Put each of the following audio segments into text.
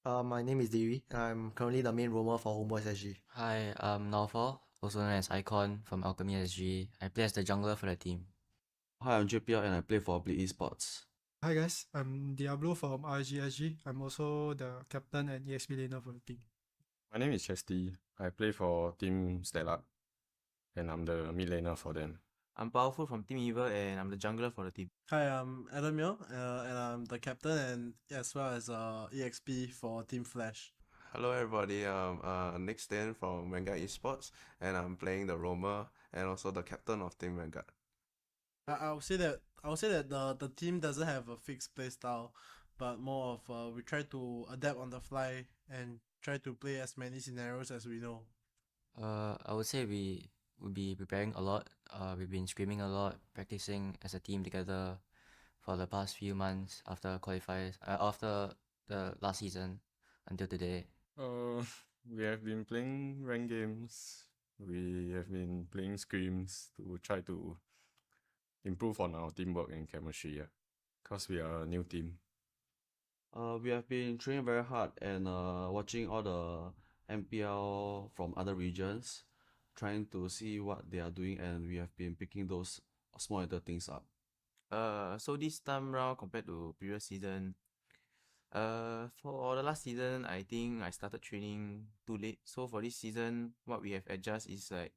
My name is Devi, and I'm currently the main roamer for Homeboys SG. Hi, I'm Naufal, also known as Icon from Alchemy SG. I play as the jungler for the team. Hi, I'm JPL and I play for Bleed Esports. Hi guys, I'm Diablo from RGSG. I'm also the captain and EXP laner for the team. My name is Chesty. I play for Team Stella, and I'm the mid laner for them. I'm Powerful from Team Evil and I'm the jungler for the team. Hi, I'm Adam Yo, and I'm the captain and as well as EXP for Team Flash. Hello everybody, I'm Nick Stain from Vanguard Esports and I'm playing the roamer and also the captain of Team Vanguard. I would say that the team doesn't have a fixed play style, but more of we try to adapt on the fly and try to play as many scenarios as we know. I would say we would be preparing a lot. We've been screaming a lot, practicing as a team together for the past few months after qualifiers, after the last season until today. Uh, we have been playing rank games. We have been playing scrims to try to improve on our teamwork and chemistry. Yeah, cause we are a new team. We have been training very hard and watching all the MPL from other regions, trying to see what they are doing, and we have been picking those small little things up. So this time round compared to previous season, for the last season, I think I started training too late. So for this season, what we have adjusted is like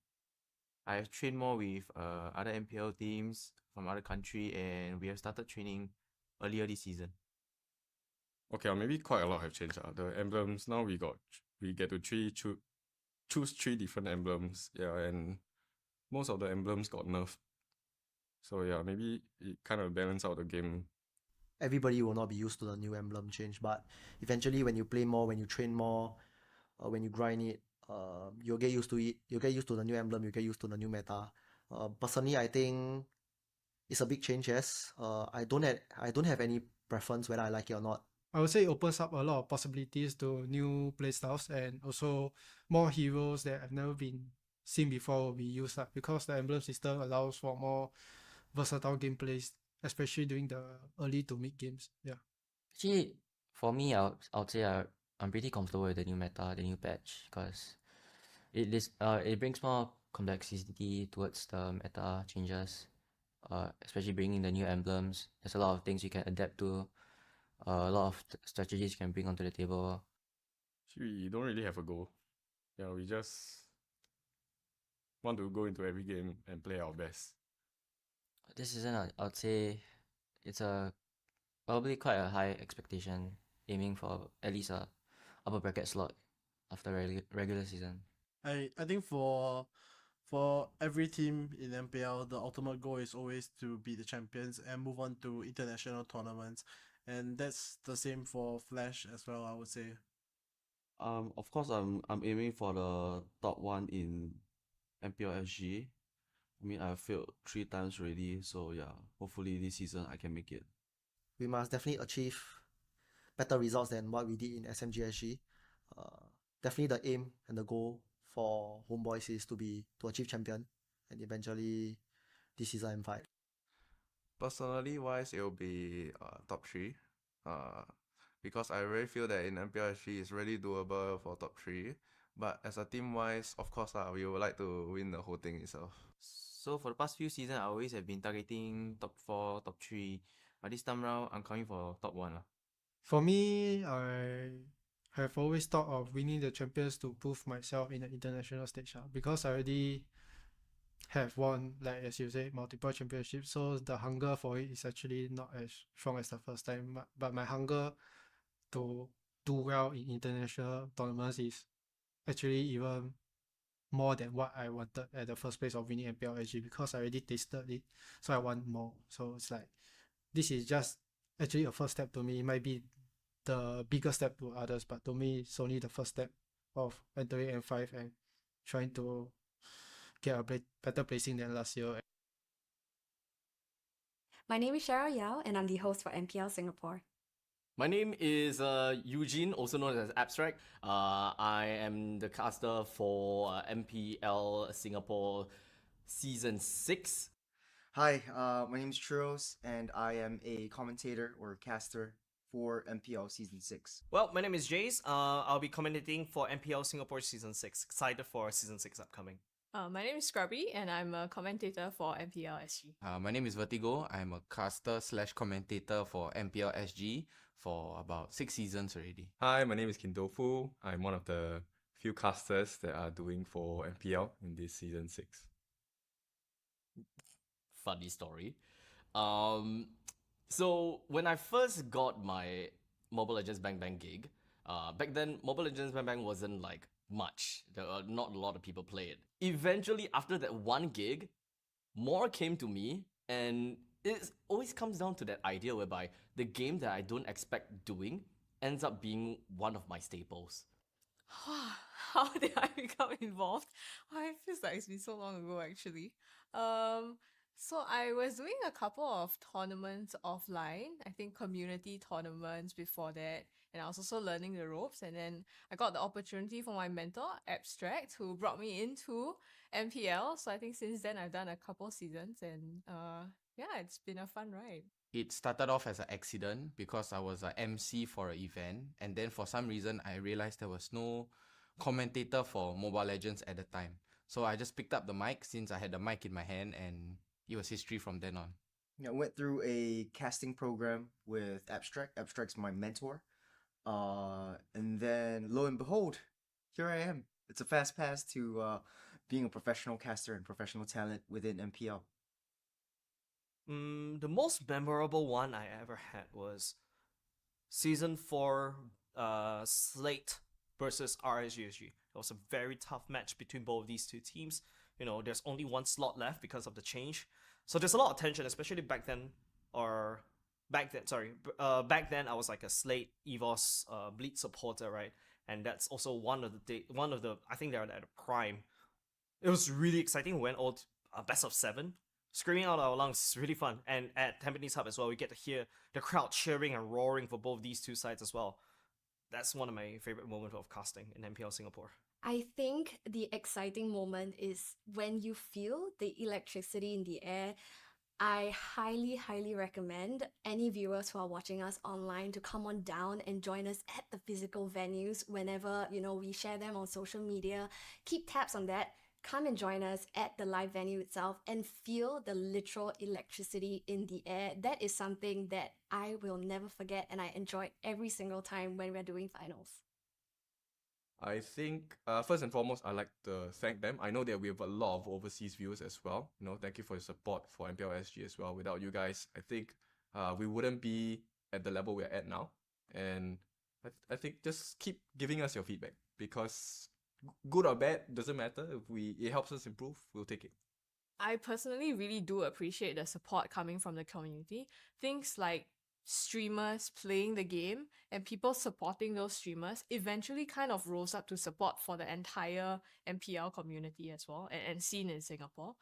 I have trained more with other MPL teams from other country, and we have started training earlier this season. Okay, maybe quite a lot have changed. The emblems now we get to choose three different emblems. Yeah, and most of the emblems got nerfed. So yeah, maybe it kind of balance out the game. Everybody will not be used to the new emblem change, but eventually, when you play more, when you train more, when you grind it, you'll get used to it. You'll get used to the new emblem. You get used to the new meta. Personally, I think it's a big change. Yes. I don't have any preference whether I like it or not. I would say it opens up a lot of possibilities to new playstyles and also more heroes that have never been seen before will be used because the emblem system allows for more versatile gameplays, especially during the early to mid games. Yeah. Actually, for me, I would say I'm pretty comfortable with the new meta, the new patch, because it brings more complexity towards the meta changes. Especially bringing the new emblems. There's a lot of things you can adapt to. A lot of strategies you can bring onto the table. We don't really have a goal. Yeah, we just want to go into every game and play our best. This season, I'd say it's probably quite a high expectation, aiming for at least a upper bracket slot after regular season. I think for every team in MPL, the ultimate goal is always to be the champions and move on to international tournaments, and that's the same for Flash as well, I would say. Of course, I'm aiming for the top one in MPL SG. I mean, I've failed 3 times already, so yeah, hopefully this season I can make it. We must definitely achieve better results than what we did in SMGSG. Definitely the aim and the goal for Homeboys is to achieve champion and eventually this season M5. Personally wise, it will be top 3 uh, because I really feel that in MPL SG it's really doable for top 3. But as a team wise, of course, we would like to win the whole thing itself. So for the past few seasons, I always have been targeting top 4, top 3. But this time round, I'm coming for top 1 lah. For me, I have always thought of winning the champions to prove myself in the international stage because I already have won, like as you say, multiple championships. So the hunger for it is actually not as strong as the first time. But my hunger to do well in international tournaments is actually even more than what I wanted at the first place of winning MPL SG because I already tasted it. So I want more. So it's like this is just actually a first step to me. It might be the bigger step to others, but to me it's only the first step of entering M5 and trying to get a better placing than last year. My name is Cheryl Yao, and I'm the host for MPL Singapore. My name is Eugene, also known as Abstract. I am the caster for MPL Singapore Season 6. Hi, my name is Churros, and I am a commentator or caster for MPL Season 6? Well, my name is Jace. I'll be commentating for MPL Singapore Season 6. Excited for Season 6 upcoming. My name is Scrubby, and I'm a commentator for MPL SG. My name is Vertigo. I'm a caster slash commentator for MPL SG for about 6 seasons already. Hi, my name is Kindofu. I'm one of the few casters that are doing for MPL in this season 6. Funny story. So when I first got my Mobile Legends Bang Bang gig, back then Mobile Legends Bang Bang wasn't like much. There were not a lot of people play it. Eventually, after that one gig, more came to me, and it always comes down to that idea whereby the game that I don't expect doing ends up being one of my staples. How did I become involved? It feels like it's been so long ago actually. So I was doing a couple of tournaments offline, I think community tournaments before that, and I was also learning the ropes, and then I got the opportunity from my mentor, Abstract, who brought me into MPL. So I think since then I've done a couple seasons, and yeah, it's been a fun ride. It started off as an accident because I was a MC for an event, and then for some reason I realized there was no commentator for Mobile Legends at the time. So I just picked up the mic since I had the mic in my hand, and it was history from then on. I went through a casting program with Abstract. Abstract's my mentor. And then lo and behold, here I am. It's a fast pass to being a professional caster and professional talent within MPL. The most memorable one I ever had was Season 4 Slate versus RSGSG. It was a very tough match between both of these two teams. You know, there's only one slot left because of the change. So there's a lot of tension, especially back then, back then I was like a Slate EVOS Bleed supporter, right? And that's also one of the I think they're at a prime. It was really exciting. We went all best of 7, screaming out our lungs. It's really fun. And at Tampines Hub as well, we get to hear the crowd cheering and roaring for both these two sides as well. That's one of my favorite moments of casting in MPL Singapore. I think the exciting moment is when you feel the electricity in the air. I highly, highly recommend any viewers who are watching us online to come on down and join us at the physical venues whenever, we share them on social media. Keep tabs on that. Come and join us at the live venue itself and feel the literal electricity in the air. That is something that I will never forget, and I enjoy every single time when we're doing finals. I think, first and foremost, I'd like to thank them. I know that we have a lot of overseas viewers as well. Thank you for your support for MPL SG as well. Without you guys, I think we wouldn't be at the level we're at now. And I think just keep giving us your feedback, because good or bad, doesn't matter. If it helps us improve, we'll take it. I personally really do appreciate the support coming from the community. Things like streamers playing the game and people supporting those streamers eventually kind of rose up to support for the entire MPL community as well, and scene in Singapore.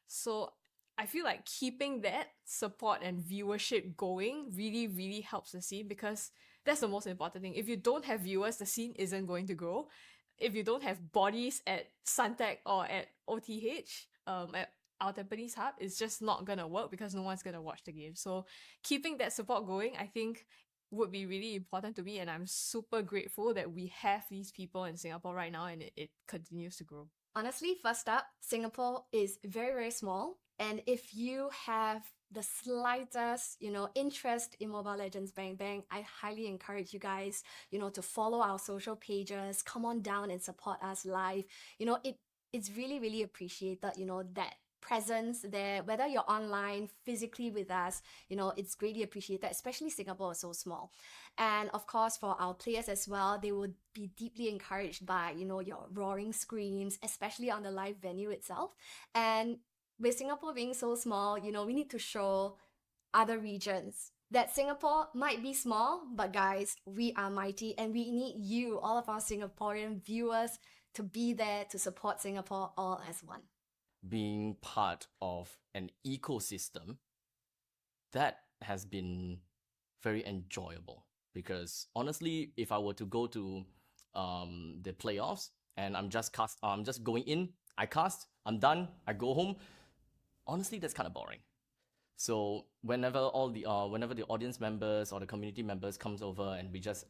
So I feel like keeping that support and viewership going really, really helps the scene, because that's the most important thing. If you don't have viewers, the scene isn't going to grow. If you don't have bodies at Suntec or at OTH, at our Tampines Hub, it's just not gonna work because no one's gonna watch the game. So keeping that support going, I think, would be really important to me, and I'm super grateful that we have these people in Singapore right now, and it continues to grow. Honestly, first up, Singapore is very, very small. And if you have the slightest, interest in Mobile Legends Bang Bang, I highly encourage you guys, to follow our social pages, come on down and support us live. It's really, really appreciated, that presence there, whether you're online, physically with us, it's greatly appreciated, especially Singapore is so small. And of course, for our players as well, they would be deeply encouraged by, your roaring screams, especially on the live venue itself. And with Singapore being so small, we need to show other regions that Singapore might be small, but guys, we are mighty, and we need you, all of our Singaporean viewers, to be there to support Singapore all as one. Being part of an ecosystem, that has been very enjoyable, because honestly, if I were to go to the playoffs and I'm just going in, I cast, I'm done, I go home, honestly, that's kind of boring. So whenever whenever the audience members or the community members comes over and we just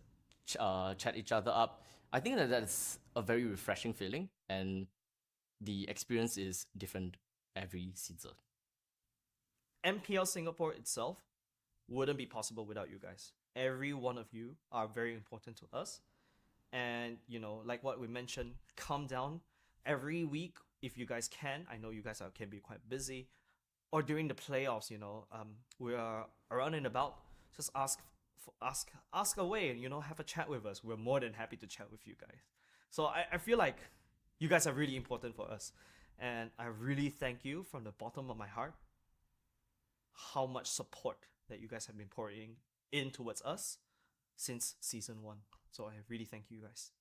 chat each other up, I think that's a very refreshing feeling, and the experience is different every season. MPL Singapore itself wouldn't be possible without you guys. Every one of you are very important to us. And, like what we mentioned, come down every week if you guys can. I know you guys can be quite busy. Or during the playoffs, we are around and about. Just ask away and, have a chat with us. We're more than happy to chat with you guys. So I feel like you guys are really important for us. And I really thank you from the bottom of my heart how much support that you guys have been pouring in towards us since season 1. So I really thank you guys.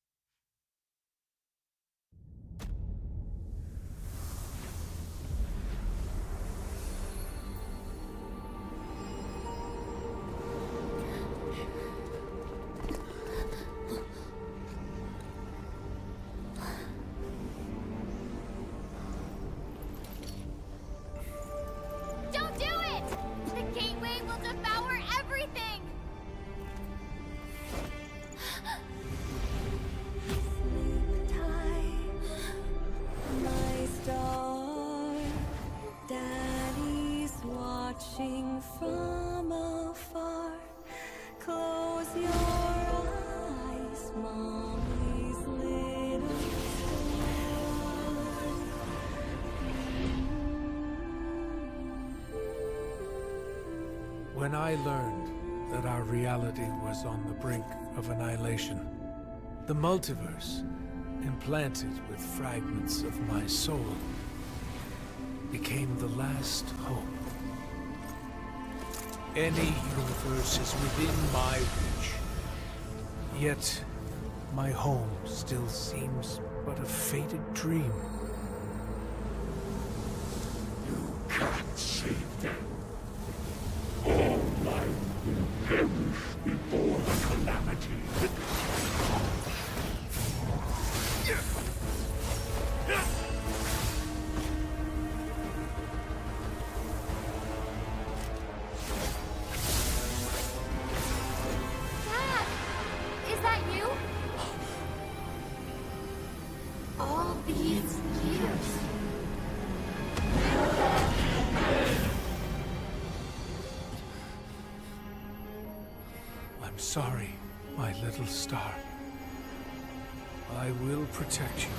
Don't do it! The gateway will devour everything! Sleep tight, my star. Daddy's watching from afar. Close your eyes, mommy's little When I learned that our reality was on the brink of annihilation, the multiverse, implanted with fragments of my soul, became the last hope. Any universe is within my reach. Yet, my home still seems but a faded dream. You can't save them. All life will perish before the calamity. Dad! Is that you? All these years. I'm sorry, my little star. I will protect you.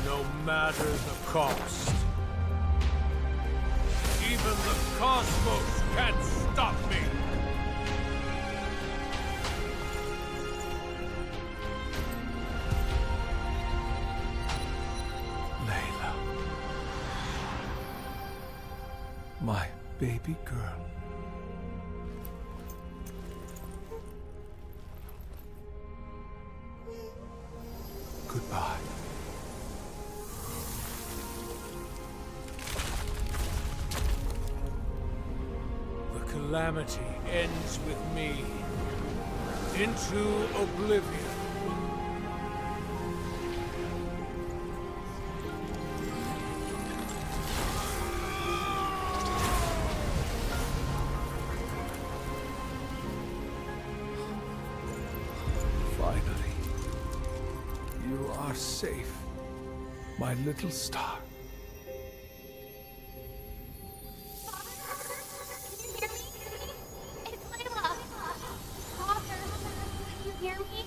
No matter the cost. Even the cosmos can't stop me! Layla. My baby girl. Goodbye. The calamity ends with me. Into oblivion. Finally, you are safe, my little star. Can you hear me? It's Layla. Father, can you hear me?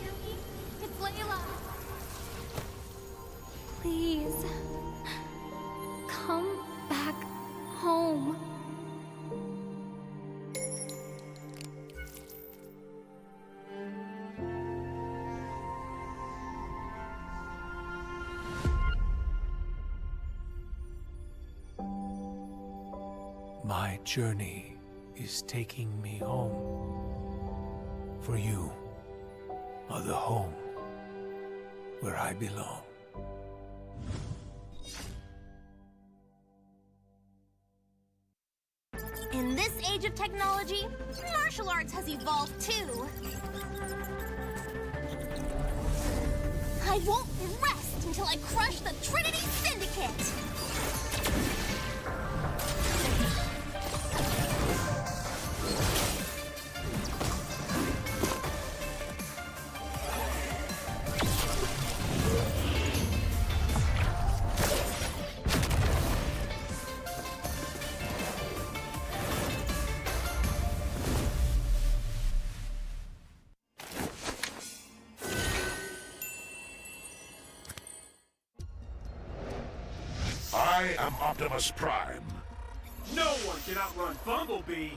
It's Layla. Please, come back home. My journey is taking me home. For you are the home where I belong. In this age of technology, martial arts has evolved too. I won't rest until I crush the Trinity Syndicate! I am Optimus Prime. No one can outrun Bumblebee!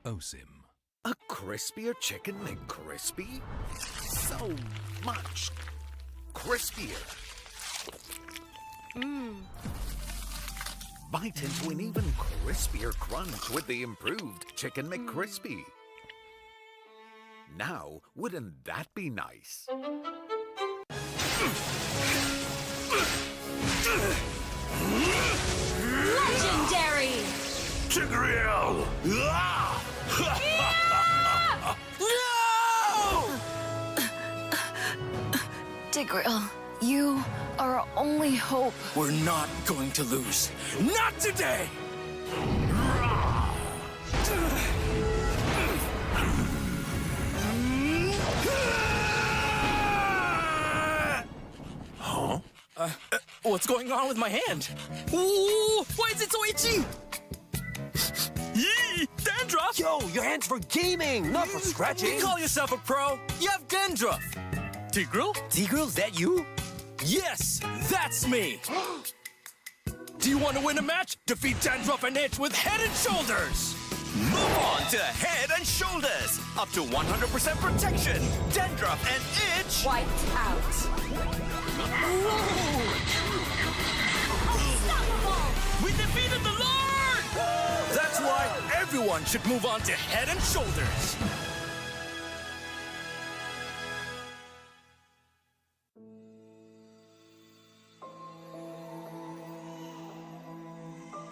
Osim. A crispier chicken McCrispy? So much crispier. Bite into an even crispier crunch with the improved Chicken McCrispy. Now, wouldn't that be nice? Legendary! Tigreal! Tigreal, you are our only hope. We're not going to lose. Not today! Huh? What's going on with my hand? Ooh, why is it so itchy? Yee! Dandruff! Yo, your hand's for gaming, not for scratching. You call yourself a pro? You have dandruff. Tigreal? Tigreal, is that you? Yes, that's me. Do you want to win a match? Defeat Dandruff and Itch with Head and Shoulders. Move on to Head and Shoulders. Up to 100% protection. Dandruff and Itch. Wiped out. We defeated the Lord! That's why everyone should move on to Head and Shoulders.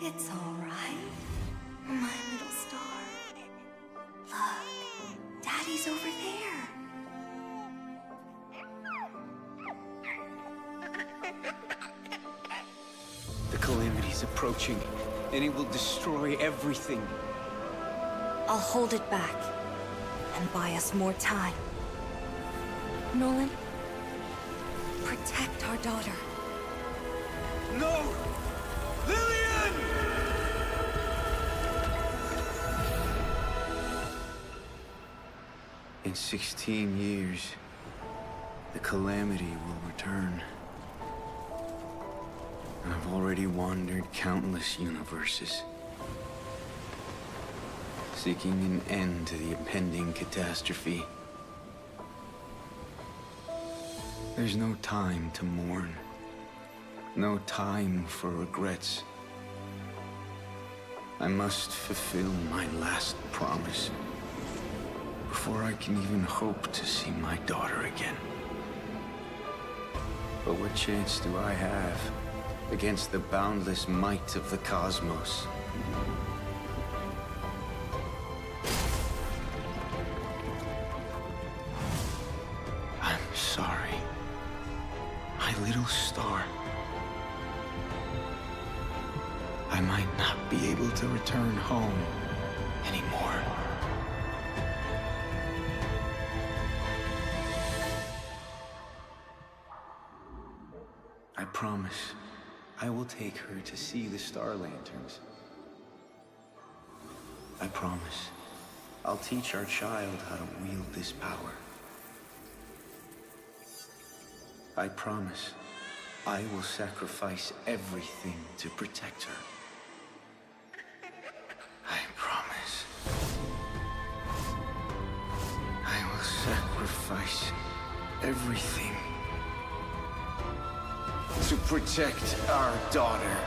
It's all right, my little star. Look, Daddy's over there. The calamity's approaching, and it will destroy everything. I'll hold it back and buy us more time. Nolan, protect our daughter. No! Lillian! In 16 years, the calamity will return. I've already wandered countless universes, seeking an end to the impending catastrophe. There's no time to mourn, no time for regrets. I must fulfill my last promise before I can even hope to see my daughter again. But what chance do I have against the boundless might of the cosmos? I'm sorry, my little star. I might not be able to return home anymore. I promise I will take her to see the star lanterns. I promise I'll teach our child how to wield this power. I promise I will sacrifice everything to protect her. I promise I will sacrifice everything to protect our daughter.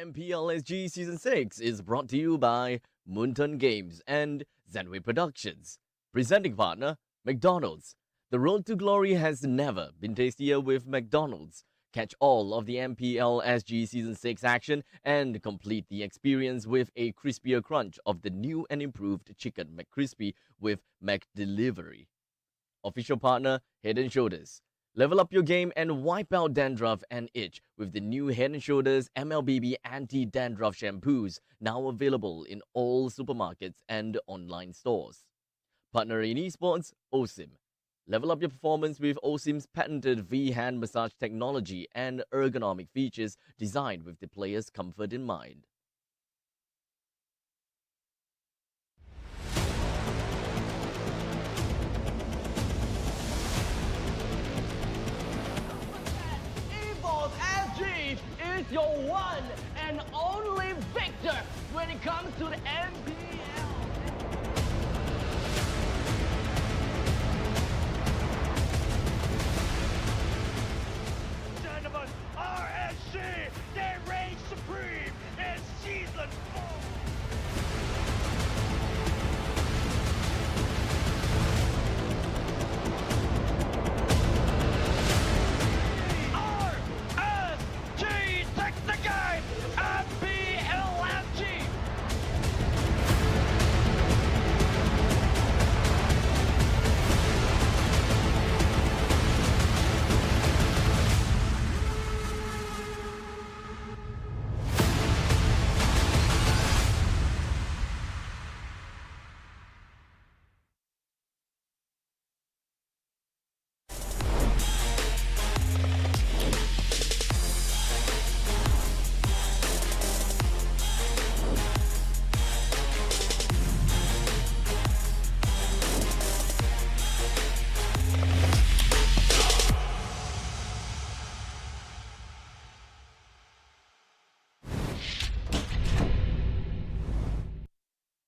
MPL SG Season 6 is brought to you by Moonton Games and Zenway Productions. Presenting partner, McDonald's. The road to glory has never been tastier with McDonald's. Catch all of the MPL SG Season 6 action and complete the experience with a crispier crunch of the new and improved Chicken McCrispy with McDelivery. Official partner, Head & Shoulders. Level up your game and wipe out dandruff and itch with the new Head & Shoulders MLBB Anti-Dandruff Shampoos, now available in all supermarkets and online stores. Partner in esports, OSIM. Level up your performance with OSIM's patented V-hand massage technology and ergonomic features designed with the player's comfort in mind. esports SG is your one and only victor when it comes to the MPL. Gentlemen, RSG, they reign supreme in Season 4. RSG, take the game! MPL SG!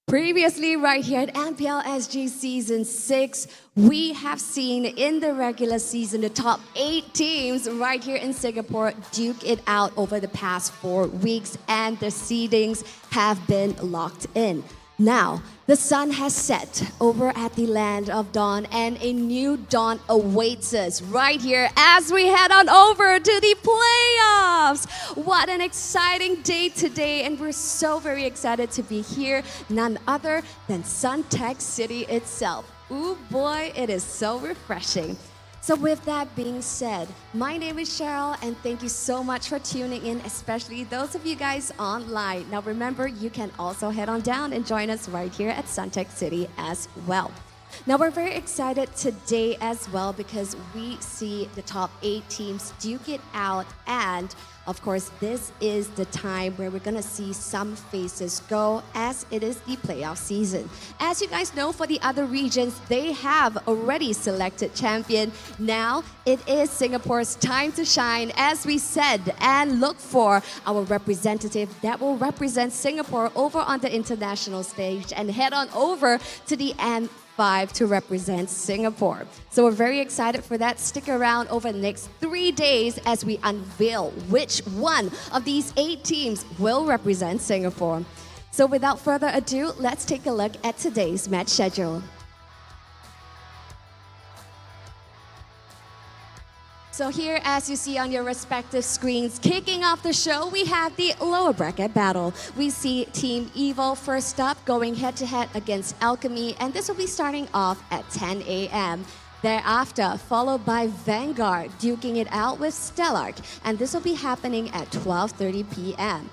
Previously, right here at MPL SG Season 6, we have seen in the regular season the top 8 teams right here in Singapore duke it out over the past 4 weeks, and the seedings have been locked in. Now, the sun has set over at the land of dawn, and a new dawn awaits us right here as we head on over to the playoffs. What an exciting day today, and we're so very excited to be here, none other than Suntec City itself. Ooh boy, it is so refreshing. So with that being said, my name is Cheryl, and thank you so much for tuning in, especially those of you guys online. Now remember, you can also head on down and join us right here at Suntec City as well. Now we're very excited today as well because we see the top 8 teams duke it out, and of course this is the time where we're gonna see some faces go, as it is the playoff season. As you guys know, for the other regions, they have already selected champion. Now it is Singapore's time to shine, as we said, and look for our representative that will represent Singapore over on the international stage and head on over to the M5 to represent Singapore. So we're very excited for that. Stick around over the next 3 days as we unveil which one of these 8 teams will represent Singapore. So without further ado, let's take a look at today's match schedule. So here, as you see on your respective screens, kicking off the show, we have the lower bracket battle. We see Team Evil first up, going head-to-head against Alchemy, and this will be starting off at 10 a.m. Thereafter, followed by Vanguard, duking it out with Stellark, and this will be happening at 12:30 p.m.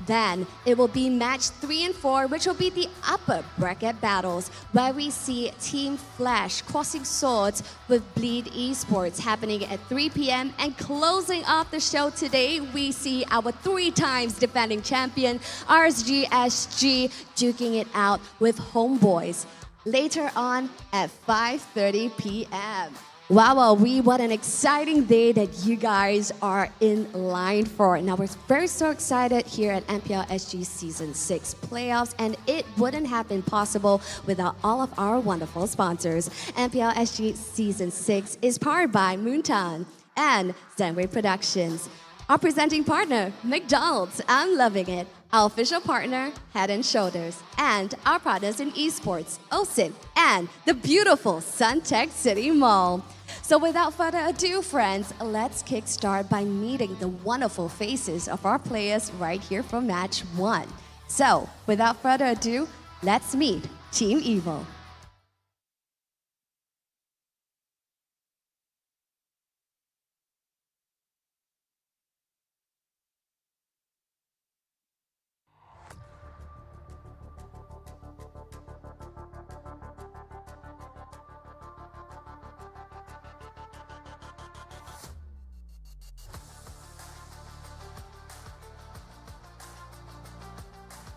Then it will be match 3 and 4, which will be the upper bracket battles, where we see Team Flash crossing swords with Bleed Esports happening at 3 p.m. And closing off the show today, we see our 3 times defending champion RSG duking it out with Homeboys later on at 5:30 p.m. Wow, what an exciting day that you guys are in line for. Now, we're very so excited here at MPL SG Season 6 playoffs, and it wouldn't have been possible without all of our wonderful sponsors. MPL SG Season 6 is powered by Moonton and Zenway Productions. Our presenting partner, McDonald's, I'm loving it. Our official partner, Head and Shoulders. And our partners in esports, OSIN, and the beautiful Suntec City Mall. So without further ado, friends, let's kickstart by meeting the wonderful faces of our players right here for match 1. So, without further ado, let's meet Team Evil.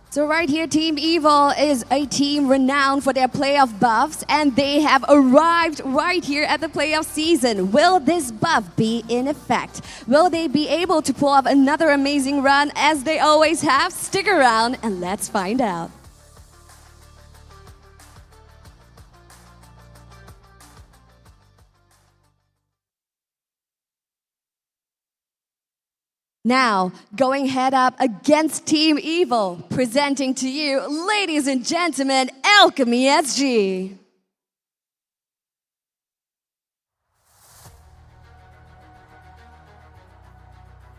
So right here, Team Evil is a team renowned for their playoff buffs, and they have arrived right here at the playoff season. Will this buff be in effect? Will they be able to pull off another amazing run as they always have? Stick around and let's find out. Now, going head up against Team Evil, presenting to you, ladies and gentlemen, Alchemy SG.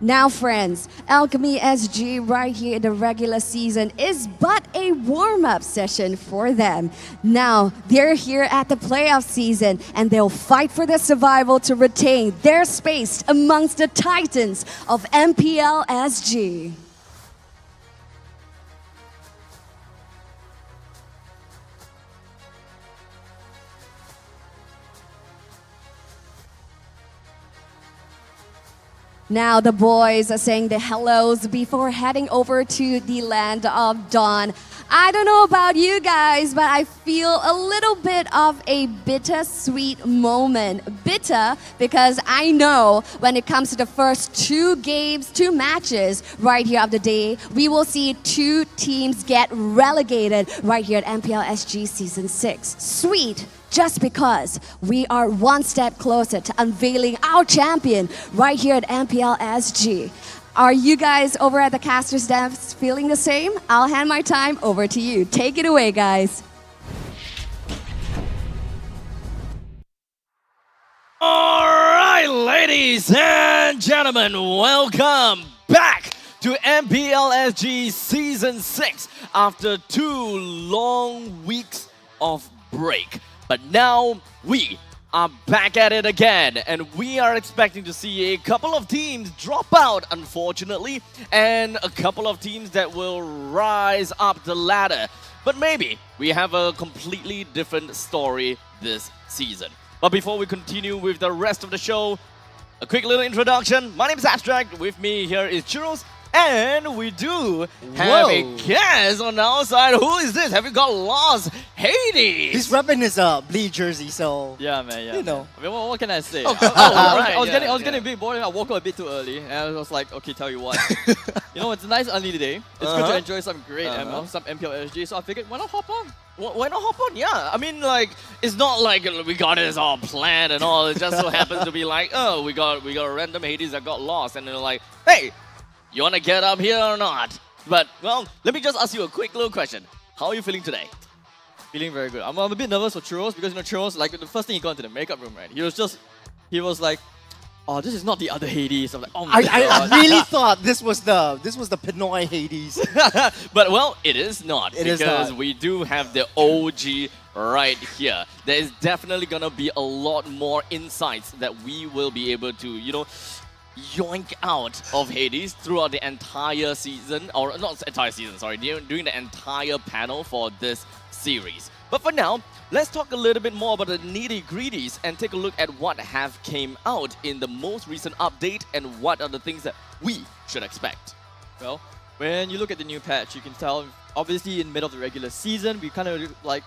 Now, friends, Alchemy SG right here in the regular season is but a warm-up session for them. Now, they're here at the playoff season, and they'll fight for their survival to retain their space amongst the titans of MPL SG. Now the boys are saying the hellos before heading over to the land of Dawn. I don't know about you guys, but I feel a little bit of a bittersweet moment. Bitter because I know when it comes to the first 2 matches right here of the day, we will see 2 teams get relegated right here at MPL SG Season 6. Sweet. Just because we are one step closer to unveiling our champion right here at MPL SG. Are you guys over at the caster's desk feeling the same? I'll hand my time over to you. Take it away, guys. All right, ladies and gentlemen, welcome back to MPL SG Season 6 after 2 long weeks of break. But now we are back at it again, and we are expecting to see a couple of teams drop out, unfortunately, and a couple of teams that will rise up the ladder. But maybe we have a completely different story this season. But before we continue with the rest of the show, a quick little introduction. My name is Abstract. With me here is Churros. And we do have a guest on our side. Who is this? Have you got lost? Hades! He's repping his bleed jersey, so yeah, man. Yeah, you know. I mean, what can I say? Oh, right. I was getting a bit bored. I woke up a bit too early, and I was like, okay, tell you what. You know, it's a nice early day. It's good to enjoy some great ML, some MPL SG. So I figured, why not hop on? Why not hop on? Yeah, I mean, like, it's not like we got this all planned and all. It just so happens to be like, oh, we got a random Hades that got lost, and they're like, hey. You wanna get up here or not? But, well, let me just ask you a quick little question. How are you feeling today? Feeling very good. I'm a bit nervous for Churros because, you know, Churros, like, the first thing he got into the makeup room, right? He was like, oh, this is not the other Hades. I'm like, oh my god. I really thought this was the Pinoy Hades. But, well, it is not. It is because not. we do have the OG right here. There is definitely gonna be a lot more insights that we will be able to, you know, yoink out of Hades throughout the entire season, or not entire season, sorry, during the entire panel for this series. But for now, let's talk a little bit more about the nitty-gritties and take a look at what have came out in the most recent update and what are the things that we should expect. Well, when you look at the new patch, you can tell, obviously in the middle of the regular season, we kind of like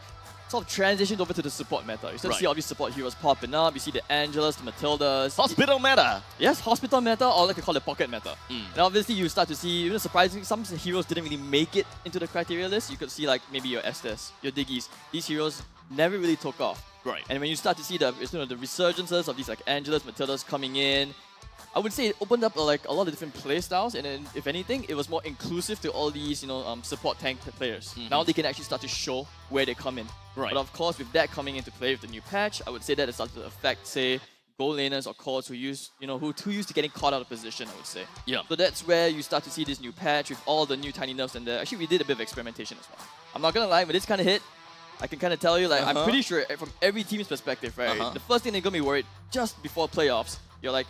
sort of transitioned over to the support meta. You start to see all these support heroes popping up. You see the Angelas, the Matildas. Hospital meta! Yes, hospital meta, or like I call it pocket meta. And obviously you start to see, you know, surprisingly, some heroes didn't really make it into the criteria list. You could see like maybe your Estes, your Diggies. These heroes never really took off. Right. And when you start to see the, you know, the resurgences of these like Angelas, Matildas coming in, I would say it opened up like a lot of different play styles, and then if anything, it was more inclusive to all these support tank players. Now they can actually start to show where they come in. Right. But of course, with that coming into play with the new patch, I would say that it started to affect, say, goal laners or cores who used to getting caught out of position, I would say. Yeah. So that's where you start to see this new patch with all the new tiny nerfs in there. Actually, we did a bit of experimentation as well. I'm not gonna lie, when this kind of hit, I can kind of tell you, like, I'm pretty sure from every team's perspective, right? The first thing they're gonna be worried just before playoffs, you're like,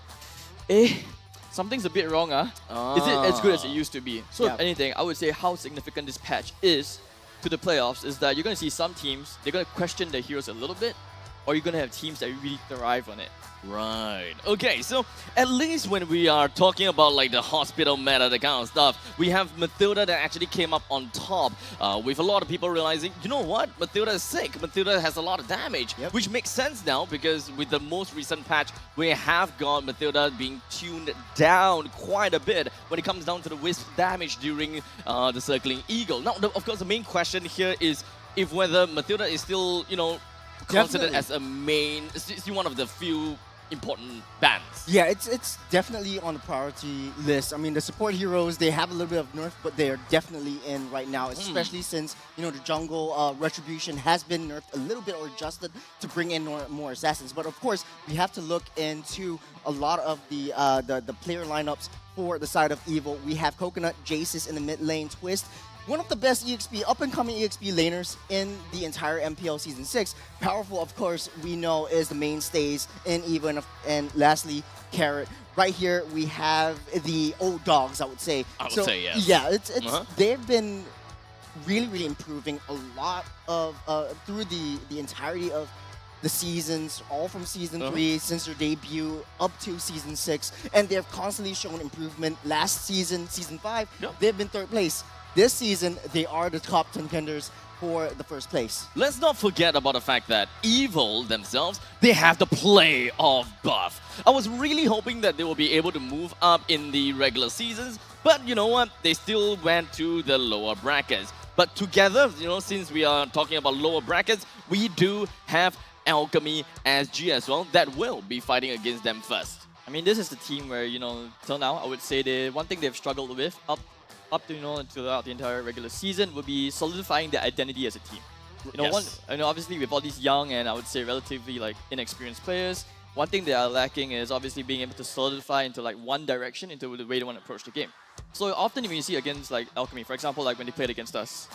something's a bit wrong, Is it as good as it used to be? So if anything, I would say how significant this patch is to the playoffs is that you're gonna see some teams, they're gonna question their heroes a little bit, or you're gonna have teams that really thrive on it. Right. Okay, so at least when we are talking about like the hospital meta, the kind of stuff, we have Mathilda that actually came up on top with a lot of people realizing, you know what, Mathilda is sick. Mathilda has a lot of damage, which makes sense now because with the most recent patch, we have got Mathilda being tuned down quite a bit when it comes down to the wisp damage during the circling eagle. Now, of course, the main question here is if whether Mathilda is still, considered Definitely. as a main, still one of the few important bans. Yeah, it's definitely on the priority list. I mean, the support heroes, they have a little bit of nerf, but they're definitely in right now, especially since, the jungle retribution has been nerfed a little bit or adjusted to bring in more assassins. But of course, we have to look into a lot of the player lineups for the side of Evil. We have Coconut, Jace's in the mid lane, Twist, one of the best up-and-coming EXP laners in the entire MPL Season 6. Powerful, of course, we know is the mainstays in EVO. And lastly, Carrot. Right here, we have the old dogs, I would say. I would say, yes. Yeah, it's they've been really, really improving a lot of through the entirety of the seasons, all from Season 3, since their debut, up to Season 6. And they've constantly shown improvement. Last season, Season 5, they've been 3rd place. This season, they are the top contenders for the 1st place. Let's not forget about the fact that Evil themselves, they have the playoff buff. I was really hoping that they will be able to move up in the regular seasons, but you know what? They still went to the lower brackets. But together, since we are talking about lower brackets, we do have Alchemy SG as well that will be fighting against them first. I mean, this is the team where, till now, I would say one thing they've struggled with up to throughout the entire regular season would be solidifying their identity as a team. Obviously with all these young and I would say relatively like inexperienced players, one thing they are lacking is obviously being able to solidify into like one direction into the way they want to approach the game. So often when you see against like Alchemy, for example, like when they played against us,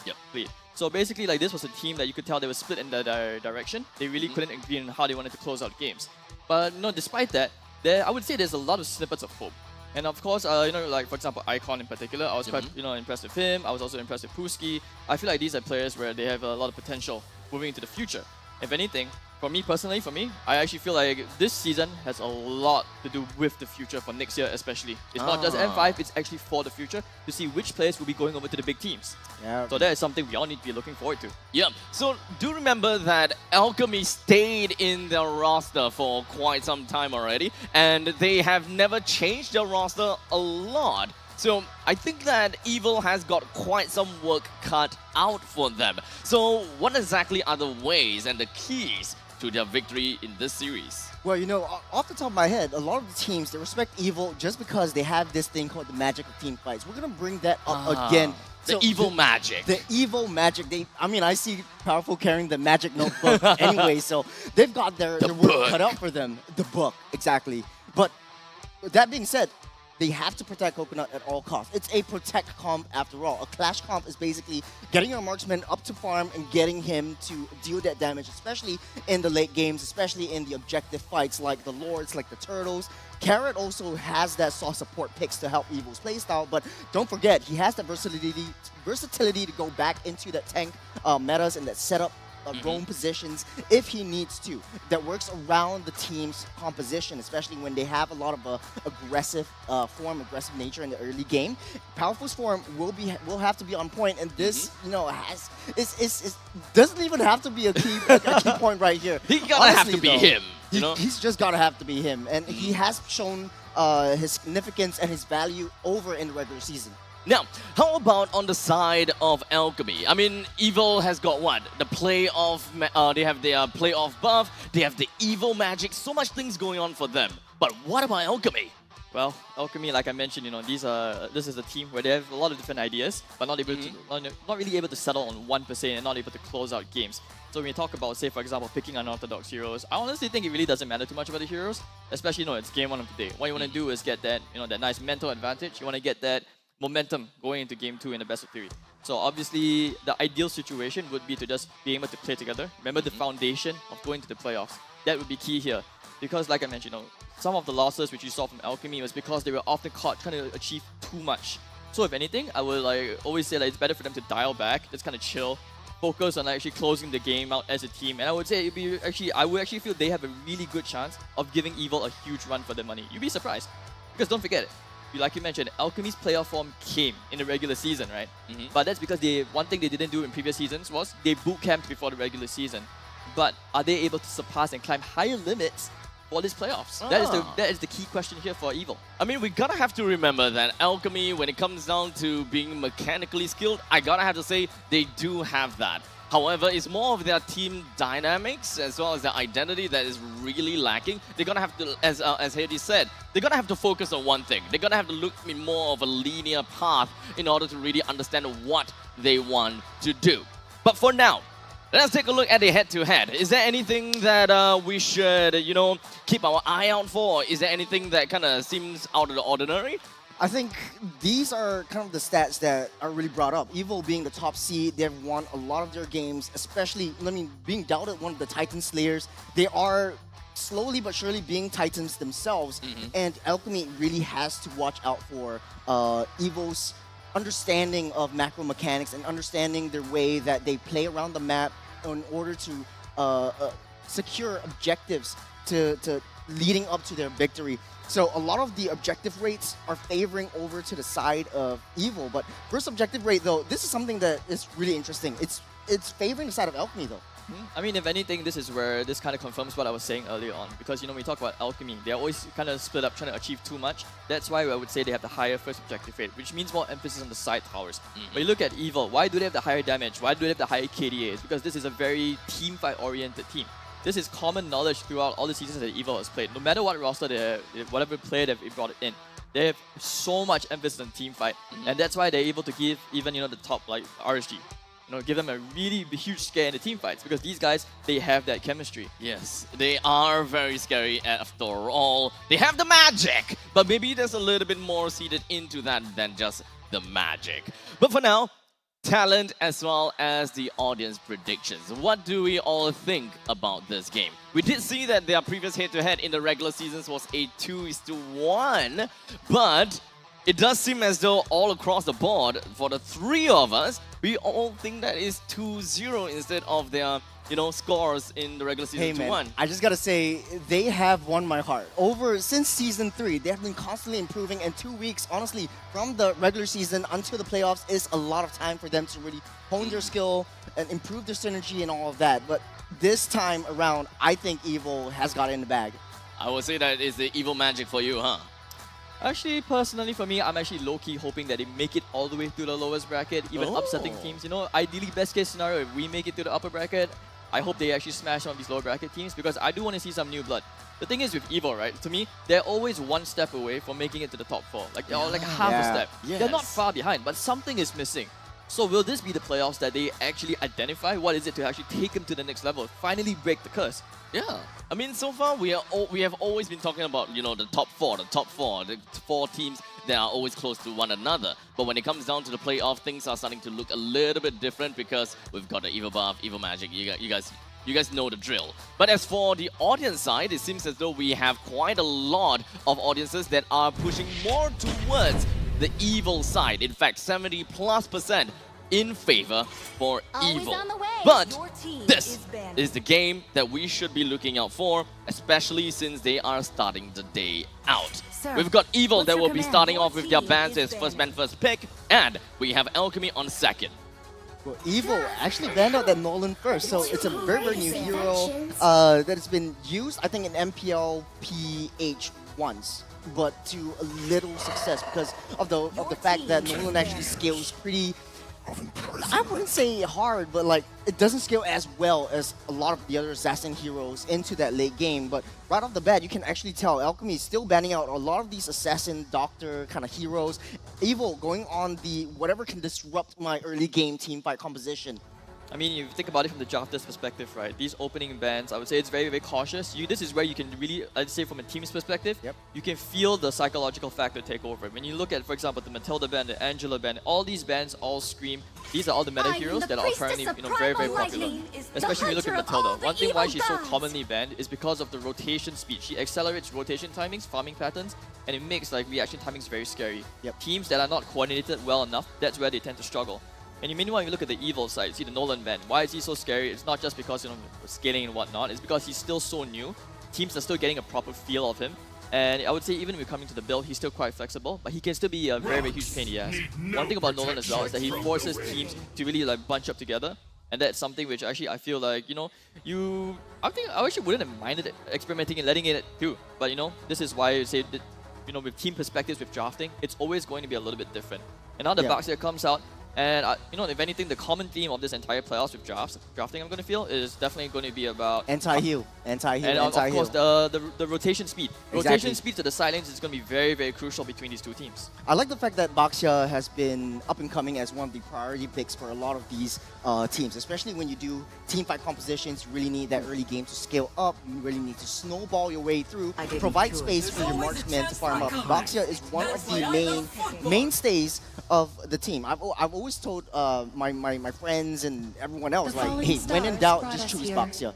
so basically like this was a team that you could tell they were split in their direction. They really couldn't agree on how they wanted to close out games. But despite that, I would say there's a lot of snippets of hope. And of course, like for example, Icon in particular, I was quite impressed with him. I was also impressed with Puski. I feel like these are players where they have a lot of potential moving into the future. If anything, for me, I actually feel like this season has a lot to do with the future for next year especially. It's not just M5, it's actually for the future to see which players will be going over to the big teams. Yeah. So that is something we all need to be looking forward to. Yeah, so do remember that Alchemy stayed in their roster for quite some time already, and they have never changed their roster a lot. So I think that Evil has got quite some work cut out for them. So what exactly are the ways and the keys to their victory in this series? Well, off the top of my head, a lot of the teams, they respect Evil just because they have this thing called the magic of team fights. We're going to bring that up again. The evil magic. The evil magic. I see Powerful carrying the magic notebook anyway, so they've got their work cut out for them. The book, exactly. But with that being said, they have to protect Coconut at all costs. It's a protect comp after all. A clash comp is basically getting your marksman up to farm and getting him to deal that damage, especially in the late games, especially in the objective fights like the Lords, like the Turtles. Carrot also has that soft support picks to help Evil's playstyle, but don't forget, he has the versatility to go back into that tank metas and that setup roam positions if he needs to. That works around the team's composition, especially when they have a lot of aggressive aggressive nature in the early game. Powerful's form will have to be on point, and this doesn't even have to be a key point right here. He gotta have to be him. He's just gotta have to be him, and he has shown his significance and his value over in the regular season. Now, how about on the side of Alchemy? I mean, Evil has got what? The playoff, they have their playoff buff, they have the evil magic, so much things going on for them. But what about Alchemy? Well, Alchemy, like I mentioned, this is a team where they have a lot of different ideas, but not able to, not really able to settle on one per se and not able to close out games. So when you talk about, say, for example, picking unorthodox heroes, I honestly think it really doesn't matter too much about the heroes, especially, it's game 1 of the day. What you want to do is get that, that nice mental advantage. You want to get that momentum going into game 2 in the best of 3. So obviously, the ideal situation would be to just be able to play together. Remember the foundation of going to the playoffs. That would be key here. Because like I mentioned, some of the losses which you saw from Alchemy was because they were often caught trying to achieve too much. So if anything, I would always say that it's better for them to dial back, just kind of chill, focus on actually closing the game out as a team. And I would say I would actually feel they have a really good chance of giving Evil a huge run for their money. You'd be surprised. Because don't forget it, like you mentioned, Alchemy's playoff form came in the regular season, right? But that's because one thing they didn't do in previous seasons was they boot camped before the regular season. But are they able to surpass and climb higher limits for these playoffs? That is the key question here for Evil. I mean, we gotta have to remember that Alchemy, when it comes down to being mechanically skilled, I gotta have to say they do have that. However, it's more of their team dynamics as well as their identity that is really lacking. They're gonna have to, as Hades said, they're gonna have to focus on one thing. They're gonna have to look in more of a linear path in order to really understand what they want to do. But for now, let's take a look at the head-to-head. Is there anything that we should, keep our eye out for? Is there anything that kind of seems out of the ordinary? I think these are kind of the stats that are really brought up. Evil being the top seed, they've won a lot of their games, especially, being doubted one of the Titan Slayers. They are slowly but surely being Titans themselves, and Alchemy really has to watch out for Evil's understanding of macro mechanics and understanding their way that they play around the map in order to secure objectives to leading up to their victory. So a lot of the objective rates are favoring over to the side of Evil, but first objective rate though, this is something that is really interesting. It's favoring the side of Alchemy though. I mean, if anything, this is where this kind of confirms what I was saying earlier on. Because, when we talk about Alchemy, they're always kind of split up, trying to achieve too much. That's why I would say they have the higher first objective rate, which means more emphasis on the side towers. But you look at Evil, why do they have the higher damage? Why do they have the higher KDA? It's because this is a very team fight-oriented team. This is common knowledge throughout all the seasons that Evil has played. No matter what roster whatever player they've brought in, they have so much emphasis on team fight. And that's why they're able to give even, the top, like RSG, give them a really huge scare in the team fights, because these guys, they have that chemistry. Yes, they are very scary after all. They have the magic, but maybe there's a little bit more seeded into that than just the magic. But for now, talent as well as the audience predictions. What do we all think about this game? We did see that their previous head-to-head in the regular seasons was a 2:1, but it does seem as though all across the board, for the three of us, we all think that is 2-0 instead of their, scores in the regular season 2-1. I just gotta say, they have won my heart. Since season 3, they have been constantly improving, and 2 weeks, honestly, from the regular season until the playoffs is a lot of time for them to really hone their skill and improve their synergy and all of that. But this time around, I think Evil has got it in the bag. I would say that is the Evil magic for you, huh? Actually, personally for me, I'm actually low-key hoping that they make it all the way to the lowest bracket, even upsetting teams. Ideally, best case scenario, if we make it to the upper bracket, I hope they actually smash some of these lower bracket teams, because I do want to see some new blood. The thing is with Evil, right? To me, they're always one step away from making it to the top 4. They're like half a step. They're not far behind, but something is missing. So will this be the playoffs that they actually identify what is it to actually take them to the next level, finally break the curse? Yeah, I mean, so far we have always been talking about, the top four, the 4 teams that are always close to one another. But when it comes down to the playoff, things are starting to look a little bit different, because we've got the Evil Buff, Evil Magic. You guys know the drill. But as for the audience side, it seems as though we have quite a lot of audiences that are pushing more towards the Evil side. In fact, 70+% in favor for Evil. But this is the game that we should be looking out for, especially since they are starting the day out. We've got Evil that will be starting off with their bans as first man, first pick, and we have Alchemy on second. Well, Evil actually banned out that Nolan first, so it's a very, very new hero that has been used, I think, in MPL PH once, but to a little success because of the fact that Nolan actually scales pretty I wouldn't say hard, but like it doesn't scale as well as a lot of the other assassin heroes into that late game. But right off the bat, you can actually tell Alchemy is still banning out a lot of these assassin doctor kind of heroes. Evil going on the whatever can disrupt my early game team fight composition. I mean, if you think about it from the drafter's perspective, right? These opening bans, I would say it's very, very cautious. This is where you can really, I'd say from a team's perspective, you can feel the psychological factor take over. When you look at, for example, the Matilda ban, the Angela ban, all these bans all scream, these are all the meta heroes that are currently very, very popular. Especially when you look at Matilda. One thing why she's so commonly banned is because of the rotation speed. She accelerates rotation timings, farming patterns, and it makes like reaction timings very scary. Teams that are not coordinated well enough, that's where they tend to struggle. And meanwhile, you look at the evil side, see the Nolan ban. Why is he so scary? It's not just because, scaling and whatnot. It's because he's still so new. Teams are still getting a proper feel of him. And I would say even when coming to the build, he's still quite flexible, but he can still be a very, very huge pain in the ass. One thing about Nolan as well is that he forces teams to really like bunch up together. And that's something which actually I feel like, I think I actually wouldn't have minded experimenting and letting it do. But this is why I say that, with team perspectives with drafting, it's always going to be a little bit different. And now the Baxter comes out, and if anything, the common theme of this entire playoffs with drafting, I'm going to feel, is definitely going to be about anti-heal, and of course the rotation speed. Rotation speed to the side lanes is going to be very, very crucial between these two teams. I like the fact that Baxia has been up and coming as one of the priority picks for a lot of these teams, especially when you do team fight compositions. You really need that early game to scale up. You really need to snowball your way through, provide space for your marksmen to farm up. Baxia is one of the mainstays of the team. I've always told my friends and everyone else, like, hey, when in doubt, just choose Baxia.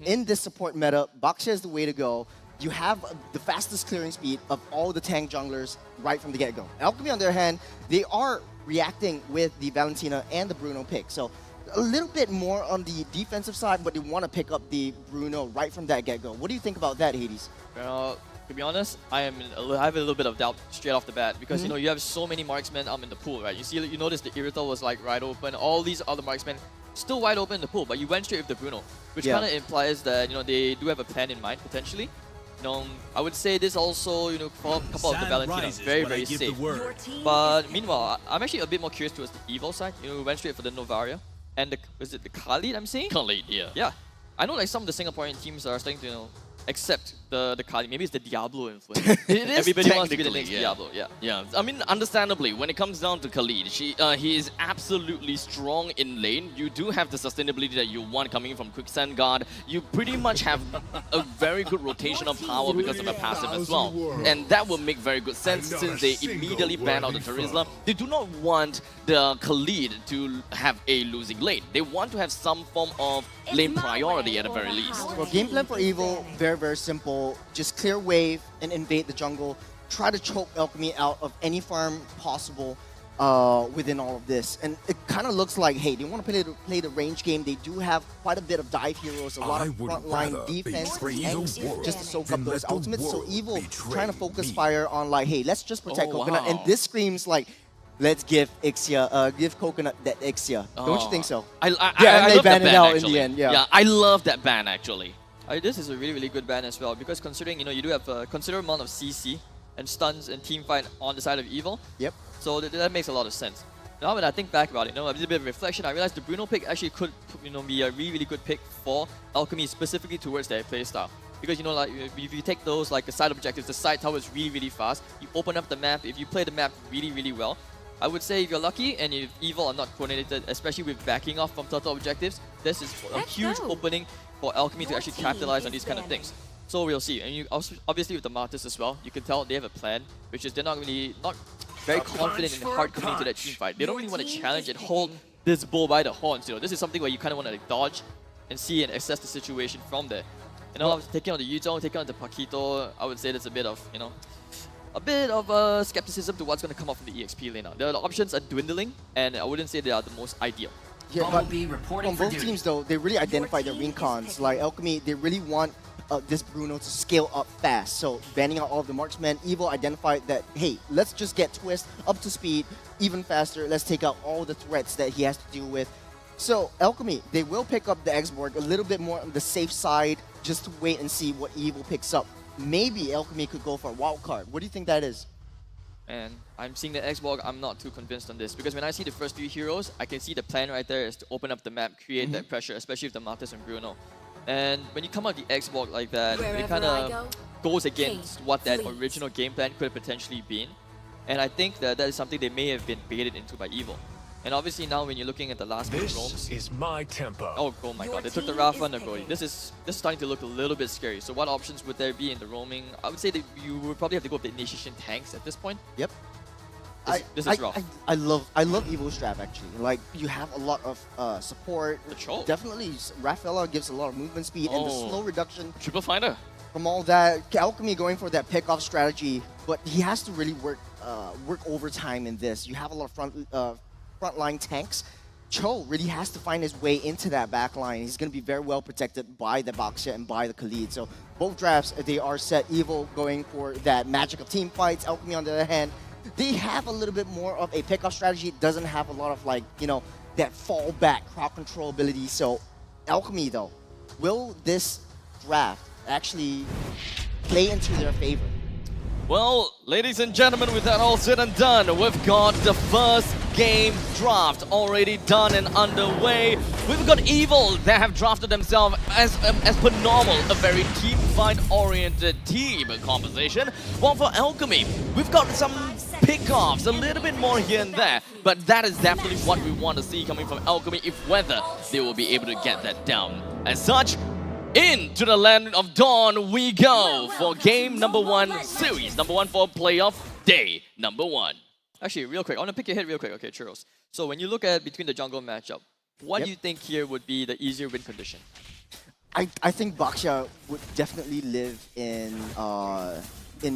In this support meta, Baxia is the way to go. You have the fastest clearing speed of all the tank junglers right from the get-go. Alchemy, on the other hand, they are reacting with the Valentina and the Bruno pick. So a little bit more on the defensive side, but they want to pick up the Bruno right from that get-go. What do you think about that, Hades? To be honest, I have a little bit of doubt straight off the bat because you have so many marksmen in the pool, right? You notice the Irrital was like right open, all these other marksmen still wide open in the pool, but you went straight with the Bruno, which kind of implies that they do have a plan in mind potentially. I would say this also, for a couple of the Valentina, very, very safe. But meanwhile, I'm actually a bit more curious towards the evil side. We went straight for the Novaria and was it the Khalid I'm seeing? Khalid, yeah. Yeah, I know like some of the Singaporean teams are starting to accept the Kali. Maybe it's the Diablo influence. Everybody wants to be the next Diablo. Yeah. I mean, understandably, when it comes down to Khalid, he is absolutely strong in lane. You do have the sustainability that you want coming from Quicksand Guard. You pretty much have a very good rotational power because of the passive as well. And that will make very good sense since they immediately ban out the Terizla. They do not want the Khalid to have a losing lane. They want to have some form of lane priority at the very least. Well, game plan for Evil, very, very simple. Just clear wave and invade the jungle. Try to choke Alchemy out of any farm possible within all of this. And it kind of looks like, hey, they want to play the range game. They do have quite a bit of dive heroes, a lot of frontline defense tanks just to soak up those ultimates. So Evil trying to focus fire on like, hey, let's just protect Coconut. And this screams like, let's give give Coconut that Ixia. Don't you think so? I and they ban it out in the end. Yeah, I love that ban actually. This is a really, really good ban as well because considering you do have a considerable amount of CC and stuns and team fight on the side of Evil. Yep. So that makes a lot of sense. Now when I think back about it, a little bit of reflection, I realized the Bruno pick actually could be a really, really good pick for Alchemy specifically towards their playstyle. Because like if you take those like the side objectives, the side tower is really, really fast. You open up the map. If you play the map really, really well, I would say if you're lucky and if Evil are not coordinated, especially with backing off from turtle objectives, this is a huge opening for Alchemy to actually capitalize on these kind of things. So we'll see. And obviously with the Martyrs as well, you can tell they have a plan, which is they're not very confident in hard coming to that team fight. They don't really want to challenge and hold this bull by the horns. This is something where you kind of want to dodge and see and assess the situation from there. Taking on the Yuzhong, taking on the Paquito, I would say that's a bit of skepticism to what's going to come up from the EXP lane now. The options are dwindling, and I wouldn't say they are the most ideal. Yeah, but from both teams though, they really identify their recons. Like Alchemy, they really want this Bruno to scale up fast. So banning out all of the marksmen, Evil identified that, hey, let's just get Twist up to speed even faster. Let's take out all the threats that he has to deal with. So Alchemy, they will pick up the X-Borg a little bit more on the safe side just to wait and see what Evil picks up. Maybe Alchemy could go for a wild card. What do you think that is? And I'm seeing the Xbox, I'm not too convinced on this. Because when I see the first 3 heroes, I can see the plan right there is to open up the map, create that pressure, especially with the Martis and Bruno. And when you come out the Xbox like that, it kind of goes against what that original game plan could have potentially been. And I think that that is something they may have been baited into by Evil. And obviously now when you're looking at the last game roams... This is my tempo. Oh my god, they took the Rafa and the Brody. This is starting to look a little bit scary. So what options would there be in the roaming? I would say that you would probably have to go with the initiation tanks at this point. Yep. This is rough. I love Evo's draft actually. Like you have a lot of support. Definitely, Rafaela gives a lot of movement speed and the slow reduction. Triple finder. From all that, Alchemy going for that pick-off strategy, but he has to really work overtime in this. You have a lot of frontline tanks. Cho really has to find his way into that back line. He's going to be very well protected by the Baxia and by the Khalid. So both drafts, they are set. Evo going for that magic of team fights. Alchemy on the other hand, they have a little bit more of a pick-off strategy. It doesn't have a lot of like, you know, that fallback crowd control ability. So Alchemy though, will this draft actually play into their favor? Well, ladies and gentlemen, with that all said and done, we've got the first game draft already done and underway. We've got Evil that have drafted themselves as per normal, a very team fight-oriented team composition. While for Alchemy, we've got some pick-offs, a little bit more here and there, but that is definitely what we want to see coming from Alchemy, if whether they will be able to get that down. As such, into the land of Dawn we go for game number 1, series number 1 for playoff day number 1. Actually, real quick, I want to pick your head real quick. Okay, Churros. So when you look at between the jungle matchup, what do you think here would be the easier win condition? I think Baxia would definitely live in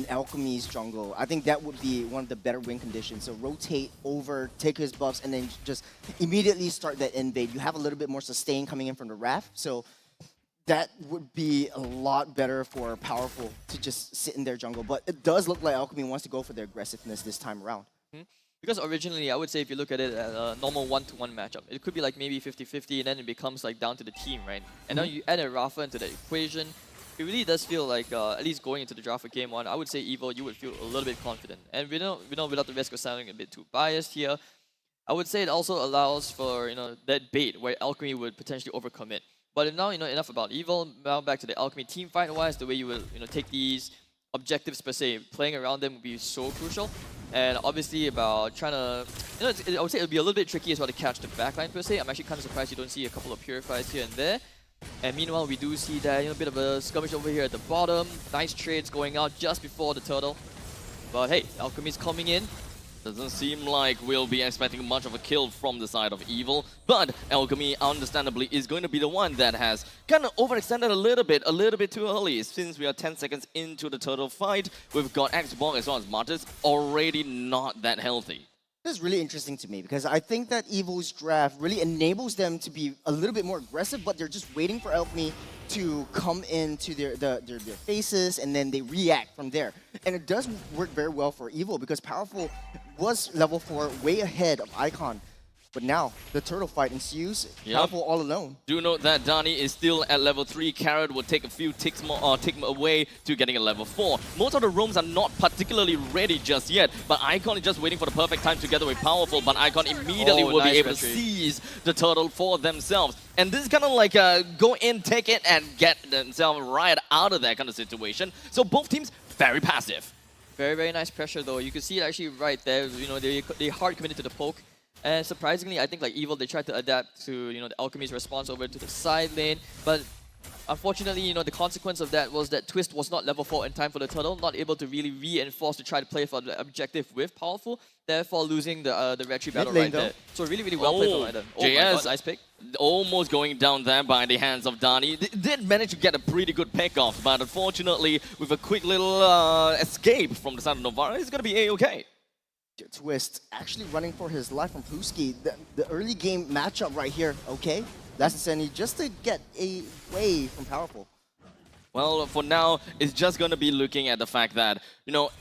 Alchemy's jungle. I think that would be one of the better win conditions. So rotate over, take his buffs, and then just immediately start that invade. You have a little bit more sustain coming in from the Wrath, so that would be a lot better for Powerful to just sit in their jungle. But it does look like Alchemy wants to go for their aggressiveness this time around. Because originally, I would say if you look at it as a normal 1-to-1 matchup, it could be like maybe 50-50, and then it becomes like down to the team, right? And now you add a Rafa into the equation, it really does feel like, at least going into the draft for game 1, I would say Evo, you would feel a little bit confident. And we know without the risk of sounding a bit too biased here, I would say it also allows for, that bait where Alchemy would potentially overcommit. But now you know enough about Evil, now back to the Alchemy team fight-wise, the way you will take these objectives per se, playing around them would be so crucial. And obviously about trying to, I would say it would be a little bit tricky as well to catch the backline per se. I'm actually kind of surprised you don't see a couple of purifiers here and there. And meanwhile, we do see that, bit of a skirmish over here at the bottom. Nice trades going out just before the turtle. But hey, Alchemy's coming in. Doesn't seem like we'll be expecting much of a kill from the side of Evil, but Alchemy, understandably, is going to be the one that has kind of overextended a little bit too early. Since we are 10 seconds into the turtle fight, we've got Xbox as well as Martis already not that healthy. This is really interesting to me because I think that Evil's draft really enables them to be a little bit more aggressive, but they're just waiting for Alchemy to come into their faces and then they react from there. And it does work very well for Evil because Powerful was level 4 way ahead of Icon. But now, the turtle fight ensues, Powerful all alone. Do note that Donnie is still at level 3. Carrot will take a few ticks more, tick away to getting a level 4. Most of the roams are not particularly ready just yet, but Icon is just waiting for the perfect time together with Powerful, but Icon immediately will be able to seize the turtle for themselves. And this is kind of like go in, take it, and get themselves right out of that kind of situation. So both teams, very passive. Very, very nice pressure though. You can see it actually right there. They hard committed to the poke. And surprisingly, I think like Evil, they tried to adapt to the Alchemy's response over to the side lane, but unfortunately, the consequence of that was that Twist was not level 4 in time for the turtle, not able to really reinforce to try to play for the objective with Powerful, therefore losing the retry battle right there. So really, really well played for Adam. Oh my god, nice pick. Almost going down there by the hands of Donnie. They did manage to get a pretty good pick-off, but unfortunately, with a quick little escape from the side of Novara, it's going to be A-okay. Twist actually running for his life from Pooski. The early game matchup right here, okay? That's insanity just to get away from Powerful. Well, for now, it's just going to be looking at the fact that,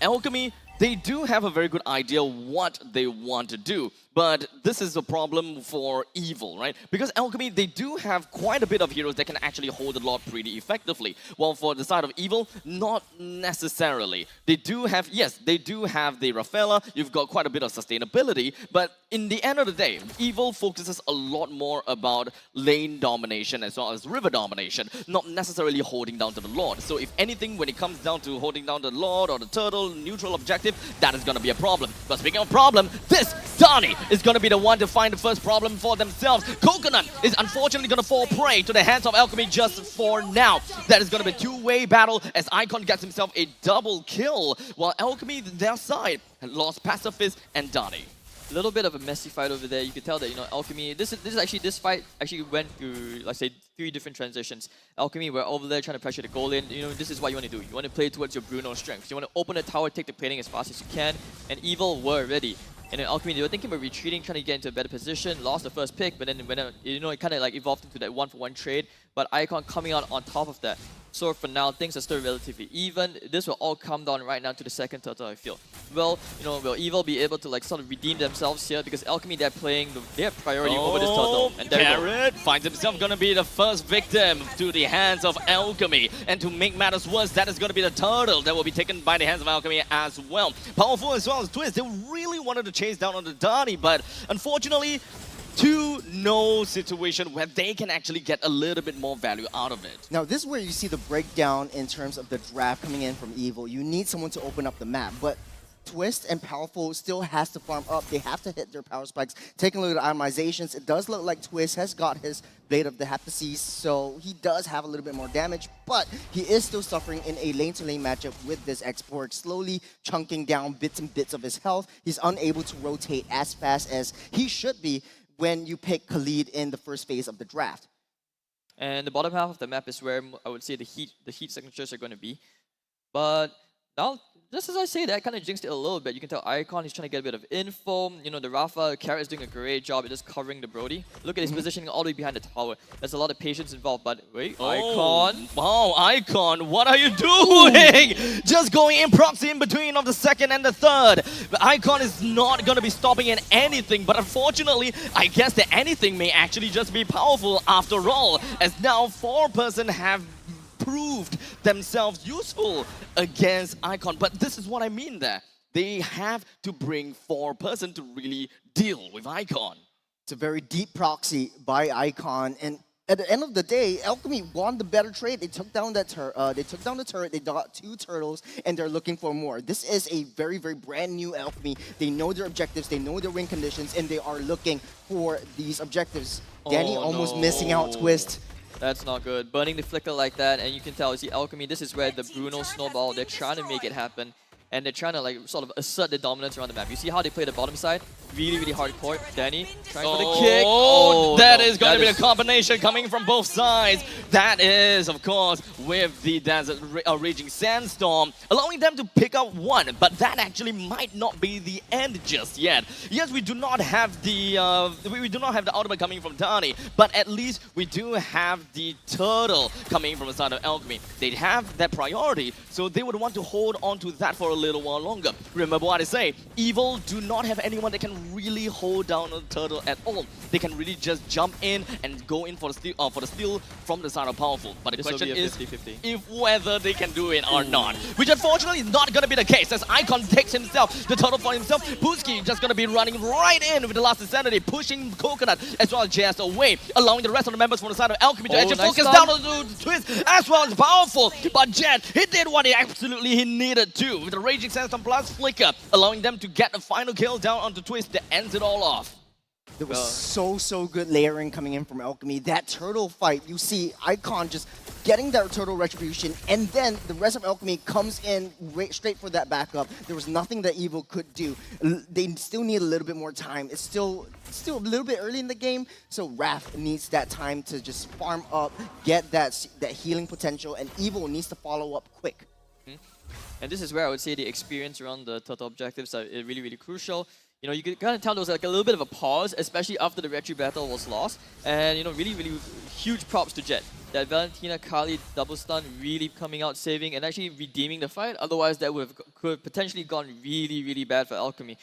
Alchemy, they do have a very good idea what they want to do. But this is a problem for Evil, right? Because Alchemy, they do have quite a bit of heroes that can actually hold the Lord pretty effectively. While for the side of Evil, not necessarily. They do have, yes, they do have the Rafaela, you've got quite a bit of sustainability, but in the end of the day, Evil focuses a lot more about lane domination as well as river domination, not necessarily holding down to the Lord. So if anything, when it comes down to holding down the Lord or the turtle, neutral objective, that is going to be a problem. But speaking of problem, this Donnie is going to be the one to find the first problem for themselves. Coconut is unfortunately going to fall prey to the hands of Alchemy just for now. That is going to be a two-way battle as Icon gets himself a double kill, while Alchemy, their side, had lost Pacifist and Donnie. A little bit of a messy fight over there. You can tell that, you know, Alchemy, this fight actually went through, let's say, 3 different transitions. Alchemy were over there trying to pressure the goal in. You know, this is what you want to do. You want to play towards your Bruno strengths. You want to open the tower, take the plating as fast as you can, and Evil were ready. And then Alchemy, they were thinking about retreating, trying to get into a better position, lost the first pick, but then when you know, it kind of like evolved into that 1-for-1 trade. But Icon coming out on top of that. So for now, things are still relatively even. This will all come down right now to the second turtle, I feel. Well, you know, will Evil be able to like sort of redeem themselves here? Because Alchemy, they're playing, they have priority over this turtle. And there Carrot finds himself gonna be the first victim to the hands of Alchemy. And to make matters worse, that is gonna be the turtle that will be taken by the hands of Alchemy as well. Powerful as well as Twist. They really wanted to chase down on the Donnie, but unfortunately, 2-0 situation where they can actually get a little bit more value out of it. Now, this is where you see the breakdown in terms of the draft coming in from Evil. You need someone to open up the map, but Twist and Powerful still has to farm up. They have to hit their power spikes. Taking a look at itemizations, it does look like Twist has got his Blade of the Heptases, so he does have a little bit more damage, but he is still suffering in a lane-to-lane matchup with this export, slowly chunking down bits and bits of his health. He's unable to rotate as fast as he should be when you pick Khalid in the first phase of the draft. And the bottom half of the map is where I would say the heat signatures are going to be. But now, just as I say that, I kind of jinxed it a little bit. You can tell Icon is trying to get a bit of info. You know, the Rafa, Carrot is doing a great job at just covering the Brody. Look at his positioning all the way behind the tower. There's a lot of patience involved, but wait, Icon. Wow, Icon, what are you doing? Just going in proxy in between of the second and the third. But Icon is not going to be stopping at anything, but unfortunately, I guess that anything may actually just be powerful after all, as now 4-person have proved themselves useful against Icon. But this is what I mean there. They have to bring 4-person to really deal with Icon. It's a very deep proxy by Icon, and at the end of the day, Alchemy won the better trade. They took down that they took down the turret. They got 2 turtles, and they're looking for more. This is a very, very brand new Alchemy. They know their objectives. They know their win conditions, and they are looking for these objectives. Danny almost missing out Twist. That's not good. Burning the flicker like that, and you can tell, you see Alchemy, this is where the Bruno snowball, they're trying to make it happen. And they're trying to like sort of assert their dominance around the map. You see how they play the bottom side? Really, really hardcore. Danny trying for the kick. Oh, that is going to be a combination coming from both sides. That is, of course, with the Desert Raging Sandstorm, allowing them to pick up 1. But that actually might not be the end just yet. Yes, we do not have the ultimate coming from Donnie, but at least we do have the turtle coming from the side of Alchemy. They have that priority, so they would want to hold on to that for a little while longer. Remember what I say, Evil do not have anyone that can really hold down the turtle at all. They can really just jump in and go in for the steal from the side of Powerful. But the question is 50-50. if whether they can do it or not, which unfortunately is not going to be the case, as Icon takes himself the turtle for himself. Pooski just going to be running right in with the last insanity, pushing Coconut as well as JS away, allowing the rest of the members from the side of Alchemy to actually focus down on the Twist as well as Powerful. But Jet, he did what he needed to with the Raging Sandstorm plus Flicker, allowing them to get a final kill down onto Twist that ends it all off. There was so good layering coming in from Alchemy. That turtle fight, you see Icon just getting that turtle retribution, and then the rest of Alchemy comes in straight for that backup. There was nothing that Evil could do. They still need a little bit more time. It's still a little bit early in the game, so Raph needs that time to just farm up, get that healing potential, and Evil needs to follow up quick. And this is where I would say the experience around the turtle objectives are really, really crucial. You know, you can kind of tell there was like a little bit of a pause, especially after the retry battle was lost. And, you know, really, really huge props to Jet. That Valentina Kali double stun really coming out, saving, and actually redeeming the fight. Otherwise, that could have potentially gone really, really bad for Alchemy.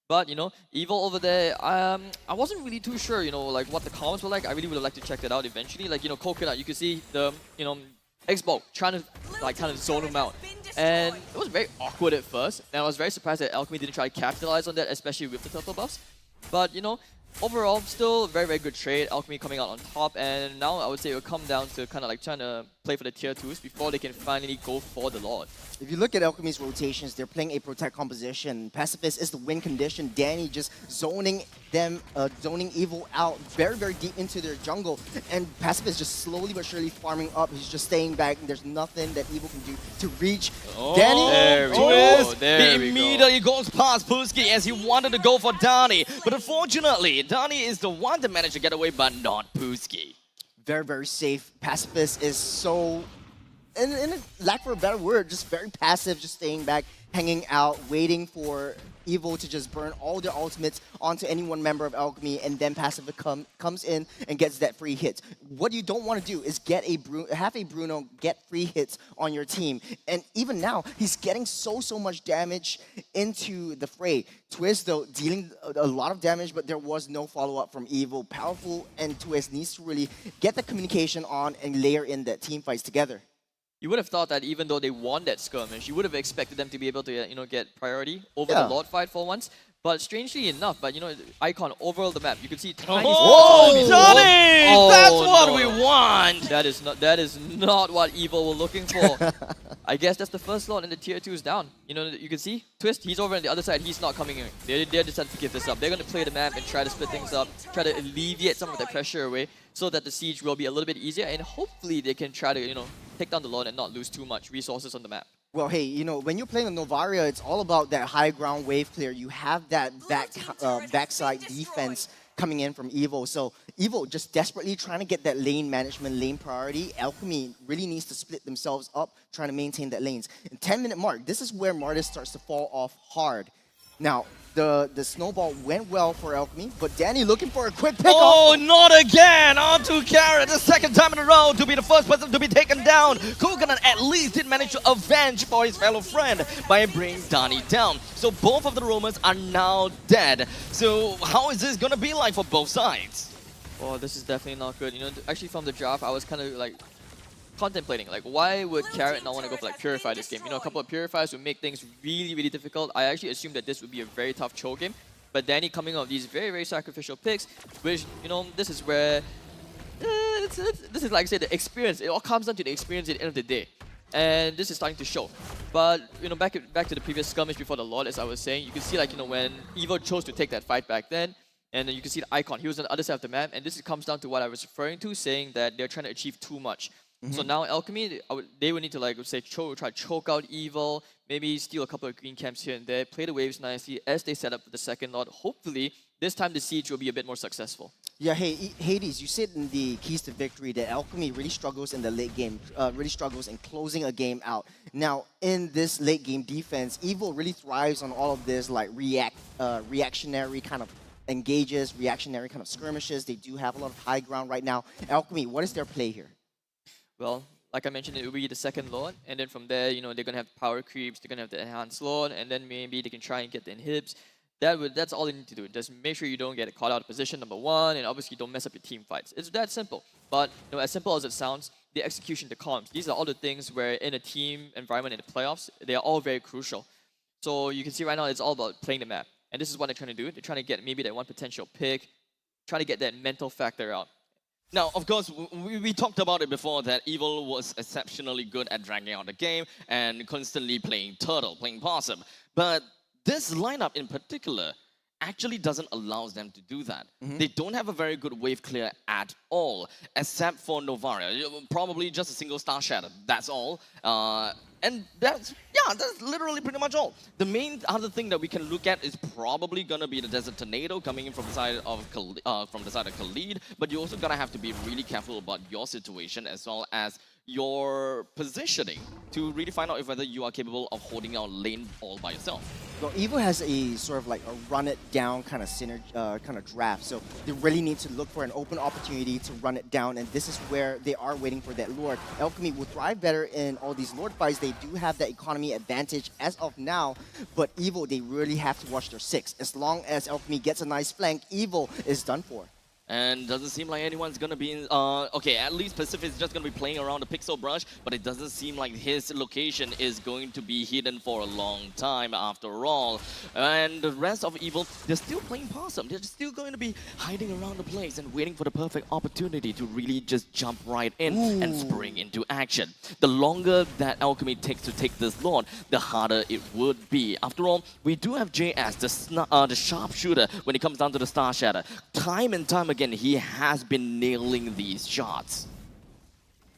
But, Evil over there, I wasn't really too sure, like what the comments were like. I really would have liked to check that out eventually. Like, Coconut, you could see the, Xbox trying to, kind of zone him out. And it was very awkward at first. And I was very surprised that Alchemy didn't try to capitalize on that, especially with the turtle buffs. But, overall, still a very, very good trade. Alchemy coming out on top. And now I would say it will come down to kind of like trying to play for the tier 2s before they can finally go for the Lord. If you look at Alchemy's rotations, they're playing a protect composition. Pacifist is the win condition. Danny just zoning them, zoning Evil out very, very deep into their jungle. And Pacifist just slowly but surely farming up. He's just staying back. There's nothing that Evil can do to reach Danny. There we go. There He we immediately goes past Pooski as he wanted to go for Donnie. But unfortunately, Donnie is the one that managed to get away, but not Pooski. Very, very safe. Pacifist is so, in a lack for a better word, just very passive, just staying back, hanging out, waiting for Evil to just burn all their ultimates onto any one member of Alchemy, and then Pacifist comes in and gets that free hit. What you don't want to do is have a Bruno get free hits on your team. And even now, he's getting so much damage into the fray. Twist, though, dealing a lot of damage, but there was no follow-up from Evil. Powerful and Twist needs to really get the communication on and layer in that team fights together. You would have thought that even though they won that skirmish, you would have expected them to be able to, get priority over the Lord fight for once. But strangely enough, Icon overall the map, you could see tiny. Oh, Donnie! Oh, That's what no. we want! That is not what Evil were looking for. I guess that's the first Lord and the tier 2 is down. You can see Twist, he's over on the other side, he's not coming in. They're decided to give this up. They're going to play the map and try to split things up, try to alleviate some of the pressure away so that the siege will be a little bit easier and hopefully they can try to, take down the Lord and not lose too much resources on the map. Well, hey, when you're playing on Novaria, it's all about that high ground wave clear. You have that backside defense coming in from Evil. So Evil just desperately trying to get that lane management, lane priority. Alchemy really needs to split themselves up, trying to maintain that lanes. In 10-minute mark, this is where Martis starts to fall off hard. Now, the snowball went well for Alchemy, but Danny looking for a quick pick. Oh, not again! On to Carrot, the second time in a row to be the first person to be taken down. Coconut at least did manage to avenge for his fellow friend by bringing Donnie down. So both of the Romans are now dead. So how is this gonna be like for both sides? Oh, this is definitely not good. Actually from the draft, I was kind of like contemplating, like, why would Carrot not want to go for like Purify this game? A couple of Purifiers would make things really, really difficult. I actually assumed that this would be a very tough Cho game. But Danny coming out with these very, very sacrificial picks, which, this is where, this is like I said, the experience. It all comes down to the experience at the end of the day. And this is starting to show. But, back to the previous skirmish before the Lord, as I was saying, you can see like, when Evo chose to take that fight back then, and then you can see the Icon, he was on the other side of the map, and this comes down to what I was referring to, saying that they're trying to achieve too much. So now Alchemy, they would need to try to choke out Evil, maybe steal a couple of green camps here and there, play the waves nicely as they set up for the second Lord. Hopefully, this time the siege will be a bit more successful. Yeah, hey, Hades, you said in the Keys to Victory that Alchemy really struggles in the late game, really struggles in closing a game out. Now, in this late game defense, Evil really thrives on all of this reactionary kind of engages, reactionary kind of skirmishes. They do have a lot of high ground right now. Alchemy, what is their play here? Well, like I mentioned, it will be the second Lord, and then from there, they're going to have power creeps, they're going to have the enhanced Lord, and then maybe they can try and get the inhibs. That's all they need to do. Just make sure you don't get caught out of position, number one, and obviously don't mess up your team fights. It's that simple. But as simple as it sounds, the execution, the comms, these are all the things where in a team environment in the playoffs, they are all very crucial. So you can see right now it's all about playing the map. And this is what they're trying to do. They're trying to get maybe that one potential pick, trying to get that mental factor out. Now, of course, we talked about it before that Evil was exceptionally good at dragging out the game and constantly playing turtle, playing possum. But this lineup in particular actually doesn't allow them to do that. They don't have a very good wave clear at all, except for Novaria. Probably just a single Star Shatter, that's all. And that's literally pretty much all. The main other thing that we can look at is probably gonna be the Desert Tornado coming in from the side of Khalid, Khalid. But you're also gonna have to be really careful about your situation as well as your positioning to really find out if whether you are capable of holding your lane all by yourself. Well, Evo has a sort of like a run it down kind of kind of draft, so they really need to look for an open opportunity to run it down, and this is where they are waiting for that Lord. Alchemy will thrive better in all these Lord fights. They do have that economy advantage as of now, but Evo, they really have to watch their 6. As long as Alchemy gets a nice flank, Evo is done for. And doesn't seem like anyone's gonna be in, okay, at least Pacific's just gonna be playing around the pixel brush, but it doesn't seem like his location is going to be hidden for a long time after all. And the rest of Evil, they're still playing possum. They're still going to be hiding around the place and waiting for the perfect opportunity to really just jump right in and spring into action. The longer that Alchemy takes to take this Lord, the harder it would be. After all, we do have JS, the sharpshooter, when it comes down to the Star Shatter. Time and time again, he has been nailing these shots.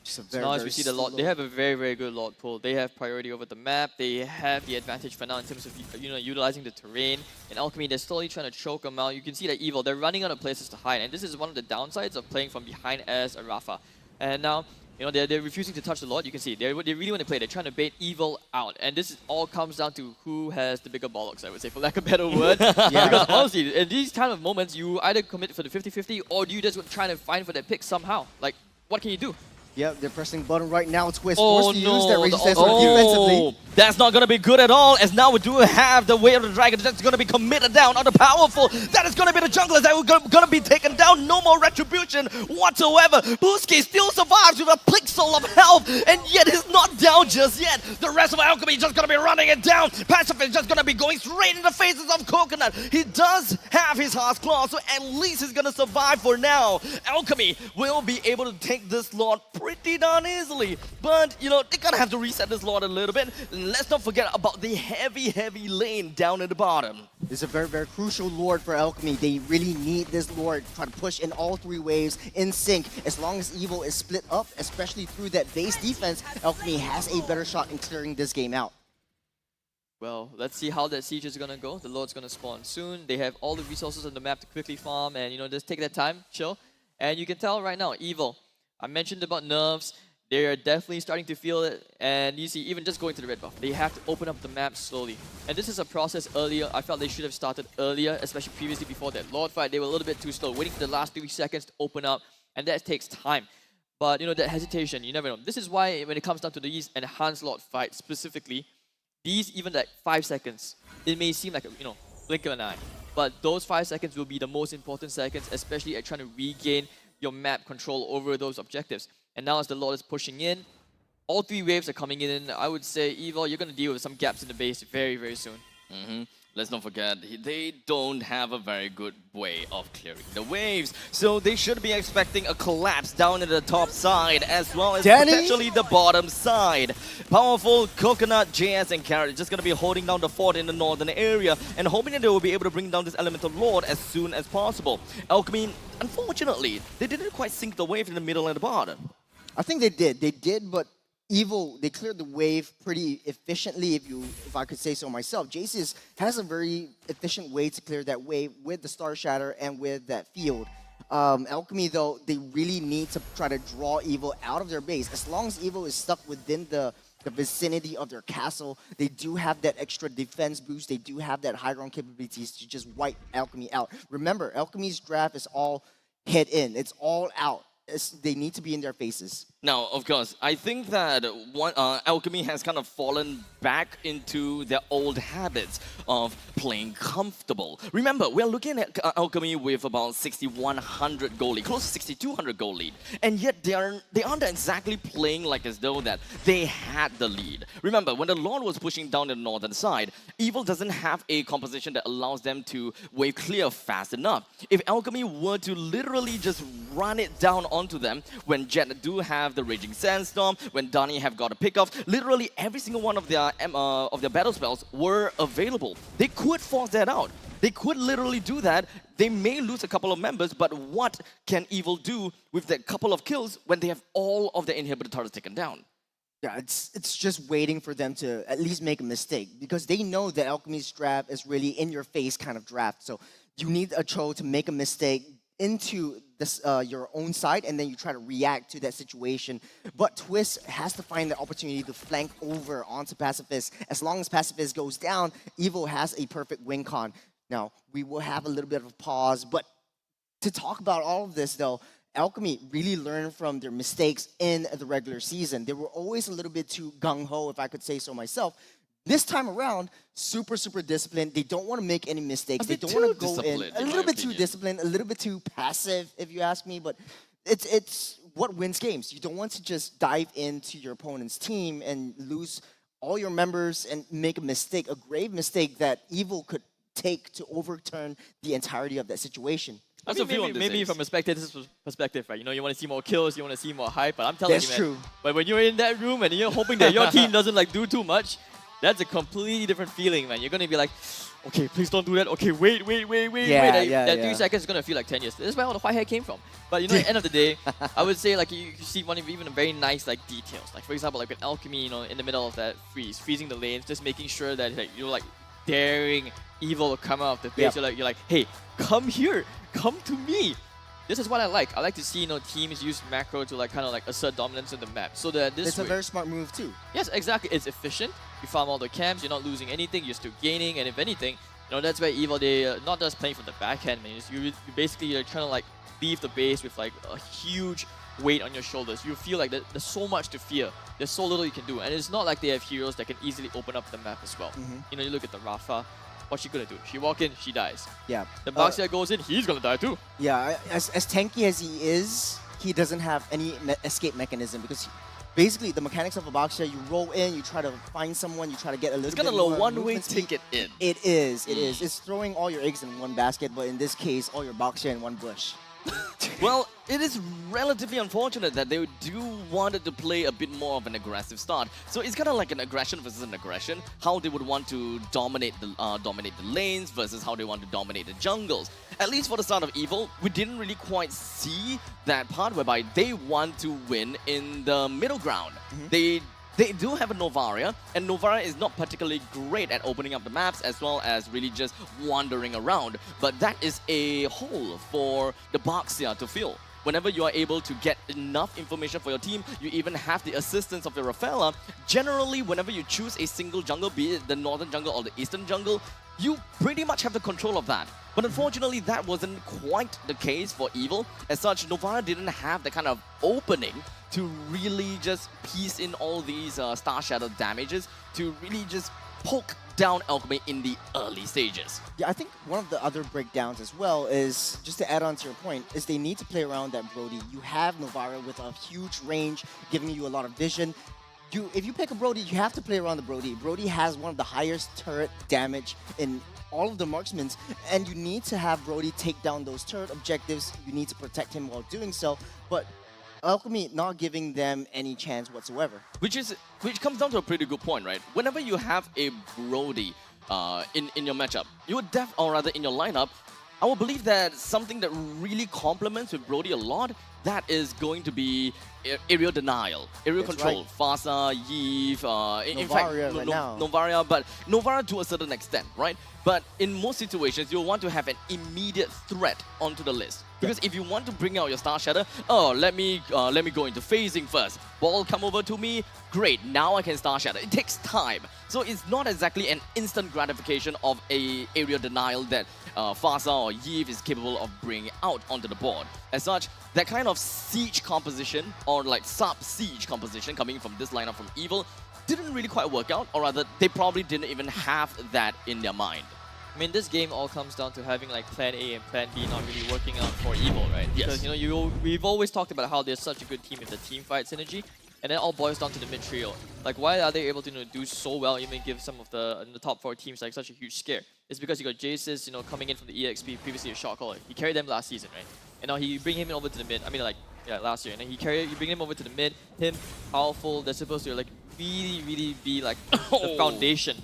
So now as we see the Lord, they have a very, very good Lord pool. They have priority over the map. They have the advantage for now in terms of utilizing the terrain. In Alchemy, they're slowly trying to choke them out. You can see that Evil, they're running out of places to hide. And this is one of the downsides of playing from behind as a Rafa. And now, they're refusing to touch the Lord. You can see, they really want to play. They're trying to bait Evil out. And this all comes down to who has the bigger bollocks, I would say, for lack of a better word. Because honestly, in these kind of moments, you either commit for the 50-50 or do you just try to find for that pick somehow. Like, what can you do? Yep, they're pressing button right now. Twist Oh forced to no, use that resistance defensively. That's not going to be good at all, as now we do have the Way of the Dragon that's going to be committed down on the powerful. That is going to be the junglers that are going to be taken down. No more retribution whatsoever. Buski still survives with a pixel of health, and yet he's not down just yet. The rest of Alchemy is just going to be running it down. Pacific is just going to be going straight in the faces of Coconut. He does have his Heart's Claw, so at least he's going to survive for now. Alchemy will be able to take this Lord pretty darn easily, but they're gonna have to reset this Lord a little bit. Let's not forget about the heavy lane down at the bottom. It's a very, very crucial Lord for Alchemy. They really need this Lord to try to push in all 3 waves in sync. As long as Evil is split up, especially through that base defense, Alchemy has a better shot in clearing this game out. Well, let's see how that siege is gonna go. The Lord's gonna spawn soon. They have all the resources on the map to quickly farm and just take their time, chill. And you can tell right now, Evil, I mentioned about nerfs. They are definitely starting to feel it. And you see, even just going to the red buff, they have to open up the map slowly. And this is a process earlier. I felt they should have started earlier, especially previously before that Lord fight. They were a little bit too slow, waiting for the last 3 seconds to open up. And that takes time. But, that hesitation, you never know. This is why when it comes down to these enhanced Lord fights specifically, these even like 5 seconds, it may seem like a, blink of an eye. But those 5 seconds will be the most important seconds, especially at trying to regain your map control over those objectives. And now as the Lord is pushing in, all 3 waves are coming in. I would say, Evil, you're going to deal with some gaps in the base very, very soon. Let's not forget, they don't have a very good way of clearing the waves. So they should be expecting a collapse down at the top side as well as potentially the bottom side. Powerful Coconut, JS, and Carrot just going to be holding down the fort in the northern area and hoping that they will be able to bring down this Elemental Lord as soon as possible. Alchemy, unfortunately, they didn't quite sink the wave in the middle and the bottom. I think they did. They did, but Evil, they cleared the wave pretty efficiently, if I could say so myself. Jace's has a very efficient way to clear that wave with the Star Shatter and with that field. Alchemy, though, they really need to try to draw Evil out of their base. As long as Evil is stuck within the vicinity of their castle, they do have that extra defense boost. They do have that high ground capabilities to just wipe Alchemy out. Remember, Alchemy's draft is all head in. It's all out. They need to be in their faces. Now, of course, I think that Alchemy has kind of fallen back into their old habits of playing comfortable. Remember, we're looking at Alchemy with about 6,100 goal lead, close to 6,200 goal lead, and yet they aren't exactly playing like as though that they had the lead. Remember, when the Lord was pushing down the northern side, Evil doesn't have a composition that allows them to wave clear fast enough. If Alchemy were to literally just run it down onto them, when Jet do have the Raging Sandstorm, when Dani have got a pick-off, literally every single one of their battle spells were available. They could force that out. They could literally do that. They may lose a couple of members, but what can Evil do with that couple of kills when they have all of their inhibitor turrets taken down? Yeah, it's just waiting for them to at least make a mistake, because they know that Alchemy's draft is really in-your-face kind of draft. So you need a troll to make a mistake into this, your own side, and then you try to react to that situation. But Twist has to find the opportunity to flank over onto Pacifist. As long as Pacifist goes down, Evil has a perfect win con. Now, we will have a little bit of a pause, but to talk about all of this, though, Alchemy really learned from their mistakes in the regular season. They were always a little bit too gung-ho, if I could say so myself. This time around, super, super disciplined. They don't want to make any mistakes. They don't want to go in a little bit too disciplined, a little bit too passive, if you ask me. But it's what wins games. You don't want to just dive into your opponent's team and lose all your members and make a mistake, a grave mistake that Evil could take to overturn the entirety of that situation. I mean, maybe from a spectator's perspective, right? You know, you want to see more kills, you want to see more hype, but I'm telling you, man. True. But when you're in that room and you're hoping that your team doesn't like do too much, that's a completely different feeling, man. You're gonna be like, okay, please don't do that. Okay, wait. That 3 seconds is gonna feel like 10 years. This is where all the white hair came from. But you know, at the end of the day, I would say like you see one of even a very nice like details. Like for example, like with Alchemy, you know, in the middle of that freezing the lanes, just making sure that like, you're like daring Evil to come out of the base. Yep. You're like, hey, come here, come to me. This is what I like. I like to see, you know, teams use macro to like kind of like assert dominance in the map, so that this It's a very smart move too. Yes, exactly. It's efficient. You farm all the camps. You're not losing anything. You're still gaining, and if anything, you know, that's where Evil, they not just playing from the backhand, man. You basically you're trying to like leave the base with like a huge weight on your shoulders. You feel like there's so much to fear. There's so little you can do, and it's not like they have heroes that can easily open up the map as well. You know, you look at the Rafa. What's she gonna do? She walk in, she dies. Yeah. The Baxia goes in, he's gonna die too. Yeah, as tanky as he is, he doesn't have any escape mechanism because basically the mechanics of a Baxia, you roll in, you try to find someone, you try to get a little It's got bit a little more one-way movement speed. ticket in. It is. It's throwing all your eggs in one basket, but in this case, all your Baxia in one bush. Well, it is relatively unfortunate that they do wanted to play a bit more of an aggressive start. So it's kind of like an aggression versus an aggression. How they would want to dominate the lanes versus how they want to dominate the jungles. At least for the start of Evil, we didn't really quite see that part whereby they want to win in the middle ground. They do have a Novaria, and Novaria is not particularly great at opening up the maps as well as really just wandering around. But that is a hole for the Baxia to fill. Whenever you are able to get enough information for your team, you even have the assistance of your Rafaela. Generally, whenever you choose a single jungle, be it the northern jungle or the eastern jungle, you pretty much have the control of that. But unfortunately, that wasn't quite the case for Evil. As such, Novara didn't have the kind of opening to really just piece in all these Star Shadow damages to really just poke down Alchemy in the early stages. Yeah, I think one of the other breakdowns as well is, just to add on to your point, is they need to play around that Brody. You have Novara with a huge range, giving you a lot of vision. If you pick a Brody, you have to play around the Brody. Brody has one of the highest turret damage in all of the marksmans, and you need to have Brody take down those turret objectives. You need to protect him while doing so, but Alchemy not giving them any chance whatsoever. Which comes down to a pretty good point, right? Whenever you have a Brody in your matchup, you would or rather in your lineup, I would believe that something that really complements with Brody a lot, that is going to be aerial denial, aerial control. Right. Fasa, Yves, in fact, Novaria, but Novara to a certain extent, right? But in most situations, you'll want to have an immediate threat onto the list. Because if you want to bring out your Star Shatter, let me go into phasing first. Ball come over to me, great, now I can Star Shatter. It takes time. So it's not exactly an instant gratification of a area denial that Fasa or Yves is capable of bringing out onto the board. As such, that kind of siege composition, or like sub-siege composition coming from this lineup from Evil, didn't really quite work out, or rather, they probably didn't even have that in their mind. I mean, this game all comes down to having like Plan A and Plan B not really working out for Evil, right? Yes. Because, you know, we've always talked about how they're such a good team with the team fight synergy, and then it all boils down to the mid trio. Like, why are they able to, you know, do so well, even give some of the top 4 teams like such a huge scare? It's because you got Jace's, you know, coming in from the EXP, previously a shot caller. He carried them last season, right? And now you bring him over to the mid. I mean, like, yeah, last year. And then you bring him over to the mid. Him, powerful. They're supposed to like really be like the foundation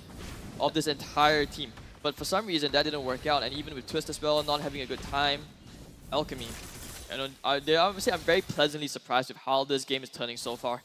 of this entire team. But for some reason, that didn't work out. And even with Twist as well, not having a good time, Alchemy. You know, I'm very pleasantly surprised with how this game is turning so far.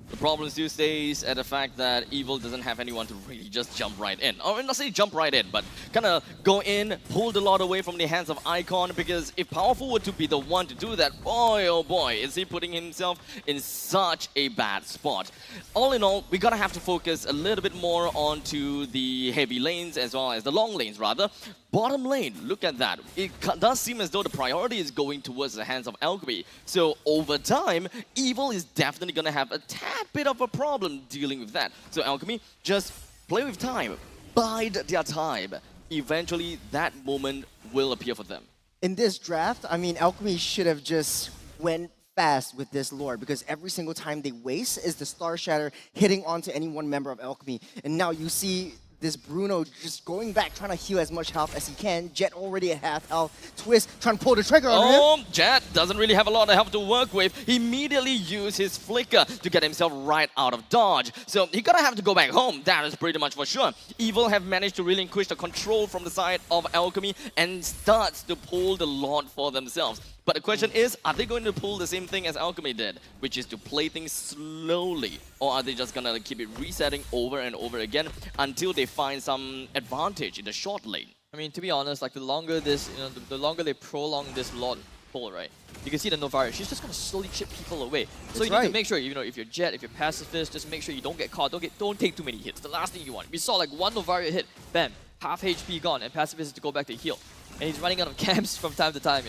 The problem still stays at the fact that Evil doesn't have anyone to really just jump right in. Or not say jump right in, but kind of go in, pull the Lord away from the hands of Icon, because if Powerful were to be the one to do that, boy oh boy, is he putting himself in such a bad spot. All in all, we gotta have to focus a little bit more onto the heavy lanes as well as the long lanes rather. Bottom lane, look at that. It does seem as though the priority is going towards the hands of Alchemy. So over time, Evil is definitely going to have a tad bit of a problem dealing with that. So Alchemy, just play with time. Bide their time. Eventually, that moment will appear for them. In this draft, I mean, Alchemy should have just went fast with this lore, because every single time they waste is the Star Shatter hitting onto any one member of Alchemy. And now you see this Bruno just going back, trying to heal as much health as he can. Jet already at half health. Twist trying to pull the trigger on him. Jet doesn't really have a lot of health to work with. He immediately used his flicker to get himself right out of dodge. So he gonna have to go back home. That is pretty much for sure. Evil have managed to relinquish the control from the side of Alchemy and starts to pull the Lord for themselves. But the question is, are they going to pull the same thing as Alchemy did, which is to play things slowly? Or are they just going to keep it resetting over and over again until they find some advantage in the short lane? I mean, to be honest, like the longer this, the longer they prolong this Lord pull, right? You can see the Novaria, she's just going to slowly chip people away. So you need to make sure, if you're Jet, if you're Pacifist, just make sure you don't get caught, don't take too many hits. The last thing you want. We saw like one Novaria hit, bam, half HP gone, and Pacifist is to go back to heal. And he's running out of camps from time to time,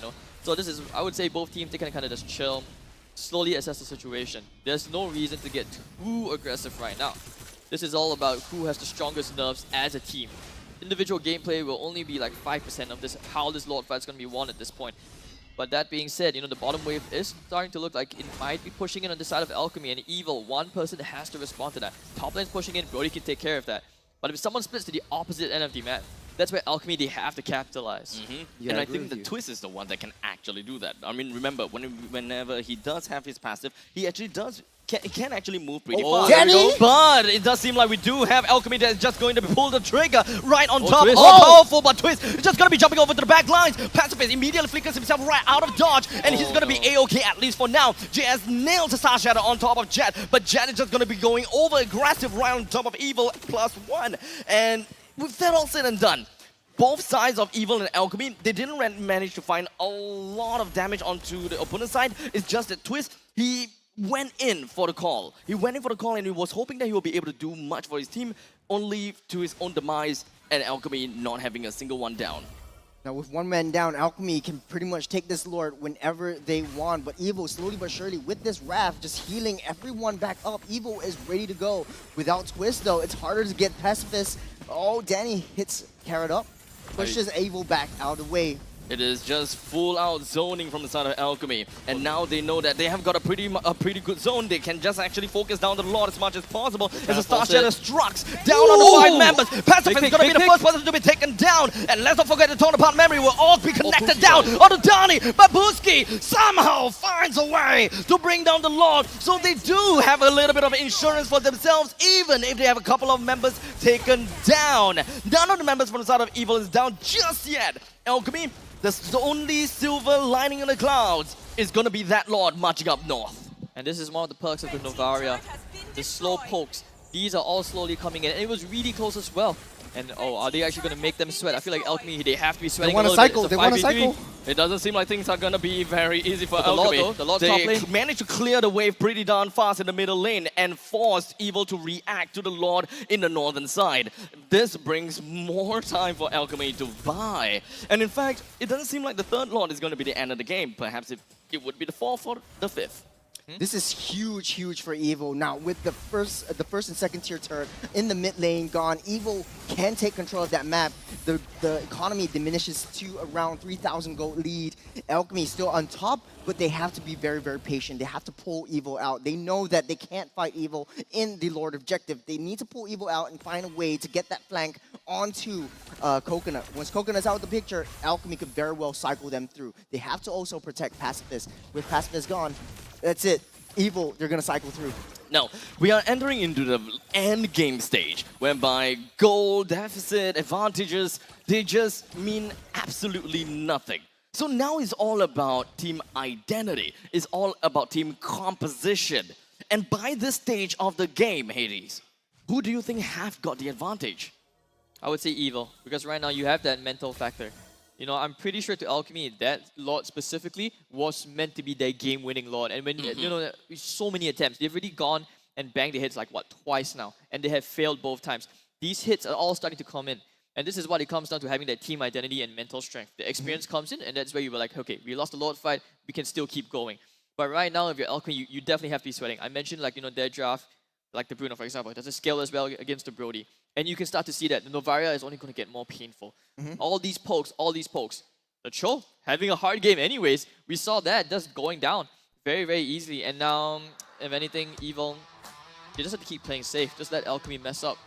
So this is, I would say, both teams, they can kind of just chill, slowly assess the situation. There's no reason to get too aggressive right now. This is all about who has the strongest nerves as a team. Individual gameplay will only be like 5% of this, how this Lord fight is going to be won at this point. But that being said, the bottom wave is starting to look like it might be pushing in on the side of Alchemy and Evil. One person has to respond to that. Top lane's pushing in, Brody can take care of that. But if someone splits to the opposite end of the map, that's where Alchemy, they have to capitalize. Yeah, and I think the Twist is the one that can actually do that. I mean, remember, whenever he does have his passive, he actually can actually move pretty fast. But it does seem like we do have Alchemy that's just going to pull the trigger right on top of Powerful, but Twist is just going to be jumping over to the back lines. Pacifist immediately flickers himself right out of dodge, and he's going to be A-OK at least for now. JS nails the Star Shadow on top of Jet, but Jet is just going to be going over aggressive right on top of Evil +1. And with that all said and done, both sides of Evil and Alchemy, they didn't manage to find a lot of damage onto the opponent's side. It's just that Twist, he went in for the call. He went in for the call and he was hoping that he would be able to do much for his team, only to his own demise and Alchemy not having a single one down. Now with one man down, Alchemy can pretty much take this Lord whenever they want, but Evil slowly but surely with this Wrath just healing everyone back up. Evil is ready to go. Without Twist though, it's harder to get Pacifist. Oh, Danny hits Carrot up, pushes Evil back out of the way. It is just full out zoning from the side of Alchemy. And now they know that they have got a pretty good zone. They can just actually focus down the Lord as much as possible. As the Star Shadow strucks down on the 5 members. Pacifist is going to be the first person to be taken down. And let's not forget the torn apart memory will all be connected down onto Donnie. But Buski somehow finds a way to bring down the Lord. So they do have a little bit of insurance for themselves, even if they have a couple of members taken down. None of the members from the side of Evil is down just yet. Alchemy, the only silver lining in the clouds is going to be that Lord marching up north. And this is one of the perks of the Novaria. The slow pokes. These are all slowly coming in. And it was really close as well. And are they actually going to make them sweat? I feel like Alchemy, they have to be sweating a little bit. They want to cycle. It doesn't seem like things are going to be very easy for Alchemy. The Lord top lane. They managed to clear the wave pretty darn fast in the middle lane and forced Evil to react to the Lord in the northern side. This brings more time for Alchemy to buy. And in fact, it doesn't seem like the third Lord is going to be the end of the game. Perhaps it would be the fourth or the fifth. This is huge for Evil. Now with the first and second tier turret in the mid lane gone, Evil can take control of that map. The economy diminishes to around 3,000 gold lead. Alchemy still on top, but they have to be very patient. They have to pull Evil out. They know that they can't fight Evil in the Lord objective. They need to pull Evil out and find a way to get that flank onto Coconut. Once Coconut's out of the picture, Alchemy could very well cycle them through. They have to also protect Pacifist. With Pacifist gone, that's it. Evil, they're going to cycle through. Now, we are entering into the end game stage, whereby goal, deficit, advantages, they just mean absolutely nothing. So now it's all about team identity. It's all about team composition. And by this stage of the game, Hades, who do you think have got the advantage? I would say evil, because right now you have that mental factor. You know, I'm pretty sure to Alchemy, that Lord specifically was meant to be their game-winning Lord. And when, you know, so many attempts, they've already gone and banged the hits like, what, twice now. And they have failed both times. These hits are all starting to come in. And this is what it comes down to, having that team identity and mental strength. The experience comes in, and that's where you were like, okay, we lost the Lord fight, we can still keep going. But right now, if you're Alchemy, you definitely have to be sweating. I mentioned, like, you know, their draft, like the Bruno, for example, it doesn't scale as well against the Brody. And you can start to see that the Novaria is only going to get more painful. All these pokes. The Cho, having a hard game anyways, we saw that just going down very, very easily. And now, if anything, Evil, they just have to keep playing safe. Just let Alchemy mess up.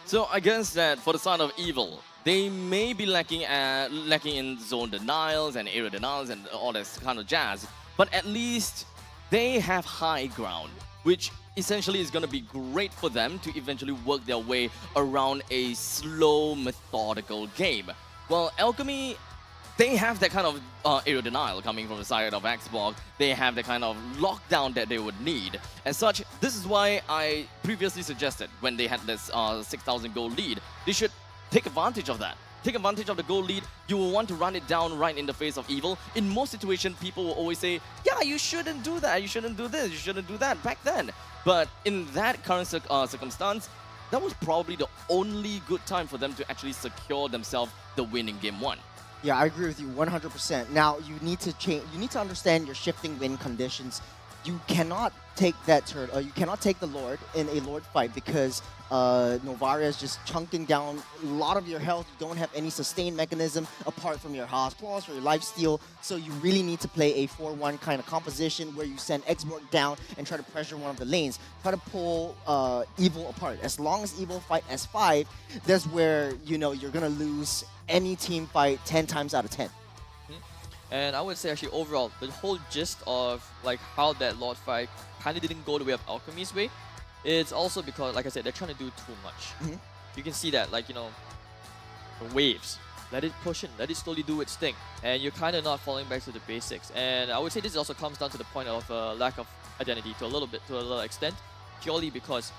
So I guess that for the side of Evil, they may be lacking in zone denials and area denials and all this kind of jazz, but at least they have high ground, which essentially is going to be great for them to eventually work their way around a slow, methodical game. Well, Alchemy, they have that kind of aerial denial coming from the side of Xbox. They have the kind of lockdown that they would need. As such, this is why I previously suggested when they had this 6,000 goal lead, they should take advantage of that. Take advantage of the goal lead. You will want to run it down right in the face of Evil. In most situations, people will always say, yeah, you shouldn't do that, you shouldn't do this, you shouldn't do that back then. But in that current circumstance, that was probably the only good time for them to actually secure themselves the win in Game 1. Yeah, I agree with you 100%. Now, you need to change. You need to understand your shifting win conditions. You cannot take that turn, or you cannot take the Lord in a Lord fight because Novaria is just chunking down a lot of your health. You don't have any sustain mechanism apart from your House or your lifesteal. So you really need to play a 4-1 kind of composition where you send Exborg down and try to pressure one of the lanes. Try to pull Evil apart. As long as Evil fight S5, that's where, you know, you're going to lose any team fight 10 times out of 10. And I would say actually overall, the whole gist of like how that Lord fight kind of didn't go the way of Alchemy's way, it's also because, like I said, they're trying to do too much. You can see that, like, you know, the waves. Let it push in, let it slowly do its thing. And you're kind of not falling back to the basics. And I would say this also comes down to the point of lack of identity to a little extent, purely because,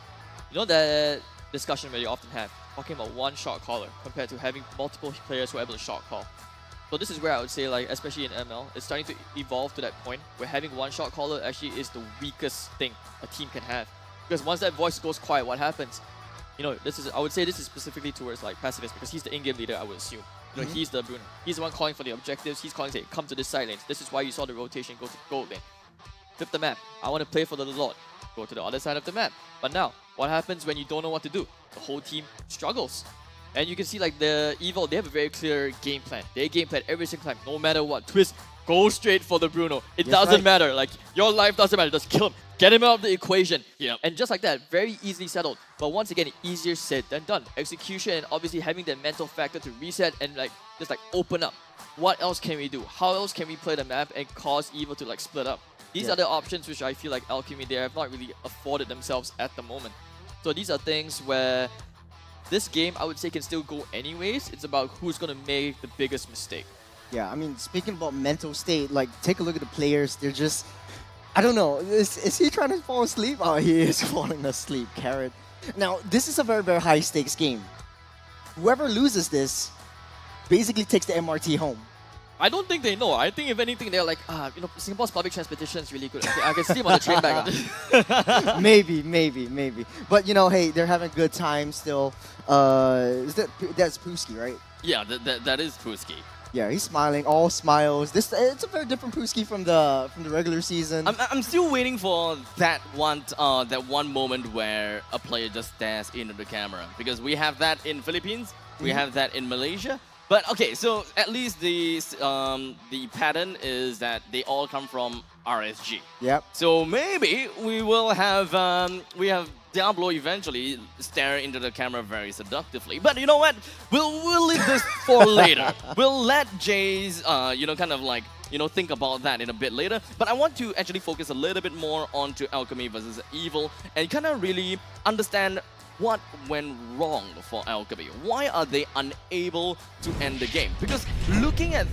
you know, that discussion where you often have, talking about one shot caller compared to having multiple players who are able to shot call. So this is where I would say, like, especially in ML, it's starting to evolve to that point where having one shot caller actually is the weakest thing a team can have. Because once that voice goes quiet, what happens? You know, I would say this is specifically towards like Pacifist, because he's the in-game leader, I would assume. You know, he's the Bruno. He's the one calling for the objectives. He's calling, say, come to this side lanes. This is why you saw the rotation go to gold lane. Flip the map. I want to play for the Lord. Go to the other side of the map. But now, what happens when you don't know what to do? The whole team struggles. And you can see, like, the Evil, they have a very clear game plan. They game plan every single time, no matter what. Twist, go straight for the Bruno. It doesn't matter. Like, your life doesn't matter. Just kill him. Get him out of the equation. And just like that, very easily settled. But once again, easier said than done. Execution and obviously having that mental factor to reset and, like, just, like, open up. What else can we do? How else can we play the map and cause Evil to, like, split up? These are the options which I feel like Alchemy, they have not really afforded themselves at the moment. So these are things where this game, I would say, can still go anyways. It's about who's going to make the biggest mistake. Yeah, I mean, speaking about mental state, like, take a look at the players. They're just, I don't know, is he trying to fall asleep? Oh, he is falling asleep, Carrot. Now, this is a very, very high stakes game. Whoever loses this basically takes the MRT home. I don't think they know. I think if anything, they're like, you know, Singapore's public transportation is really good. Okay, I can see him on the train back. Maybe. But, you know, hey, they're having a good time still. That's Pooski, right? Yeah, that is Pooski. Yeah, he's smiling, all smiles. It's a very different Pooski from the regular season. I'm still waiting for that one moment where a player just stares into the camera, because we have that in Philippines, we have that in Malaysia. But okay, so at least the pattern is that they all come from RSG. Yep. So maybe we will have Diablo eventually stare into the camera very seductively. But you know what? We'll leave this for later. We'll let Jace kind of like, you know, think about that in a bit later. But I want to actually focus a little bit more onto Alchemy versus Evil and kind of really understand what went wrong for Alchemy? Why are they unable to end the game? Because looking at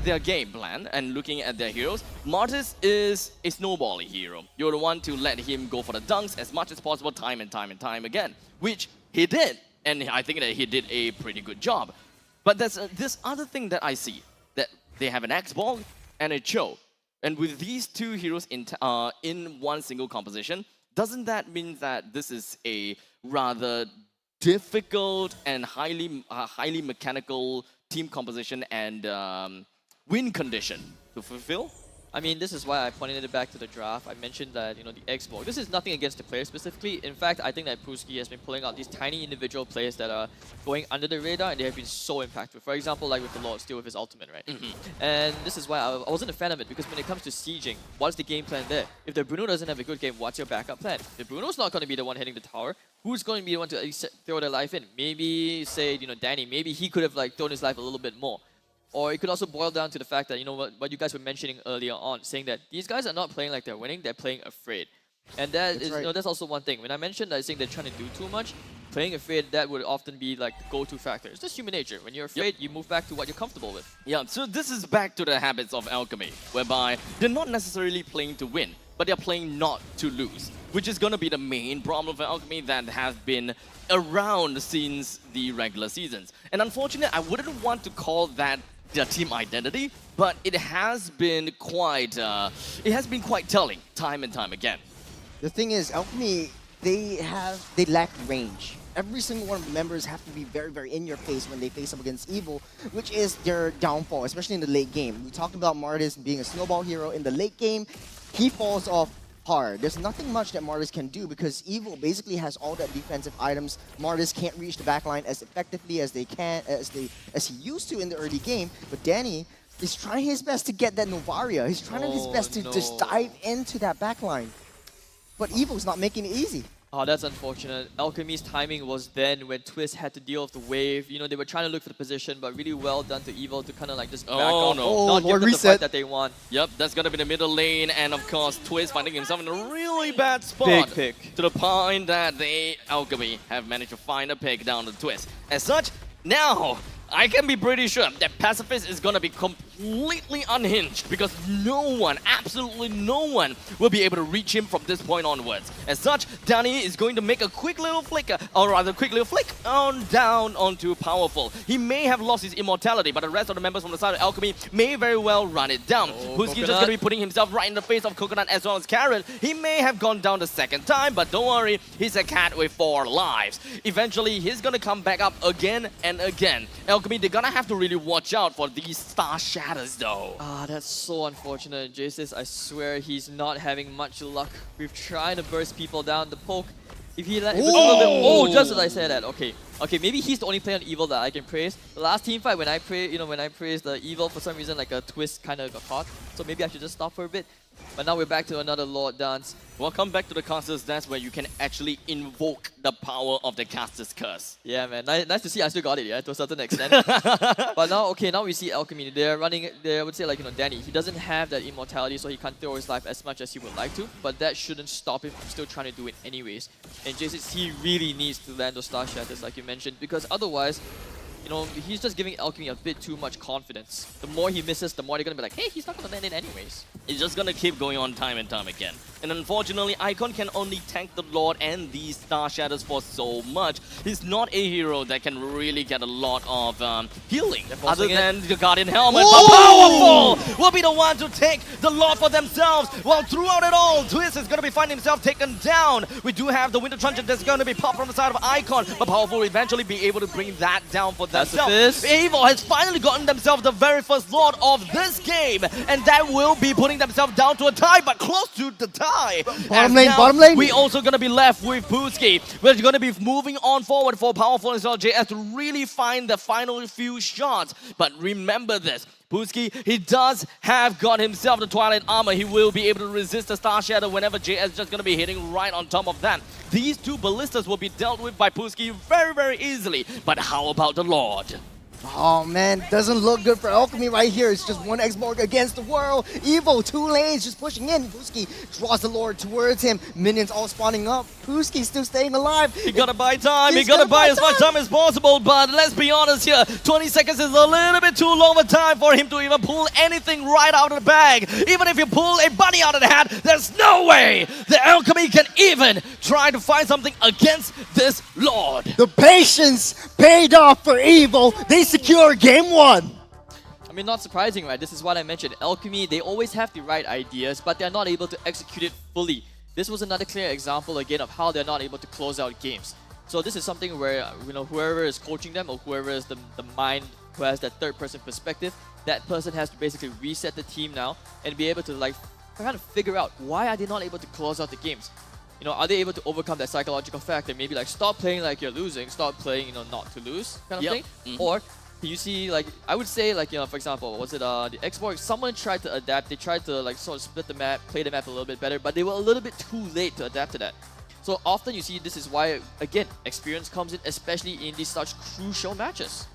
their game plan and looking at their heroes, Martis is a snowballing hero. You're the one to let him go for the dunks as much as possible time and time and time again, which he did. And I think that he did a pretty good job. But there's this other thing that I see, that they have an X-Ball and a Cho. And with these two heroes in one single composition, doesn't that mean that this is a rather difficult and highly mechanical team composition and win condition to fulfill? I mean, this is why I pointed it back to the draft. I mentioned that, the X-Ball. This is nothing against the players specifically. In fact, I think that Pruski has been pulling out these tiny individual players that are going under the radar, and they have been so impactful. For example, like with the Lord Steel with his ultimate, right? And this is why I wasn't a fan of it, because when it comes to sieging, what's the game plan there? If the Bruno doesn't have a good game, what's your backup plan? If Bruno's not going to be the one hitting the tower, who's going to be the one to throw their life in? Maybe, say, Danny, maybe he could have thrown his life a little bit more. Or it could also boil down to the fact that, what you guys were mentioning earlier on, saying that these guys are not playing like they're winning, they're playing afraid. And that is, right. That's also one thing. When I mentioned that, saying they're trying to do too much, playing afraid, that would often be like the go-to factor. It's just human nature. When you're afraid, you move back to what you're comfortable with. Yeah, so this is back to the habits of Alchemy, whereby they're not necessarily playing to win, but they're playing not to lose, which is going to be the main problem for Alchemy that has been around since the regular seasons. And unfortunately, I wouldn't want to call that their team identity, but it has been quite telling time and time again. The thing is, Alchemy, they lack range. Every single one of the members have to be very, very in your face when they face up against Evil, which is their downfall, especially in the late game. We talked about Martis being a snowball hero. In the late game, he falls off hard. There's nothing much that Martis can do because Evil basically has all that defensive items. Martis can't reach the backline as effectively as he used to in the early game. But Danny is trying his best to get that Novaria. He's trying his best to just dive into that backline. But Evil's not making it easy. Oh, that's unfortunate. Alchemy's timing was then when Twist had to deal with the wave. They were trying to look for the position, but really well done to Evil to kind of just back off. Not give them the fight that they want. Yep, that's gonna be the middle lane, and of course, Twist finding himself in a really bad spot. Big pick. To the point that Alchemy have managed to find a pick down the Twist. As such, now, I can be pretty sure that Pacifist is gonna be completely unhinged because no one, absolutely no one, will be able to reach him from this point onwards. As such, Danny is going to make a quick little flick on down onto Powerful. He may have lost his immortality, but the rest of the members from the side of Alchemy may very well run it down. Husky just gonna be putting himself right in the face of Coconut as well as Carrot. He may have gone down the second time, but don't worry, he's a cat with 4 lives. Eventually, he's gonna come back up again and again. Alchemy, they're gonna have to really watch out for these Star Shatters though. That's so unfortunate. Jace, I swear he's not having much luck with trying to burst people down the poke. If he let just as I said that. Okay, maybe he's the only player on Evil that I can praise. The last team fight when I praised the Evil, for some reason like a Twist kind of got caught. So maybe I should just stop for a bit. But now we're back to another Lord dance. Welcome back to the Caster's Dance where you can actually invoke the power of the Caster's Curse. Yeah, man. Nice to see I still got it, yeah, to a certain extent. But now we see Alchemy. They're running, I would say Danny. He doesn't have that immortality, so he can't throw his life as much as he would like to. But that shouldn't stop him from still trying to do it anyways. And Jace, he really needs to land those Star Shatters like you mentioned, because otherwise, he's just giving Alchemy a bit too much confidence. The more he misses, the more they're gonna be like, hey, he's not gonna land it anyways. It's just gonna keep going on time and time again. And unfortunately, Icon can only tank the Lord and these Star Shatters for so much. He's not a hero that can really get a lot of healing, other than the Guardian Helmet. But Powerful will be the one to take the Lord for themselves. While throughout it all, Twist is gonna be finding himself taken down. We do have the Winter Truncheon that's gonna be popped from the side of Icon, but Powerful will eventually be able to bring that down for themselves. Evil has finally gotten themselves the very first Lord of this game, and that will be putting themselves down to a tie, but close to the tie. Bottom lane. We also gonna be left with Pooski. We're gonna be moving on forward for Powerful as well, JS, to really find the final few shots. But remember this. Pooski, he does have got himself the Twilight Armor. He will be able to resist the Star Shadow whenever JS is just going to be hitting right on top of that. These 2 ballistas will be dealt with by Pooski very, very easily. But how about the Lord? Oh man, doesn't look good for Alchemy right here. It's just one X-Borg against the world. Evo, 2 lanes, just pushing in. Puski draws the Lord towards him. Minions all spawning up. Puski still staying alive. He gotta buy time. He He's gotta gonna buy buy as much time as possible. But let's be honest here, 20 seconds is a little bit too long of a time for him to even pull anything right out of the bag. Even if you pull a bunny out of the hat, there's no way the Alchemy can even try to find something against this Lord. The patience paid off for Evo. They secure game 1. I mean, not surprising, right? This is what I mentioned. Alchemy, they always have the right ideas, but they're not able to execute it fully. This was another clear example again of how they're not able to close out games. So this is something where, you know, whoever is coaching them or whoever is the mind who has that third-person perspective, that person has to basically reset the team now and be able to like kind of figure out why are they not able to close out the games. You know, are they able to overcome that psychological factor? Maybe like stop playing like you're losing, stop playing, you know, not to lose kind of thing. Or you see, like, I would say, like, you know, for example, was it the Xbox? Someone tried to adapt. They tried to like sort of split the map, play the map a little bit better, but they were a little bit too late to adapt to that. So often you see this is why, again, experience comes in, especially in these such crucial matches.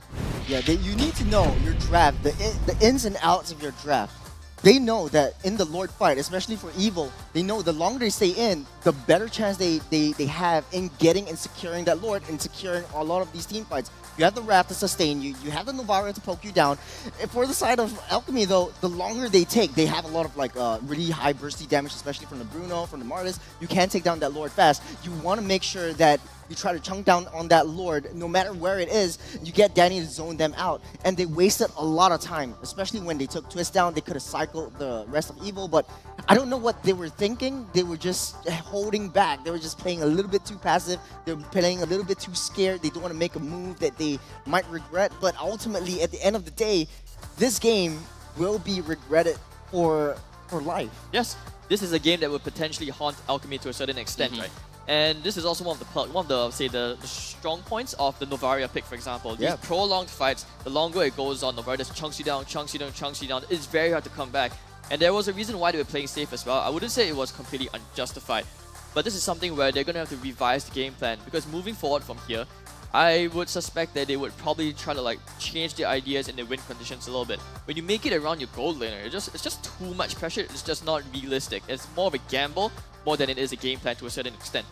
Yeah, you need to know your draft, the ins and outs of your draft. They know that in the Lord fight, especially for Evo, they know the longer they stay in, the better chance they have in getting and securing that Lord and securing a lot of these team fights. You have the Wrath to sustain you, you have the Novara to poke you down. And for the side of Alchemy though, the longer they take, they have a lot of like really high bursty damage, especially from the Bruno, from the Martis. You can take down that Lord fast. You want to make sure that you try to chunk down on that Lord, no matter where it is, you get Danny to zone them out. And they wasted a lot of time, especially when they took Twist down. They could have cycled the rest of Evo, but I don't know what they were thinking. They were just holding back. They were just playing a little bit too passive. They were playing a little bit too scared. They don't want to make a move that they might regret. But ultimately, at the end of the day, this game will be regretted for life. Yes, this is a game that will potentially haunt Alchemy to a certain extent, right? And this is also one of the say the strong points of the Novaria pick, for example. These prolonged fights, the longer it goes on, Novaria just chunks you down, chunks you down, chunks you down. It's very hard to come back. And there was a reason why they were playing safe as well. I wouldn't say it was completely unjustified, but this is something where they're going to have to revise the game plan, because moving forward from here, I would suspect that they would probably try to like change their ideas and their win conditions a little bit. When you make it around your gold laner, it's just too much pressure. It's just not realistic. It's more of a gamble more than it is a game plan to a certain extent.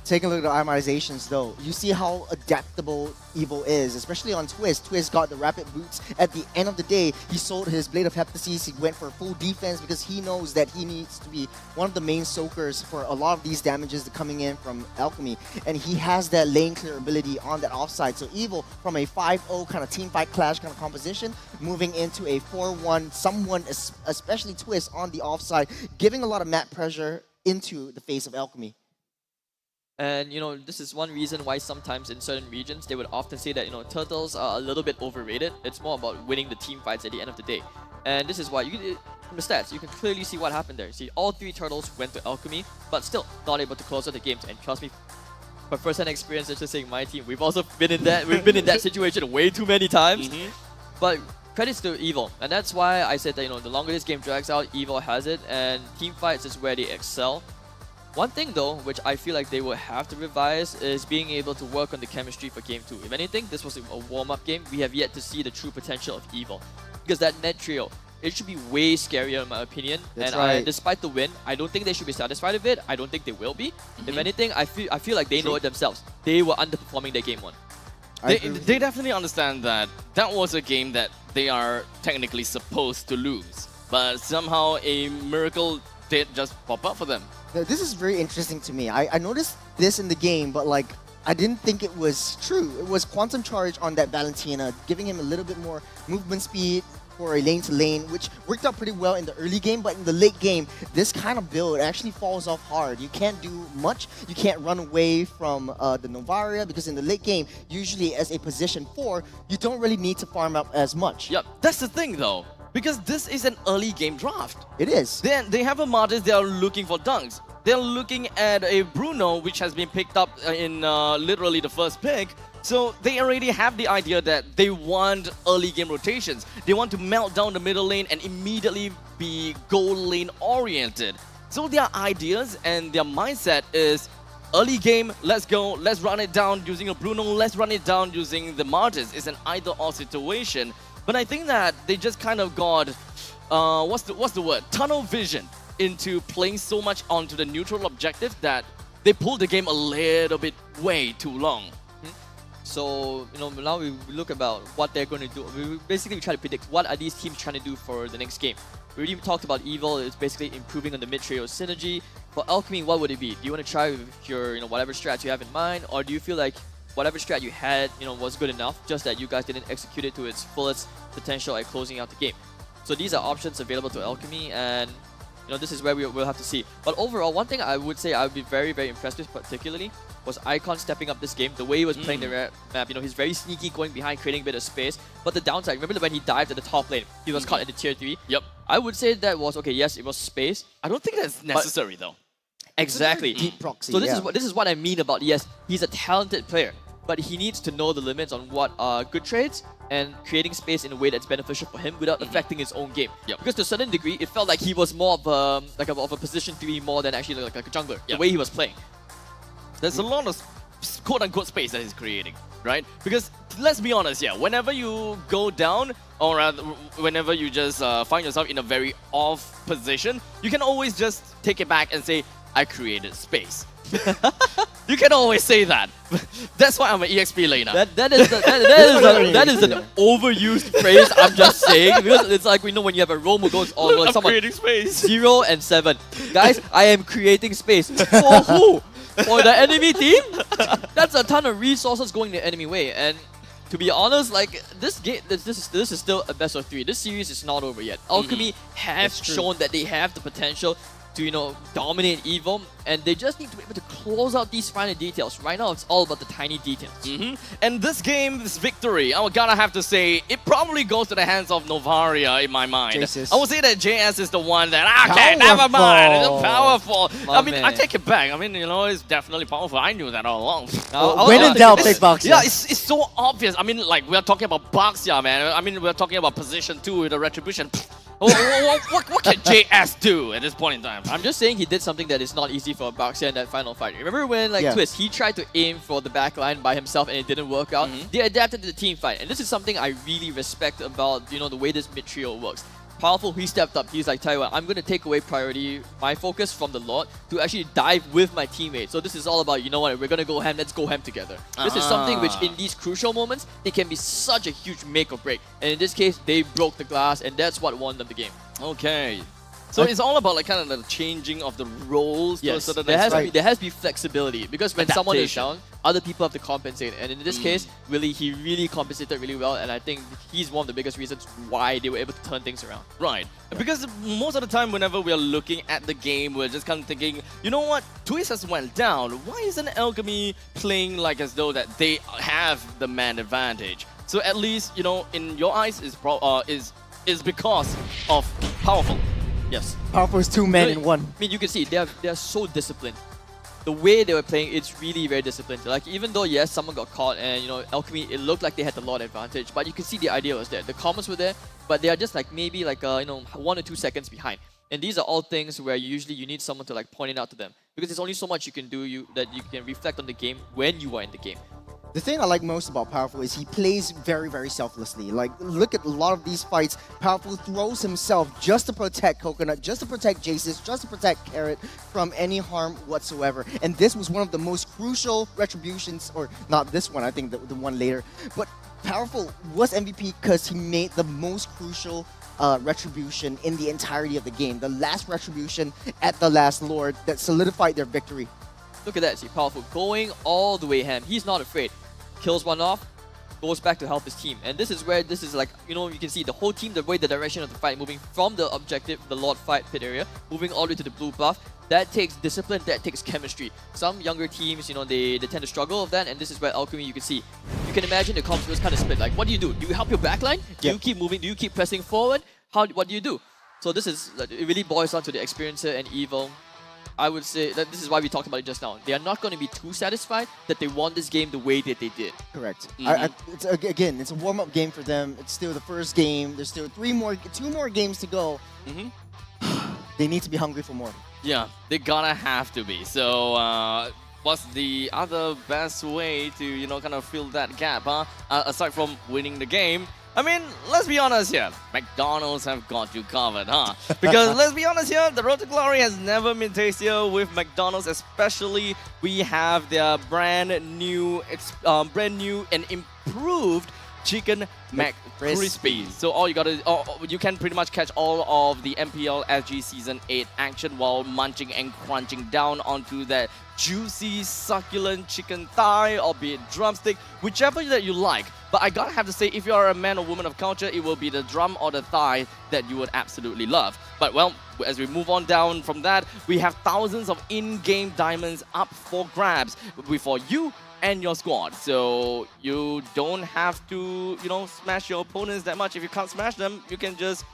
Taking a look at the itemizations though, you see how adaptable Evo is, especially on Twist. Twist got the rapid boots. At the end of the day, he sold his Blade of Heptasis. He went for full defense because he knows that he needs to be one of the main soakers for a lot of these damages coming in from Alchemy. And he has that lane clear ability on that offside. So Evo, from a 5-0 kind of team fight clash kind of composition, moving into a 4-1, someone, especially Twist, on the offside, giving a lot of map pressure into the face of Alchemy. And, you know, this is one reason why sometimes in certain regions, they would often say that, you know, turtles are a little bit overrated. It's more about winning the team fights at the end of the day. And this is why, from the stats, you can clearly see what happened there. See, all 3 turtles went to Alchemy, but still not able to close out the games. And trust me, for first-hand experience, just saying my team, we've also been in that situation way too many times. But credits to Evil, and that's why I said that, you know, the longer this game drags out, Evil has it, and team fights is where they excel. One thing though, which I feel like they will have to revise, is being able to work on the chemistry for Game 2. If anything, this was a warm-up game. We have yet to see the true potential of Evil. Because that net trio, it should be way scarier in my opinion. That's and right. Despite the win, I don't think they should be satisfied with it. I don't think they will be. If anything, I feel like they know it themselves. They were underperforming their Game 1. They definitely understand that was a game that they are technically supposed to lose. But somehow a miracle did just pop up for them. This is very interesting to me. I noticed this in the game, but like I didn't think it was true. It was Quantum Charge on that Valentina, giving him a little bit more movement speed for a lane to lane, which worked out pretty well in the early game, but in the late game, this kind of build actually falls off hard. You can't do much. You can't run away from the Novaria, because in the late game, usually as a position 4, you don't really need to farm up as much. Yep, that's the thing though. Because this is an early game draft. It is. Then they have a Martis, they are looking for dunks. They're looking at a Bruno, which has been picked up in literally the first pick. So they already have the idea that they want early game rotations. They want to melt down the middle lane and immediately be goal lane oriented. So their ideas and their mindset is early game, let's go, let's run it down using a Bruno, let's run it down using the Martis. It's an either-or situation. But I think that they just kind of got, what's the word? Tunnel vision into playing so much onto the neutral objective that they pulled the game a little bit way too long. So, now we look about what they're going to do. We basically try to predict what are these teams trying to do for the next game. We already talked about Evil. It's basically improving on the mid-trio synergy. For Alchemy, what would it be? Do you want to try with your, whatever strat you have in mind? Or do you feel like whatever strat you had, was good enough, just that you guys didn't execute it to its fullest potential at closing out the game? So these are options available to Alchemy, and this is where we'll have to see. But overall, one thing I would say I would be very, very impressed with particularly was Icon stepping up this game. The way he was playing the map, he's very sneaky, going behind, creating a bit of space. But the downside, remember when he dived at the top lane, he was caught in the tier 3? Yep. I would say that was, okay, yes, it was space. I don't think that's necessary though. Exactly. Deep proxy, So this is what I mean about, yes, he's a talented player, but he needs to know the limits on what are good trades and creating space in a way that's beneficial for him without affecting his own game. Yep. Because to a certain degree, it felt like he was more of a position 3 more than actually like a jungler, the way he was playing. There's a lot of quote-unquote space that he's creating, right? Because let's be honest, whenever you go down, or rather, whenever you just find yourself in a very off position, you can always just take it back and say, I created space. You can always say that. That's why I'm an EXP laner. That is an overused phrase, I'm just saying. Because it's like, when you have a roam who goes all I'm someone creating space. 0 and 7. Guys, I am creating space. For who? For the enemy team? That's a ton of resources going the enemy way. And to be honest, like, this game, this is still a best of 3. This series is not over yet. Alchemy have shown that they have the potential to, dominate Evil, and they just need to be able to close out these finer details. Right now, it's all about the tiny details. And this game, this victory, I gotta have to say, it probably goes to the hands of Novaria in my mind. JS. I would say that JS is the one that, okay, never mind, it's powerful. I mean, I man. take it back. I mean, it's definitely powerful. I knew that all along. When in doubt, pick Box. Yeah, it's so obvious. I mean, like, we're talking about Baxia, man. I mean, we're talking about position 2 with the Retribution. What can JS do at this point in time? I'm just saying he did something that is not easy for Baxia in that final fight. Remember when, Yeah. Twist, he tried to aim for the back line by himself and it didn't work out? They adapted to the team fight. And this is something I really respect about, the way this mid-trio works. Powerful, he stepped up. He's like, tell you what, I'm going to take away priority, my focus from the Lord to actually dive with my teammates. So this is all about, what, we're going to go ham, let's go ham together. This is something which in these crucial moments, it can be such a huge make or break. And in this case, they broke the glass and that's what won them the game. Okay. So it's all about, like, kind of the changing of the roles to a Yes, certain there has, extent. there has to be flexibility because when someone is Adaptation. down, other people have to compensate. And in this case, he really compensated really well. And I think he's one of the biggest reasons why they were able to turn things around. Right. Because most of the time, whenever we're looking at the game, we're just kind of thinking, you know what? Twist has went down. Why isn't Alchemy playing like as though that they have the man advantage? So at least, in your eyes, is because of Powerful. Yes. Powerful is 2 men in 1. I mean, you can see they are so disciplined. The way they were playing, it's really very disciplined. Like, even though, yes, someone got caught and, Alchemy, it looked like they had the Lord advantage, but you can see the idea was there. The combos were there, but they are just like maybe like, 1 or 2 seconds behind. And these are all things where usually you need someone to like point it out to them. Because there's only so much you can do that you can reflect on the game when you are in the game. The thing I like most about Powerful is he plays very, very selflessly. Like, look at a lot of these fights. Powerful throws himself just to protect Coconut, just to protect Jaces, just to protect Carrot from any harm whatsoever. And this was one of the most crucial retributions, or not this one, I think the one later. But Powerful was MVP because he made the most crucial retribution in the entirety of the game. The last retribution at the last Lord that solidified their victory. Look at that, see, Powerful going all the way ham. He's not afraid. Kills one off, goes back to help his team. And this is where this is like, you can see the whole team, the direction of the fight, moving from the objective, the Lord fight pit area, moving all the way to the blue buff. That takes discipline, that takes chemistry. Some younger teams, they tend to struggle with that, and this is where Alchemy, you can see. You can imagine the comps was kind of split. Like, what do? Do you help your backline? Do you keep moving? Do you keep pressing forward? What do you do? So this is, it really boils down to the Experiencer and Evil. I would say that this is why we talked about it just now. They are not going to be too satisfied that they won this game the way that they did. Correct. Again, it's a warm-up game for them. It's still the first game. There's still 2 more games to go. They need to be hungry for more. Yeah, they gotta have to be. So what's the other best way to, you know, kind of fill that gap, huh? Aside from winning the game. I mean, let's be honest here. McDonald's have got you covered, huh? Because let's be honest here, the road to glory has never been tastier with McDonald's. Especially, we have their brand new and improved chicken McCrispy. So all you gotta, you can pretty much catch all of the MPL SG Season 8 action while munching and crunching down onto that juicy, succulent chicken thigh, or be it drumstick, whichever that you like. But I gotta have to say, if you are a man or woman of culture, it will be the drum or the thigh that you would absolutely love. But well, as we move on down from that, we have thousands of in-game diamonds up for grabs for you and your squad. So you don't have to, you know, smash your opponents that much. If you can't smash them, you can just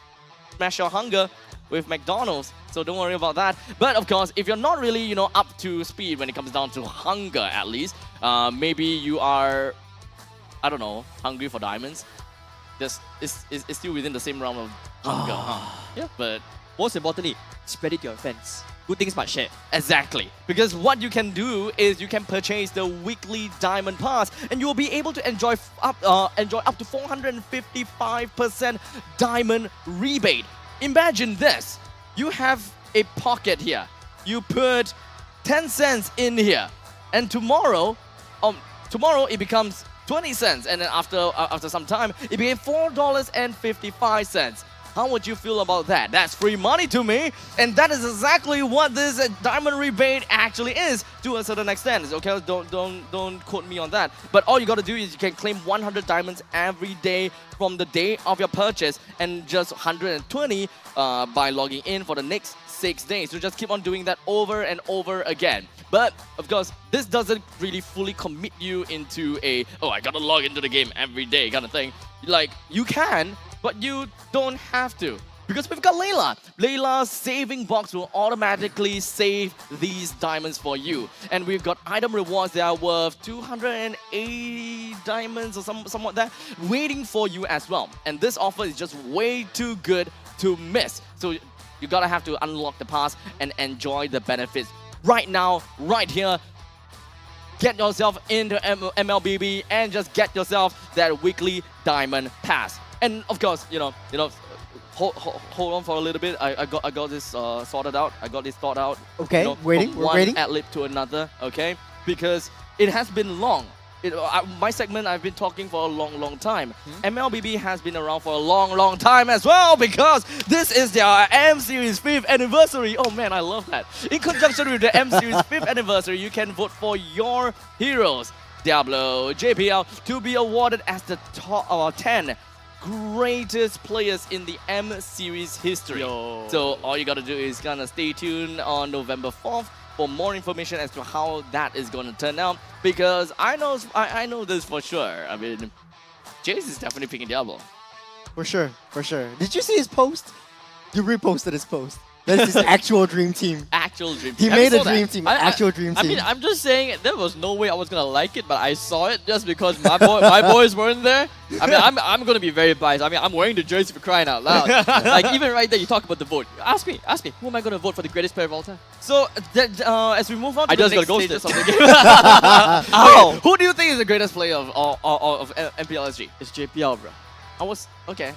smash your hunger with McDonald's. So don't worry about that. But of course, if you're not really, you know, up to speed when it comes down to hunger, at least, maybe you are, I don't know, hungry for diamonds. It's still within the same realm of hunger, huh? Yeah, but most importantly, spread it to your friends. Good things must share. Exactly. Because what you can do is you can purchase the weekly diamond pass and you will be able to enjoy up to 455% diamond rebate. Imagine this. You have a pocket here. You put 10 cents in here. And tomorrow it becomes 20 cents. And then after some time, it became $4.55. How would you feel about that? That's free money to me, and that is exactly what this diamond rebate actually is to a certain extent. Okay, don't quote me on that. But all you gotta do is you can claim 100 diamonds every day from the day of your purchase, and just 120 by logging in for the next 6 days. So just keep on doing that over and over again. But of course, this doesn't really fully commit you into a, oh, I gotta log into the game every day kind of thing. Like, you can, but you don't have to. Because we've got Layla. Layla's saving box will automatically save these diamonds for you. And we've got item rewards that are worth 280 diamonds or somewhat like that, waiting for you as well. And this offer is just way too good to miss. So you gotta have to unlock the pass and enjoy the benefits right now, right here. Get yourself into MLBB and just get yourself that weekly diamond pass. And of course, you know, hold on for a little bit. I got this sorted out. I got this thought out. Okay, you know, waiting. from We're one waiting. ad-lib to another. Okay, because it has been long. My segment, I've been talking for a long time. MLBB has been around for a long time as well, because this is their M Series 5th anniversary. Oh man, I love that. In conjunction with the M Series 5th anniversary, you can vote for your heroes, Diablo, JPL, to be awarded as the top 10 greatest players in the M Series history. So all you gotta do is gonna stay tuned on November 4th for more information as to how that is going to turn out, because I know this for sure. I mean, Jace is definitely picking Diablo. For sure. Did you see his post? You reposted his post. That's his actual dream team. Actual dream He team. made a dream team. Actual dream team. I mean, I'm just saying there was no way I was gonna like it, but I saw it just because my boys weren't there. I mean, I'm gonna be very biased. I mean, I'm wearing the jersey for crying out loud. Like, even right there, you talk about the vote. Ask me, who am I gonna vote for the greatest player of all time? So as we move on to I the just next got stages ghosted. of the game. Okay, who do you think is the greatest player of MPL SG? It's JPL, bro. Okay.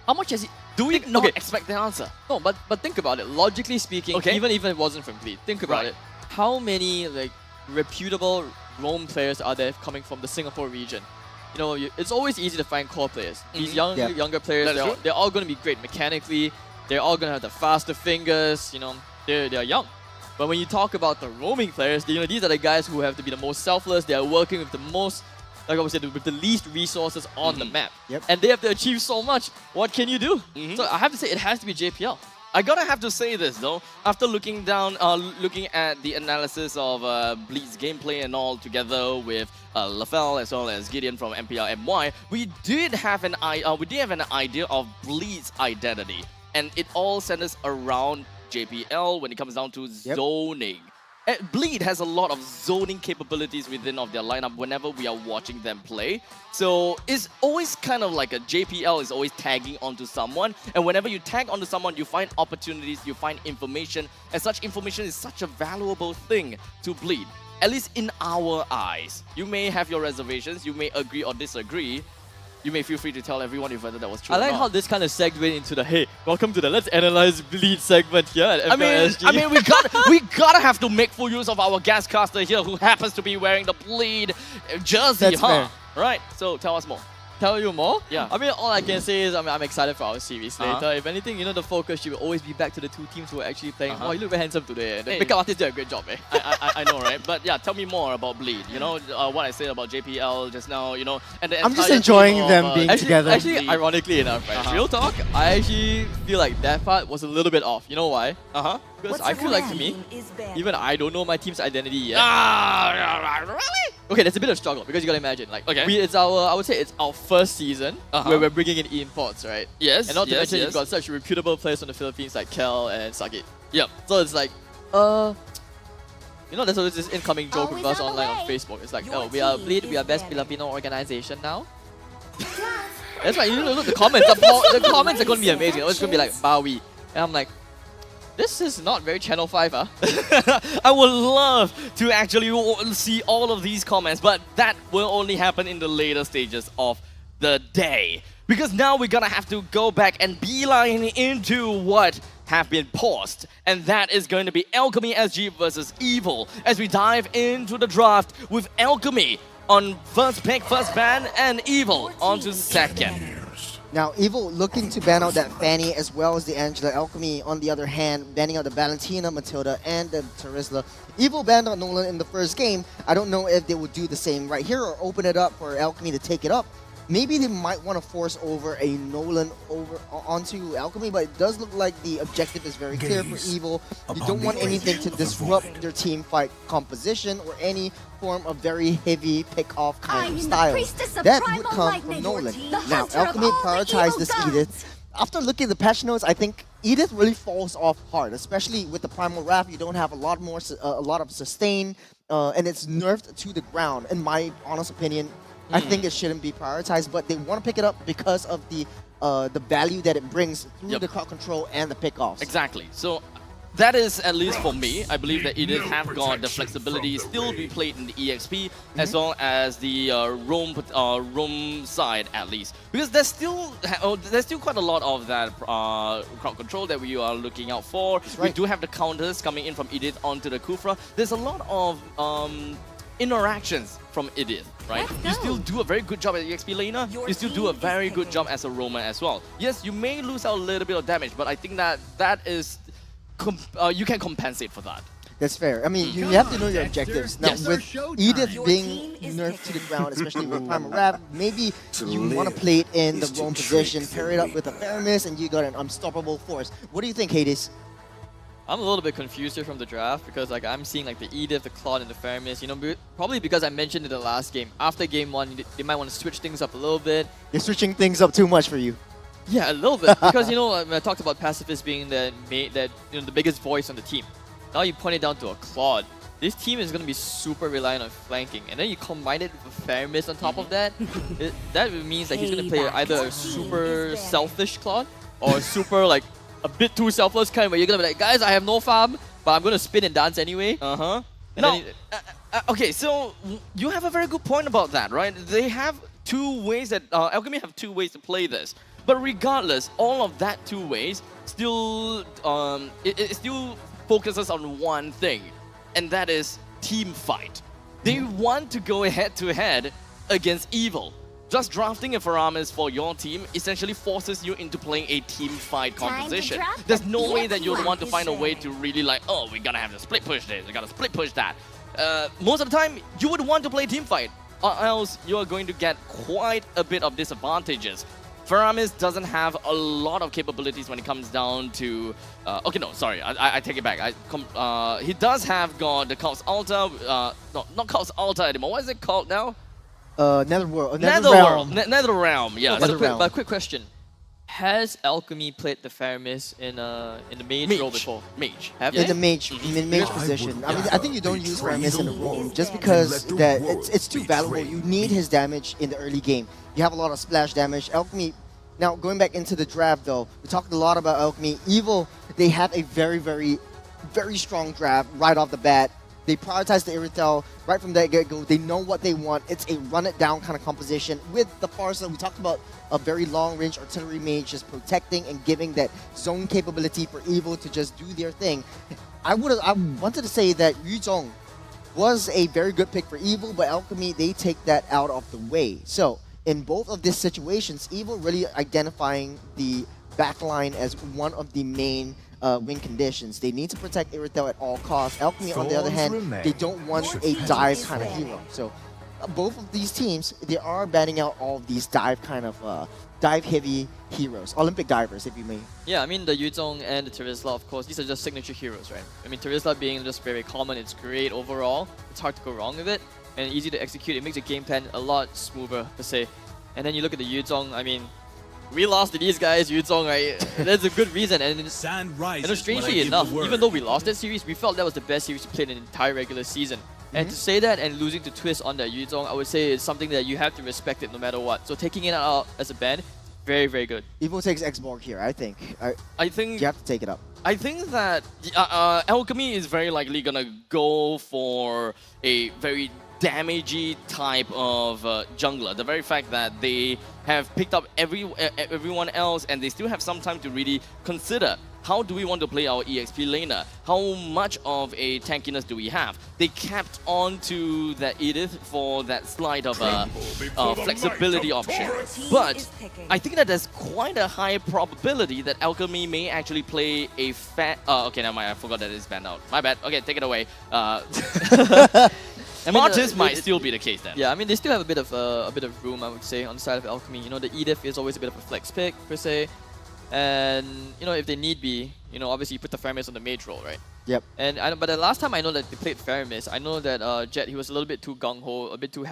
How much has he? Do we not expect the answer? No, but think about it. Logically speaking, even if it wasn't from Fleet, think about it. How many like reputable Rome players are there coming from the Singapore region? You know, it's always easy to find core players. These younger players, they're all going to be great mechanically. They're all going to have the faster fingers. You know, they're young. But when you talk about the roaming players, you know, these are the guys who have to be the most selfless. They are working with the most, like I would say, with the least resources on the map. And they have to achieve so much. What can you do? So I have to say, it has to be JPL. I gotta have to say this though, after looking at the analysis of Bleed's gameplay and all together with Lafell as well as Gideon from MPL MY, we did have an idea of Bleed's identity, and it all centers around JPL when it comes down to zoning. Bleed has a lot of zoning capabilities within of their lineup whenever we are watching them play. So it's always kind of like a JPL is always tagging onto someone, and whenever you tag onto someone, you find opportunities, you find information, and such information is such a valuable thing to Bleed. At least in our eyes. You may have your reservations, you may agree or disagree. You may feel free to tell everyone if whether that was true I or like not. how this kind of segued into the hey, welcome to the Let's Analyze Bleed segment here at MPL SG. I mean, we gotta have to make full use of our guest caster here, who happens to be wearing the Bleed jersey, That's fair. Right. So tell us more. Tell you more? Yeah. I mean, all I can say is I'm excited for our series later. Uh-huh. If anything, the focus should always be back to the two teams who are actually playing. Uh-huh. Oh, you look very handsome today. The Hey. makeup artist did a great job, eh? I know, right? But yeah, tell me more about Bleed. What I said about JPL just now, and the I'm just entire enjoying team of, them being together. Actually, Bleed. ironically enough, right? Uh-huh. Real talk, I actually feel like that part was a little bit off. You know why? Uh-huh. Because I feel like to me, even I don't know my team's identity yet. Really? Okay, there's a bit of struggle because you gotta imagine, like, Okay. I would say it's our first season Uh-huh. where we're bringing in imports, right? Yes, And not to yes, mention yes. you've got such reputable players from the Philippines like Kel and Sagit. Yep. So it's like, there's always this incoming joke with us online on Facebook. It's like, we are Bleed, we are best Filipino organization now. That's why you look at the comments. The comments are gonna be amazing. It's gonna be like Bowie, and I'm like, this is not very Channel 5, huh? I would love to actually see all of these comments, but that will only happen in the later stages of the day. Because now we're gonna have to go back and beeline into what have been paused. And that is going to be Alchemy SG versus Evil as we dive into the draft with Alchemy on first pick, first ban, and Evil onto second. Now, Evil looking to ban out that Fanny as well as the Angela. Alchemy, on the other hand, banning out the Valentina, Matilda, and the Terizla. Evil banned out Nolan in the first game. I don't know if they would do the same right here or open it up for Alchemy to take it up. Maybe they might want to force over a Nolan onto Alchemy, but it does look like the objective is very clear for Evil. You don't want anything to disrupt their team fight composition or any form of very heavy pick-off kind of style. That would come from Nolan. Now, Alchemy prioritized this Edith. After looking at the patch notes, I think Edith really falls off hard, especially with the Primal Wrath. You don't have a lot of sustain, and it's nerfed to the ground, in my honest opinion. I think it shouldn't be prioritized, but they want to pick it up because of the value that it brings through the crowd control and the pickoffs. Exactly. So that is, at least for me, I believe that Edith have got the flexibility still be played in the EXP as well as the roam side, at least, because there's still quite a lot of that crowd control that we are looking out for. We do have the counters coming in from Edith onto the Kufra. There's a lot of interactions from Edith, right? You still do a very good job as EXP laner. You still do a very good job as a roamer as well. Yes, you may lose out a little bit of damage, but I think that is you can compensate for that. That's fair. I mean, you have to know your objectives. Now, with Edith being nerfed to the ground, especially with Primal Wrath, maybe you want to play it in the wrong position, pair it up with a Paramis, and you got an unstoppable force. What do you think, Hades? I'm a little bit confused here from the draft because I'm seeing like the Edith, the Claude, and the Faramis. Probably because I mentioned in the last game. After game 1, they might want to switch things up a little bit. They're switching things up too much for you. Yeah, a little bit because I talked about Pacifist being the biggest voice on the team. Now you point it down to a Claude. This team is going to be super reliant on flanking, and then you combine it with Faramis on top of that. That means that he's going to play either a super selfish Claude or a super a bit too selfless kind where you're going to be like, guys, I have no farm, but I'm going to spin and dance anyway. Uh-huh. No. Okay, so you have a very good point about that, right? They have two ways that Alchemy have two ways to play this. But regardless, all of that two ways still it still focuses on one thing, and that is team fight. They want to go head to head against Evil. Just drafting a Faramis for your team essentially forces you into playing a team fight composition. There's no way that you'd want to find a way to really we gotta have to split push this, we gotta split push that. Most of the time, you would want to play team fight, or else you're going to get quite a bit of disadvantages. Faramis doesn't have a lot of capabilities when it comes down to... okay, no, sorry, I take it back. He does have got the Cult's Altar, no, not Cult's Altar anymore. What is it called now? Netherrealm. Netherrealm, yes. But a quick question. Has Alchemy played the Faramis in the mage role before? Mage. Have In they? the mage, in mage position. I mean, I think you don't use Paramis in the role just because that it's too valuable. You need his damage in the early game. You have a lot of splash damage. Alchemy. Now going back into the draft though, we talked a lot about Alchemy. Evil, they have a very strong draft right off the bat. They prioritize the Irithel right from that get-go. They know what they want. It's a run-it-down kind of composition. With the Farsa, we talked about a very long-range artillery mage just protecting and giving that zone capability for Evil to just do their thing. I wanted to say that Yu Zhong was a very good pick for Evil, but Alchemy, they take that out of the way. So, in both of these situations, Evil really identifying the backline as one of the main win conditions. They need to protect Irithel at all costs. Alchemy, on the other hand, they don't want a dive kind of hero. So both of these teams, they are banning out all of these dive kind of dive-heavy heroes, Olympic divers, if you may. Yeah, I mean the Yuzhong and the Terizla, of course, these are just signature heroes, right? I mean Terizla being just very common, it's great overall. It's hard to go wrong with it, and easy to execute. It makes the game plan a lot smoother per se. And then you look at the Yuzhong, I mean, we lost to these guys, Yuzhong, right? There's a good reason. And strangely enough, even though we lost that series, we felt that was the best series we played in the entire regular season. And to say that and losing to Twist on that Yuzhong, I would say it's something that you have to respect it no matter what. So taking it out as a ban, very good. Evil takes X-Borg here, I think. I think you have to take it up. I think that Alchemy is very likely gonna go for a very damagey type of jungler. The very fact that they have picked up everyone else and they still have some time to really consider how do we want to play our EXP laner? How much of a tankiness do we have? They capped on to that Edith for that slide of flexibility option. But I think that there's quite a high probability that Alchemy may actually play a okay, never mind, I forgot that it's banned out. My bad. Okay, take it away. I mean, Martis might still be the case then. Yeah, I mean they still have a bit of room, I would say, on the side of Alchemy. You know, the Edith is always a bit of a flex pick per se, and you know if they need be, you know, obviously you put the Faramis on the mage role, right? Yep. And but the last time I know that they played Faramis, I know that Jet, he was a little bit too gung ho, a bit too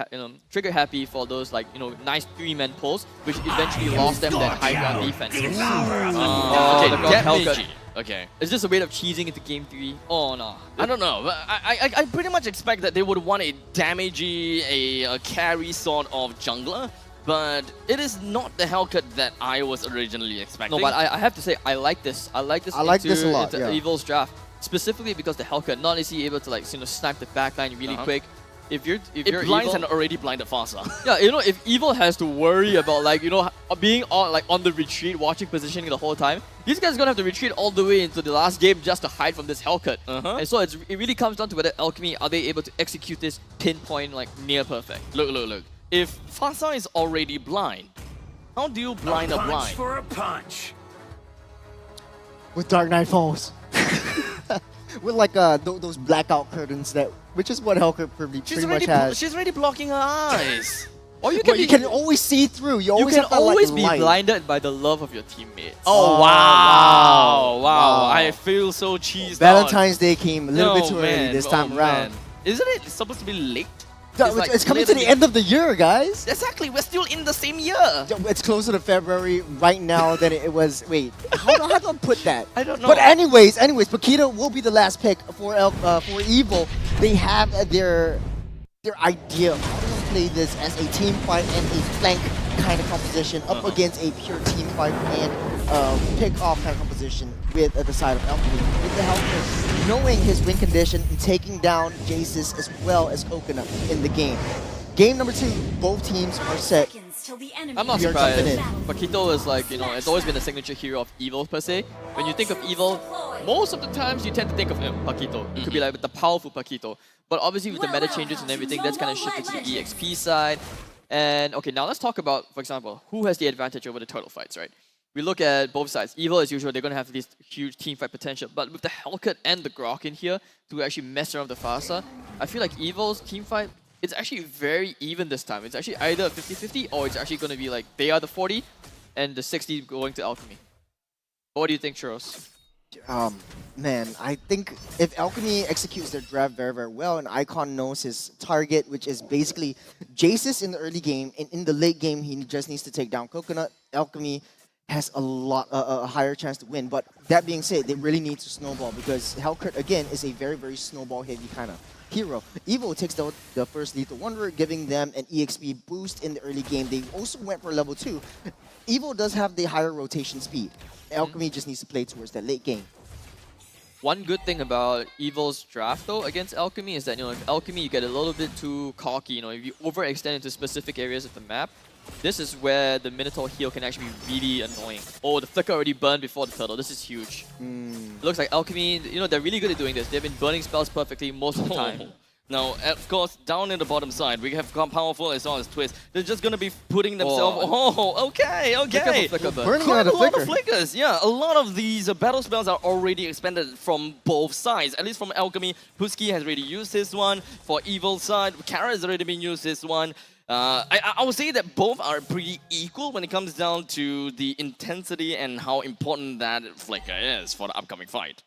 trigger happy for those like nice 3-man pulls, which eventually lost them that high ground defense. Okay, that Hellcat. Okay. Is this a way of cheesing into game 3? Oh no. I don't know, but I pretty much expect that they would want a damagey, a carry sort of jungler, but it is not the Hellcat that I was originally expecting. No, but I have to say, I like this. I like this I like this a lot, into yeah. Evil's draft. Specifically because the Hellcat, not is he able to like snipe the backline really quick. If you're blinds Evil, and already blinded Farsa. yeah, you know, if Evil has to worry about like, you know, being on the retreat, watching positioning the whole time, these guys are gonna have to retreat all the way into the last game just to hide from this Hellcat. And so it really comes down to whether Alchemy are they able to execute this pinpoint like near perfect. Look. If Farsa is already blind, how do you blind a blind? For a punch. With Dark Knight Falls. With like those blackout curtains which is what Hellcat pretty much has. She's already blocking her eyes. Or you But you can always see through. You always can have that, always like, be light. blinded by the love of your teammates. Oh, wow. I feel so cheesed Valentine's Day came a little bit too early man. this time around. Man. Isn't it supposed to be late? It's coming to the end of the year, guys. Exactly, we're still in the same year. It's closer to February right now than it was. Wait, how do I put that? I don't know. But anyways, Paquito will be the last pick for Evil. They have their idea of how to play this as a team fight and a flank kind of composition up against a pure team fight and pick off kind of composition with the side of Alchemy. With the Hellcat knowing his win condition and taking down Jace's as well as Coconut in the game. Game number 2, both teams are set. I'm not We are jumping surprised. in. Paquito is like, you know, it's always been a signature hero of Evil per se. When you think of Evil, most of the times you tend to think of Paquito. It could be like the powerful Paquito. But obviously with the meta changes and everything, that's kind of shifted to the EXP side. And okay, now let's talk about, for example, who has the advantage over the turtle fights, right? We look at both sides. Evil, as usual, they're going to have this huge team fight potential. But with the Hellcat and the Grok in here to actually mess around with the Farsa, I feel like Evil's team fight, it's actually very even this time. It's actually either 50-50 or it's actually going to be like they are the 40 and the 60 going to Alchemy. What do you think, Churros? Man, I think if Alchemy executes their draft very, very well and Icon knows his target, which is basically Jace's in the early game, and in the late game, he just needs to take down Coconut. Alchemy has a higher chance to win. But that being said, they really need to snowball because Hellcurt, again, is a very, very snowball-heavy kind of hero. Evo takes the first Lethal Wanderer, giving them an EXP boost in the early game. They also went for level 2. Evo does have the higher rotation speed. Alchemy just needs to play towards that late game. One good thing about Evil's draft though against Alchemy is that, if Alchemy you get a little bit too cocky, if you overextend into specific areas of the map, this is where the Minotaur heal can actually be really annoying. Oh, the Flicker already burned before the turtle. This is huge. It looks like Alchemy, they're really good at doing this. They've been burning spells perfectly most of the time. Now, of course, down in the bottom side, we have got Powerful as well as Twist. They're just going to be putting themselves... Oh, okay. Flicker burn. Burning Quite out a a lot of flicker. flickers. Yeah, a lot of these battle spells are already expended from both sides. At least from Alchemy, Husky has already used his one. For Evil side, Kara has already been used his one. I would say that both are pretty equal when it comes down to the intensity and how important that flicker is for the upcoming fight.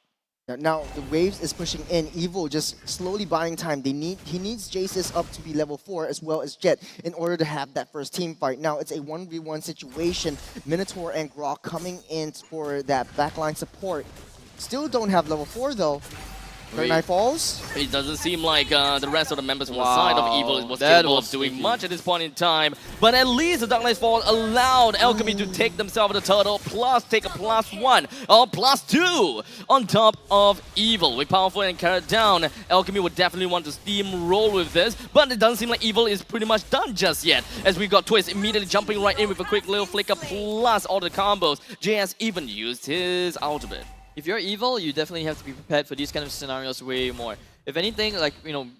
Now, the Waves is pushing in. Evil just slowly buying time. He needs Jace's up to be level 4 as well as Jet in order to have that first team fight. Now, it's a 1v1 situation. Minotaur and Grok coming in for that backline support. Still don't have level 4 though. Dark Knight Falls. It doesn't seem like the rest of the members on the side of Evil was that capable was of doing sneaky. much at this point in time. But at least the Dark Knight Falls allowed Alchemy to take themselves the turtle, plus take a +1 or +2 on top of Evil. With Powerful and Carrot down, Alchemy would definitely want to steamroll with this, but it doesn't seem like Evil is pretty much done just yet, as we got Twist immediately jumping right in with a quick little flicker plus all the combos. JS even used his ultimate. If you're Evil, you definitely have to be prepared for these kind of scenarios way more. If anything, like,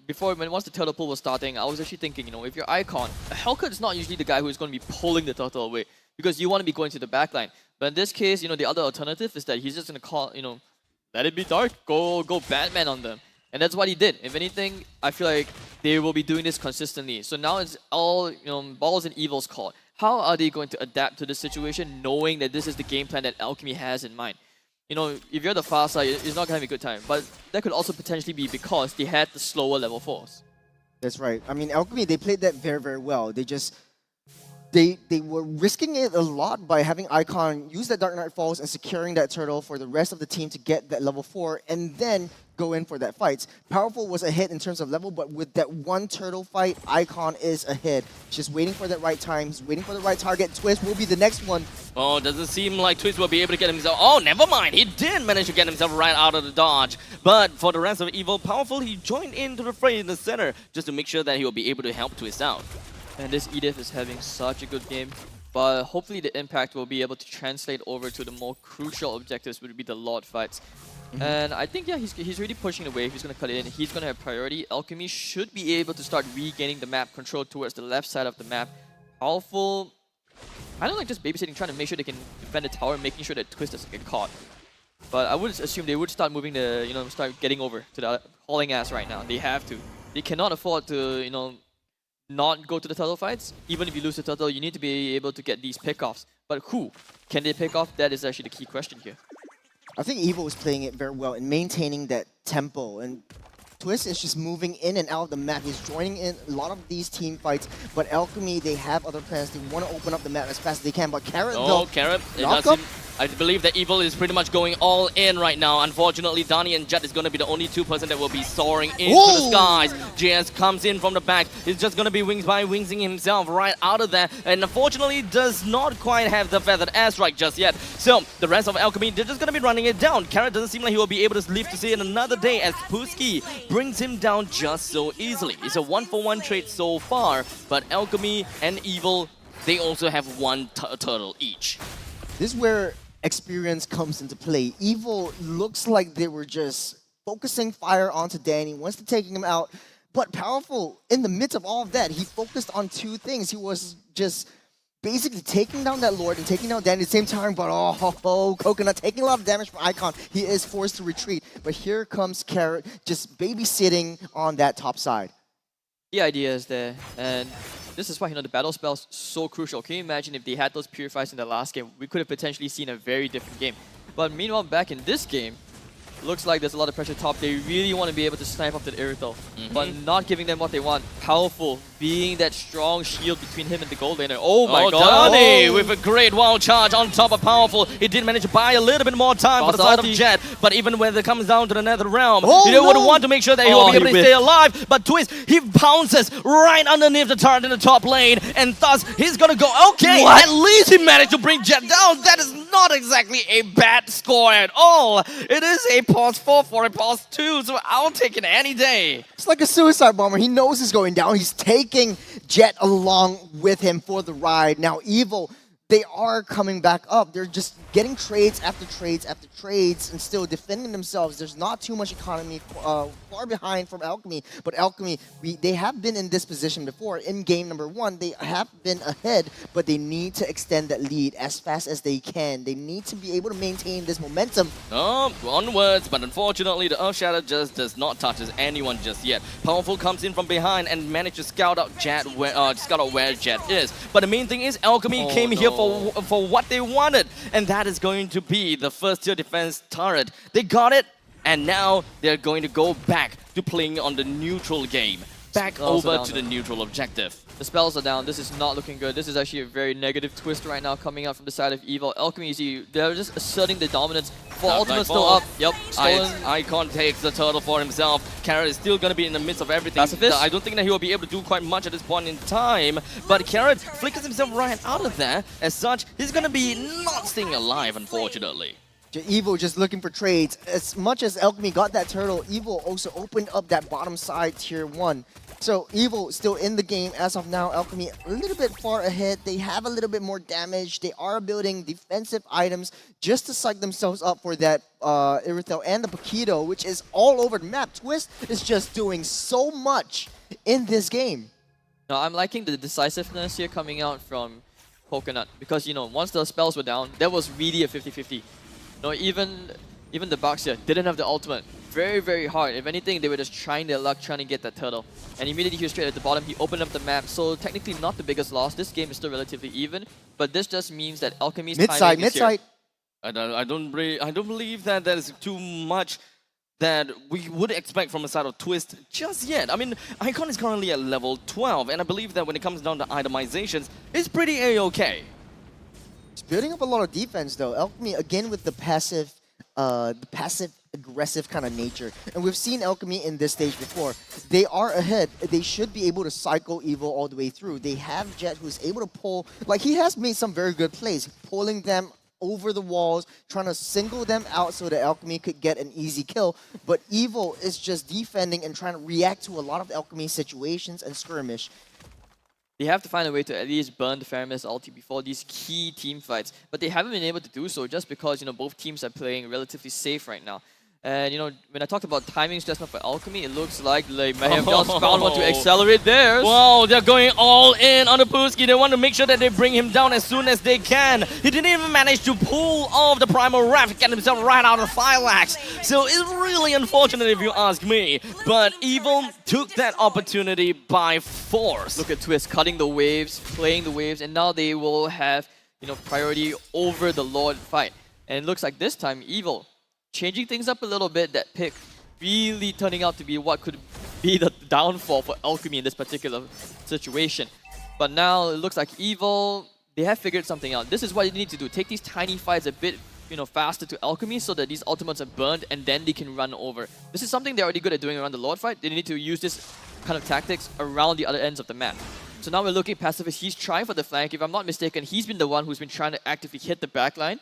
before, once the turtle pull was starting, I was actually thinking, if you're Icon, Hellcut is not usually the guy who's going to be pulling the turtle away, because you want to be going to the backline. But in this case, the other alternative is that he's just going to call, let it be dark, go Batman on them. And that's what he did. If anything, I feel like they will be doing this consistently. So now it's all, balls in Evil's court. How are they going to adapt to the situation, knowing that this is the game plan that Alchemy has in mind? If you're the far side, it's not going to be a good time. But that could also potentially be because they had the slower level 4s. That's right. I mean, Alchemy, they played that very, very well. They were risking it a lot by having Icon use that Dark Knight Falls and securing that turtle for the rest of the team to get that level 4 and then go in for that fight. Powerful was ahead in terms of level, but with that one turtle fight, Icon is ahead. Just waiting for that right time. He's waiting for the right target. Twist will be the next one. Oh, doesn't seem like Twist will be able to get himself... Oh, never mind. He did manage to get himself right out of the dodge. But for the rest of Evil, Powerful, he joined into the fray in the center just to make sure that he will be able to help Twist out. And this Edith is having such a good game. But hopefully the impact will be able to translate over to the more crucial objectives, which would be the Lord fights. And I think, yeah, he's really pushing the wave. He's going to cut it in. He's going to have priority. Alchemy should be able to start regaining the map control towards the left side of the map. Powerful, I don't like just babysitting, trying to make sure they can defend the tower, making sure that Twist doesn't get caught. But I would assume they would start moving the, start getting over to the hauling ass right now. They have to. They cannot afford to, not go to the turtle fights. Even if you lose the turtle, you need to be able to get these pickoffs. But who can they pick off? That is actually the key question here. I think Evo is playing it very well in maintaining that tempo, and Twist is just moving in and out of the map. He's joining in a lot of these team fights, but Alchemy, they have other plans. They want to open up the map as fast as they can, but Carrot, though, Carrot, it does seem, I believe that Evil is pretty much going all in right now. Unfortunately, Donnie and Jet is going to be the only 2 person that will be soaring into the skies. JS comes in from the back. He's just going to be wingsing himself right out of there, and unfortunately does not quite have the feathered airstrike just yet. So the rest of Alchemy, they're just going to be running it down. Carrot doesn't seem like he will be able to live to see it another day as Pusky brings him down just so easily. It's a 1-for-1 trade so far, but Alchemy and Evil, they also have one turtle each. This is where experience comes into play. Evil looks like they were just focusing fire onto Danny, wants to take him out, but Powerful, in the midst of all of that, he focused on 2 things. He was just basically taking down that Lord and taking down Danny at the same time, but Coconut taking a lot of damage from Icon. He is forced to retreat, but here comes Carrot just babysitting on that top side. The idea is there, and this is why, the battle spell's so crucial. Can you imagine if they had those purifiers in the last game? We could have potentially seen a very different game. But meanwhile, back in this game, Looks like there's a lot of pressure top. They really want to be able to snipe off the Irithel, Mm-hmm. but not giving them what they want. Powerful, being that strong shield between him and the gold laner. Oh my god! Dani with a great wild charge on top of Powerful. He did manage to buy a little bit more time for the side of Basati. Jet, but even when it comes down to the nether realm, Oh, he would no. want to make sure that he Oh, will be able he to whiffed. stay alive. But Twist, he pounces right underneath the turret in the top lane, and thus he's gonna go. Okay, What? at least he managed to bring Jet down. That is not exactly a bad score at all. It is a pause 4 for a pause 2, so I'll take it any day. It's like a suicide bomber. He knows he's going down. He's taking Jet along with him for the ride. Now, Evil, they are coming back up. They're just getting trades after trades after trades and still defending themselves. There's not too much economy far behind from Alchemy, but Alchemy, they have been in this position before. In game number 1, they have been ahead, but they need to extend that lead as fast as they can. They need to be able to maintain this momentum. Oh, onwards, but unfortunately the Earth Shadow just does not touch anyone just yet. Powerful comes in from behind and managed to scout out where Jet is. But the main thing is Alchemy came here for what they wanted, and that is going to be the first tier defense turret. They got it, and now they're going to go back to playing on the neutral game. Back Spells are over down to the though. neutral objective. The spells are down. This is not looking good. This is actually a very negative twist right now coming out from the side of Evil. Alchemy, they're just asserting the dominance. For Ultimate still up. Yep, stolen. Icon takes the turtle for himself. Carrot is still going to be in the midst of everything. Pacifist? I don't think that he will be able to do quite much at this point in time. But Carrot flickers himself right out of there. As such, he's going to be not staying alive, unfortunately. Evil just looking for trades. As much as Alchemy got that turtle, Evil also opened up that bottom side tier 1. So Evil still in the game as of now. Alchemy a little bit far ahead. They have a little bit more damage. They are building defensive items just to psych themselves up for that Irithel and the Paquito, which is all over the map. Twist is just doing so much in this game. No, I'm liking the decisiveness here coming out from Coconut because, you know, once the spells were down, that was really a 50-50. No, even the Bucks here didn't have the ultimate. Very, very hard. If anything, they were just trying their luck, trying to get that turtle. And immediately he was straight at the bottom. He opened up the map. So technically not the biggest loss. This game is still relatively even. But this just means that Alchemy's timing is here. I don't believe that is too much that we would expect from a side of Twist just yet. I mean, Icon is currently at level 12, and I believe that when it comes down to itemizations, it's pretty A-okay. It's building up a lot of defense though. Alchemy again with the passive aggressive kind of nature. And we've seen Alchemy in this stage before. They are ahead. They should be able to cycle Evil all the way through. They have Jet who's able to pull, like he has made some very good plays, pulling them over the walls, trying to single them out so that Alchemy could get an easy kill. But Evil is just defending and trying to react to a lot of Alchemy situations and skirmish. They have to find a way to at least burn the Faramis ulti before these key team fights. But they haven't been able to do so just because, you know, both teams are playing relatively safe right now. And, you know, when I talked about timings just now for Alchemy, it looks like they may have just found one to accelerate theirs. Wow, they're going all in on the Pooski. They want to make sure that they bring him down as soon as they can. He didn't even manage to pull off the Primal Wrath, get himself right out of Phylax. So it's really unfortunate if you ask me. But Evil took that opportunity by force. Look at Twist cutting the waves, playing the waves, and now they will have, you know, priority over the Lord fight. And it looks like this time, Evil changing things up a little bit, that pick really turning out to be what could be the downfall for Alchemy in this particular situation. But now it looks like Evil, they have figured something out. This is what you need to do. Take these tiny fights a bit, you know, faster to Alchemy so that these ultimates are burned and then they can run over. This is something they're already good at doing around the Lord fight. They need to use this kind of tactics around the other ends of the map. So now we're looking at Pacifist. He's trying for the flank. If I'm not mistaken, he's been the one who's been trying to actively hit the backline.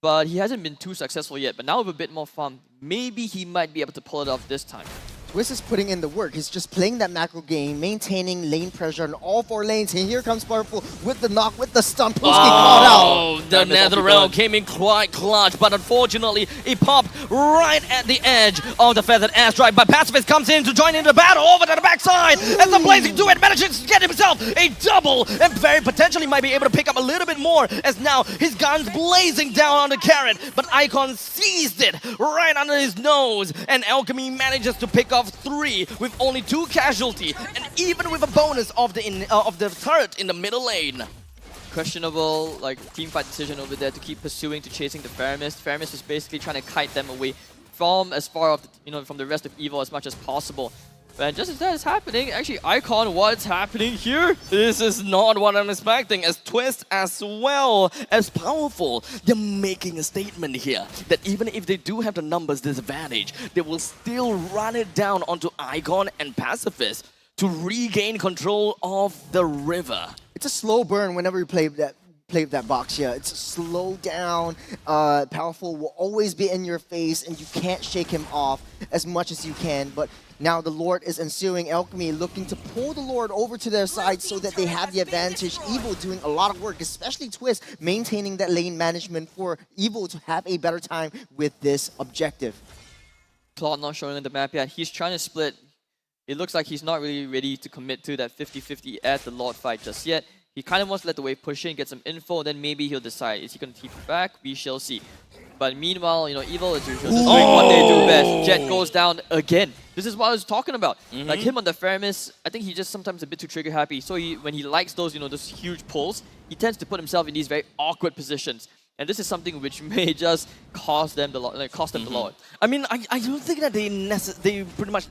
But he hasn't been too successful yet. But now with a bit more farm, maybe he might be able to pull it off this time. Twist is putting in the work. He's just playing that macro game, maintaining lane pressure on all 4 lanes. And here comes Purple with the knock, with the stun. Pooski caught out. The Nether Realm came in quite clutch, but unfortunately, it popped right at the edge of the Feathered Airstrike. But Pacifist comes in to join in the battle over to the backside. And the Blazing Duet manages to get himself a double, and very potentially might be able to pick up a little bit more, as now his gun's blazing down on the Carrot. But Icon seized it right under his nose, and Alchemy manages to pick off 3 with only 2 casualty, and even with a bonus of the turret in the middle lane. Questionable, like, teamfight decision over there to keep pursuing, to chasing the Faramis. Faramis is basically trying to kite them away from as far off, from the rest of Evil as much as possible. And just as that is happening, actually, Icon, what's happening here? This is not what I'm expecting, as Twist as well as Powerful. They're making a statement here that even if they do have the numbers disadvantage, they will still run it down onto Icon and Pacifist to regain control of the river. It's a slow burn whenever you play with that box. Yeah, it's slow down. Powerful will always be in your face, and you can't shake him off as much as you can. But now the Lord is ensuing. Alchemy looking to pull the Lord over to their side so that they have the advantage. Evil doing a lot of work, especially Twist, maintaining that lane management for Evil to have a better time with this objective. Claude not showing on the map yet. He's trying to split. It looks like he's not really ready to commit to that 50-50 at the Lord fight just yet. He kind of wants to let the wave push in, get some info, then maybe he'll decide. Is he going to keep it back? We shall see. But meanwhile, Evil is usual, just doing what they do best. Jet goes down again. This is what I was talking about. Like him on the Faramis, I think he's just sometimes a bit too trigger happy. So when he likes those, those huge pulls, he tends to put himself in these very awkward positions. And this is something which may just cost them the lot. I mean, I don't think that they pretty much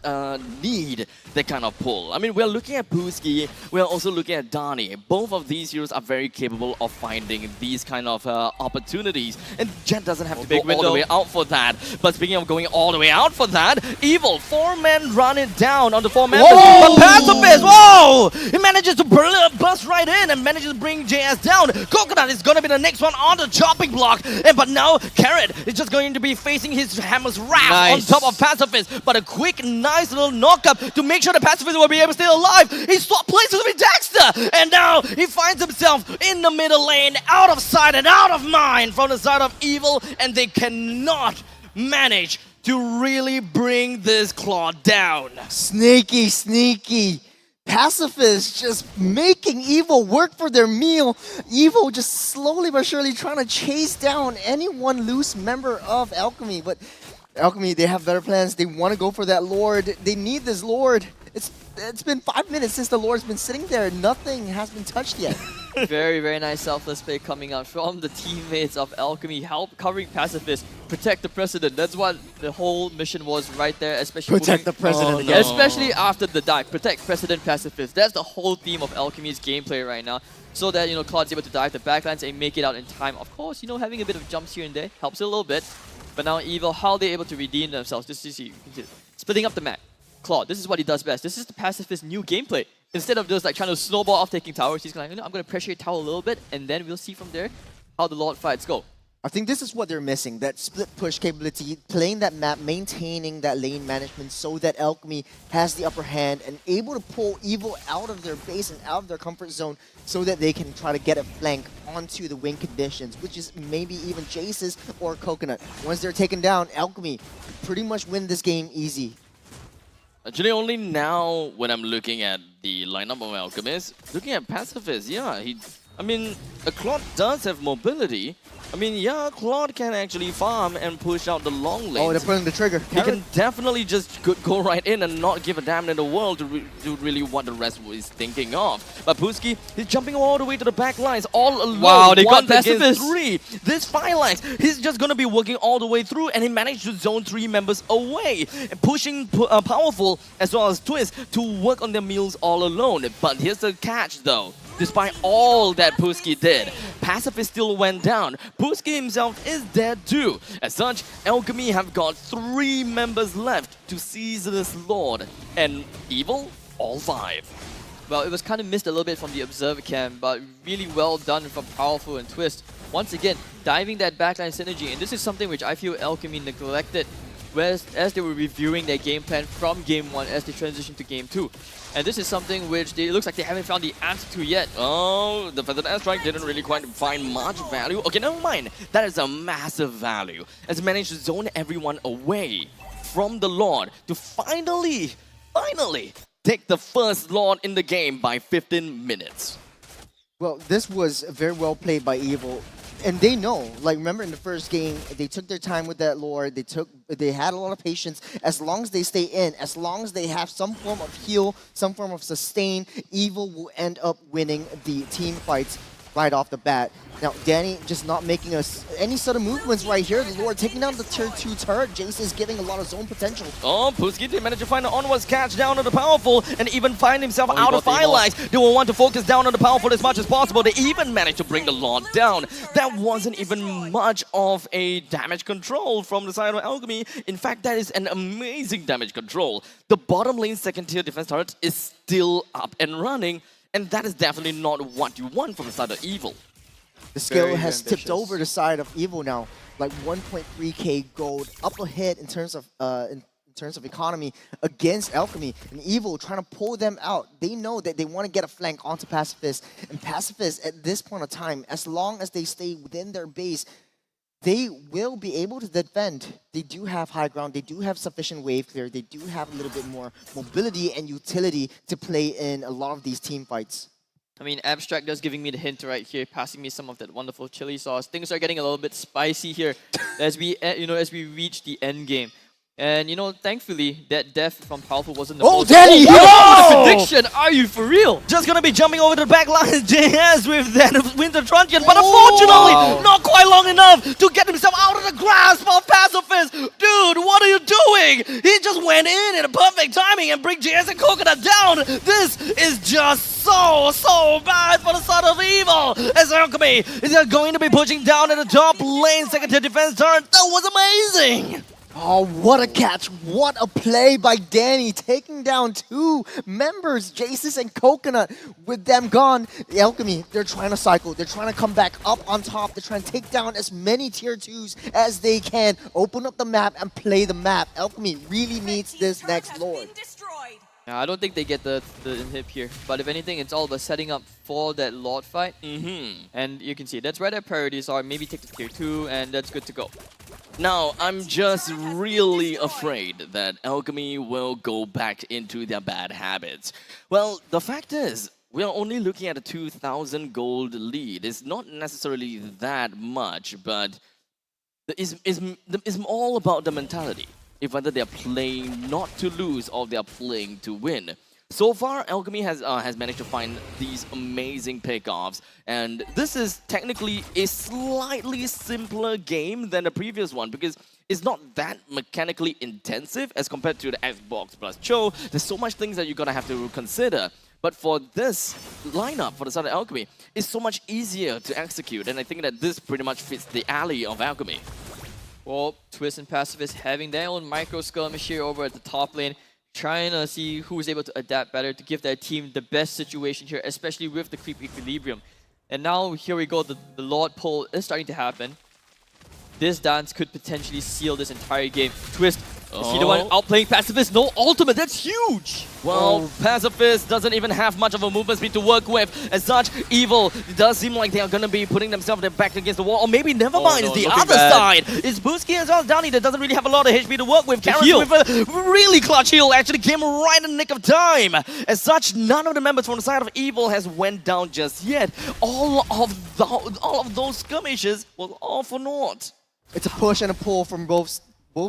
need that kind of pull. I mean, we're looking at Pooski, we're also looking at Donnie. Both of these heroes are very capable of finding these kind of opportunities. And Jet doesn't have to go all the way out for that. But speaking of going all the way out for that, Evil, 4-man run it down on the 4-man. But Pacifist, whoa! He manages to bust right in and manages to bring JS down. Coconut is going to be the next one on the chopping block. But now Carrot is just going to be facing his Hammer's Wrath on top of Pacifist. But a quick, nice little knock-up to make sure the Pacifist will be able to stay alive. He swapped places with Dexter. And now he finds himself in the middle lane, out of sight and out of mind from the side of Evil. And they cannot manage to really bring this Claude down. Sneaky, sneaky. Pacifist just making Evil work for their meal. Evil just slowly but surely trying to chase down any one loose member of Alchemy. But Alchemy, they have better plans. They want to go for that Lord. They need this Lord. It's been 5 minutes since the Lord's been sitting there. Nothing has been touched yet. Very, very nice selfless play coming out from the teammates of Alchemy. Help covering Pacifist. Protect the President. That's what the whole mission was right there. Especially Protect the President. Especially after the dive. Protect President Pacifist. That's the whole theme of Alchemy's gameplay right now. So that, Claude's able to dive the backlines and make it out in time. Of course, having a bit of jumps here and there helps a little bit. But now Evil, how are they able to redeem themselves? Just to see, splitting up the map. Claude, this is what he does best. This is the Pacifist's new gameplay. Instead of just trying to snowball off taking towers, he's like, I'm going to pressure your tower a little bit, and then we'll see from there how the Lord fights go. I think this is what they're missing, that split push capability, playing that map, maintaining that lane management so that Alchemy has the upper hand and able to pull Evil out of their base and out of their comfort zone so that they can try to get a flank onto the win conditions, which is maybe even Jace's or Coconut. Once they're taken down, Alchemy pretty much win this game easy. Actually, only now when I'm looking at the lineup of Alchemist, looking at Pacifist, yeah, Claude does have mobility. Claude can actually farm and push out the long lanes. Oh, they're pulling the trigger. He can definitely just go right in and not give a damn in the world to do really what the rest is thinking of. But Pooski is jumping all the way to the back lines, all alone. Wow, they got Pacifist 3. This Phalanx, he's just going to be working all the way through, and he managed to zone 3 members away, pushing Powerful as well as Twist to work on their meals all alone. But here's the catch, though. Despite all that Pooski did, Pacifist still went down. Pooski himself is dead too. As such, Alchemy have got 3 members left to seize this Lord. And Evil, all 5. Well, it was kind of missed a little bit from the observer cam, but really well done from Powerful and Twist. Once again, diving that backline synergy, and this is something which I feel Alchemy neglected as they were reviewing their game plan from Game 1 as they transitioned to Game 2. And this is something which it looks like they haven't found the answer to yet. Oh, the Feathered Airstrike didn't really quite find much value. Okay, never mind. That is a massive value. As it managed to zone everyone away from the Lord to finally take the first Lord in the game by 15 minutes. Well, this was very well played by Evil. And they know, remember in the first game, they took their time with that Lord. They had a lot of patience. As long as they stay in, as long as they have some form of heal, some form of sustain, Evil will end up winning the team fights right off the bat. Now, Danny just not making any sort of movements right here. The Lord taking down the tier 2 turret. Jace is getting a lot of zone potential. Oh, Puski did manage to find an onwards catch down on the powerful and even find himself Oh, he out of got the Evo. firelight. They will want to focus down on the powerful as much as possible. They even managed to bring the Lord down. That wasn't even much of a damage control from the side of Alchemy. In fact, that is an amazing damage control. The bottom lane second tier defense turret is still up and running, and that is definitely not what you want from the side of Evil. The skill Very has tipped ambitious. over the side of Evil now. Like 1.3k gold up ahead in terms of economy against Alchemy, and Evil trying to pull them out. They know that they want to get a flank onto Pacifist, and Pacifist at this point of time, as long as they stay within their base, they will be able to defend. They do have high ground, they do have sufficient wave clear, they do have a little bit more mobility and utility to play in a lot of these team fights. I mean, Abstract does giving me the hint right here, passing me some of that wonderful chili sauce. Things are getting a little bit spicy here as we, as we reach the end game. And thankfully, that death from Powerful wasn't the most. Danny! Oh, wow, Yo! what a prediction! Are you for real? Just gonna be jumping over the back line, JS with that Winter Truncheon, but unfortunately, not quite long enough to get himself out of the grasp of Pacifist. Dude, what are you doing? He just went in a perfect timing and bring JS and Coconut down. This is just so bad for the side of Evil. As Alchemy is going to be pushing down at the top lane, second tier defense turn. That was amazing. Oh, what a catch. What a play by Danny, taking down 2 members, Jaces and Coconut. With them gone, the Alchemy, they're trying to cycle. They're trying to come back up on top. They're trying to take down as many tier 2s as they can. Open up the map and play the map. Alchemy really needs this next Lord. Yeah, I don't think they get the inhib here. But if anything, it's all about setting up for that Lord fight. And you can see that's where their priorities are. Maybe take the tier 2, and that's good to go. Now, I'm just really afraid that Alchemy will go back into their bad habits. Well, the fact is, we are only looking at a 2,000 gold lead. It's not necessarily that much, but it's all about the mentality. If whether they're playing not to lose or they're playing to win. So far, Alchemy has managed to find these amazing pickoffs, and this is technically a slightly simpler game than the previous one because it's not that mechanically intensive as compared to the Xbox plus Cho. There's so much things that you're gonna have to consider. But for this lineup, for the side of Alchemy, it's so much easier to execute, and I think that this pretty much fits the alley of Alchemy. Well, Twist and Pacifist having their own micro skirmish here over at the top lane, trying to see who's able to adapt better to give their team the best situation here, especially with the creep equilibrium. And now, here we go, the Lord pull is starting to happen. This dance could potentially seal this entire game. Twist, is he the one outplaying Pacifist? No ultimate, that's huge! Well, Pacifist doesn't even have much of a movement speed to work with. As such, Evil, it does seem like they are going to be putting themselves back against the wall. Or maybe, never mind, it's the other side. It's Booski as well. Downey that doesn't really have a lot of HP to work with. Karras with a really clutch heal actually came right in the nick of time. As such, none of the members from the side of Evil has went down just yet. All of those skirmishes was all for naught. It's a push and a pull from both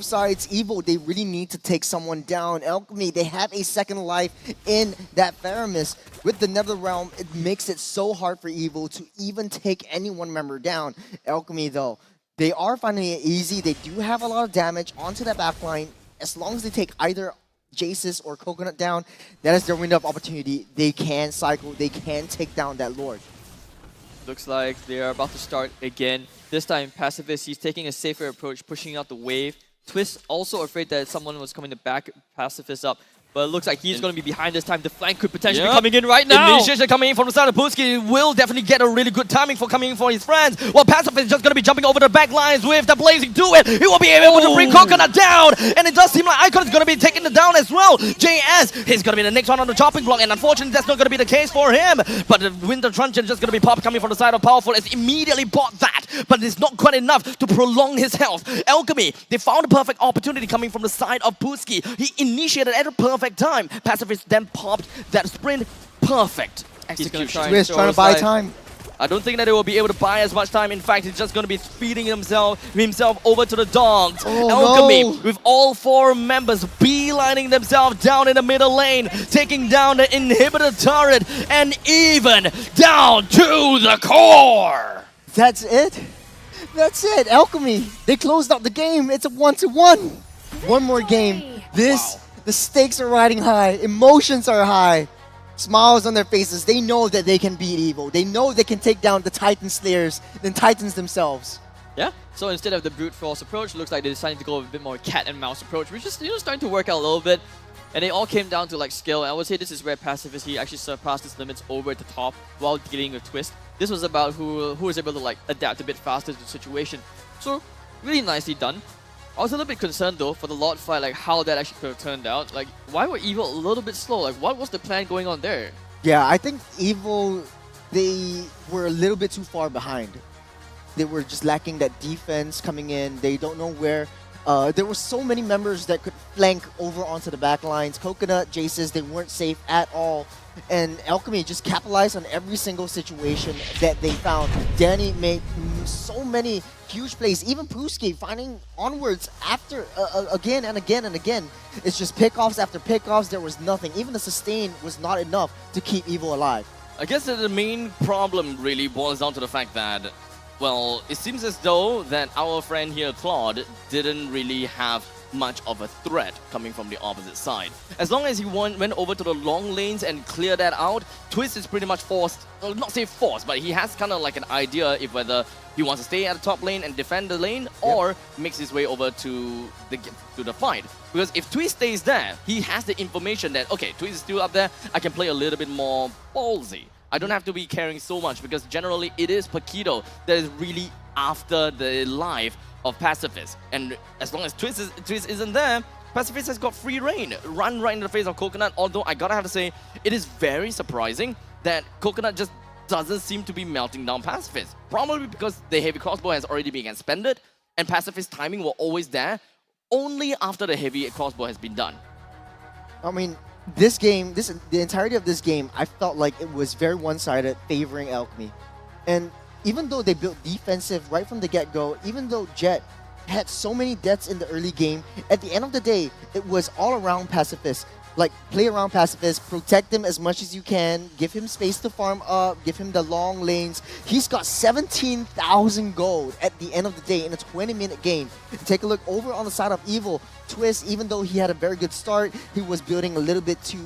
sides. Evil, they really need to take someone down. Alchemy, they have a second life in that Theramis. With the Nether Realm, it makes it so hard for Evil to even take any one member down. Alchemy, though, they are finding it easy. They do have a lot of damage onto that backline. As long as they take either Jaces or Coconut down, that is their window of opportunity. They can cycle, they can take down that Lord. Looks like they are about to start again. This time, Pacifist, he's taking a safer approach, pushing out the wave. Twist also afraid that someone was coming to back Pacifist up. But it looks like he's going to be behind this time. The flank could potentially be coming in right now. Initiation coming in from the side of Puski will definitely get a really good timing for coming in for his friends. While Pacifist is just going to be jumping over the back lines with the blazing to it. He will be able to bring Coconut down. And it does seem like Icon is going to be taking it down as well. JS is going to be the next one on the chopping block. And unfortunately, that's not going to be the case for him. But the Winter Truncheon is just going to be popped coming from the side of Powerful as immediately bought that. But it's not quite enough to prolong his health. Alchemy, they found a perfect opportunity coming from the side of Puski. He initiated at a perfect time. Pacifist then popped that sprint. Perfect execution. Twist trying to buy time. I don't think that they will be able to buy as much time. In fact, he's just going to be speeding himself over to the dogs. Alchemy, with all 4 members beelining themselves down in the middle lane, taking down the inhibitor turret, and even down to the core. That's it. That's it. Alchemy. They closed out the game. It's a 1-1. One more game. The stakes are riding high. Emotions are high. Smiles on their faces. They know that they can beat Evil. They know they can take down the Titan Slayers, the Titans themselves. Yeah, so instead of the brute force approach, looks like they're deciding to go with a bit more cat and mouse approach, which is starting to work out a little bit. And it all came down to like skill. And I would say this is where Pacifist he actually surpassed his limits over at the top while dealing with Twist. This was about who was able to like adapt a bit faster to the situation. So really nicely done. I was a little bit concerned though for the Lord fight, like how that actually could have turned out. Like why were Evil a little bit slow? Like what was the plan going on there? Yeah, I think Evil, they were a little bit too far behind. They were just lacking that defense coming in. They don't know where. There were so many members that could flank over onto the back lines. Coconut, Jaces, they weren't safe at all. And Alchemy just capitalized on every single situation that they found. Danny made so many huge plays. Even Puski finding onwards after again and again and again. It's just pickoffs after pickoffs. There was nothing. Even the sustain was not enough to keep Evil alive. I guess that the main problem really boils down to the fact that, well, it seems as though that our friend here, Claude, didn't really have much of a threat coming from the opposite side. As long as he went over to the long lanes and cleared that out, Twist is pretty much forced, well, not say forced, but he has kind of like an idea if whether he wants to stay at the top lane and defend the lane or makes his way over to the fight. Because if Twist stays there, he has the information that, okay, Twist is still up there, I can play a little bit more ballsy. I don't have to be caring so much because generally it is Paquito that is really after the life of Pacifist. And as long as Twist isn't there, Pacifist has got free reign. Run right in the face of Coconut, although I gotta have to say, it is very surprising that Coconut just doesn't seem to be melting down Pacifist. Probably because the heavy crossbow has already been expended and Pacifist's timing were always there only after the heavy crossbow has been done. I mean, this game, the entirety of this game, I felt like it was very one-sided, favoring Alchemy. And even though they built defensive right from the get-go, even though Jet had so many deaths in the early game, at the end of the day, it was all around Pacifist. Like, play around Pacifist, protect him as much as you can, give him space to farm up, give him the long lanes. He's got 17,000 gold at the end of the day in a 20-minute game. Take a look over on the side of Evil. Twist, even though he had a very good start, he was building a little bit too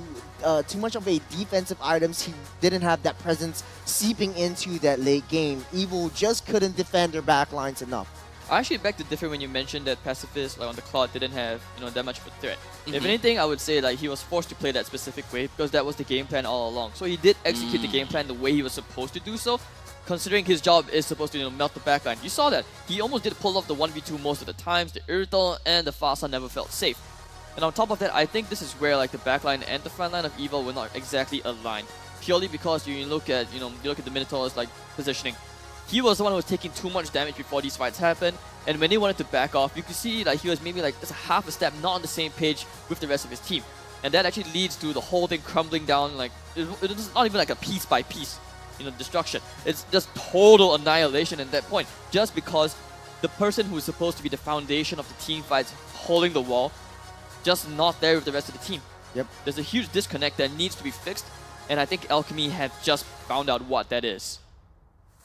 much of a defensive items. He didn't have that presence seeping into that late game. Evil just couldn't defend their backlines enough. I actually beg to differ when you mentioned that Pacifist, like on the Claude, didn't have that much of a threat. If anything, I would say like he was forced to play that specific way because that was the game plan all along. So he did execute the game plan the way he was supposed to do so, considering his job is supposed to melt the backline. You saw that. He almost did pull off the 1v2 most of the times. The Irrital and the Fasa never felt safe. And on top of that, I think this is where like the backline and the frontline of Evil were not exactly aligned. Purely because you look at the Minotaur's like positioning. He was the one who was taking too much damage before these fights happened, and when they wanted to back off, you could see like he was maybe like just half a step not on the same page with the rest of his team. And that actually leads to the whole thing crumbling down. Like it's not even like a piece by piece destruction. It's just total annihilation at that point, just because the person who is supposed to be the foundation of the team fights holding the wall, just not there with the rest of the team. Yep. There's a huge disconnect that needs to be fixed, and I think Alchemy have just found out what that is.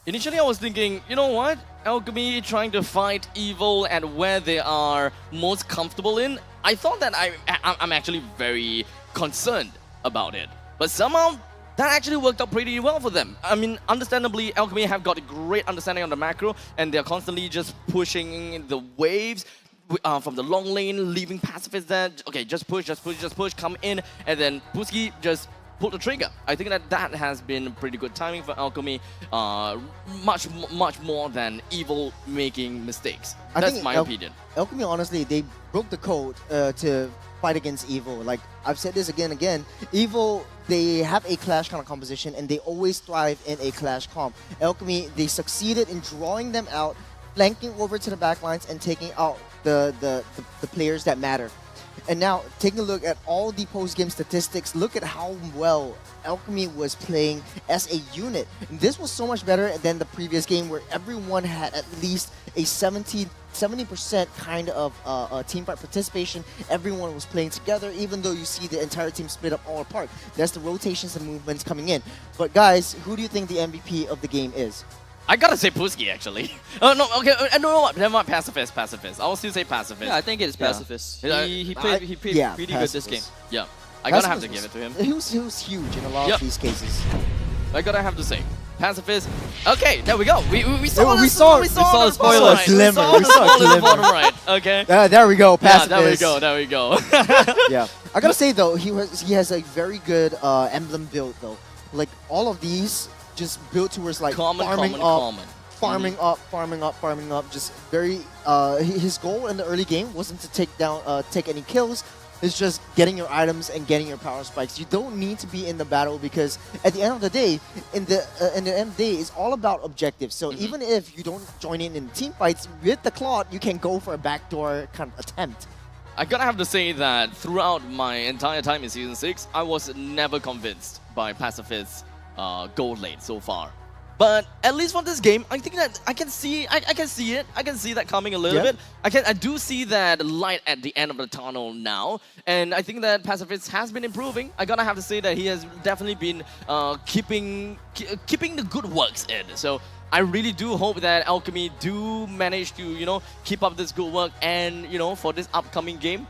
Initially, I was thinking, you know what? Alchemy trying to fight Evil at where they are most comfortable in. I thought that I'm actually very concerned about it. But somehow, that actually worked out pretty well for them. I mean, understandably, Alchemy have got a great understanding on the macro, and they're constantly just pushing the waves from the long lane, leaving Pacifist there. Okay, just push, come in, and then Puski just pull the trigger. I think that has been pretty good timing for Alchemy, much more than Evil making mistakes. That's my opinion. Alchemy, honestly, they broke the code to fight against Evil. Like, I've said this again and again, Evil, they have a clash kind of composition and they always thrive in a clash comp. Alchemy, they succeeded in drawing them out, flanking over to the backlines and taking out the players that matter. And now, taking a look at all the post-game statistics, look at how well Alchemy was playing as a unit. And this was so much better than the previous game where everyone had at least a 70% kind of team fight participation. Everyone was playing together, even though you see the entire team split up all apart. That's the rotations and movements coming in. But guys, who do you think the MVP of the game is? I gotta say Puski actually. Oh no, okay, no, never mind. Pacifist. I'll still say pacifist. Yeah, I think it's Yeah. pacifist. Yeah, He played yeah, pretty good this game. pacifist. Yeah, I gotta have to Pacifist give it to him. He was huge in a lot Yep. of these cases. I gotta have to say, pacifist. Okay, there we go. We saw we this- saw- we we saw saw the a spoiler. right. Glimmer, We we saw saw a the spoiler in the glimmer. bottom right. Okay. There we go, Yeah, pacifist. there we go. Yeah, I gotta say though, he has a very good emblem build though. Like all of these just built towards like Common, farming common. up, farming up. Just very his goal in the early game wasn't to take any kills. It's just getting your items and getting your power spikes. You don't need to be in the battle because at the end of the day, in the end of the day, it's all about objectives. So even if you don't join in team fights with the Claude, you can go for a backdoor kind of attempt. I gotta have to say that throughout my entire time in Season 6, I was never convinced by Pacifist's gold lane so far. But at least for this game, I think that I can see it. I can see that coming a little bit. I do see that light at the end of the tunnel now, and I think that Pacifist has been improving. I gotta have to say that he has definitely been keeping the good works in. So I really do hope that Alchemy do manage to keep up this good work, and for this upcoming game.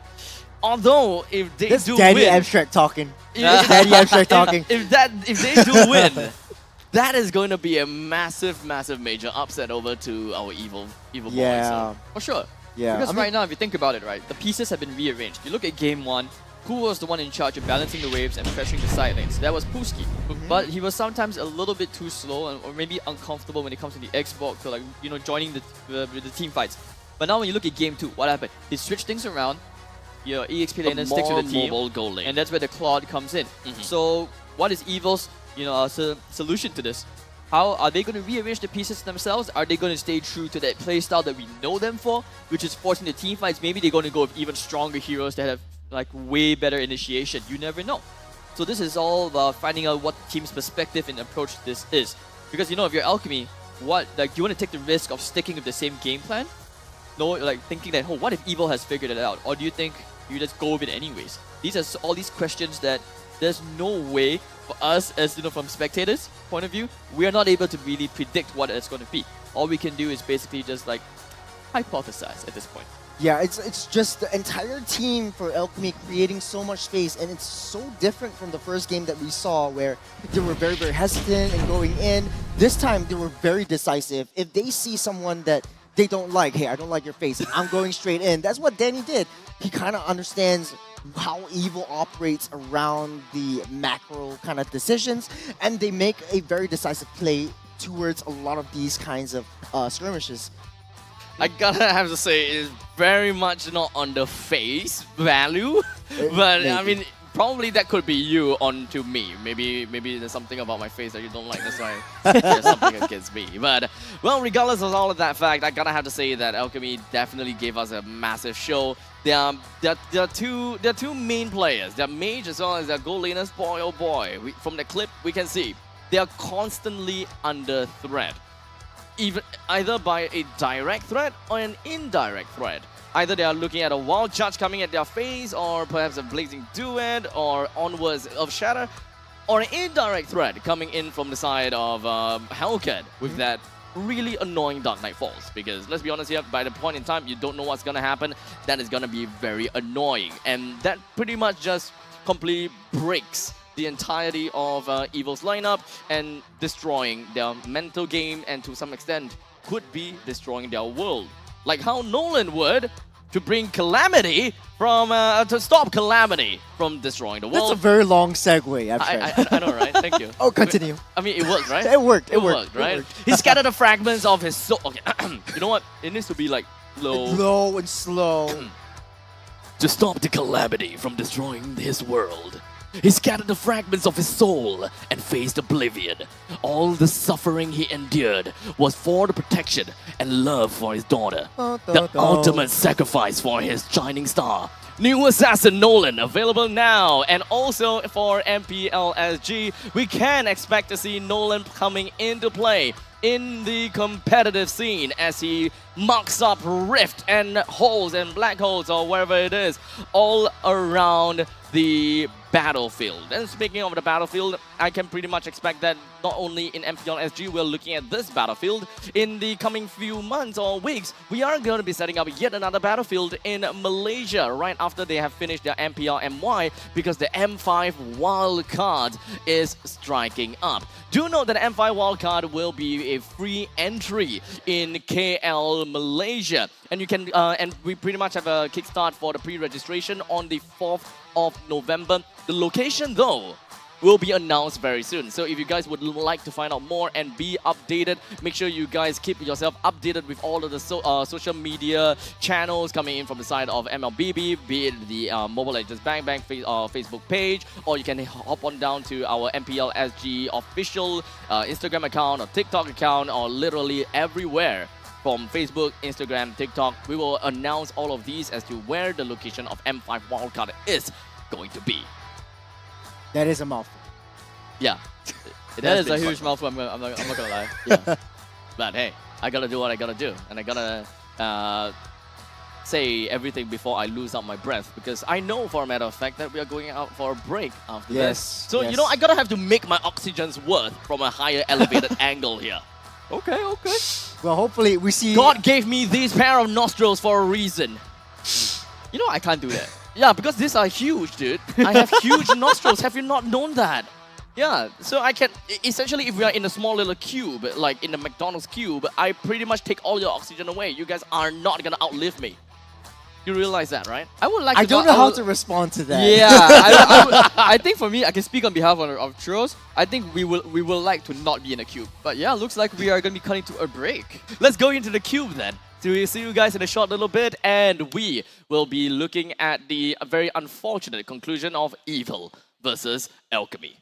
Although if they This do Daddy win, Abstract talking. Daddy Abstract talking. if they do win. That is going to be a massive major upset over to our evil boys. So, For sure. Yeah. Because right now, if you think about it, right, the pieces have been rearranged. You look at game 1, who was the one in charge of balancing the waves and pressuring the side lanes? That was Puski. But he was sometimes a little bit too slow or maybe uncomfortable when it comes to the Xbox, so like joining the team fights. But now when you look at game 2, what happened? He switched things around. Your EXP laner sticks with the team, mobile goal lane. and that's where the Claude comes in. So what is Evil's solution to this? How are they going to rearrange the pieces themselves? Are they going to stay true to that playstyle that we know them for, which is forcing the team fights? Maybe they're going to go with even stronger heroes that have like way better initiation. You never know. So this is all about finding out what the team's perspective and approach to this is. Because if you're Alchemy, do you want to take the risk of sticking with the same game plan? No, like thinking that, what if Evil has figured it out? Or do you think you just go with it anyways? These are all these questions that there's no way for us as from spectators' point of view, we are not able to really predict what it's going to be. All we can do is basically just like hypothesize at this point. Yeah, it's just the entire team for Alchemy creating so much space, and it's so different from the first game that we saw where they were very, very hesitant and going in. This time they were very decisive. If they see someone that they don't like, hey, I don't like your face, I'm going straight in. That's what Danny did. He kind of understands how Evil operates around the macro kind of decisions, and they make a very decisive play towards a lot of these kinds of skirmishes. I gotta have to say, it's very much not on the face value, but I mean, probably that could be you onto me. Maybe there's something about my face that you don't like. That's why there's something against me. But well, regardless of all of that fact, I gotta have to say that Alchemy definitely gave us a massive show. There are two main players. They're Mage as well as their gold laners. Boy, oh boy! From the clip, we can see they are constantly under threat. Either by a direct threat or an indirect threat. Either they are looking at a wild charge coming at their face, or perhaps a blazing duet, or onwards of Shatter, or an indirect threat coming in from the side of Hellcat with that really annoying Dark Knight Falls. Because let's be honest here, by the point in time you don't know what's gonna happen, that is gonna be very annoying, and that pretty much just completely breaks the entirety of Evil's lineup and destroying their mental game, and to some extent could be destroying their world. Like how Nolan would to bring Calamity from to stop Calamity from destroying the world. That's a very long segue, I know, right? Thank you. Oh, continue. I mean, it worked, right? It worked. It worked, right? He scattered the fragments of his soul. Okay, you know what? It needs to be like low and slow. To stop the Calamity from destroying his world, he scattered the fragments of his soul and faced oblivion. All the suffering he endured was for the protection and love for his daughter. The ultimate sacrifice for his shining star. New Assassin Nolan available now, and also for MPL SG, we can expect to see Nolan coming into play in the competitive scene as he marks up rift and holes and black holes or wherever it is all around the battlefield. And speaking of the battlefield, I can pretty much expect that not only in MPL SG we're looking at this battlefield, in the coming few months or weeks, we are going to be setting up yet another battlefield in Malaysia right after they have finished their MPL MY, because the M5 wildcard is striking up. Do note that the M5 wildcard will be a free entry in KL, Malaysia. And you can, and we pretty much have a kickstart for the pre-registration on the 4th of November. The location, though, will be announced very soon. So if you guys would like to find out more and be updated, make sure you guys keep yourself updated with all of the social media channels coming in from the side of MLBB, be it the Mobile Legends Bang Bang Facebook page, or you can hop on down to our MPL SG official Instagram account or TikTok account, or literally everywhere from Facebook, Instagram, TikTok. We will announce all of these as to where the location of M5 Wildcard is going to be. That is a mouthful. Yeah. That is a huge mouthful, I'm not gonna lie. Yeah. But hey, I gotta do what I gotta do. And I gotta say everything before I lose out my breath, because I know for a matter of fact that we are going out for a break after this. So, you know, I gotta have to make my oxygen's worth from a higher elevated angle here. Okay, okay. Well, hopefully we see... God gave me these pair of nostrils for a reason. You know I can't do that. Yeah, because these are huge, dude. I have huge nostrils. Have you not known that? Yeah, so I can... Essentially, if we are in a small little cube, like in a McDonald's cube, I pretty much take all your oxygen away. You guys are not gonna outlive me. You realize that, right? I would like to... I don't know how to respond to that. Yeah, I think for me, I can speak on behalf of Churros. I think we will like to not be in a cube. But yeah, looks like we are going to be cutting to a break. Let's go into the cube then. So we'll see you guys in a short little bit, and we will be looking at the very unfortunate conclusion of Evil versus Alchemy.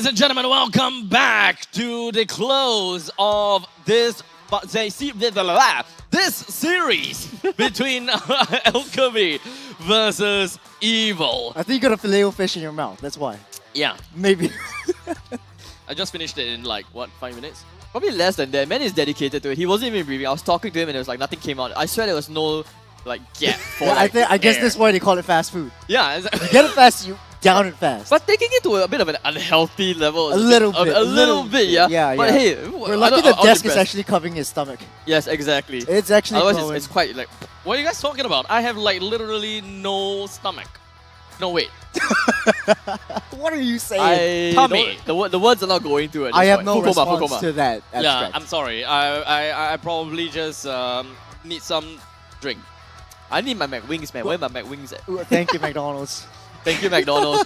and gentlemen, welcome back to the close of this series between Alchemy versus Evil. I think you got a filet fish in your mouth. That's why. Yeah. Maybe. I just finished it in like, what, 5 minutes? Probably less than that. Man is dedicated to it. He wasn't even breathing. I was talking to him and it was like nothing came out. I swear there was no like gap for Yeah, like, I guess air. that's why they call it fast food. Yeah. You get it fast, you down it fast. But taking it to a bit of an unhealthy level. A little bit. A little bit, yeah. Yeah, But yeah. hey, We're lucky the desk is actually covering his stomach. Yes, exactly. It's actually Otherwise, growing. it's quite like. What are you guys talking about? I have like literally no stomach. No, wait. What are you saying? Tummy. The words are not going through it. I have no response to that. Yeah, Abstract. I'm sorry. I probably just need some drink. I need my McWings, man. Where are my McWings at? Ooh, thank you, McDonald's. Thank you, McDonald's.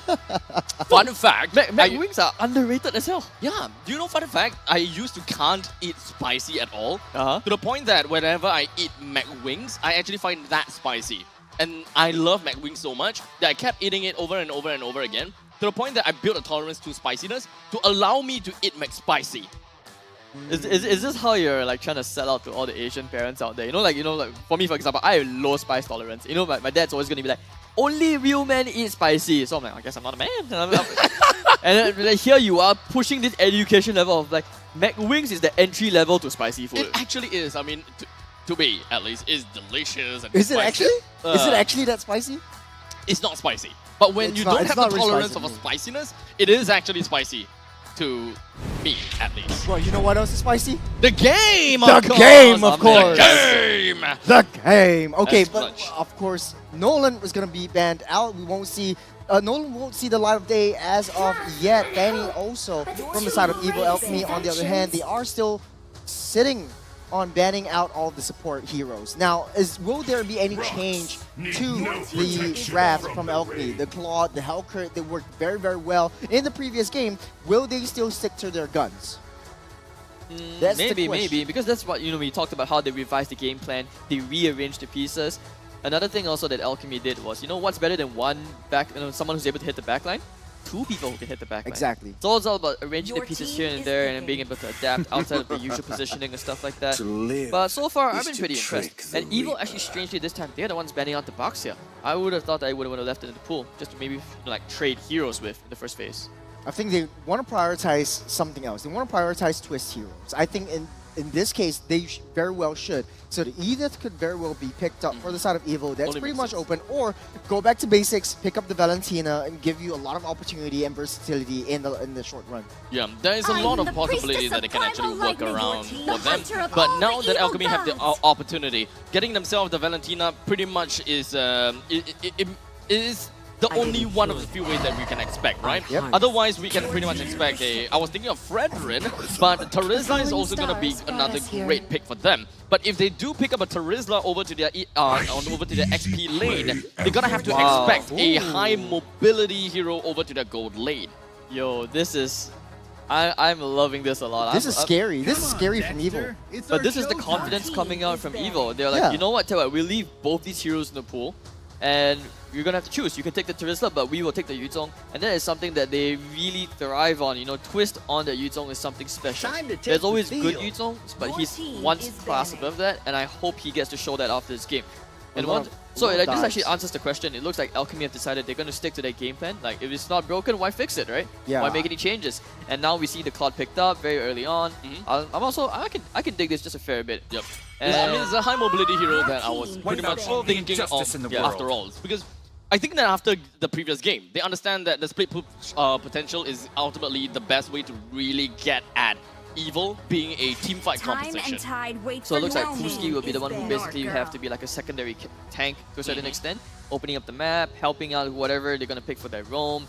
Fun fact. McWings are underrated as hell. Yeah. Do you know fun fact? I used to can't eat spicy at all. Uh-huh. To the point that whenever I eat McWings, I actually find that spicy. And I love McWings so much that I kept eating it over and over and over again. To the point that I built a tolerance to spiciness to allow me to eat McSpicy. Is this how you're like trying to sell out to all the Asian parents out there? You know, like for me, for example, I have low spice tolerance. You know, my dad's always gonna be like, only real men eat spicy. So I'm like, I guess I'm not a man. And then, like, here you are pushing this education level of like McWings is the entry level to spicy food. It actually is. I mean, to me at least, is delicious. And Is it spicy. actually? Is it actually that spicy? It's not spicy. But when It's you not- don't it's have not the really tolerance spicy of a to me. spiciness, it is actually spicy. To me, at least. Well, you know what else is spicy? The game, The of course. game, of course. The game. The game. Okay, That's but clutch. of course, Nolan is gonna be banned out. We won't see. Nolan won't see the light of day as of yet. Danny also from the side of Evil Alchemy. On the other hand, they are still sitting on banning out all of the support heroes. Now, will there be any change to the draft from Alchemy? The Claude, the Hellcurt, they worked very, very well in the previous game. Will they still stick to their guns? That's the Maybe, question. because that's what, we talked about how they revised the game plan, they rearranged the pieces. Another thing also that Alchemy did was, what's better than someone who's able to hit the backline? Two people who can hit the backline. Exactly. So it's all about arranging the pieces here and there and being able to adapt outside of the usual positioning and stuff like that. But so far, I've been pretty impressed. And Evil actually, strangely this time, they're the ones banning out the box here. I would have thought that I would have left it in the pool, just to maybe like trade heroes with in the first phase. I think they want to prioritize something else. They want to prioritize twist heroes. I think in this case, they very well should. So the Edith could very well be picked up for the side of Evil. That's Only pretty makes much open. Or go back to basics, pick up the Valentina, and give you a lot of opportunity and versatility in the short run. Yeah, there is a lot of possibility that they can actually work around for them. But now that Alchemy have the opportunity, getting themselves the Valentina pretty much is it is the only one of the few ways that we can expect, right? Yep. Otherwise, we can pretty much expect I was thinking of Fredrin, but Tarizla is also going to be another great pick for them. But if they do pick up a Tarizla over to their over to their XP lane, they're gonna have to expect a high mobility hero over to their gold lane. Yo, this is... I'm loving this a lot. This is scary. This is scary from Evil. But this is the confidence coming out from Evil. They're like, Yeah. you know what, tell you what, we'll leave both these heroes in the pool, and you're gonna have to choose. You can take the Tarizla, but we will take the Yuzong. And that is something that they really thrive on. Twist on the Yuzong is something special. There's always good Yuzongs, but he's one class above that, and I hope he gets to show that after this game. And this actually answers the question. It looks like Alchemy have decided they're going to stick to their game plan. Like, if it's not broken, why fix it, right? Yeah. Why make any changes? And now we see the Claude picked up very early on. I can dig this just a fair bit. Yep. And I mean, it's a high mobility hero that I was pretty much all the thinking injustice in of the world. after all. Because I think that after the previous game, they understand that the split pool potential is ultimately the best way to really get at Evil being a team fight composition. so it looks like Kuski will be the one who basically have to be like a secondary tank to a certain extent, opening up the map, helping out whatever they're gonna pick for their roam.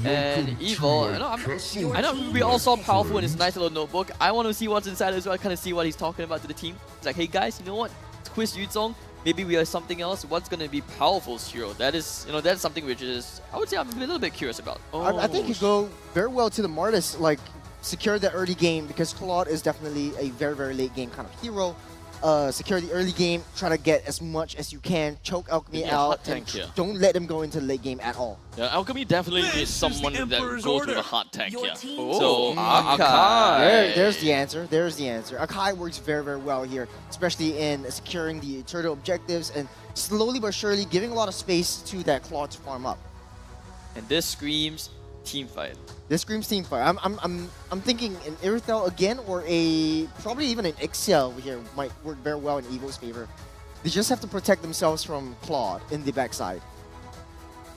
And Evil, I know we all saw Powerful in his nice little notebook. I want to see what's inside as well. I kind of see what he's talking about to the team. It's like, hey guys, you know what? Quiz Yuzong. Maybe we have something else. What's gonna be Powerful's hero? That is, that's something which is, I would say, I'm a little bit curious about. I think you go very well to the Martis, like secure the early game, because Claude is definitely a very, very late game kind of hero. secure the early game, try to get as much as you can, choke Alchemy Yeah, out, hot and tank here. don't let them go into the late game at all. Yeah, Alchemy definitely needs someone that Emperor's goes with order. a hot tank here. Oh, So Akai. There's the answer. There's the answer. Akai works very, very well here, especially in securing the turtle objectives and slowly but surely giving a lot of space to that Claw to farm up. And this screams team fight. This screams team fight. I'm thinking an Irithel again, or probably even an Ixia over here might work very well in Evo's favor. They just have to protect themselves from Claude in the backside.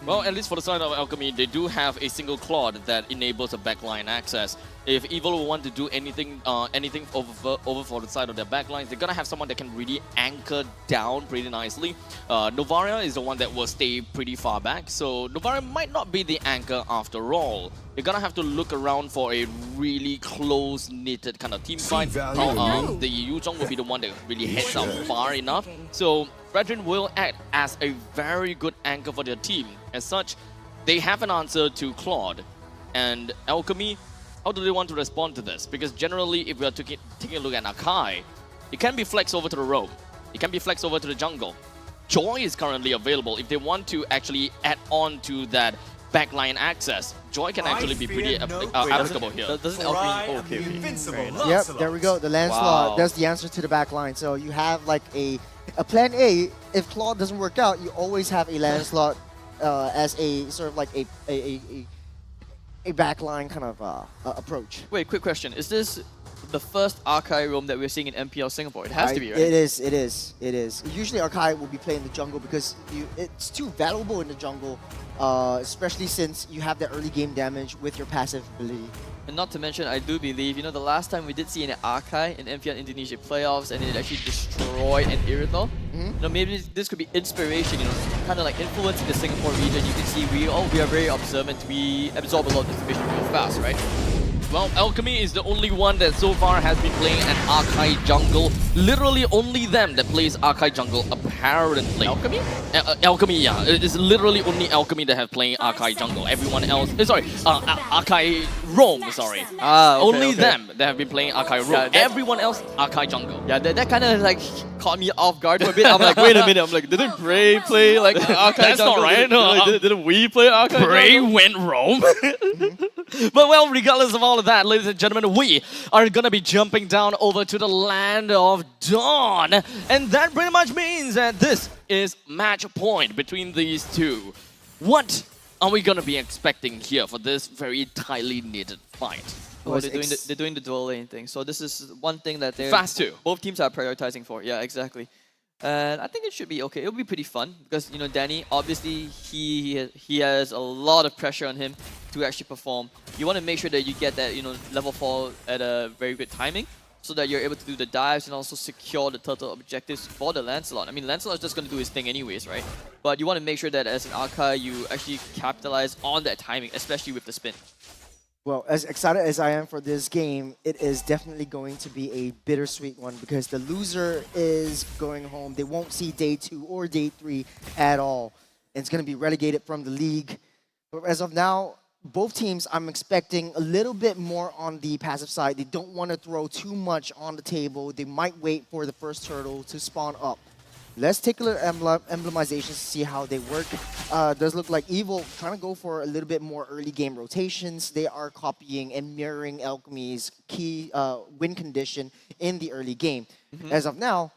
Well, at least for the side of Alchemy, they do have a single Claude that enables a backline access. If Evil will want to do anything over for the side of their backlines, they're gonna have someone that can really anchor down pretty nicely. Novaria is the one that will stay pretty far back, so Novaria might not be the anchor after all. You're gonna have to look around for a really close-knitted kind of team fight. The Yuzhong will be the one that really heads out far enough. So Brethren will act as a very good anchor for their team. As such, they have an answer to Claude. And Alchemy, how do they want to respond to this? Because generally, if we are taking a look at Akai, it can be flexed over to the roam. It can be flexed over to the jungle. Joy is currently available if they want to actually add on to that backline access. Joy can actually be pretty applicable here. Doesn't Alchemy... okay. Fair enough. Yep, there we go. The Lancelot, Wow. that's the answer to the backline. So you have like a plan A. If Claude doesn't work out, you always have a Lancelot as a sort of like a backline kind of approach. Wait, quick question. Is this the first Akai roam that we're seeing in MPL Singapore? It has to be, right? It is. Usually Arkai will be playing in the jungle because it's too valuable in the jungle, especially since you have the early game damage with your passive ability. And not to mention, I do believe, the last time we did see an Akai in MPL Indonesia playoffs and it actually destroyed an Irithel. Maybe this could be inspiration, kind of like influencing the Singapore region. You can see we are very observant. We absorb a lot of information real fast, right? Well, Alchemy is the only one that so far has been playing an Akai jungle. Literally only them that plays Akai jungle, apparently. Alchemy? Alchemy, yeah. It is literally only Alchemy that have playing Akai jungle. Everyone else... Akai roam, sorry. Only them that have been playing Akai roam. Yeah, Everyone else, Akai jungle. Yeah, that kind of like caught me off guard for a bit. I'm like, wait a minute. I'm like, didn't Bray play like Akai That's jungle? not right. Didn't we play Akai Bray jungle? went roam. But well, regardless of all of that, ladies and gentlemen, we are going to be jumping down over to the land of Dawn. And that pretty much means that this is match point between these two. What are we going to be expecting here for this very tightly knitted fight? Oh, they're doing the dual lane thing. So this is one thing that Fast too. both teams are prioritizing for. Yeah, exactly. And I think it should be okay. It'll be pretty fun because Danny, obviously he has a lot of pressure on him to actually perform. You want to make sure that you get that level 4 at a very good timing, so that you're able to do the dives and also secure the turtle objectives for the Lancelot. I mean, Lancelot's just going to do his thing anyways, right? But you want to make sure that as an Akai, you actually capitalize on that timing, especially with the spin. Well, as excited as I am for this game, it is definitely going to be a bittersweet one because the loser is going home. They won't see day 2 or day 3 at all. It's going to be relegated from the league. But as of now, both teams, I'm expecting a little bit more on the passive side. They don't want to throw too much on the table. They might wait for the first turtle to spawn up. Let's take a look at emblemization to see how they work. Does look like Evil trying to go for a little bit more early game rotations. They are copying and mirroring Alchemy's key win condition in the early game. As of now,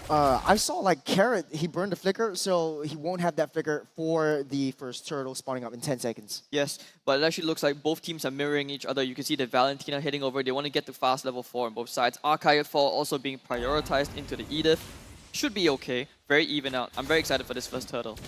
I saw like Carrot, he burned the flicker, so he won't have that flicker for the first turtle spawning up in 10 seconds. Yes, but it actually looks like both teams are mirroring each other. You can see that Valentina heading over. They want to get to fast level 4 on both sides. Archive 4 also being prioritized into the Edith. Should be okay. Very even out. I'm very excited for this first turtle.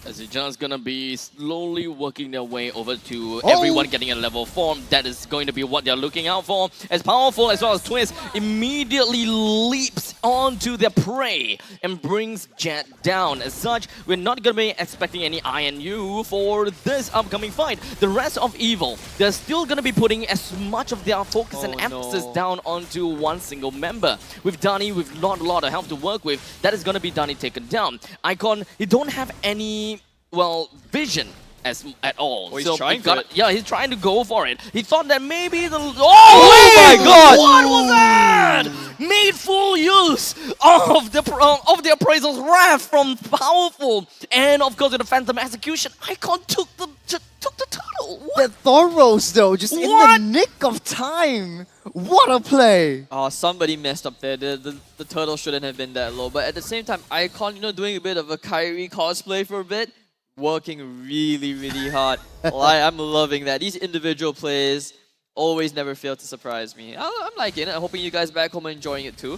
As they're just gonna be slowly working their way over to everyone getting a level 4. That is going to be what they're looking out for. As Powerful as well as Twist immediately leaps onto their prey and brings Jet down. As such, we're not gonna be expecting any INU for this upcoming fight. The rest of Evil, they're still gonna be putting as much of their focus and emphasis down onto one single member. With Dani, with not a lot of help to work with, that is gonna be Dani taken down. Icon, he don't have any vision at all. Oh, he's trying for it. Yeah, he's trying to go for it. He thought that maybe the my God! What was that? Made full use of the appraisal's wrath from Powerful, and of course with the Phantom Execution, Icon took the turtle. What? The Thoros though, just What? in the nick of time. What a play! Oh, somebody messed up there. The turtle shouldn't have been that low. But at the same time, Icon, doing a bit of a Kyrie cosplay for a bit, working really, really hard. I'm loving that. These individual plays always never fail to surprise me. I'm liking it. I'm hoping you guys back home are enjoying it too.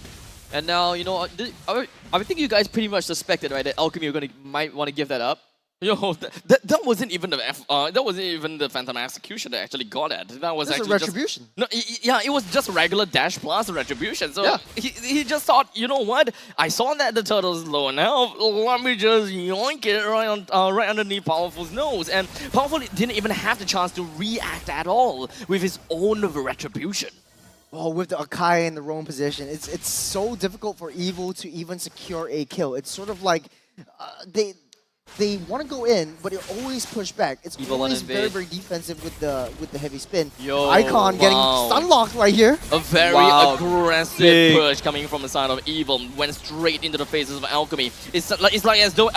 And now, I think you guys pretty much suspected, right, that Alchemy might want to give that up. Yo, that wasn't even the Phantom Execution that actually got it. That was That's actually a retribution. Yeah, it was just regular dash plus retribution. So Yeah. he just thought, you know what? I saw that the turtle's low now. Let me just yoink it right underneath Powerful's nose. And Powerful didn't even have the chance to react at all with his own retribution. Oh, with the Akai in the wrong position, it's so difficult for Evil to even secure a kill. It's sort of like they want to go in, but they always push back. It's Evil always invade. very, very defensive with the heavy spin. Yo, Icon getting stun locked right here. A very aggressive push coming from the side of Evil went straight into the faces of Alchemy. It's like as though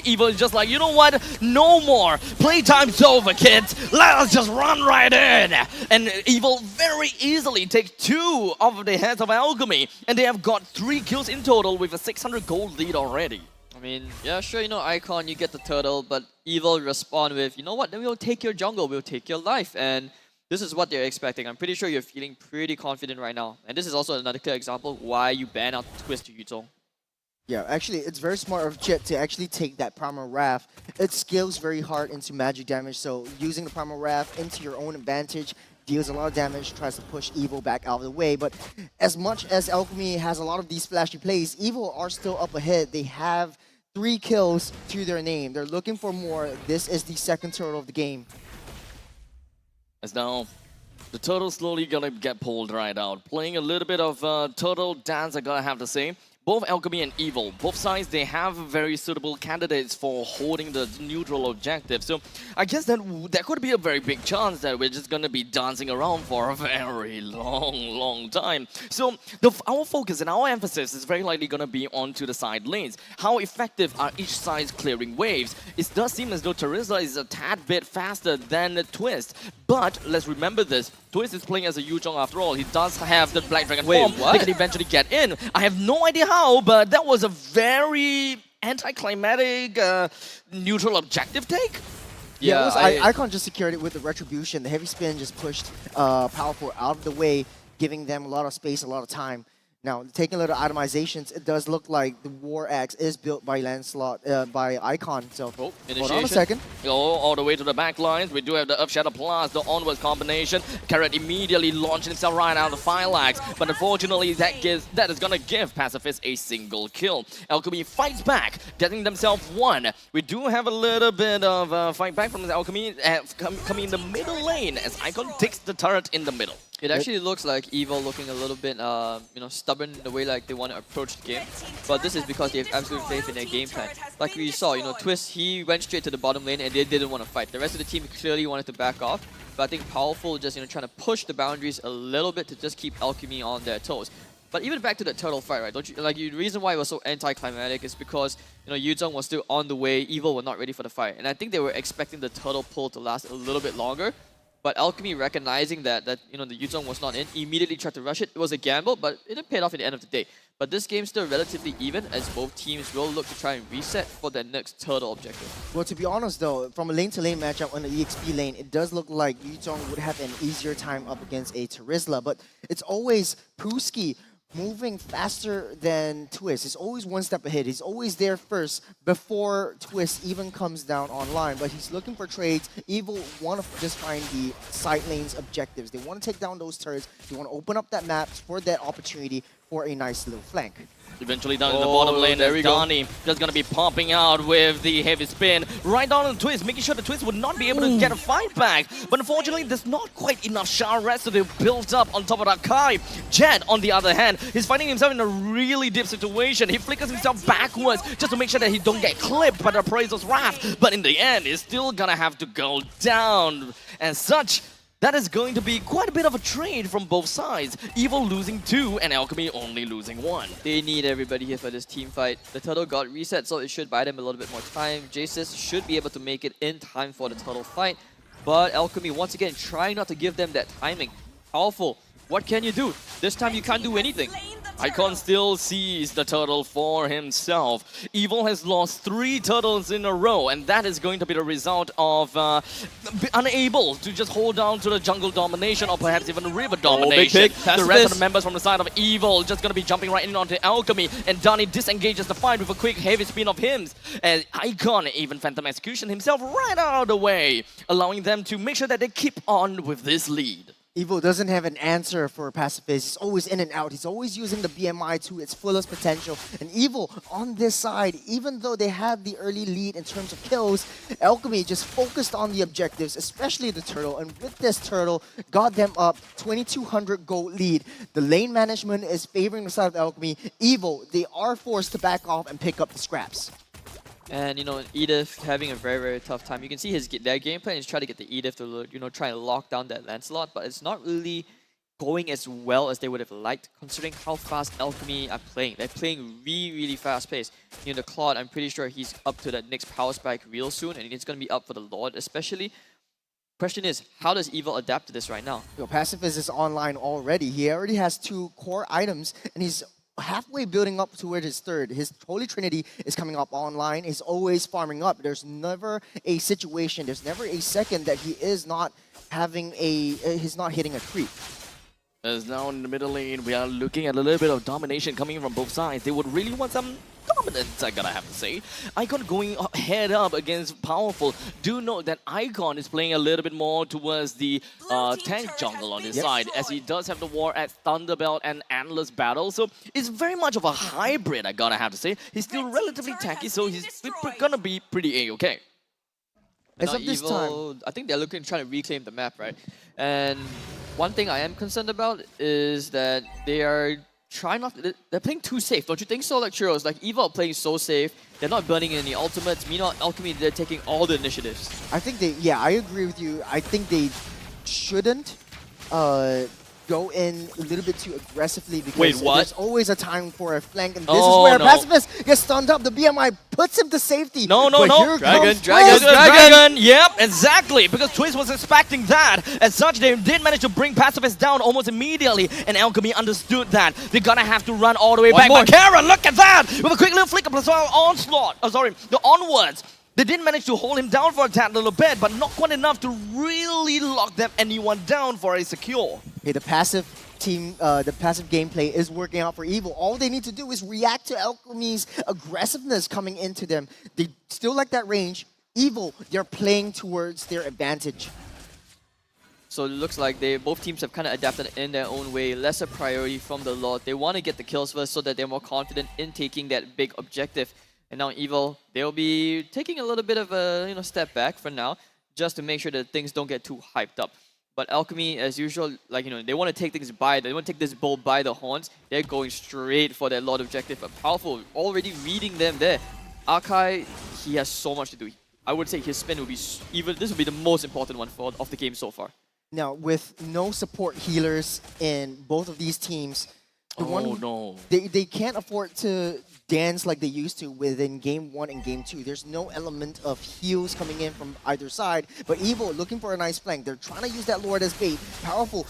Evil is just like, you know what? No more. Playtime's over, kids. Let us just run right in. And Evil very easily takes 2 of the heads of Alchemy, and they have got 3 kills in total with a 600 gold lead already. I mean, yeah, sure, Icon, you get the turtle, but Evil respond with, you know what, then we'll take your jungle, we'll take your life. And this is what they're expecting. I'm pretty sure you're feeling pretty confident right now. And this is also another clear example why you ban out Twist to Yuzong. Yeah, actually, it's very smart of Chip to actually take that Primal Wrath. It scales very hard into magic damage, so using the Primal Wrath into your own advantage deals a lot of damage, tries to push Evil back out of the way. But as much as Alchemy has a lot of these flashy plays, Evil are still up ahead. They have 3 kills to their name. They're looking for more. This is the second turtle of the game. As now, the turtle slowly gonna get pulled right out. Playing a little bit of turtle dance, I gotta have to say. Both Alchemy and Evil, both sides, they have very suitable candidates for holding the neutral objective. So I guess that could be a very big chance that we're just going to be dancing around for a very long time. So our focus and our emphasis is very likely going to be onto the side lanes. How effective are each side clearing waves? It does seem as though Terizla is a tad bit faster than Twist. But let's remember this. Twist is playing as a Yuzong after all. He does have the Black Dragon form. what? They can eventually get in. I have no idea how, but that was a very anticlimactic neutral objective take. Yeah, Icon just secured it with the retribution. The heavy spin just pushed Powerful out of the way, giving them a lot of space, a lot of time. Now, taking a little itemizations, it does look like the War Axe is built by Lancelot, by Icon. So, hold on a second. All the way to the back lines. We do have the Earth Shatter Plus, the onwards combination. Carrot immediately launching himself right out of the Fireaxe. But unfortunately, that is going to give Pacifist a single kill. Alchemy fights back, getting themselves 1. We do have a little bit of fight back from Alchemy coming in the middle lane as Icon takes the turret in the middle. It actually looks like Evil looking a little bit, stubborn in the way like they want to approach the game. But this is because they have absolute faith in their game plan. Like we saw, Twist, he went straight to the bottom lane and they didn't want to fight. The rest of the team clearly wanted to back off. But I think Powerful just, trying to push the boundaries a little bit to just keep Alchemy on their toes. But even back to the turtle fight, right? The reason why it was so anticlimactic is because Yuzong was still on the way, Evil were not ready for the fight, and I think they were expecting the turtle pull to last a little bit longer. But Alchemy, recognizing that the Yuzong was not in, immediately tried to rush it. It was a gamble, but it paid off at the end of the day. But this game's still relatively even, as both teams will look to try and reset for their next turtle objective. Well, to be honest though, from a lane-to-lane matchup on the EXP lane, it does look like Yuzong would have an easier time up against a Terizla. But it's always Pooski moving faster than Twist. He's always one step ahead. He's always there first before Twist even comes down online. But he's looking for trades. Evil want to just find the side lanes objectives. They want to take down those turrets. They want to open up that map for that opportunity for a nice little flank. Eventually down in the bottom lane, there there's we go. Donnie just gonna be popping out with the heavy spin right down on the Twist, making sure the Twist would not be able to get a fight back. But unfortunately, there's not quite enough Shao rest to be built up on top of that Kai. Jet, on the other hand, is finding himself in a really deep situation. He flickers himself backwards just to make sure that he don't get clipped by the Appraiser's Wrath. But in the end, he's still gonna have to go down. As such, that is going to be quite a bit of a trade from both sides. Evil losing 2 and Alchemy only losing 1. They need everybody here for this team fight. The turtle got reset, so it should buy them a little bit more time. Jaces should be able to make it in time for the turtle fight. But Alchemy, once again, trying not to give them that timing. Powerful. What can you do? This time you can't do anything. Icon still sees the turtle for himself. Evil has lost 3 turtles in a row, and that is going to be the result of unable to just hold down to the jungle domination or perhaps even the river domination. big The rest of the members from the side of Evil just going to be jumping right in onto Alchemy, and Donnie disengages the fight with a quick heavy spin of him. And Icon, even Phantom Execution himself, right out of the way, allowing them to make sure that they keep on with this lead. Evil doesn't have an answer for Pacifist. He's always in and out. He's always using the BMI to its fullest potential. And Evil, on this side, even though they had the early lead in terms of kills, Alchemy just focused on the objectives, especially the turtle. And with this turtle, got them up 2,200 gold lead. The lane management is favoring the side of Alchemy. Evil, they are forced to back off and pick up the scraps. And, you know, Edith having a very, very tough time. You can see their game plan is try to get the Edith to, you know, try and lock down that Lancelot, but it's not really going as well as they would have liked, considering how fast Alchemy are playing. They're playing really, really fast pace. You know, the Claude, I'm pretty sure he's up to that next power spike real soon, and it's going to be up for the Lord especially. Question is, how does Evil adapt to this right now? Yo, Pacifist is online already. He already has 2 core items, and he's halfway building up toward his third. His Holy Trinity is coming up online. He's always farming up. There's never a situation, there's never a second that he is not having he's not hitting a creep. As now in the middle lane, we are looking at a little bit of domination coming from both sides. They would really want some dominance, I gotta have to say. Icon going head up against Powerful. Do note that Icon is playing a little bit more towards the tank jungle on his side, as he does have the war at Thunderbelt and Endless Battle. So it's very much of a hybrid, I gotta have to say. He's still relatively tanky, so he's gonna be pretty A-okay. Now Evil, I think they're looking trying to reclaim the map, right? And one thing I am concerned about is that they are trying not. They're playing too safe, don't you think so? Like Churros, like Evil are playing so safe. They're not burning any ultimates. Meanwhile, Alchemy, they're taking all the initiatives. I think I agree with you. I think they shouldn't go in a little bit too aggressively because there's always a time for a flank, and this is where Pacifist gets stunned up. The BMI puts him to safety. No. Dragon. Yep, exactly. Because Twist was expecting that. As such, they did manage to bring Pacifist down almost immediately, and Alchemy understood that. They're gonna have to run all the way back. But Kara, look at that! With a quick little flicker plus onslaught. The onwards. They did manage to hold him down for a tad little bit, but not quite enough to really lock anyone down for a secure. Okay, the passive gameplay is working out for Evil. All they need to do is react to Alchemy's aggressiveness coming into them. They still like that range. Evil, they're playing towards their advantage. So it looks like both teams have kind of adapted in their own way. Lesser priority from the Lord. They want to get the kills first so that they're more confident in taking that big objective. And now Evil, they'll be taking a little bit of a step back for now, just to make sure that things don't get too hyped up. But Alchemy, as usual, they want to take things they want to take this bull by the horns. They're going straight for their Lord objective. But Powerful, already reading them there. Akai, he has so much to do. I would say his spin will be this will be the most important one of the game so far. Now, with no support healers in both of these teams, they can't afford to dance like they used to within Game 1 and Game 2. There's no element of heals coming in from either side, but Evil looking for a nice flank. They're trying to use that Lord as bait. Powerful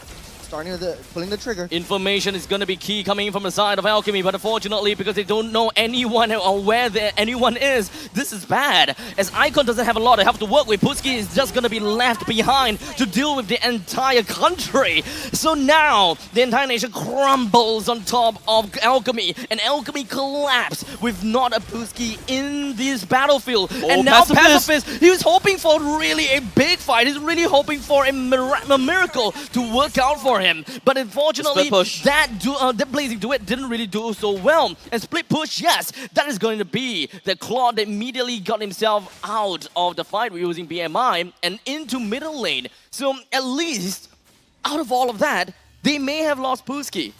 pulling the trigger. Information is going to be key coming from the side of Alchemy, but unfortunately, because they don't know anyone or where anyone is, this is bad. As Icon doesn't have a lot of help to work with, Putski is just going to be left behind to deal with the entire country. So now, the entire nation crumbles on top of Alchemy, and Alchemy collapse with not a Putski in this battlefield. And now Pacifist, he was hoping for really a big fight. He's really hoping for a miracle to work out for for him. But unfortunately, push. that Blazing Duet didn't really do so well. And split push, yes, that is going to be the Claude that immediately got himself out of the fight using BMI and into middle lane. So at least, out of all of that, they may have lost Puski,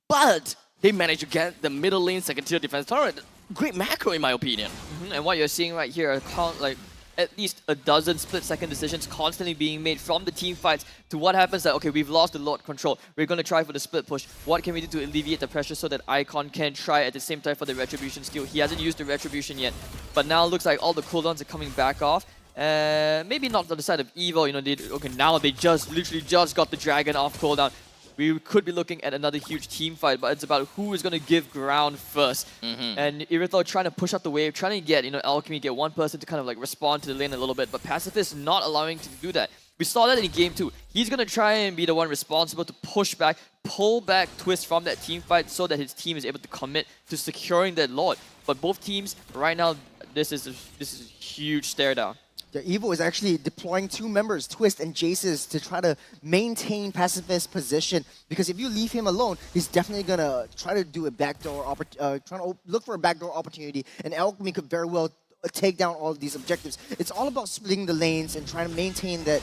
but they managed to get the middle lane second tier defense turret. Great macro in my opinion. And what you're seeing right here are like at least a dozen split-second decisions constantly being made from the team fights to what happens that, okay, we've lost the Lord control. We're going to try for the split push. What can we do to alleviate the pressure so that Icon can try at the same time for the Retribution skill? He hasn't used the Retribution yet, but now it looks like all the cooldowns are coming back off. Maybe not on the side of Evo, you know, now they literally just got the Dragon off cooldown. We could be looking at another huge team fight, but it's about who is going to give ground first. And Irithel trying to push out the wave, trying to get, Alchemy, get one person to kind of like respond to the lane a little bit, but Pacifist not allowing to do that. We saw that in game 2. He's going to try and be the one responsible to push back, pull back Twist from that team fight so that his team is able to commit to securing that Lord. But both teams, right now, this is a huge stare down. The Evo is actually deploying 2 members, Twist and Jaces, to try to maintain Pacifist's position. Because if you leave him alone, he's definitely gonna try to do a backdoor, trying to look for a backdoor opportunity. And Alchemy could very well take down all of these objectives. It's all about splitting the lanes and trying to maintain that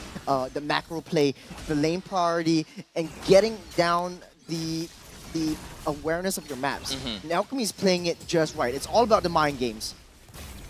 the macro play, the lane priority, and getting down the awareness of your maps. And Alchemy's playing it just right. It's all about the mind games.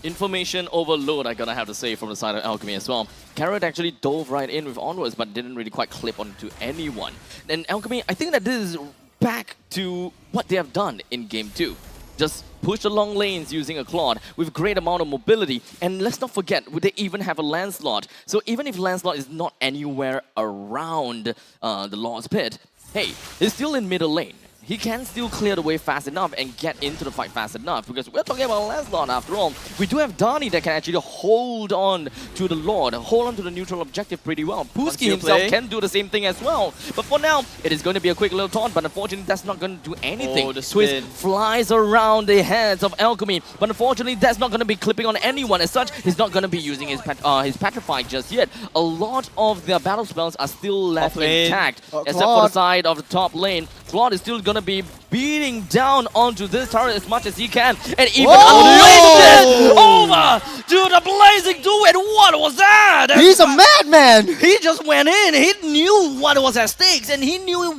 Information overload, I'm gonna have to say, from the side of Alchemy as well. Carrot actually dove right in with onwards, but didn't really quite clip onto anyone. And Alchemy, I think that this is back to what they have done in game 2. Just push the long lanes using a Claude with great amount of mobility. And let's not forget, they even have a Lancelot. So even if Lancelot is not anywhere around the Lord's Pit, hey, he's still in middle lane. He can still clear the way fast enough and get into the fight fast enough, because we're talking about Lancelot after all. We do have Dani that can actually hold on to the Lord, hold on to the neutral objective pretty well. Puski himself can do the same thing as well. But for now, it is going to be a quick little taunt, but unfortunately that's not going to do anything. Oh, the Twist spin. flies around the heads of Alchemy, but unfortunately that's not going to be clipping on anyone. As such, he's not going to be using his Petrify just yet. A lot of their battle spells are still left intact, except for the side of the top lane. Claude is still going to be beating down onto this turret as much as he can, and even unleashed over to the Blazing Duet. What was that? He's a madman! He just went in, he knew what was at stakes, and he knew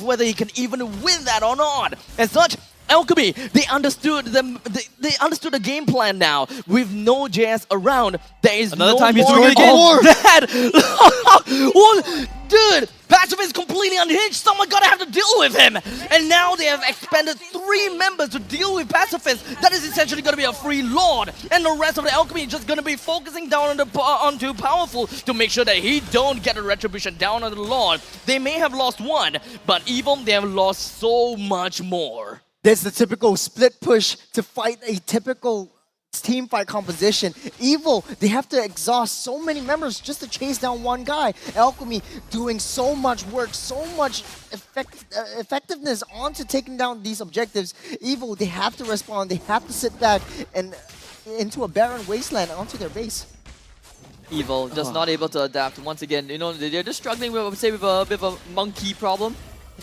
whether he can even win that or not. As such, Alchemy, they understood they understood the game plan now. With no JS around, there is Another no time he's more doing it again. of that. Dude, Pacifist is completely unhinged. Someone gotta have to deal with him. And now they have expanded 3 members to deal with Pacifist. That is essentially gonna be a free Lord. And the rest of the Alchemy is just gonna be focusing down onto Powerful to make sure that he don't get a Retribution down on the Lord. They may have lost 1, but even they have lost so much more. There's the typical split push to fight a typical team fight composition. Evil, they have to exhaust so many members just to chase down one guy. Alchemy doing so much work, so much effectiveness onto taking down these objectives. Evil, they have to respond, they have to sit back and into a barren wasteland onto their base. Evil just not able to adapt once again. They're just struggling with, I would say, with a bit of a monkey problem.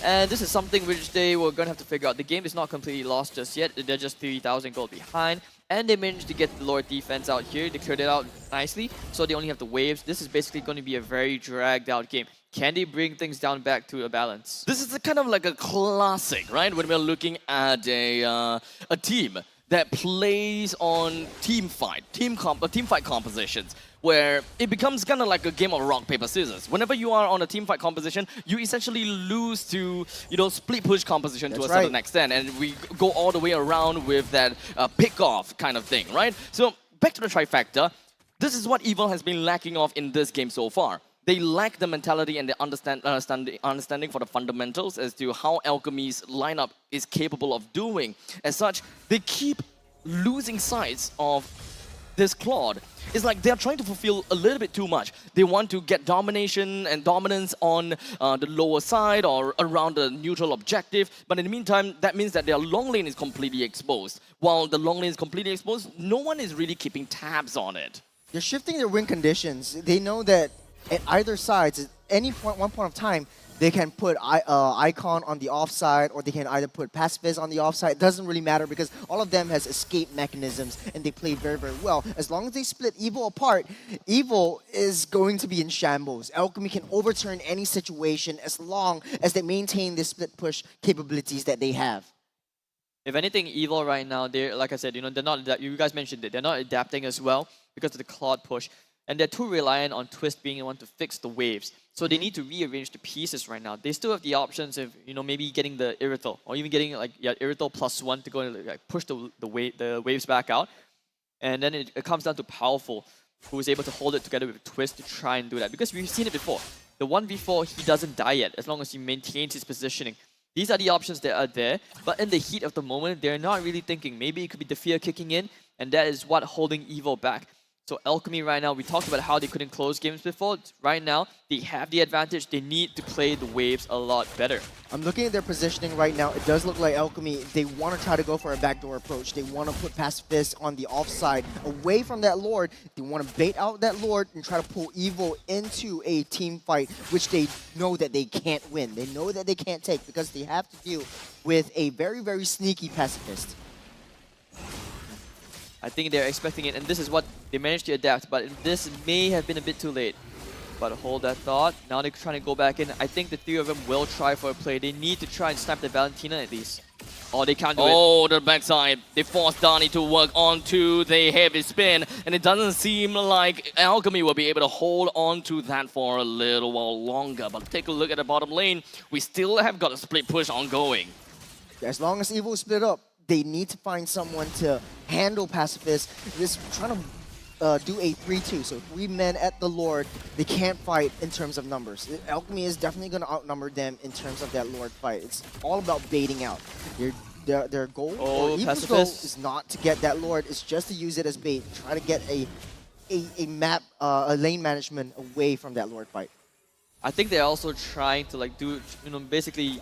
And this is something which they were going to have to figure out. The game is not completely lost just yet. They're just 3,000 gold behind. And they managed to get the Lord defense out here. They cleared it out nicely. So they only have the waves. This is basically going to be a very dragged out game. Can they bring things down back to a balance? This is kind of like a classic, right? When we're looking at a team that plays on team fight compositions, where it becomes kind of like a game of rock, paper, scissors. Whenever you are on a team fight composition, you essentially lose to, split push composition to a certain extent. And we go all the way around with that pick-off kind of thing, right? So back to the trifecta. This is what Evil has been lacking of in this game so far. They lack the mentality and the understanding for the fundamentals as to how Alchemy's lineup is capable of doing. As such, they keep losing sight of this Claude. It's like they're trying to fulfill a little bit too much. They want to get domination and dominance on the lower side or around the neutral objective, but in the meantime, that means that their long lane is completely exposed. While the long lane is completely exposed, no one is really keeping tabs on it. They're shifting their win conditions. They know that at either side, any point, one point of time, they can put Icon on the offside, or they can either put Pacifist on the offside. It doesn't really matter because all of them has escape mechanisms, and they play very, very well. As long as they split Evil apart, Evil is going to be in shambles. Alchemy can overturn any situation as long as they maintain the split push capabilities that they have. If anything, Evil right now, they're, like I said, they're not, you guys mentioned it, they're not adapting as well because of the Claude push. And they're too reliant on Twist being the one to fix the waves. So they need to rearrange the pieces right now. They still have the options of, maybe getting the Irithel, or even getting Irithel +1 to go and push the waves back out. And then it comes down to Powerful, who is able to hold it together with Twist to try and do that. Because we've seen it before. The 1v4, he doesn't die yet, as long as he maintains his positioning. These are the options that are there, but in the heat of the moment, they're not really thinking. Maybe it could be the fear kicking in, and that is what holding Evil back. So Alchemy right now, we talked about how they couldn't close games before. Right now, they have the advantage. They need to play the waves a lot better. I'm looking at their positioning right now. It does look like Alchemy, they want to try to go for a backdoor approach. They want to put Pacifist on the offside, away from that Lord. They want to bait out that Lord and try to pull Evil into a team fight, which they know that they can't win. They know that they can't take because they have to deal with a very, very sneaky Pacifist. I think they're expecting it, and this is what they managed to adapt, but this may have been a bit too late. But hold that thought. Now they're trying to go back in. I think the three of them will try for a play. They need to try and snap the Valentina at least. Oh, they can't do it. Oh, the backside. They force Dani to work onto the heavy spin, and it doesn't seem like Alchemy will be able to hold on to that for a little while longer. But take a look at the bottom lane. We still have got a split push ongoing. As long as Evil is split up, they need to find someone to handle Pacifist. This trying to do a 3-2, so 3 men at the Lord. They can't fight in terms of numbers. Alchemy is definitely going to outnumber them in terms of that Lord fight. It's all about baiting out. Their goal, or Evil's goal, is not to get that Lord. It's just to use it as bait. Try to get a lane management away from that Lord fight. I think they're also trying to do, basically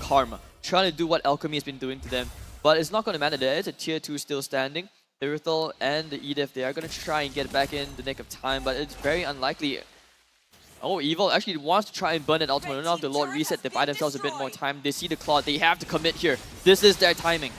karma. Trying to do what Alchemy has been doing to them. But it's not going to matter. There is a tier 2 still standing. Irithel and the Edith, they are going to try and get back in the nick of time, but it's very unlikely. Oh, Evil actually wants to try and burn it ultimate. Now if the Lord reset, they buy themselves a bit more time. They see the Claw. They have to commit here. This is their timing.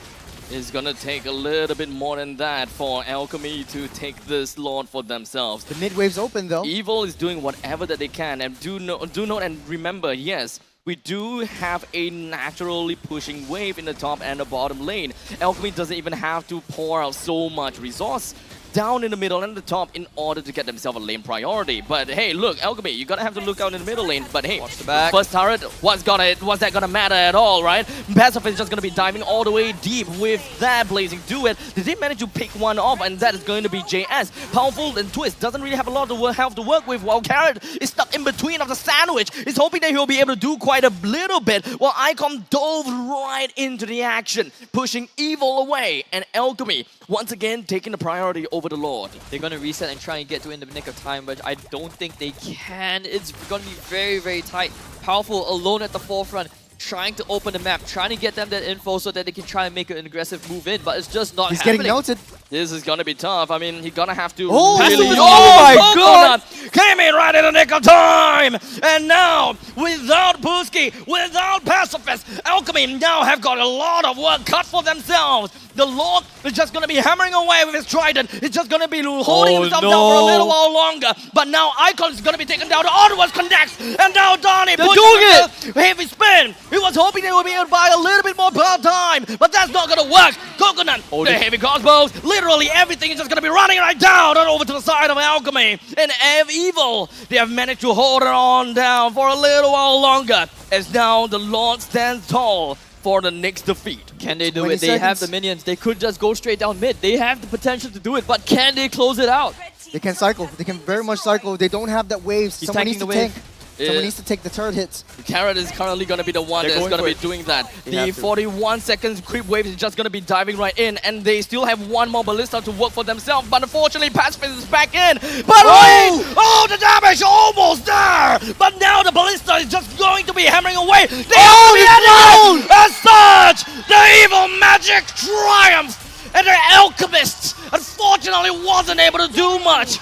It's gonna take a little bit more than that for Alchemy to take this Lord for themselves. The mid wave's open though. Evil is doing whatever that they can, and do note and remember, yes, we do have a naturally pushing wave in the top and the bottom lane. Alchemy doesn't even have to pour out so much resource down in the middle and the top in order to get themselves a lane priority. But hey, look, Alchemy, you're gonna have to look out in the middle lane. But hey, watch the back. First turret, what's that gonna matter at all, right? Passive is just gonna be diving all the way deep with that Blazing Duet. Did they manage to pick one off? And that is going to be JS. Powerful and Twist doesn't really have a lot of health to work with, while Carrot is stuck in between of the sandwich. He's hoping that he'll be able to do quite a little bit, while Icon dove right into the action, pushing Evil away. And Alchemy, once again, taking the priority over the Lord. They're going to reset and try and get to in the nick of time, but I don't think they can. It's going to be very, very tight. Powerful alone at the forefront, trying to open the map, trying to get them that info so that they can try and make an aggressive move in, but it's just not happening. He's getting noted. This is gonna be tough. I mean, he's gonna have to really... Oh my god! Came in right in the nick of time! And now, without Booski, without Pacifist, Alchemy now have got a lot of work cut for themselves. The Lord is just gonna be hammering away with his trident. It's just gonna be holding himself down for a little while longer. But now Icon is gonna be taken down. The onwards connects, and now Dani pushing the heavy spin. He was hoping they would be able to buy a little bit more time, but that's not gonna work. Coconut, the heavy crossbows, literally everything is just gonna be running right down and over to the side of Alchemy. And Evil, they have managed to hold it on down for a little while longer, as now the Lord stands tall for the next defeat. Can they do it? They have the minions. They could just go straight down mid. They have the potential to do it, but can they close it out? They can cycle. They can very much cycle. They don't have that wave. Someone needs to tank. Someone needs to take the turret hits. Carrot is currently going to be the one that's going to be doing that. The 41 seconds creep wave is just going to be diving right in, and they still have one more ballista to work for themselves, but unfortunately Pacifist is back in. But wait! Oh, the damage almost there! But now the ballista is just going to be hammering away. As such, the evil magic triumph, and the alchemists unfortunately wasn't able to do much.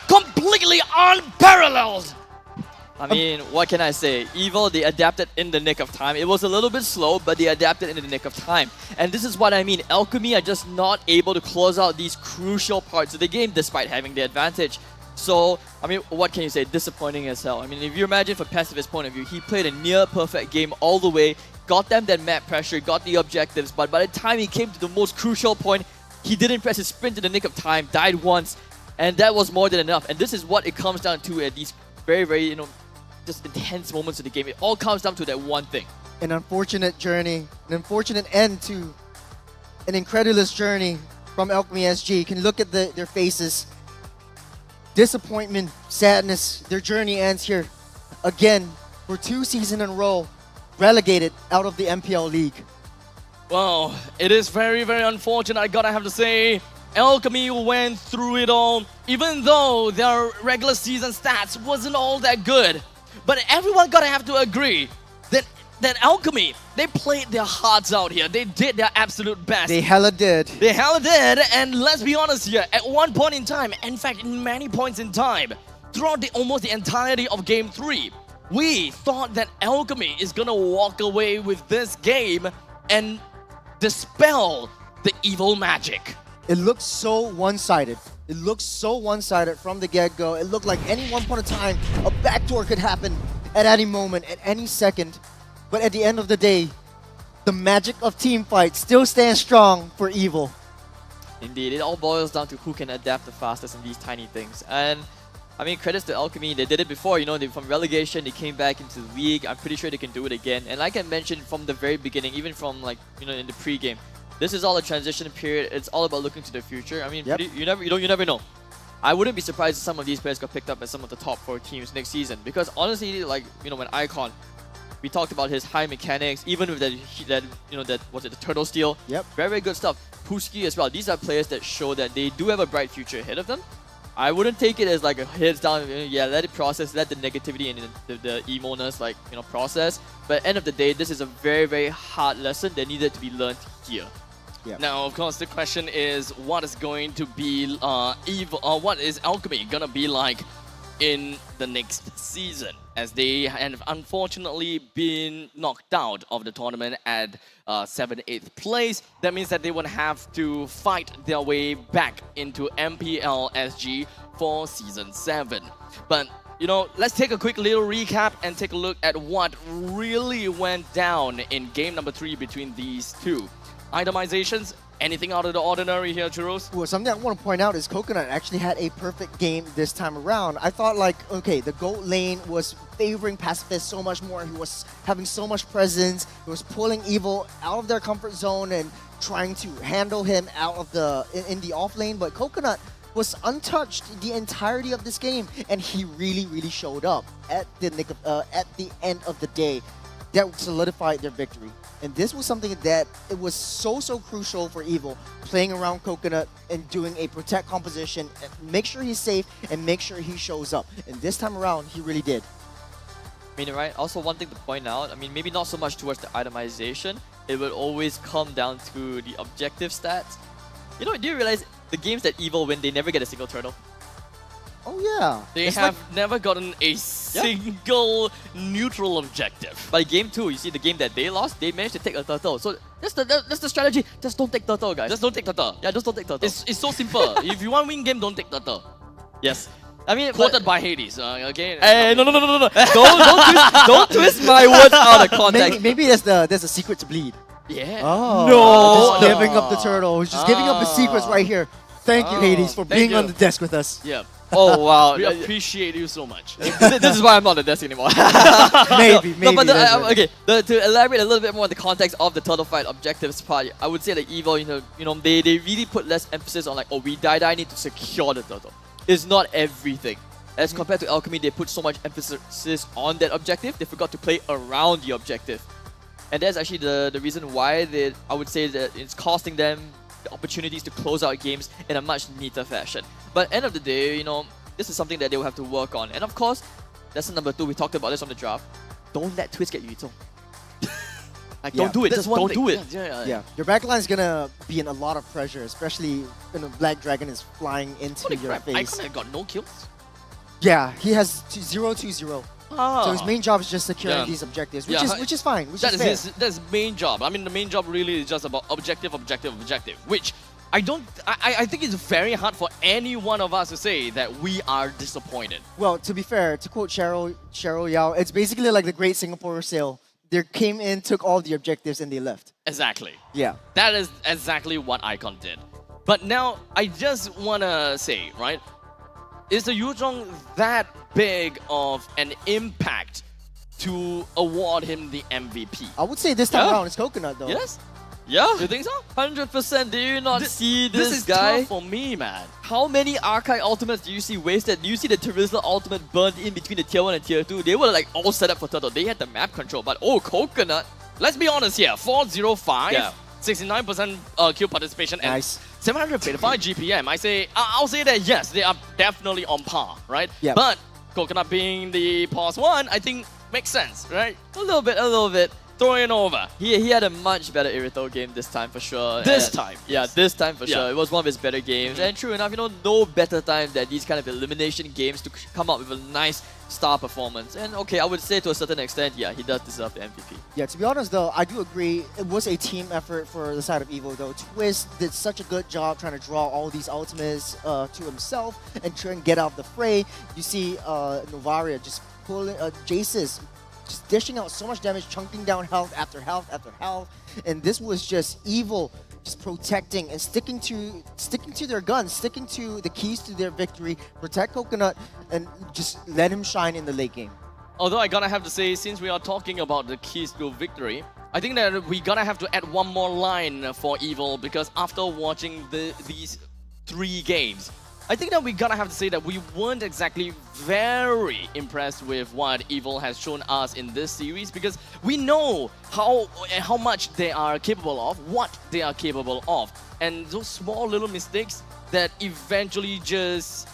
Completely unparalleled. I mean, what can I say? Evil, they adapted in the nick of time. It was a little bit slow, but they adapted in the nick of time. And this is what I mean. Alchemy are just not able to close out these crucial parts of the game despite having the advantage. So, I mean, what can you say? Disappointing as hell. I mean, if you imagine from Pacifist's point of view, he played a near-perfect game all the way, got them that map pressure, got the objectives, but by the time he came to the most crucial point, he didn't press his sprint in the nick of time, died once, and that was more than enough. And this is what it comes down to at these very, very, just intense moments of the game. It all comes down to that one thing. An unfortunate journey, an unfortunate end to an incredulous journey from Alchemy SG. You can look at their faces. Disappointment, sadness, their journey ends here. Again, for 2 seasons in a row, relegated out of the MPL League. Well, it is very, very unfortunate, I gotta have to say. Alchemy went through it all, even though their regular season stats wasn't all that good. But everyone gotta have to agree that Alchemy, they played their hearts out here. They did their absolute best. They hella did. They hella did, and let's be honest here, at one point in time, in fact, in many points in time, throughout almost the entirety of Game 3, we thought that Alchemy is gonna walk away with this game and dispel the evil magic. It looked so one-sided. It looked so one-sided from the get-go. It looked like any one point of time, a backdoor could happen at any moment, at any second. But at the end of the day, the magic of team fight still stands strong for Evil. Indeed, it all boils down to who can adapt the fastest in these tiny things. And I mean, credits to Alchemy, they did it before, from relegation, they came back into the league. I'm pretty sure they can do it again. And like I mentioned from the very beginning, even from in the pre-game, this is all a transition period. It's all about looking to the future. I mean, you never know. I wouldn't be surprised if some of these players got picked up as some of the top 4 teams next season. Because honestly, when Icon, we talked about his high mechanics, even with that was it the turtle steel? Yep. Very, very good stuff. Pusky as well. These are players that show that they do have a bright future ahead of them. I wouldn't take it as like a heads down, let it process, let the negativity and the emo-ness process. But at the end of the day, this is a very, very hard lesson that needed to be learned here. Yeah. Now, of course, the question is, what is going to be what is Alchemy gonna be like in the next season, as they have unfortunately been knocked out of the tournament at 7th-8th place. That means that they would have to fight their way back into MPL SG for Season 7. But, let's take a quick little recap and take a look at what really went down in game number 3 between these two. Itemizations, anything out of the ordinary here, Churros? Well, something I want to point out is Coconut actually had a perfect game this time around. I thought the goat lane was favoring Pacifist so much more. He was having so much presence. He was pulling Evil out of their comfort zone and trying to handle him out of in the off lane. But Coconut was untouched the entirety of this game, and he really, really showed up at the end of the day. That solidified their victory. And this was something that it was so crucial for Evil, playing around Coconut and doing a protect composition, and make sure he's safe and make sure he shows up. And this time around, he really did. I mean, right? Also, one thing to point out, I mean, maybe not so much towards the itemization, it will always come down to the objective stats. Do you realize the games that Evil win, they never get a single turtle? Oh yeah. They have never gotten a single neutral objective. But game 2, you see the game that they lost, they managed to take a turtle. So that's the strategy. Just don't take turtle, guys. Just don't take turtle. Yeah, just don't take turtle. It's so simple. If you want to win game, don't take turtle. Yes. I mean, quoted by Hades. Okay. Hey, no. Don't twist my words out of context. Maybe there's a secret to bleed. Yeah. Oh. No. Just giving up the turtle. He's just giving up his secrets right here. Thank you, Hades, for being on the desk with us. Yeah. Oh wow, we appreciate you so much. This is why I'm not on the desk anymore. maybe. No, but okay. To elaborate a little bit more on the context of the turtle fight objectives part, I would say that Evil, they really put less emphasis on we die need to secure the turtle. It's not everything. As compared to Alchemy, they put so much emphasis on that objective, they forgot to play around the objective, and that's actually the reason why I would say that it's costing them the opportunities to close out games in a much neater fashion. But end of the day, this is something that they will have to work on. And of course, lesson number 2, we talked about this on the draft. Don't let Twist get you Yitong. Don't do it. Just don't do it. Yeah. Your backline is gonna be in a lot of pressure, especially when a Black Dragon is flying into your face. Icon got no kills. Yeah, he has 0-2-0. So his main job is just securing Yeah. these objectives, Yeah, which is fine, which That is is fair. that's his main job. I mean, the main job really is just about objective, which I think it's very hard for any one of us to say that we are disappointed. Well, to be fair, to quote Cheryl Yao, it's basically like the Great Singapore Sale. They came in, took all the objectives, and they left. Exactly. Yeah. That is exactly what Icon did. But now, I just want to say, right? Is the Yuzhong that big of an impact to award him the MVP? I would say this time around it's Coconut, though. Yes? Yeah. You think so? 100%. Do you not see this is guy? tough for me, man. How many Archive ultimates do you see wasted? Do you see the Terizla ultimate burned in between the tier 1 and tier 2? They were like all set up for Turtle. They had the map control, but Coconut. Let's be honest here. 405, Yeah. 69% kill participation, and Nice. 755 GPM. I'll say that yes, they are definitely on par, right? Yep. But Coconut being the pause one, I think makes sense, right? A little bit. Throwing over. He had a much better Irito game this time for sure. This And- time, Yeah, yes. this time for Yeah. sure. It was one of his better games. And true enough, no better time than these kind of elimination games to come up with a nice star performance. And okay, I would say to a certain extent, yeah, he does deserve the MVP. Yeah, to be honest though, I do agree it was a team effort for the side of Evo though. Twist did such a good job trying to draw all these ultimates to himself and try and get out of the fray. You see Novaria just pulling Jace's just dishing out so much damage, chunking down health after health after health. And this was just Evo just protecting and sticking to their guns, sticking to the keys to their victory, protect Coconut and just let him shine in the late game. Although I gotta have to say, since we are talking about the keys to victory, I think that we gotta have to add one more line for Evil, because after watching these 3 games, I think that we gotta have to say that we weren't exactly very impressed with what Evil has shown us in this series, because we know how much they are capable of, what they are capable of, and those small little mistakes that eventually just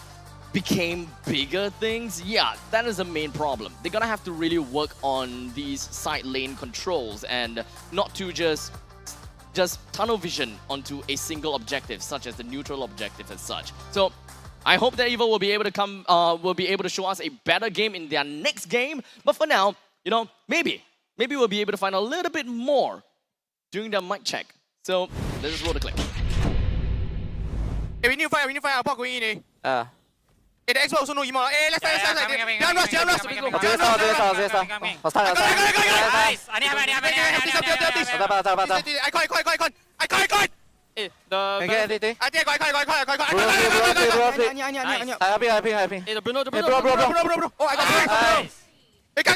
became bigger things, yeah, that is the main problem. They're gonna have to really work on these side lane controls and not to just tunnel vision onto a single objective, such as the neutral objective as such. So I hope that Evo will be able to will be able to show us a better game in their next game. But for now, maybe we'll be able to find a little bit more during the mic check. So let's just roll the clip. Hey, we need to fight. Bot going in. Hey, the Xbox also no emo. Hey, let's fight. Jump rush. Icon. The I think Bruno. Oh, I got it. Hey, go.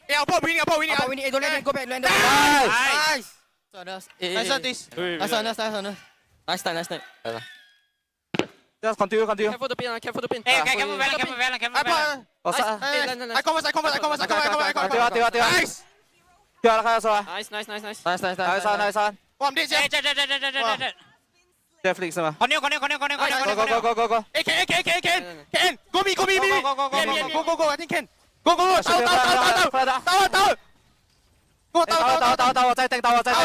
Hey, our bot winning. Don't let him go back. Nice. Nice time. Just continue. Careful the pin. Hey, careful. I converse. Nice. Nice. Oh, I'm dead. Netflix 是吗？ Continue. Go. Hey, Ken. Go me. Go. I think Ken. Go. Tower. Go, tower. 再定，我再定。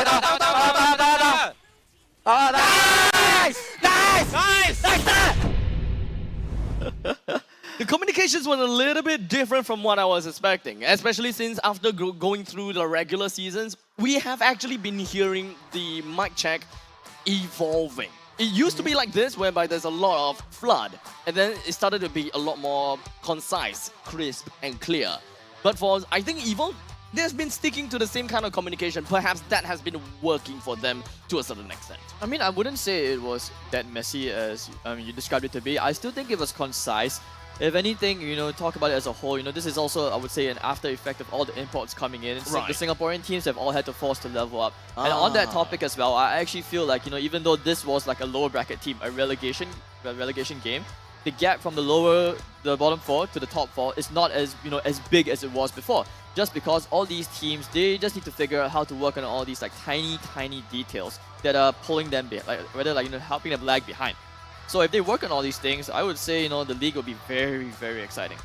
Nice. The communications were a little bit different from what I was expecting, especially since after going through the regular seasons, we have actually been hearing the mic check evolving. It used to be like this, whereby there's a lot of flood, and then it started to be a lot more concise, crisp, and clear. But for, I think, Evil, they've been sticking to the same kind of communication. Perhaps that has been working for them to a certain extent. I mean, I wouldn't say it was that messy as you described it to be. I still think it was concise. If anything, talk about it as a whole, this is also, I would say, an after effect of all the imports coming in. Right. The Singaporean teams have all had to force to level up. And on that topic as well, I actually feel like, even though this was like a lower bracket team, a relegation game, the gap from the bottom 4 to the top 4 is not as, as big as it was before. Just because all these teams, they just need to figure out how to work on all these like tiny details that are pulling them helping them lag behind. So if they work on all these things, I would say, the league will be very, very exciting.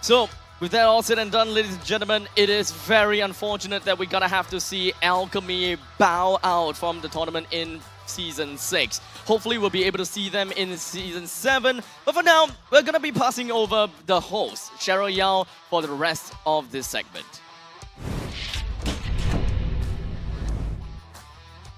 So With that all said and done, ladies and gentlemen, it is very unfortunate that we're gonna have to see Alchemy bow out from the tournament in Season 6. Hopefully we'll be able to see them in Season 7. But for now, we're gonna be passing over the host, Cheryl Yao, for the rest of this segment.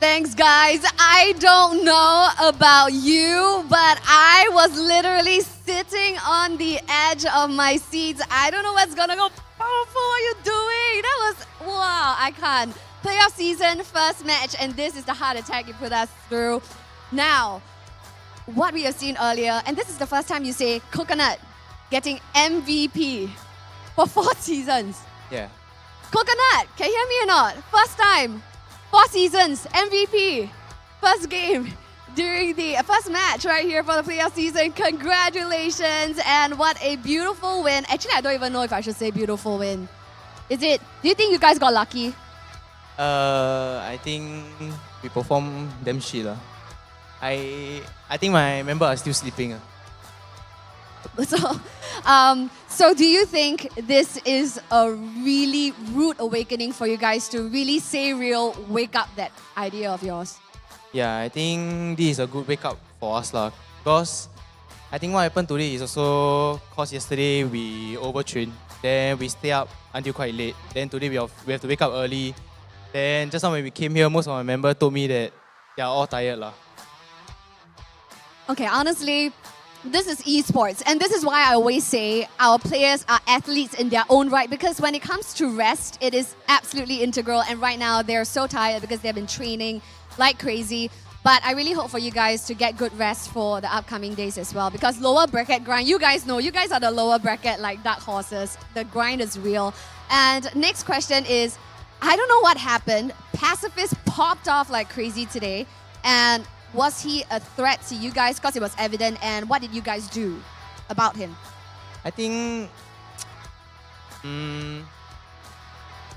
Thanks, guys. I don't know about you, but I was literally sitting on the edge of my seats. I don't know what's gonna go. Powerful, what are you doing? That was, wow, I can't. Playoff season, first match, and this is the heart attack you put us through. Now, what we have seen earlier, and this is the first time you say Coconut getting MVP for 4 seasons. Yeah. Coconut, can you hear me or not? First time. 4 seasons, MVP, first game during the first match right here for the playoff season. Congratulations, and what a beautiful win. Actually, I don't even know if I should say beautiful win. Do you think you guys got lucky? I think we perform damn shit. I think my member are still sleeping. So do you think this is a really rude awakening for you guys to really say real, wake up that idea of yours? Yeah, I think this is a good wake up for us lah. Because I think what happened today is also because yesterday we overtrained. Then we stay up until quite late. Then today we have to wake up early. Then just now when we came here, most of my members told me that they are all tired lah. Okay, honestly, this is esports, and this is why I always say our players are athletes in their own right, because when it comes to rest, it is absolutely integral, and right now they're so tired because they've been training like crazy. But I really hope for you guys to get good rest for the upcoming days as well, because lower bracket grind, you guys know, you guys are the lower bracket like dark horses. The grind is real. And next question is, I don't know what happened. Pacifist popped off like crazy today, and was he a threat to you guys? Because it was evident. And what did you guys do about him? I think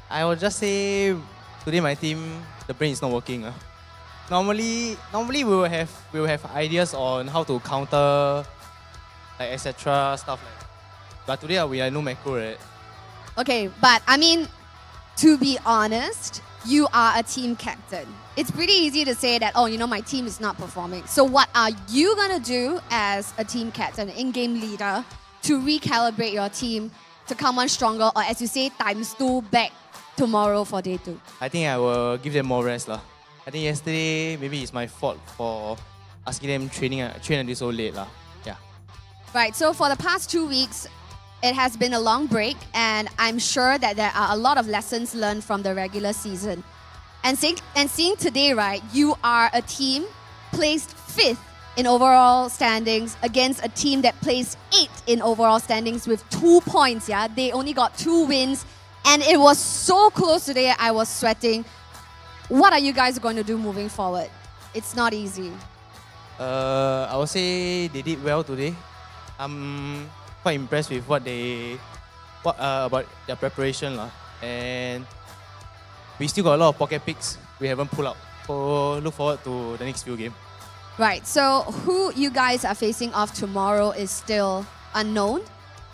I will just say today my team, the brain is not working. Normally we will have ideas on how to counter, like etc. stuff like that. But today we are no macro, right? Okay, but I mean, to be honest, you are a team captain. It's pretty easy to say that, oh, you know, my team is not performing. So what are you gonna do as a team captain, in-game leader, to recalibrate your team to come on stronger, or as you say, ×2 back tomorrow for day 2? I think I will give them more rest lah. I think yesterday maybe it's my fault for asking them train until so late lah. Yeah. Right, so for the past 2 weeks, it has been a long break, and I'm sure that there are a lot of lessons learned from the regular season. And seeing today, right, you are a team placed 5th in overall standings against a team that placed 8th in overall standings with 2 points, yeah? They only got 2 wins, and it was so close today, I was sweating. What are you guys going to do moving forward? It's not easy. I would say they did well today. I'm quite impressed with about their preparation lah. And we still got a lot of pocket picks we haven't pulled out. So look forward to the next few games. Right, so who you guys are facing off tomorrow is still unknown,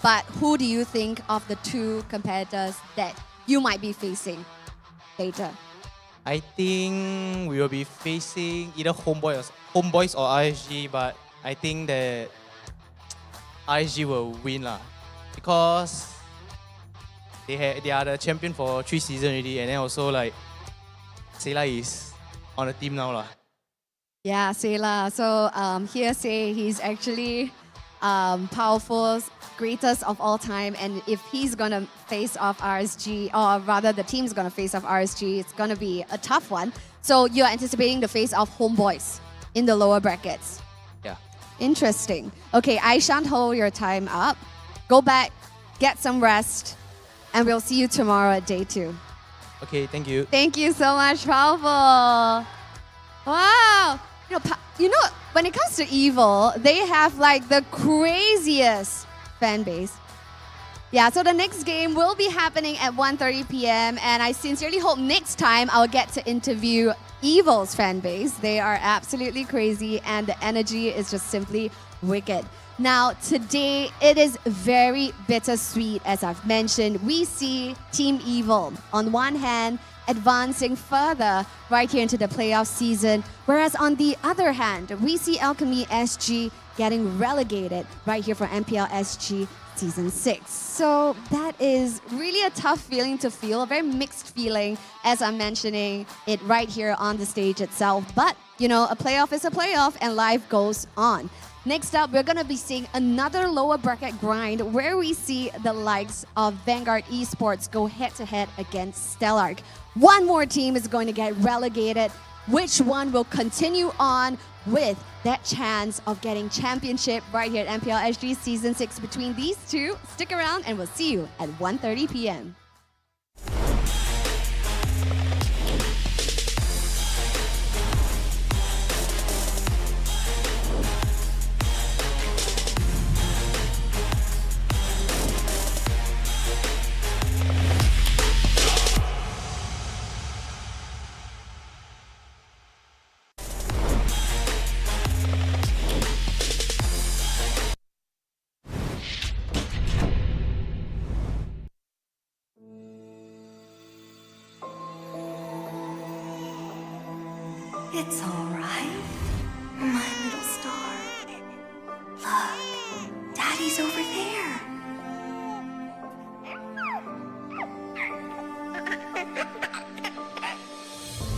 but who do you think of the 2 competitors that you might be facing later? I think we will be facing either Homeboys or RSG, but I think that RSG will win lah, because they are the champion for 3 seasons already, and then also like Sela is on the team now lah. Yeah, Sela. So here say he's actually Powerful's greatest of all time, and if he's gonna face off RSG, or rather the team's gonna face off RSG, it's gonna be a tough one. So you're anticipating the face of Homeboys in the lower brackets. Yeah. Interesting. Okay, I shan't hold your time up. Go back, get some rest, and we'll see you tomorrow at day 2. Okay, thank you. Thank you so much, Powerful. Wow. You know, when it comes to Evil, they have like the craziest fan base. Yeah, so the next game will be happening at 1:30 p.m. and I sincerely hope next time I'll get to interview Evil's fan base. They are absolutely crazy and the energy is just simply wicked. Now, today it is very bittersweet, as I've mentioned. We see Team Evil, on one hand, advancing further right here into the playoff season, whereas on the other hand, we see Alchemy SG getting relegated right here for MPL SG Season 6. So that is really a tough feeling to feel, a very mixed feeling, as I'm mentioning it right here on the stage itself. But, you know, a playoff is a playoff and life goes on. Next up, we're going to be seeing another lower bracket grind where we see the likes of Vanguard Esports go head-to-head against Stellark. One more team is going to get relegated. Which one will continue on with that chance of getting championship right here at MPL SG Season 6 between these two? Stick around and we'll see you at 1:30 p.m. It's all right, my little star. Look, Daddy's over there.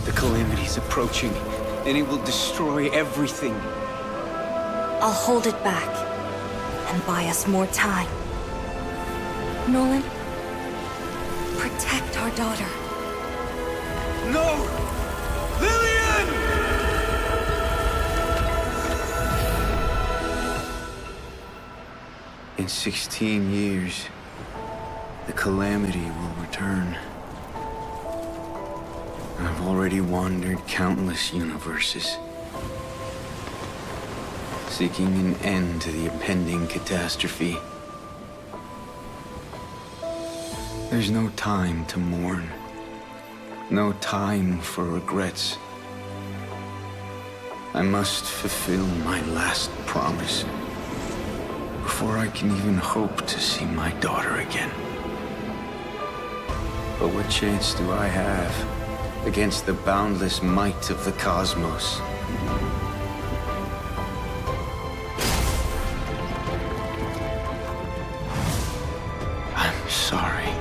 The calamity's approaching, and it will destroy everything. I'll hold it back and buy us more time. Nolan, protect our daughter. No! Lillian! In 16 years, the calamity will return. I've already wandered countless universes, seeking an end to the impending catastrophe. There's no time to mourn, no time for regrets. I must fulfill my last promise before I can even hope to see my daughter again. But what chance do I have against the boundless might of the cosmos? I'm sorry,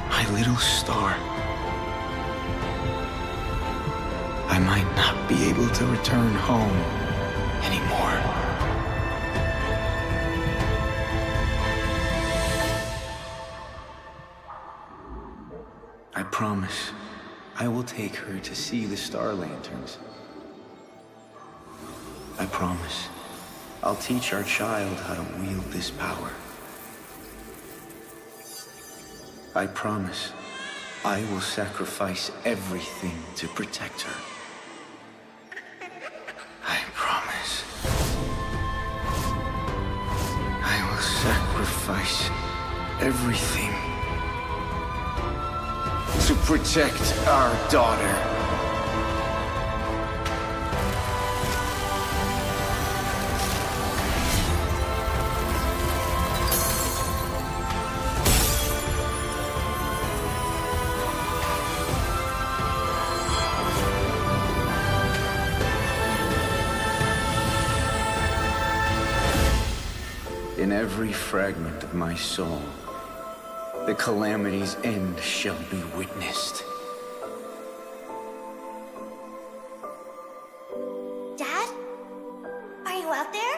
my little star. I might not be able to return home anymore. I promise I will take her to see the star lanterns. I promise I'll teach our child how to wield this power. I promise I will sacrifice everything to protect her. I promise I will sacrifice everything to protect our daughter. In every fragment of my soul, the calamity's end shall be witnessed. Dad? Are you out there?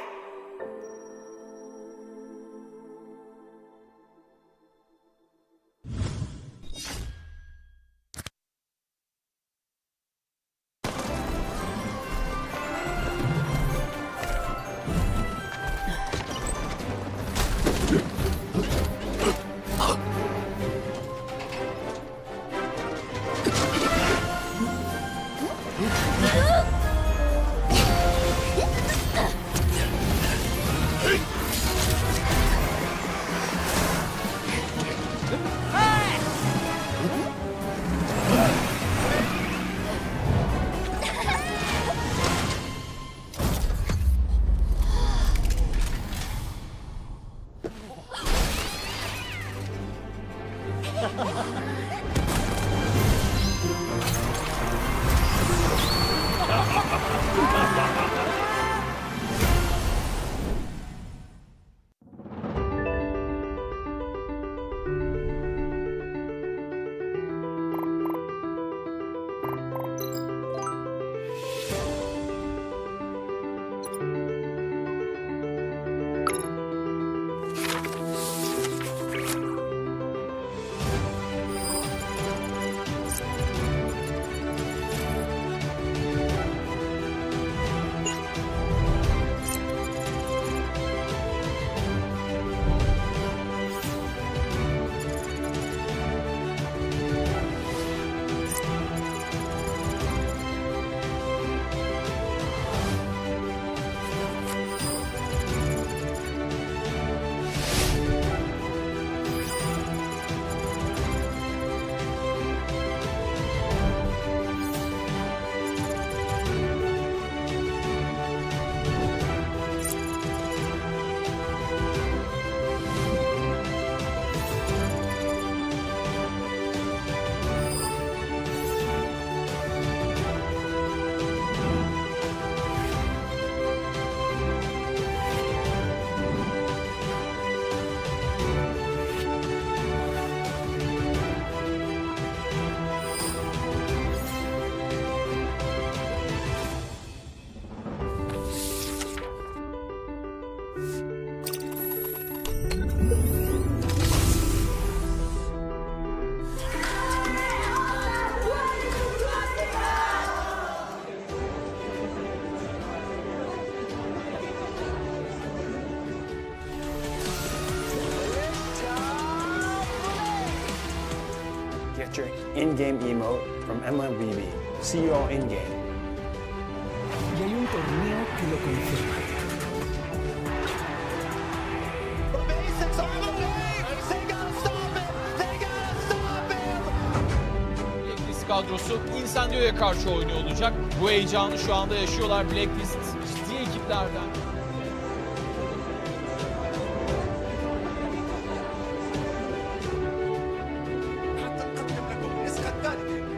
electric in-game emote from MLBB. See you all in-game. Y hay un torneo que lo confirma. Blacklist kadrosu Incendios'a karşı oynuyor olacak. Bu heyecanı şu anda yaşıyorlar. Blacklist ciddi ekiplerden.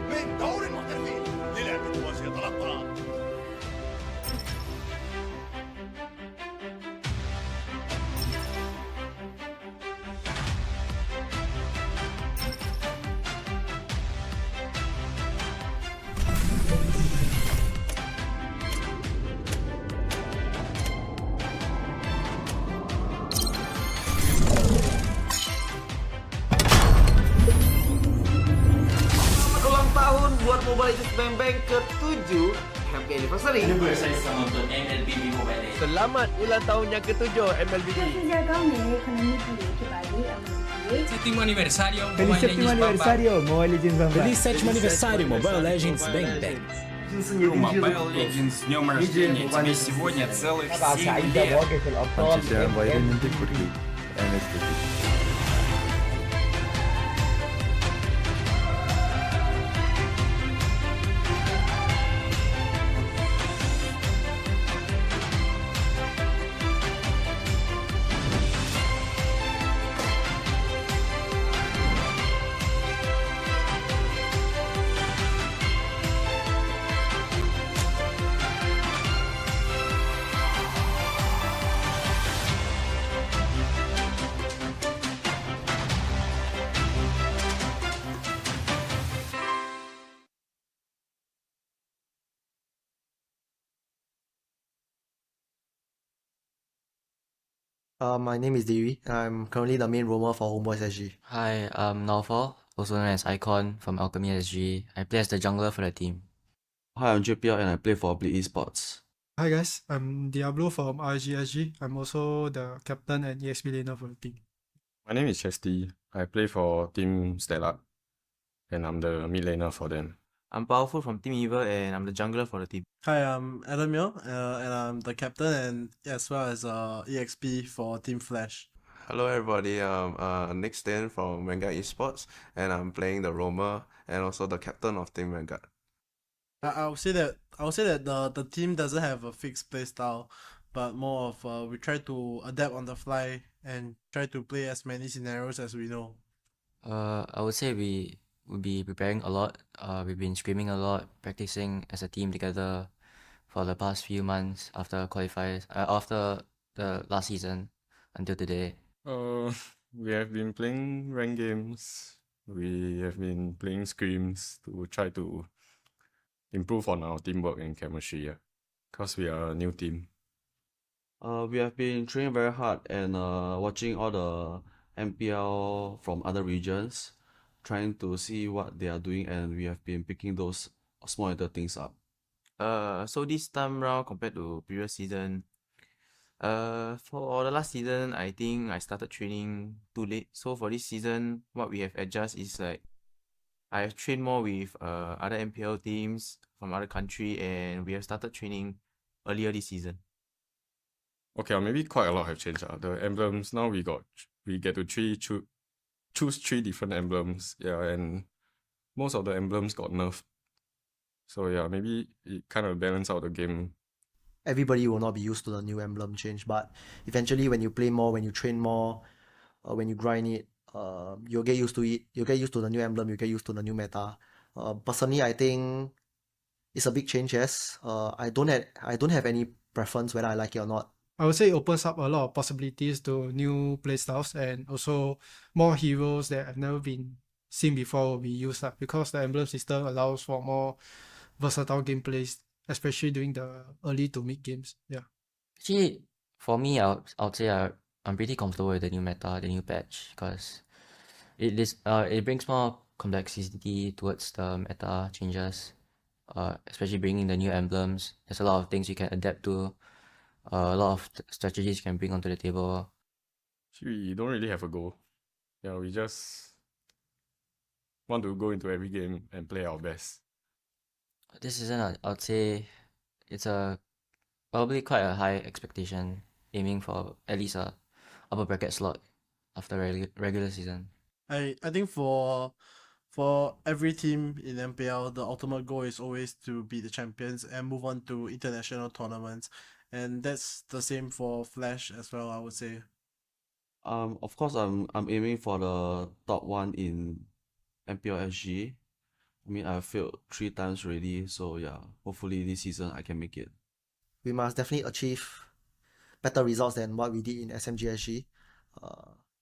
من دور المحترفين للعبة وجه الأبطال. Ulang tahun buat Mobile Legends Bang Bang ke-7. Happy anniversary. Anniversary sama untuk MLBB Mobile Legends. Selamat ulang tahun yang ke-7 MLBB. Sétimo aniversario Feliz séptimo aniversario, Mobile Legends Bang Bang. Feliz sétimo aniversário, Mobile Legends Bang Bang. Mobile Legends с днем рождения. Тебе сегодня целых 7 лет. My name is Dewi. I'm currently the main roamer for Homeboys SG. Hi, I'm Naufal, also known as Icon from Alchemy SG. I play as the jungler for the team. Hi, I'm JPL and I play for Bleed Esports. Hi guys, I'm Diablo from RGSG. I'm also the captain and EXP laner for the team. My name is Chesty. I play for Team Stellar, and I'm the mid laner for them. I'm Powerful from Team Evil and I'm the jungler for the team. Hi, I'm Adam Yo, and I'm the captain and as well as EXP for Team Flash. Hello everybody, I'm Nick Stain from Vanguard Esports and I'm playing the roamer and also the captain of Team Vanguard. I would say that the team doesn't have a fixed play style, but more of we try to adapt on the fly and try to play as many scenarios as we know. I would say we will be preparing a lot. We've been screaming a lot, practicing as a team together for the past few months after qualifiers, after the last season until today. We have been playing ranked games. We have been playing scrims to try to improve on our teamwork and chemistry. Because we are a new team. We have been training very hard and watching all the MPL from other regions, trying to see what they are doing, and we have been picking those small little things up. So this time round compared to previous season, for the last season, I think I started training too late. So for this season, what we have adjusted is like I have trained more with other MPL teams from other country, and we have started training earlier this season. Okay, maybe quite a lot have changed. The emblems now we get to choose 3 different emblems. Yeah, and most of the emblems got nerfed. So yeah, maybe it kind of balance out the game. Everybody will not be used to the new emblem change, but eventually when you play more, when you train more, when you grind it, you'll get used to it. You'll get used to the new emblem, you get used to the new meta. Personally, I think it's a big change, yes. I don't have any preference whether I like it or not. I would say it opens up a lot of possibilities to new playstyles and also more heroes that have never been seen before will be used up because the emblem system allows for more versatile gameplays, especially during the early to mid games. Yeah. Actually, for me, I would say I'm pretty comfortable with the new meta, the new patch, because it brings more complexity towards the meta changes, especially bringing the new emblems. There's a lot of things you can adapt to, a lot of strategies you can bring onto the table. We don't really have a goal. Yeah, we just... want to go into every game and play our best. This season, I'd say it's probably quite a high expectation, aiming for at least a upper bracket slot after regular season. I think for every team in MPL, the ultimate goal is always to be the champions and move on to international tournaments, and that's the same for Flash as well, I would say. Of course, I'm aiming for the top one in MPL SG. I mean, I've failed 3 times already, so yeah, hopefully this season I can make it. We must definitely achieve better results than what we did in SMGSG.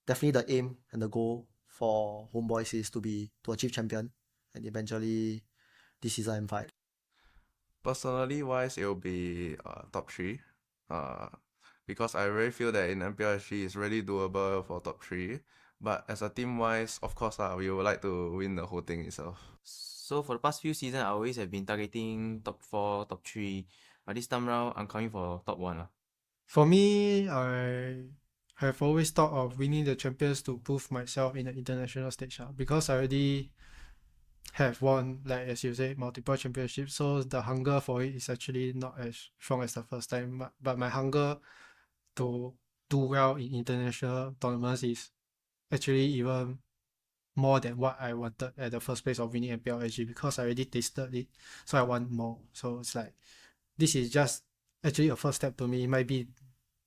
Definitely the aim and the goal for Homeboys is to achieve champion and eventually this season M5. Personally wise, it will be top 3. Because I really feel that in MPL SG it's really doable for top 3. But as a team wise, of course, we would like to win the whole thing itself. So for the past few seasons, I always have been targeting top 4, top 3. But this time round, I'm coming for top 1. For me, I have always thought of winning the champions to prove myself in the international stage because I already have won, like as you say, multiple championships. So the hunger for it is actually not as strong as the first time. But my hunger to do well in international tournaments is actually even more than what I wanted at the first place of winning MPL SG because I already tasted it. So I want more. So it's like this is just actually a first step to me. It might be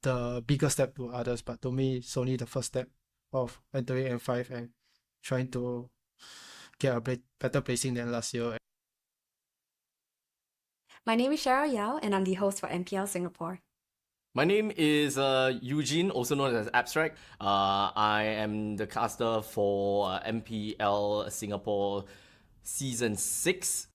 the bigger step to others, but to me it's only the first step of entering M5 and trying to get a better placing than last year. My name is Cheryl Yao, and I'm the host for MPL Singapore. My name is Eugene, also known as Abstract. I am the caster for MPL Singapore Season 6.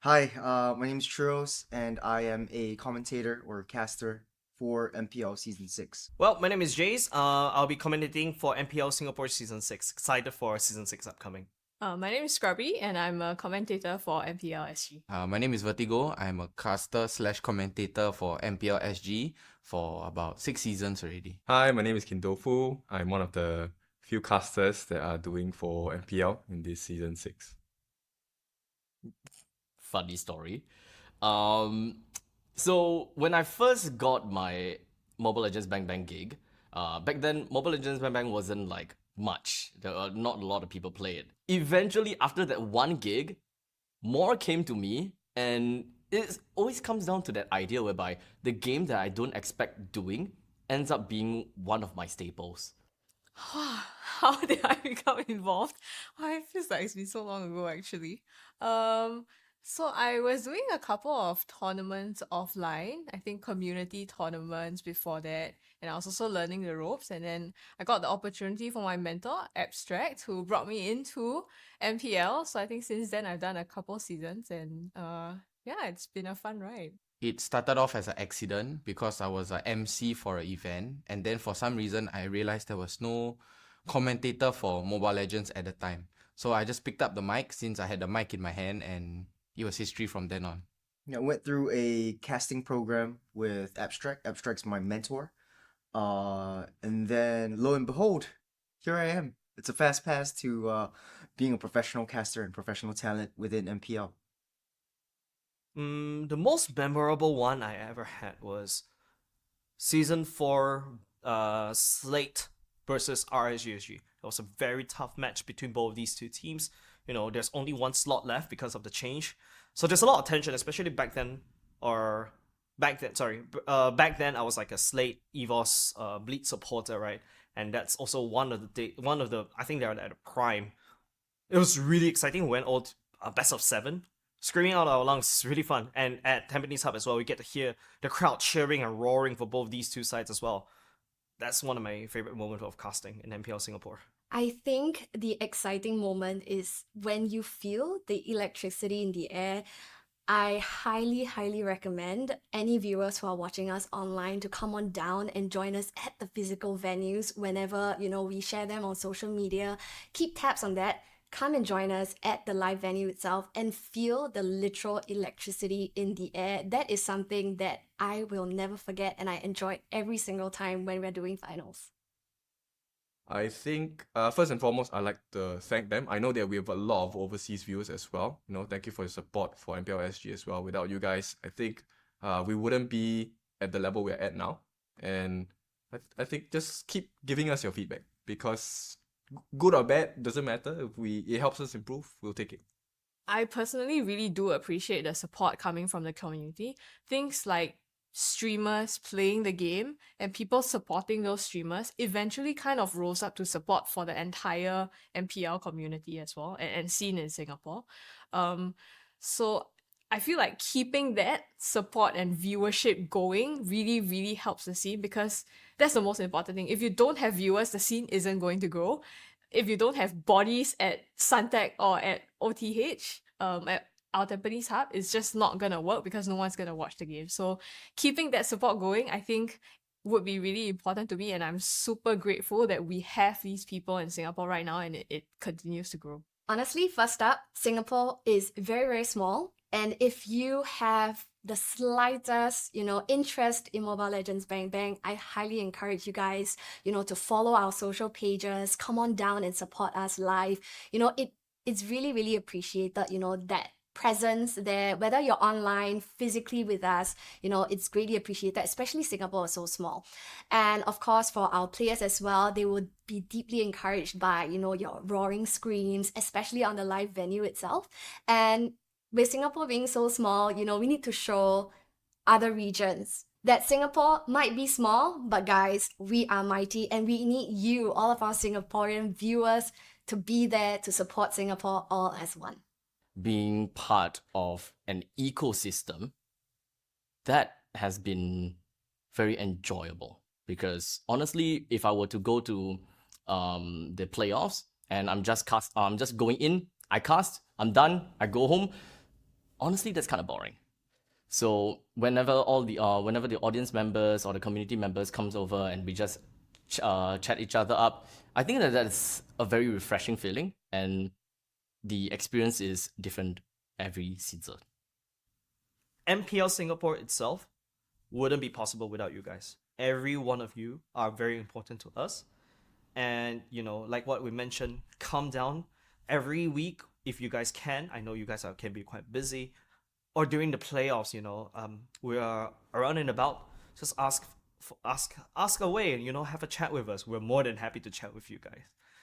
Hi, my name is Churros, and I am a commentator or caster for MPL Season 6. Well, my name is Jace. I'll be commentating for MPL Singapore Season 6. Excited for Season 6 upcoming. My name is Scrubby, and I'm a commentator for MPL SG. My name is Vertigo. I'm a caster / commentator for MPL SG for about 6 seasons already. Hi, my name is Kindofu. I'm one of the few casters that are doing for MPL in this season 6. Funny story. So when I first got my Mobile Legends Bang Bang gig, back then Mobile Legends Bang Bang wasn't like much. There were not a lot of people play it. Eventually, after that one gig, more came to me, and it always comes down to that idea whereby the game that I don't expect doing ends up being one of my staples. How did I become involved? It feels like it's been so long ago actually. So I was doing a couple of tournaments offline, I think community tournaments before that, and I was also learning the ropes, and then I got the opportunity from my mentor, Abstract, who brought me into MPL. So I think since then I've done a couple seasons, and yeah, it's been a fun ride. It started off as an accident because I was an MC for an event, and then for some reason I realized there was no commentator for Mobile Legends at the time. So I just picked up the mic since I had the mic in my hand, and it was history from then on. I went through a casting program with Abstract. Abstract's my mentor. And then lo and behold, here I am. It's a fast pass to being a professional caster and professional talent within MPL. The most memorable one I ever had was Season 4 Slate versus RSGSG. It was a very tough match between both of these two teams. You know, there's only one slot left because of the change. So there's a lot of tension, especially back then back then I was like a Slate EVOS Bleed supporter, right? And that's also one of the I think they're at a prime. It was really exciting. We went all best of 7. Screaming out our lungs is really fun. And at Tampines Hub as well, we get to hear the crowd cheering and roaring for both these two sides as well. That's one of my favorite moments of casting in MPL Singapore. I think the exciting moment is when you feel the electricity in the air. I highly, highly recommend any viewers who are watching us online to come on down and join us at the physical venues whenever, we share them on social media. Keep tabs on that. Come and join us at the live venue itself and feel the literal electricity in the air. That is something that I will never forget, and I enjoy every single time when we're doing finals. I think first and foremost, I'd like to thank them. I know that we have a lot of overseas viewers as well. Thank you for your support for MPL SG as well. Without you guys, I think we wouldn't be at the level we're at now. And I think just keep giving us your feedback, because good or bad doesn't matter. If it helps us improve, we'll take it. I personally really do appreciate the support coming from the community. Things like streamers playing the game and people supporting those streamers eventually kind of rose up to support for the entire MPL community as well, and scene in Singapore. So I feel like keeping that support and viewership going really, really helps the scene, because that's the most important thing. If you don't have viewers, the scene isn't going to grow. If you don't have bodies at Suntec or at OTH, at our Tampines hub, it's just not gonna work because no one's gonna watch the game. So keeping that support going, I think, would be really important to me, and I'm super grateful that we have these people in Singapore right now, and it continues to grow. Honestly, first up, Singapore is very, very small. And if you have the slightest, interest in Mobile Legends Bang Bang, I highly encourage you guys, to follow our social pages, come on down and support us live. It's really, really appreciated, that presence there, whether you're online, physically with us, it's greatly appreciated, especially Singapore is so small. And of course, for our players as well, they would be deeply encouraged by, your roaring screams, especially on the live venue itself. And with Singapore being so small, we need to show other regions that Singapore might be small, but guys, we are mighty, and we need you, all of our Singaporean viewers, to be there to support Singapore all as one. Being part of an ecosystem, that has been very enjoyable, because honestly, if I were to go to the playoffs and I'm just going in, I cast, I'm done, I go home, honestly, that's kind of boring. So whenever the audience members or the community members comes over and we just chat each other up, I think that's a very refreshing feeling, and the experience is different every season. MPL Singapore itself wouldn't be possible without you guys. Every one of you are very important to us. And, like what we mentioned, come down every week if you guys can. I know you guys can be quite busy. Or during the playoffs, we are around and about. Just ask away and, have a chat with us. We're more than happy to chat with you guys.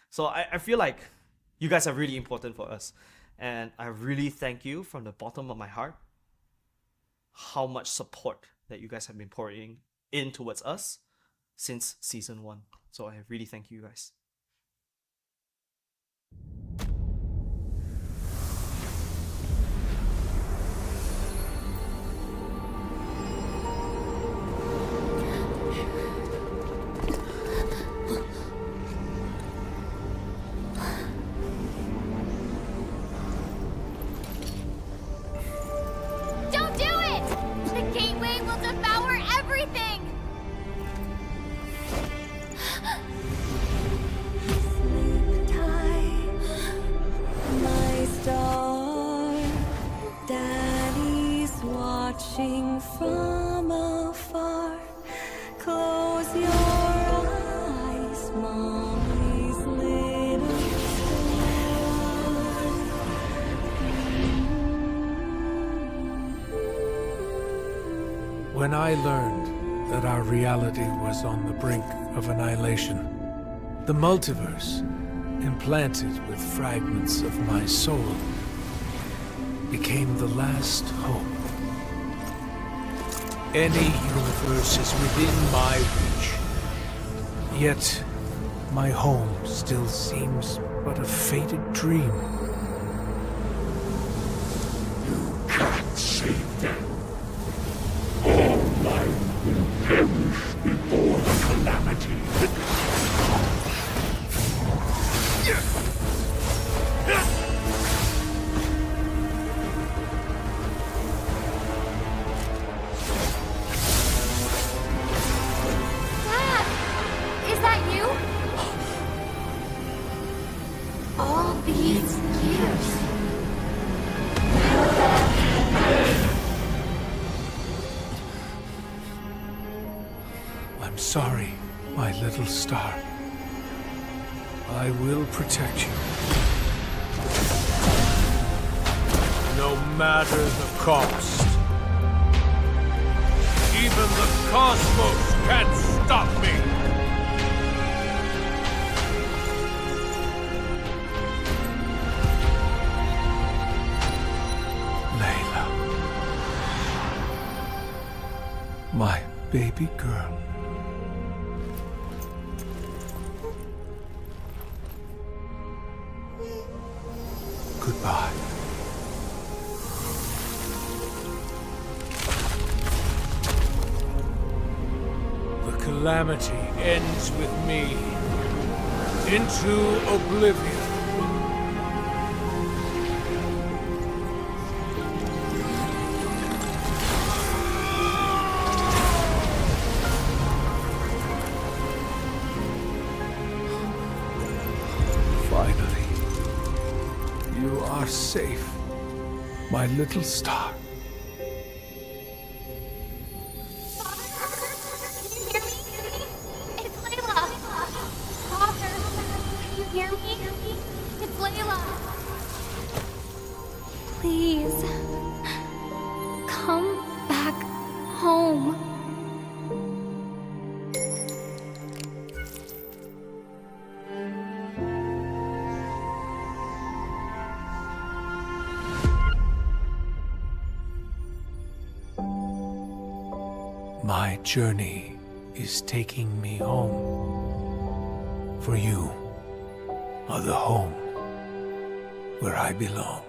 So I feel like you guys are really important for us. And I really thank you from the bottom of my heart how much support that you guys have been pouring in towards us since season 1. So I really thank you guys. Don't do it! The gateway will devour everything! Sleep tight, my star. Daddy's watching from afar. Close your eyes, mommy's little When I learned that our reality was on the brink of annihilation, the multiverse, implanted with fragments of my soul, became the last hope. Any universe is within my reach. Yet, my home still seems but a faded dream. You can't save them. All life will perish before the calamity. Dad! Is that you? All these years. I'm sorry, my little star. I will protect you. No matter the cost. Even the cosmos can't stop me! Layla. My baby girl. Goodbye. The calamity ends with me. Into oblivion. Finally, you are safe, my little star. It's Layla! Father, can you hear me? It's Layla! Please, come back home. My journey is taking me home. For you are the home where I belong.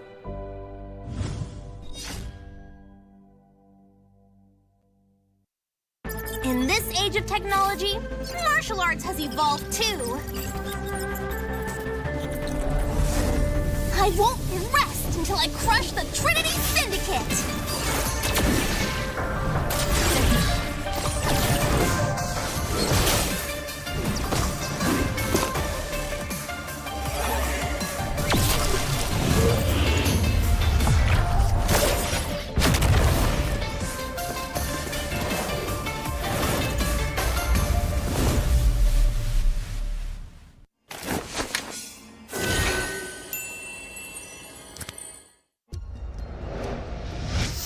In this age of technology, martial arts has evolved too. I won't rest until I crush the Trinity Syndicate!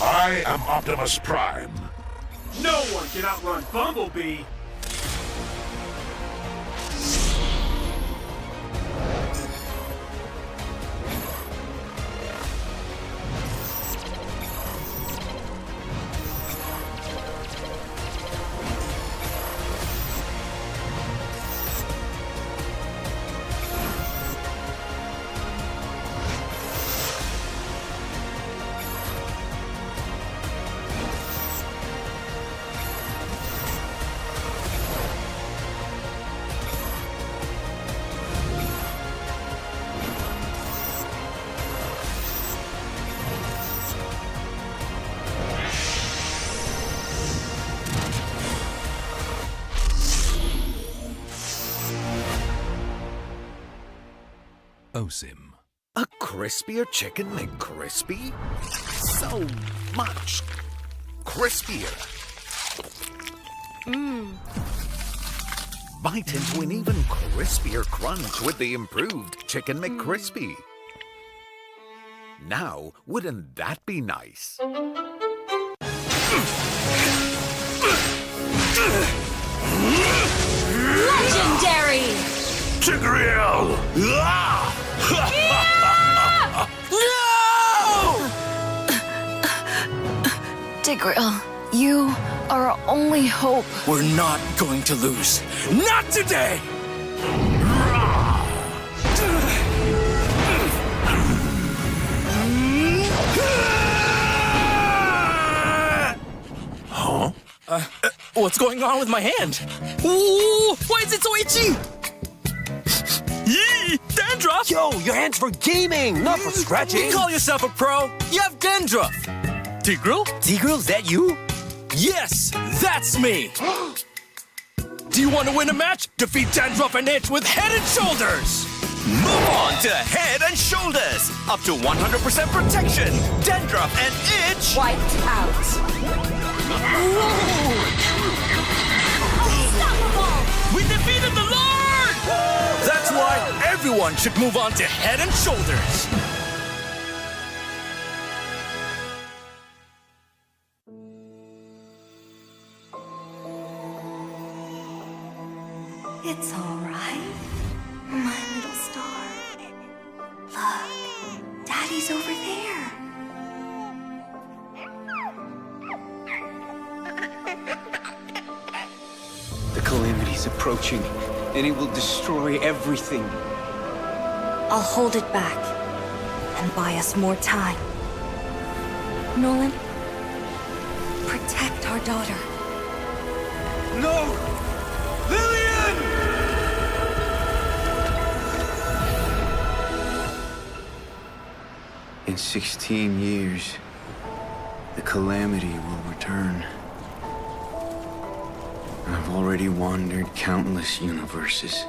I am Optimus Prime. No one can outrun Bumblebee! OSIM. A crispier chicken McCrispy? So much crispier. Mmm. Bite into an even crispier crunch with the improved Chicken McCrispy. Now, wouldn't that be nice? Legendary! Tigreal! Tigreal, you are our only hope. We're not going to lose. Not today! Huh? What's going on with my hand? Ooh, why is it so itchy? Yee! Dandruff! Yo, your hand's for gaming, not for scratching. You call yourself a pro? You have dandruff! Tigreal? Tigreal, is that you? Yes, that's me! Do you want to win a match? Defeat Dandruff and Itch with Head and Shoulders! Move on to Head and Shoulders! Up to 100% protection! Dandruff and Itch! Wiped out. We defeated the Lord! That's why Everyone should move on to Head and Shoulders. It's all right, my little star. Look, Daddy's over there. The calamity's approaching, and it will destroy everything. I'll hold it back and buy us more time. Nolan, protect our daughter. No! Lillian! In 16 years, the calamity will return. I've already wandered countless universes,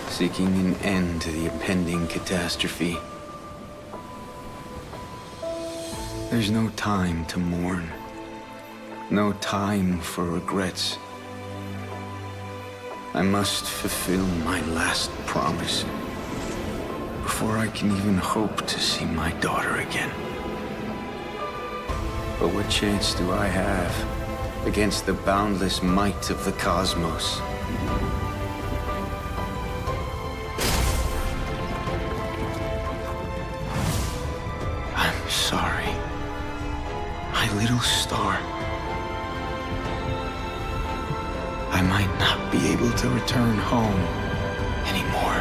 seeking an end to the impending catastrophe. There's no time to mourn, no time for regrets. I must fulfill my last promise before I can even hope to see my daughter again. But what chance do I have against the boundless might of the cosmos? I'm sorry, my little star. I might not be able to return home anymore.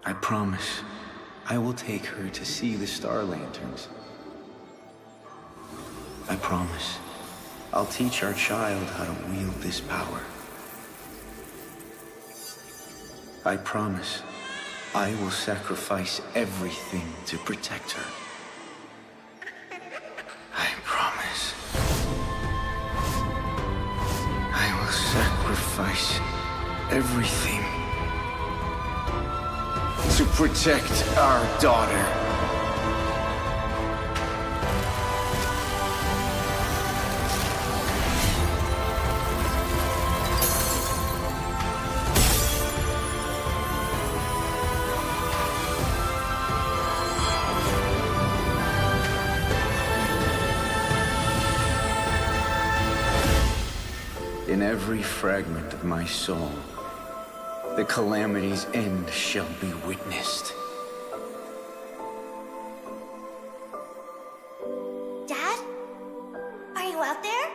I promise I will take her to see the star lanterns. I promise I'll teach our child how to wield this power. I promise I will sacrifice everything to protect her. I promise I will sacrifice everything to protect our daughter. In every fragment of my soul, the calamity's end shall be witnessed. Dad? Are you out there?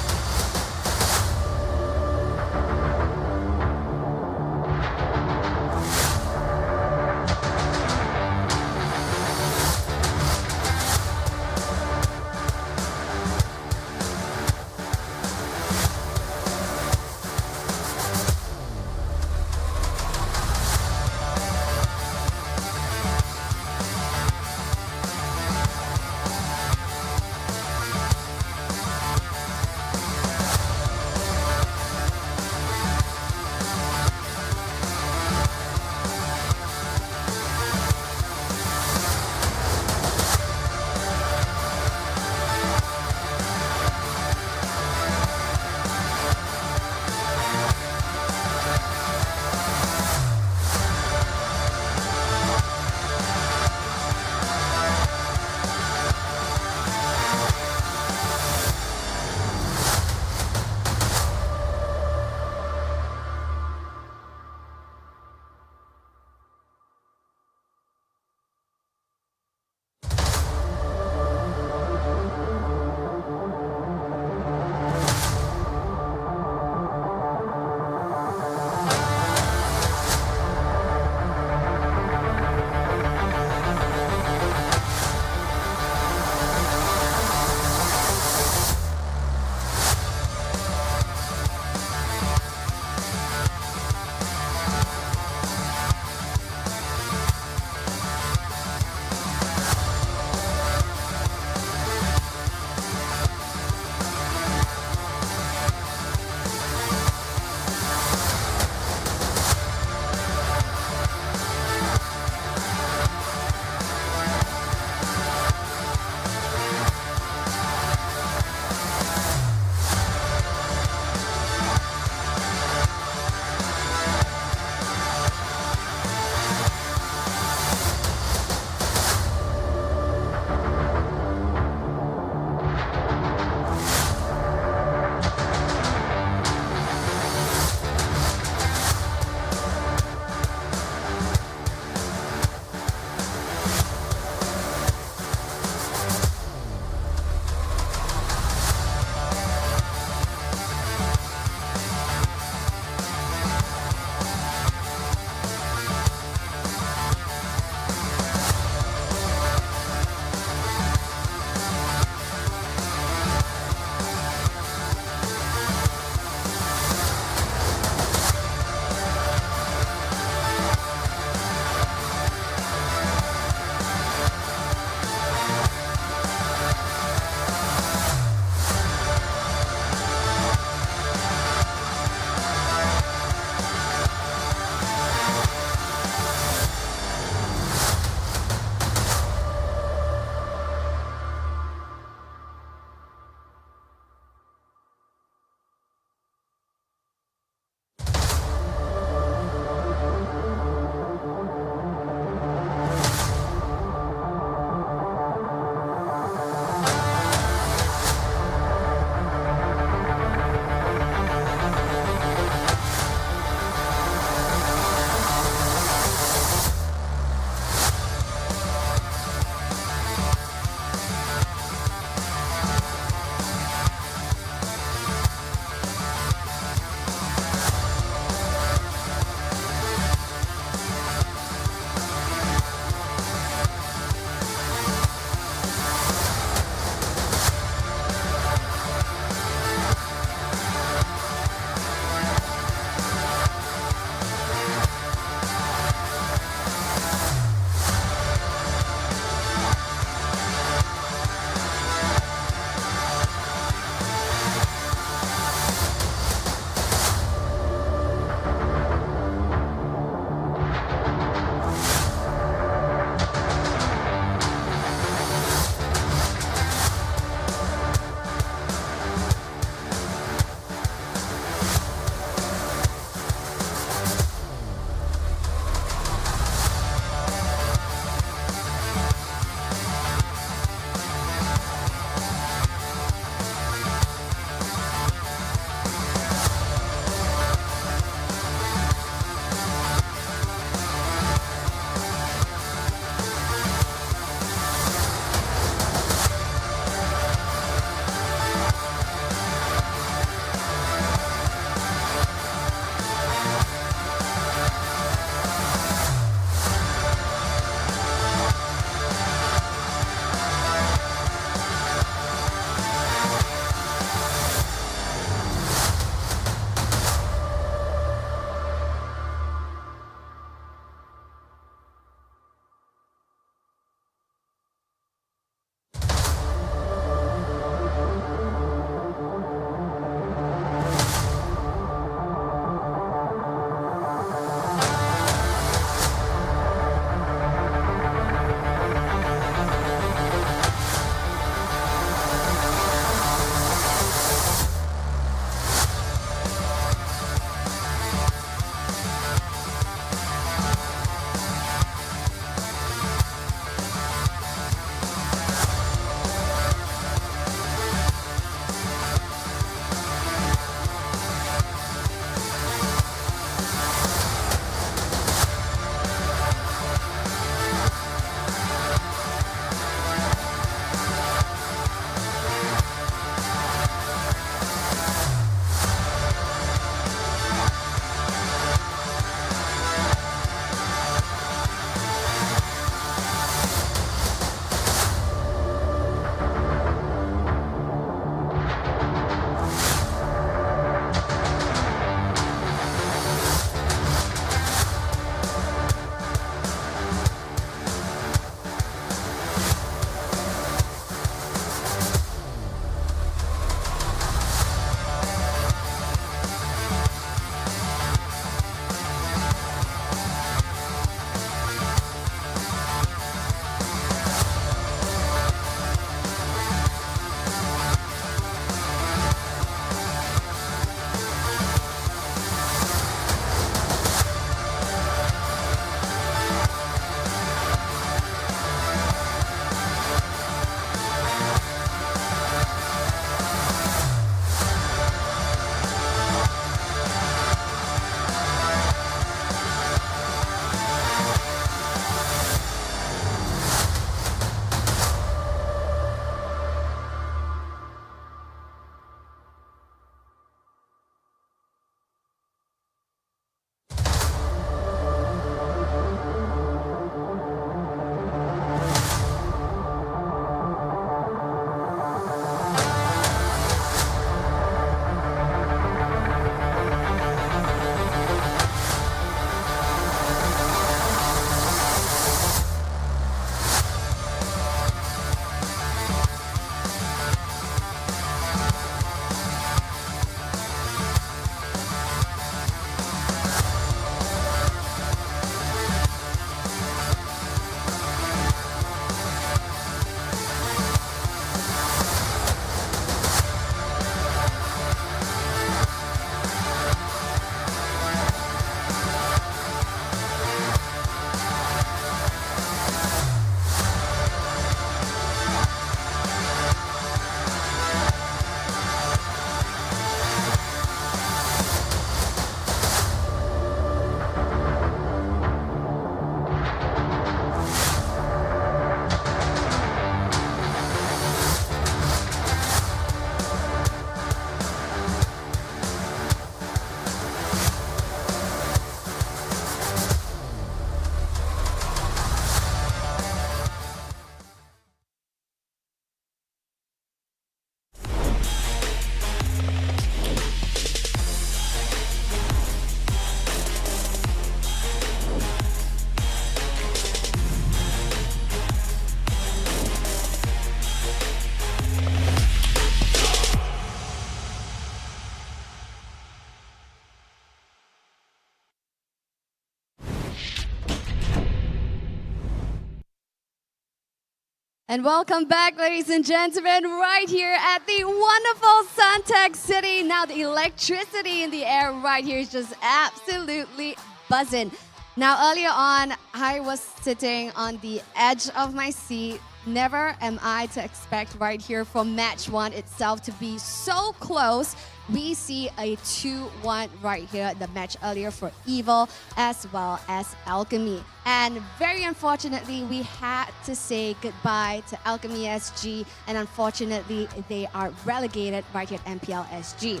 And welcome back, ladies and gentlemen, right here at the wonderful Suntec City. Now the electricity in the air right here is just absolutely buzzing. Now earlier on, I was sitting on the edge of my seat. Never am I to expect right here from match one itself to be so close. We see a 2-1 right here, the match earlier for Evil as well as Alchemy. And very unfortunately, we had to say goodbye to Alchemy SG, and unfortunately, they are relegated right here at MPL SG.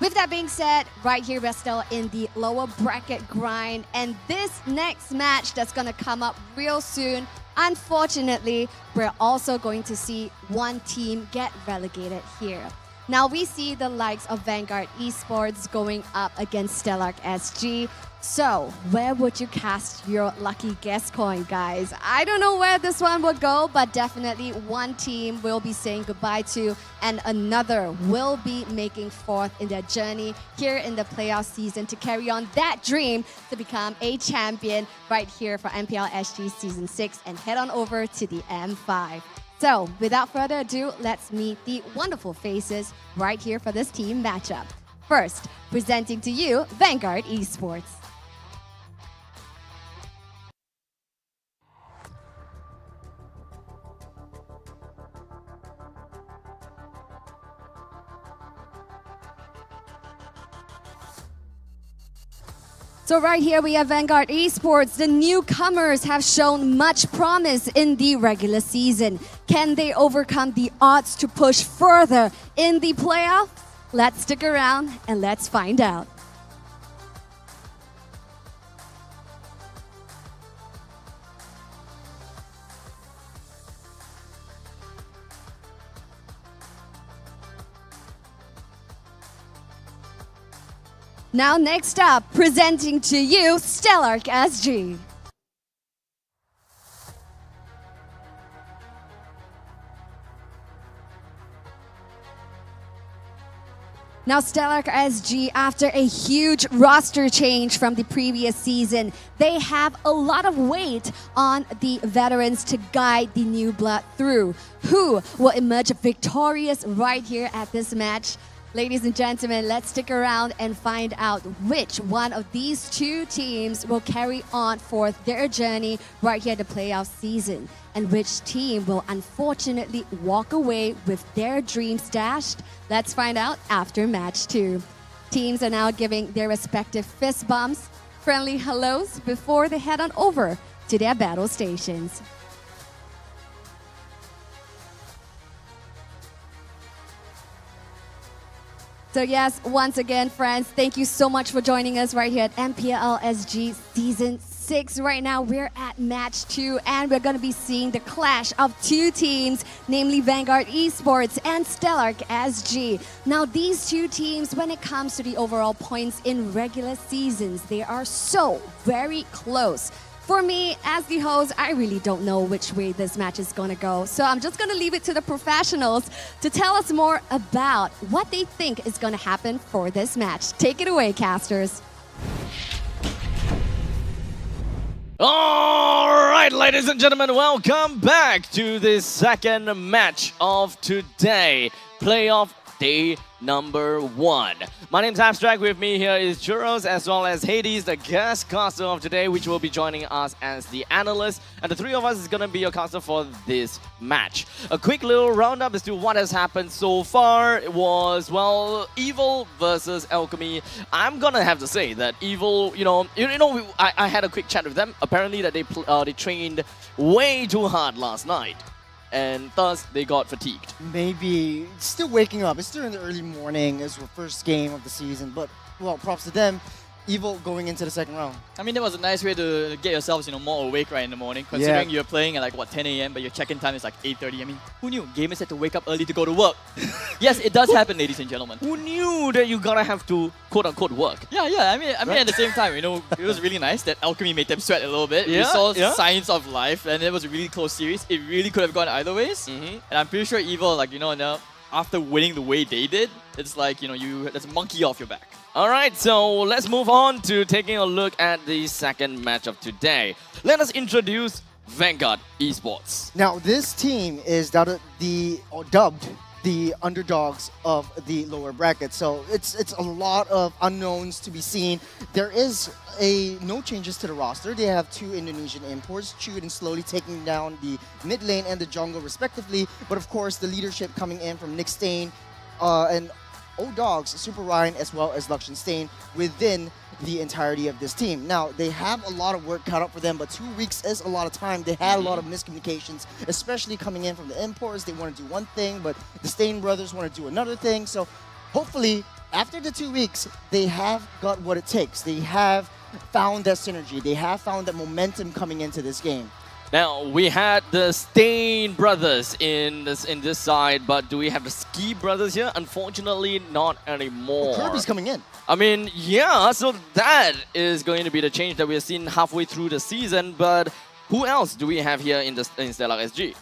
With that being said, right here we're still in the lower bracket grind, and this next match that's gonna come up real soon, unfortunately, we're also going to see one team get relegated here. Now we see the likes of Vanguard Esports going up against Stellark SG. So where would you cast your lucky guess coin, guys? I don't know where this one will go, but definitely one team will be saying goodbye to, and another will be making forth in their journey here in the playoff season to carry on that dream to become a champion right here for MPL SG Season 6 and head on over to the M5. So, without further ado, let's meet the wonderful faces right here for this team matchup. First, presenting to you, Vanguard Esports. So right here we have Vanguard Esports. The newcomers have shown much promise in the regular season. Can they overcome the odds to push further in the playoffs? Let's stick around and let's find out. Now next up, presenting to you, Stellark SG. Now Stellark SG, after a huge roster change from the previous season, they have a lot of weight on the veterans to guide the new blood through. Who will emerge victorious right here at this match? Ladies and gentlemen, let's stick around and find out which one of these two teams will carry on for their journey right here at the playoff season, and which team will unfortunately walk away with their dreams dashed. Let's find out after match 2. Teams are now giving their respective fist bumps, friendly hellos before they head on over to their battle stations. So yes, once again, friends, thank you so much for joining us right here at MPL SG Season 6. Right now, we're at match 2, and we're going to be seeing the clash of two teams, namely Vanguard Esports and Stellark SG. Now, these two teams, when it comes to the overall points in regular seasons, they are so very close. For me, as the host, I really don't know which way this match is going to go. So I'm just going to leave it to the professionals to tell us more about what they think is going to happen for this match. Take it away, casters. All right, ladies and gentlemen, welcome back to the second match of today. Playoff day number 1. My name's Abstract. With me here is Churros as well as Hades, the guest caster of today, which will be joining us as the analyst. And the three of us is going to be your caster for this match. A quick little roundup as to what has happened so far. It was, well, Evil versus Alchemy. I'm going to have to say that Evil, I had a quick chat with them. Apparently that they trained way too hard last night, and thus they got fatigued. Maybe still waking up. It's still in the early morning. It's the first game of the season, but well, props to them. Evil going into the second round. I mean, that was a nice way to get yourselves, more awake right in the morning. Considering you're playing at 10 a.m. but your check-in time is 8:30. I mean, who knew gamers had to wake up early to go to work? Yes, it does happen, ladies and gentlemen. Who knew that you're gonna have to quote-unquote work? Yeah. I mean, at the same time, it was really nice that Alchemy made them sweat a little bit. We saw signs of life, and it was a really close series. It really could have gone either ways. And I'm pretty sure Evil, now after winning the way they did, it's that's a monkey off your back. Alright, so let's move on to taking a look at the second match of today. Let us introduce Vanguard Esports. Now, this team is dubbed the underdogs of the lower bracket. So it's a lot of unknowns to be seen. There is no changes to the roster. They have 2 Indonesian imports, Chewed and Slowly taking down the mid lane and the jungle respectively. But of course, the leadership coming in from Nick Stain and O-Dogs, Super Ryan, as well as Luxon Stain within the entirety of this team. Now, they have a lot of work cut out for them, but 2 weeks is a lot of time. They had a lot of miscommunications, especially coming in from the imports. They want to do one thing, but the Stain brothers want to do another thing. So hopefully, after the 2 weeks, they have got what it takes. They have found that synergy. They have found that momentum coming into this game. Now, we had the Stain brothers in this side, but do we have the Ski brothers here? Unfortunately, not anymore. Kirby's coming in. I mean, yeah, so that is going to be the change that we're seeing halfway through the season, but who else do we have here in Stellar SG?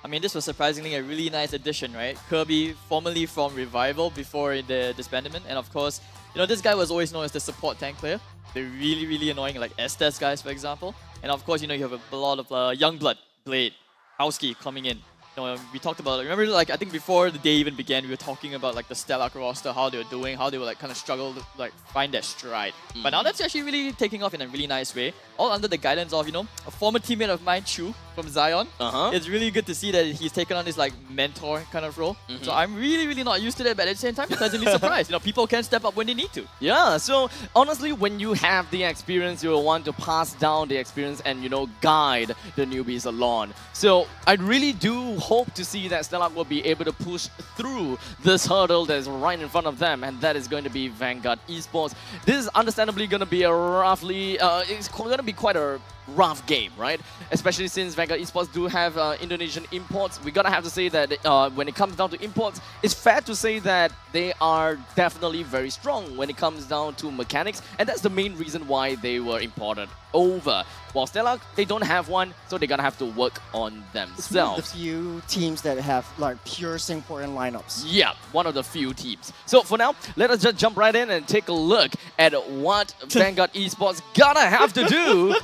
I mean, this was surprisingly a really nice addition, right? Kirby, formerly from Revival before the disbandment, and of course, you know, this guy was always known as the support tank player. They're really, really annoying, like Estes guys, for example. And of course, you know, you have a lot of young blood, Blade, Howski coming in. You know, we talked about, remember, like, I think before the day even began, we were talking about, like, the Stellac roster, how they were doing, how they were, like, kind of struggle to, like, find their stride. But now that's actually really taking off in a really nice way, all under the guidance of, you know, a former teammate of mine, Chu, from Zion. It's really good to see that he's taken on this, like, mentor kind of role. So I'm really, really not used to that, but at the same time, pleasantly surprised. You know, people can step up when they need to. Yeah, so honestly, when you have the experience, you will want to pass down the experience and, you know, guide the newbies along. So I really do hope to see that Stellac will be able to push through this hurdle that is right in front of them, and that is going to be Vanguard Esports. This is understandably going to be it's going to be quite a rough game, right? Especially since Vanguard Esports do have Indonesian imports. We gotta have to say that when it comes down to imports, it's fair to say that they are definitely very strong when it comes down to mechanics, and that's the main reason why they were imported over. While Stellac, they don't have one, so they're gonna have to work on It's one of themselves. the few teams that have like pure Singaporean lineups. Yeah, one of the few teams. So for now, let us just jump right in and take a look at what Vanguard Esports gonna have to do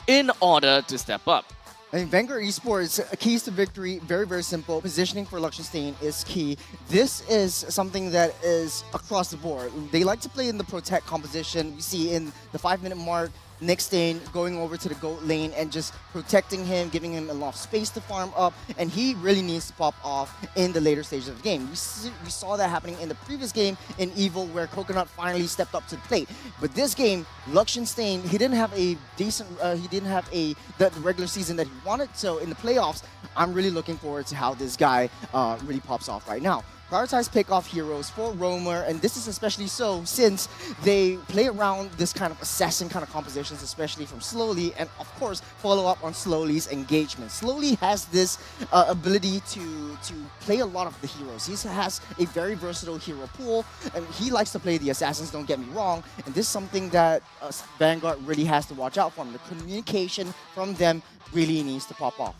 in order to step up. I mean, Vanguard Esports, keys to victory, very, very simple. Positioning for Luxon Stain is key. This is something that is across the board. They like to play in the protect composition. We see in the 5-minute mark, Nick Stain going over to the goat lane and just protecting him, giving him enough space to farm up, and he really needs to pop off in the later stages of the game. We saw that happening in the previous game in Evil, where Coconut finally stepped up to the plate. But this game, Luxon Stain, he didn't have a decent, the regular season that he wanted. So in the playoffs, I'm really looking forward to how this guy really pops off right now. Prioritize pick-off heroes for Roamer, and this is especially so since they play around this kind of assassin kind of compositions, especially from Slowly, and of course follow up on Slowly's engagement. Slowly has this ability to play a lot of the heroes. He has a very versatile hero pool, and he likes to play the assassins, don't get me wrong, and this is something that Vanguard really has to watch out for. The communication from them really needs to pop off.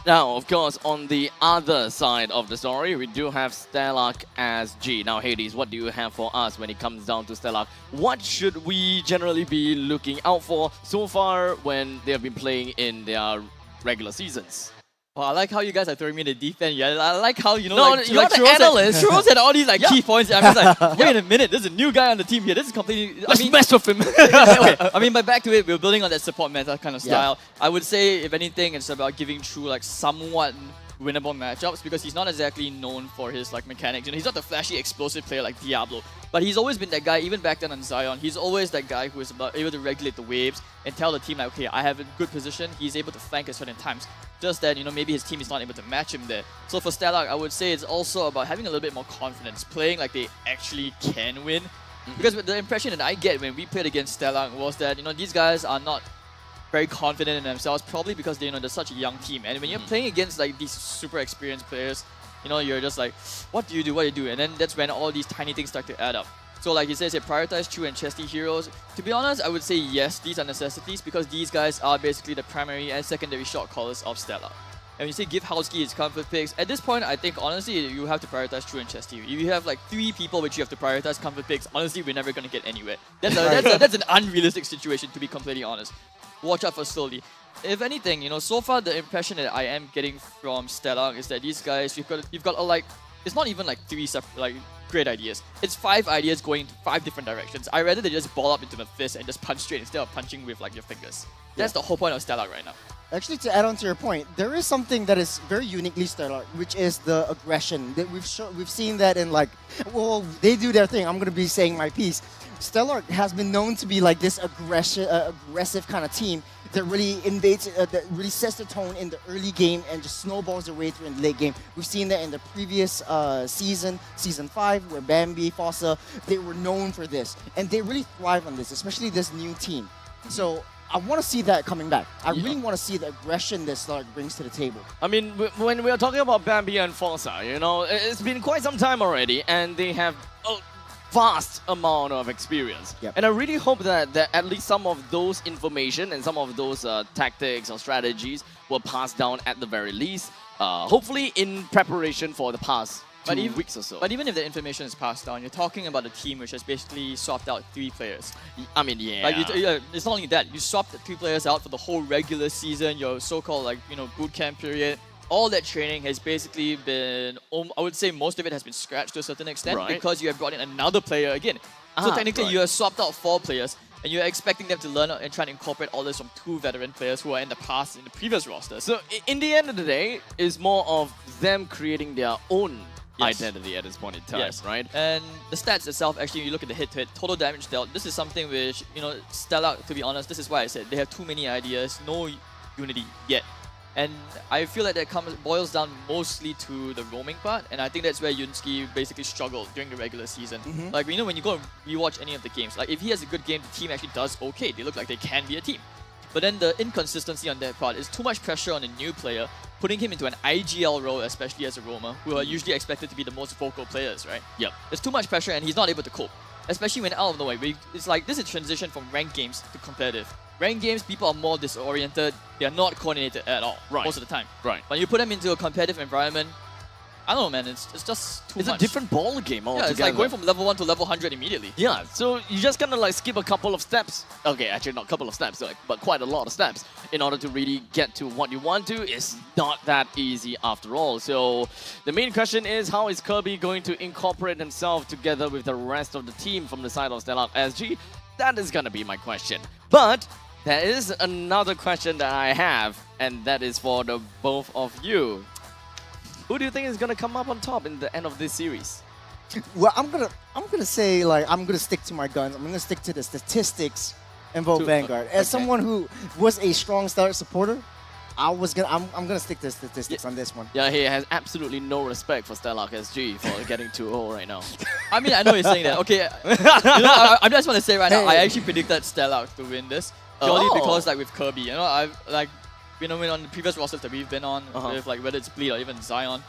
Now, of course, on the other side of the story, we do have Stellac SG. Now, Hades, what do you have for us when it comes down to Stellac? What should we generally be looking out for so far when they have been playing in their regular seasons? Well, I like how you guys are throwing me in the deep end. Yeah, I like how, you know, No, like, you're like the Churros analyst. Churros had all these like Yeah. key points. I'm just like, wait a minute, there's a new guy on the team here. This is completely. Let's mess with him. Okay, I mean, but back to it, we're building on that support meta kind of Yeah. style. I would say, if anything, it's about giving True like somewhat winnable matchups because he's not exactly known for his like mechanics. You know, he's not the flashy, explosive player like Diablo, but he's always been that guy. Even back then on Zion, he's always that guy who is able to regulate the waves and tell the team like, okay, I have a good position. He's able to flank at certain times. Just that, you know, maybe his team is not able to match him there. So for Stellac, I would say it's also about having a little bit more confidence, playing like they actually can win. Because the impression that I get when we played against Stellac was that, you know, these guys are not very confident in themselves, probably because they, you know, they're such a young team. And when you're playing against like these super experienced players, you know, you're just like, what do you do? What do you do? And then that's when all these tiny things start to add up. So like he says, prioritize true and chesty heroes. To be honest, I would say yes, these are necessities because these guys are basically the primary and secondary shot callers of Stellac. And when you say give Howski his comfort picks, at this point, I think honestly, you have to prioritize true and chesty. If you have like 3 people which you have to prioritize comfort picks, honestly, we're never going to get anywhere. That's an unrealistic situation, to be completely honest. Watch out for Slowly. if anything, so far the impression that I am getting from Stellar is that these guys, you've got a, like, it's not even like 3 separate, like, great ideas. It's 5 ideas going 5 different directions. I rather they just ball up into the fist and just punch straight instead of punching with like your fingers. That's the whole point of Stellar right now. Actually, to add on to your point, there is something that is very uniquely Stellar, which is the aggression. That we've seen that in like, well, they do their thing. I'm gonna be saying my piece. Stellar has been known to be like this aggressive kind of team that really invades, that really sets the tone in the early game and just snowballs their way through in the late game. We've seen that in the previous season 5, where Bambi, Fossa, they were known for this. And they really thrive on this, especially this new team. So I want to see that coming back. I really want to see the aggression that Stellar brings to the table. I mean, when we are talking about Bambi and Fossa, it's been quite some time already, and they have a vast amount of experience. And I really hope that at least some of those information and some of those tactics or strategies will pass down at the very least, hopefully in preparation for the past 2 weeks or so. But even if the information is passed down, you're talking about a team which has basically swapped out 3 players. I mean, yeah. Like it's not only that, you swapped the 3 players out for the whole regular season, your so-called boot camp period. All that training has basically been, I would say most of it has been scratched to a certain extent because you have brought in another player again. So technically you have swapped out 4 players and you're expecting them to learn and try and incorporate all this from 2 veteran players who are in the past, in the previous roster. So in the end of the day, it's more of them creating their own identity at this point in time, right? And the stats itself, actually, you look at the hit-to-hit, total damage dealt, this is something which, Stellar, to be honest, this is why I said they have too many ideas, no unity yet. And I feel like that boils down mostly to the roaming part, and I think that's where Yunsky basically struggled during the regular season. Like, when you go and rewatch any of the games, like if he has a good game, the team actually does okay. They look like they can be a team. But then the inconsistency on that part is too much pressure on a new player, putting him into an IGL role, especially as a roamer, who are usually expected to be the most vocal players, right? Yep. There's too much pressure and he's not able to cope. Especially when out of the way, it's like this is transition from ranked games to competitive. Ranked games, people are more disoriented, they are not coordinated at all, most of the time. Right. When you put them into a competitive environment, I don't know, man, it's just too much. It's a different ball game altogether. Yeah, it's like going from level 1 to level 100 immediately. Yeah, so you just kind of like skip a couple of steps. Okay, actually not a couple of steps, but quite a lot of steps in order to really get to what you want to. It's not that easy after all. So the main question is, how is Kirby going to incorporate himself together with the rest of the team from the side of MPL SG? That is going to be my question. But there is another question that I have, and that is for the both of you. Who do you think is gonna come up on top in the end of this series? Well, I'm gonna say, like, I'm gonna stick to my guns. I'm gonna stick to the statistics and vote Vanguard. As someone who was a strong Stellar supporter, I'm gonna stick to statistics on this one. Yeah, he has absolutely no respect for Stellar SG for getting 2-0 right now. I mean, I know you're saying that. Okay, I just want to say right now, I actually predicted Stellar to win this purely because, like, with Kirby, I've like. On the previous rosters that we've been on, with like whether it's Bleed or even Zion,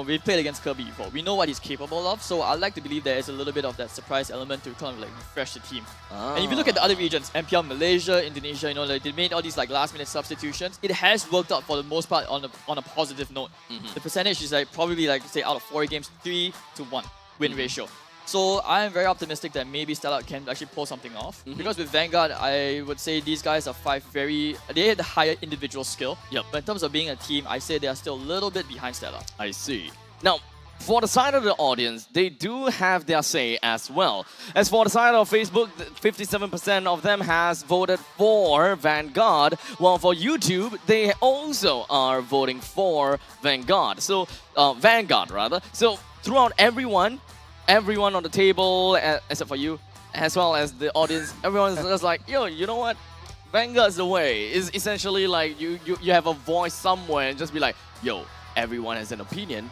we've played against Kirby before. We know what he's capable of, so I like to believe there is a little bit of that surprise element to kind of like refresh the team. And if you look at the other regions, MPL Malaysia, Indonesia, like they made all these like last minute substitutions. It has worked out for the most part on a positive note. The percentage is like probably like say out of 4 games, 3 to 1 win ratio. So I am very optimistic that maybe Stellar can actually pull something off. Because with Vanguard, I would say these guys are they have the higher individual skill. Yep. But in terms of being a team, I say they are still a little bit behind Stellar. I see. Now, for the side of the audience, they do have their say as well. As for the side of Facebook, 57% of them has voted for Vanguard, while for YouTube, they also are voting for Vanguard. So, Vanguard rather. So, throughout everyone on the table, except for you, as well as the audience, everyone's just like, yo, you know what? Vanguard's the way. It's essentially like you have a voice somewhere and just be like, yo, everyone has an opinion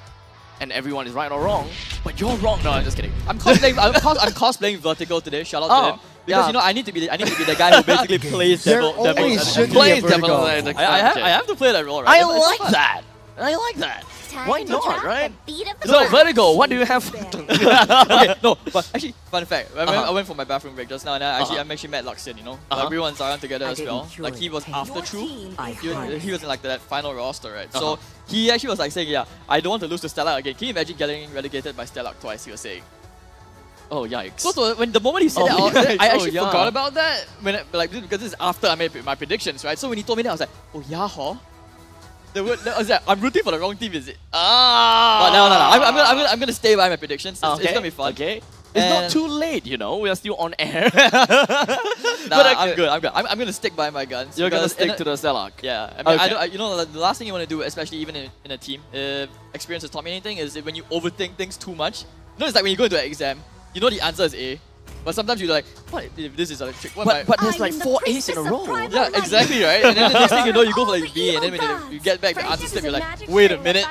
and everyone is right or wrong, but you're wrong. No, I'm just kidding. I'm cosplaying Vertical today. Shout out to him. Because I need to be the guy who basically plays devil. Plays devil. I have to play that role, right? I like that. I like that. Why not, right? So, Vertigo, what do you have? Okay, no, but actually, fun fact. I went for my bathroom break just now, and I actually met Luxin, Like, we were on Zion together as well. Like, he was after True. He was in, like, that final roster, right? So, he actually was, like, saying, yeah, I don't want to lose to Stellar again. Can you imagine getting relegated by Stellar twice, he was saying? Oh, yikes. So when the moment he said Oh, that, yikes. I actually Oh, yeah. forgot about that. Because this is after I made my predictions, right? So when he told me that, I was like, oh yeah, huh? I'm rooting for the wrong team, is it? But no. I'm gonna stay by my predictions. It's gonna be fun. Okay. It's not And- too late, you know. We are still on air. I'm good. I'm gonna stick by my guns. You're gonna because stick to the Stellark. Yeah, I mean, Okay. you know, the last thing you want to do, especially even in a team, if experience has taught me anything, is when you overthink things too much. You know, it's like when you go into an exam, you know the answer is A, but sometimes you're like, what if this is a trick? But there's like 4 A's in a row. Yeah, exactly, right? And then the next thing you know, you go for like B, and then when you get back the answer slip, you're like, wait a minute.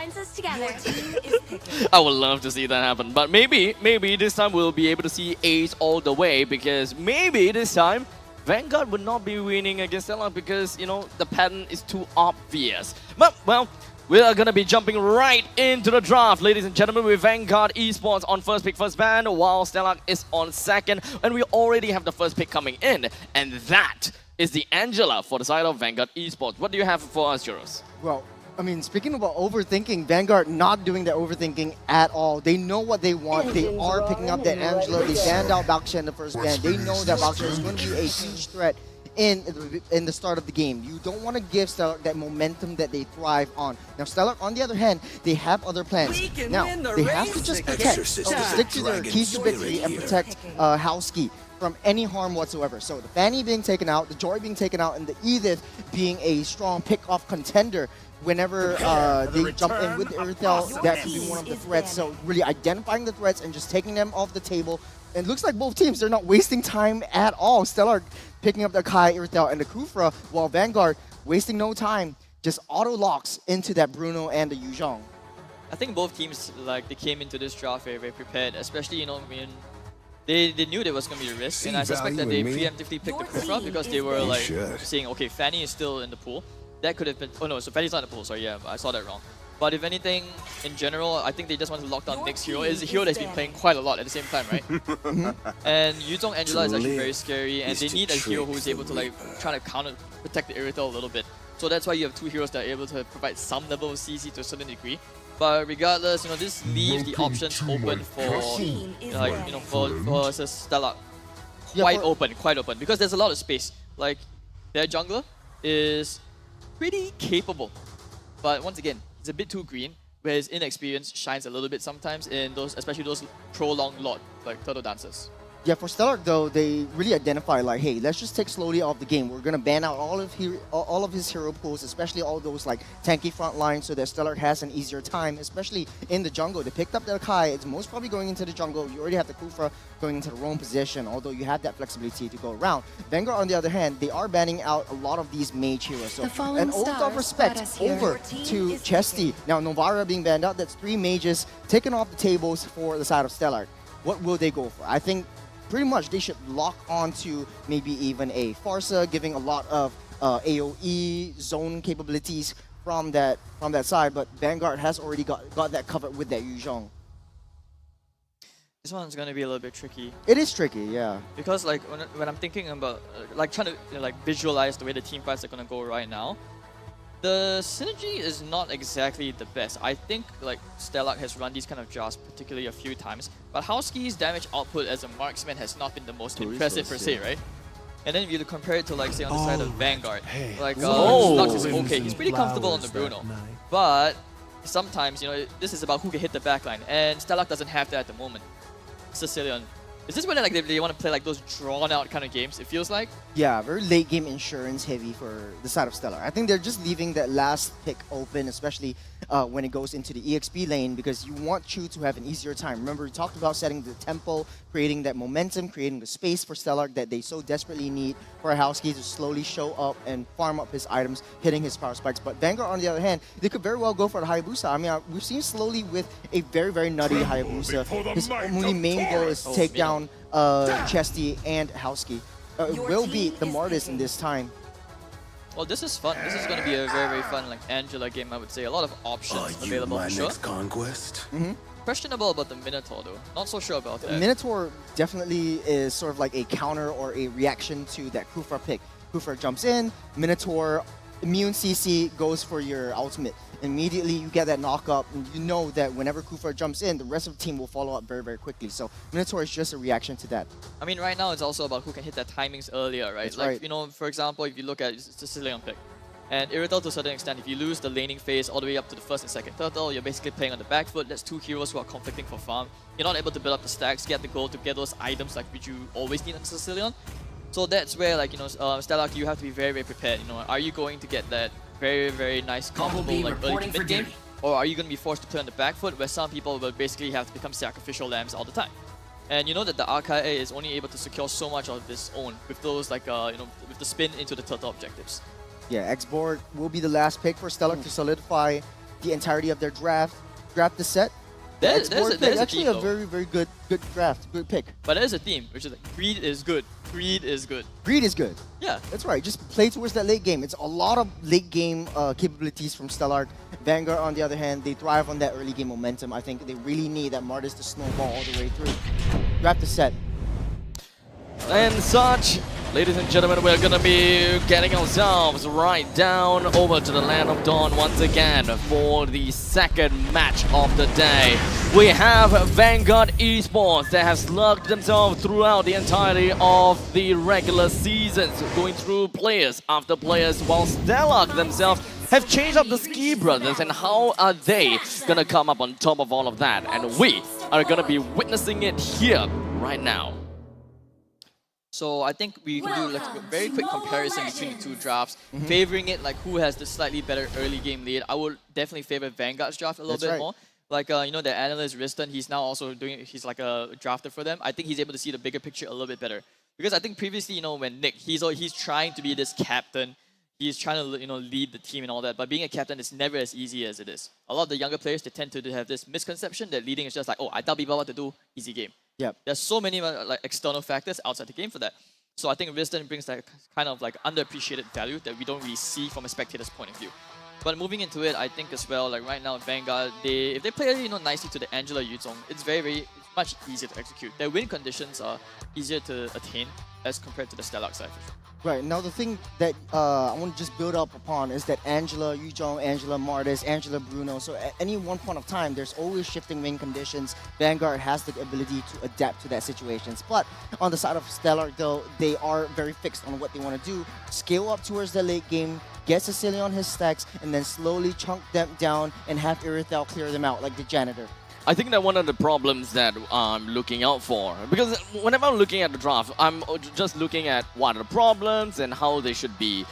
I would love to see that happen. But maybe this time we'll be able to see A's all the way, because maybe this time Vanguard would not be winning against Stellark because, you know, the pattern is too obvious. But, well, we are going to be jumping right into the draft, ladies and gentlemen, with Vanguard Esports on first pick, first ban, while Stellark is on second. And we already have the first pick coming in. And that is the Angela for the side of Vanguard Esports. What do you have for us, Juros? Well, I mean, speaking about overthinking, Vanguard not doing that overthinking at all. They know what they want. They are picking up that Angela. They banned out Baksha in the first ban. They know that Baksha is going to be a huge threat in the start of the game. You don't want to give Stellark that momentum that they thrive on. Now, Stellark, on the other hand, they have other plans. Now, they have to just protect, stick to their keys to victory and protect Howski from any harm whatsoever. So the Fanny being taken out, the Joy being taken out, and the Edith being a strong pick-off contender whenever they jump in with the Earthel, that could be one of the threats. So really identifying the threats and just taking them off the table. And it looks like both teams, they're not wasting time at all. Stellark picking up the Kai, Earthel, and the Kufra, while Vanguard wasting no time, just auto-locks into that Bruno and the Yuzhong. I think both teams, like, they came into this draft very, very prepared, especially, you know, when they knew there was going to be a risk, and I suspect that they preemptively picked the Kufra because they were, like, saying, okay, Fanny is still in the pool. That could have been... Oh, no, so Fanny's not in the pool, sorry, yeah, I saw that wrong. But if anything, in general, I think they just want to lock down next hero. It's a hero that's been playing quite a lot at the same time, right? And Yuzhong Angela is actually very scary, and they need a hero who's able to, like, try to counter, protect the Earthel a little bit. So that's why you have two heroes that are able to provide some level of CC to a certain degree. But regardless, you know, this leaves the options open for, like, you know, for Stellark. Quite open, because there's a lot of space. Like, their jungler is pretty capable. But once again, it's a bit too green, where his inexperience shines a little bit sometimes in those, especially those prolonged lot, like Turtle Dancers. Yeah, for Stellark though, they really identify like, hey, let's just take slowly off the game. We're gonna ban out all of his hero pools, especially all those like tanky front lines, so that Stellark has an easier time, especially in the jungle. They picked up the Kai. It's most probably going into the jungle. You already have the Kufra going into the roam position, although you have that flexibility to go around. Vanguard, on the other hand, they are banning out a lot of these mage heroes. So an oath of respect over to Chesty. Now Novara being banned out. That's 3 mages taken off the tables for the side of Stellark. What will they go for? I think pretty much they should lock on to maybe even a Farsa, giving a lot of AoE zone capabilities from that side, but Vanguard has already got that covered with that Yuzhong. This one's gonna be a little bit tricky. It is tricky, yeah. Because like when I'm thinking about like trying to like visualize the way the team fights are gonna go right now, the synergy is not exactly the best. I think like Stellark has run these kind of drafts particularly a few times, but Howski's damage output as a marksman has not been the most impressive per se, right? And then if you compare it to like say on the side of Vanguard, like Lux is okay, he's pretty comfortable on the Bruno, but sometimes, you know, this is about who can hit the backline, and Stellark doesn't have that at the moment. Sicilian. Is this when like they want to play like those drawn out kind of games, it feels like? Yeah, very late game insurance heavy for the side of Stellark. I think they're just leaving that last pick open, especially when it goes into the EXP lane, because you want Chu to have an easier time. Remember, we talked about setting the tempo, creating that momentum, creating the space for Stellark that they so desperately need for Howski to slowly show up and farm up his items, hitting his power spikes. But Vanguard, on the other hand, they could very well go for the Hayabusa. I mean, we've seen slowly with a very, very nutty Hayabusa. His only main goal is to take down Chesty and Howski. It will be the Mortis in this time. Well, this is fun. This is going to be a very, very fun like Angela game, I would say. A lot of options available for sure. Conquest? Questionable about the Minotaur though. Not so sure about that. Minotaur definitely is sort of like a counter or a reaction to that Kufra pick. Kufra jumps in, Minotaur immune CC goes for your ultimate. immediately you get that knock up, and you know that whenever Kufra jumps in, the rest of the team will follow up very, very quickly. So Minotaur is just a reaction to that. I mean, right now it's also about who can hit their timings earlier, right? That's like, right. you know, for example, if you look at Sicilian pick, and Irrital to a certain extent, if you lose the laning phase all the way up to the first and second turtle, you're basically playing on the back foot. That's two heroes who are conflicting for farm. You're not able to build up the stacks, get the gold to get those items like which you always need on Sicilian. So that's where, like, you know, Stellark, you have to be very, very prepared. You know, are you going to get that very, very nice comfortable like early to mid game, or are you going to be forced to play on the back foot where some people will basically have to become sacrificial lambs all the time? And you know that the RKA is only able to secure so much of its own with those like you know, with the spin into the turtle objectives. Yeah, X-Borg will be the last pick for Stellark to solidify the entirety of their draft the set. There's Actually a a theme, very, very good draft, good pick. But there's a theme, which is like greed is good. Greed is good. Greed is good. Yeah. That's right. Just play towards that late game. It's a lot of late game capabilities from Stellark. Vanguard, on the other hand, they thrive on that early game momentum. I think they really need that Martis to snowball all the way through. Grab the set. And such, ladies and gentlemen, we're gonna be getting ourselves right down over to the Land of Dawn once again for the second match of the day. We have Vanguard Esports that has slugged themselves throughout the entirety of the regular seasons, going through players after players, while Stellark themselves have changed up the Ski Brothers, and how are they gonna come up on top of all of that? And we are gonna be witnessing it here right now. So I think we can do like a very quick comparison between the two drafts, favoring it like who has the slightly better early game lead. I would definitely favor Vanguard's draft a little bit more. Like, you know, the analyst Riston, he's now also doing, he's like a drafter for them. I think he's able to see the bigger picture a little bit better. Because I think previously, you know, when Nick, he's trying to be this captain, he's trying to, you know, lead the team and all that, but being a captain is never as easy as it is. A lot of the younger players, they tend to have this misconception that leading is just like, oh, I tell people what to do, easy game. Yep. There's so many like external factors outside the game for that. So I think Wisdom brings that kind of like underappreciated value that we don't really see from a spectator's point of view. But moving into it, I think as well, like right now Vanguard, if they play, you know, nicely to the Angela Yuzong, it's it's much easier to execute. Their win conditions are easier to attain as compared to the Stellark side for sure. Right, now the thing that I want to just build up upon is that Angela Yuzhong, Angela Martis, Angela Bruno, so at any one point of time, there's always shifting win conditions. Vanguard has the ability to adapt to that situations. But on the side of Stellark, though, they are very fixed on what they want to do. Scale up towards the late game, get Cecilia on his stacks, and then slowly chunk them down and have Irithel clear them out like the janitor. I think that one of the problems that I'm looking out for, because whenever I'm looking at the draft, I'm just looking at what are the problems and how they should be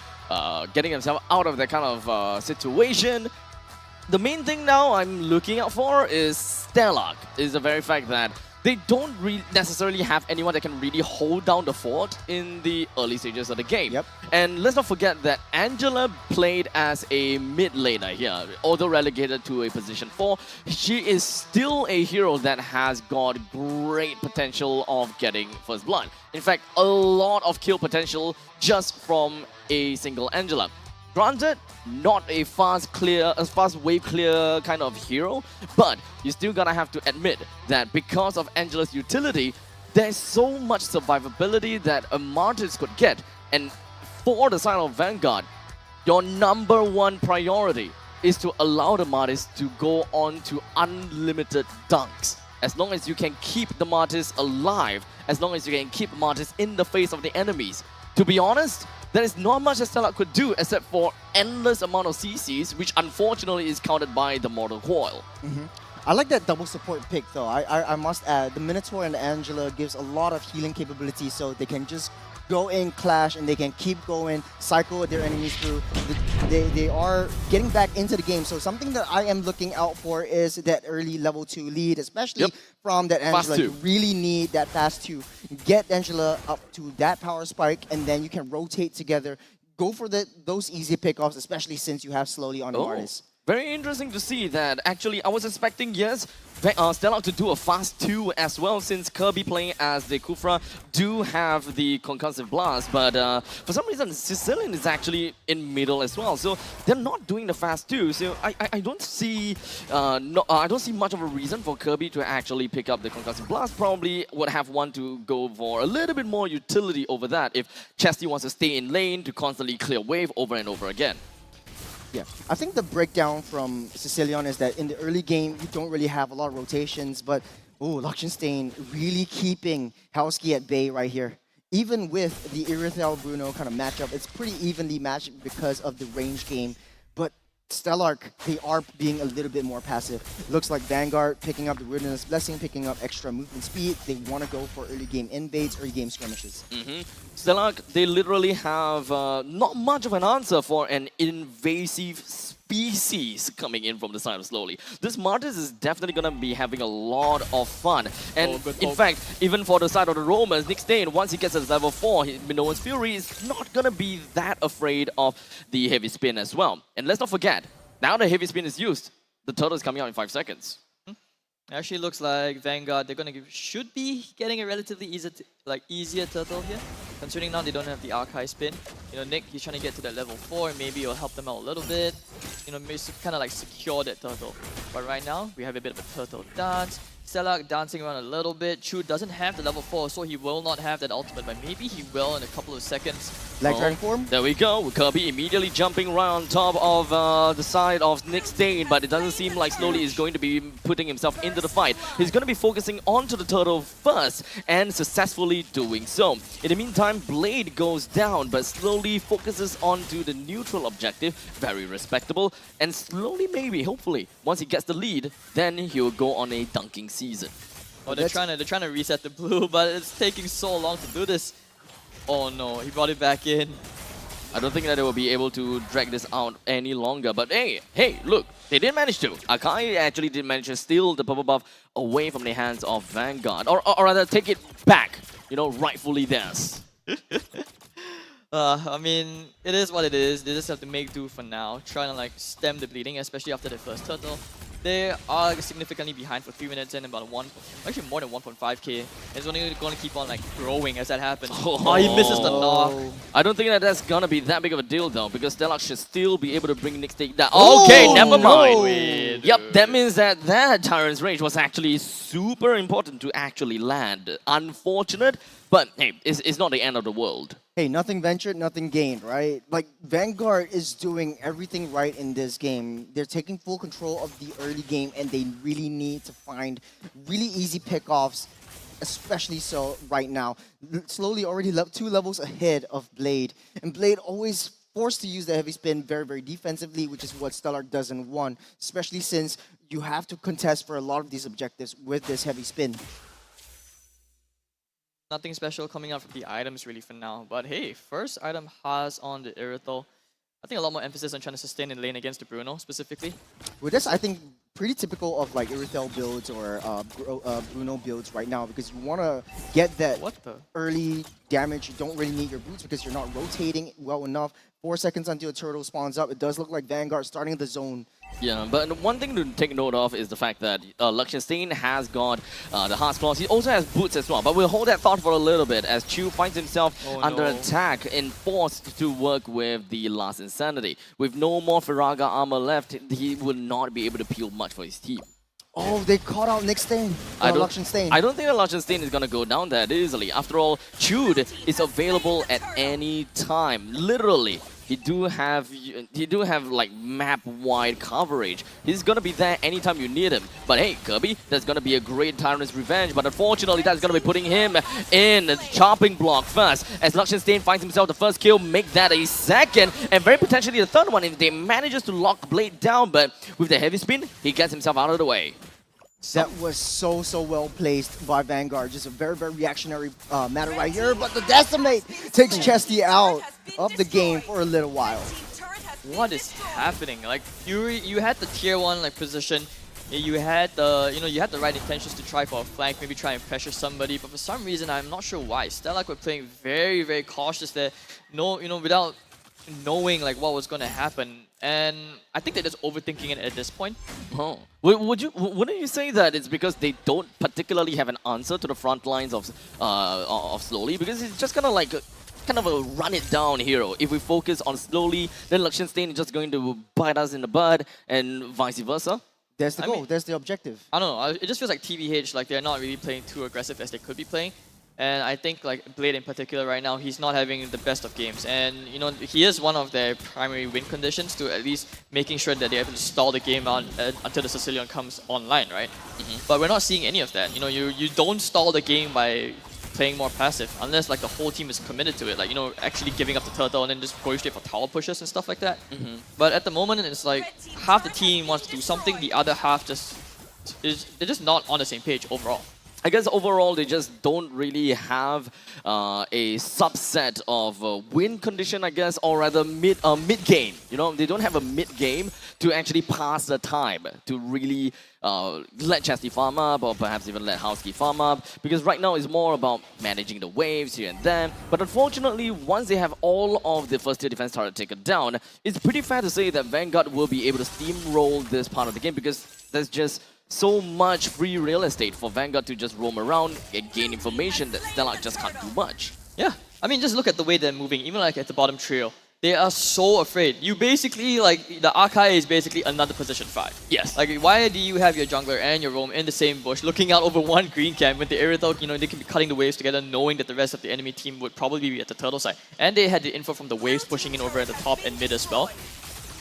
getting themselves out of that kind of situation. The main thing now I'm looking out for is Stellark, is the very fact that they don't necessarily have anyone that can really hold down the fort in the early stages of the game. Yep. And let's not forget that Angela played as a mid laner here, although relegated to a position 4. She is still a hero that has got great potential of getting first blood. In fact, a lot of kill potential just from a single Angela. Granted, not a fast wave clear kind of hero, but you still gonna have to admit that because of Angela's utility, there's so much survivability that a Martis could get. And for the side of Vanguard, your number one priority is to allow the Martis to go on to unlimited dunks. As long as you can keep the Martis alive, as long as you can keep Martis in the face of the enemies. To be honest, there is not much that Stellark could do except for endless amount of CCs, which unfortunately is counted by the Mortal Coil. I like that double support pick though. I must add, the Minotaur and the Angela gives a lot of healing capability, so they can just go in, clash, and they can keep going, cycle their enemies through. They are getting back into the game. So something that I am looking out for is that early level 2 lead, especially from that Angela. You really need that fast 2. Get Angela up to that power spike, and then you can rotate together. Go for those easy pickoffs, especially since you have slowly on the Martis. Very interesting to see that. Actually, I was expecting, yes, Stellark to do a fast 2 as well, since Kirby playing as the Kufra do have the concussive blast, but for some reason Sicilian is actually in middle as well, so they're not doing the fast 2. So I don't see I don't see much of a reason for Kirby to actually pick up the concussive blast. Probably would have one to go for a little bit more utility over that if Chesty wants to stay in lane to constantly clear wave over and over again. Yeah, I think the breakdown from Sicilian is that in the early game, you don't really have a lot of rotations, but Liechtenstein really keeping Hauski at bay right here. Even with the Irithel Bruno kind of matchup, it's pretty evenly matched because of the range game. But Stellark, they are being a little bit more passive. Looks like Vanguard picking up the Wilderness Blessing, picking up extra movement speed. They want to go for early game invades, early game skirmishes. Stellark, they literally have not much of an answer for an invasive species coming in from the side of Slowly. This Martis is definitely going to be having a lot of fun. And in fact, even for the side of the Romans, Nick Stain, once he gets to level 4, Minoan's Fury is not going to be that afraid of the heavy spin as well. And let's not forget, now the heavy spin is used, the turtle is coming out in 5 seconds. Actually looks like Vanguard, they're gonna should be getting a relatively easier turtle here. Considering now they don't have the Archive spin. You know, Nick, he's trying to get to that level 4 and maybe it'll help them out a little bit. You know, maybe kind of like secure that turtle. But right now, we have a bit of a turtle dance. Stellark dancing around a little bit. Chu doesn't have the level 4, so he will not have that ultimate, but maybe he will in a couple of seconds. Like turn form? There we go. Kirby immediately jumping right on top of the side of Nick Stain, but it doesn't seem like Slowly is going to be putting himself into the fight. He's going to be focusing onto the turtle first and successfully doing so. In the meantime, Blade goes down, but Slowly focuses onto the neutral objective. Very respectable. And Slowly, maybe, hopefully, once he gets the lead, then he'll go on a dunking season. Oh, they're trying to reset the blue, but it's taking so long to do this. Oh no, he brought it back in. I don't think that they will be able to drag this out any longer. But hey, look, they did manage to. Akai actually did manage to steal the purple buff away from the hands of Vanguard. Or rather, take it back. You know, rightfully theirs. I mean, it is what it is. They just have to make do for now. Trying to like stem the bleeding, especially after the first turtle. They are significantly behind for 3 minutes and about actually more than 1.5k. It's only going to keep on like growing as that happens. Oh, he misses the knock. I don't think that that's going to be that big of a deal though, because Stellark should still be able to bring Nick Stain down. Okay, never mind. Yep, that means that Tyrant's range was actually super important to actually land. Unfortunate, but hey, it's not the end of the world. Hey, nothing ventured, nothing gained, right? Like, Vanguard is doing everything right in this game. They're taking full control of the early game, and they really need to find really easy pickoffs, especially so right now. Slowly already 2 levels ahead of Blade, and Blade always forced to use the heavy spin very, very defensively, which is what Stellark doesn't want, especially since you have to contest for a lot of these objectives with this heavy spin. Nothing special coming out from the items really for now. But hey, first item has on the Irithel. I think a lot more emphasis on trying to sustain in lane against the Bruno specifically. Well, that's, I think, pretty typical of like Irithel builds or Bruno builds right now, because you want to get that early damage. You don't really need your boots because you're not rotating well enough. 4 seconds until a turtle spawns up. It does look like Vanguard starting the zone. Yeah, but one thing to take note of is the fact that Liechtenstein has got the Heart's Claws. He also has boots as well, but we'll hold that thought for a little bit as Chu finds himself under attack and forced to work with the Last Insanity. With no more Firaga armor left, he will not be able to peel much for his team. Oh, they caught out Nick Stain. I don't think that Liechtenstein is going to go down that easily. After all, Chud is available at any time. Literally. He do have like map-wide coverage. He's gonna be there anytime you need him. But hey, Kirby, that's gonna be a great Tyrant's Revenge. But unfortunately, that's gonna be putting him in the chopping block first. As Liechtenstein finds himself the first kill, make that a second, and very potentially the third one if they manages to lock Blade down. But with the heavy spin, he gets himself out of the way. That was so well placed by Vanguard. Just a very, very reactionary matter right here. But the Decimate takes Chesty out of the game for a little while. What is happening? Like you had the tier 1 like position. You had the you had the right intentions to try for a flank, maybe try and pressure somebody. But for some reason, I'm not sure why. Stellark were playing very, very cautious there. Without knowing like what was going to happen. And I think they're just overthinking it at this point. Oh, wouldn't you say that it's because they don't particularly have an answer to the front lines of Slowly? Because it's just kind of a run it down hero. If we focus on Slowly, then Liechtenstein is just going to bite us in the butt, and vice versa. There's the goal. There's the objective. I don't know. It just feels like TVH, like they're not really playing too aggressive as they could be playing. And I think like Blade in particular right now, he's not having the best of games. And you know, he is one of their primary win conditions to at least making sure that they're able to stall the game out until the Sicilian comes online, right? But we're not seeing any of that. You know, you don't stall the game by playing more passive unless like the whole team is committed to it, like, you know, actually giving up the turtle and then just going straight for tower pushes and stuff like that. But at the moment it's like half the team wants to do something, the other half they're just not on the same page overall. I guess overall they just don't really have a subset of win condition, I guess, or rather mid game. You know, they don't have a mid game to actually pass the time to really let Chesty farm up, or perhaps even let Howski farm up. Because right now it's more about managing the waves here and there. But unfortunately, once they have all of the first tier defense turret taken down, it's pretty fair to say that Vanguard will be able to steamroll this part of the game, because there's just so much free real estate for Vanguard to just roam around and gain information that Stellar just can't do much. Yeah, I mean, just look at the way they're moving, even like at the bottom trio. They are so afraid. You basically, like, the Arkai is basically another position 5. Yes. Like, why do you have your jungler and your roam in the same bush, looking out over one green camp with the Irithel, you know, they can be cutting the waves together, knowing that the rest of the enemy team would probably be at the turtle side. And they had the info from the waves pushing in over at the top and mid as well.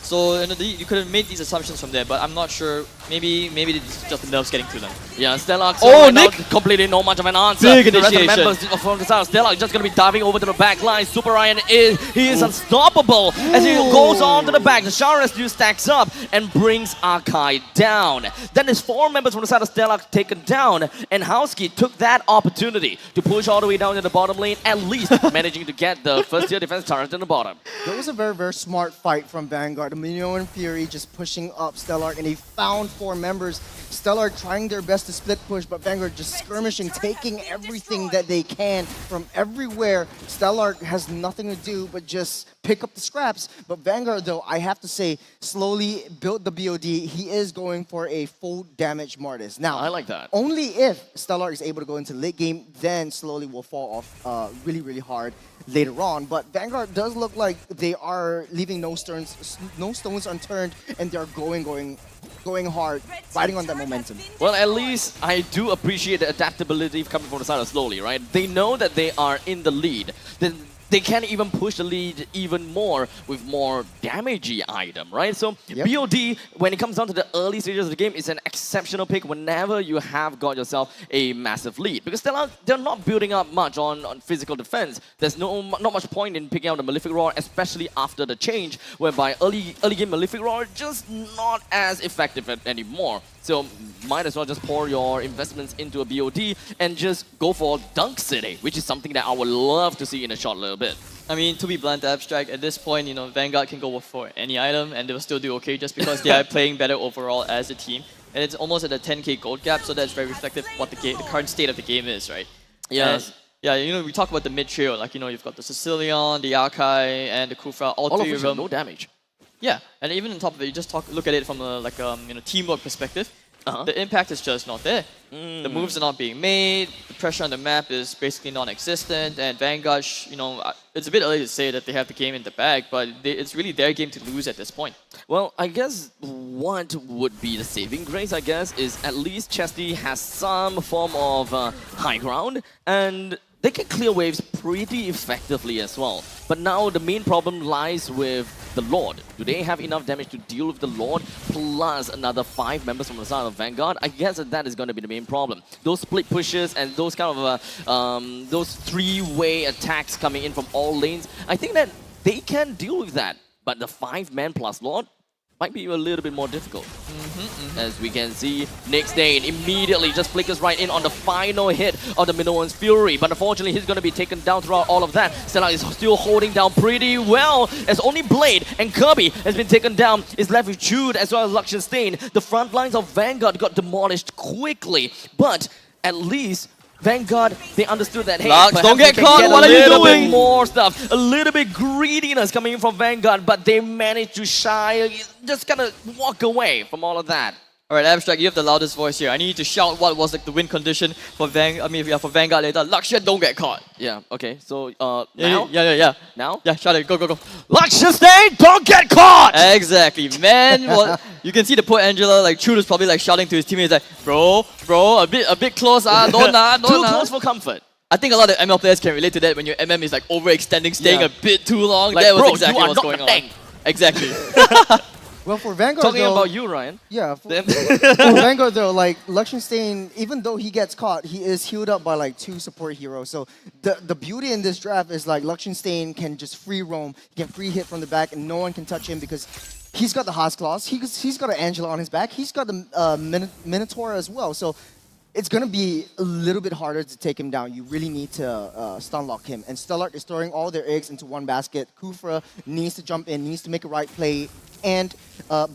So you know, you could have made these assumptions from there, but I'm not sure. Maybe it's just the nerves getting to them. Yeah, Stellar Nick! completely no much of an answer. Big The rest of the initiation. members from the side, Stellar just going to be diving over to the back line. Super Ryan is unstoppable as he goes on to the back. The Shah Rescue stacks up and brings Arkai down. Then there's 4 members from the side of Stellar taken down, and Howski took that opportunity to push all the way down to the bottom lane, at least managing to get the first tier defense turret in the bottom. That was a very, very smart fight from Vanguard. Minion and Fury just pushing up Stellar, and they found 4 members. Stellar trying their best to split push, but Vanguard just skirmishing, taking everything that they can from everywhere. Stellar has nothing to do but just pick up the scraps. But Vanguard, though, I have to say, slowly built the BOD. He is going for a full damage Mortis. Now, I like that. Only if Stellar is able to go into late game, then slowly will fall off really, really hard later on. But Vanguard does look like they are leaving no stones unturned, and they're going hard, riding on that momentum. Well, at least I do appreciate the adaptability coming from the side of Slowly, right? They know that they are in the lead. They can even push the lead even more with more damagey item, right? So BOD, when it comes down to the early stages of the game, is an exceptional pick whenever you have got yourself a massive lead. Because they're not building up much on physical defense. There's not much point in picking out the Malefic Roar, especially after the change, whereby early game Malefic Roar just not as effective anymore. So might as well just pour your investments into a BOD and just go for Dunk City, which is something that I would love to see in a short little bit. I mean, to be blunt, Abstract, at this point, you know, Vanguard can go for any item and they'll still do okay just because they are playing better overall as a team. And it's almost at a 10k gold gap, so that's very reflective of what the current state of the game is, right? Yes. And, yeah, you know, we talk about the mid trio, like, you know, you've got the Sicilian, the Arkai, and the Kufra, all 3 of of them them. no damage. Yeah, and even on top of it, you just look at it from a you know, teamwork perspective. The impact is just not there. The moves are not being made. The pressure on the map is basically non-existent. And Vanguard, you know, it's a bit early to say that they have the game in the bag, but it's really their game to lose at this point. Well, I guess what would be the saving grace, I guess, is at least Chesty has some form of high ground, and they can clear waves pretty effectively as well. But now the main problem lies with the Lord. Do they have enough damage to deal with the Lord plus another 5 members from the side of Vanguard? I guess that is going to be the main problem. Those split pushes and those kind of those 3-way attacks coming in from all lanes, I think that they can deal with that. But the 5-man plus Lord might be a little bit more difficult. As we can see, Nick's Dane immediately just flickers right in on the final hit of the Minoan's Fury, but unfortunately he's going to be taken down throughout all of that. Stellar is still holding down pretty well, as only Blade and Kirby has been taken down. Is left with Jude as well as Luxionstein. The front lines of Vanguard got demolished quickly, but at least Vanguard, they understood that, hey, Lux, don't get caught, what are you doing? More stuff, a little bit greediness coming in from Vanguard, but they managed to just kind of walk away from all of that. Alright, Abstract, you have the loudest voice here. I need you to shout what was like the win condition for for Vanguard later. Luxion, don't get caught. Yeah, okay, so now? now? Yeah. Now? Yeah, shout it, go. Luxionstein, don't get caught! Exactly, man. You can see the poor Angela, like Chud is probably like shouting to his teammates like, bro, a bit close, don't. Too close for comfort. I think a lot of ML players can relate to that when your MM is like overextending, staying Yeah. a bit too long. Like, That was bro, exactly you are what's not going the on. tank. Exactly. Well, for Vanguard, Talking though, about you, Ryan. Yeah, Then- for Vanguard though, like Luxenstein, even though he gets caught, he is healed up by like 2 support heroes. So the beauty in this draft is like Luxenstein can just free roam, he can free hit from the back, and no one can touch him because he's got the Haas Claws, he's got an Angela on his back, he's got the Minotaur as well. So it's gonna be a little bit harder to take him down. You really need to stun lock him. And Stellark is throwing all their eggs into one basket. Kufra needs to jump in, needs to make a right play, and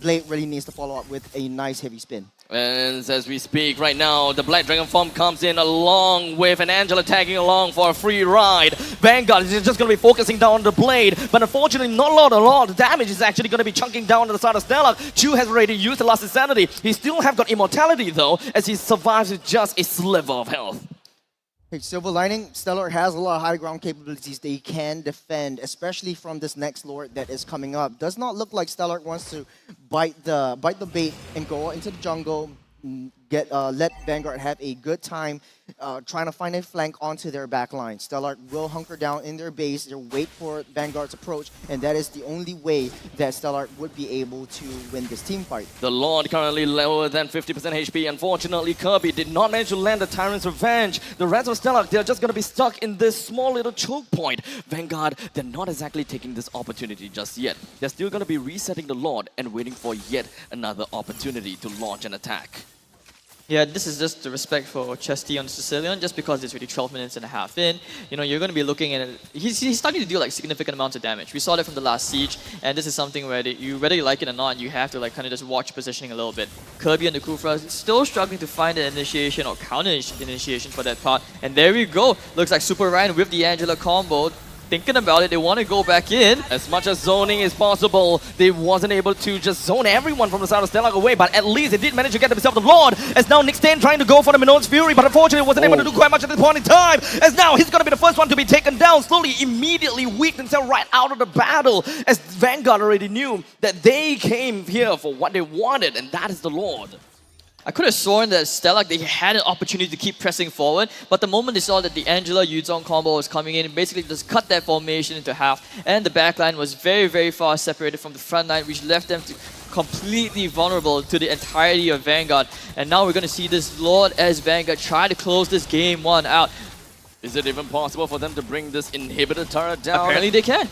Blade really needs to follow up with a nice heavy spin. And as we speak right now, the Black Dragon form comes in along with an Angela tagging along for a free ride. Vanguard is just going to be focusing down on the Blade, but unfortunately not a lot of damage is actually going to be chunking down on the side of Stellark. Chu has already used the last Insanity. He still have got Immortality though, as he survives with just a sliver of health. Hey, Silver Lining, Stellark has a lot of high ground capabilities they can defend, especially from this next Lord that is coming up. Does not look like Stellark wants to bite the bait and go into the jungle, let Vanguard have a good time trying to find a flank onto their back line. Stellark will hunker down in their base, they'll wait for Vanguard's approach, and that is the only way that Stellark would be able to win this team fight. The Lord currently lower than 50% HP. Unfortunately, Kirby did not manage to land the Tyrant's Revenge. The rest of Stellark, they're just going to be stuck in this small little choke point. Vanguard, they're not exactly taking this opportunity just yet. They're still going to be resetting the Lord and waiting for yet another opportunity to launch an attack. Yeah, this is just the respect for Chesty on Sicilian, just because it's really 12 minutes and a half in. You know, you're going to be looking at it. He's starting to deal like significant amounts of damage. We saw that from the last siege, and this is something where whether you like it or not, you have to like kind of just watch positioning a little bit. Kirby and the Kufra still struggling to find an initiation or counter initiation for that part. And there we go. Looks like Super Ryan with the Angela combo. Thinking about it, they want to go back in. As much as zoning is possible, they wasn't able to just zone everyone from the side of Stellark away, but at least they did manage to get themselves the Lord. As now Nick Stain trying to go for the Minotaur's Fury, but unfortunately wasn't able to do quite much at this point in time. As now he's going to be the first one to be taken down, slowly, immediately weaked himself right out of the battle. As Vanguard already knew that they came here for what they wanted, and that is the Lord. I could have sworn that Stellark, they had an opportunity to keep pressing forward, but the moment they saw that the Angela Yuzong combo was coming in, basically just cut that formation into half, and the backline was very, very far separated from the front line, which left them to completely vulnerable to the entirety of Vanguard. And now we're going to see this Lord as Vanguard try to close this game 1 out. Is it even possible for them to bring this inhibitor turret down? Apparently they can.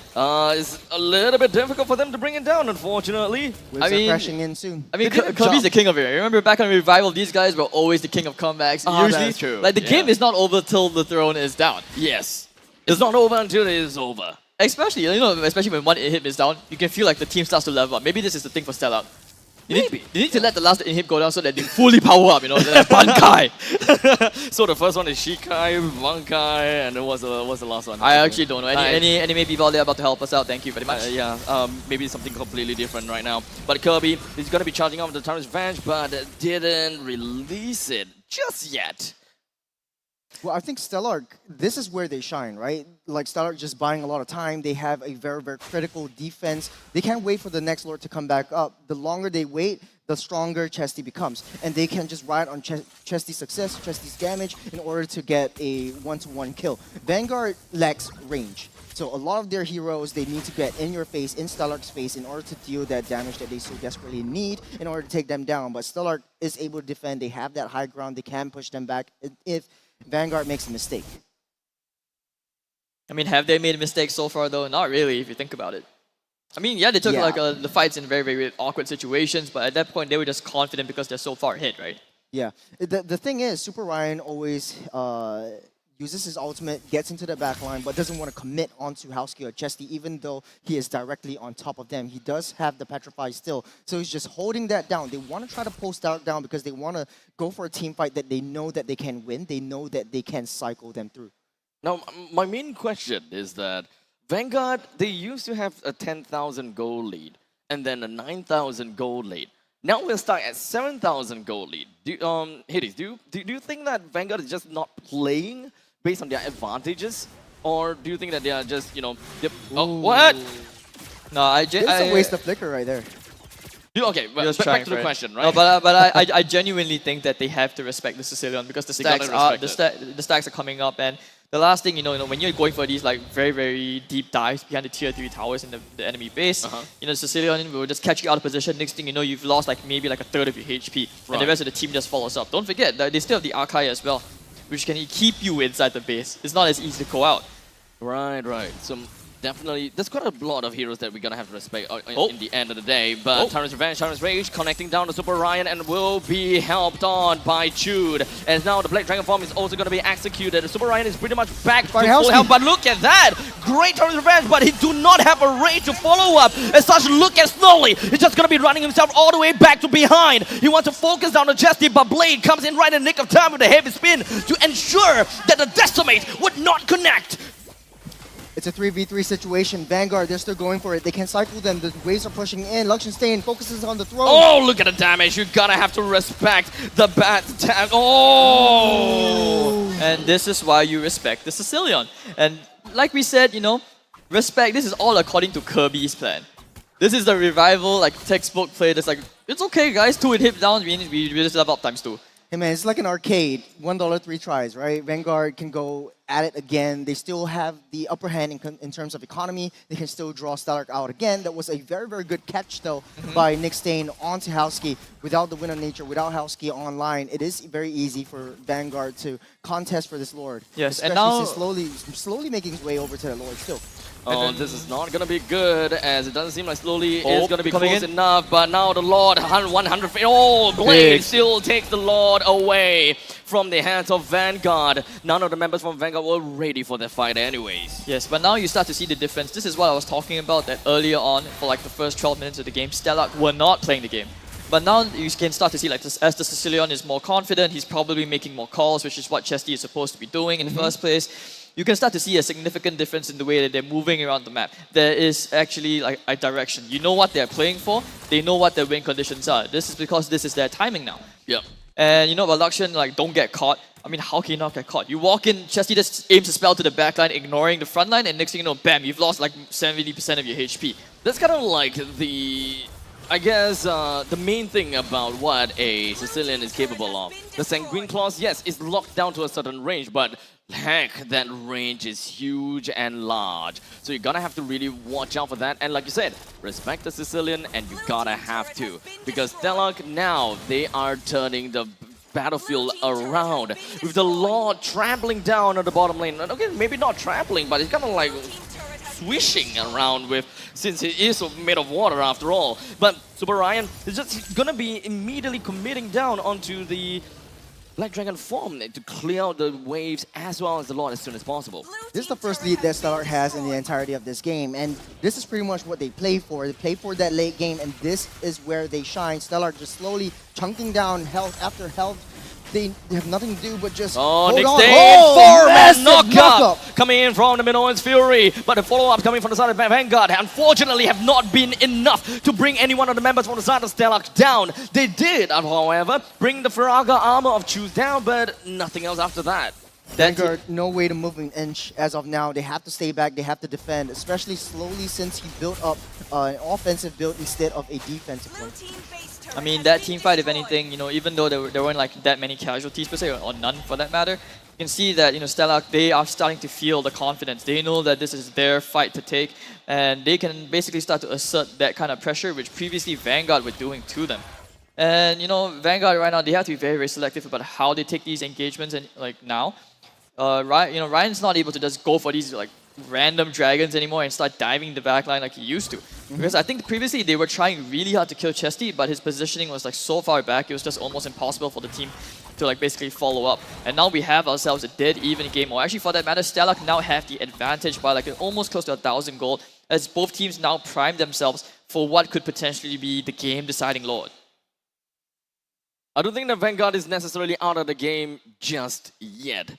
It's a little bit difficult for them to bring it down, unfortunately. Waves are crashing in soon. I mean, Kirby's the king of it. Remember back on Revival, these guys were always the king of comebacks. Oh, Usually, that's true. like the game is not over till the throne is down. Yes. It's not over until it is over. Especially, especially when one inhib is down, you can feel like the team starts to level up. Maybe this is the thing for Stellark. You need to let the last inhib go down so that they fully power up, like Bankai. So the first one is Shikai, Bankai, and then what's the last one? I actually don't know. Any people there about to help us out? Thank you very much. Maybe something completely different right now. But Kirby is going to be charging up the Tyrant's Revenge, but didn't release it just yet. Well, I think Stellark, this is where they shine, right? Like Stellark just buying a lot of time. They have a very, very critical defense. They can't wait for the next Lord to come back up. The longer they wait, the stronger Chesty becomes. And they can just ride on Chesty's success, Chesty's damage in order to get a one-to-one kill. Vanguard lacks range. So a lot of their heroes, they need to get in your face, in Stellark's face, in order to deal that damage that they so desperately need in order to take them down. But Stellark is able to defend. They have that high ground. They can push them back if Vanguard makes a mistake. I mean, have they made a mistake so far though? Not really, if you think about it. I mean, yeah, they took the fights in very, very awkward situations, but at that point they were just confident because they're so far ahead, right? Yeah. The thing is, Super Ryan always uses his ultimate, gets into the back line, but doesn't want to commit onto Howski or Chesty, even though he is directly on top of them. He does have the Petrify still, so he's just holding that down. They want to try to post out down because they want to go for a team fight that they know that they can win. They know that they can cycle them through. Now, my main question is that Vanguard, they used to have a 10,000 gold lead and then a 9,000 gold lead. Now we're stuck at 7,000 gold lead. Hades, do you think that Vanguard is just not playing based on their advantages? Or do you think that they are just, oh, what? No, It's a waste of flicker right there. Okay, well, Just back trying to the for it. question, right? No, but I genuinely think that they have to respect the Sicilian because the They gotta stacks are respect the stacks are coming up, and the last thing you know when you're going for these like very deep dives behind the tier 3 towers in the enemy base, you know, the Sicilian will just catch you out of position. Next thing you know, you've lost like maybe like a third of your HP, and the Right. rest of the team just follows up. Don't forget that they still have the Archai as well, which can keep you inside the base. It's not as easy to go out. Right. So definitely, there's quite a lot of heroes that we're gonna have to respect in the end of the day. But Tyrant's Revenge, Tyrant's Rage connecting down to Super Ryan and will be helped on by Jude. And now the Black Dragon form is also gonna be executed. Super Ryan is pretty much back to full health. But look at that! Great Tyrant's Revenge, but he do not have a rage to follow up. As such, look at Snowly. He's just gonna be running himself all the way back to behind. He wants to focus down on Jesty, but Blade comes in right in the nick of time with a heavy spin to ensure that the Decimate would not connect. It's a 3v3 situation. Vanguard, they're still going for it. They can cycle them. The waves are pushing in. Luxenstein focuses on the throne. Oh, look at the damage. You're gonna have to respect the bat tag. Oh! And this is why you respect the Sicilian. And like we said, you know, respect, this is all according to Kirby's plan. This is the revival, like textbook play that's like, it's okay guys, 2 hit down, we just level up ×2. Hey man, it's like an arcade. $1, 3 tries, right? Vanguard can go at it again. They still have the upper hand in terms of economy. They can still draw Stellark out again. That was a very good catch though by Nick Stain onto Howski. Without the Wind of Nature, without Howski online, it is very easy for Vanguard to contest for this Lord. Yes, especially and now since slowly making his way over to the Lord still. Oh, this is not gonna be good, as it doesn't seem like Slowly Oh, is gonna be coming close in. enough. But now the Lord, 100. Oh, Blade Big. still takes the Lord away from the hands of Vanguard. None of the members from Vanguard were ready for the fight, anyways. Yes, but now you start to see the difference. This is what I was talking about, that earlier on, for like the first 12 minutes of the game, Stellark were not playing the game. But now you can start to see, like, as the Sicilian is more confident, he's probably making more calls, which is what Chesty is supposed to be doing in the first place. You can start to see a significant difference in the way that they're moving around the map. There is actually like a direction. You know what they're playing for, they know what their win conditions are. This is because this is their timing now. Yep. And you know about Luxian, like, don't get caught. I mean, how can you not get caught? You walk in, Chesty just aims a spell to the backline, ignoring the front line, and next thing you know, bam, you've lost like 70% of your HP. That's kind of like the... I guess the main thing about what a Sicilian is capable of. The Sanguine Claws, yes, is locked down to a certain range, but heck, that range is huge and large. So you're gonna have to really watch out for that. And like you said, respect the Sicilian, and you gotta have to. Because Stellark now, they are turning the battlefield around with the Lord trampling down on the bottom lane. Okay, maybe not trampling, but it's kind of like swishing around with, since it is made of water after all. But Super Ryan is just gonna be immediately committing down onto the Black Dragon form to clear out the waves as well as the Lord as soon as possible. This is the first lead that Stellark has in the entirety of this game, and this is pretty much what they play for. They play for that late game, and this is where they shine. Stellark just slowly chunking down health after health. They have nothing to do but just hold Nick on. Stain, Massive four-man knockup. knockup coming in from the middle is Fury, but the follow-up coming from the side of Vanguard unfortunately have not been enough to bring any one of the members from the side of Stellark down. They did, however, bring the Faraga armor of Choose down, but nothing else after that. Vanguard, no way to move an inch as of now. They have to stay back, they have to defend, especially slowly since he built up an offensive build instead of a defensive one. I mean, that team fight, if anything, you know, even though there weren't like that many casualties per se, or none for that matter, you can see that, you know, Stellark, they are starting to feel the confidence. They know that this is their fight to take, and they can basically start to assert that kind of pressure, which previously Vanguard were doing to them. And, you know, Vanguard right now, they have to be very selective about how they take these engagements, and like now. Ryan's not able to just go for these like random dragons anymore and start diving the backline like he used to. Because I think previously they were trying really hard to kill Chesty, but his positioning was like so far back, it was just almost impossible for the team to like basically follow up. And now we have ourselves a dead even game, or actually for that matter, Stellark now have the advantage by like almost close to 1,000 gold, as both teams now prime themselves for what could potentially be the game deciding Lord. I don't think that Vanguard is necessarily out of the game just yet.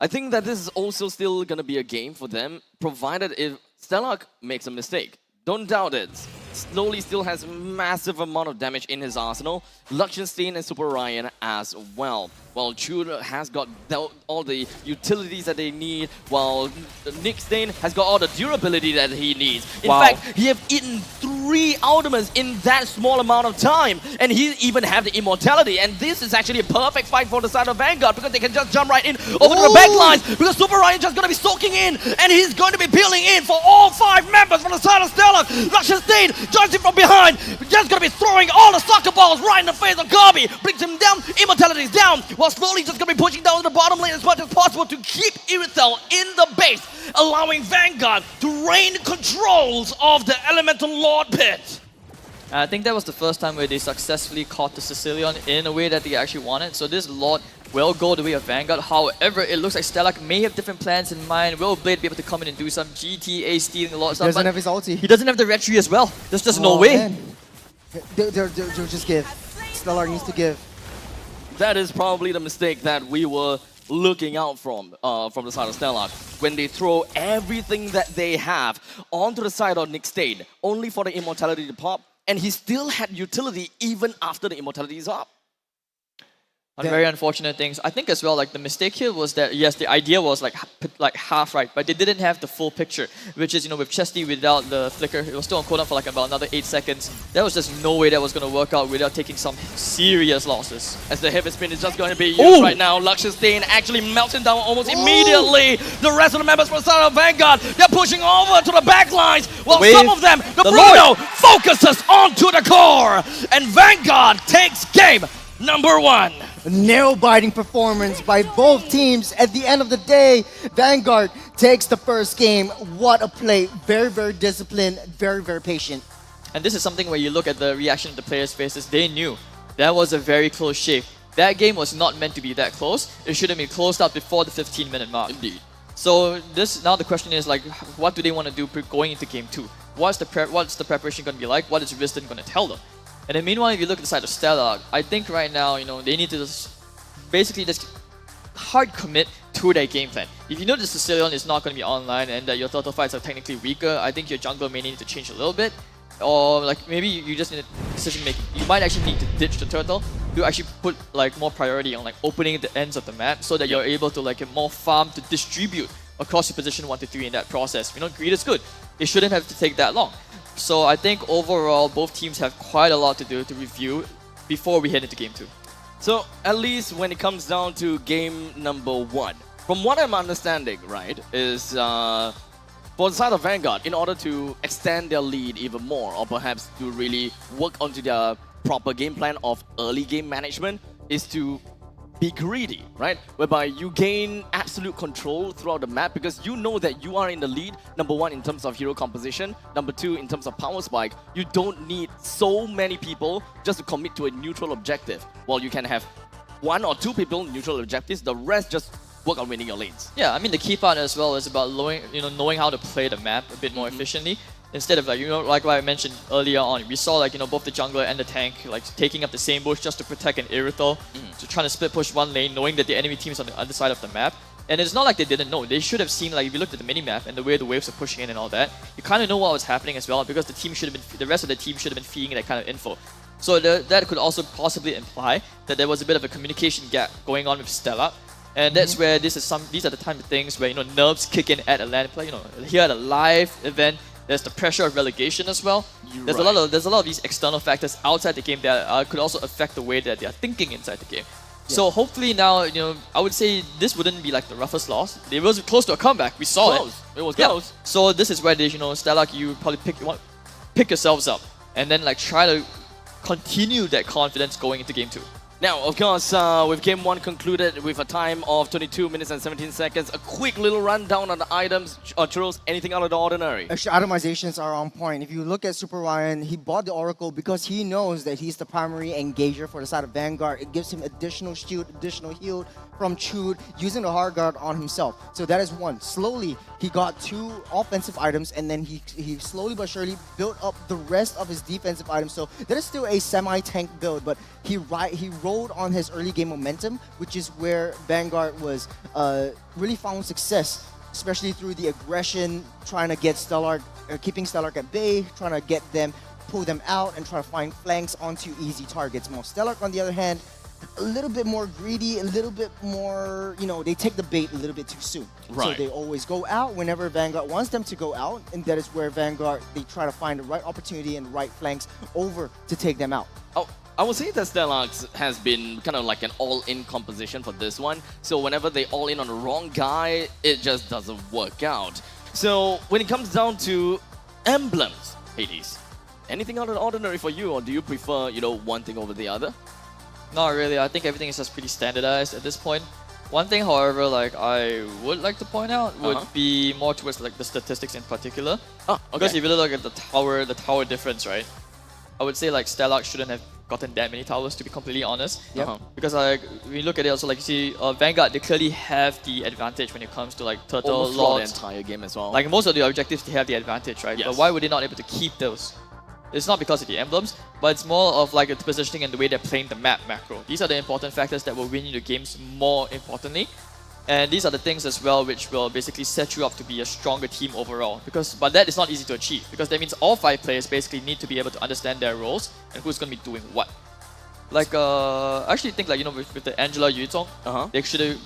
I think that this is also still going to be a game for them, provided if Stellark makes a mistake. Don't doubt it. Slowly still has massive amount of damage in his arsenal. Luxenstein and Super Ryan as well. While Jude has got all the utilities that they need, while Nick Stain has got all the durability that he needs. In fact, he have eaten through 3 ultimates in that small amount of time. And he even have the immortality. And this is actually a perfect fight for the side of Vanguard because they can just jump right in over to the back lines because Super Ryan just going to be soaking in and he's going to be peeling in for all 5 members from the side of Stellar. Luxionstein joins him from behind. Just going to be throwing all the soccer balls right in the face of Garby. Brings him down. Immortality is down. While slowly just going to be pushing down to the bottom lane as much as possible to keep Irithel in the base, allowing Vanguard to reign controls of the Elemental Lord pit. I think that was the first time where they successfully caught the Sicilian in a way that they actually wanted. So this Lord will go the way of Vanguard. However, it looks like Stellar may have different plans in mind. Will Blade be able to come in and do some GTA stealing a lot of stuff? He doesn't have his ulti. He doesn't have the Retry as well. There's just no way. Man. They'll just give. Stellar needs to give. That is probably the mistake that we were looking out from the side of Stellar when they throw everything that they have onto the side of Nick Stade, only for the immortality to pop, and he still had utility even after the immortality is up. Very unfortunate things. I think as well, like the mistake here was that yes, the idea was like half right, but they didn't have the full picture, which is, you know, with Chesty without the flicker, it was still on cooldown for like about another 8 seconds. There was just no way that was going to work out without taking some serious losses. As the heavy spin is just going to be used right now, Luxionstein actually melts him down almost immediately. The rest of the members from the side of Vanguard, they're pushing over to the back lines, while some of them, the Bruno, focuses onto the core, and Vanguard takes game number 1. A nail-biting performance by both teams. At the end of the day, Vanguard takes the first game. What a play. Very, very disciplined, very, very patient. And this is something where you look at the reaction of the players' faces. They knew that was a very close shave. That game was not meant to be that close. It should have been closed out before the 15-minute mark. Indeed. So now the question is, like, what do they want to do going into game 2? What's the preparation going to be like? What is Wisdom going to tell them? And then meanwhile, if you look at the side of Stellar, I think right now, you know, they need to just basically just hard commit to their game plan. If you know the Sicilian is not going to be online and that your turtle fights are technically weaker, I think your jungle may need to change a little bit. Or like maybe you just need decision making. You might actually need to ditch the turtle to actually put like more priority on like opening the ends of the map so that you're able to like get more farm to distribute across your position 1 to 3 in that process. You know, greed is good. It shouldn't have to take that long. So I think overall, both teams have quite a lot to do to review before we head into game 2. So at least when it comes down to game number 1, from what I'm understanding, right, is for the side of Vanguard, in order to extend their lead even more, or perhaps to really work onto their proper game plan of early game management, is to be greedy, right? Whereby you gain absolute control throughout the map because you know that you are in the lead, number 1 in terms of hero composition, number 2 in terms of power spike. You don't need so many people just to commit to a neutral objective. While you can have 1 or 2 people neutral objectives, the rest just work on winning your lanes. Yeah, I mean the key part as well is about knowing how to play the map a bit more efficiently. Instead of like, you know, like what I mentioned earlier on, we saw like, you know, both the jungler and the tank like taking up the same bush just to protect an Irithel, to trying to split push one lane, knowing that the enemy team is on the other side of the map. And it's not like they didn't know. They should have seen, like, if you looked at the mini-map and the way the waves are pushing in and all that, you kind of know what was happening as well because the rest of the team should have been feeding that kind of info. So that could also possibly imply that there was a bit of a communication gap going on with Stella. And that's where these are the type of things where, you know, nerves kick in at a LAN play. You know, here at a live event, there's the pressure of relegation as well. There's a lot of these external factors outside the game that could also affect the way that they are thinking inside the game. Yeah. So hopefully now, you know, I would say this wouldn't be like the roughest loss. It was close to a comeback. We saw it. It was close. So this is where they, you know, Stellar, you probably pick yourselves up and then like try to continue that confidence going into game 2. Now, of course, with game 1 concluded with a time of 22 minutes and 17 seconds, a quick little rundown on the items. Churros, anything out of the ordinary? Actually, atomizations are on point. If you look at Super Ryan, he bought the Oracle because he knows that he's the primary engager for the side of Vanguard. It gives him additional shield, additional heal from Chud, using the hard guard on himself. So that is one. Slowly, he got 2 offensive items, and then he slowly but surely built up the rest of his defensive items. So that is still a semi-tank build, but he rode on his early game momentum, which is where Vanguard was really found success, especially through the aggression, trying to get Stellar, keeping Stellar at bay, trying to get them, pull them out, and try to find flanks onto easy targets. Stellar, on the other hand, a little bit more greedy, a little bit more, they take the bait a little bit too soon. Right. So they always go out whenever Vanguard wants them to go out, and that is where Vanguard, they try to find the right opportunity and right flanks over to take them out. Oh, I would say that Stellax has been kind of like an all-in composition for this one. So whenever they all-in on the wrong guy, it just doesn't work out. So when it comes down to emblems, Hades, anything out of the ordinary for you, or do you prefer, one thing over the other? Not really. I think everything is just pretty standardized at this point. One thing, however, like I would like to point out would be more towards like the statistics in particular. Oh, okay. Because if you look at the tower difference, right? I would say like Stellax shouldn't have gotten that many towers, to be completely honest. Yep. Because like when you look at it also, like you see Vanguard, they clearly have the advantage when it comes to like turtle, Almost throughout the lords. entire game as well. Like most of the objectives, they have the advantage, right? Yes. But why were they not able to keep those? It's not because of the emblems, but it's more of like the positioning and the way they're playing the map macro. These are the important factors that will win you the games more importantly. And these are the things as well which will basically set you up to be a stronger team overall. But that is not easy to achieve, because that means all 5 players basically need to be able to understand their roles and who's going to be doing what. Like, I actually think like, with the Angela Yuzong, they should have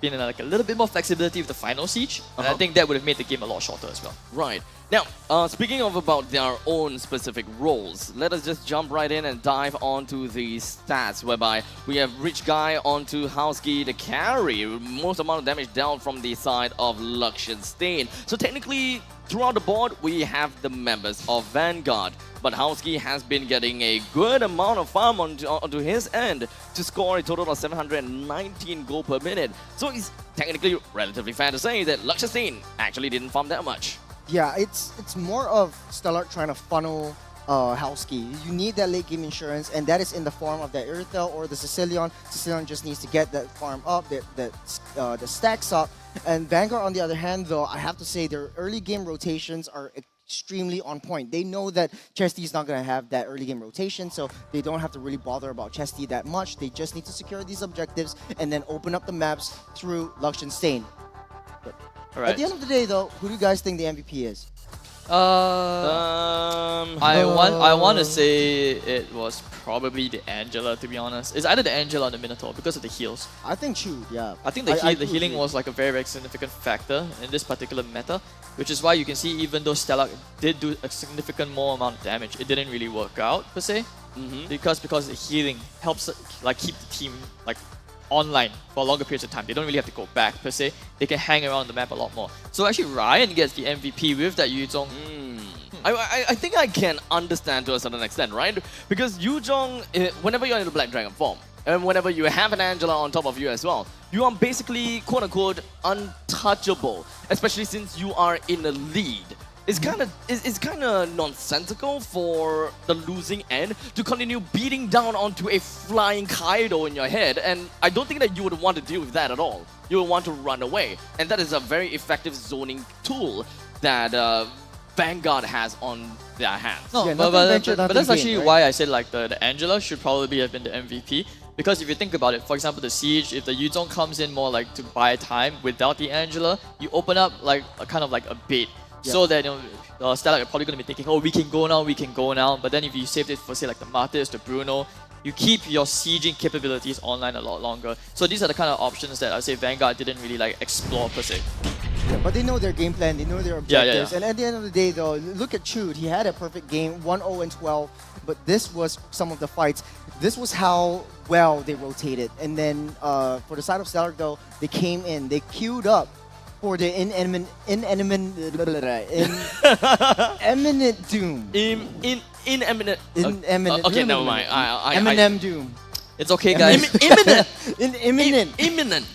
been in like a little bit more flexibility with the final siege, and I think that would have made the game a lot shorter as well. Right. Now, speaking of about their own specific roles, let us just jump right in and dive onto the stats, whereby we have Rich Guy onto Houski the carry, most amount of damage down from the side of Luxionstein. So technically, throughout the board, we have the members of Vanguard, but Houski has been getting a good amount of farm onto his end to score a total of 719 gold per minute. So it's technically relatively fair to say that Luxionstein actually didn't farm that much. Yeah, it's more of Stellar trying to funnel Houski. You need that late game insurance, and that is in the form of the Irithel or the Sicilian. Sicilian just needs to get that farm up, the stacks up. And Vanguard, on the other hand, though, I have to say their early game rotations are extremely on point. They know that Chesty is not going to have that early game rotation, so they don't have to really bother about Chesty that much. They just need to secure these objectives and then open up the maps through Luxionstein. At the end of the day, though, who do you guys think the MVP is? I want to say it was probably the Angela, to be honest. It's either the Angela or the Minotaur because of the heals. I think Chu, yeah. I think the healing was like a very, very significant factor in this particular meta, which is why you can see even though Stella did do a significant more amount of damage, it didn't really work out per se. Because the healing helps like keep the team like online for longer periods of time. They don't really have to go back per se. They can hang around the map a lot more. So actually Ryan gets the MVP with that Yuzong. I think I can understand to a certain extent, right? Because Yuzong, whenever you're in the Black Dragon form, and whenever you have an Angela on top of you as well, you are basically quote-unquote untouchable, especially since you are in the lead. It's kind of nonsensical for the losing end to continue beating down onto a flying Kaido in your head, and I don't think that you would want to deal with that at all. You would want to run away, and that is a very effective zoning tool that Vanguard has on their hands. No, but that's actually why I said like the Angela should probably have been the MVP. Because if you think about it, for example, the Siege, if the Yuzong comes in more like to buy time without the Angela, you open up like a kind of like a bait. So that Stella are probably going to be thinking, oh, we can go now. But then if you saved it for say like the Martyrs, the Bruno, you keep your sieging capabilities online a lot longer. So these are the kind of options that I say Vanguard didn't really like explore per se. Yeah, but they know their game plan, they know their objectives. And at the end of the day, though, look at Chud. He had a perfect game, 1-0-12. But this was some of the fights. This was how well they rotated. And then for the side of Stellar, though, they came in, they queued up for the eminent doom. Imminent. Okay, never mind. Eminem doom. It's okay, guys. Imminent.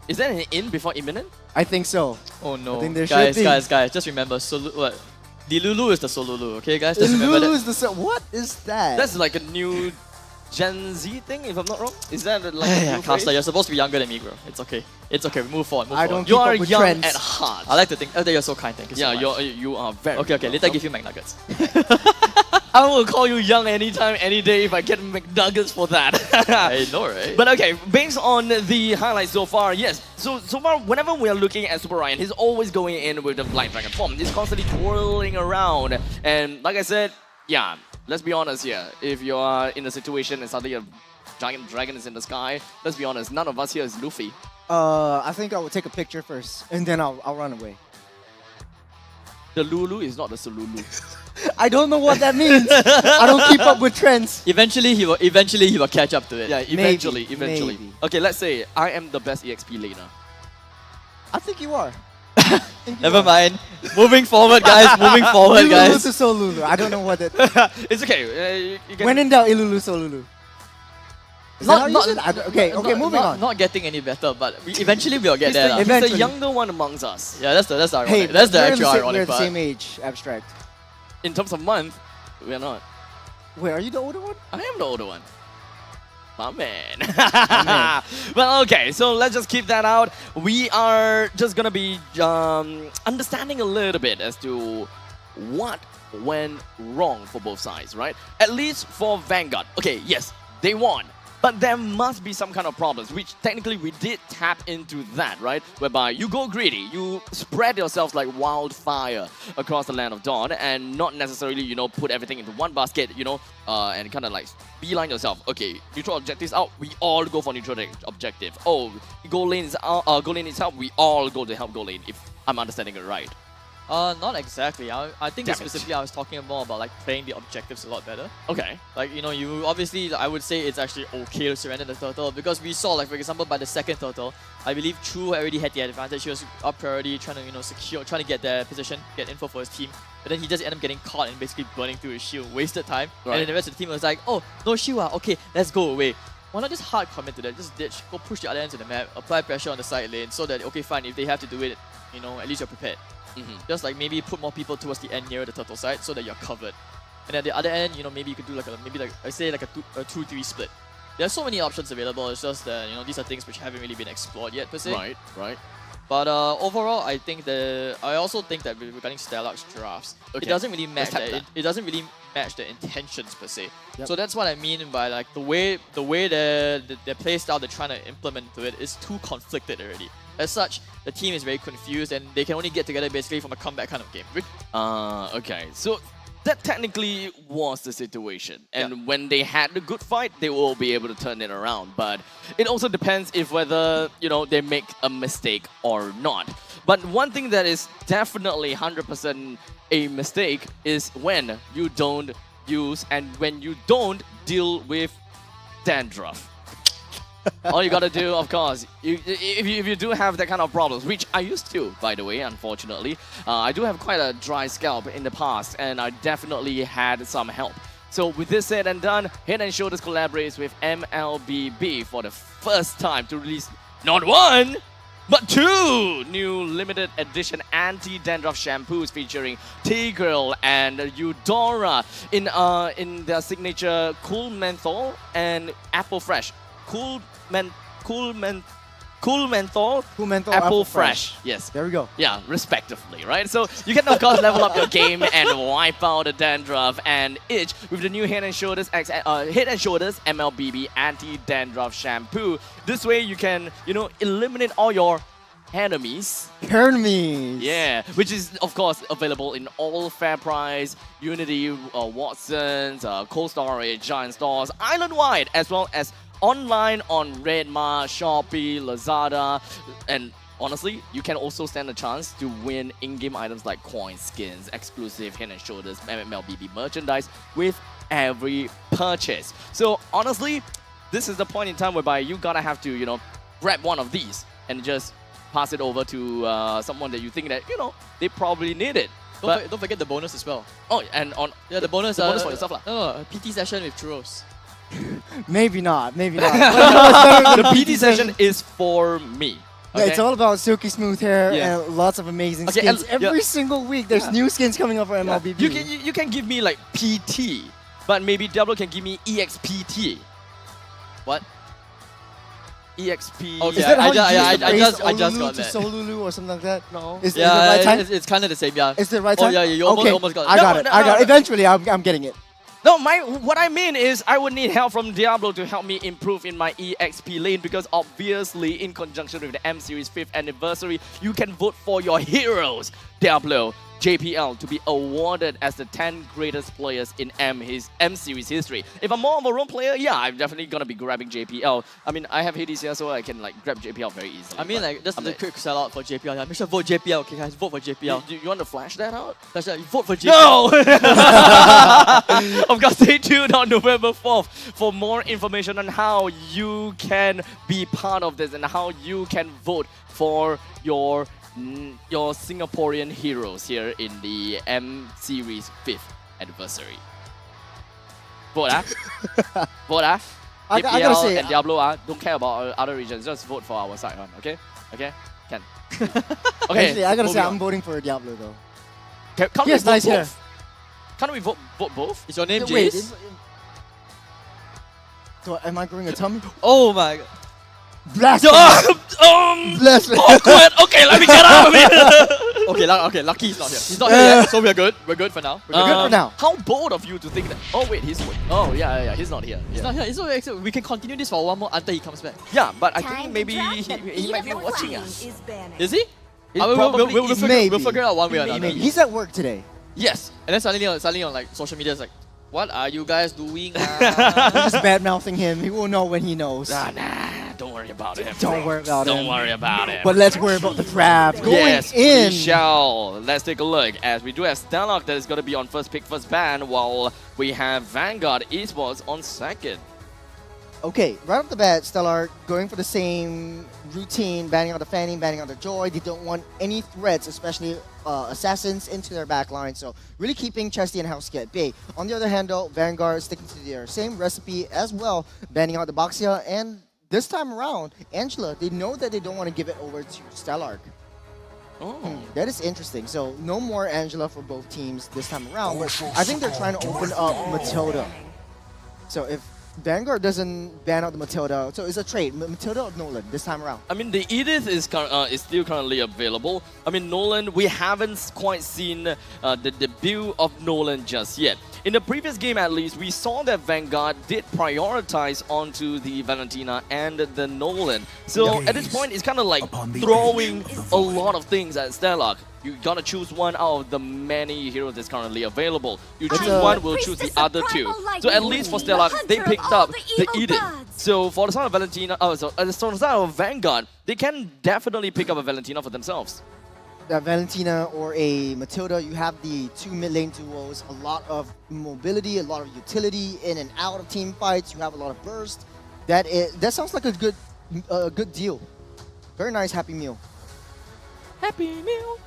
Is that an in before imminent? I think so. Oh no. I think there guys, should be. guys, just remember, the Lulu is the Solulu, okay guys? Just remember Lulu that. is the what is that? That's like a new Gen Z thing, if I'm not wrong. Is that like a new Costa, phrase? you're supposed to be younger than me, bro. It's okay. It's okay. Move on. I don't You keep are up with young trends. at heart. I like to think. Oh, you're so kind. Thank you so much. You are very. Okay. Later, I give you McNuggets. I will call you young anytime, any day if I get McNuggets for that. I know, right? But okay, based on the highlights so far, yes. So far, whenever we are looking at Super Ryan, he's always going in with the Black Dragon form. He's constantly twirling around. And like I said, yeah, let's be honest here. If you are in a situation and suddenly a giant dragon is in the sky. Let's be honest, none of us here is Luffy. I think I will take a picture first, and then I'll run away. The Lulu is not the Sululu. I don't know what that means. I don't keep up with trends. Eventually he will catch up to it. Yeah, eventually. Maybe. Okay, let's say I am the best EXP laner. I think you are. Never mind. Moving forward, guys. Moving forward, Ilulu guys. to Solulu. I don't know what that. It's okay. You can... When in doubt, Ilulu Solulu. Is that how you said it? Okay, moving on. Not getting any better, but eventually we'll get He's there. the, lah. he's the younger one amongst us. Yeah, that's the ironic. Hey, that's the we're actual we're ironic at the part. same age, Abstract. In terms of month, we're not. Wait, are you the older one? I am the older one. My man. Well, okay, so let's just keep that out. We are just gonna be understanding a little bit as to what went wrong for both sides, right? At least for Vanguard. Okay, yes, they won. But there must be some kind of problems, which technically we did tap into that, right? Whereby you go greedy, you spread yourselves like wildfire across the land of Dawn and not necessarily, you know, put everything into one basket, you know, and kind of like beeline yourself. Okay, neutral objectives out, we all go for neutral objective. Oh, goal lane is out, goal lane is help, we all go to help goal lane, if I'm understanding it right. Not exactly. I think specifically I was talking more about like playing the objectives a lot better. Okay. Like, you know, you obviously, I would say it's actually okay to surrender the turtle because we saw, like, for example, by the second turtle, I believe True already had the advantage. He was up priority, trying to, you know, trying to get their position, get info for his team. But then he just ended up getting caught and basically burning through his shield, wasted time. Right. And then the rest of the team was like, oh, no shield, okay, let's go away. Why not just hard commit to that? Just ditch, go push the other end to the map, apply pressure on the side lane so that, okay, fine, if they have to do it, you know, at least you're prepared. Just like maybe put more people towards the end near the turtle side so that you're covered. And at the other end, you know, maybe you could do like a 2-3 split. There are so many options available. It's just that, you know, these are things which haven't really been explored yet per se. Right. But overall, I also think that regarding Stellar's drafts, it doesn't really match the intentions per se. Yep. So that's what I mean by like the way their play style they're trying to implement to it is too conflicted already. As such, the team is very confused and they can only get together basically from a comeback kind of game. Okay. So that technically was the situation. And when they had the good fight, they will be able to turn it around. But it also depends if whether, you know, they make a mistake or not. But one thing that is definitely 100% a mistake is when you don't use and when you don't deal with dandruff. All you gotta do, of course, if you do have that kind of problems, which I used to, by the way, unfortunately, I do have quite a dry scalp in the past, and I definitely had some help. So with this said and done, Head & Shoulders collaborates with MLBB for the first time to release not one, but two new limited edition anti-dandruff shampoos featuring Tigreal and Eudora in their signature Cool Menthol and Apple Fresh. Cool Menthol, Apple Fresh. Yes. There we go. Yeah, respectively, right? So you can, of course, level up your game and wipe out the dandruff and itch with the new Head & Shoulders MLBB Anti-Dandruff Shampoo. This way you can, you know, eliminate all your enemies. Yeah, which is, of course, available in all FairPrice, Unity, Watsons, Cold Storage, Giant Stores, island-wide, as well as online on Redma, Shopee, Lazada, and honestly, you can also stand a chance to win in-game items like coins, skins, exclusive Head & Shoulders, MLBB merchandise with every purchase. So honestly, this is the point in time whereby you gotta have to, you know, grab one of these and just pass it over to someone that you think that, you know, they probably need it. Don't forget the bonus as well. Oh, and the bonus for yourself lah. No, PT session with churros. Maybe not. The PT session is for me. Okay? It's all about silky smooth hair Yeah. and lots of amazing skins. Every single week, there's new skins coming up for MLBB. You can give me like PT, but maybe Diablo can give me EXPT. What? EXP. Okay, Is that how I just got Olulu to that. Solulu or something like that? No. Is it the right time? It's kind of the same, yeah. Is it the right time? Oh yeah, you almost got it. I got it. I got it. Eventually, I'm getting it. No, what I mean is I would need help from Diablo to help me improve in my EXP lane because obviously in conjunction with the M Series 5th anniversary, you can vote for your heroes. Diablo, JPL to be awarded as the 10 greatest players in M series history. If I'm more of a role player, yeah, I'm definitely gonna be grabbing JPL. I mean, I have Hades here, so I can like grab JPL very easily. I mean, like, just a quick sell out for JPL. Yeah, make sure vote JPL, okay, guys? Vote for JPL. You want to flash that out? Flash that. Vote for JPL. No! Of course, stay tuned on November 4th for more information on how you can be part of this and how you can vote for your Singaporean heroes here in the M Series 5th anniversary. Vote Vote I gotta say, and Diablo don't care about other regions, just vote for our side one, okay? Okay? Can. Okay. Actually, I gotta say, moving I'm on. voting for Diablo though. Can't He we has vote nice hair. both? Can't we vote both? Is your name Wait, Jace? so am I growing a tummy? Oh my god. Blast! Blast! Awkward! Okay, let me get out of here! Okay, lucky he's not here. He's not here yet, so we're good. We're good for now. We're good for now. How bold of you to think that. Oh, wait, he's. Oh, yeah, he's not here. He's not here. It's okay, so we can continue this for one more until he comes back. Yeah, but I think maybe he might be watching us. Is he? He's We'll probably figure it out one way or another. Maybe. He's at work today. Yes. And then suddenly on like social media, it's like, what are you guys doing? We're just bad mouthing him. He will know when he knows. Nah, don't worry about it. Don't worry about it. Don't worry about it. But let's worry about the draft. Going Yes, in. we shall. Let's take a look as we do have Stellark that is going to be on first pick, first ban, while we have Vanguard Esports on second. Okay, right off the bat, Stellar going for the same routine, banning out the Fanning, banning out the Joy. They don't want any threats, especially assassins, into their backline. So really keeping Chesty and House at bay. On the other hand, though, Vanguard sticking to their same recipe as well, banning out the Boxia. And this time around, Angela, they know that they don't want to give it over to Stellark. Oh. That is interesting. So no more Angela for both teams this time around. But I think they're trying to open up Matilda. So if Vanguard doesn't ban out the Matilda, so it's a trade. Matilda or Nolan this time around? I mean, the Edith is still currently available. I mean, Nolan, we haven't quite seen the debut of Nolan just yet. In the previous game, at least, we saw that Vanguard did prioritize onto the Valentina and the Nolan. So at this point, it's kind of like throwing a lot of things at Stellark. You gotta choose one out of the many heroes that's currently available. You choose one, we'll choose the other two. So at least for Stellark, they picked up the Edith. So for the side of Valentina, for the side of Vanguard, they can definitely pick up a Valentina for themselves. Valentina or a Matilda, you have the two mid lane duos, a lot of mobility, a lot of utility in and out of team fights. You have a lot of burst. That sounds like a good deal. Very nice Happy Meal. Happy Meal.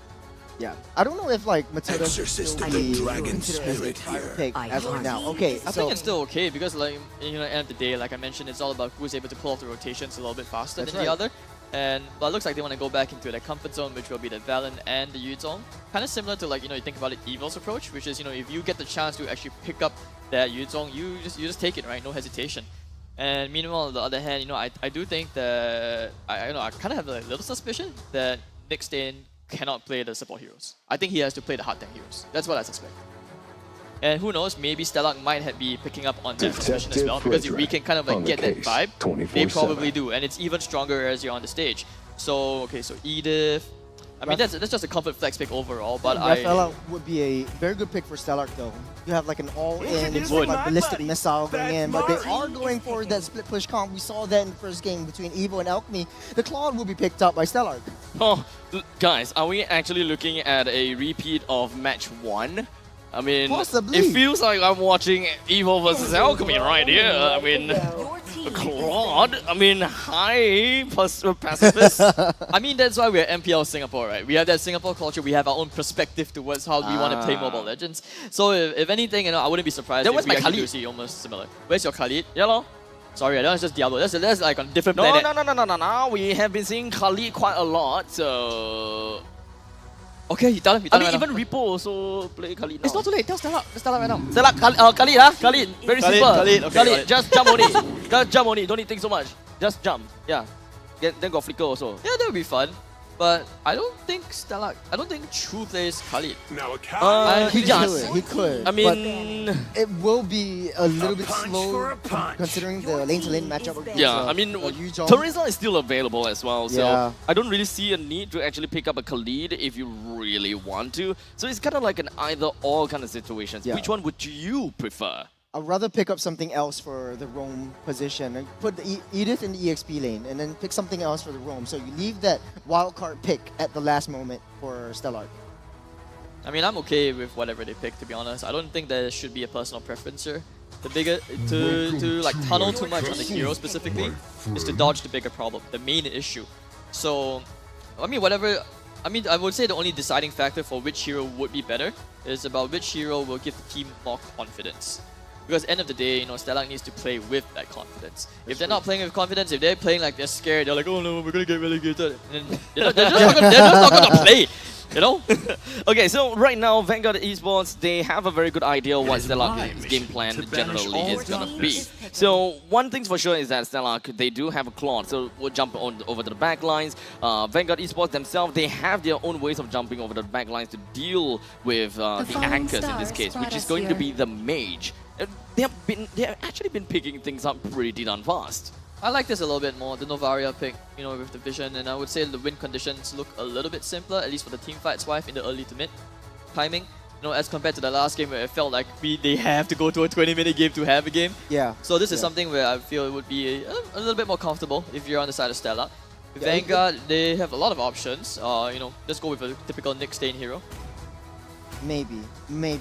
Yeah, I don't know if like Matilda Exorcist should of the still Dragon considered as a Spirit prior here. pick as of now. Okay, I think it's still okay because, like, you know, at the end of the day, like I mentioned, it's all about who's able to pull off the rotations a little bit faster That's than the other. And but it looks like they want to go back into their comfort zone, which will be the Valen and the Yuzong. Kind of similar to, like, you know, you think about it, Evil's approach, which is, you know, if you get the chance to actually pick up that Yuzong, you just take it, right? No hesitation. And meanwhile, on the other hand, you know, I do think that I kind of have a little suspicion that Nick Stain cannot play the support heroes. I think he has to play the hard tank heroes. That's what I suspect. And who knows, maybe Stellark might be picking up on that suspicion as well, because if we can kind of like get that vibe, they probably do, and it's even stronger as you're on the stage. So okay, so Edith. I mean, that's just a comfort flex pick overall, but Rafaela would be a very good pick for Stellark though. You have like an all-in like, ballistic missile going in, but they are going for that split push comp. We saw that in the first game between Evo and Alchemy. The Claude will be picked up by Stellark. Oh, guys, are we actually looking at a repeat of match 1? I mean, possibly. It feels like I'm watching Evo versus Alchemy right here. I mean, Claude, I mean, hi, pacifist. I mean, that's why we're MPL Singapore, right? We have that Singapore culture. We have our own perspective towards how we want to play Mobile Legends. So if anything, you know, I wouldn't be surprised if we actually do see almost similar. Where's your Khalid? Yeah, lor. Sorry, that was just Diablo. That's like on a different No. planet. We have been seeing Khalid quite a lot, so... Okay, you tell him. I mean, even Repo also play Khalid now. It's not too late. Tell Stellark. Stellark right now. Khalid, very simple. Khalid, okay, Khalid, just jump only. Just jump only, don't need to think so much. Just jump, yeah. Then got flicker also. Yeah, that would be fun. But I don't think Chu plays Khalid. He yes. could. He could. I mean, but it will be a little bit slow considering the lane-to-lane matchup. Against, yeah, I mean, Yuzhong. Teresa is still available as well, so Yeah. I don't really see a need to actually pick up a Khalid if you really want to. So it's kind of like an either-or kind of situation. Yeah. Which one would you prefer? I'd rather pick up something else for the roam position and put the Edith in the EXP lane and then pick something else for the roam. So you leave that wildcard pick at the last moment for Stellar. I mean, I'm okay with whatever they pick, to be honest. I don't think there should be a personal preference here. The bigger to like tunnel too much on the hero specifically is to dodge the bigger problem, the main issue. So, I mean, I would say the only deciding factor for which hero would be better is about which hero will give the team more confidence. Because at the end of the day, Stellar needs to play with that confidence. If they're not playing with confidence, if they're playing like they're scared, they're like, oh no, we're gonna get relegated. And they're just not gonna play. Okay, so right now, Vanguard Esports, they have a very good idea what Stellar's game plan generally is going to be. So one thing's for sure is that Stellar, they do have a Claude, so we'll jump over to the back lines. Vanguard Esports themselves, they have their own ways of jumping over the back lines to deal with the anchors in this case, which is going to be the Mage. They have actually been picking things up pretty darn fast. I like this a little bit more, the Novaria pick, with the vision, and I would say the win conditions look a little bit simpler, at least for the teamfights wife in the early to mid timing. As compared to the last game where it felt like they have to go to a 20-minute game to have a game. Yeah. So this is something where I feel it would be a little bit more comfortable if you're on the side of Stellar. Vanguard, they have a lot of options. Just go with a typical Nick Stain hero. Maybe.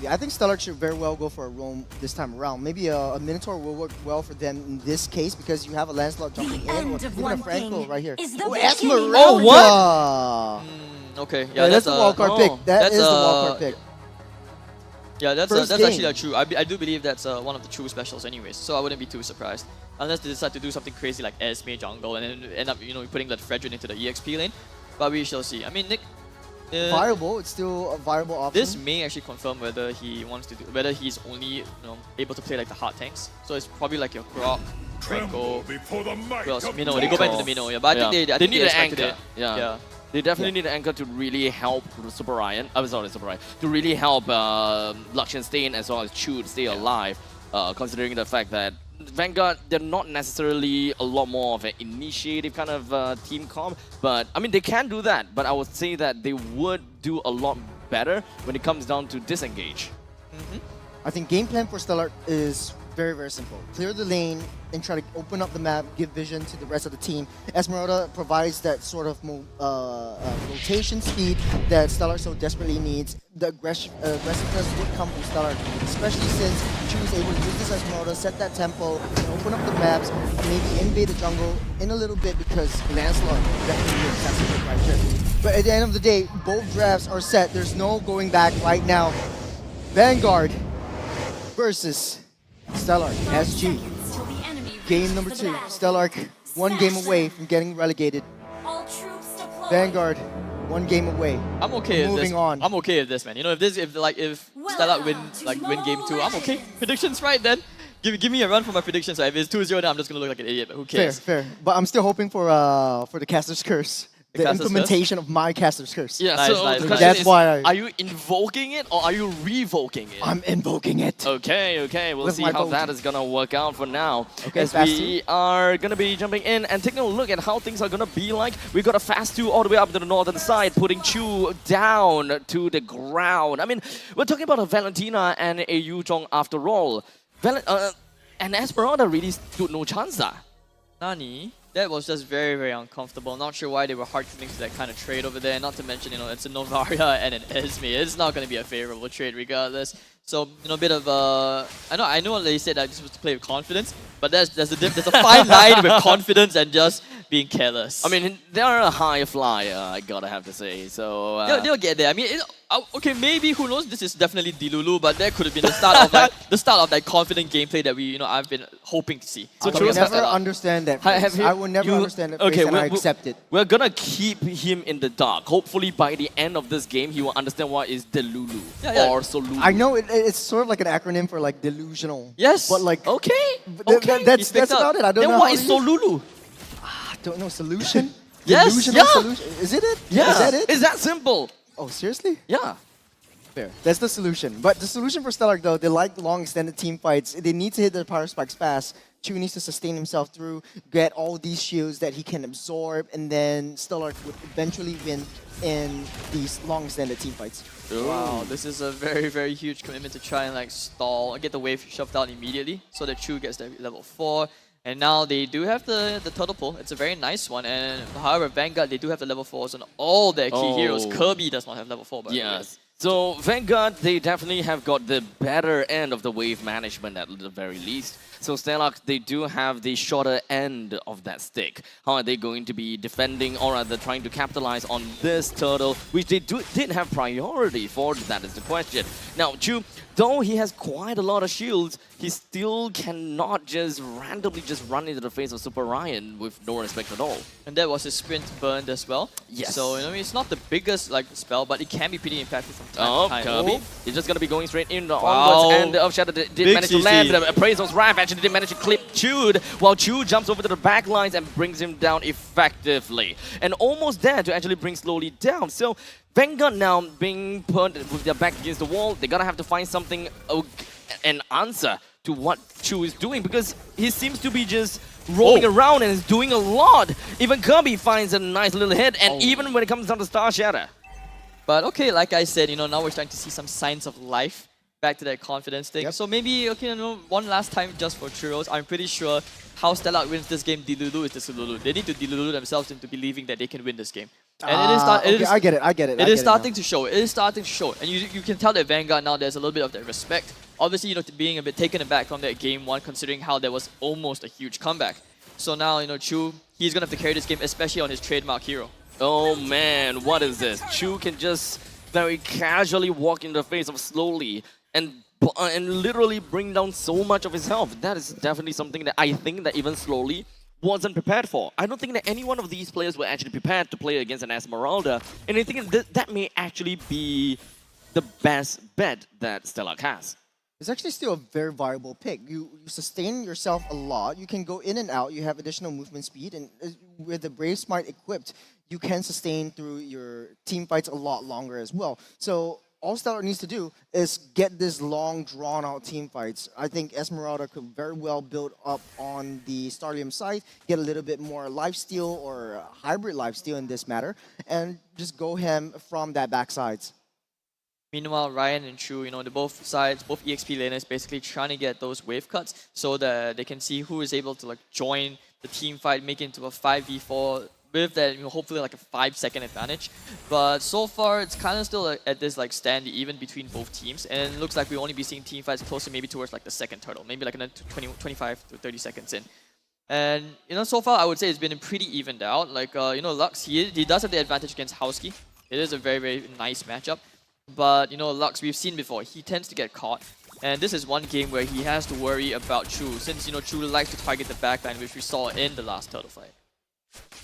I think Stellar should very well go for a roam this time around. Maybe a Minotaur will work well for them in this case because you have a Lancelot jumping in, or even a Franco right here. Esmeralda! Oh, what? Okay, yeah, that's the wildcard pick. That is the wildcard pick. Yeah, that's First actually game. true. I do believe that's one of the true specials anyways, so I wouldn't be too surprised. Unless they decide to do something crazy like Esme jungle and then end up putting that Fredrin into the EXP lane. But we shall see. I mean, Nick... viable, it's still a viable option. This may actually confirm whether he wants to whether he's only able to play like the hard tanks. So it's probably like your Grok, Franco, who else? Minnow. They go back to the Minnow, yeah. But I think they need an expected anchor. it. Yeah. They definitely need an anchor to really help Super Ryan. Super Ryan. To really help Luxian Stain as well as Chu stay alive, considering the fact that Vanguard, they're not necessarily a lot more of an initiative kind of team comp, but I mean, they can do that, but I would say that they would do a lot better when it comes down to disengage. I think game plan for Stellar is very, very simple. Clear the lane and try to open up the map, give vision to the rest of the team. Esmeralda provides that sort of rotation speed that Stellar so desperately needs. The aggressiveness would come from Stellar, especially since Chu is able to use this Esmeralda, set that tempo, and open up the maps, maybe invade the jungle in a little bit because Lancelot definitely is fantastic right here. But at the end of the day, both drafts are set. There's no going back right now. Vanguard versus Stellar SG. Game number 2. Stellar 1 game away from getting relegated. Vanguard 1 game away. I'm okay with this. Moving on. I'm okay with this, man. If Stellar win game 2, I'm okay. Predictions right then. Give me a run for my predictions. If it's 2-0, then I'm just gonna look like an idiot. But who cares? Fair. But I'm still hoping for the Caster's Curse. The implementation of my Caster's Curse. Yeah, nice, so nice, the nice. question That's is, why are you invoking it or are you revoking it? I'm invoking it. Okay. We'll With see my how vote. that is gonna work out for now. Okay, as fast we are gonna be jumping in and taking a look at how things are gonna be like. We got a fast 2 all the way up to the northern side, putting Chu down to the ground. I mean, we're talking about a Valentina and a Yuzhong after all. And Esmeralda really stood no chance. Nani? That was just very, very uncomfortable. Not sure why they were hard committing to that kind of trade over there. Not to mention, it's a Novaria and an Esme. It's not going to be a favorable trade regardless. So, a bit of I know they said that this was to play with confidence, but there's a fine line with confidence and just being careless. I mean, they're a high flyer, I gotta have to say. So they'll get there. I mean, okay, maybe, who knows? This is definitely Dilulu, but that could have been the start of that confident gameplay that I've been hoping to see. So I will never understand that phrase. I will never understand that phrase, and I accept it. We're gonna keep him in the dark. Hopefully, by the end of this game, he will understand what is Delulu or Solulu. I know it's sort of like an acronym for like delusional. Yes. But like okay. That's about it. I don't know. Then what is Solulu? I don't know. Solution. Yes, Delusional yeah. solution. Is it? Yeah, Is that it? it's that simple. Oh, seriously? Yeah. Fair. That's the solution. But the solution for Stellar, though, they like long extended team fights. They need to hit their power spikes fast. Chu needs to sustain himself through, get all these shields that he can absorb, and then Stellar would eventually win in these long extended team fights. Wow, this is a very, very huge commitment to try and like stall and get the wave shoved out immediately so that Chu gets their level 4. And now they do have the turtle pull. It's a very nice one. And however, Vanguard, they do have the level 4s on all their key heroes. Kirby does not have level 4, by the way. Yes. So Vanguard, they definitely have got the better end of the wave management at the very least. So Stellar, they do have the shorter end of that stick. How are they going to be defending or rather trying to capitalize on this turtle, which they did have priority for? That is the question. Now, Chu, though he has quite a lot of shields, he still cannot just randomly just run into the face of Super Ryan with no respect at all. And that was his sprint burned as well. Yes. So, you know, it's not the biggest like spell, but it can be pretty impactful from time to time. Kirby. He's just going to be going straight in Wow. onwards, and the Earthshatter did Big manage to CC. land. The Appraisal's Wrath actually did manage to clip Chewed, while Chew jumps over to the back lines and brings him down effectively. And almost there to actually bring Slowly down. So Vanguard now being put with their back against the wall, they're going to have to find something, an answer to what Chu is doing, because he seems to be just rolling around and is doing a lot. Even Kirby finds a nice little hit, and even when it comes down to Star Shatter. But okay, like I said, you know, now we're starting to see some signs of life. Back to that confidence thing. So maybe, okay, you know, one last time just for Churros. I'm pretty sure how Stellar wins this game, Dilulu is the Sululu. They need to Dilulu themselves into believing that they can win this game. And I get it. It is starting to show. It is starting to show. And you can tell that Vanguard now, there's a little bit of that respect. Obviously, you know, being a bit taken aback from that game 1, considering how there was almost a huge comeback. So now, you know, Chu, he's going to have to carry this game, especially on his trademark hero. Oh man, what is this? Chu can just very casually walk in the face of Slowly and literally bring down so much of his health. That is definitely something that I think that even Slowly wasn't prepared for. I don't think that any one of these players were actually prepared to play against an Esmeralda, and I think that may actually be the best bet that Stellar has. It's actually still a very viable pick. You sustain yourself a lot. You can go in and out. You have additional movement speed, and with the Brave Smite equipped, you can sustain through your team fights a lot longer as well. So all Stellar needs to do is get this long, drawn-out team fights. I think Esmeralda could very well build up on the Starlium side, get a little bit more lifesteal or hybrid lifesteal in this matter, and just go ham from that backsides. Meanwhile, Ryan and Chu, you know, both sides, both EXP laners basically trying to get those wave cuts so that they can see who is able to like join the team fight, make it into a 5v4 with that, you know, hopefully like a 5-second advantage. But so far, it's kind of still at this like stand even between both teams, and it looks like we'll only be seeing team fights closer maybe towards like the second turtle, maybe like in 25 to 30 seconds in. And, you know, so far I would say it's been pretty evened out. Like, you know, Lux, he does have the advantage against Husky. It is a very, very nice matchup. But, you know, Lux, we've seen before, he tends to get caught. And this is one game where he has to worry about Chu, since, you know, Chu likes to target the backline, which we saw in the last turtle fight.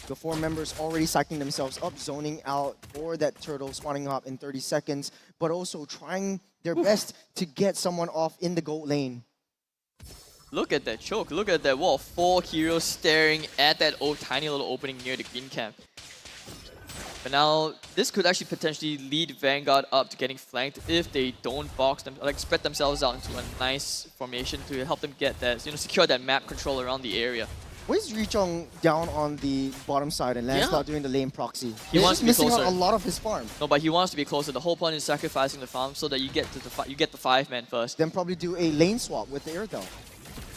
The 4 members already psyching themselves up, zoning out for that turtle, spawning up in 30 seconds, but also trying their best to get someone off in the gold lane. Look at that choke, look at that wall. 4 heroes staring at that tiny little opening near the green camp. But now, this could actually potentially lead Vanguard up to getting flanked if they don't box them, like spread themselves out into a nice formation to help them get that, you know, secure that map control around the area. Why is Richong down on the bottom side and Lancelot doing the lane proxy? He wants to be missing closer. out a lot of his farm. No, but he wants to be closer. The whole point is sacrificing the farm so that you get to the 5-man first. Then probably do a lane swap with the Airtel.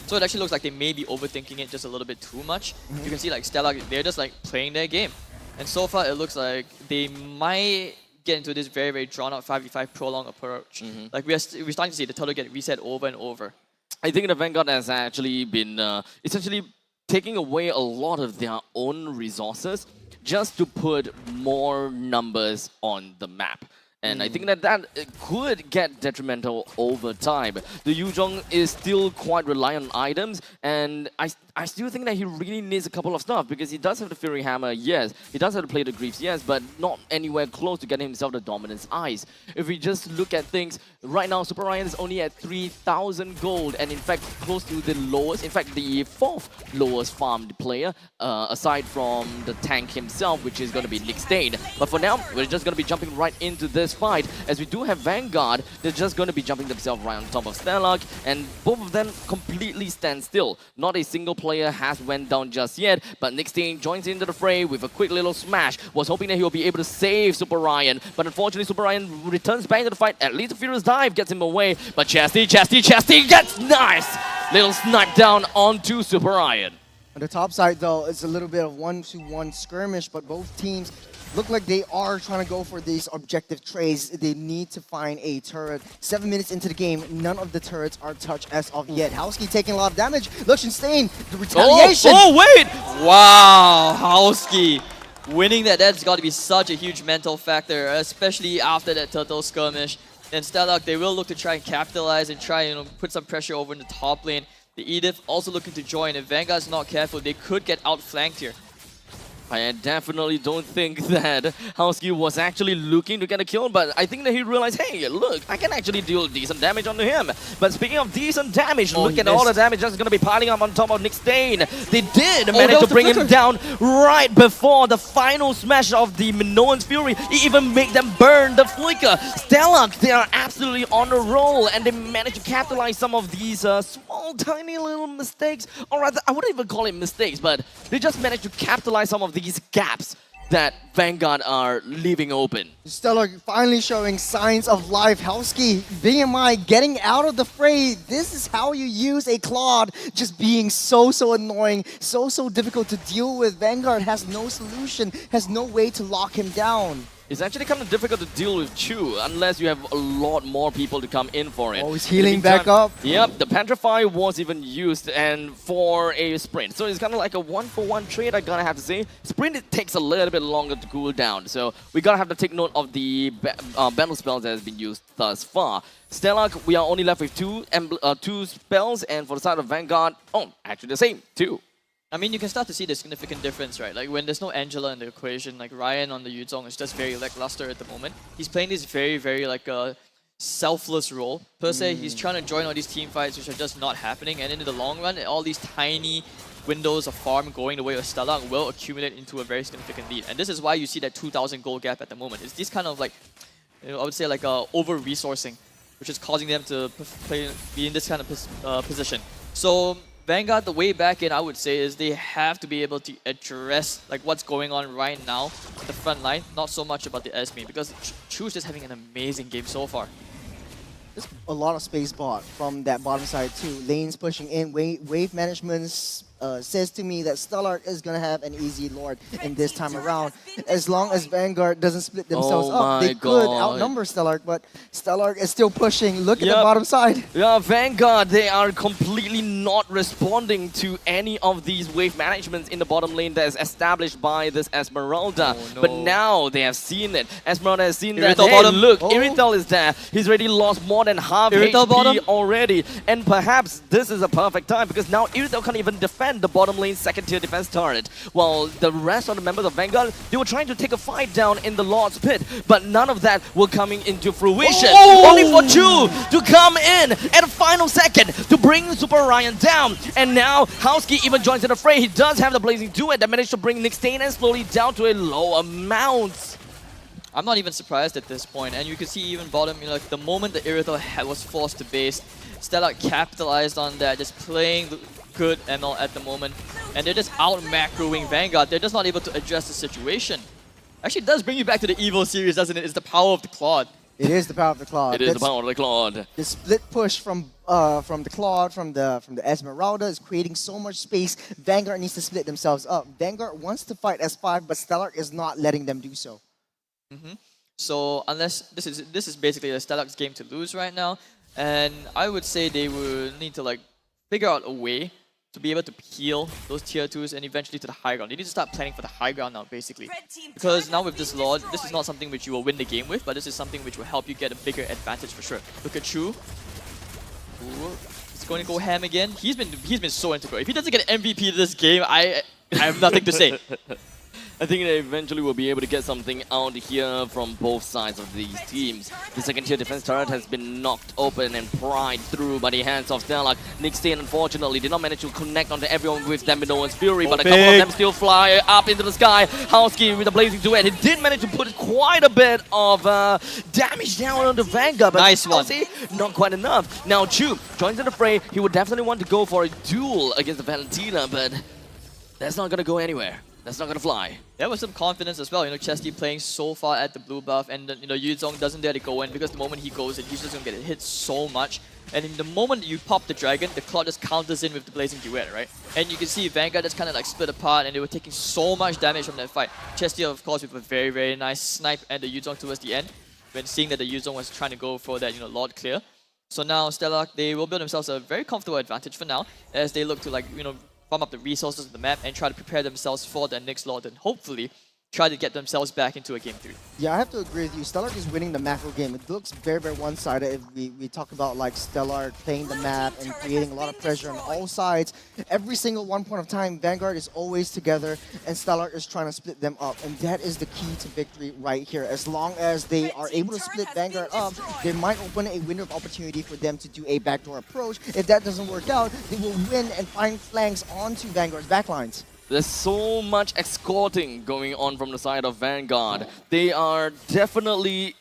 So it actually looks like they may be overthinking it just a little bit too much. You can see like Stella, they're just like playing their game. And so far it looks like they might get into this very, very drawn out 5v5 prolonged approach. Like we're starting to see the turtle get reset over and over. I think the Vanguard has actually been essentially taking away a lot of their own resources just to put more numbers on the map. And I think that could get detrimental over time. The Yuzhong is still quite reliant on items, and I still think that he really needs a couple of stuff because he does have the Fury Hammer, yes. He does have to play the Greaves, yes, but not anywhere close to getting himself the Dominance Eyes. If we just look at things, right now Super Ryan is only at 3,000 gold and in fact close to the lowest, in fact the 4th lowest farmed player, aside from the tank himself, which is going to be Nick Stain. But for now, we're just going to be jumping right into this fight. As we do have Vanguard, they're just going to be jumping themselves right on top of Stellark, and both of them completely stand still. Not a single player has went down just yet, but Nick Stain joins into the fray with a quick little smash. Was hoping that he'll be able to save Super Ryan, but unfortunately Super Ryan returns back to the fight. At least the Furious Dive gets him away, but Chasty gets nice! Little snipe down onto Super Ryan. On the top side, though, it's a little bit of 1-to-1 skirmish, but both teams look like they are trying to go for these objective trades. They need to find a turret. 7 minutes into the game, none of the turrets are touched as of yet. Howski taking a lot of damage. Stain, the retaliation. Oh, wait! Wow, Howski winning that's got to be such a huge mental factor, especially after that turtle skirmish. And Stellark, they will look to try and capitalize and try and put some pressure over in the top lane. The Edith also looking to join. If Vanguard's not careful, they could get outflanked here. I definitely don't think that Howski was actually looking to get a kill, but I think that he realized, hey, look, I can actually deal decent damage onto him. But speaking of decent damage, look at all the damage that's going to be piling up on top of Nick Stain. They did manage to bring him down right before the final smash of the Minoan's Fury. He even made them burn the flicker. Stellark, they are absolutely on a roll, and they managed to capitalize some of these small, tiny little mistakes. Or rather, I wouldn't even call it mistakes, but they just managed to capitalize some of these gaps that Vanguard are leaving open. Stellark finally showing signs of life. Howski, BMI getting out of the fray. This is how you use a Claude, just being so annoying, so difficult to deal with. Vanguard has no solution, has no way to lock him down. It's actually kind of difficult to deal with Chu unless you have a lot more people to come in for it. Oh, he's healing back up. Yep, the Petrify was even used and for a sprint. So it's kind of like a 1-for-1 trade, I gotta have to say. Sprint, it takes a little bit longer to cool down. So we gotta have to take note of the battle spells that has been used thus far. Stellark, we are only left with two spells, and for the side of Vanguard, actually the same, 2. I mean, you can start to see the significant difference, right? Like when there's no Angela in the equation, like Ryan on the Yuzong is just very lackluster at the moment. He's playing this very like a selfless role. Per se, he's trying to join all these team fights which are just not happening, and in the long run, all these tiny windows of farm going the way of Stellark will accumulate into a very significant lead. And this is why you see that 2,000 gold gap at the moment. It's this kind of like, I would say like over-resourcing, which is causing them to be in this kind of position. So Vanguard, the way back in, I would say, is they have to be able to address like what's going on right now at the front line, not so much about the Esme, because Chu's just having an amazing game so far. There's a lot of space bought from that bottom side too. Lanes pushing in, wave management says to me that Stellark is going to have an easy Lord in this time around. As long as Vanguard doesn't split themselves up, they could outnumber Stellark, but Stellark is still pushing. Look at the bottom side. Yeah, Vanguard, they are completely not responding to any of these wave managements in the bottom lane that is established by this Esmeralda. Oh, no. But now they have seen it. Esmeralda has seen that. Hey, look, Iritel is there. He's already lost more than half Iritel HP bottom already. And perhaps this is a perfect time because now Iritel can't even defend the bottom lane second tier defense turret. While the rest of the members of Vanguard, they were trying to take a fight down in the Lord's Pit, but none of that were coming into fruition. Only for Chu to come in at the final second to bring Super Ryan down. And now Howski even joins in the fray. He does have the Blazing Duet that managed to bring Nick Stain and slowly down to a low amount. I'm not even surprised at this point, and you can see even bottom, you know, like the moment the Irithel was forced to base, Stellark capitalized on that, just playing good ML at the moment, and they're just out macroing Vanguard. They're just not able to address the situation. Actually, it does bring you back to the Evo series, doesn't it? It's the power of the Claude. It is the power of the Claude. It is the power of the Claude. The split push from the Claude, from the Esmeralda is creating so much space. Vanguard needs to split themselves up. Vanguard wants to fight S5, but Stellark is not letting them do so. So unless this is basically a Stellark's game to lose right now, and I would say they will need to like figure out a way to be able to peel those tier 2s and eventually to the high ground. They need to start planning for the high ground now, basically. Because now with this Lord, this is not something which you will win the game with, but this is something which will help you get a bigger advantage for sure. Look at Chu. He's going to go ham again. He's been so integral. If he doesn't get an MVP this game, I have nothing to say. I think they eventually will be able to get something out here from both sides of these teams. The second tier defense turret has been knocked open and pried through by the hands of Stellar. Nick Stain, unfortunately, did not manage to connect onto everyone with Daminoan's Fury, but a couple of them still fly up into the sky. Howski with a blazing duet. He did manage to put quite a bit of damage down on the Vanguard, but nice one. Not quite enough. Now Chu joins in the fray. He would definitely want to go for a duel against the Valentina, but that's not going to go anywhere. That's not gonna fly. There was some confidence as well, Chesty playing so far at the blue buff, and Yuzong doesn't dare to go in because the moment he goes in, he's just gonna get hit so much. And in the moment you pop the dragon, the Cloud just counters in with the blazing duet, right? And you can see Vanguard just kind of like split apart, and they were taking so much damage from that fight. Chesty, of course, with a very, very nice snipe and the Yuzong towards the end, when seeing that the Yuzong was trying to go for that, Lord clear. So now Stellar, they will build themselves a very comfortable advantage for now, as they look to farm up the resources of the map and try to prepare themselves for their next Lord and hopefully try to get themselves back into a game 3. Yeah, I have to agree with you. Stellar is winning the macro game. It looks very, very one-sided if we talk about like Stellar playing the map and creating a lot of pressure on all sides. Every single one point of time, Vanguard is always together and Stellar is trying to split them up. And that is the key to victory right here. As long as they are able to split Vanguard up, they might open a window of opportunity for them to do a backdoor approach. If that doesn't work out, they will win and find flanks onto Vanguard's backlines. There's so much escorting going on from the side of Vanguard. They are definitely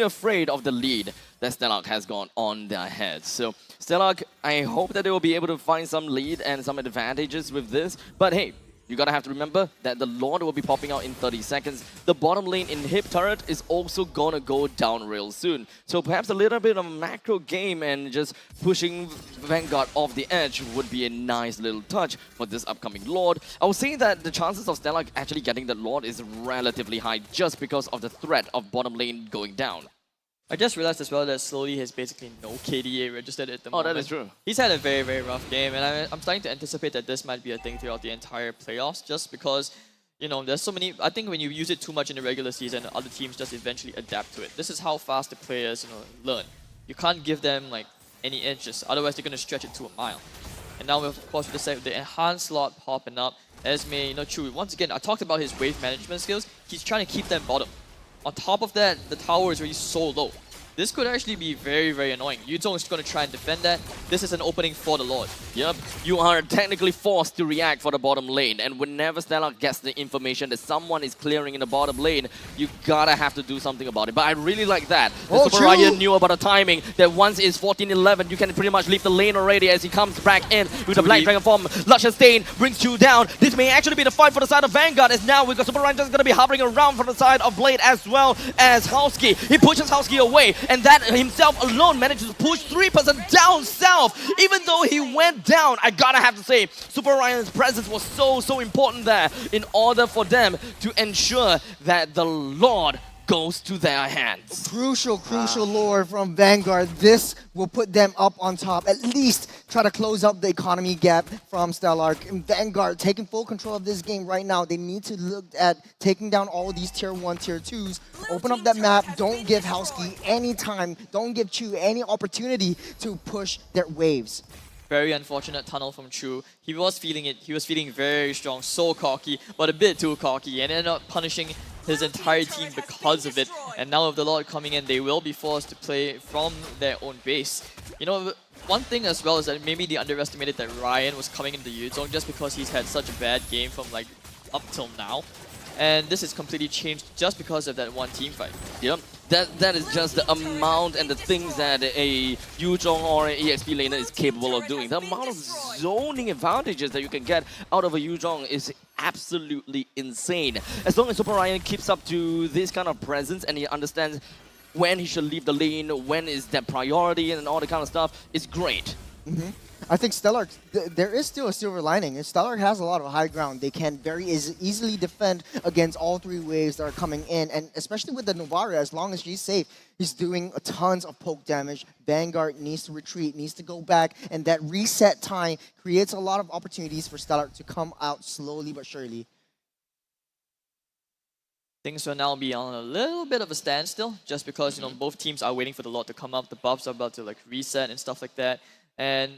afraid of the lead that Stellark has gone on their heads. So Stellark, I hope that they will be able to find some lead and some advantages with this. But hey, you gotta have to remember that the Lord will be popping out in 30 seconds. The bottom lane in Hip Turret is also gonna go down real soon. So perhaps a little bit of a macro game and just pushing Vanguard off the edge would be a nice little touch for this upcoming Lord. I would say that the chances of Stellark actually getting the Lord is relatively high just because of the threat of bottom lane going down. I just realized as well that Slowly has basically no KDA registered at the moment. Oh, that is true. He's had a very, very rough game, and I'm starting to anticipate that this might be a thing throughout the entire playoffs, just because, there's so many... I think when you use it too much in the regular season, other teams just eventually adapt to it. This is how fast the players, learn. You can't give them, any inches, otherwise they're going to stretch it to a mile. And now, of course, with the enhanced slot popping up, Esme, Chu, once again, I talked about his wave management skills. He's trying to keep them bottom. On top of that, the tower is really so low. This could actually be very, very annoying. Yuzong is going to try and defend that. This is an opening for the Lord. Yep, you are technically forced to react for the bottom lane, and whenever Stellar gets the information that someone is clearing in the bottom lane, you gotta have to do something about it. But I really like that. The Super Ryan knew about the timing, that once it's 14-11, you can pretty much leave the lane already as he comes back in with the Black Dragon form. Luscious Stain brings Chu down. This may actually be the fight for the side of Vanguard, as now we've got Super Ryan just gonna be hovering around from the side of Blade as well as Howski. He pushes Howski away, and that himself alone manages to push 3% down south. Even though he went down, I gotta have to say, Super Ryan's presence was so important there in order for them to ensure that the Lord goes to their hands. Crucial lore from Vanguard. This will put them up on top. At least try to close up the economy gap from Stellark. And Vanguard taking full control of this game right now. They need to look at taking down all these tier 1, tier 2s. Open up that map. Don't give Howski any time. Don't give Chu any opportunity to push their waves. Very unfortunate tunnel from Chu. He was feeling it. He was feeling very strong, so cocky, but a bit too cocky, and ended up punishing his entire team because of it. And now with the Lord coming in, they will be forced to play from their own base. One thing as well is that maybe they underestimated that Ryan was coming into Yuzong just because he's had such a bad game from up till now. And this is completely changed just because of that one team fight. Yep. That is just the amount and the things that a Yuzong or an EXP laner is capable of doing. The amount of zoning advantages that you can get out of a Yuzong is absolutely insane. As long as Super Ryan keeps up to this kind of presence and he understands when he should leave the lane, when is that priority and all the kind of stuff, it's great. I think Stellar, there is still a silver lining. Stellar has a lot of high ground. They can very easily defend against all 3 waves that are coming in. And especially with the Novara, as long as she's safe, he's doing tons of poke damage. Vanguard needs to retreat, needs to go back. And that reset time creates a lot of opportunities for Stellar to come out slowly but surely. Things will now be on a little bit of a standstill, just because both teams are waiting for the Lord to come up. The buffs are about to reset and stuff like that. And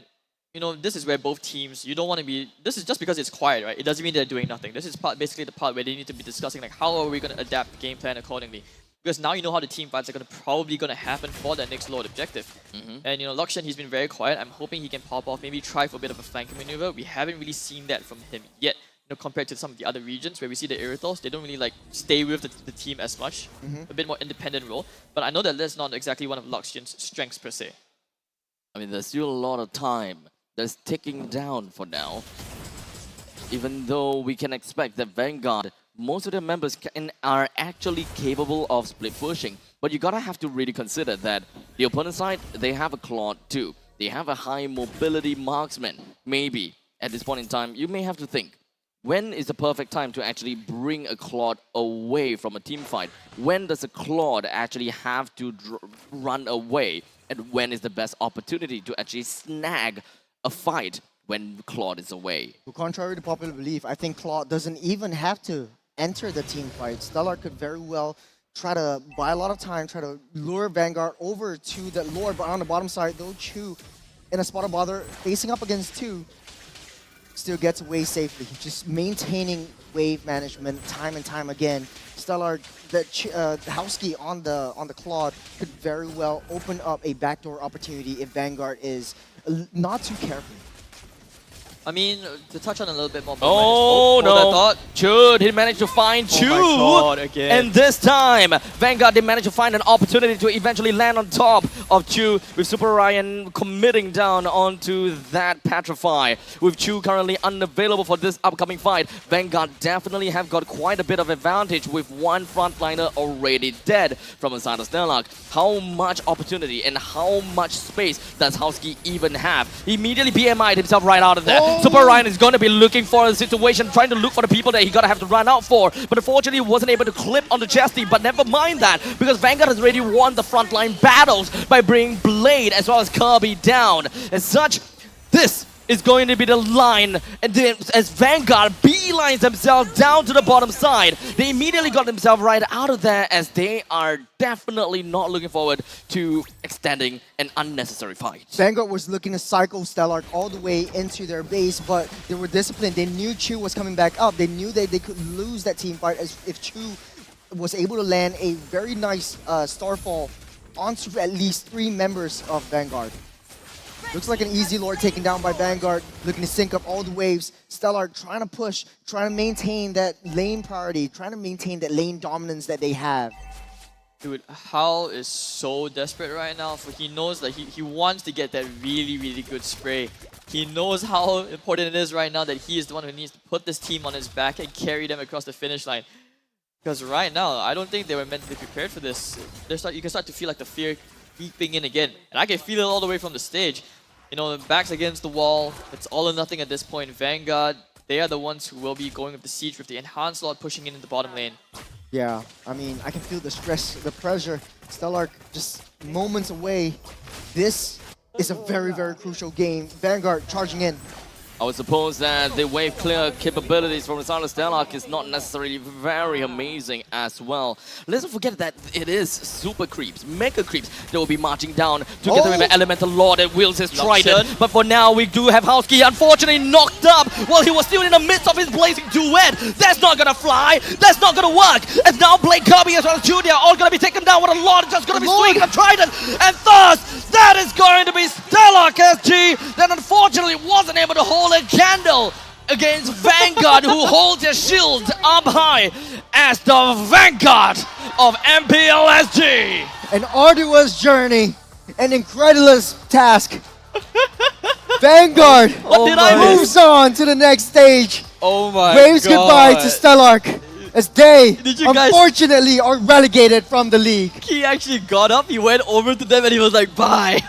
this is where both teams, you don't want to be, this is just because it's quiet, right? It doesn't mean they're doing nothing. This is basically the part where they need to be discussing like how are we going to adapt the game plan accordingly. Because now you know how the team fights are probably going to happen for that next Lord objective. And Lakshan, he's been very quiet. I'm hoping he can pop off, maybe try for a bit of a flanking maneuver. We haven't really seen that from him yet. Compared to some of the other regions where we see the Irithals, they don't really like stay with the team as much. A bit more independent role. But I know that that's not exactly one of Lakshan's strengths per se. I mean, there's still a lot of time that's ticking down for now. Even though we can expect that Vanguard, most of their members are actually capable of split pushing. But you gotta have to really consider that the opponent side, they have a Claude too. They have a high mobility marksman. Maybe, at this point in time, you may have to think, when is the perfect time to actually bring a Claude away from a team fight? When does a Claude actually have to run away? And when is the best opportunity to actually snag a fight when Claude is away? Well, contrary to popular belief, I think Claude doesn't even have to enter the team fight. Stellar could very well try to buy a lot of time, try to lure Vanguard over to the Lord, but on the bottom side, though, Chu in a spot of bother, facing up against 2, still gets away safely. Just maintaining wave management time and time again. Stellar, the Howski on the Claude could very well open up a backdoor opportunity if Vanguard is not too careful. I mean, to touch on a little bit more. Oh no! Chud, he managed to find Chu. Oh my God, again. And this time, Vanguard, they managed to find an opportunity to eventually land on top of Chu, with Super Ryan committing down onto that Petrify. With Chu currently unavailable for this upcoming fight, Vanguard definitely have got quite a bit of advantage with one frontliner already dead from inside of Stellar. How much opportunity and how much space does Howski even have? He immediately PMI'd himself right out of there. Super Ryan is going to be looking for a situation, trying to look for the people that he going to have to run out for. But unfortunately, wasn't able to clip on the chesty. But never mind that, because Vanguard has already won the frontline battles by bringing Blade as well as Kirby down. As such, this is going to be the line, and then as Vanguard beelines themselves down to the bottom side, they immediately got themselves right out of there, as they are definitely not looking forward to extending an unnecessary fight. Vanguard was looking to cycle Stellar all the way into their base, but they were disciplined. They knew Chu was coming back up. They knew that they could lose that team fight as if Chu was able to land a very nice Starfall onto at least 3 members of Vanguard. Looks like an easy Lord taken down by Vanguard, looking to sync up all the waves. Stellar trying to push, trying to maintain that lane priority, trying to maintain that lane dominance that they have. Dude, Hal is so desperate right now, for he knows that he wants to get that really, really good spray. He knows how important it is right now that he is the one who needs to put this team on his back and carry them across the finish line. Because right now, I don't think they were mentally prepared for this. You can start to feel like the fear creeping in again. And I can feel it all the way from the stage. The back's against the wall. It's all or nothing at this point. Vanguard, they are the ones who will be going with the siege with the enhanced Lord pushing in the bottom lane. Yeah, I mean, I can feel the stress, the pressure. Stellar just moments away. This is a very, very crucial game. Vanguard charging in. I would suppose that the wave clear capabilities from the side of Stellark is not necessarily very amazing as well. Let's not forget that it is super creeps, mega creeps that will be marching down together with the Elemental Lord that wields his trident. But for now, we do have Howski unfortunately knocked up while he was still in the midst of his blazing duet. That's not gonna fly. That's not gonna work. As now Blake Kirby as well as Junior all gonna be taken down with a Lord just gonna be swinging a trident. And thus, that is going to be Stellark SG that unfortunately wasn't able to hold a candle against Vanguard, who holds their shield up high as the Vanguard of MPL SG. An arduous journey, an incredulous task. Vanguard moves on to the next stage. Oh my Waves God. goodbye to Stellark as they unfortunately are relegated from the league. He actually got up, he went over to them and he was like, bye.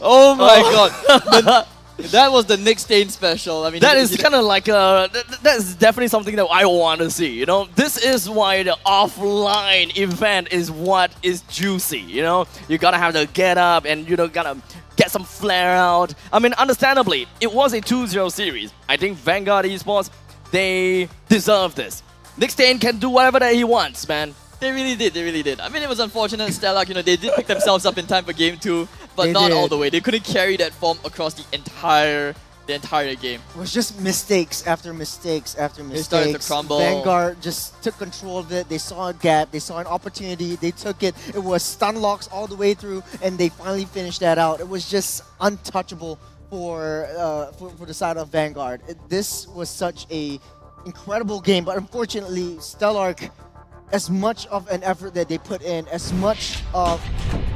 Oh my God. That was the Nick Stain special. I mean, that is kind of like that's definitely something that I want to see. This is why the offline event is what is juicy. You gotta have to get up and gotta get some flair out. I mean, understandably, it was a 2-0 series. I think Vanguard Esports, they deserve this. Nick Stain can do whatever that he wants, man. They really did. They really did. I mean, it was unfortunate. Stellac, they did pick themselves up in time for game 2, but They not all did. the way. They couldn't carry that form across the entire game. It was just mistakes after mistakes after mistakes. started to crumble. Vanguard just took control of it. They saw a gap. They saw an opportunity. They took it. It was stun locks all the way through, and they finally finished that out. It was just untouchable for the side of Vanguard. This was such a incredible game, but unfortunately, Stellark, as much of an effort that they put in, as much of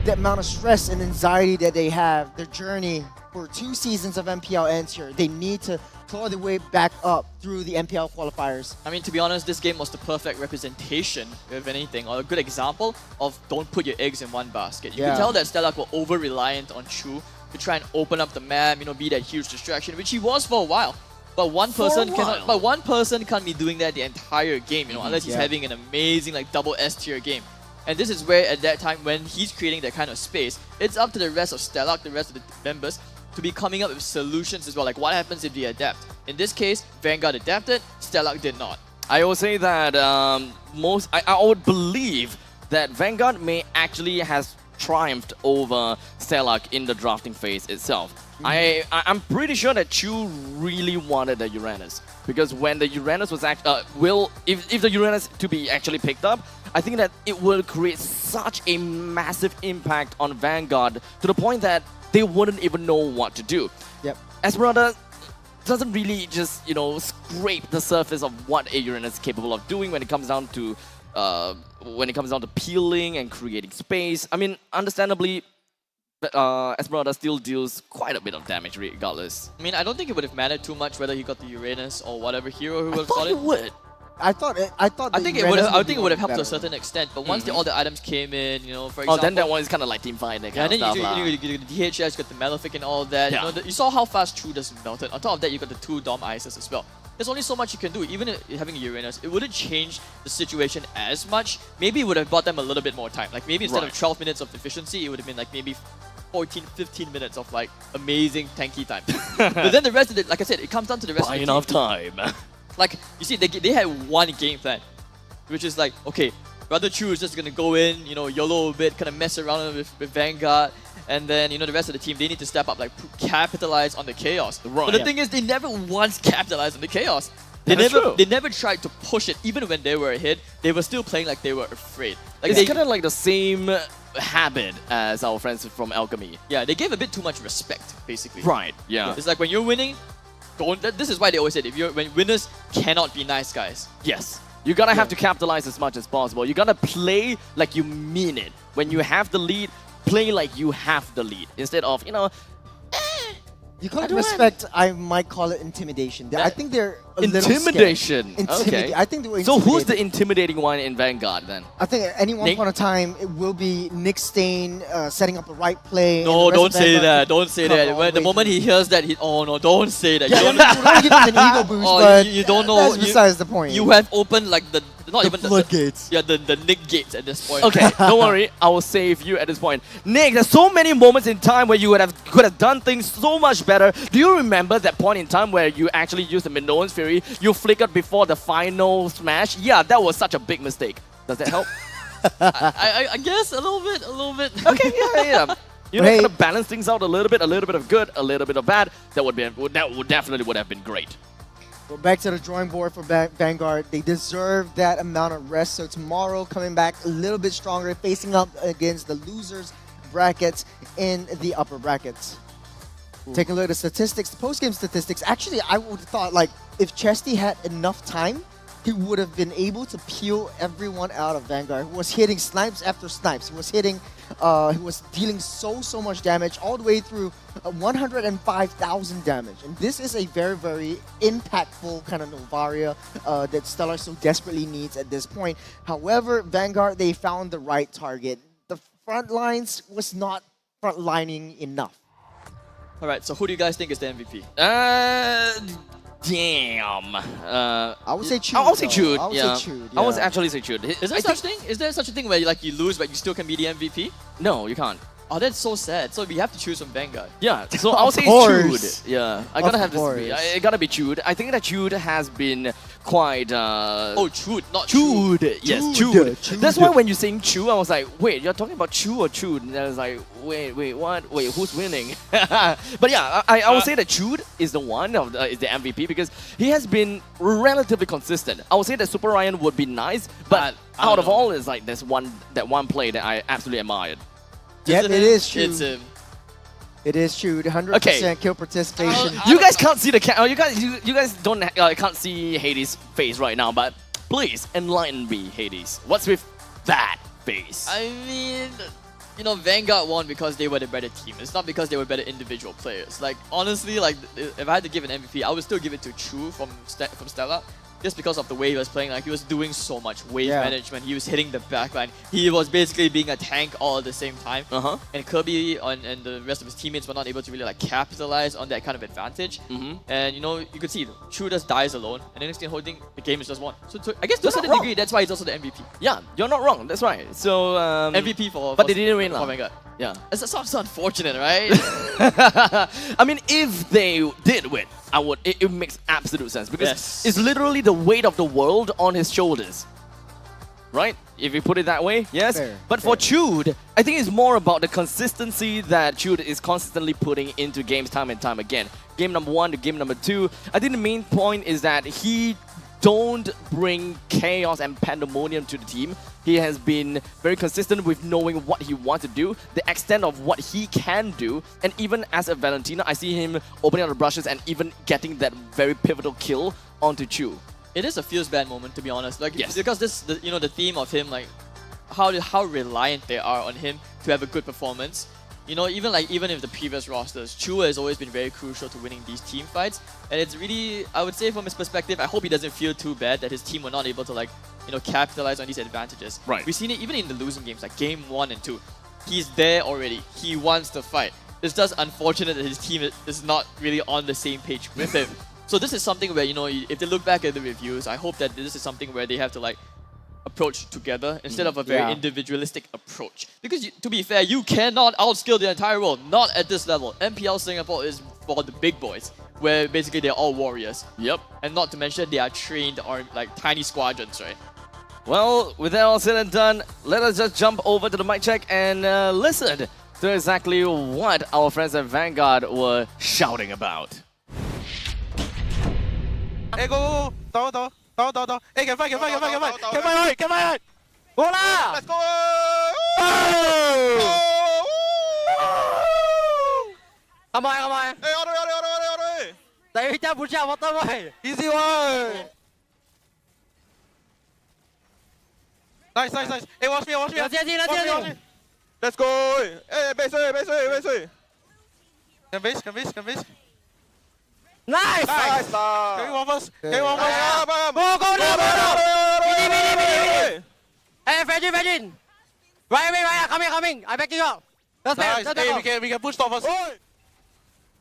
the amount of stress and anxiety that they have, their journey for 2 seasons of MPL ends here. They need to claw their way back up through the MPL qualifiers. I mean, to be honest, this game was the perfect representation, if anything, or a good example of don't put your eggs in one basket. You can tell that Stellark were over-reliant on Chu to try and open up the map, be that huge distraction, which he was for a while. But one person can't be doing that the entire game, unless he's having an amazing double S tier game. And this is where at that time when he's creating that kind of space, it's up to the rest of Stellark, the rest of the members, to be coming up with solutions as well. Like what happens if they adapt? In this case, Vanguard adapted, Stellark did not. I will say that I would believe that Vanguard may actually has triumphed over Stellark in the drafting phase itself. I'm pretty sure that Chu really wanted the Uranus, because when the Uranus was if the Uranus to be actually picked up, I think that it will create such a massive impact on Vanguard to the point that they wouldn't even know what to do. Yep. Esmeralda doesn't really just scrape the surface of what a Uranus is capable of doing when it comes down to peeling and creating space. I mean, understandably, Esmeralda still deals quite a bit of damage regardless. I mean, I don't think it would have mattered too much whether he got the Uranus or whatever hero who would have thought got it would. I thought it would have helped to a certain extent, but once all the items came in, for example. Then that one is kind of like team fight and kind of stuff. You got the DHS, you got the Malefic and all that. Yeah. You saw how fast True just melted. On top of that, you got the 2 Dom Ices as well. There's only so much you can do. Even having a Uranus, it wouldn't change the situation as much. Maybe it would have bought them a little bit more time. Like maybe instead of 12 minutes of efficiency, it would have been like maybe 14, 15 minutes of amazing tanky time. But then the rest of it, like I said, it comes down to the rest of the team. Enough time. Like, you see, they had one game plan, which is like, okay, Brother Chu is just going to go in, YOLO a bit, kind of mess around with Vanguard, and then, the rest of the team, they need to step up, capitalize on the chaos. Right. But the thing is, they never once capitalized on the chaos. They never tried to push it. Even when they were ahead, they were still playing like they were afraid. Like it's kind of like the same habit as our friends from Alchemy. Yeah, they gave a bit too much respect, basically. Right, yeah. It's like when you're winning, this is why they always said, when winners cannot be nice guys. Yes. You gotta have to capitalize as much as possible. You gotta play like you mean it. When you have the lead, play like you have the lead. Instead of, You call it respect, I might call it intimidation. I think they're a little intimidation. scared. Okay. I think they were So who's the intimidated. intimidating one in Vanguard then? I think at any one Nick? point of time, it will be Nick Stain setting up the right play. No, and the don't rest of say Vanguard- that. Don't say Come that. on, When the wait. moment he hears that, oh no, don't say that. Yeah, You I mean, we want to give him an ego boost, Oh, but you don't know. that's besides the point. You have opened not even floodgates. the Nick gates at this point. Okay, don't worry. I will save you at this point. Nick, there's so many moments in time where you could have done things so much better. Do you remember that point in time where you actually used the Minoan's Fury? You flickered before the final smash? Yeah, that was such a big mistake. Does that help? I guess a little bit. Okay, yeah. Kind of balance things out a little bit of good, a little bit of bad. That would definitely have been great. We're back to the drawing board for Vanguard. They deserve that amount of rest. So tomorrow, coming back a little bit stronger, facing up against the losers brackets in the upper brackets. Taking a look at the statistics, the post-game statistics. Actually, I would have thought, if Chesty had enough time, he would have been able to peel everyone out of Vanguard. He was hitting snipes after snipes. He was hitting, he was dealing so much damage all the way through 105,000 damage. And this is a very, very impactful kind of Novaria that Stellar so desperately needs at this point. However, Vanguard, they found the right target. The front lines was not front-lining enough. All right, so who do you guys think is the MVP? Damn. I would say Chud. I would say Chud. I would Yeah. say Chud. I would yeah. actually say Chud. Is there such thing? Is there such a thing where you lose but you still can be the MVP? No, you can't. Oh, that's so sad. So we have to choose from Vanguard. Yeah, so I'll say course. Chewd. Yeah, I gotta Of have this. course. It gotta be Chewd. I think that Chewd has been quite. Oh, Chewd, not Chewd. Yes, Chewd. Chewd. That's why when you're saying Chew, I was like, wait, you're talking about Chew or Chewd? And I was like, wait, what? Wait, who's winning? But yeah, I would say that Chewd is the one of is the MVP because he has been relatively consistent. I would say that Super Ryan would be nice, but I out don't of know. all, is like there's one play that I absolutely admired. Yep, it is true. It's him. It is true. 100% kill participation. You guys can't see the you guys don't can't see Hades' face right now, but please enlighten me, Hades. What's with that face? I mean, you know, Vanguard won because they were the better team. It's not because they were better individual players. Like, honestly, like, if I had to give an MVP, I would still give it to Chu from Stella. Just because of the way he was playing, like he was doing so much wave management, he was hitting the backline, he was basically being a tank all at the same time. And Kirby and the rest of his teammates were not able to really like capitalize on that kind of advantage. And you know, you could see Chu just dies alone, and the next thing holding the game is just won. So I guess to a certain degree, that's why he's also the MVP. Yeah, you're not wrong. That's right. So MVP for but they didn't win. Oh my god. Yeah. It's so unfortunate, right? I mean, if they did win, it makes absolute sense because it's literally the weight of the world on his shoulders. Right? If you put it that way, yes. But for Chewd, I think it's more about the consistency that Chewd is constantly putting into games time and time again. Game number 1 to game number 2. I think the main point is that he don't bring chaos and pandemonium to the team. He has been very consistent with knowing what he wants to do, the extent of what he can do, and even as a Valentina, I see him opening up the brushes and even getting that very pivotal kill onto Chu. It is a feels bad moment, to be honest. Like, because the theme of him, like how reliant they are on him to have a good performance. You know, even if the previous rosters, Chua has always been very crucial to winning these team fights. And it's really, I would say from his perspective, I hope he doesn't feel too bad that his team were not able to capitalize on these advantages. Right. We've seen it even in the losing games, like game 1 and 2. He's there already. He wants to fight. It's just unfortunate that his team is not really on the same page with him. So this is something where, you know, if they look back at the reviews, I hope that this is something where they have to approach together instead of a very individualistic approach. Because to be fair, you cannot outskill the entire world, not at this level. MPL Singapore is for the big boys, where basically they're all warriors. Yep. And not to mention they are trained or like tiny squadrons, right? Well, with that all said and done, let us just jump over to the mic check and listen to exactly what our friends at Vanguard were shouting about. Hey, go, go, Hey, can fight. Go lah! Let's go! Come on. Hey, order. 第一家不下我等位 ，easy one. Nice. Hey, watch me. Let's go. Hey, 背水。Can base. Nice. Can we one first? Go. Hey, Fredin. Right, coming. I back you up. That's nice. Hey, we can push top first.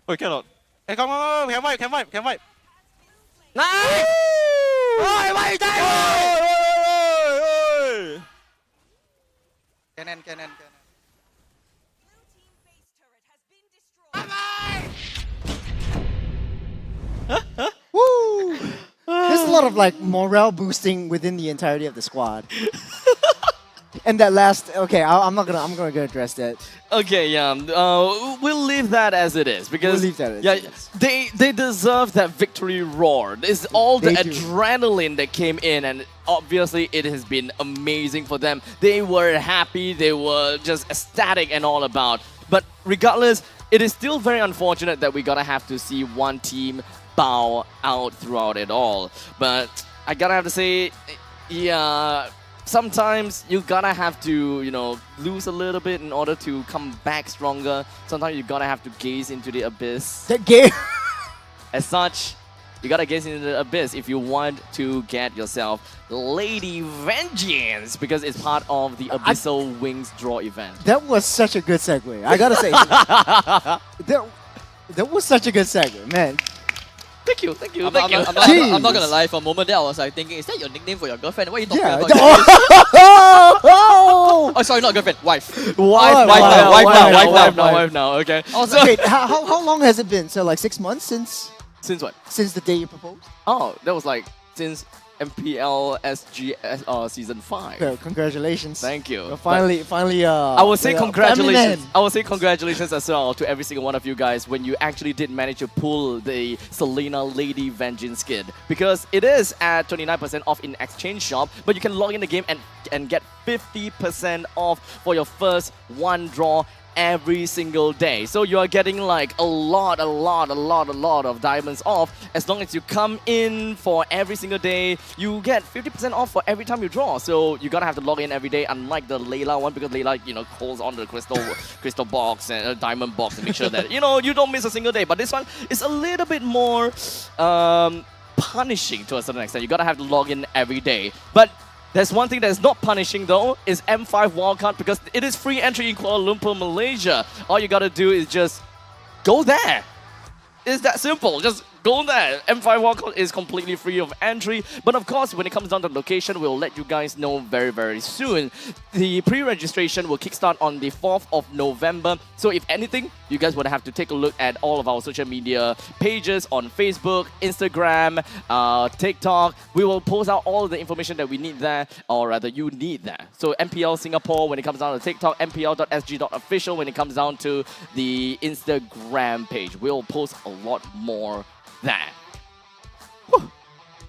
Oh, cannot. Hey, come. We can wipe. Nice. Oi, why you die? Oi. Cannon. Woo! There's a lot of morale boosting within the entirety of the squad. And that last, okay, I'm gonna address that. Okay, yeah, we'll leave that as it is because we'll leave that as it is. They deserve that victory roar. It's all the adrenaline that came in, and obviously it has been amazing for them. They were happy, they were just ecstatic and all about. But regardless, it is still very unfortunate that we're gonna have to see one team bow out throughout it all. But I gotta have to say, yeah, sometimes you gotta have to, lose a little bit in order to come back stronger. Sometimes you gotta have to gaze into the abyss. As such, you gotta gaze into the abyss if you want to get yourself Lady Vengeance, because it's part of the Abyssal Wings draw event. That was such a good segue. I gotta say, that was such a good segue, man. Thank you. I'm not gonna lie, for a moment there I was thinking, is that your nickname for your girlfriend? What are you talking about? how? Oh, sorry, not girlfriend, wife. Wife now. Okay. Also, wait, how long has it been? So like 6 months since? Since what? Since the day you proposed? Oh, that was like since MPL SG season 5. Well, congratulations. Thank you. Well, finally. I will say congratulations. feminine. I will say congratulations as well to every single one of you guys when you actually did manage to pull the Selena Lady Vengeance kit, because it is at 29% off in exchange shop, but you can log in the game and get 50% off for your first one draw every single day. So you are getting like a lot of diamonds off. As long as you come in for every single day, you get 50% off for every time you draw. So you gotta have to log in every day, unlike the Layla one, because Layla, calls on the crystal box and diamond box to make sure that you don't miss a single day. But this one is a little bit more punishing to a certain extent. You gotta have to log in every day. But there's one thing that is not punishing though, is M5 wildcard, because it is free entry in Kuala Lumpur, Malaysia. All you gotta do is just go there. It's that simple. Just go there. M5 wildcard is completely free of entry. But of course, when it comes down to location, we'll let you guys know very, very soon. The pre-registration will kickstart on the 4th of November. So if anything, you guys would have to take a look at all of our social media pages on Facebook, Instagram, TikTok. We will post out all of the information that we need there, or rather you need there. So MPL Singapore when it comes down to TikTok, mpl.sg.official when it comes down to the Instagram page. We'll post a lot more there.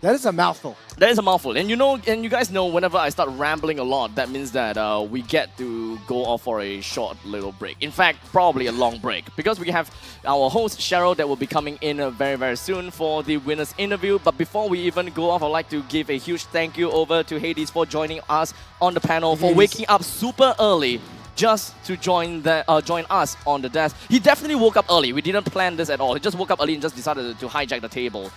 That is a mouthful. That is a mouthful. And you guys know, whenever I start rambling a lot, that means that we get to go off for a short little break. In fact, probably a long break, because we have our host Cheryl that will be coming in very, very soon for the winners interview. But before we even go off, I'd like to give a huge thank you over to Hades for joining us on the panel, for waking up super early just to join us on the desk. He definitely woke up early. We didn't plan this at all. He just woke up early and just decided to hijack the table.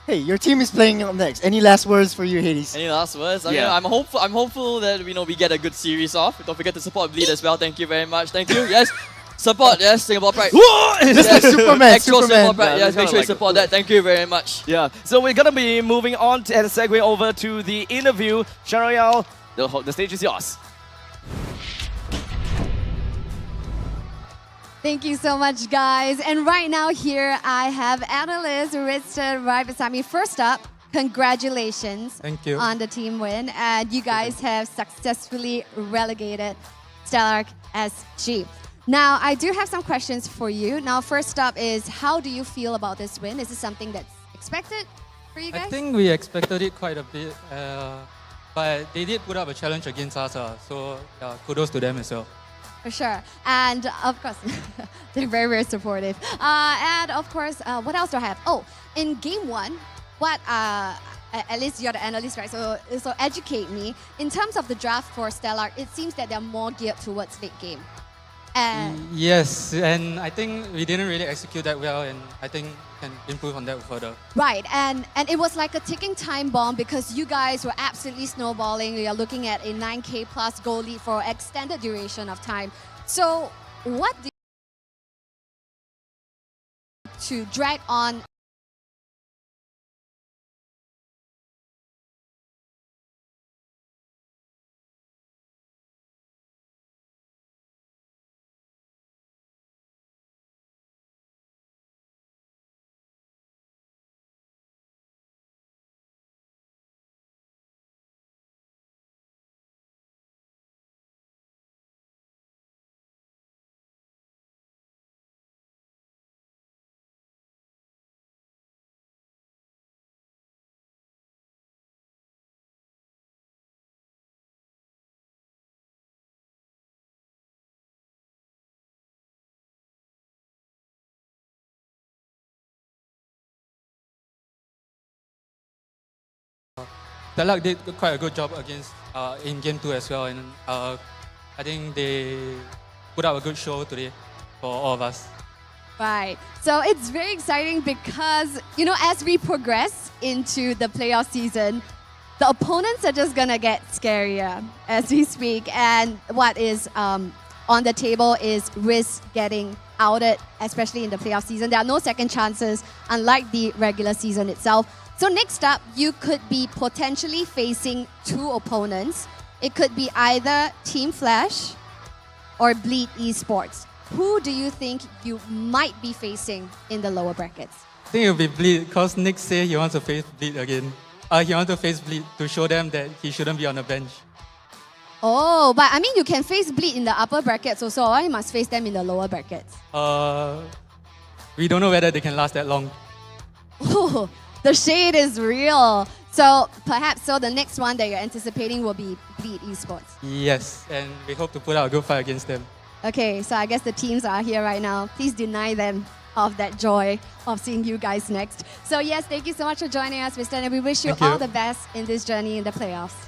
Hey, your team is playing up next. Any last words for you, Hades? Any last words? Yeah. I'm hopeful that we get a good series off. Don't forget to support Bleed as well. Thank you very much. Thank you. Yes. Support, yes, Singapore Pride. Just like Superman. Actual Singapore Pride. Yeah, Yes, make sure you support that. Thank you very much. Yeah, so we're gonna be moving on and segue over to the interview. Cheryl, the stage is yours. Thank you so much, guys. And right now here, I have analyst Richard right beside me. First up, congratulations Thank you. on the team win. And you guys have successfully relegated Stellark SG. Now, I do have some questions for you. Now, first up is, how do you feel about this win? Is this something that's expected for you guys? I think we expected it quite a bit, but they did put up a challenge against us, so kudos to them as well. For sure. And of course, they're very, very supportive. And of course, what else do I have? Oh, in game one, what, at least you're the analyst, right? So educate me. In terms of the draft for Stellark, it seems that they're more geared towards late game. Yes, and I think we didn't really execute that well, and I think we can improve on that further. Right, and it was like a ticking time bomb because you guys were absolutely snowballing. We are looking at a 9K plus goal lead for extended duration of time. So what do you to drag on Stellark did quite a good job against in game 2 as well, and I think they put up a good show today for all of us. Right. So it's very exciting because, as we progress into the playoff season, the opponents are just going to get scarier as we speak. And what is on the table is risk getting outed, especially in the playoff season. There are no second chances, unlike the regular season itself. So next up, you could be potentially facing two opponents It could be either Team Flash or Bleed Esports. Who do you think you might be facing in the lower brackets? I think it'll be Bleed because Nick said he wants to face Bleed again. He wants to face Bleed to show them that he shouldn't be on the bench. Oh, but I mean, you can face Bleed in the upper brackets also, or you must face them in the lower brackets. We don't know whether they can last that long. Oh, the shade is real. So perhaps the next one that you're anticipating will be Bleed Esports. Yes, and we hope to put out a good fight against them. Okay, so I guess the teams are here right now. Please deny them of that joy of seeing you guys next. So yes, thank you so much for joining us, Mr. And we wish you all the best in this journey in the playoffs.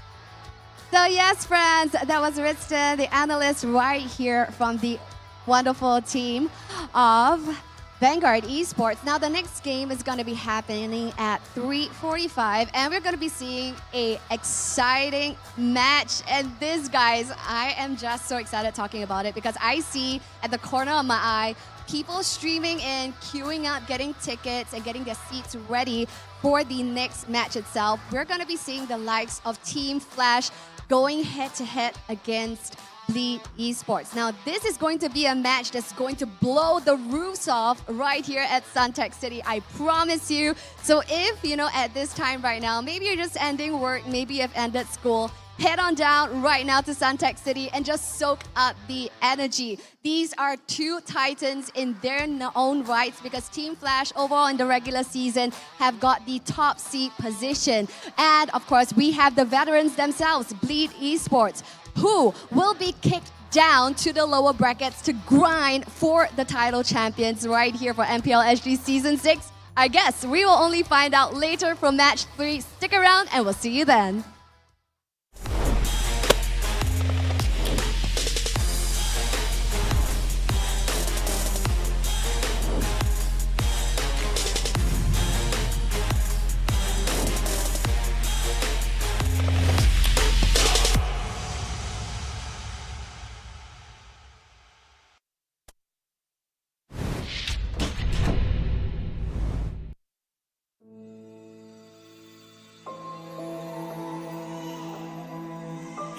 So yes, friends, that was Ridston, the analyst right here from the wonderful team of Vanguard Esports. Now the next game is going to be happening at 3:45 and we're going to be seeing a exciting match. And this, guys, I am just so excited talking about it because I see at the corner of my eye people streaming in, queuing up, getting tickets and getting their seats ready for the next match itself. We're going to be seeing the likes of Team Flash going head-to-head against Bleed Esports. Now, this is going to be a match that's going to blow the roofs off right here at Suntec City, I promise you. So if, at this time right now, maybe you're just ending work, maybe you've ended school, head on down right now to Suntec City and just soak up the energy. These are two titans in their own rights because Team Flash overall in the regular season have got the top seed position. And of course, we have the veterans themselves, Bleed Esports, who will be kicked down to the lower brackets to grind for the title champions right here for MPL SG Season 6. I guess we will only find out later from Match 3. Stick around and we'll see you then.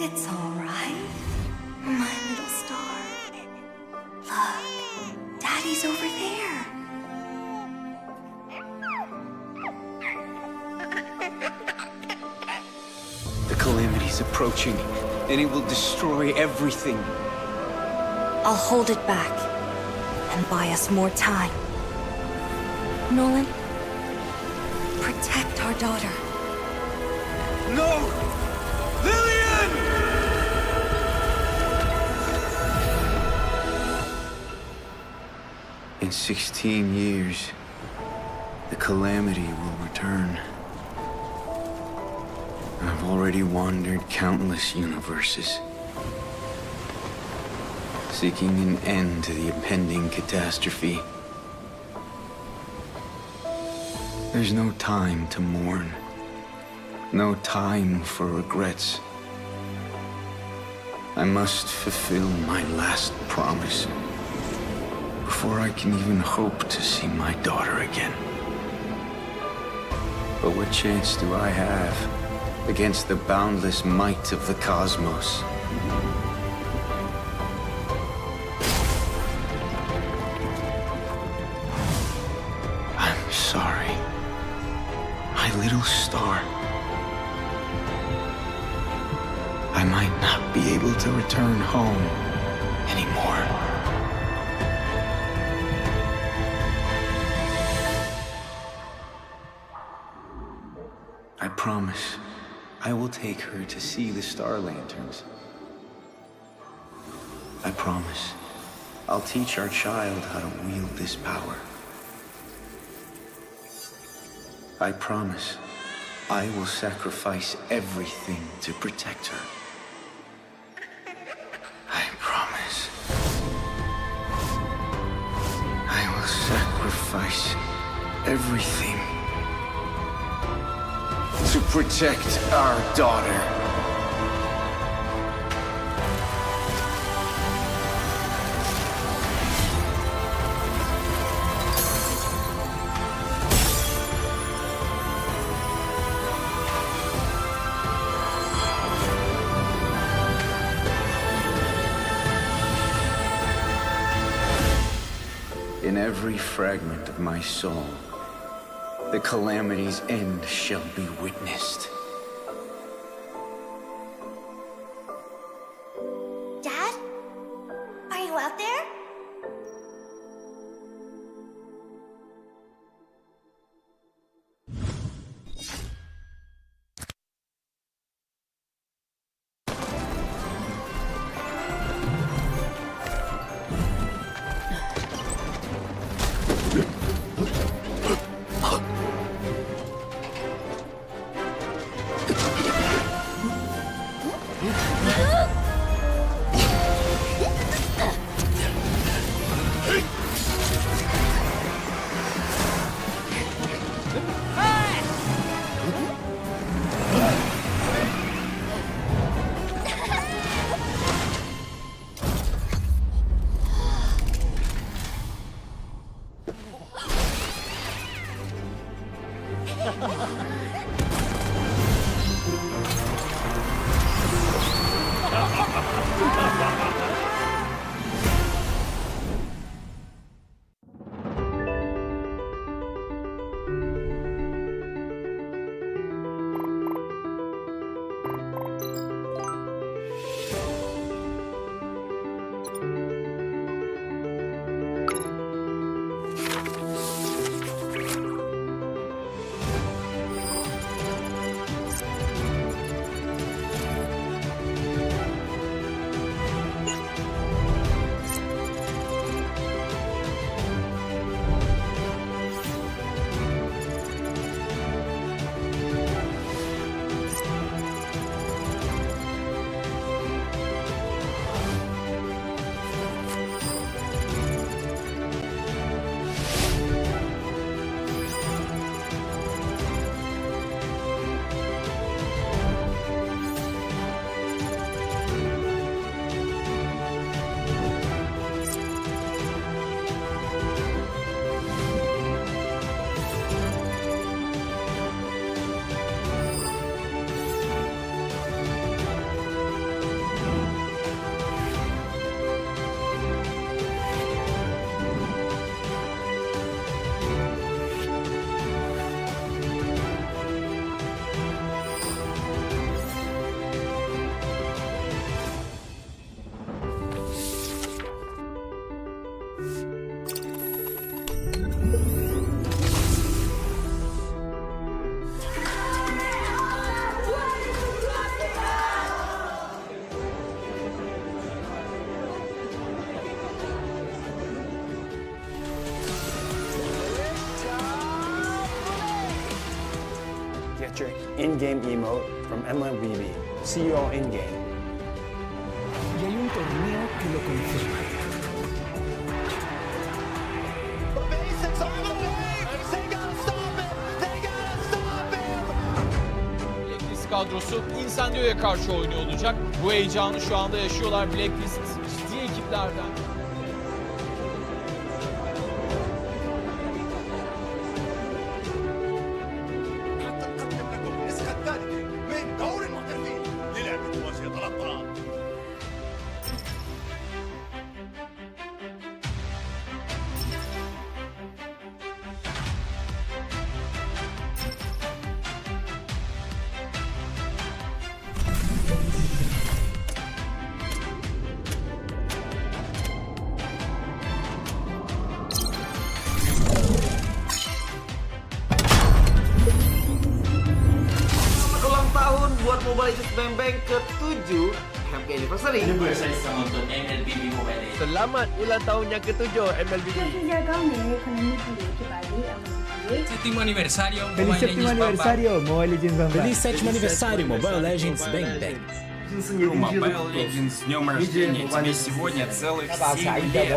It's all right, my little star. Look, Daddy's over there. The calamity's approaching, and it will destroy everything. I'll hold it back and buy us more time. Nolan, protect our daughter. No! Lillian! In 16 years, the calamity will return. I've already wandered countless universes, seeking an end to the impending catastrophe. There's no time to mourn. No time for regrets. I must fulfill my last promise before I can even hope to see my daughter again. But what chance do I have against the boundless might of the cosmos? I'm sorry, my little star. I might not be able to return home anymore. I promise I will take her to see the star lanterns. I promise I'll teach our child how to wield this power. I promise I will sacrifice everything to protect her. I promise. I will sacrifice everything to protect our daughter. in every fragment of my soul. The calamity's end shall be witnessed. Dad? Are you out there? Get your in-game emote from MLBB. See you all in-game. Y hay un torneo que lo confirma. Blacklist kadrosu Incendios'ya karşı oynuyor olacak. Bu heyecanı şu anda yaşıyorlar. Blacklist ciddi ekiplerden. Ulang tahun buat Mobile Legends Bang Bang ke-7 Happy Anniversary. MLBB Mobile Legends. Selamat ulang tahun yang ke-7 MLBB. Sétimo aniversario Feliz sétimo aniversario Mobile Legends Bang Bang. Feliz sétimo aniversário Mobile Legends Bang Bang. Mobile Legends, с днем рождения. Тебе сегодня целых 7 лет.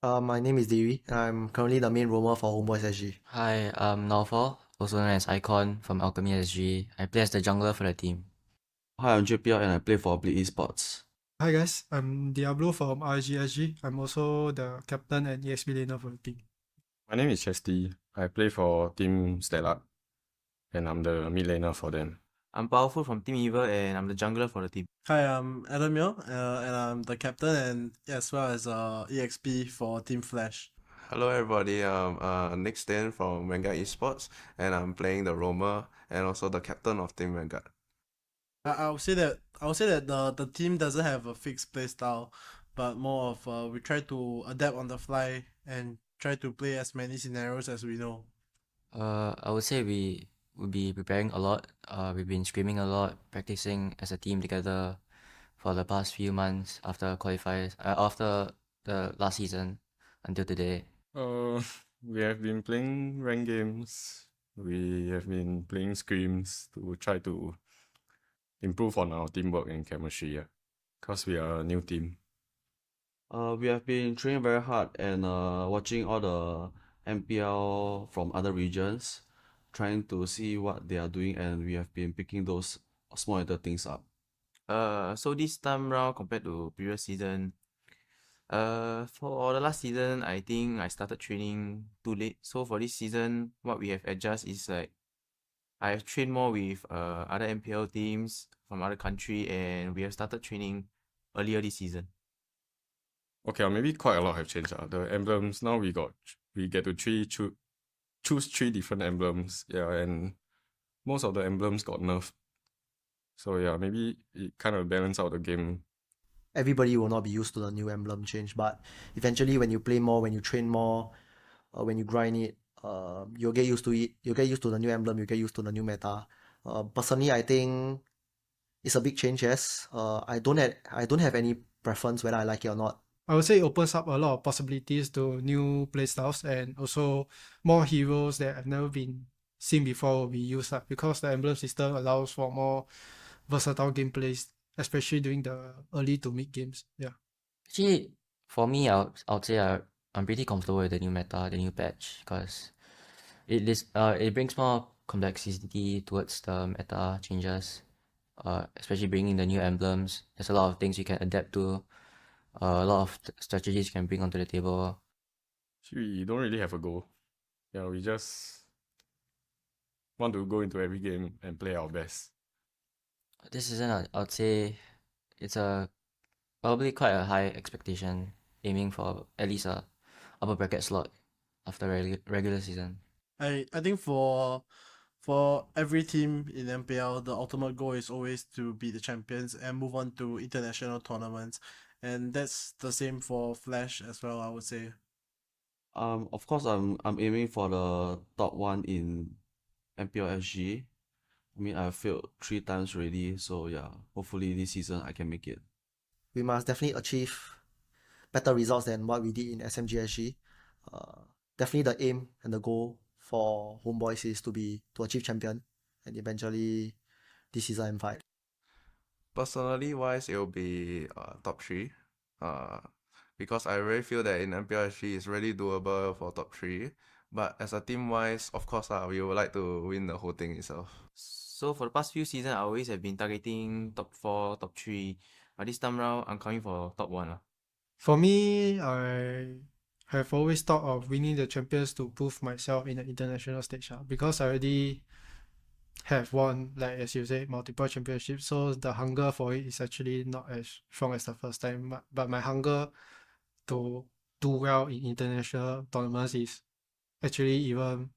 My name is Dewi. I'm currently the main roamer for Homeboys SG. Hi, I'm Naufal, also known as Icon from Alchemy SG. I play as the jungler for the team. Hi, I'm JPL and I play for Bleed Esports. Hi guys, I'm Diablo from RGSG. I'm also the captain and EXP laner for the team. My name is Chesty. I play for Team Stellar and I'm the mid laner for them. I'm Powerful from Team Evil and I'm the jungler for the team. Hi, I'm Adam Yo, and I'm the captain and as well as EXP for Team Flash. Hello everybody, I'm Nick Stain from Vanguard Esports and I'm playing the roamer and also the captain of Team Vanguard. I would say that the team doesn't have a fixed play style, but more of we try to adapt on the fly and try to play as many scenarios as we know. I would say we will be preparing a lot. We've been screaming a lot, practicing as a team together for the past few months after qualifiers, after the last season until today. We have been playing ranked games. We have been playing scrims to try to improve on our teamwork and chemistry, because we are a new team. We have been training very hard and watching all the MPL from other regions, trying to see what they are doing, and we have been picking those small little things up. So this time round compared to previous season, for the last season, I think I started training too late. So for this season, what we have adjusted is like I have trained more with other MPL teams from other country, and we have started training earlier this season. Okay, maybe quite a lot have changed. The emblems now we get to choose 3 different emblems. Yeah, and most of the emblems got nerfed. So yeah, maybe it kind of balance out the game. Everybody will not be used to the new emblem change, but eventually when you play more, when you train more, when you grind it, you'll get used to it. You'll get used to the new emblem. You get used to the new meta. Personally, I think it's a big change. Yes. I don't have any preference whether I like it or not. I would say it opens up a lot of possibilities to new playstyles and also more heroes that have never been seen before will be used up, because the emblem system allows for more versatile gameplays, especially during the early to mid games. Yeah. Actually, for me, I would say I'm pretty comfortable with the new meta, the new patch, because it brings more complexity towards the meta changes, especially bringing the new emblems. There's a lot of things you can adapt to, a lot of strategies you can bring onto the table. We don't really have a goal. Yeah, we just want to go into every game and play our best. This season, I'd say it's probably quite a high expectation, aiming for at least a upper bracket slot after regular season. I think for every team in MPL, the ultimate goal is always to be the champions and move on to international tournaments, and that's the same for Flash as well, I would say. Of course, I'm aiming for the top 1 in MPL SG. I mean, I've failed 3 times already, so yeah, hopefully this season I can make it. We must definitely achieve better results than what we did in SMGSG. Definitely the aim and the goal for Homeboys is to achieve champion, and eventually this season M5. Personally wise, it will be top 3. Because I really feel that in MPL SG it's really doable for top 3. But as a team wise, of course, we would like to win the whole thing itself. So for the past few seasons, I always have been targeting top 4, top 3. But this time round, I'm coming for top 1. For me, I have always thought of winning the champions to prove myself in the international stage, because I already have won, like as you say, multiple championships. So the hunger for it is actually not as strong as the first time. But my hunger to do well in international tournaments is actually even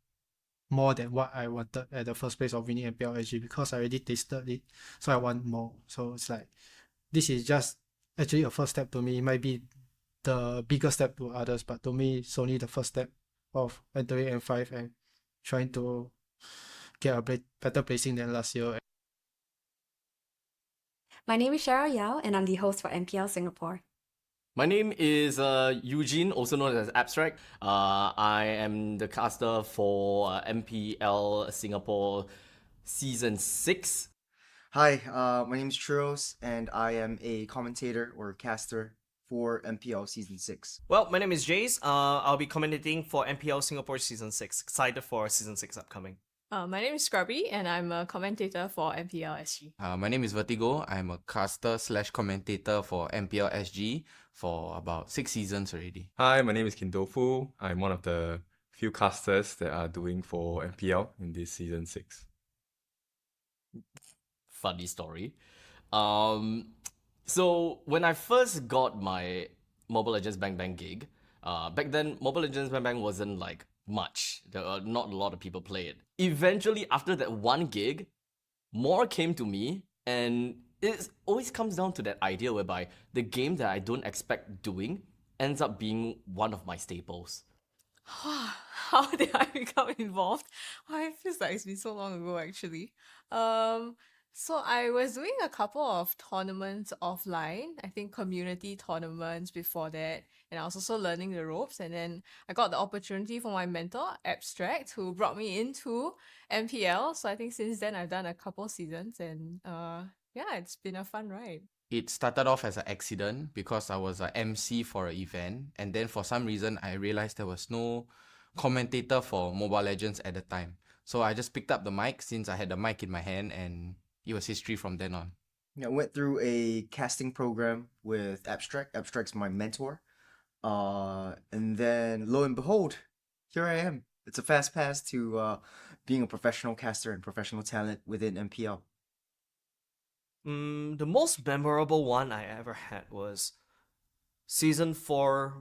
more than what I wanted at the first place of winning MPL SG, because I already tasted it, so I want more. So it's like, this is just actually a first step to me. It might be the bigger step to others, but to me it's only the first step of entering M5 and trying to get a better placing than last year. My name is Cheryl Yao and I'm the host for MPL Singapore. My name is Eugene, also known as Abstract. I am the caster for MPL Singapore Season 6. Hi, my name is Churros, and I am a commentator or caster for MPL Season 6? Well, my name is Jace. I'll be commentating for MPL Singapore Season 6. Excited for Season 6 upcoming. My name is Scrubby, and I'm a commentator for MPL SG. My name is Vertigo. I'm a caster / commentator for MPL SG for about 6 seasons already. Hi, my name is Kindofu. I'm one of the few casters that are doing for MPL in this Season 6. Funny story. So when I first got my Mobile Legends Bang Bang gig, back then Mobile Legends Bang Bang wasn't like much. There were not a lot of people play it. Eventually, after that one gig, more came to me, and it always comes down to that idea whereby the game that I don't expect doing ends up being one of my staples. How did I become involved? It feels like it's been so long ago actually. So I was doing a couple of tournaments offline, I think community tournaments before that, and I was also learning the ropes, and then I got the opportunity from my mentor, Abstract, who brought me into MPL. So I think since then I've done a couple seasons, and yeah, it's been a fun ride. It started off as an accident because I was an MC for an event, and then for some reason I realized there was no commentator for Mobile Legends at the time. So I just picked up the mic since I had the mic in my hand, and it was history from then on. I went through a casting program with Abstract. Abstract's my mentor. And then lo and behold, here I am. It's a fast pass to being a professional caster and professional talent within MPL. The most memorable one I ever had was Season 4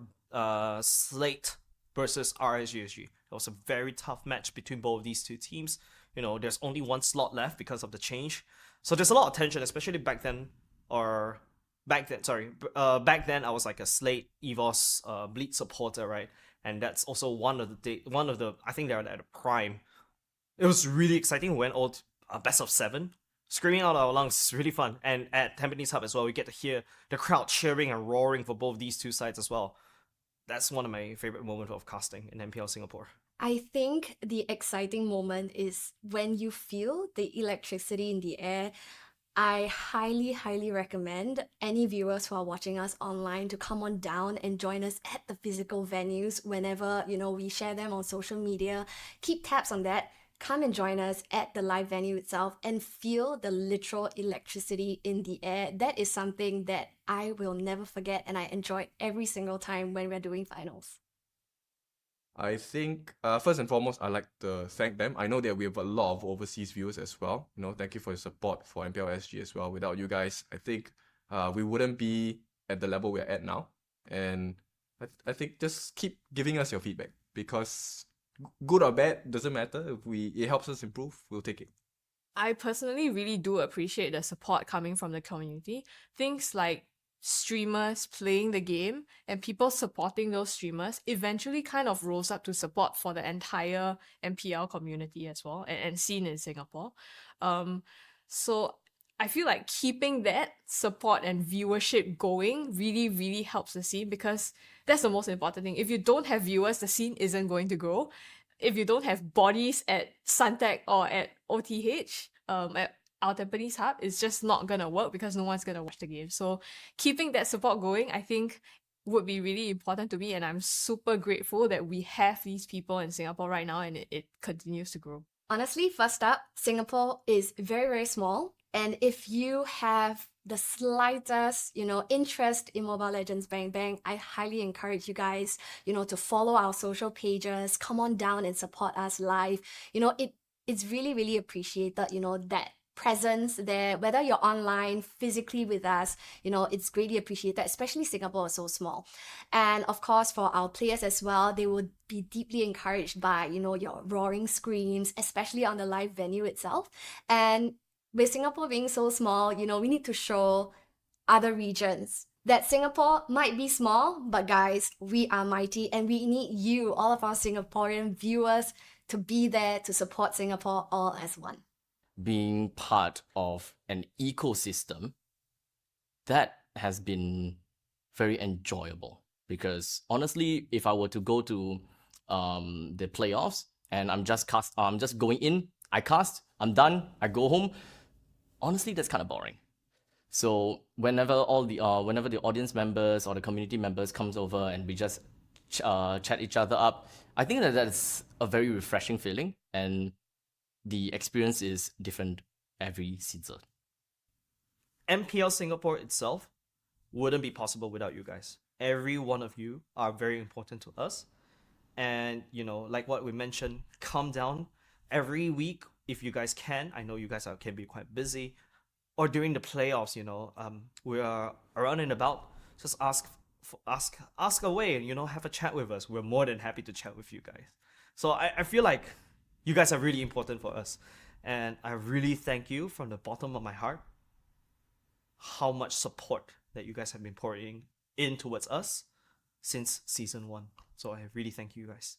Slate versus RSGSG. It was a very tough match between both of these two teams. You know, there's only one slot left because of the change. So there's a lot of tension, especially back then, back then I was like a Slate EVOS Bleed supporter, right? And that's also one of the I think they're at a prime. It was really exciting. We went all best of 7. Screaming out our lungs is really fun. And at Tampines Hub as well, we get to hear the crowd cheering and roaring for both these two sides as well. That's one of my favorite moments of casting in MPL Singapore. I think the exciting moment is when you feel the electricity in the air. I highly, highly recommend any viewers who are watching us online to come on down and join us at the physical venues whenever, we share them on social media. Keep tabs on that. Come and join us at the live venue itself and feel the literal electricity in the air. That is something that I will never forget, and I enjoy every single time when we're doing finals. I think, first and foremost, I'd like to thank them. I know that we have a lot of overseas viewers as well. Thank you for your support for MPL SG as well. Without you guys, I think we wouldn't be at the level we're at now. And I think just keep giving us your feedback, because good or bad, doesn't matter. If it helps us improve, we'll take it. I personally really do appreciate the support coming from the community. Things like streamers playing the game and people supporting those streamers eventually kind of rose up to support for the entire MPL community as well, and scene in Singapore. So I feel like keeping that support and viewership going really, really helps the scene, because that's the most important thing. If you don't have viewers, the scene isn't going to grow. If you don't have bodies at Suntec or at OTH, at our Tampines Hub, it's just not gonna work because no one's gonna watch the game. So keeping that support going, I think, would be really important to me, and I'm super grateful that we have these people in Singapore right now, and it continues to grow. Honestly, first up, Singapore is very, very small. And if you have the slightest, interest in Mobile Legends Bang Bang, I highly encourage you guys, to follow our social pages, come on down and support us live. It's really, really appreciated, that presence there, whether you're online, physically with us, it's greatly appreciated, especially Singapore is so small. And of course, for our players as well, they would be deeply encouraged by, your roaring screams, especially on the live venue itself. And with Singapore being so small, we need to show other regions that Singapore might be small, but guys, we are mighty, and we need you, all of our Singaporean viewers, to be there to support Singapore all as one. Being part of an ecosystem, that has been very enjoyable, because honestly, if I were to go to the playoffs and I'm just going in, I cast, I'm done, I go home, honestly, that's kind of boring. So whenever the audience members or the community members comes over and we just chat each other up, I think that's a very refreshing feeling, and the experience is different every season. MPL Singapore itself wouldn't be possible without you guys. Every one of you are very important to us. And, like what we mentioned, come down every week if you guys can. I know you guys can be quite busy. Or during the playoffs, we are around and about. Just ask away and, have a chat with us. We're more than happy to chat with you guys. So I feel like you guys are really important for us. And I really thank you from the bottom of my heart how much support that you guys have been pouring in towards us since season 1. So I really thank you guys.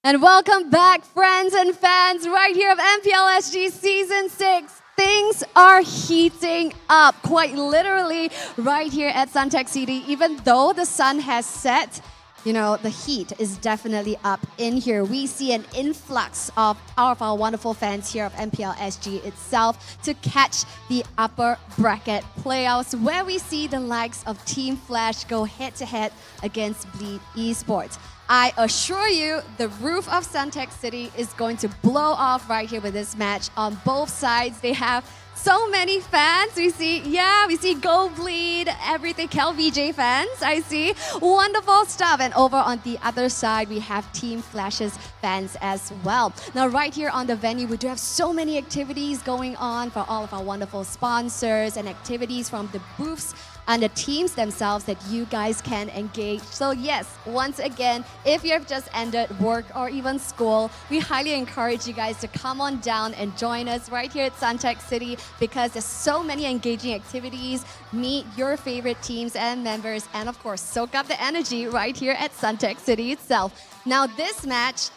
And welcome back, friends and fans, right here of MPL SG Season 6. Things are heating up, quite literally, right here at Suntec City. Even though the sun has set, you know, the heat is definitely up in here. We see an influx of our wonderful fans here of MPL SG itself to catch the upper bracket playoffs, where we see the likes of Team Flash go head-to-head against Bleed Esports. I assure you, the roof of Suntec City is going to blow off right here with this match. On both sides, they have so many fans. We see Go Bleed, everything, KelVJ fans, I see. Wonderful stuff. And over on the other side, we have Team Flash's fans as well. Now, right here on the venue, we do have so many activities going on for all of our wonderful sponsors and activities from the booths and the teams themselves that you guys can engage. So yes, once again, if you have just ended work or even school, we highly encourage you guys to come on down and join us right here at Suntec City, because there's so many engaging activities. Meet your favorite teams and members, and of course, soak up the energy right here at Suntec City itself. Now, this match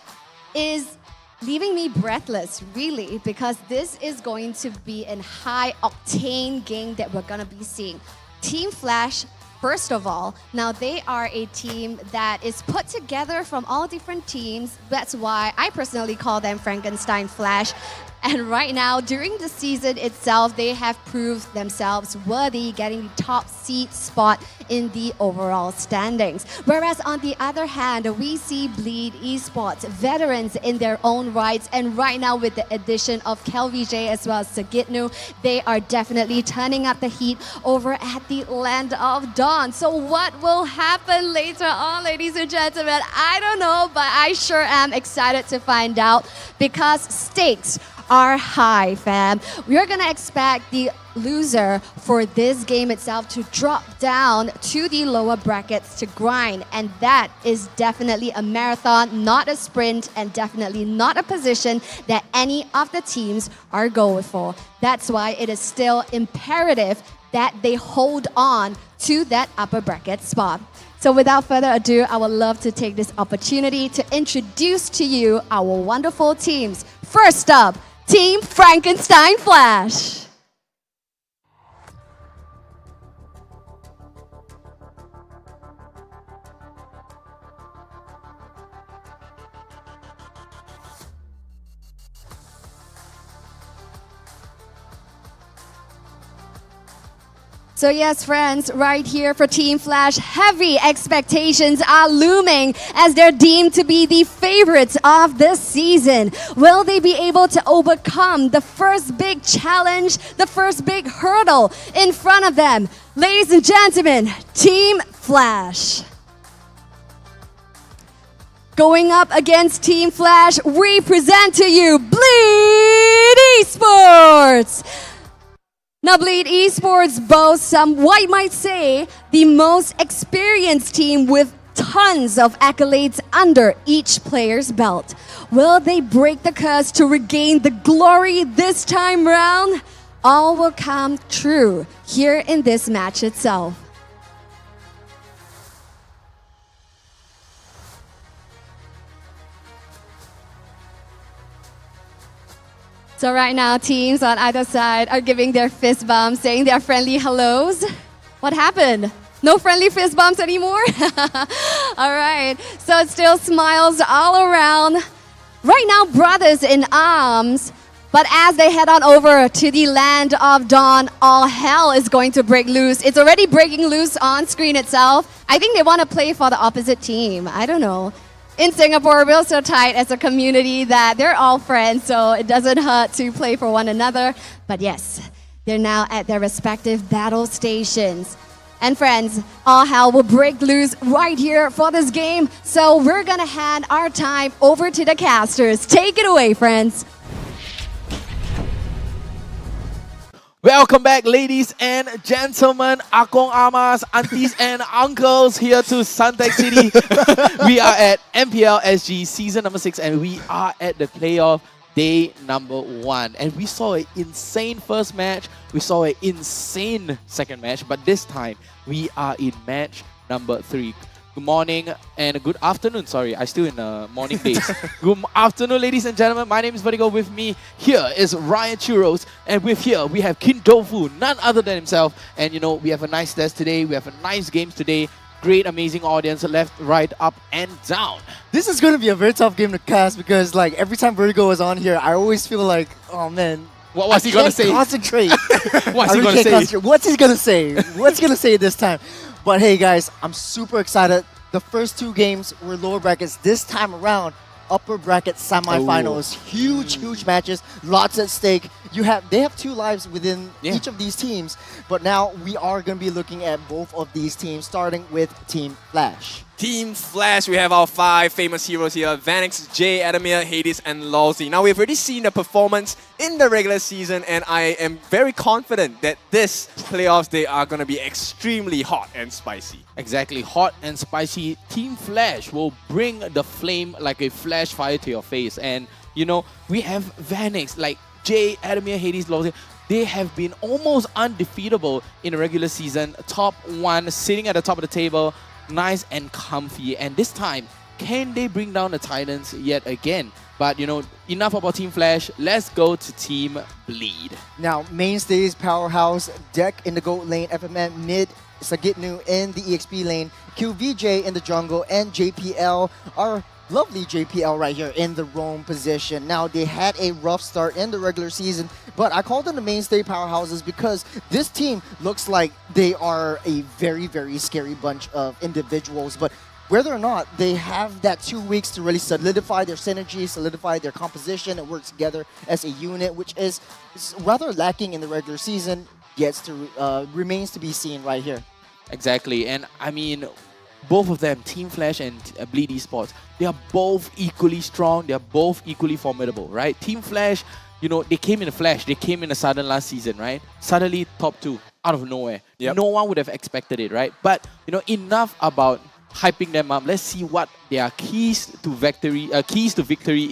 is leaving me breathless, really, because this is going to be a high-octane game that we're gonna be seeing. Team Flash, first of all, now they are a team that is put together from all different teams. That's why I personally call them Frankenstein Flash. And right now, during the season itself, they have proved themselves worthy, getting the top seed spot in the overall standings. Whereas on the other hand, we see Bleed Esports, veterans in their own rights. And right now, with the addition of KelVJ as well as Sagitnu, they are definitely turning up the heat over at the Land of Dawn. So what will happen later on, ladies and gentlemen? I don't know, but I sure am excited to find out, because stakes are high, fam. We're gonna expect the loser for this game itself to drop down to the lower brackets to grind, and that is definitely a marathon, not a sprint, and definitely not a position that any of the teams are going for. That's why it is still imperative that they hold on to that upper bracket spot. So without further ado, I would love to take this opportunity to introduce to you our wonderful teams. First up, Team Frankenstein Flash. So yes, friends, right here for Team Flash, heavy expectations are looming as they're deemed to be the favorites of the season. Will they be able to overcome the first big challenge, the first big hurdle in front of them? Ladies and gentlemen, Team Flash. Going up against Team Flash, we present to you Bleed Esports. Now, Bleed Esports boasts some, what might say, the most experienced team with tons of accolades under each player's belt. Will they break the curse to regain the glory this time round? All will come true here in this match itself. So right now, teams on either side are giving their fist bumps, saying their friendly hellos. What happened? No friendly fist bumps anymore? All right, so it's still smiles all around. Right now, brothers in arms. But as they head on over to the Land of Dawn, all hell is going to break loose. It's already breaking loose on screen itself. I think they want to play for the opposite team. I don't know. In Singapore, we're so tight as a community that they're all friends, so it doesn't hurt to play for one another. But yes, they're now at their respective battle stations. And friends, all hell will break loose right here for this game. So we're gonna hand our time over to the casters. Take it away, friends. Welcome back, ladies and gentlemen, akong amas, aunties and uncles here to Suntec City. We are at MPL SG season number 6 and we are at the playoff day number 1. And we saw an insane first match, we saw an insane second match, but this time we are in match number 3. good morning, and good afternoon. Sorry, I still in morning days. Good afternoon, ladies and gentlemen. My name is Vertigo. With me here is Ryan Churros, and with here we have Kin Dofu, none other than himself. And you know, we have a nice test today. We have a nice games today. Great, amazing audience, left, right, up, and down. This is going to be a very tough game to cast because, like, every time Vertigo is on here, I always feel like, oh man, what's he gonna say? Concentrate. What's he gonna say? What's he gonna say? What's he gonna say this time? But hey, guys, I'm super excited. The first two games were lower brackets. This time around, upper bracket semifinals. Huge matches. Lots at stake. They have 2 lives within each of these teams. But now we are going to be looking at both of these teams, starting with Team Flash. Team Flash, we have our 5 famous heroes here, Vanix, Jay, Adamir, Hades, and Lawsy. Now, we've already seen the performance in the regular season, and I am very confident that this playoffs, they are going to be extremely hot and spicy. Exactly, hot and spicy. Team Flash will bring the flame like a flash fire to your face. And, you know, we have Vanix, like Jay, Adamir, Hades, Lawsy. They have been almost undefeatable in the regular season. Top 1, sitting at the top of the table. Nice and comfy, and this time, can they bring down the Titans yet again? But you know, enough about Team Flash. Let's go to Team Bleed. Now, mainstays, Powerhouse, Deck in the GOAT lane, FMN mid, Sagitnu in the EXP lane, QVJ in the jungle, and JPL are lovely JPL right here in the roam position. Now, they had a rough start in the regular season, but I call them the mainstay powerhouses because this team looks like they are a very scary bunch of individuals. But whether or not they have that 2 weeks to really solidify their synergy, solidify their composition, and work together as a unit, which is rather lacking in the regular season, remains to be seen right here. Exactly, and I mean, both of them, Team Flash and Bleed Esports, they are both equally strong. They are both equally formidable, right? Team Flash, you know, they came in a flash. They came in a sudden last season, right? Suddenly top 2 out of nowhere. Yep. No one would have expected it, right? But, you know, enough about hyping them up. Let's see what their keys to victory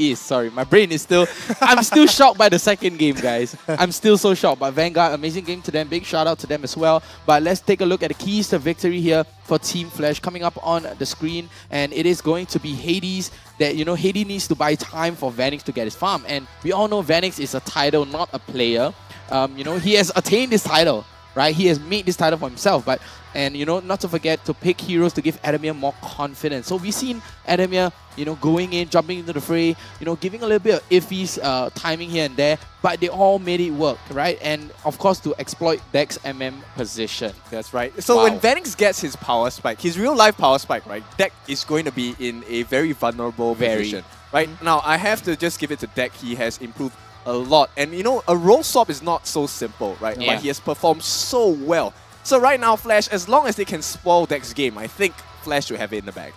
is. Sorry, my brain is still... I'm still shocked by the second game, guys. I'm still so shocked. But Vanguard, amazing game to them. Big shout out to them as well. But let's take a look at the keys to victory here for Team Flash coming up on the screen. And it is going to be Hades. That, you know, Hades needs to buy time for Vanix to get his farm. And we all know Vanix is a title, not a player. You know, he has attained this title, right? He has made this title for himself. And, you know, not to forget to pick heroes to give Adamir more confidence. So we've seen Adamir, you know, going in, jumping into the fray, you know, giving a little bit of iffy timing here and there, but they all made it work, right? And, of course, to exploit Deck's MM position. That's right. So when Vanix gets his power spike, his real-life power spike, right, Deck is going to be in a very vulnerable position, right? Now, I have to just give it to Deck. He has improved a lot. And, you know, a roll swap is not so simple, right? Yeah. But he has performed so well. So right now, Flash, as long as they can spoil Deck's game, I think Flash should have it in the bag.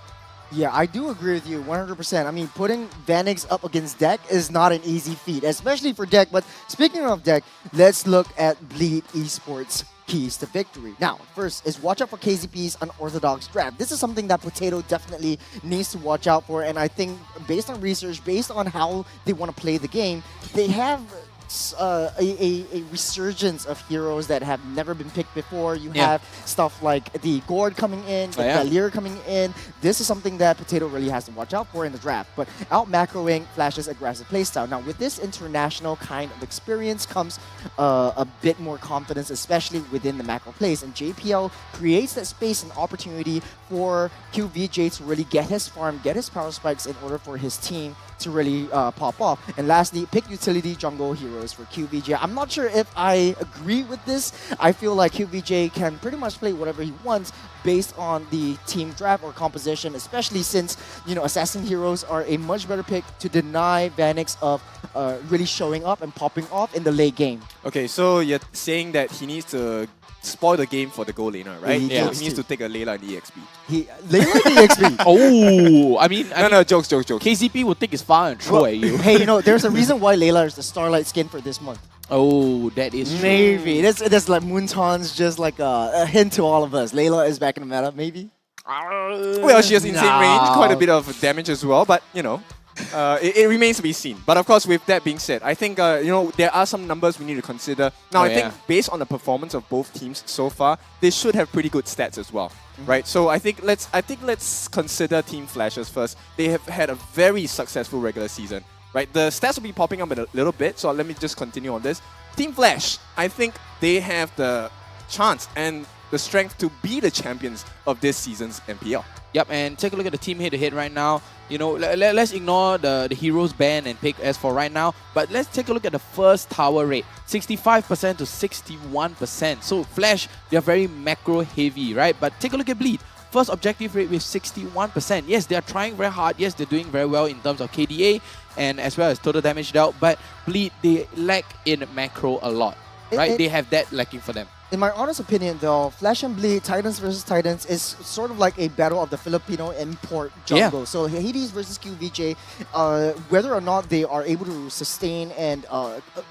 Yeah, I do agree with you 100%. I mean, putting Vanix up against Deck is not an easy feat, especially for Deck. But speaking of Deck, let's look at Bleed Esports keys to victory. Now, first is watch out for KZP's unorthodox draft. This is something that Potato definitely needs to watch out for. And I think based on research, based on how they want to play the game, they have a resurgence of heroes that have never been picked before. You have stuff like the Gord coming in, the Galir coming in. This is something that Potato really has to watch out for in the draft. But out macroing Flash's aggressive playstyle. Now, with this international kind of experience comes a bit more confidence, especially within the macro plays. And JPL creates that space and opportunity for QVJ to really get his farm, get his power spikes in order for his team to really pop off. And lastly, pick utility jungle heroes for QVJ. I'm not sure if I agree with this. I feel like QVJ can pretty much play whatever he wants based on the team draft or composition, especially since, you know, assassin heroes are a much better pick to deny Vanix of really showing up and popping off in the late game. Okay, so you're saying that he needs to spoil the game for the goal laner, right? Yeah. So he needs to take a Layla in EXP. Layla in EXP? Oh, I mean, jokes. KZP will take his fire and throw at you. Hey, you know, there's a reason why Layla is the Starlight skin for this month. Oh, that is maybe. That's like Moonton's just like a hint to all of us. Layla is back in the meta, maybe? Well, she has insane range, quite a bit of damage as well, but, you know. it remains to be seen. But of course, with that being said, I think there are some numbers we need to consider. Now, I think based on the performance of both teams so far, they should have pretty good stats as well, right? So I think let's consider Team Flashers first. They have had a very successful regular season, right? The stats will be popping up in a little bit, so let me just continue on this. Team Flash, I think they have the chance and the strength to be the champions of this season's MPL. Yep, and take a look at the team head-to-head right now. You know, let's ignore the heroes ban and pick as for right now, but let's take a look at the first tower rate, 65% to 61%. So Flash, they're very macro heavy, right? But take a look at Bleed. First objective rate with 61%. Yes, they're trying very hard. Yes, they're doing very well in terms of KDA and as well as total damage dealt, but Bleed, they lack in macro a lot, right? They have that lacking for them. In my honest opinion, though, Flash and Bleed, Titans versus Titans, is sort of like a battle of the Filipino import jungle. So Hades versus QVJ, whether or not they are able to sustain and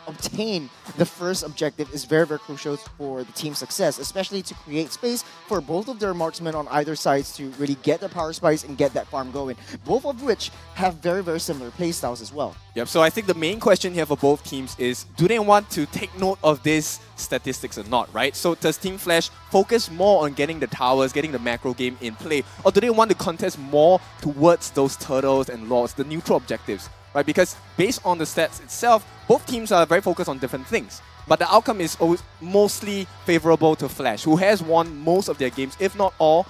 obtain the first objective is very, very crucial for the team's success, especially to create space for both of their marksmen on either sides to really get the power spikes and get that farm going, both of which have very, very similar playstyles as well. Yep, so I think the main question here for both teams is, do they want to take note of this statistics or not, right? So does Team Flash focus more on getting the towers, getting the macro game in play, or do they want to contest more towards those turtles and lords, the neutral objectives, right? Because based on the stats itself, both teams are very focused on different things. But the outcome is always mostly favorable to Flash, who has won most of their games, if not all,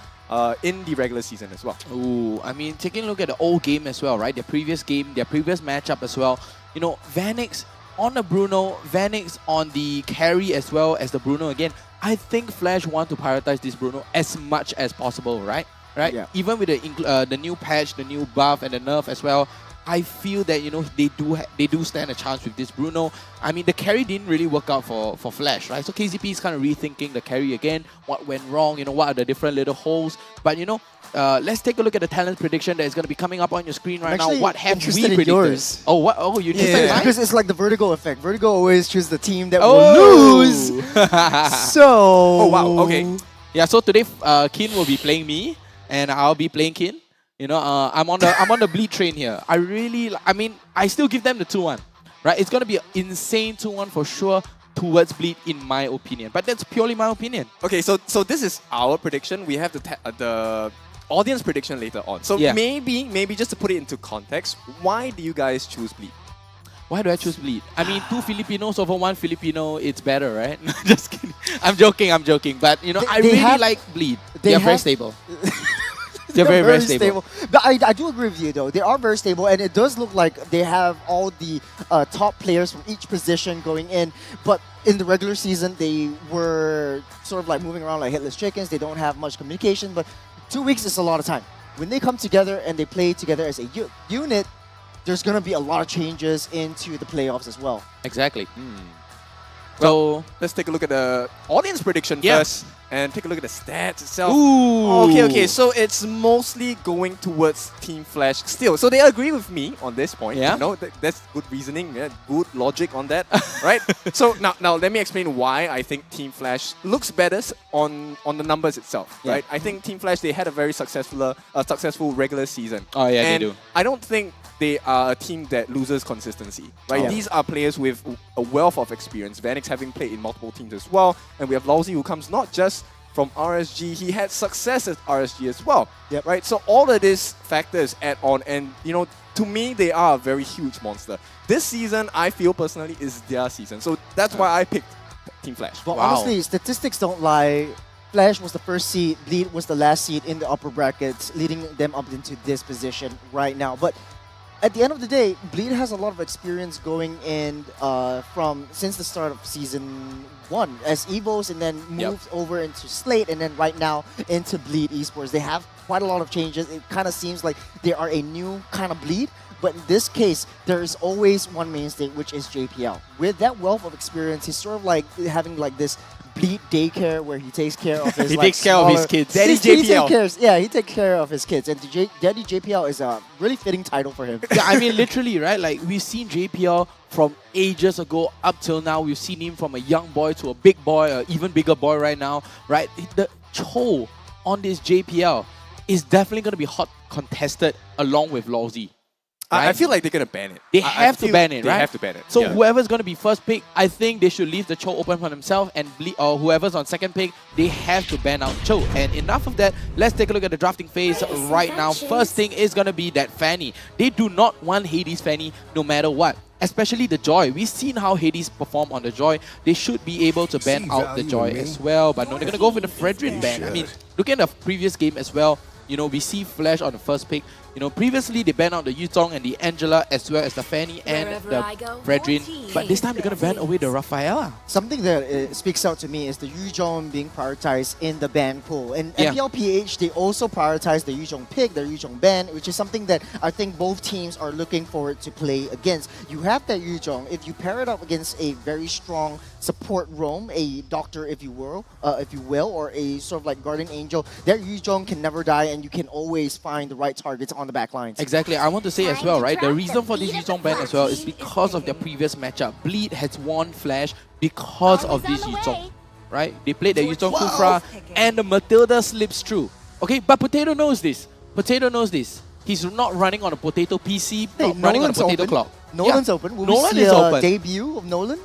in the regular season as well. Ooh, I mean, taking a look at the old game as well, right? Their previous game, their previous matchup as well. You know, Vanix on the Bruno, Vanix on the carry as well as the Bruno again. I think Flash want to prioritize this Bruno as much as possible, right? Right? Yeah. Even with the new patch, the new buff and the nerf as well, I feel that, you know, they do stand a chance with this Bruno. I mean, the carry didn't really work out for Flash, right? So KZP is kind of rethinking the carry again. What went wrong? You know, what are the different little holes? But, you know, let's take a look at the talent prediction that is going to be coming up on your screen right now. What have we predicted? Yours. Oh, what? Oh, you interested in mine? Because it's like the Vertigo effect. Vertigo always chooses the team that will lose. So. Oh wow. Okay. Yeah. So today, Kin will be playing me, and I'll be playing Kin. You know, I'm on the Bleed train here. I mean, I still give them the 2-1, right? It's gonna be an insane 2-1 for sure towards Bleed, in my opinion. But that's purely my opinion. Okay, so this is our prediction. We have the audience prediction later on. So maybe just to put it into context, why do you guys choose Bleed? Why do I choose Bleed? I mean, 2 Filipinos over 1 Filipino, it's better, right? Just kidding. I'm joking. But, you know, I really like Bleed. They're very stable. They're very stable. But I do agree with you, though. They are very stable, and it does look like they have all the top players from each position going in. But in the regular season, they were sort of like moving around like headless chickens. They don't have much communication, but 2 weeks is a lot of time. When they come together and they play together as a unit, there's going to be a lot of changes into the playoffs as well. Exactly. So let's take a look at the audience prediction first. And take a look at the stats itself. Ooh. Okay. So it's mostly going towards Team Flash still. So they agree with me on this point. Yeah. You know, that's good reasoning, good logic on that, right? So now let me explain why I think Team Flash looks better on the numbers itself, right? I think Team Flash, they had a very successful regular season. Oh yeah, and they do. I don't think they are a team that loses consistency, right? Oh. These are players with a wealth of experience. Vanix having played in multiple teams as well, and we have Lousy, who comes not just from RSG, he had success at RSG as well, right? So all of these factors add on, and you know, to me, they are a very huge monster. This season, I feel personally, is their season, so that's why I picked Team Flash. But honestly, statistics don't lie. Flash was the first seed, Bleed was the last seed in the upper brackets, leading them up into this position right now. But at the end of the day, Bleed has a lot of experience going in since the start of season 1 as Evos, and then moved over into Slate, and then right now into Bleed Esports. They have quite a lot of changes. It kind of seems like they are a new kind of Bleed, but in this case, there is always one mainstay, which is JPL. With that wealth of experience, he's sort of like having like this Bleed daycare where he takes care of his he takes care of his kids. Daddy JPL. He takes care of his kids. And Daddy JPL is a really fitting title for him. Yeah, I mean, literally, right? Like, we've seen JPL from ages ago up till now. We've seen him from a young boy to a big boy, an even bigger boy right now, right? The Cho on this JPL is definitely going to be hot contested along with Lousy. I feel like they're gonna ban it. They I have to feel ban it, they right? have to ban it. So yeah. whoever's going to be first pick, I think they should leave the Cho open for themselves, and or whoever's on second pick, they have to ban out Cho. And enough of that, let's take a look at the drafting phase right now. First thing is going to be that Fanny. They do not want Hades Fanny no matter what. Especially the Joy. We've seen how Hades perform on the Joy. They should be able to ban out the Joy as well. But no, they're going to go for the Fredrin ban. I mean, looking at the previous game as well, you know, we see Flash on the first pick. You know, previously they banned out the Yutong and the Angela as well as the Fanny and the Fredrin. But this time they're going to ban away the Rafaela. Something that speaks out to me is the Yuzhong being prioritized in the ban pool. In MPL PH, they also prioritize the Yuzhong pick, the Yuzhong ban, which is something that I think both teams are looking forward to play against. You have that Yuzhong. If you pair it up against a very strong support roam, a doctor, if you will, or a sort of like guardian angel, that Yuzhong can never die, and you can always find the right targets on the back lines. Exactly. I want to say as well, right? The reason for this Yuzhong ban as well is because of their previous matchup. Bleed has won Flash because of this Yuzhong, right? They played the Yuzhong Kufra and the Matilda slips through. Okay, but Potato knows this. Potato knows this. He's not running on a Potato PC, not running on a Potato clock. Nolan's open. Will Nolan we see is open. Debut of Nolan?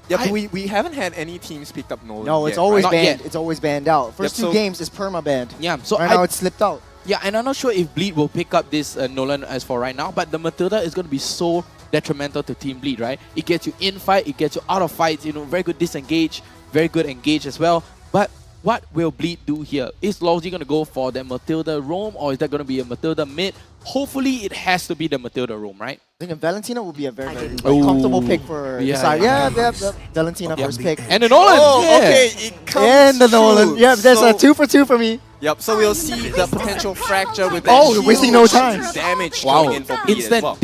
Yeah, but we haven't had any teams picked up Nolan. No, it's yet, always right? banned. It's always banned out. First Yep, two games is perma banned. Yeah, so right now it's slipped out. Yeah, and I'm not sure if Bleed will pick up this Nolan as for right now, but the Matilda is going to be so detrimental to Team Bleed, right? It gets you in fight, it gets you out of fights, you know, very good disengage, very good engage as well. But what will Bleed do here? Is Lousy going to go for the Matilda roam, or is that going to be a Matilda mid? Hopefully it has to be the Matilda roam, right? I think Valentina will be a very, very comfortable pick for the side. Yeah, Valentina first pick. And the Nolan! Okay, it comes And the Nolan. true. Yeah, there's So- a 2 for 2 for me. Yep, so we'll see the potential fracture with that Oh, wasting no huge time. damage Wow, going in for Bleed as instant. well.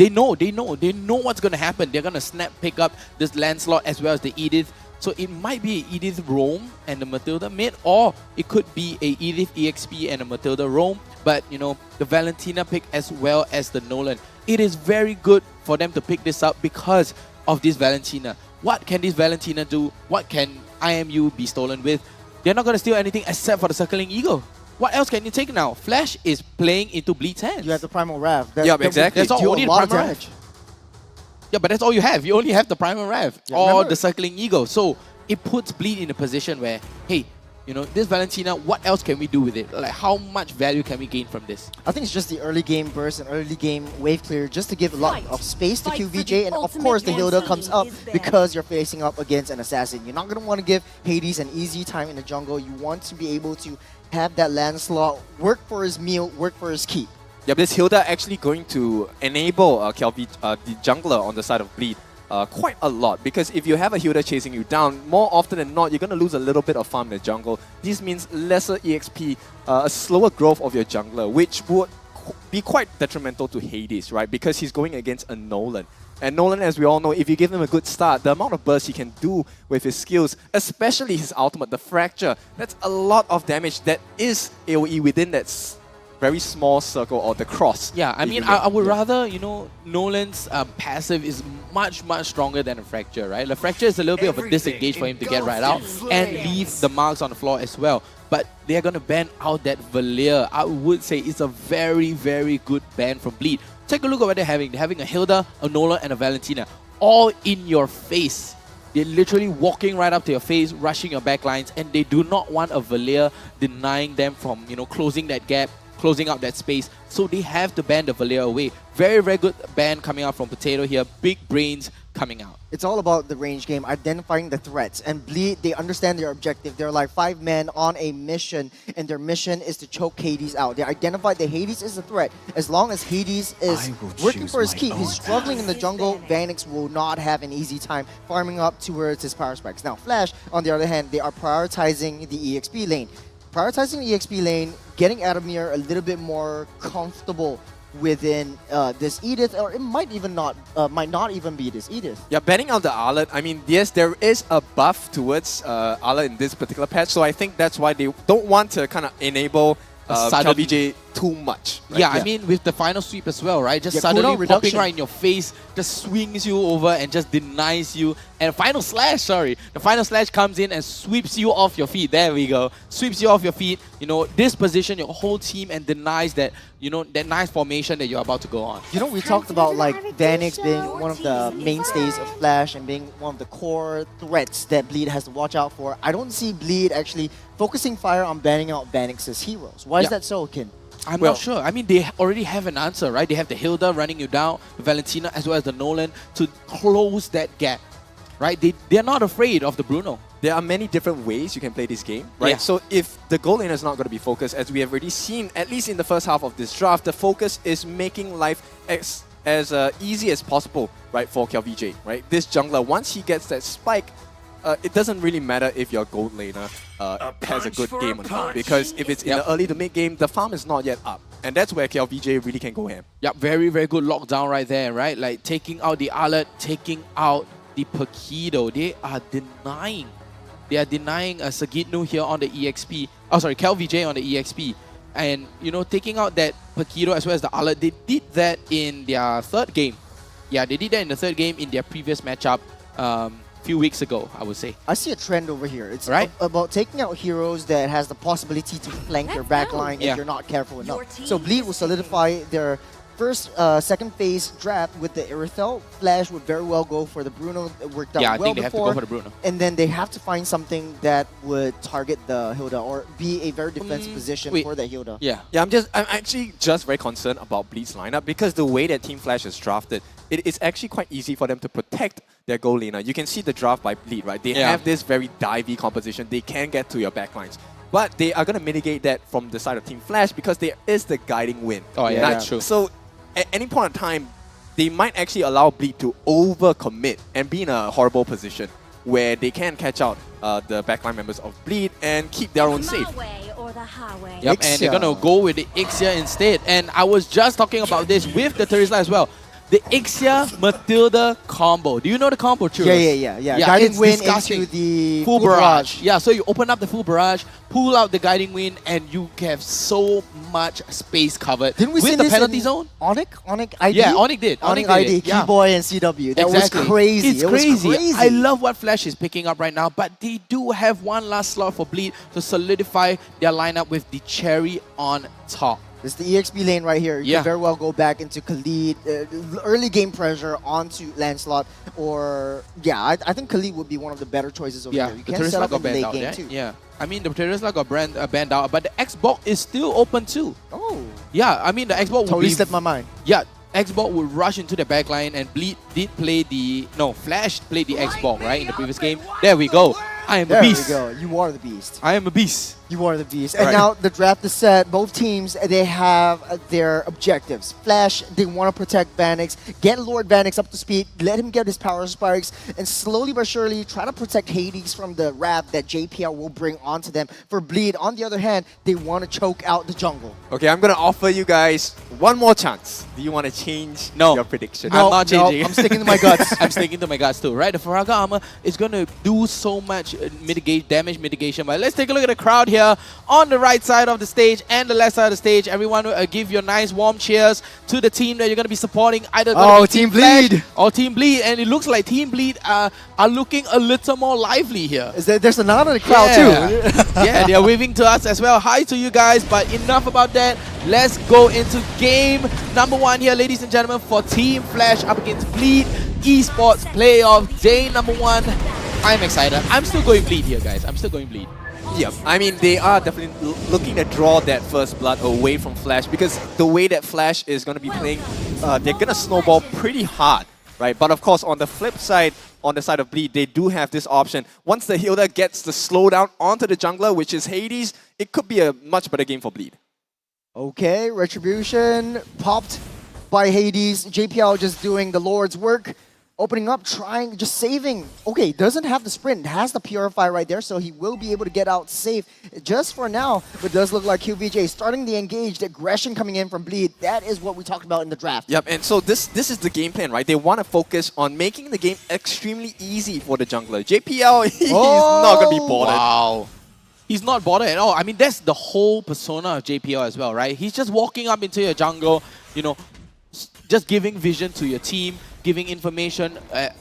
They know what's going to happen. They're going to snap pick up this Lancelot as well as the Edith. So it might be a Edith roam and the Matilda mid, or it could be a Edith EXP and a Matilda roam. But, you know, the Valentina pick as well as the Nolan. It is very good for them to pick this up because of this Valentina. What can this Valentina do? What can IMU be stolen with? They're not going to steal anything except for the Circling Eagle. What else can you take now? Flash is playing into Bleed's hands. You have the Primal Rav. Yeah, exactly. That's all. Deal Only a the lot of Primal damage. Rav. Yeah, but that's all you have. You only have the Primal Rav or remember- the Circling Eagle. So it puts Bleed in a position where, hey, you know, this Valentina, what else can we do with it? Like, how much value can we gain from this? I think it's just the early game burst and early game wave clear just to give a lot of space to QVJ, and of course the Hilda comes up because you're facing up against an assassin. You're not going to want to give Hades an easy time in the jungle. You want to be able to have that Lancelot work for his meal, work for his keep. Yeah, this Hilda actually going to enable the jungler on the side of Bleed quite a lot, because if you have a Hilda chasing you down, more often than not, you're going to lose a little bit of farm in the jungle. This means lesser EXP, a slower growth of your jungler, which would be quite detrimental to Hades, right? Because he's going against a Nolan. And Nolan, as we all know, if you give him a good start, the amount of burst he can do with his skills, especially his ultimate, the Fracture, that's a lot of damage that is AoE within that very small circle, or the cross. Yeah, I mean, I would rather, you know, Nolan's passive is much stronger than a Fracture, right? The Fracture is a little bit of a disengage for him to get right out and leave the marks on the floor as well. But they're going to ban out that Valir. I would say it's a very good ban from Bleed. Take a look at what they're having. They're having a Hilda, a Nolan, and a Valentina. All in your face. They're literally walking right up to your face, rushing your backlines, and they do not want a Valir denying them from, you know, closing that gap, closing up that space. So they have to ban the Valir away. Very good ban coming out from Potato here. Big brains coming out. It's all about the range game, identifying the threats. And Bleed, they understand their objective. They're like 5 men on a mission, and their mission is to choke Hades out. They identified that Hades is a threat. As long as Hades is working for his keep, he's struggling in the jungle, Vanix will not have an easy time farming up towards his power specs. Now, Flash, on the other hand, they are prioritizing the EXP lane. Prioritizing the EXP lane, getting Adamir a little bit more comfortable within this Edith, or it might not even be this Edith. Yeah, banning out the Arlet, I mean, yes, there is a buff towards Arlet in this particular patch, so I think that's why they don't want to kind of enable sudden KLBJ too much. Right? Yeah, I mean, with the final sweep as well, right? Just Yeah, suddenly cooldown popping reduction. right in your face, just swings you over and just denies you. And final slash, sorry. The final slash comes in and sweeps you off your feet. There we go. Sweeps you off your feet. You know, disposition your whole team and denies that, you know, that nice formation that you're about to go on. You know, we talked about like Vanix being one of the mainstays of Flash and being one of the core threats that Bleed has to watch out for. I don't see Bleed actually focusing fire on banning out Vanix's heroes. Why is that so, Kin? I'm not sure. I mean, they already have an answer, right? They have the Hilda running you down, Valentina as well as the Nolan to close that gap, right? They're not afraid of the Bruno. There are many different ways you can play this game, right? Yeah. So if the gold laner is not going to be focused, as we have already seen, at least in the first half of this draft, the focus is making life as easy as possible, right, for KLVJ, right? This jungler, once he gets that spike, it doesn't really matter if your gold laner has a good game or not, because if it's in the early to mid game, the farm is not yet up. And that's where KLVJ really can go ham. Yep, very, very good lockdown right there, right? Like taking out the Alet, taking out the Pakido. They are denying a Sagitnu here on the EXP. Oh, sorry, KLVJ on the EXP. And, you know, taking out that Pakido as well as the Alet, they did that in their third game. Yeah, they did that in the third game in their previous matchup. Few weeks ago, I would say. I see a trend over here. It's right? About taking out heroes that has the possibility to flank your backline if you're not careful enough. So Bleed will solidify their first, second phase draft with the Irithel. Flash would very well go for the Bruno. It worked out I well think they have to before. go for the Bruno. And then they have to find something that would target the Hilda or be a very defensive position for the Hilda. Yeah, I'm actually just very concerned about Bleed's lineup because the way that Team Flash is drafted, it is actually quite easy for them to protect their gold laner. You can see the draft by Bleed, right? They have this very divey composition. They can get to your backlines. But they are going to mitigate that from the side of Team Flash because there is the guiding wind. Oh, yeah, that's true. So at any point in time, they might actually allow Bleed to overcommit and be in a horrible position where they can catch out the backline members of Bleed and keep their own safe. Yep, and they're going to go with the Ixia instead. And I was just talking about this with the Terizla as well. The Ixia Matilda combo. Do you know the combo, Churros? Yeah. Guiding it's wind disgusting. into the full barrage. Yeah, so you open up the full barrage, pull out the guiding wind, and you have so much space covered. Didn't we with see the this penalty in zone? Onyx ID? Yeah, Onyx did. Onyx Onyx did ID, it, yeah. Keyboy and CW. That Exactly. was crazy. It's It was crazy. I love what Flash is picking up right now, but they do have one last slot for Bleed to solidify their lineup with the cherry on top. It's the EXP lane right here. You can very well go back into Khalid, early game pressure onto Lancelot, or I think Khalid would be one of the better choices over here. You the can set Terizla up in got the banned late out, game yeah? too. Yeah. I mean, the Terizla got banned out, but the Xbox is still open too. Oh. Yeah, I mean, the Xbox would Totally be... slipped my mind. Yeah, Xbox would rush into the backline and Bleed did play the... No, Flash played the Xbox, right, in the previous game. There we go. I am a beast. There we go. You are the beast. I am a beast. You are the beast. And now the draft is set. Both teams, they have their objectives. Flash, they want to protect Vanix, get Lord Vanix up to speed, let him get his power spikes, and slowly but surely try to protect Hades from the wrath that JPL will bring onto them. For Bleed, on the other hand, they want to choke out the jungle. Okay, I'm going to offer you guys one more chance. Do you want to change your prediction? I'm not changing. I'm sticking to my guts. I'm sticking to my guts too, right? The Faraga armor is going to do so much damage mitigation. But let's take a look at the crowd here on the right side of the stage and the left side of the stage. Everyone give your nice warm cheers to the team that you're going to be supporting. Either Team Flash Bleed or Team Bleed. And it looks like Team Bleed are looking a little more lively here. There's a nod in the crowd too. Yeah, they're waving to us as well. Hi to you guys, but enough about that. Let's go into game number 1 here, ladies and gentlemen, for Team Flash up against Bleed Esports Playoff Day number 1. I'm excited. I'm still going Bleed here, guys. I'm still going Bleed. Yeah, I mean, they are definitely looking to draw that first blood away from Flash because the way that Flash is going to be playing, they're going to snowball pretty hard, right? But of course, on the flip side, on the side of Bleed, they do have this option. Once the Hilda gets the slowdown onto the jungler, which is Hades, it could be a much better game for Bleed. Okay, Retribution popped by Hades. JPL just doing the Lord's work. Opening up, trying, just saving. Okay, doesn't have the sprint, has the Purify right there, so he will be able to get out safe just for now. But it does look like QVJ starting the engaged, aggression coming in from Bleed. That is what we talked about in the draft. Yep, and so this is the game plan, right? They want to focus on making the game extremely easy for the jungler. JPL, he's not going to be bothered. Wow. He's not bothered at all. I mean, that's the whole persona of JPL as well, right? He's just walking up into your jungle, you know, just giving vision to your team, giving information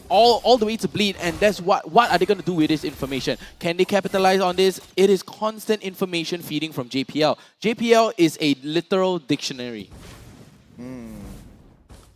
all the way to Bleed, and that's what are they going to do with this information? Can they capitalize on this? It is constant information feeding from JPL. JPL is a literal dictionary.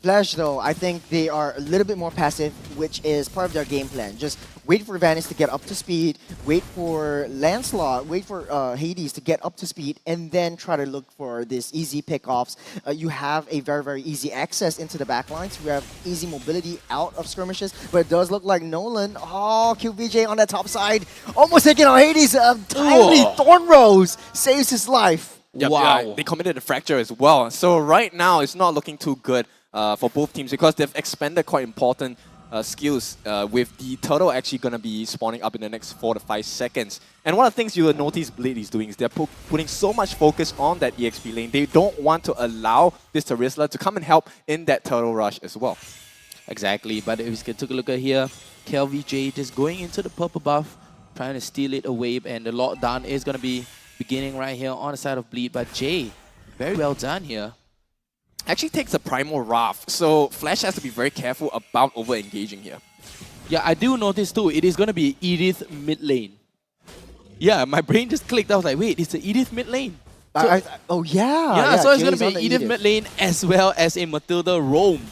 Flash, though, I think they are a little bit more passive, which is part of their game plan. Just wait for Vanis to get up to speed, wait for Lancelot, wait for Hades to get up to speed, and then try to look for this easy pickoffs. You have a very, very easy access into the backlines. You have easy mobility out of skirmishes, but it does look like Nolan, QVJ on that top side, almost taking on Hades. Tiny Thorn Rose saves his life. Yep, wow. yeah, they committed a fracture as well. So right now, it's not looking too good for both teams because they've expended quite important skills with the turtle actually going to be spawning up in the next 4 to 5 seconds. And one of the things you will notice Blade is doing is they're putting so much focus on that EXP lane. They don't want to allow this Terizla to come and help in that turtle rush as well. Exactly, but if we take a look at here, KLVJ just going into the purple buff, trying to steal it away, and the lockdown is going to be beginning right here on the side of Bleed, but Jay, very well done here. Actually takes a Primal Wrath, so Flash has to be very careful about over-engaging here. Yeah, I do notice too, it is going to be Edith mid lane. Yeah, my brain just clicked. I was like, wait, it's the Edith mid lane. So, oh yeah. Yeah, so it's going Jay's to on be the Edith mid lane as well as a Matilda roam.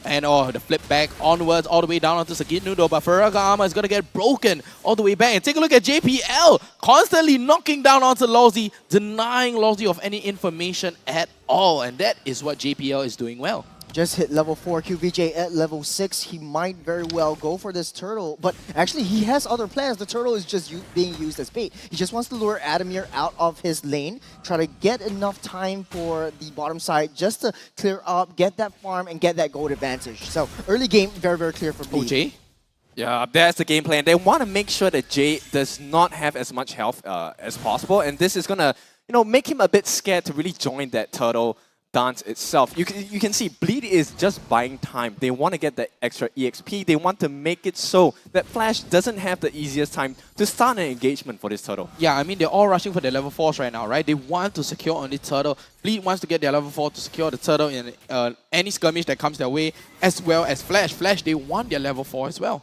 And the flip back onwards all the way down onto Sagit Nudo, but Ferraga armor is going to get broken all the way back. And take a look at JPL, constantly knocking down onto Lawsy, denying Lawsy of any information at all. And that is what JPL is doing well. Just hit level 4, QVJ at level 6. He might very well go for this turtle, but actually he has other plans. The turtle is just being used as bait. He just wants to lure Adamir out of his lane, try to get enough time for the bottom side just to clear up, get that farm, and get that gold advantage. So early game, very, very clear for Bleed. Jay? Yeah, that's the game plan. They want to make sure that Jay does not have as much health as possible, and this is going to make him a bit scared to really join that turtle dance itself. You can see Bleed is just buying time. They want to get that extra EXP. They want to make it so that Flash doesn't have the easiest time to start an engagement for this turtle. Yeah, I mean, they're all rushing for their level 4s right now, right? They want to secure on this turtle. Bleed wants to get their level 4 to secure the turtle in any skirmish that comes their way, as well as Flash. Flash, they want their level 4 as well.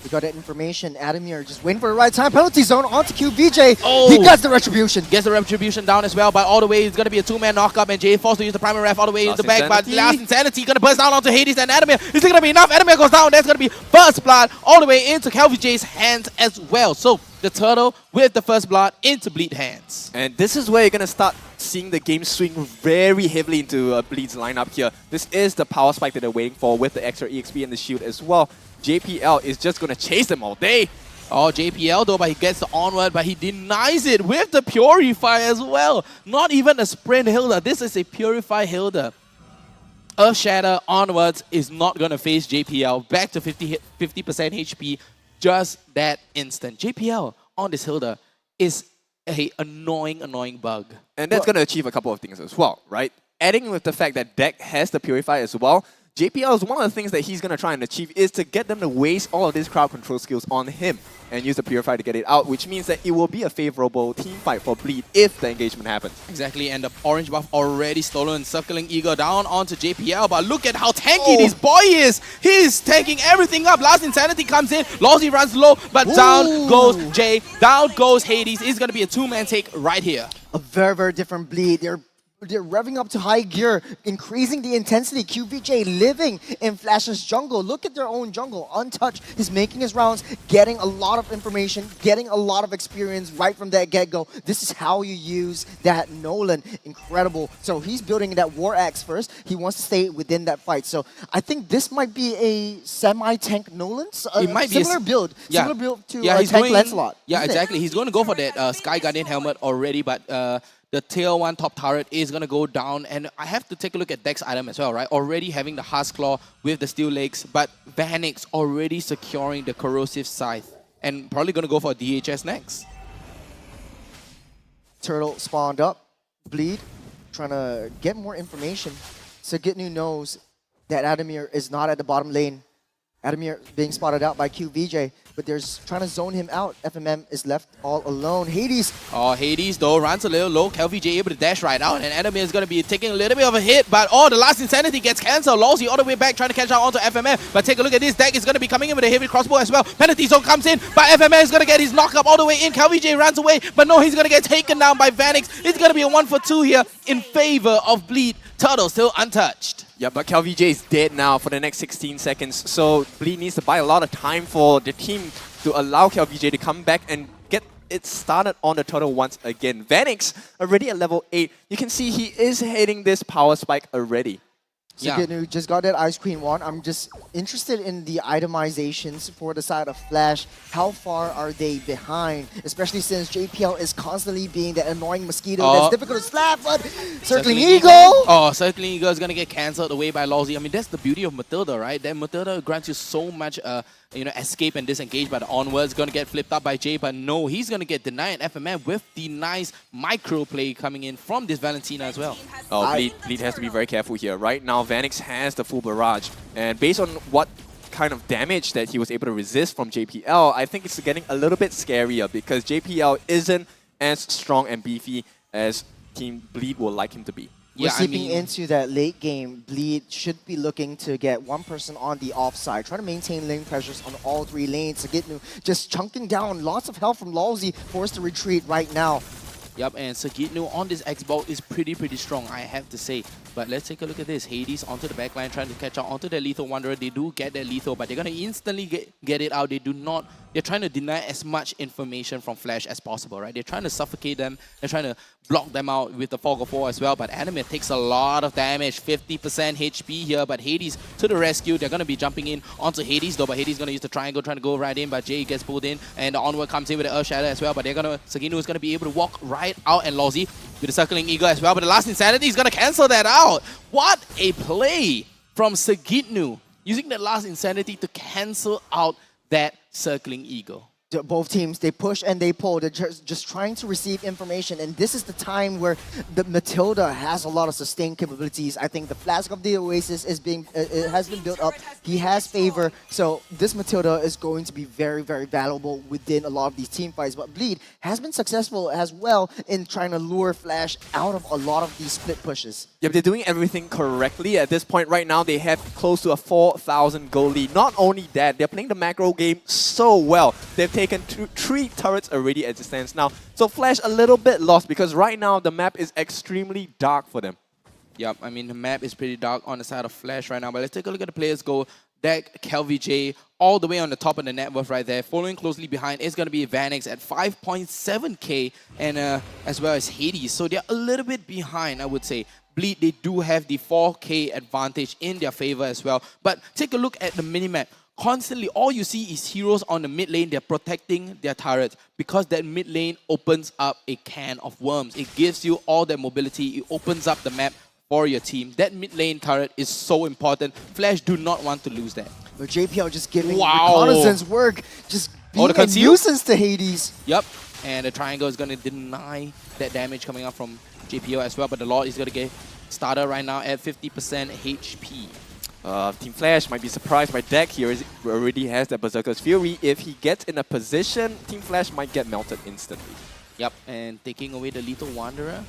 We got that information. Adamir just waiting for the right time. Penalty zone onto QVJ. Oh, he gets the retribution. Gets the retribution down as well, but all the way it's going to be a 2-man knockup, and Jay forced to use the primary ref all the way in the back, but last Insanity going to burst down onto Hades and Adamir. Is it going to be enough? Adamir goes down. That's going to be first blood all the way into KLVJ's hands as well. So the turtle with the first blood into Bleed hands. And this is where you're going to start seeing the game swing very heavily into Bleed's lineup here. This is the power spike that they're waiting for with the extra EXP and the shield as well. JPL is just going to chase them all day. Oh, JPL though, but he gets the onward, but he denies it with the Purify as well. Not even a sprint Hilda. This is a Purify Hilda. Earth Shatter onwards is not going to face JPL. Back to 50% HP just that instant. JPL on this Hilda is a annoying bug. And that's going to achieve a couple of things as well, right? Adding with the fact that Deck has the Purify as well, JPL is one of the things that he's going to try and achieve is to get them to waste all of these crowd control skills on him and use the Purify to get it out, which means that it will be a favorable team fight for Bleed if the engagement happens. Exactly, and the orange buff already stolen, circling Eagle down onto JPL, but look at how tanky this boy is! He's tanking everything up. Last Insanity comes in, Lawsy runs low, but down goes Jay, down goes Hades. It's going to be a 2-man take right here. A very, very different Bleed. They're revving up to high gear, increasing the intensity. QVJ living in Flash's jungle. Look at their own jungle, untouched. He's making his rounds, getting a lot of information, getting a lot of experience right from that get-go. This is how you use that Nolan. Incredible. So he's building that War Axe first. He wants to stay within that fight. So I think this might be a semi-tank Nolan. It might be a build. Yeah. Similar build to he's tank going, Lancelot. Yeah, exactly. He's going to go for that Sky Guardian helmet already, but the tier 1 top turret is going to go down, and I have to take a look at Deck's item as well, right? Already having the Husk Claw with the Steel Legs, but Vanix already securing the Corrosive Scythe, and probably going to go for DHS next. Turtle spawned up. Bleed, trying to get more information. So Gitnu knows that Adamir is not at the bottom lane. Adamir being spotted out by QVJ. but they're trying to zone him out. FMM is left all alone. Hades. Oh, Hades though runs a little low. KelVJ able to dash right out, and Adamir is going to be taking a little bit of a hit, but the last Insanity gets cancelled. Lawsy all the way back trying to catch out onto FMM, but take a look at this. Deck is going to be coming in with a heavy crossbow as well. Penalty zone comes in, but FMM is going to get his knock up all the way in. KelVJ runs away, but no, he's going to get taken down by Vanix. It's going to be a 1-for-2 here in favor of Bleed. Turtle still untouched. Yeah, but KelVJ is dead now for the next 16 seconds, so Bleed needs to buy a lot of time for the team to allow KelVJ to come back and get it started on the turtle once again. Vanix already at level 8. You can see he is hitting this power spike already. Sigitnu just got that Ice Queen 1. I'm just interested in the itemizations for the side of Flash. How far are they behind? Especially since JPL is constantly being that annoying mosquito that's difficult to slap, but Circling Eagle! Oh, Circling Eagle is going to get cancelled away by Lawsy. I mean, that's the beauty of Matilda, right? That Matilda grants you so much escape and disengage, but the onwards going to get flipped up by Jay, but no, he's going to get denied FMM with the nice micro play coming in from this Valentina as well. Oh, Bleed has to be very careful here. Right now, Vanix has the full barrage, and based on what kind of damage that he was able to resist from JPL, I think it's getting a little bit scarier because JPL isn't as strong and beefy as Team Bleed will like him to be. We're seeping into that late game. Bleed should be looking to get one person on the offside, trying to maintain lane pressures on all 3 lanes. Sagitnu just chunking down. Lots of help from Lawsy, forced to retreat right now. Yep, and Sagitnu on this X-Bolt is pretty strong, I have to say. But let's take a look at this. Hades onto the backline, trying to catch out onto the Lethal Wanderer. They do get their Lethal, but they're going to instantly get it out. They do not... They're trying to deny as much information from Flash as possible, right? They're trying to suffocate them. They're trying to block them out with the Fog of War as well. But Adamir takes a lot of damage, 50% HP here. But Hades to the rescue. They're going to be jumping in onto Hades though. But Hades is going to use the triangle, trying to go right in. But Jay gets pulled in. And the Onward comes in with the Earth Shatter as well. But they're going to... Sagitnu is going to be able to walk right out. And Lawsy with the Circling Eagle as well. But the last Insanity is going to cancel that out. What a play from Sagitnu, using the last Insanity to cancel out that Circling Eagle. Both teams, they push and they pull. They're just trying to receive information, and this is the time where the Matilda has a lot of sustained capabilities. I think the Flask of the Oasis is it has been built up. He has favor, so this Matilda is going to be very valuable within a lot of these team fights. But Bleed has been successful as well in trying to lure Flash out of a lot of these split pushes. Yep, they're doing everything correctly. At this point right now, they have close to a 4,000 goal lead. Not only that, they're playing the macro game so well. They've taken 3 turrets already as it stands now. So Flash a little bit lost because right now the map is extremely dark for them. Yep, I mean the map is pretty dark on the side of Flash right now, but let's take a look at the players go. Deck, KelVJ, all the way on the top of the net worth right there. Following closely behind is going to be Vanix at 5.7k, and as well as Hades. So they're a little bit behind, I would say. Bleed, they do have the 4k advantage in their favor as well. But take a look at the minimap. Constantly, all you see is heroes on the mid lane. They're protecting their turrets because that mid lane opens up a can of worms. It gives you all that mobility. It opens up the map for your team. That mid lane turret is so important. Flash do not want to lose that. But JPL just giving reconnaissance work, just being a nuisance to Hades. Yep, and the triangle is going to deny that damage coming up from JPL as well, but the Lord is going to get started right now at 50% HP. Team Flash might be surprised by Deck. He already has that Berserker's Fury. If he gets in a position, Team Flash might get melted instantly. Yep, and taking away the Lethal Wanderer.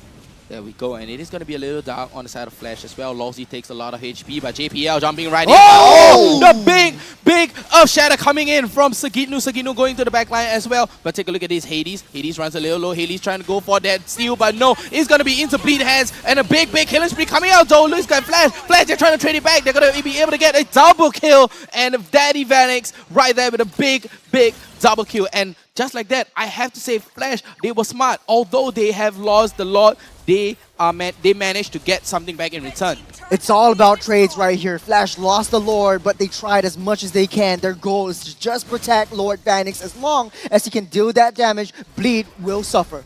There we go, and it is going to be a little dark on the side of Flash as well. Lawsy takes a lot of HP, but JPL jumping right in. Oh! The big Earth Shatter coming in from Sagitnu. Sagitnu going to the back line as well. But take a look at this, Hades. Hades runs a little low. Hades trying to go for that steal, but no. It's going to be into Bleed hands, and a big killing spree coming out though. Look at Flash. Flash, they're trying to trade it back. They're going to be able to get a double kill, and Daddy Vanix right there with a big double kill. And just like that, I have to say Flash, they were smart. Although they have lost the Lord, they managed to get something back in return. It's all about trades right here. Flash lost the Lord, but they tried as much as they can. Their goal is to just protect Lord Vanix. As long as he can deal that damage, Bleed will suffer.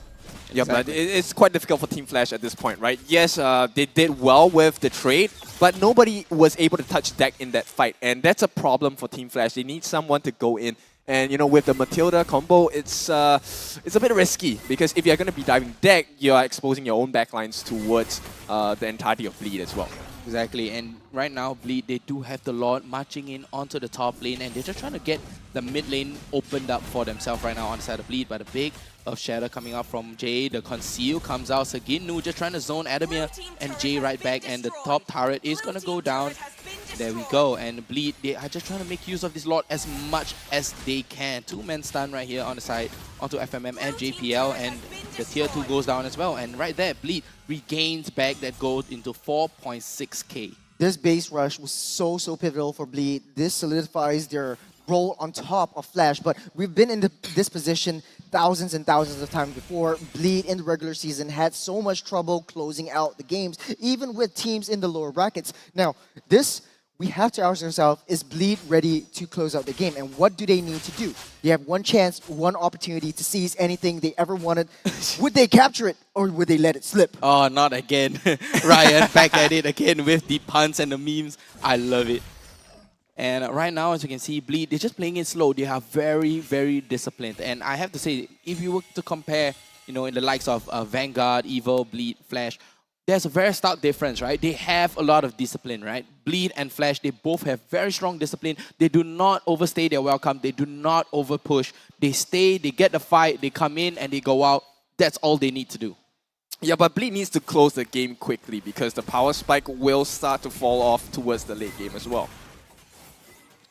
Yeah, but it's quite difficult for Team Flash at this point, right? Yes, they did well with the trade, but nobody was able to touch Deck in that fight, and that's a problem for Team Flash. They need someone to go in And with the Matilda combo, it's a bit risky because if you're going to be diving deck, you are exposing your own backlines towards the entirety of Bleed as well. Exactly, and right now, Bleed, they do have the Lord marching in onto the top lane, and they're just trying to get the mid lane opened up for themselves right now on the side of Bleed. But a big of Shadow coming out from Jay, the Conceal comes out, Saginu just trying to zone Adamir and Jay right back, and the top turret is going to go down. There we go, and Bleed, they are just trying to make use of this Lord as much as they can. Two-man stun right here on the side onto FMM and JPL, and the tier 2 goes down as well. And right there, Bleed regains back that gold into 4.6k. This base rush was so pivotal for Bleed. This solidifies their role on top of Flash, but we've been in this position thousands and thousands of times before. Bleed in the regular season had so much trouble closing out the games, even with teams in the lower brackets. Now, we have to ask ourselves, is Bleed ready to close out the game? And what do they need to do? They have one chance, one opportunity to seize anything they ever wanted. Would they capture it or would they let it slip? Oh, not again. Ryan back at it again with the puns and the memes. I love it. And right now, as you can see, Bleed, they're just playing it slow. They are very, very disciplined. And I have to say, if you were to compare, in the likes of Vanguard, Evil, Bleed, Flash, there's a very stark difference, right? They have a lot of discipline, right? Bleed and Flash, they both have very strong discipline. They do not overstay their welcome. They do not overpush. They stay, they get the fight, they come in and they go out. That's all they need to do. Yeah, but Bleed needs to close the game quickly because the power spike will start to fall off towards the late game as well.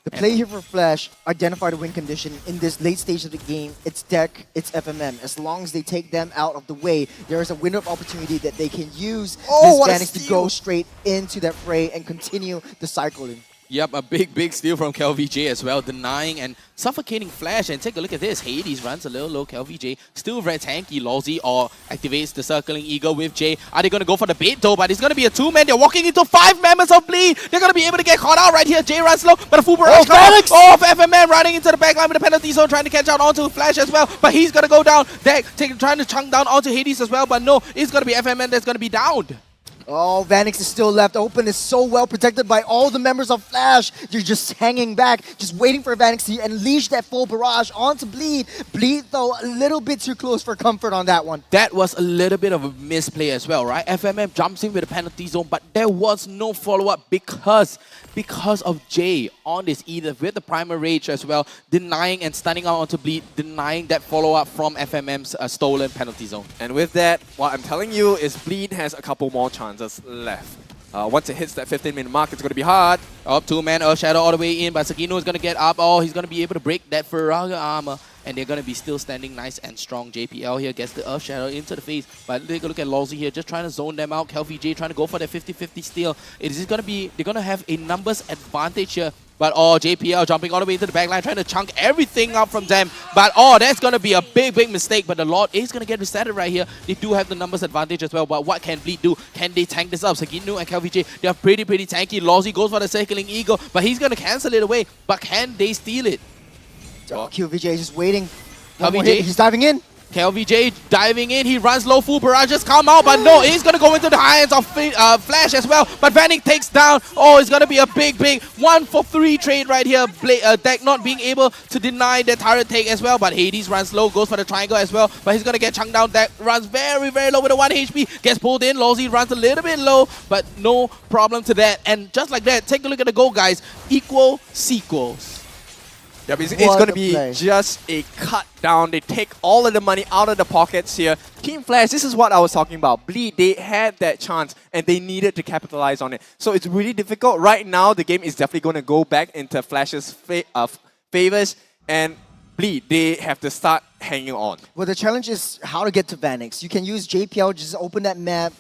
The play here for Flash, identify the win condition in this late stage of the game. It's deck, it's FMM. As long as they take them out of the way, there is a window of opportunity that they can use this Vanix to go straight into that fray and continue the cycling. Yep, a big steal from KelVJ as well, denying and suffocating Flash. And take a look at this. Hades runs a little low. KelVJ still very tanky. Lawsy or activates the circling eagle with Jay. Are they going to go for the bait though? But it's going to be a 2-man. They're walking into 5 members of Bleed. They're going to be able to get caught out right here. Jay runs low, but a full barrage comes off FMM running into the backline with the penalty zone, trying to catch out onto Flash as well. But he's going to go down. They're trying to chunk down onto Hades as well. But no, it's going to be FMM that's going to be downed. Oh, Vanix is still left open. It's so well protected by all the members of Flash. You're just hanging back, just waiting for Vanix to unleash that full barrage onto Bleed. Bleed, though, a little bit too close for comfort on that one. That was a little bit of a misplay as well, right? FMM jumps in with a penalty zone, but there was no follow-up because of Jay on this either with the Primal Rage as well, denying and stunning out onto Bleed, denying that follow-up from FMM's stolen penalty zone. And with that, what I'm telling you is Bleed has a couple more chances left. Once it hits that 15-minute mark, it's going to be hard. Up 2-man Earth Shadow all the way in, but Sagino is going to get up. Oh, he's going to be able to break that Faraga armor. And they're going to be still standing nice and strong. JPL here gets the Earth Shadow into the face. But take a look at Lawsy here, just trying to zone them out. KelVJ trying to go for that 50-50 steal. It is going to be, they're going to have a numbers advantage here. But JPL jumping all the way into the backline, trying to chunk everything up from them. But that's going to be a big mistake. But the Lord is going to get resetted right here. They do have the numbers advantage as well. But what can Bleed do? Can they tank this up? Sagino and KelVJ, they are pretty tanky. Lawsy goes for the circling eagle, but he's going to cancel it away. But can they steal it? KelVJ is just waiting. KelVJ, he's diving in. KelVJ diving in, he runs low, full barrages come out, but no, he's going to go into the hands of Flash as well, but Vanix takes down, it's going to be a big 1-for-3 trade right here, Deck not being able to deny the turret take as well, but Hades runs low, goes for the triangle as well, but he's going to get chunked down. Deck runs very low with a 1 HP, gets pulled in, Lawsy runs a little bit low, but no problem to that, and just like that, take a look at the goal, guys, equal sequels. Yeah, it's going to be just a cut down. They take all of the money out of the pockets here. Team Flash, this is what I was talking about. Bleed, they had that chance and they needed to capitalize on it. So it's really difficult. Right now, the game is definitely going to go back into Flash's favors. And Bleed, they have to start hanging on. Well, the challenge is how to get to Vanix. You can use JPL, just open that map,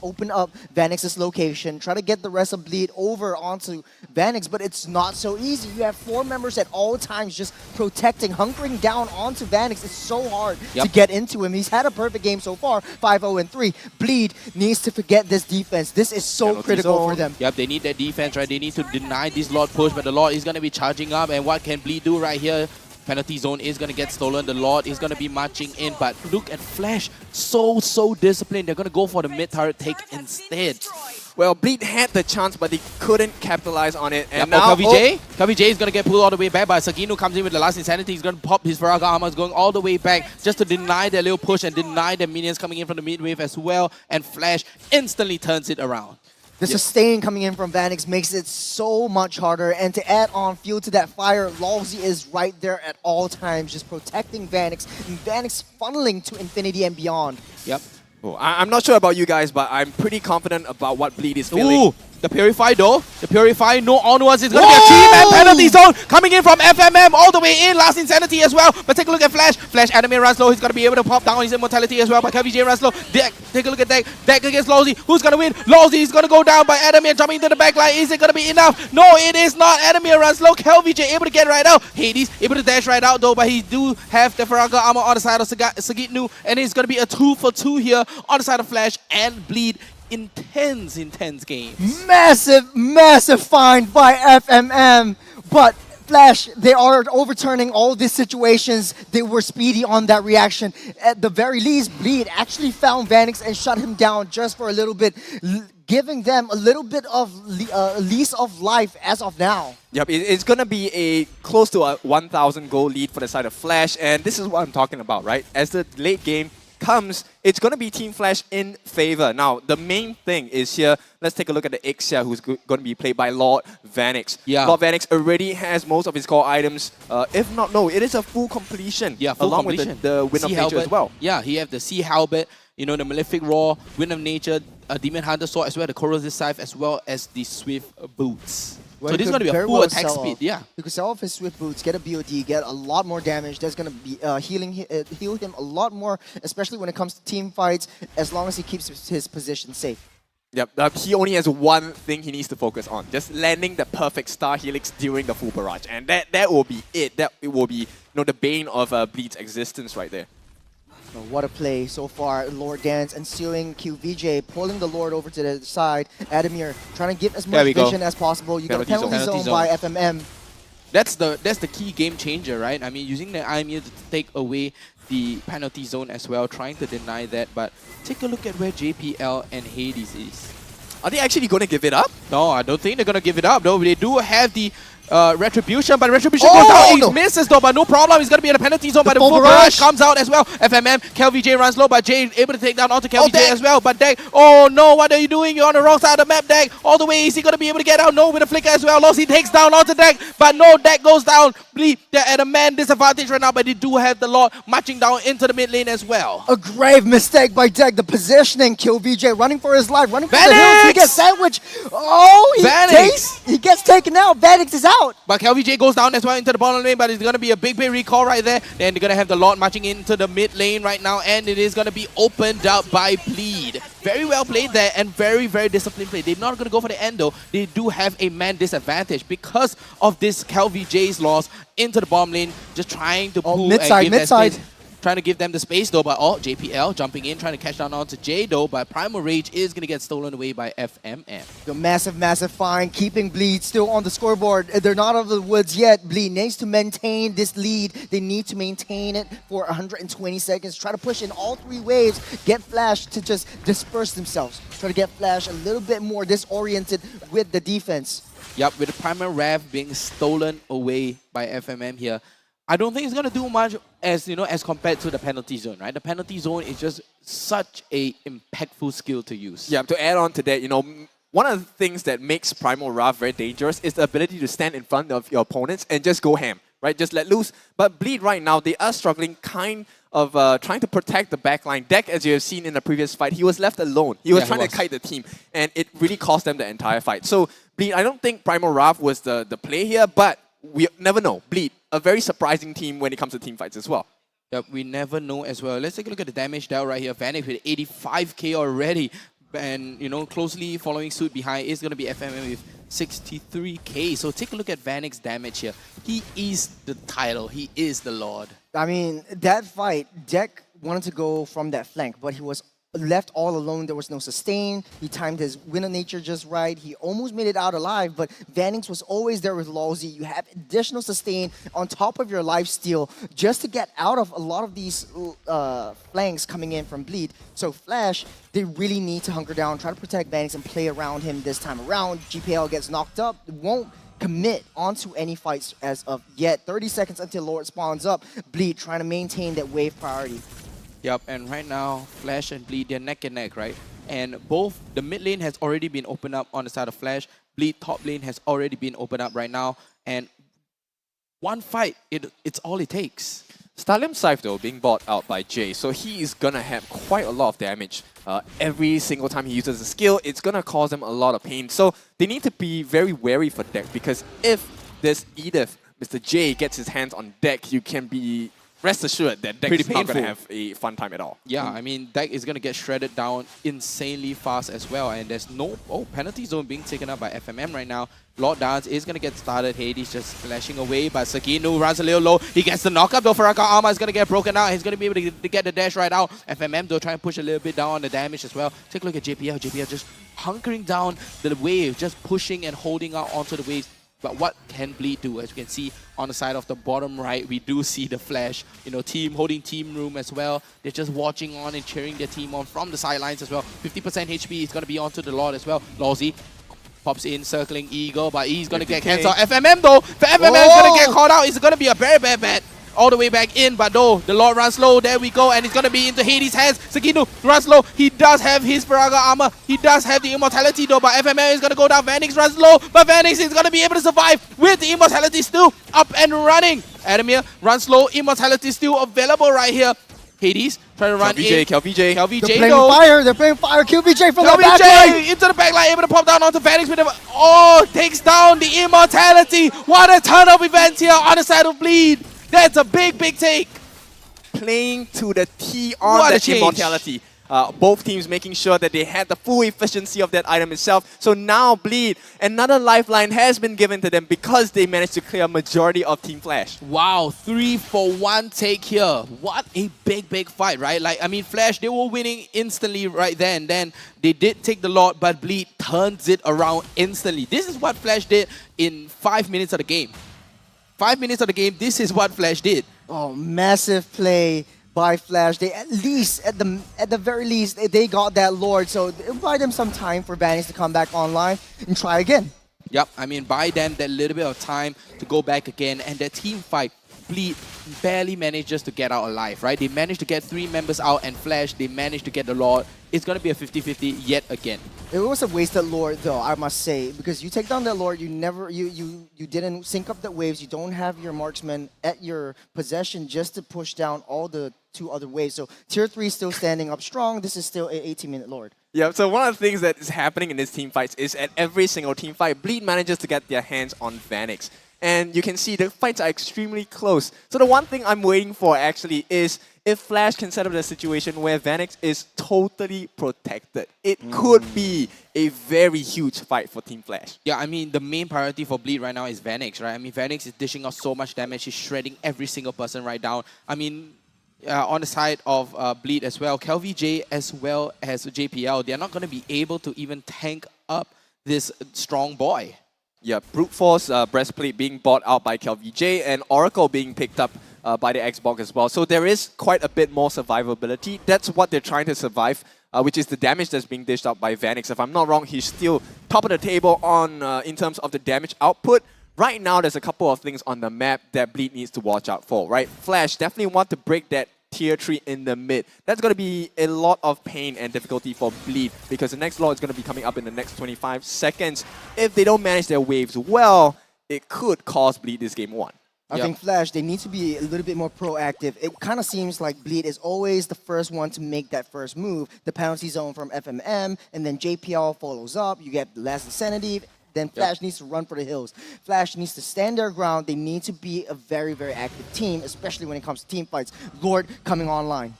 open up Vanix's location, try to get the rest of Bleed over onto Vanix, but it's not so easy. You have 4 members at all times just protecting, hunkering down onto Vanix. It's so hard to get into him. He's had a perfect game so far, 5-0-3. Bleed needs to forget this defense. This is so critical for them. Yep, they need that defense, right? They need to deny this Lord push, but the Lord is going to be charging up, and what can Bleed do right here? Penalty zone is going to get stolen. The Lord is going to be marching in. But look at Flash. So disciplined. They're going to go for the mid turret take instead. Well, Bleed had the chance, but they couldn't capitalize on it. And Yep, now KVJ. KVJ is going to get pulled all the way back, but Sagino comes in with the last insanity. He's going to pop his Faraga armor, is going all the way back just to deny their little push and deny the minions coming in from the mid wave as well. And Flash instantly turns it around. The sustain coming in from Vanix makes it so much harder, and to add on fuel to that fire, Lalzi is right there at all times, just protecting Vanix, and Vanix funneling to infinity and beyond. Yep. Oh, I'm not sure about you guys, but I'm pretty confident about what Bleed is feeling. Ooh, the Purify though. The Purify, no onwards. It's going to be a 3-man penalty zone coming in from FMM all the way in. Last Insanity as well. But take a look at Flash. Flash, Adamir runs low. He's going to be able to pop down his immortality as well. But KVJ runs low. Deck, take a look at Deck. Deck against Lawsy. Who's going to win? Lawsy is going to go down by Adamir jumping into the back line. Is it going to be enough? No, it is not. Adamir runs low. KVJ able to get right out. Hades able to dash right out though. But he do have the Faraga armor on the side of Sagitnu. And it's going to be a 2-for-2 here on the side of Flash and Bleed. Intense games. Massive find by FMM, but Flash, they are overturning all these situations. They were speedy on that reaction. At the very least, Bleed actually found Vanix and shut him down just for a little bit, giving them a little bit of lease of life as of now. Yep, it's going to be a close to a 1,000 goal lead for the side of Flash, and this is what I'm talking about, right? As the late game comes, it's going to be Team Flash in favor. Now, the main thing is here, let's take a look at the Ixia, who's going to be played by Lord Vanix. Yeah. Lord Vanix already has most of his core items. If not, no, it is a full completion. Yeah, full along completion. with the Wind of Nature as well. Yeah, he have the Sea Halberd, you know, the Malefic Roar, Wind of Nature, Demon Hunter Sword as well, the Corrosive Scythe as well as the Swift Boots. Well, so this is going to be a full attack speed, yeah. You could sell off his Swift Boots, get a BOD, get a lot more damage. That's going to be heal him a lot more, especially when it comes to team fights, as long as he keeps his position safe. Yep, he only has one thing he needs to focus on, just landing the perfect Star Helix during the full barrage. And that will be it. That it will be the bane of Bleed's existence right there. Oh, what a play so far. Lord Dance ensuing QVJ, pulling the Lord over to the side. Adamir trying to give as much vision as possible. You got a penalty zone by FMM. That's the key game changer, right? I mean, using the IMU to take away the penalty zone as well, trying to deny that. But take a look at where JPL and Hades is. Are they actually going to give it up? No, I don't think they're going to give it up, though. They do have the Retribution, but Retribution goes down. He misses though, but no problem. He's going to be in a penalty zone, but the full barrage comes out as well. FMM, KVJ runs low, but Jay able to take down onto KVJ as well. But Deck, oh no, what are you doing? You're on the wrong side of the map, Deck. All the way, is he going to be able to get out? No, with a flicker as well. Lossie takes down onto Deck, but no, Deck goes down. Bleed, they're at a man disadvantage right now, but they do have the Lord marching down into the mid lane as well. A grave mistake by Deck. The positioning, KVJ running for his life, running for the hills. He gets sandwiched. Oh, he gets taken out. Vanix is out. But KVJ goes down as well into the bottom lane, but it's going to be a big recall right there. Then they're going to have the Lord marching into the mid lane right now, and it is going to be opened up by Bleed. Very well played there, and very disciplined play. They're not going to go for the end though. They do have a man disadvantage because of this KVJ's loss into the bottom lane, just trying to pull and give that space. Trying to give them the space though, but JPL jumping in, trying to catch down onto J though, but Primal Rage is going to get stolen away by FMM. The massive find, keeping Bleed still on the scoreboard. They're not out of the woods yet. Bleed needs to maintain this lead. They need to maintain it for 120 seconds. Try to push in all three waves. Get Flash to just disperse themselves. Try to get Flash a little bit more disoriented with the defense. Yep, with the Primal Rev being stolen away by FMM here, I don't think it's going to do much as compared to the penalty zone, right? The penalty zone is just such a impactful skill to use. Yeah, to add on to that, one of the things that makes Primal Wrath very dangerous is the ability to stand in front of your opponents and just go ham, right? Just let loose. But Bleed right now, they are struggling kind of trying to protect the backline. Deck, as you have seen in the previous fight, he was left alone. He was trying to kite the team, and it really cost them the entire fight. So Bleed, I don't think Primal Wrath was the play here, but we never know. Bleed, a very surprising team when it comes to team fights as well. Yep, we never know as well. Let's take a look at the damage dealt right here. Vanix with 85k already. And, closely following suit behind is going to be FMM with 63k. So take a look at Vanix's damage here. He is the title. He is the Lord. I mean, that fight, Deck wanted to go from that flank, but he was left all alone. There was no sustain. He timed his winner nature just right. He almost made it out alive, but Vanix was always there with Lawsy. You have additional sustain on top of your life steal just to get out of a lot of these flanks coming in from Bleed. So Flash, they really need to hunker down, try to protect Vanix and play around him this time around. GPL gets knocked up, won't commit onto any fights as of yet. 30 seconds until Lord spawns up. Bleed trying to maintain that wave priority. Yep, and right now, Flash and Bleed, they're neck and neck, right? And both, the mid lane has already been opened up on the side of Flash. Bleed top lane has already been opened up right now. And one fight, it's all it takes. Starlim Scythe though being bought out by Jay, so he is gonna have quite a lot of damage. Every single time he uses a skill, it's gonna cause him a lot of pain. So they need to be very wary for deck, because if this Edith, Mr. J, gets his hands on deck, you can be rest assured that deck is not gonna have a fun time at all. Yeah, I mean, deck is gonna get shredded down insanely fast as well, and there's no penalty zone being taken up by FMM right now. Lord Dance is gonna get started. Hades just flashing away, but Sakinu runs a little low. He gets the knockup though. Faraka armor is gonna get broken out. He's gonna be able to get the dash right out. FMM though trying to push a little bit down on the damage as well. Take a look at JPL. JPL just hunkering down the wave, just pushing and holding out onto the waves. But what can Bleed do? As you can see on the side of the bottom right, we do see the Flash, team holding team room as well. They're just watching on and cheering their team on from the sidelines as well. 50% HP is going to be onto the Lord as well. Lawsy pops in, circling Eagle, but he's going to get cancelled. FMM though, FMM is going to get caught out. It's going to be a very bad bet. All the way back in, but no, the Lord runs low. There we go, and it's gonna be into Hades' hands. Sakino runs low. He does have his Faraga armor. He does have the immortality though, but FMM is gonna go down. Vanix runs low, but Vanix is gonna be able to survive with the immortality still up and running. Adamir runs low. Immortality still available right here. Hades trying to run in. KLVJ. They're playing fire. They're playing fire. QVJ from the backline. Into the backline, able to pop down onto Vanix with the takes down the immortality. What a ton of events here on the side of Bleed. That's a big take. Playing to the T on that immortality. Both teams making sure that they had the full efficiency of that item itself. So now Bleed, another lifeline has been given to them because they managed to clear a majority of Team Flash. Wow, 3-for-1 take here. What a big fight, right? Flash, they were winning instantly right there and then. They did take the Lord, but Bleed turns it around instantly. This is what Flash did in 5 minutes of the game. 5 minutes of the game, this is what Flash did. Oh, massive play by Flash. They at the very least, they got that Lord. So it'll buy them some time for Vanix to come back online and try again. Yep, buy them that little bit of time to go back again. And that team fight, Bleed barely manages to get out alive, right? They managed to get 3 members out, and Flash, they managed to get the Lord. It's going to be a 50-50 yet again. It was a wasted Lord though, I must say, because you take down that Lord, you didn't sync up the waves, you don't have your marksman at your possession just to push down all the 2 other waves. So tier 3 still standing up strong. This is still an 18-minute Lord. Yeah, so one of the things that is happening in this team fights is at every single team fight, Bleed manages to get their hands on Vanix. And you can see the fights are extremely close. So the one thing I'm waiting for actually is if Flash can set up the situation where Vanix is totally protected. It could be a very huge fight for Team Flash. Yeah, the main priority for Bleed right now is Vanix, right? Vanix is dishing out so much damage. He's shredding every single person right down. On the side of Bleed as well, KLVJ as well as JPL, they're not going to be able to even tank up this strong boy. Yeah, Brute Force Breastplate being bought out by KLVJ and Oracle being picked up by the Xbox as well. So there is quite a bit more survivability. That's what they're trying to survive, which is the damage that's being dished out by Vanix. If I'm not wrong, he's still top of the table on in terms of the damage output. Right now, there's a couple of things on the map that Bleed needs to watch out for, right? Flash definitely want to break that tier 3 in the mid. That's going to be a lot of pain and difficulty for Bleed because the next Lord is going to be coming up in the next 25 seconds. If they don't manage their waves well, it could cost Bleed this game 1. I think Flash, they need to be a little bit more proactive. It kind of seems like Bleed is always the first one to make that first move. The penalty zone from FMM, and then JPL follows up. You get the last Insanity. Then Flash needs to run for the hills. Flash needs to stand their ground. They need to be a very active team, especially when it comes to team fights. Lord coming online.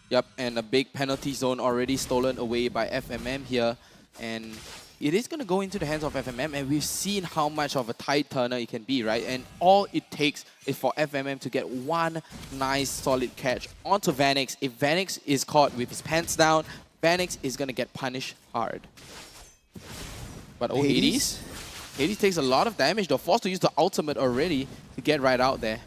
Yep, and a big penalty zone already stolen away by FMM here. And it is going to go into the hands of FMM, and we've seen how much of a tide turner it can be, right? And all it takes is for FMM to get one nice solid catch onto Vanix. If Vanix is caught with his pants down, Vanix is going to get punished hard. But oh, Hades? Hades takes a lot of damage. They're forced to use the ultimate already to get right out there.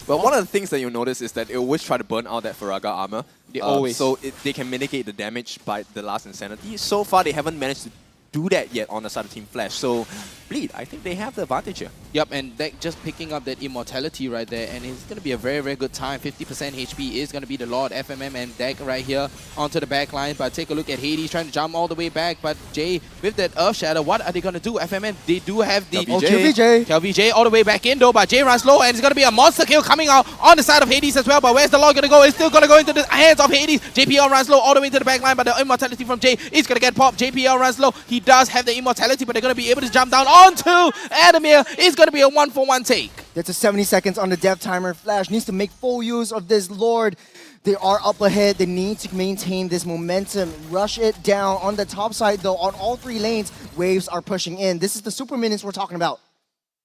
Well, one of the things that you'll notice is that they always try to burn out that Faraga armor. They always. So they can mitigate the damage by the last Insanity. So far, they haven't managed to do that yet on the side of Team Flash. So, Bleed, I think they have the advantage here. Yep, and Deck just picking up that immortality right there, and it's going to be a very, very good time. 50% HP is going to be the Lord, FMM, and Deck right here onto the back line. But take a look at Hades trying to jump all the way back. But Jay, with that Earth Shadow, what are they going to do? FMM, they do have the KLVJ all the way back in though, but Jay runs low, and it's going to be a monster kill coming out on the side of Hades as well. But where's the Lord going to go? It's still going to go into the hands of Hades. JPL runs low all the way into the back line, but the immortality from Jay is going to get popped. JPL runs low. He does have the immortality, but they're going to be able to jump down onto Adamir. It's going to be a 1-for-1 take. That's a 70 seconds on the death timer. Flash needs to make full use of this Lord. They are up ahead. They need to maintain this momentum. Rush it down. On the top side, though, on all three lanes, waves are pushing in. This is the super minions we're talking about.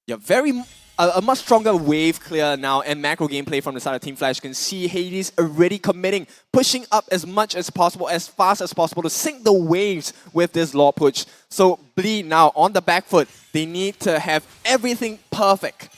Yeah, a much stronger wave clear now, and macro gameplay from the side of Team Flash. You can see Hades already committing, pushing up as much as possible, as fast as possible to sink the waves with this Lord push. So Bleed now on the back foot. They need to have everything perfect.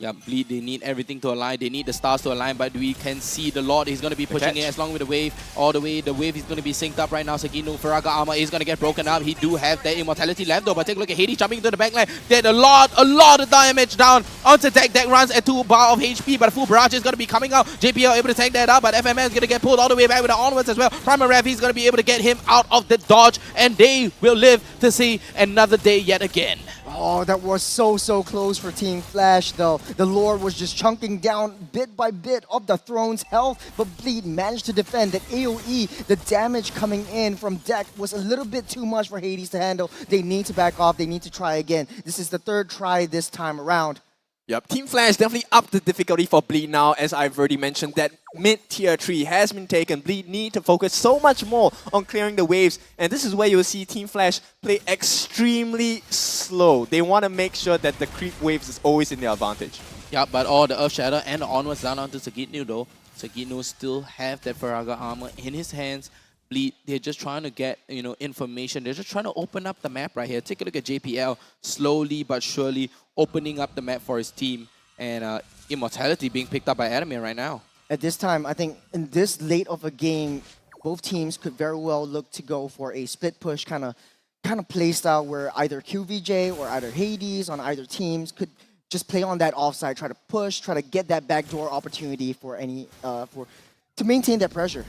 Yeah, Bleed, they need everything to align. They need the stars to align, but we can see the Lord is going to be pushing it as long with the wave. All the way, the wave is going to be synced up right now. Sagino, Faraga armor is going to get broken up. He do have that immortality left though, but take a look at Hades jumping into the backline. Did a lot of damage down onto Deck. Deck runs at 2 bar of HP, but a full barrage is going to be coming out. JPL able to tank that up, but FMM is going to get pulled all the way back with the onwards as well. Primal Rev, he's going to be able to get him out of the dodge, and they will live to see another day yet again. Oh, that was so close for Team Flash, though. The Lord was just chunking down bit by bit of the Throne's health, but Bleed managed to defend that AoE. The damage coming in from Deck was a little bit too much for Hades to handle. They need to back off. They need to try again. This is the third try this time around. Yep, Team Flash definitely upped the difficulty for Bleed now. As I've already mentioned, that mid-tier 3 has been taken. Bleed need to focus so much more on clearing the waves. And this is where you'll see Team Flash play extremely slow. They want to make sure that the creep waves is always in their advantage. Yeah, but all the Earth Shadow and the onwards down onto Sagitnu though. Sagitnu still have that Faraga armor in his hands. Bleed, they're just trying to get, information. They're just trying to open up the map right here. Take a look at JPL, slowly but surely opening up the map for his team. And Immortality being picked up by Adamir right now. At this time, I think in this late of a game, both teams could very well look to go for a split push kind of play style where either QVJ or either Hades on either teams could just play on that offside, try to push, try to get that backdoor opportunity for to maintain that pressure.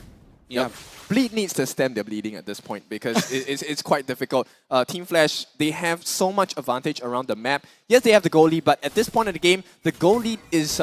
Yeah, Bleed needs to stem their bleeding at this point because it's quite difficult. Team Flash, they have so much advantage around the map. Yes, they have the goal lead, but at this point of the game, the goal lead is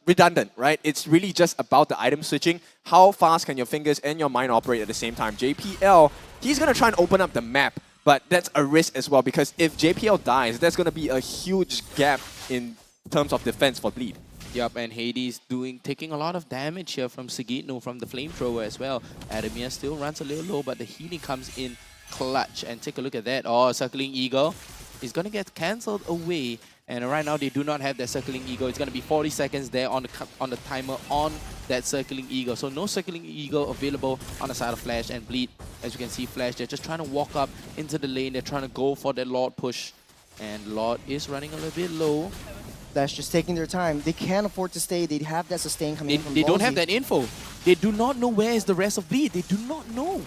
redundant, right? It's really just about the item switching. How fast can your fingers and your mind operate at the same time? JPL, he's going to try and open up the map, but that's a risk as well because if JPL dies, there's going to be a huge gap in terms of defense for Bleed. Yup, and Hades taking a lot of damage here from Sagitnu from the flamethrower as well. Adamir still runs a little low, but the healing comes in clutch. And take a look at that. Oh, Circling Eagle is going to get cancelled away. And right now they do not have that Circling Eagle. It's going to be 40 seconds there on the timer on that Circling Eagle. So no Circling Eagle available on the side of Flash and Bleed. As you can see, Flash, they're just trying to walk up into the lane. They're trying to go for that Lord push. And Lord is running a little bit low. That's just taking their time. They can't afford to stay. They have that sustain coming in from They don't have that info. They do not know where is the rest of Bleed. They do not know.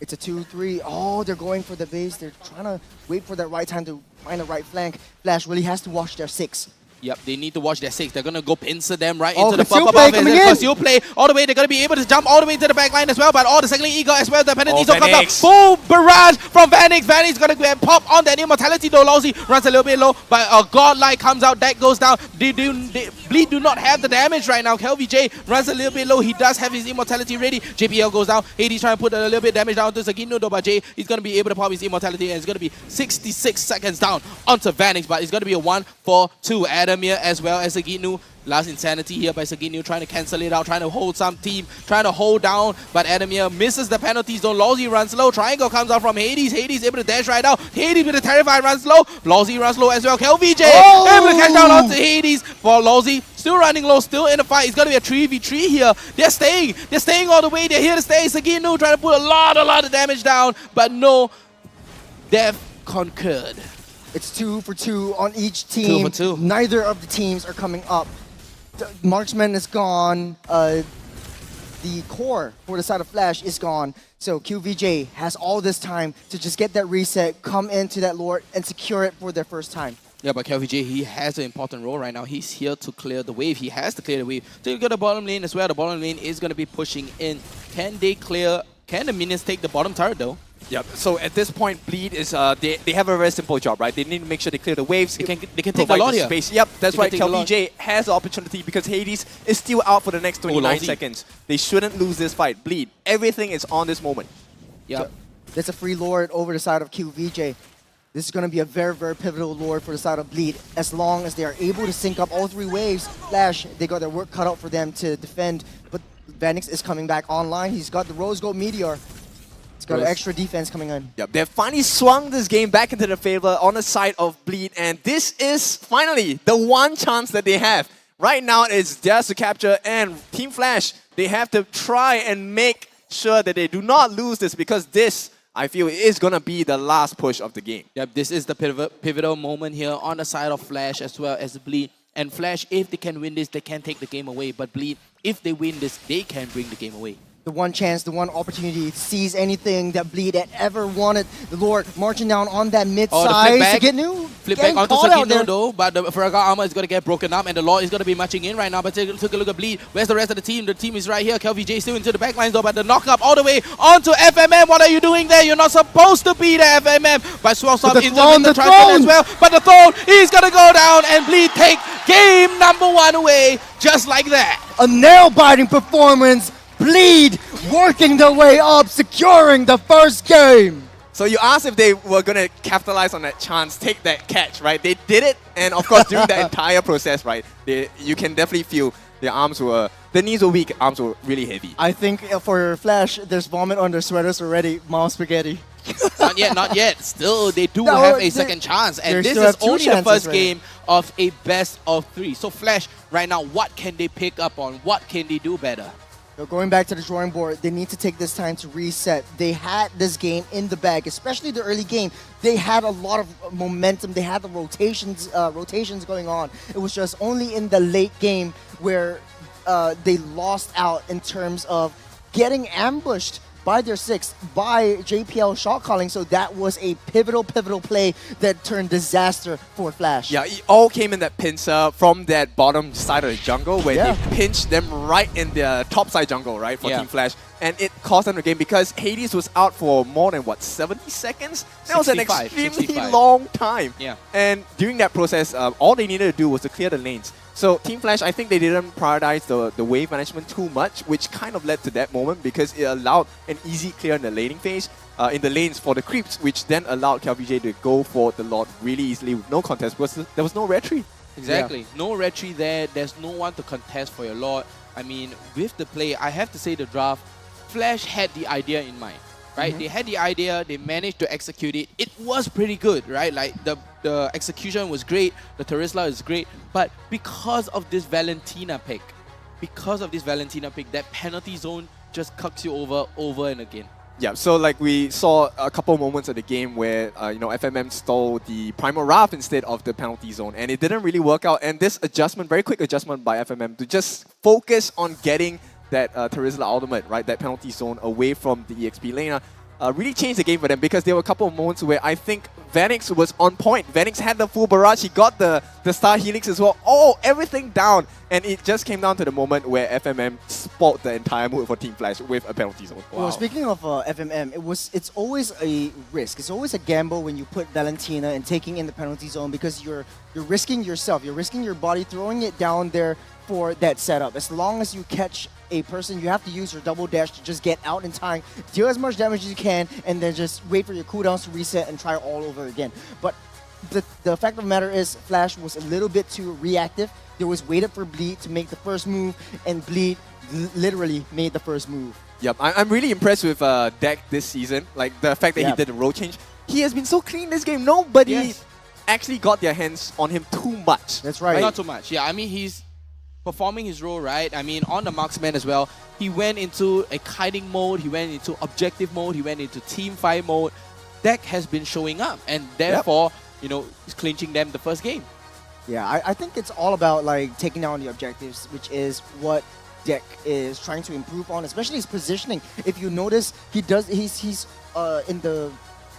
It's a 2-3. Oh, they're going for the base. They're trying to wait for the right time to find the right flank. Flash really has to watch their 6. Yep, they need to watch their 6. They're going to go pincer them right into the buff above. Conceal play all the way. They're going to be able to jump all the way into the back line as well. But all the Circling Eagle as well. The penalties don't come down. Full barrage from Vanix. Vanix is going to go and pop on that immortality though. Lousy runs a little bit low. But a godlike comes out. That goes down. Bleed do not have the damage right now. KLVJ runs a little bit low. He does have his immortality ready. JPL goes down. Hades trying to put a little bit of damage down to Sagino though. But Jay is going to be able to pop his immortality. And it's going to be 66 seconds down onto Vanix. But it's going to be a 1-4-2. Adamir as well as Sagino Last Insanity here by Saginu, trying to cancel it out, trying to hold some team, trying to hold down, but Adamir misses the penalty zone. Lawsy runs low, triangle comes out from Hades. Hades able to dash right out. Hades with a terrified runs low. Lawsy runs low as well. KelVJ able to catch down onto Hades for Lawsy. Still running low, still in the fight. It's going to be a 3v3 here. They're staying all the way. They're here to stay. Saginu trying to put a lot of damage down, but no, death conquered. It's 2 for 2 on each team. 2 for 2. Neither of the teams are coming up. The marksman is gone. The core for the side of Flash is gone. So QVJ has all this time to just get that reset, come into that Lord, and secure it for their first time. Yeah, but KelVJ, he has an important role right now. He's here to clear the wave. He has to clear the wave. So you got the bottom lane as well. The bottom lane is going to be pushing in. Can they clear? Can the minions take the bottom turret though? Yep. So at this point, Bleed is they have a very simple job, right? They need to make sure they clear the waves. They can take a lot here. Space. Yep, that's They right. can take a lot. KelVJ has the opportunity because Hades is still out for the next 29 Lawsy. seconds. They shouldn't lose this fight. Bleed. Everything is on this moment. Yeah. So that's a free Lord over the side of QVJ. This is going to be a very, very pivotal Lord for the side of Bleed. As long as they are able to sync up all 3 waves, Flash, they got their work cut out for them to defend. But Vanix is coming back online. He's got the Rose Gold Meteor. He's got an extra defense coming in. Yep, they've finally swung this game back into their favor on the side of Bleed, and this is finally the one chance that they have. Right now, it's theirs to capture, and Team Flash, they have to try and make sure that they do not lose this, because this, I feel, is going to be the last push of the game. Yep, this is the pivotal moment here on the side of Flash as well as Bleed. And Flash, if they can win this, they can take the game away. But Bleed, if they win this, they can bring the game away. The one chance, the one opportunity to seize anything that Bleed had ever wanted. The Lord marching down on that mid side to get new. Flip back onto Sagino though, but the Farraga armor is going to get broken up and the Lord is going to be marching in right now. But take a look at Bleed. Where's the rest of the team? The team is right here. KelVJ still into the backlines though, but the knock up all the way onto FMM. What are you doing there? You're not supposed to be there, FMM. But Swellstop into the throne as well. But the throne is going to go down and Bleed take game number 1 away just like that. A nail-biting performance. Bleed working their way up, securing the first game. So you asked if they were going to capitalize on that chance, take that catch, right? They did it, and of course during the entire process, right, you can definitely feel their knees were weak, arms were really heavy. I think for Flash, there's vomit on their sweaters already, mom spaghetti. Not yet. Still, they do have a second chance. And this is only the first game of a best of 3. So Flash, right now, what can they pick up on? What can they do better? So going back to the drawing board, they need to take this time to reset. They had this game in the bag, especially the early game. They had a lot of momentum. They had the rotations going on. It was just only in the late game where they lost out in terms of getting ambushed by their 6th, by JPL shot calling. So that was a pivotal play that turned disaster for Flash. Yeah, it all came in that pincer from that bottom side of the jungle where they pinched them right in the top side jungle, right, for Team Flash. And it cost them the game because Hades was out for more than, 70 seconds? That was an extremely long time. Yeah. And during that process, all they needed to do was to clear the lanes. So Team Flash, I think they didn't prioritize the wave management too much, which kind of led to that moment because it allowed an easy clear in the laning phase, in the lanes for the creeps, which then allowed KelVJ to go for the Lord really easily with no contest because there was no retry. Exactly. No retry there. There's no one to contest for your Lord. I mean, with the play, I have to say the draft, Flash had the idea in mind. Right, they had the idea, they managed to execute it. It was pretty good, right? Like the execution was great, the Terisla is great, but because of this Valentina pick, that penalty zone just cucks you over and again. Yeah, so like we saw a couple moments of the game where FMM stole the Primal Wrath instead of the penalty zone, and it didn't really work out. And this adjustment, very quick adjustment by FMM to just focus on getting that Terisla ultimate, right, that penalty zone away from the EXP laner, really changed the game for them because there were a couple of moments where I think Vanix was on point. Vanix had the full barrage, he got the Star Helix as well. Oh, everything down. And it just came down to the moment where FMM spoiled the entire move for Team Flash with a penalty zone. Wow. Well, speaking of FMM, it's always a risk. It's always a gamble when you put Valentina and taking in the penalty zone because you're risking yourself. You're risking your body, throwing it down there for that setup. As long as you catch a person, you have to use your double dash to just get out in time, deal as much damage as you can, and then just wait for your cooldowns to reset and try all over again. But the fact of the matter is Flash was a little bit too reactive. They was waited for Bleed to make the first move, and Bleed literally made the first move. Yep, I'm really impressed with Deck this season. Like the fact that he Yep. did the role change. He has been so clean this game. Nobody actually got their hands on him too much. That's right. Not too much. Yeah, I mean, he's performing his role, right? I mean, on the marksman as well, he went into a kiting mode, he went into objective mode, he went into team fight mode. Deck has been showing up, and therefore, you know, he's clinching them the first game. Yeah, I think it's all about like taking down the objectives, which is what Deck is trying to improve on, especially his positioning. If you notice, he's in the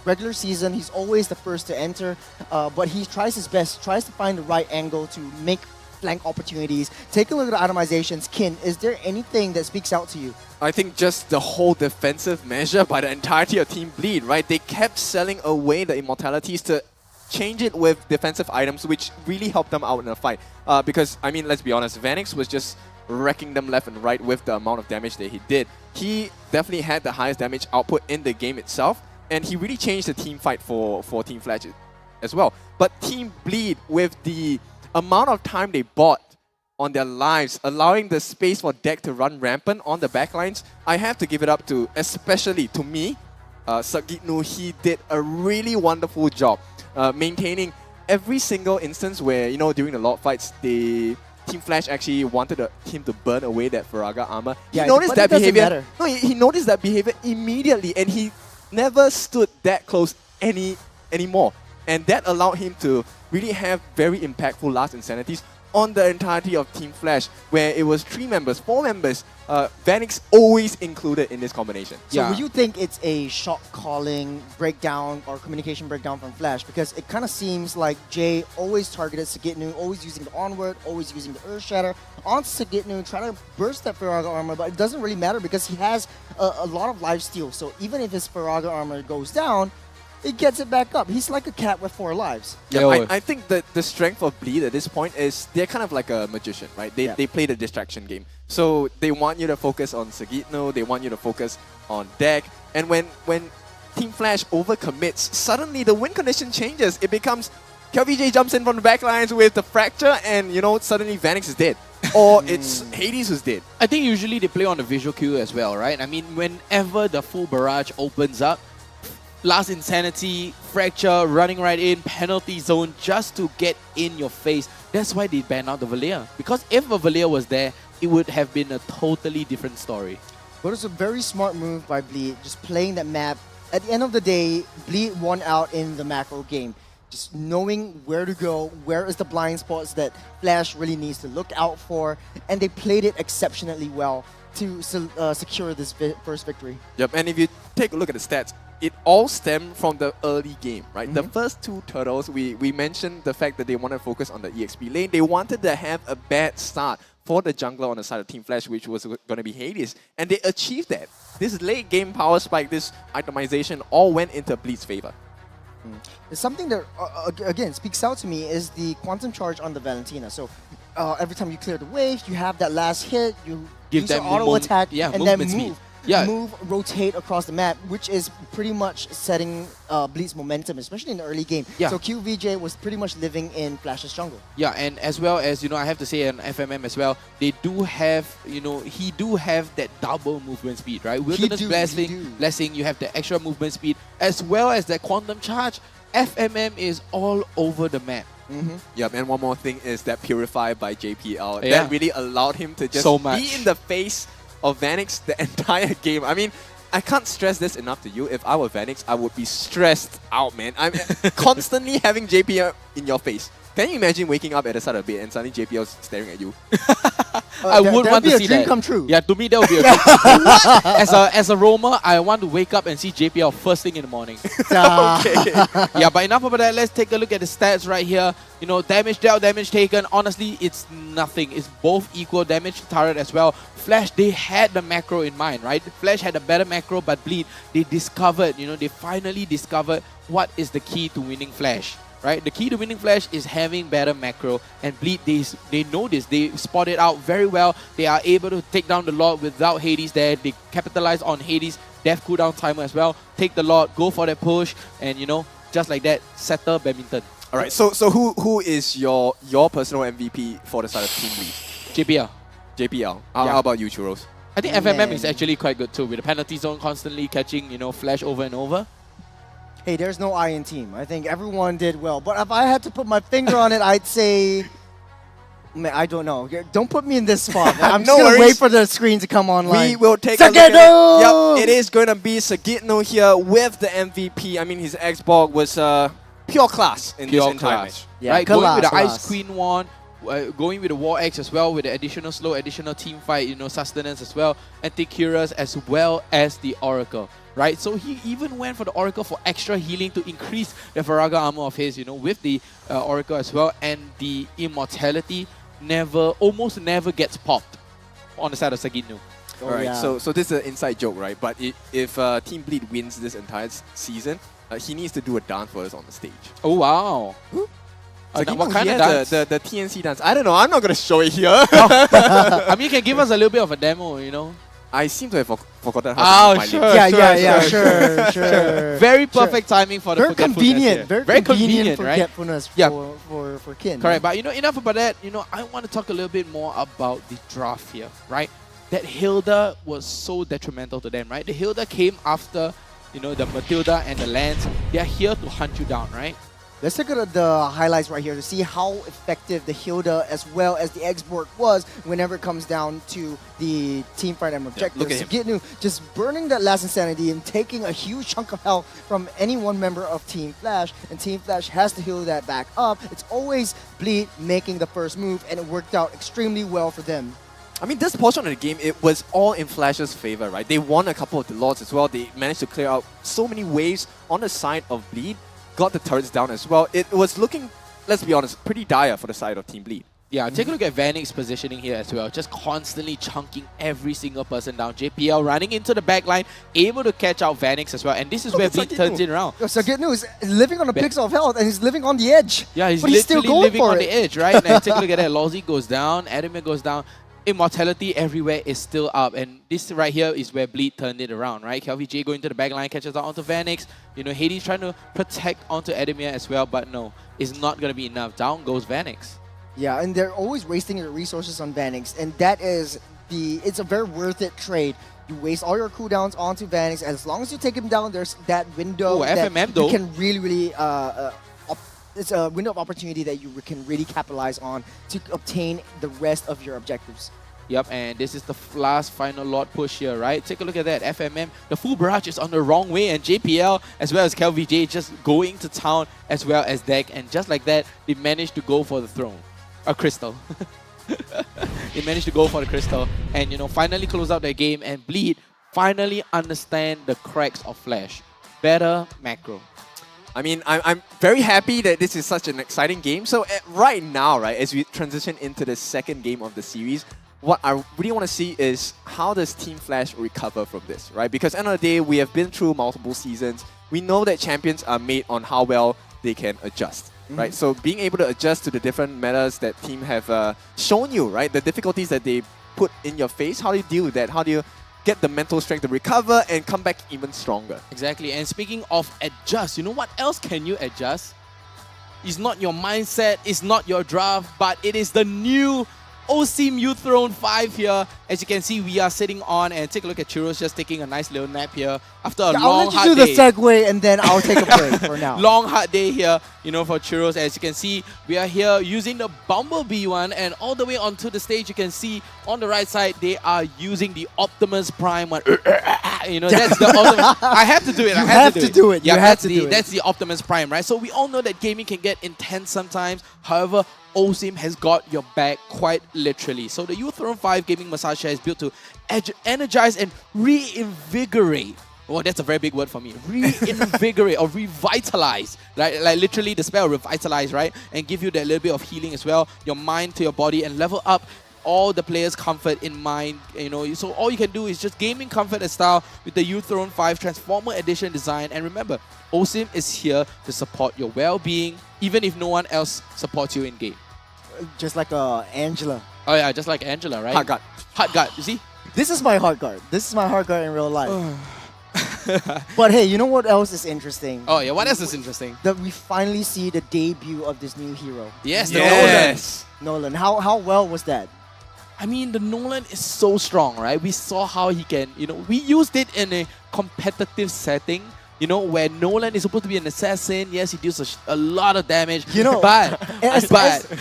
regular season, he's always the first to enter, but he tries his best, tries to find the right angle to make flank opportunities. Take a look at the itemizations. Kin, is there anything that speaks out to you? I think just the whole defensive measure by the entirety of Team Bleed, right? They kept selling away the immortalities to change it with defensive items, which really helped them out in the fight. Because, I mean, let's be honest, Vanix was just wrecking them left and right with the amount of damage that he did. He definitely had the highest damage output in the game itself, and he really changed the team fight for Team Flash as well. But Team Bleed, with the amount of time they bought on their lives, allowing the space for Deck to run rampant on the backlines, I have to give it up to, especially to me, Sagitnu. He did a really wonderful job maintaining every single instance where, you know, during the Lord fights, Team Flash actually wanted him to burn away that Faraga armor. He Yeah, noticed but that it doesn't behavior. matter. No, he noticed that behavior immediately, and he never stood that close anymore. And that allowed him to really have very impactful last insanities on the entirety of Team Flash, where it was 3 members, 4 members, Vanix always included in this combination. So would you think it's a shot calling breakdown or communication breakdown from Flash? Because it kind of seems like Jay always targeted Sagitnu, always using the Onward, always using the Earth Shatter on Sagitnu, trying to burst that Faraga armor, but it doesn't really matter because he has a lot of life steal. So even if his Faraga armor goes down, it gets it back up. He's like a cat with 4 lives. Yeah, I think that the strength of Bleed at this point is they're kind of like a magician, right? They play the distraction game. So they want you to focus on Sagitnu, they want you to focus on Deck, and when Team Flash overcommits, suddenly the win condition changes. It becomes KVJ jumps in from the backlines with the fracture, and you know, suddenly Vanix is dead. Or it's Hades who's dead. I think usually they play on the visual cue as well, right? I mean, whenever the full barrage opens up, last insanity, fracture, running right in, penalty zone just to get in your face. That's why they banned out the Valia. Because if a Valia was there, it would have been a totally different story. But it's a very smart move by Bleed, just playing that map. At the end of the day, Bleed won out in the macro game. Just knowing where to go, where is the blind spots that Flash really needs to look out for, and they played it exceptionally well to secure this first victory. Yep, and if you take a look at the stats, it all stemmed from the early game, right? The first 2 turtles, we mentioned the fact that they wanted to focus on the EXP lane. They wanted to have a bad start for the jungler on the side of Team Flash, which was going to be Hades. And they achieved that. This late game power spike, this itemization, all went into Bleed's favor. There's something that, again, speaks out to me is the quantum charge on the Valentina. So every time you clear the wave, you have that last hit, you Give use your them auto attack, yeah, and then movement speed. move. Yeah. Move, rotate across the map, which is pretty much setting Bleed's momentum, especially in the early game. Yeah. So QVJ was pretty much living in Flash's jungle. Yeah, and as well as, you know, I have to say on FMM as well, they do have, you know, he do have that double movement speed, right? Wilderness Blessing, you have the extra movement speed, as well as that quantum charge. FMM is all over the map. Yep, and one more thing is that Purify by JPL. Yeah. That really allowed him to just So much. be in the face of Vanix the entire game. I mean, I can't stress this enough to you. If I were Vanix, I would be stressed out, man. I'm constantly having JPL in your face. Can you imagine waking up at the side of the bed and suddenly JPL's staring at you? I would want to see that. That'd be a dream come true. Yeah, to me that would be a dream come true. As a roamer, I want to wake up and see JPL first thing in the morning. Yeah, but enough about that. Let's take a look at the stats right here. You know, damage dealt, damage taken. Honestly, it's nothing. It's both equal damage to turret as well. Flash, they had the macro in mind, right? Flash had a better macro, but Bleed, they discovered, you know, they finally discovered what is the key to winning Flash. Right? The key to winning Flash is having better macro, and Bleed, they know this. They spot it out very well. They are able to take down the Lord without Hades there. They capitalize on Hades' death cooldown timer as well. Take the Lord, go for that push, and you know, just like that, settle badminton. All right. So who is your personal MVP for the side of Team Lead? JPL. JPL. Yeah. How about you, Churros? I think FMM is actually quite good too, with the penalty zone constantly catching, Flash over and over. Hey, there's no I in team. I think everyone did well. But if I had to put my finger on it, I'd say... Man, I don't know. Don't put me in this spot. I'm No just going to worries. wait for the screen to come online. We will take a look at it. Yep, it is going to be Sagitno here with the MVP. I mean, his Xbox was pure class in this entire match. Right, going with the Ice Queen wand, going with the War X as well, with the additional slow, additional team fight, sustenance as well, Anticuras as well as the Oracle. Right, so he even went for the Oracle for extra healing to increase the Viraga armor of his, with the Oracle as well, and the Immortality almost never gets popped on the side of Sagitno. All right, so this is an inside joke, right? But if Team Bleed wins this entire season, he needs to do a dance for us on the stage. Oh wow! What kind of dance? The TNC dance. I don't know. I'm not gonna show it here. I mean, you can give us a little bit of a demo, I seem to have forgotten how to do my lips. Sure. Very perfect timing for the very forgetfulness convenient. here. Very convenient, forgetfulness right? for Kin. Correct, but enough about that. I want to talk a little bit more about the draft here, right? That Hilda was so detrimental to them, right? The Hilda came after, the Matilda and the Lance. They are here to hunt you down, right? Let's take a look at the highlights right here to see how effective the Hilda as well as the Xborg was whenever it comes down to the team fight and objectives. Look at him. Sagitno just burning that last insanity and taking a huge chunk of health from any one member of Team Flash, and Team Flash has to heal that back up. It's always Bleed making the first move, and it worked out extremely well for them. I mean, this portion of the game, it was all in Flash's favor, right? They won a couple of the lords as well. They managed to clear out so many waves on the side of Bleed. Got the turrets down as well. It was looking, let's be honest, pretty dire for the side of Team Bleed. Yeah, take a look at Vanix's positioning here as well. Just constantly chunking every single person down. JPL running into the back line, able to catch out Vanix as well. And this is where Bleed turns it around. Sagitno is living on a pixel of health, and he's living on the edge. Yeah, he's literally still going living for on it. the edge, right? And take a look at that. Lawsy goes down, Adamir goes down. Immortality everywhere is still up, and this right here is where Bleed turned it around, right? KLVJ going to the back line, catches out onto Vanix. Hades trying to protect onto Adamir as well, but no, it's not going to be enough. Down goes Vanix. Yeah, and they're always wasting your resources on Vanix, and that is it's a very worth it trade. You waste all your cooldowns onto Vanix, and as long as you take him down, there's that window that FMM though. you can really it's a window of opportunity that you can really capitalize on to obtain the rest of your objectives. Yep, and this is the last final Lord push here, right? Take a look at that. FMM, the full barrage is on the wrong way, and JPL as well as KLVJ just going to town as well as Deck, and just like that, they managed to go for the throne. A crystal. They managed to go for the crystal and, finally close out their game, and Bleed finally understand the cracks of Flash. Better macro. I mean, I'm very happy that this is such an exciting game. So right now, right, as we transition into the second game of the series, what I really want to see is how does Team Flash recover from this, right? Because at the end of the day, we have been through multiple seasons. We know that champions are made on how well they can adjust, right? So being able to adjust to the different metas that team have shown you, right? The difficulties that they put in your face, how do you deal with that? How do you get the mental strength to recover and come back even stronger? Exactly. And speaking of adjust, what else can you adjust? It's not your mindset, it's not your draft, but it is the new OSIM Youth Throne 5 here. As you can see, we are sitting on, and take a look at Churros just taking a nice little nap here after a long, I'll let hard you day. do the segue, and then I'll take a break for now. Long, hard day here, for Churros. As you can see, we are here using the Bumblebee one, and all the way onto the stage, you can see on the right side, they are using the Optimus Prime one. That's the Optimus. I have to do it. You have to do it. Yeah, You have to do it. That's the Optimus Prime, right? So we all know that gaming can get intense sometimes. However, OSIM has got your back quite literally. So the Youth Throne 5 gaming massage chair is built to energize and reinvigorate. Oh, that's a very big word for me. Reinvigorate or revitalize. Like literally the spell revitalize, right? And give you that little bit of healing as well. Your mind to your body, and level up all the players' comfort in mind. So all you can do is just gaming comfort and style with the Youth Throne 5 Transformer Edition design. And remember, OSIM is here to support your well-being, even if no one else supports you in game. Just like Angela. Oh yeah, just like Angela, right? Heart guard. Heart guard, you see? This is my heart guard. This is my heart guard in real life. But hey, you know what else is interesting? Oh yeah, what else is interesting? That we finally see the debut of this new hero. Yes, Yes. Nolan. How well was that? I mean, the Nolan is so strong, right? We saw how he can, we used it in a competitive setting, where Nolan is supposed to be an assassin. Yes, he deals a lot of damage. But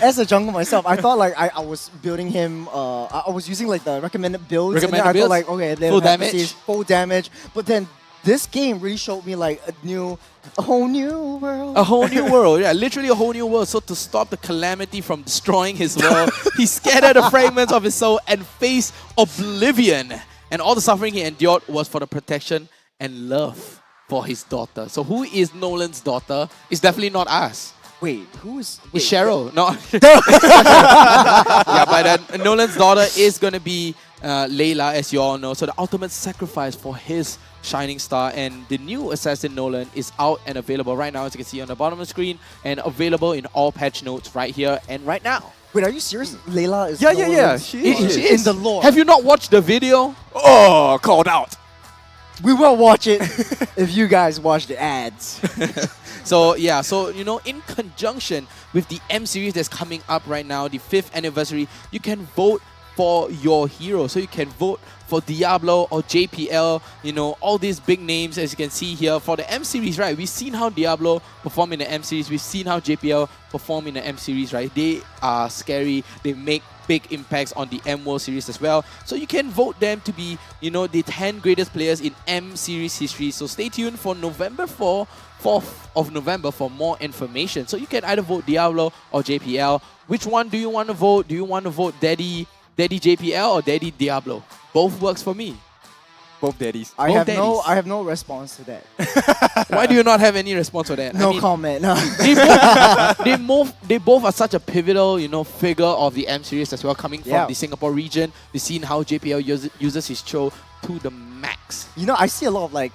as a jungle myself, I thought like I was building him. I was using like the recommended builds. And then I thought like, okay, full damage. Full damage. But then this game really showed me like a whole new world. A whole new world, yeah, literally a whole new world. So to stop the calamity from destroying his world, he scattered the fragments of his soul and faced oblivion. And all the suffering he endured was for the protection and love for his daughter. So who is Nolan's daughter? It's definitely not us. Wait, who is? It's Cheryl. No. Yeah, but Nolan's daughter is going to be Layla, as you all know. So the ultimate sacrifice for his shining star, and the new assassin Nolan is out and available right now, as you can see on the bottom of the screen, and available in all patch notes right here and right now. Wait, are you serious? Layla is Yeah. She is in the lore. Have you not watched the video? Oh, called out. We will watch it if you guys watch the ads. So yeah, in conjunction with the M series that's coming up right now, the 5th anniversary, you can vote for your hero. So you can vote for Diablo or JPL, all these big names, as you can see here. For the M series, right, we've seen how Diablo perform in the M series, we've seen how JPL perform in the M series, right? They are scary, they make big impacts on the M World series as well. So you can vote them to be, the 10 greatest players in M series history. So stay tuned for November 4th of November for more information. So you can either vote Diablo or JPL. Which one do you want to vote? Do you want to vote Daddy JPL or Daddy Diablo? Both works for me. Both daddies. I have no response to that. Why do you not have any response to that? No comment. No. They both are such a pivotal, figure of the M series as well, coming from the Singapore region. We've seen how JPL uses his throw to the max. I see a lot of like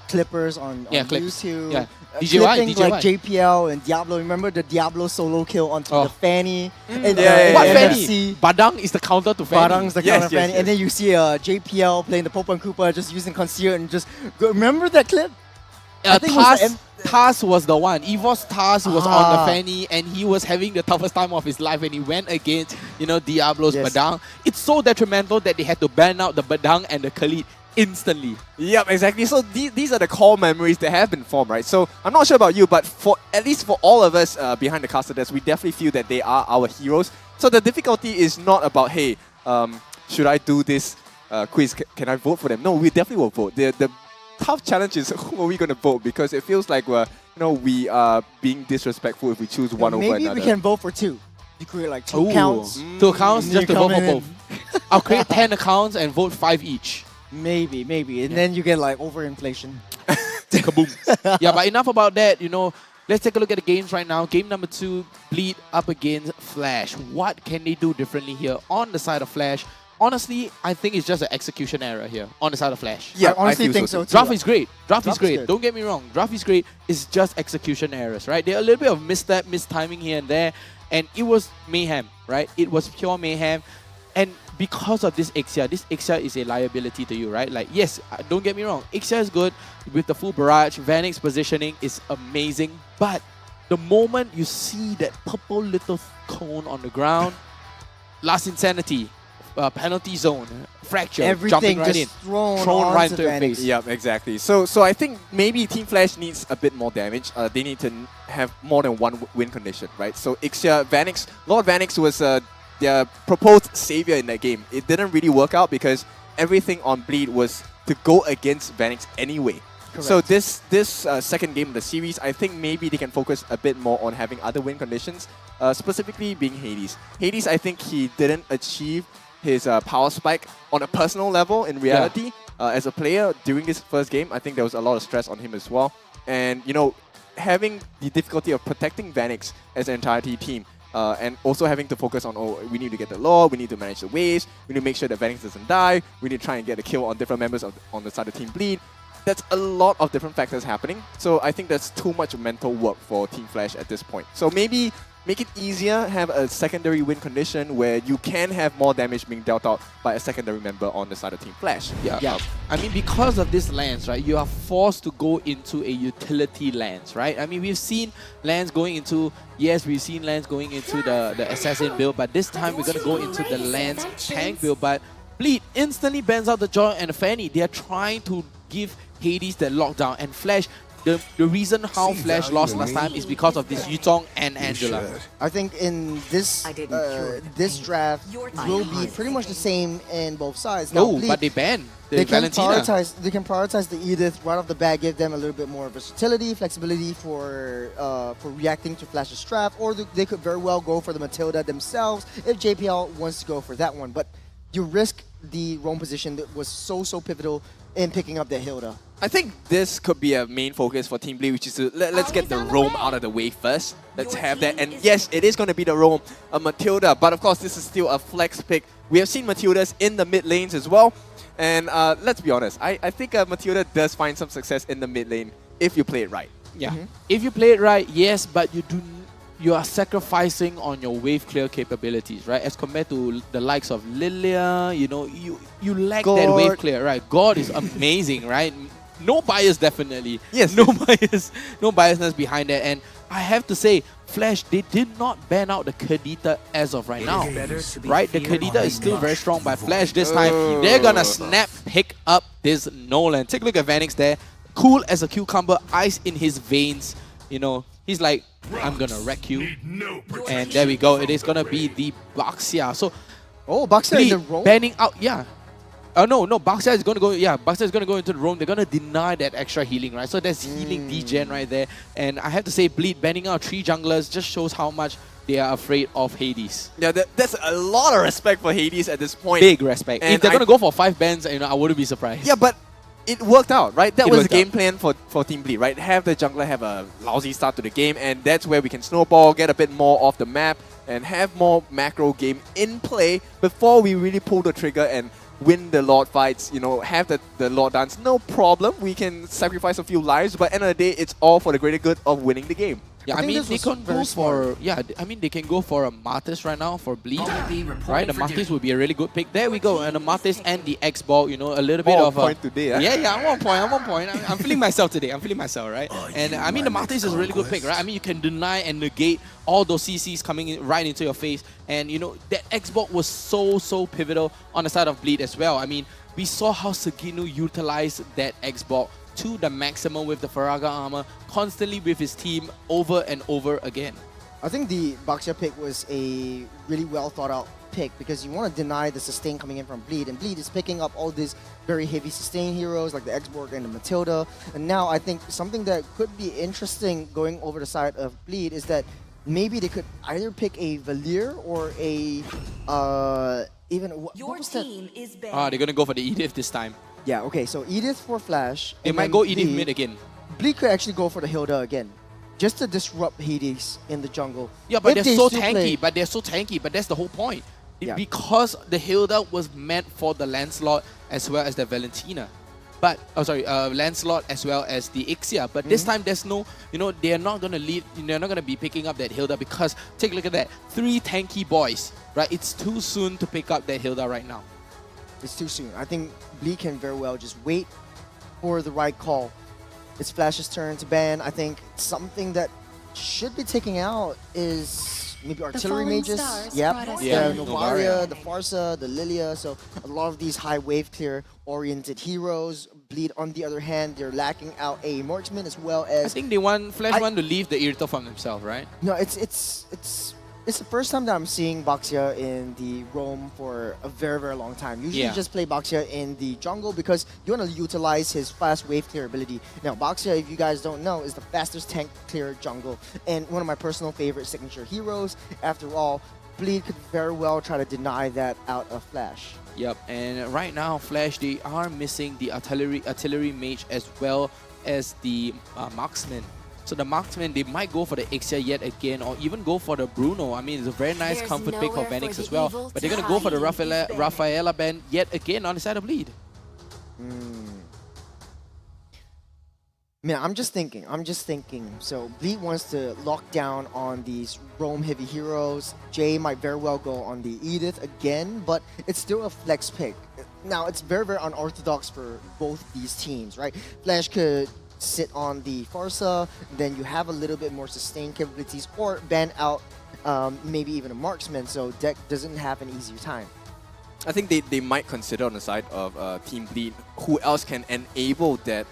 clippers on clips. YouTube. Yeah. Clipping DJY. like JPL and Diablo. Remember the Diablo solo kill onto the Fanny? And, What Fanny? NFC. Badang is the counter to Fanny. Badang's the counter Fanny. And then you see JPL playing the Pope and Koopa just using Conceal and just... Remember that clip? Taz was the one. Evo's Taz was on the Fanny, and he was having the toughest time of his life when he went against, Diablo's Badang. It's so detrimental that they had to ban out the Badang and the Khalid instantly. Yep, exactly. So these are the core memories that have been formed, right? So I'm not sure about you, but at least for all of us behind the caster desk, we definitely feel that they are our heroes. So the difficulty is not about, hey, should I do this quiz? Can I vote for them? No, we definitely will vote. The tough challenge is who are we going to vote, because it feels like we are being disrespectful if we choose one over another. Maybe we can vote for two. You create like two accounts. 2 accounts just to vote for both. I'll create 10 accounts and vote 5 each. Maybe. And then you get like overinflation. Kaboom. Yeah, but enough about that. Let's take a look at the games right now. Game number 2, Bleed up against Flash. What can they do differently here on the side of Flash? Honestly, I think it's just an execution error here on the side of Flash. Yeah, I honestly think so too. Draft is great. Draft is great. Don't get me wrong. Draft is great. It's just execution errors, right? There are a little bit of misstep, mistiming here and there. And it was mayhem, right? It was pure mayhem. And because of this Ixia is a liability to you, right? Like, yes, don't get me wrong. Ixia is good with the full barrage. Vanix's positioning is amazing. But the moment you see that purple little cone on the ground, Last Insanity, penalty zone, fracture, everything jumping right just in, thrown right into your face. Yep, exactly. So I think maybe Team Flash needs a bit more damage. They need to have more than one win condition, right? So Ixia, Vanix, Lord Vanix was their proposed savior in that game. It didn't really work out because everything on Bleed was to go against Vanix anyway. Correct. So this second game of the series, I think maybe they can focus a bit more on having other win conditions, specifically being Hades. Hades, I think he didn't achieve his power spike on a personal level in reality. As a player during this first game, I think there was a lot of stress on him as well. And, having the difficulty of protecting Vanix as an entirety team, and also having to focus on, we need to get the lore, we need to manage the waves, we need to make sure that Vanix doesn't die, we need to try and get a kill on different members on the side of Team Bleed. That's a lot of different factors happening. So I think that's too much mental work for Team Flash at this point. So maybe make it easier, have a secondary win condition where you can have more damage being dealt out by a secondary member on the side of Team Flash. Yeah. I mean, because of this lance, right, you are forced to go into a utility lance, right? I mean, we've seen lance going into, yes, we've seen lance going into the assassin build, but this time we're going to go into the lance tank build. But Bleed instantly bans out the Joy and the Fanny. They are trying to give Hades that lockdown, and Flash, the reason how Flash lost last time is because of this Yutong and Angela. I think in this this draft will be pretty much the same in both sides. Now, No, Bleed, but they ban the they can Valentina. prioritize the Edith right off the bat, give them a little bit more versatility, flexibility for reacting to Flash's draft, or they could very well go for the Matilda themselves if JPL wants to go for that one. But you risk the roam position that was so pivotal in picking up the Hilda. I think this could be a main focus for Team Bleed, which is to let's get the roam out of the way first. Let's have that. And yes, it is going to be the roam, a Matilda, but of course this is still a flex pick. We have seen Matildas in the mid lanes as well. And let's be honest, I think Matilda does find some success in the mid lane if you play it right. Yeah. If you play it right, yes, but you are sacrificing on your wave clear capabilities, right? As compared to the likes of Lilia, you know, you lack that God. wave clear, right? God is amazing, right? No bias, definitely. Yes. No bias, no biasness behind that. And I have to say, Flash, they did not ban out the Kadita as of right now, right? The Kadita is still very strong by Flash this time. They're gonna snap pick up this Nolan. Take a look at Vanix there. Cool as a cucumber, ice in his veins. You know, he's like, I'm gonna wreck you. And there we go. It is gonna be the Baxia. So, Baxia in the roam? banning out, yeah. No, Baxia is gonna go. Yeah, Baxia is gonna go into the roam. They're gonna deny that extra healing, right? So that's healing degen right there. And I have to say, Bleed banning out 3 junglers just shows how much they are afraid of Hades. Yeah, that's a lot of respect for Hades at this point. Big respect. And if they're gonna go for 5 bans, you know, I wouldn't be surprised. Yeah, but it worked out, right? That It was the worked game out. plan for Team Bleed, right? Have the jungler have a lousy start to the game, and that's where we can snowball, get a bit more off the map, and have more macro game in play before we really pull the trigger and win the Lord fights, you know, have the Lord dance. No problem, we can sacrifice a few lives, but end of the day, it's all for the greater good of winning the game. Yeah, I mean, they can go for, I mean, they can go for a Martis right now for Bleed, right? The Martis would be a really good pick. There we go, and the Martis and the X-Ball, you know, a little bit of a... point today, Yeah, I'm on point. I'm feeling myself today. I'm feeling myself, right? And I mean, the Martis is a really good pick, right? I mean, you can deny and negate all those CCs coming in right into your face. And, you know, that X-Ball was so pivotal on the side of Bleed as well. I mean, we saw how Saginu utilized that X-Ball to the maximum with the Faraga armor, constantly with his team over and over again. I think the Baxia pick was a really well thought out pick because you want to deny the sustain coming in from Bleed, and Bleed is picking up all these very heavy sustain heroes like the X-Borg and the Matilda. And now I think something that could be interesting going over the side of Bleed is that maybe they could either pick a Valir or a even what was that? They're gonna go for the Edith this time. Yeah, okay, so Edith for Flash. They and might then go Edith Bleed. mid again. Bleed could actually go for the Hilda again, just to disrupt Hades in the jungle. Yeah, but If they're they so still tanky. play- But they're so tanky. But that's the whole point. Yeah. Because the Hilda was meant for the Lancelot as well as the Valentina. But Lancelot as well as the Ixia. But this time there's no, you know, they're not gonna leave. They're not gonna be picking up that Hilda because take a look at that, 3 tanky boys. Right, it's too soon to pick up that Hilda right now. It's too soon. I think Bleed can very well just wait for the right call. It's Flash's turn to ban. I think something that should be taking out is maybe artillery falling mages. stars Yep. brought us Yeah, down. Novaria, the Farsa, the Lilia. So a lot of these high wave clear oriented heroes. Bleed, on the other hand, they're lacking out a marksman as well as. I think Flash want to leave the Irrita from himself, right? No, it's the first time that I'm seeing Baxia in the roam for a very long time. Usually you just play Baxia in the jungle because you want to utilize his fast wave clear ability. Now Baxia, if you guys don't know, is the fastest tank clear jungle and one of my personal favorite signature heroes. After all, Bleed could very well try to deny that out of Flash. Yep, and right now Flash, they are missing the artillery mage as well as the marksman. So the marksman, they might go for the Ixia yet again, or even go for the Bruno. I mean, it's a very nice There's comfort pick for nowhere for Vanix the as well. evil But they're going to to go for the hide. Rafaela band yet again on the side of Bleed. Man, I'm just thinking. So Bleed wants to lock down on these roam heavy heroes. Jay might very well go on the Edith again, but it's still a flex pick. Now, it's very, very unorthodox for both these teams, right? Flash could sit on the Farsa, then you have a little bit more sustained capabilities, or ban out maybe even a marksman, so deck doesn't have an easier time. I think they might consider on the side of Team Bleed who else can enable that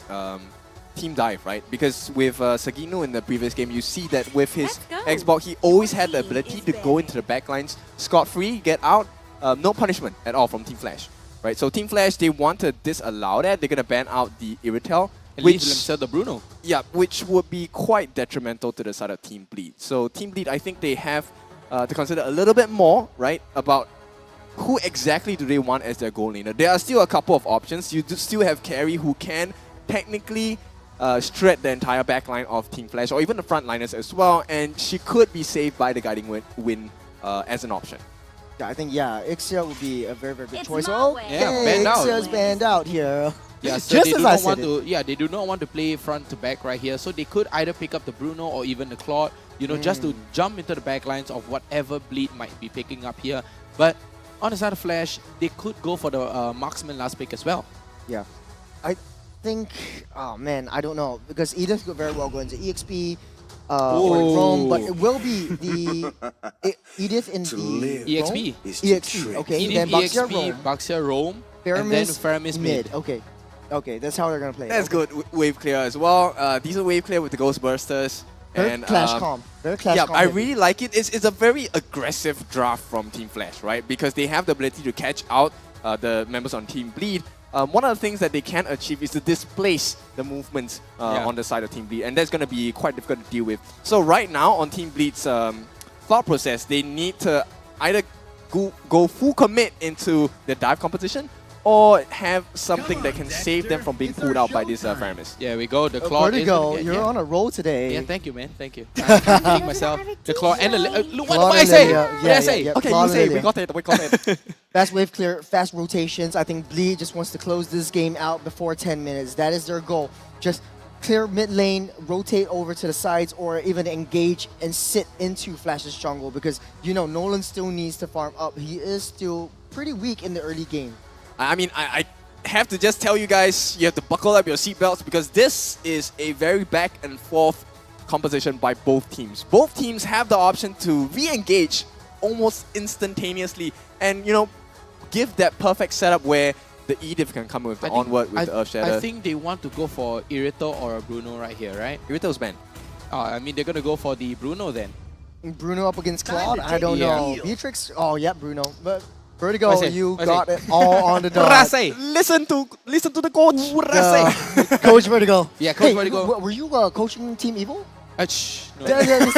team dive, right? Because with Sagino in the previous game, you see that with his Xbox, he always had the ability to go into the backlines scot-free, get out, no punishment at all from Team Flash, right? So Team Flash, they want to disallow that. They're going to ban out the Iritel, And leave themselves the Bruno. Yeah, which would be quite detrimental to the side of Team Bleed. So Team Bleed, I think they have to consider a little bit more, right, about who exactly do they want as their goal laner. There are still a couple of options. You do still have Carry who can technically shred the entire backline of Team Flash, or even the frontliners as well, and she could be saved by the Guiding Wind as an option. Yeah, I think, Ixia would be a very, very good choice. Oh, Yeah, banned out. Ixia's banned out here. Yeah, so Just they as do I not said want it. to. Yeah, they do not want to play front to back right here. So they could either pick up the Bruno or even the Claude, just to jump into the backlines of whatever Bleed might be picking up here. But on the side of Flash, they could go for the marksman last pick as well. Yeah, I think. Oh man, I don't know, because Edith could very well go into EXP or Rome, but it will be the Edith in the EXP. Rome? EXP. Okay, Edith, then Baxia EXP, Rome. Baxia Rome, and then Faramis Faramis mid. Okay, that's how they're gonna play. That's good. Wave clear as well. Decent wave clear with the Ghostbusters. Very And Clash Comp. Very Clash yeah, Comp I heavy. really like it. It's a very aggressive draft from Team Flash, right? Because they have the ability to catch out the members on Team Bleed. One of the things that they can achieve is to displace the movements on the side of Team Bleed, and that's going to be quite difficult to deal with. So right now on Team Bleed's thought process, they need to either go full commit into the dive competition, or have something that can save them from being pulled out by this Faramis. Yeah, we go. The Claw is Vertigo, gonna get- you're yeah. on a roll today. Yeah, thank you, man. Thank you. I'm thinking myself. The Claw and the... look, what Claude did I and say? Lilia. What did I say? Okay, Claude you say and it. We Lilia. got it. Fast wave clear, fast rotations. I think Bleed just wants to close this game out before 10 minutes. That is their goal. Just clear mid lane, rotate over to the sides, or even engage and sit into Flash's jungle, because Nolan still needs to farm up. He is still pretty weak in the early game. I mean, I have to just tell you guys, you have to buckle up your seatbelts, because this is a very back and forth composition by both teams. Both teams have the option to re-engage almost instantaneously and, give that perfect setup where the Edith can come with the onward with the Earth Shatter. I think they want to go for Irito or a Bruno right here, right? Irito's banned. I mean, they're going to go for the Bruno then. Bruno up against Claude? I don't know. Beatrix? Oh, yeah, Bruno. But Vertigo, What I say? you What I got say? it all on the dot. What I say? Listen to the coach. What I say? Coach Vertigo. Yeah, Coach Hey, Vertigo. Were you coaching Team Evil? Shh, no. It's,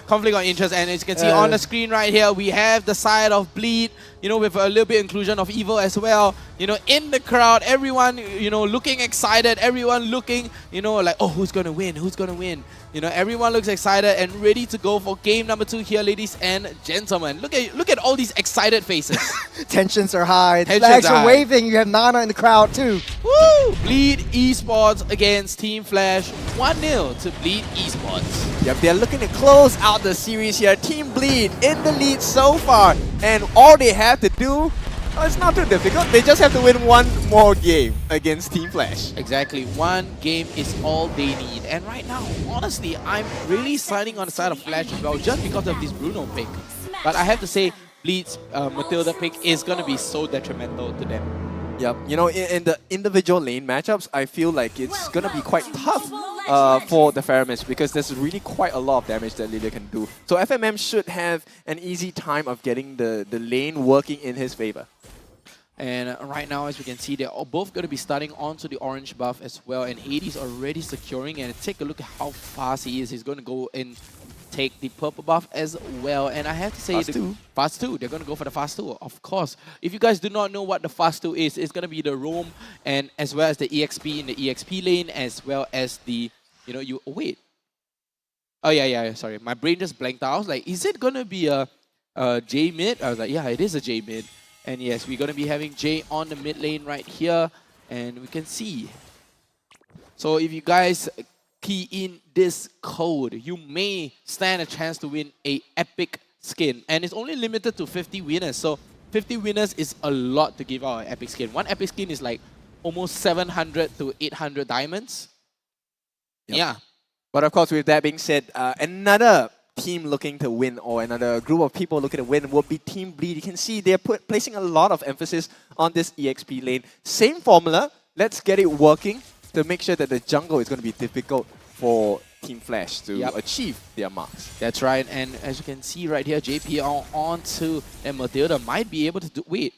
Conflict of interest, and as you can see on the screen right here, we have the side of Bleed, with a little bit inclusion of Evil as well. In the crowd, everyone, looking excited, everyone looking, like, oh, who's gonna win? Who's gonna win? Everyone looks excited and ready to go for game number 2 here, ladies and gentlemen. Look at all these excited faces. Tensions are high. Tensions Flags are are high. waving. You have Nana in the crowd too. Woo! Bleed Esports against Team Flash, 1-0 to Bleed Esports. Yep, they're looking to close out the series here. Team Bleed in the lead so far, and all they have to do, it's not too difficult. They just have to win one more game against Team Flash. Exactly, one game is all they need. And right now, honestly, I'm really siding on the side of Flash as well, just because of this Bruno pick. But I have to say, Bleed's Matilda pick is going to be so detrimental to them. Yep, in the individual lane matchups, I feel like it's gonna be quite tough for the Faramis, because there's really quite a lot of damage that Lilia can do. So FMM should have an easy time of getting the lane working in his favor. And right now, as we can see, they're both going to be starting onto the orange buff as well. And 80's already securing, and take a look at how fast he is. He's going to go and take the purple buff as well. And I have to say, Fast 2. They're going to go for the Fast 2, of course. If you guys do not know what the Fast 2 is, it's going to be the roam, and as well as the EXP in the EXP lane, as well as the, wait. Oh, yeah, sorry. My brain just blanked out. I was like, is it going to be a J mid? I was like, yeah, it is a J mid. And yes, we're going to be having Jay on the mid lane right here. And we can see. So if you guys key in this code, you may stand a chance to win a epic skin. And it's only limited to 50 winners. So 50 winners is a lot to give out an epic skin. One epic skin is like almost 700 to 800 diamonds. Yep. Yeah. But of course, with that being said, another team looking to win or another group of people looking to win would be Team Bleed. You can see they're placing a lot of emphasis on this EXP lane. Same formula. Let's get it working to make sure that the jungle is going to be difficult for Team Flash to achieve their marks. That's right. And as you can see right here, JPL onto and Matilda might be able to do... Wait.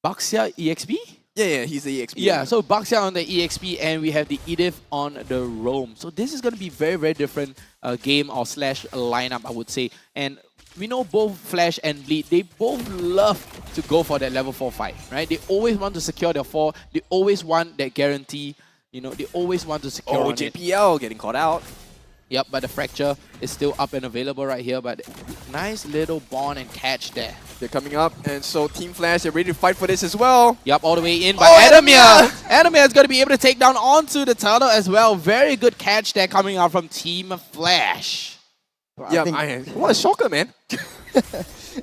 Baxia EXP? Yeah, he's the EXP. Yeah, so Baxia on the EXP and we have the Edith on the roam. So this is going to be very, very different game or slash lineup, I would say. And we know both Flash and Bleed, they both love to go for that level 4 fight, right? They always want to secure their 4. They always want that guarantee. You know, they always want to secure on JPL getting caught out. Yep, but the Fracture is still up and available right here. But nice little bond and catch there. They're coming up, and so Team Flash, they're ready to fight for this as well. Yep, all the way in by Adamir. Adamir is going to be able to take down onto the turtle as well. Very good catch there coming out from Team Flash. Yeah, what a shocker, man.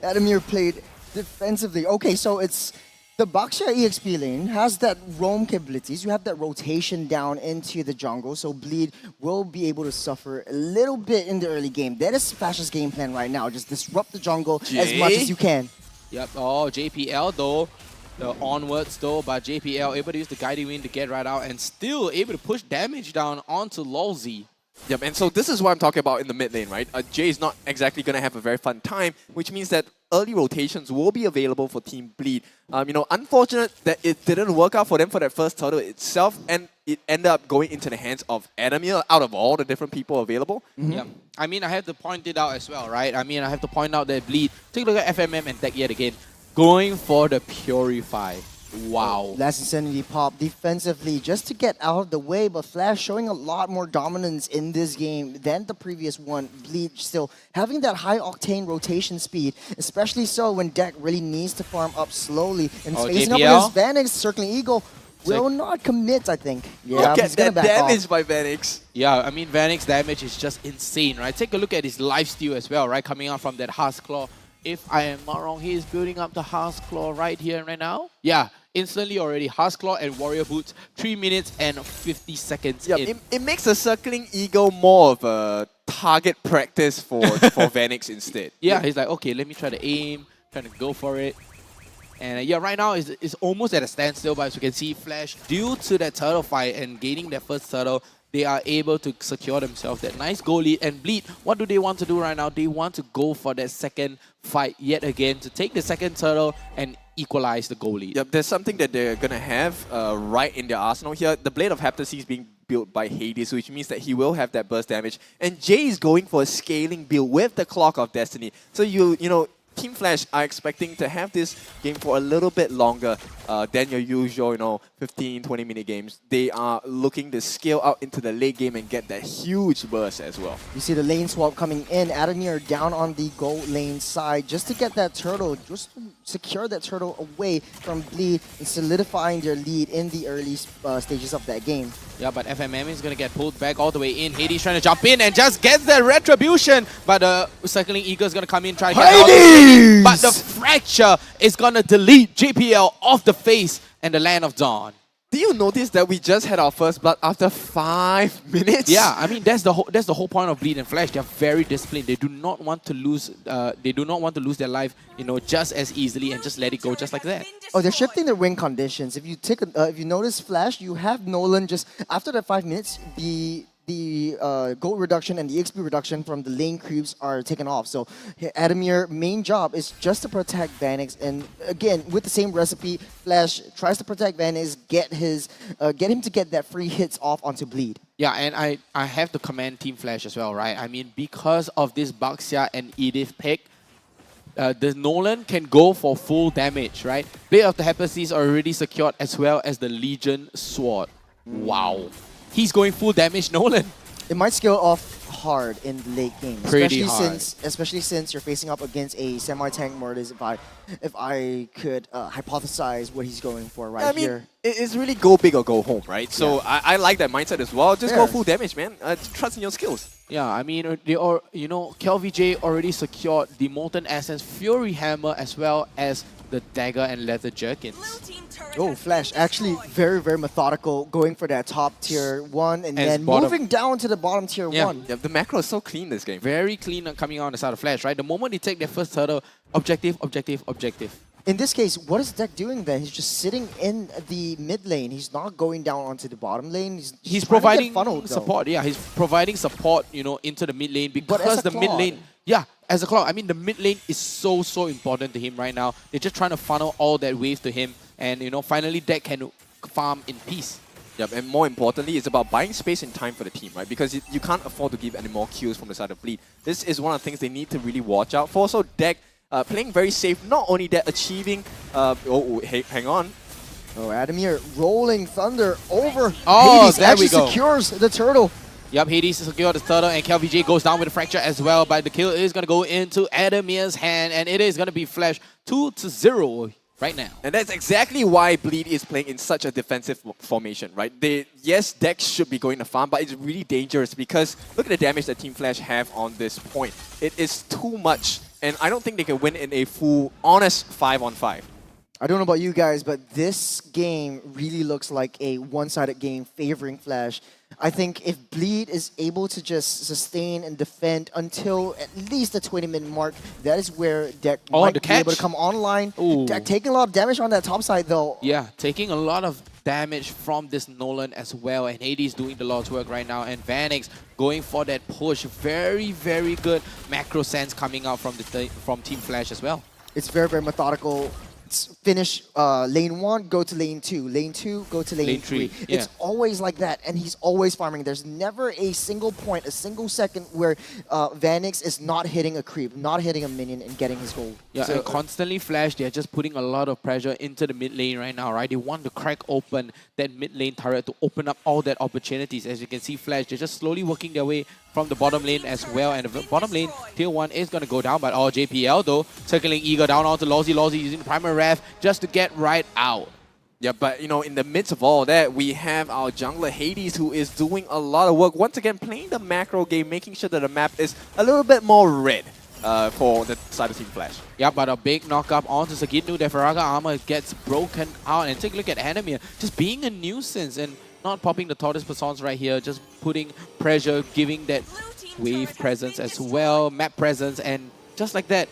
Adamir played defensively. Okay, so it's the Baxia EXP lane has that roam capabilities. You have that rotation down into the jungle, so Bleed will be able to suffer a little bit in the early game. That is Flash's game plan right now. Just disrupt the jungle as much as you can. Yep, oh, JPL though. The onwards though, but JPL able to use the guiding wind to get right out and still able to push damage down onto Lolzy. Yep, and so this is what I'm talking about in the mid lane, right? Jay is not exactly going to have a very fun time, which means that early rotations will be available for Team Bleed. You know, unfortunate that it didn't work out for them for that first turtle itself, and it ended up going into the hands of Adamir out of all the different people available. Yeah, I mean, I have to point it out as well, right? I mean, I have to point out that Bleed, take a look at FMM and Tech yet again, going for the Purify. Wow. Last Insanity pop defensively just to get out of the way, but Flash showing a lot more dominance in this game than the previous one. Bleed still having that high octane rotation speed, especially so when Deck really needs to farm up slowly and spacing JPL? up with his Vanix, circling Eagle. Will not commit, I think. Yeah, Look at that damage by Vanix. Yeah, I mean, Vanix damage is just insane, right? Take a look at his lifesteal as well, right? Coming out from that Husk Claw. If I am not wrong, he is building up the Husk Claw right here and right now. Yeah, instantly already. Husk Claw and Warrior Boots, 3 minutes and 50 seconds in. It makes a circling Eagle more of a target practice for Vanix instead. Yeah, he's like, okay, let me try to aim, trying to go for it. And yeah, right now it's almost at a standstill, but as you can see, Flash, due to that turtle fight and gaining their first turtle, they are able to secure themselves that nice goal lead. And Bleed, what do they want to do right now? They want to go for that second fight yet again to take the second turtle and equalize the goal lead. Yep, there's something that they're going to have right in their arsenal here. The Blade of Heptasy is being built by Hades, which means that he will have that burst damage. And Jay is going for a scaling build with the Clock of Destiny. So you know, Team Flash are expecting to have this game for a little bit longer than your usual, you know, 15, 20-minute games. They are looking to scale out into the late game and get that huge burst as well. You see the lane swap coming in. Adamir down on the gold lane side just to get that turtle, just to secure that turtle away from Bleed and solidifying their lead in the early stages of that game. Yeah, but FMM is going to get pulled back all the way in. Hades trying to jump in and just gets the retribution. But the Circling Eagle is going to come in, try to get Hades! But the Fracture is going to delete JPL off the face and the Land of Dawn. Do you notice that we just had our first blood after 5 minutes? Yeah, I mean that's the whole point of Bleed and Flash. They're very disciplined. They do not want to lose. They do not want to lose their life, you know, just as easily and just let it go just like that. Oh, they're shifting their win conditions. If you take, if you notice Flash, you have Nolan just after that 5 minutes, the gold reduction and the XP reduction from the lane creeps are taken off. So Adamir's main job is just to protect Vanix, and again with the same recipe, Flash tries to protect Vanix, get him to get that free hits off onto Bleed. Yeah, and I have to commend Team Flash as well, right? I mean, because of this Baxia and Edith pick, the Nolan can go for full damage, right? Blade of the Heptasy is already secured as well as the Legion Sword. Wow. He's going full damage, Nolan. It might scale off hard in the late game, Pretty especially since you're facing up against a semi-tank Mortis. If I could hypothesize what he's going for here. It's really go big or go home, right? So I like that mindset as well. Just go Yeah. full damage, man. Trust in your skills. Yeah, I mean, KelVJ already secured the Molten Essence, Fury Hammer, as well as the Dagger and Leather Jerkins. Oh, Flash actually very, very methodical, going for that top tier 1 and then bottom. moving down to the bottom tier 1. Yeah, the macro is so clean this game. Very clean coming out on the side of Flash, right? The moment they take their first turtle, objective, objective, objective. In this case, what is Deck doing then? He's just sitting in the mid lane. He's not going down onto the bottom lane. He's trying to get providing funneled, though. support. Yeah, he's providing support, into the mid lane as because a the mid Claude. lane. Yeah, as a clock. I mean, the mid lane is so important to him right now. They're just trying to funnel all that wave to him, and finally Deck can farm in peace. Yep, and more importantly, it's about buying space and time for the team, right? Because you can't afford to give any more kills from the side of Bleed. This is one of the things they need to really watch out for. So Deck playing very safe. Not only that, achieving. Hang on. Oh, Adamir rolling Thunder over. Oh, Hades there we actually go. secures the turtle. Yep, Hades secured the turtle, and KelVJ goes down with a fracture as well. But the kill is going to go into Adamir's hand, and it is going to be Flash 2-0 right now. And that's exactly why Bleed is playing in such a defensive formation, right? Yes, Deck should be going to farm, but it's really dangerous because look at the damage that Team Flash have on this point. It is too much, and I don't think they can win in a full, honest 5-on-5. I don't know about you guys, but this game really looks like a one-sided game favoring Flash. I think if Bleed is able to just sustain and defend until at least the 20-minute mark, that is where Deck might be able to come online. Deck taking a lot of damage on that top side, though. Yeah, taking a lot of damage from this Nolan as well, and Hades doing the Lord's work right now, and Vanix going for that push. Very, very good macro sense coming out from Team Flash as well. It's very, very methodical. Finish lane 1, go to lane 2. Lane 2, go to lane 3. It's always like that, and he's always farming. There's never a single point, a single second where Vanix is not hitting a creep, not hitting a minion, and getting his gold. Yeah, So, and constantly Flash, they're just putting a lot of pressure into the mid lane right now, right? They want to crack open that mid lane turret to open up all that opportunities. As you can see, Flash, they're just slowly working their way from the bottom lane as well. And the bottom lane, tier 1 is going to go down, but JPL though, circling Eagle down onto Lawsy using the primary ref just to get right out. Yeah, but in the midst of all that, we have our jungler Hades who is doing a lot of work. Once again, playing the macro game, making sure that the map is a little bit more red for the side of Team Flash. Yeah, but a big knock-up onto Sagitnu. The Faraga armor gets broken out. And take a look at Adamir, just being a nuisance and not popping the Tortoise Persons right here, just putting pressure, giving that wave presence as well, map presence, and just like that,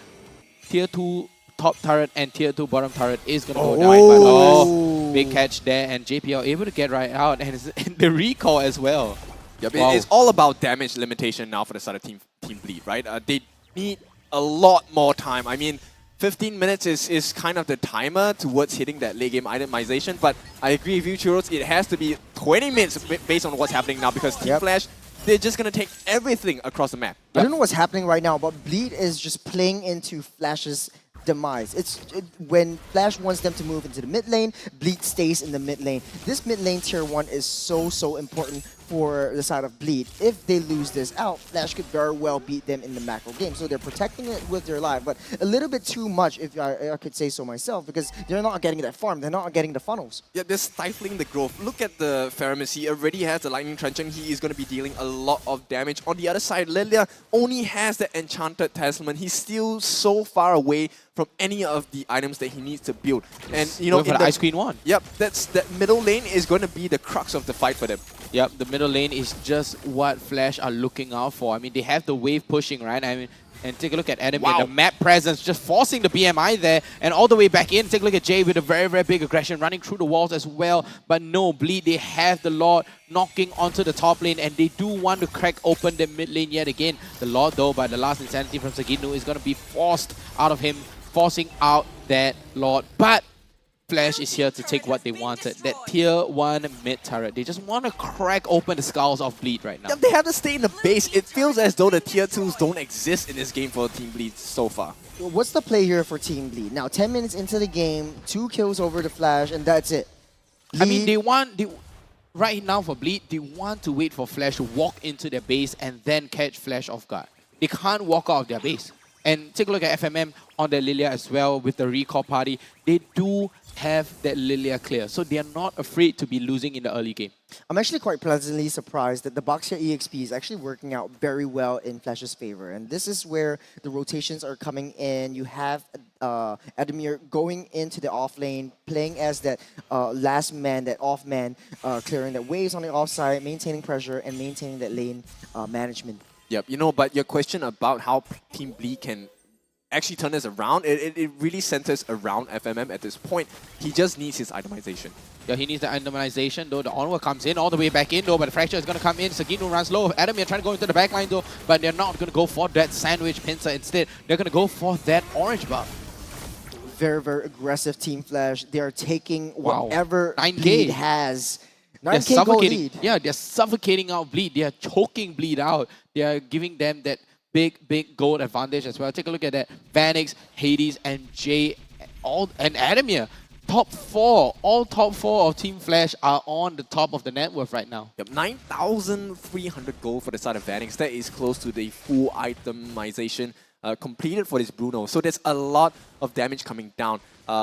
tier 2 top turret and tier 2 bottom turret is going to go down. But big catch there, and JPL able to get right out, and the recall as well. Yep, it's all about damage limitation now for the side of Team Bleed, right? They need a lot more time. I mean, 15 minutes is kind of the timer towards hitting that late game itemization, but I agree with you, Churros, it has to be 20 minutes based on what's happening now because Team Flash, they're just going to take everything across the map. I don't know what's happening right now, but Bleed is just playing into Flash's demise. When Flash wants them to move into the mid lane, Bleed stays in the mid lane. This mid lane tier 1 is so important for the side of Bleed. If they lose this out, Flash could very well beat them in the macro game. So they're protecting it with their life, but a little bit too much, if I could say so myself, because they're not getting that farm, they're not getting the funnels. Yeah, they're stifling the growth. Look at the Faramis. He already has the Lightning Truncheon. He is going to be dealing a lot of damage. On the other side, Lilia only has the Enchanted Talisman. He's still so far away from any of the items that he needs to build. And for the Ice Queen 1. Yep, that middle lane is going to be the crux of the fight for them. Yep, the middle lane is just what Flash are looking out for. I mean, they have the wave pushing, right? I mean, and take a look at Enemy, the map presence, just forcing the BMI there, and all the way back in. Take a look at Jay with a very, very big aggression, running through the walls as well. But no, Bleed, they have the Lord knocking onto the top lane, and they do want to crack open the mid lane yet again. The Lord, though, by the last Insanity from Sagitnu, is going to be forced out of him, forcing out that Lord. But Flash is here to take what they wanted, that tier 1 mid turret. They just want to crack open the skulls of Bleed right now. Yeah, they have to stay in the base. It feels as though the tier 2s don't exist in this game for Team Bleed so far. What's the play here for Team Bleed? Now, 10 minutes into the game, 2 kills over the Flash, and that's it. I mean, they want... right now for Bleed, they want to wait for Flash to walk into their base and then catch Flash off guard. They can't walk out of their base. And take a look at FMM on their Lilia as well with the recall party. They do have that Lilia clear, so they are not afraid to be losing in the early game. I'm actually quite pleasantly surprised that the Boxer EXP is actually working out very well in Flash's favor. And this is where the rotations are coming in. You have Adamir going into the off lane, playing as that last man, that off man, clearing the waves on the offside, maintaining pressure, and maintaining that lane management. Yep, you know, but your question about how Team Bleed can actually turn this around, it really centers around FMM at this point. He just needs his itemization. Yeah, he needs the itemization though. The onward comes in all the way back in though, but the Fracture is going to come in. Sagino runs low. Adamir trying to go into the backline though, but they're not going to go for that sandwich pincer instead. They're going to go for that orange buff. Very, very aggressive Team Flash. They are taking Wow. whatever 9K. Bleed has. They're 9K gold suffocating. lead. Yeah, they're suffocating out Bleed. They are choking Bleed out. They are giving them that big gold advantage as well. Take a look at that. Vanix, Hades, and Jay, and Adamir. Top 4. All top 4 of Team Flash are on the top of the net worth right now. Yep, 9,300 gold for the side of Vanix. That is close to the full itemization completed for this Bruno. So there's a lot of damage coming down,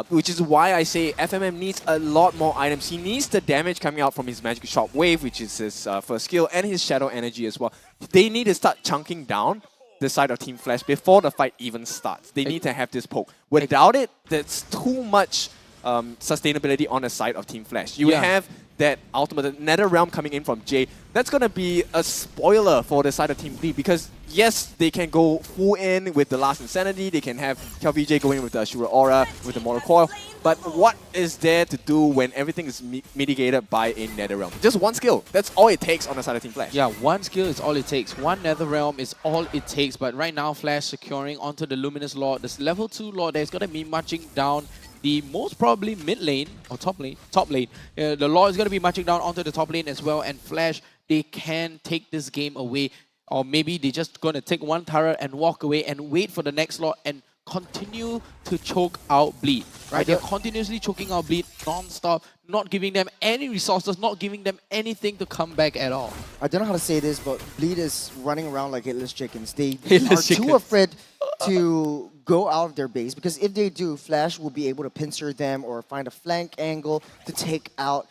which is why I say FMM needs a lot more items. He needs the damage coming out from his Magic Shot Wave, which is his first skill, and his Shadow Energy as well. They need to start chunking down the side of Team Flash before the fight even starts. They need to have this poke. Without it, that's too much sustainability on the side of Team Flash. You have that ultimate Nether Realm coming in from Jay. That's going to be a spoiler for the side of Team B because yes, they can go full in with the Last Insanity. They can have KLVJ going with the Ashura Aura, with the Mortal Coil. But what is there to do when everything is mitigated by a Nether Realm? Just one skill. That's all it takes on the side of Team Flash. Yeah, one skill is all it takes. One Nether Realm is all it takes. But right now, Flash securing onto the Luminous Lord. This level 2 Lord that is going to be marching down the most probably mid lane or top lane. The Lord is going to be marching down onto the top lane as well. And Flash, they can take this game away. Or maybe they're just going to take one turret and walk away and wait for the next Lord and continue to choke out Bleed. Right? They're continuously choking out Bleed non-stop, not giving them any resources, not giving them anything to come back at all. I don't know how to say this, but Bleed is running around like headless chickens. They Headless are chickens. too afraid to go out of their base because if they do, Flash will be able to pincer them or find a flank angle to take out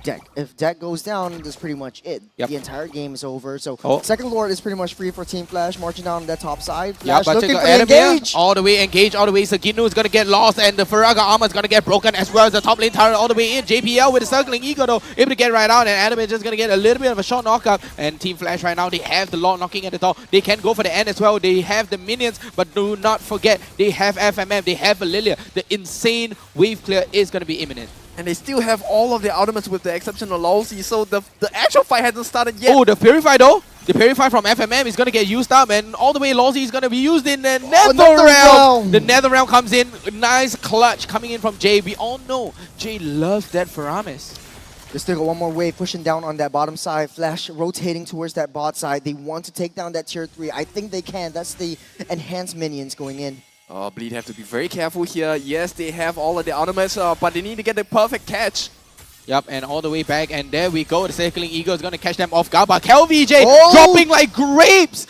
Deck. If Deck goes down, that's pretty much it. Yep. The entire game is over. So Oh. second Lord is pretty much free for Team Flash, marching down that top side. Yeah, Flash but looking check for out the Adamir, engage. all the way engaged, all the way. Sagino is going to get lost, and the Faraga armor is going to get broken as well as the top lane turret all the way in. JPL with the circling ego though, able to get right out, and Adamir is just going to get a little bit of a short knockup. And Team Flash right now, they have the Lord knocking at the door. They can go for the end as well. They have the minions, but do not forget, they have FMM, they have Lilia. The insane wave clear is going to be imminent. And they still have all of their ultimates with the exception of Lawsy, so the actual fight hasn't started yet. Oh, the Purify though. The Purify from FMM is going to get used up, and all the way Lawsy is going to be used in the Nether Realm. The Nether Realm comes in. Nice clutch coming in from Jay. We all know Jay loves that Faramis. They still got one more wave pushing down on that bottom side. Flash rotating towards that bot side. They want to take down that tier 3. I think they can. That's the enhanced minions going in. Oh, Bleed have to be very careful here. Yes, they have all of the ultimates, but they need to get the perfect catch. Yep, and all the way back, and there we go. The Circling Eagle is going to catch them off guard, but KLVJ dropping like grapes.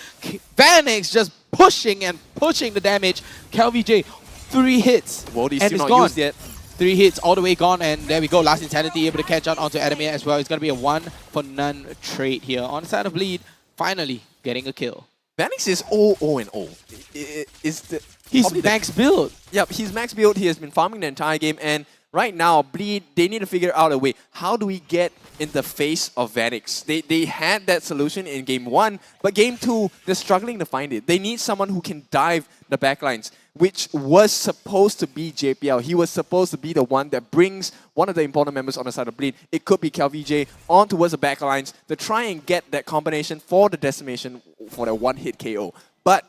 Vanix just pushing and pushing the damage. KLVJ, 3 hits. Well, he's and still it's not gone. used yet. 3 hits, all the way gone, and there we go. Last Insanity able to catch on onto Adamir as well. It's going to be a 1-for-none trade here. On the side of Bleed, finally getting a kill. Vanix is 0-0-0. He's max build. Yep, he's max build. He has been farming the entire game, and right now, Bleed, they need to figure out a way. How do we get in the face of Vanix? They had that solution in game 1, but game 2, they're struggling to find it. They need someone who can dive the backlines, which was supposed to be JPL. He was supposed to be the one that brings one of the important members on the side of Bleed. It could be KLVJ on towards the backlines to try and get that combination for the decimation for the one-hit KO. But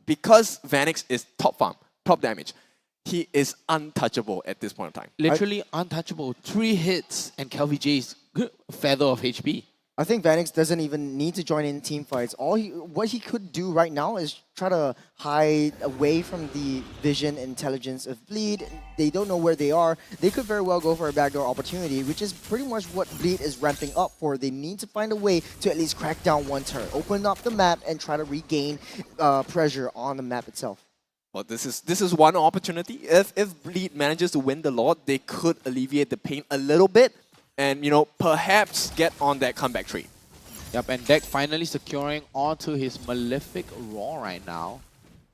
because Vanix is top farm, top damage, he is untouchable at this point in time. Literally untouchable. 3 hits and KLVJ's feather of HP. I think Vanix doesn't even need to join in team fights. What he could do right now is try to hide away from the vision and intelligence of Bleed. They don't know where they are. They could very well go for a backdoor opportunity, which is pretty much what Bleed is ramping up for. They need to find a way to at least crack down one turret, open up the map, and try to regain pressure on the map itself. Well, this is one opportunity. If Bleed manages to win the Lord, they could alleviate the pain a little bit. And, you know, perhaps get on that comeback train. Yep, and Deck finally securing onto his Malefic Roar right now.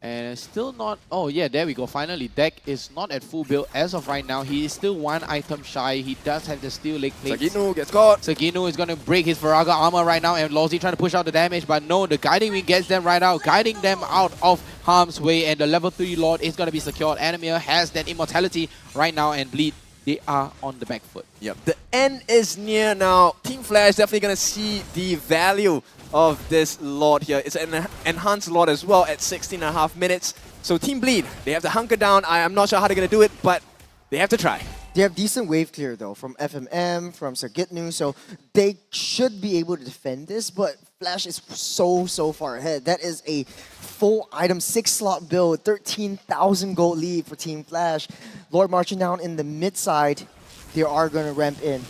And still not... Oh, yeah, there we go. Finally, Deck is not at full build as of right now. He is still one item shy. He does have the steel leg plates. Sagino gets caught. Sagino is going to break his Viraga armor right now. And Lawsy trying to push out the damage. But no, the Guiding Wing gets them right out. Guiding them out of harm's way. And the level 3 Lord is going to be secured. Animia has that immortality right now. And Bleed, they are on the back foot. Yep, the end is near now. Team Flash definitely going to see the value of this Lord here. It's an enhanced Lord as well at 16.5 minutes. So Team Bleed, they have to hunker down. I am not sure how they're going to do it, but they have to try. They have decent wave clear though from FMM, from Sergitnu, so they should be able to defend this, but Flash is so far ahead. That is a full item 6-slot build, 13,000 gold lead for Team Flash. Lord marching down in the mid side, they are going to ramp in.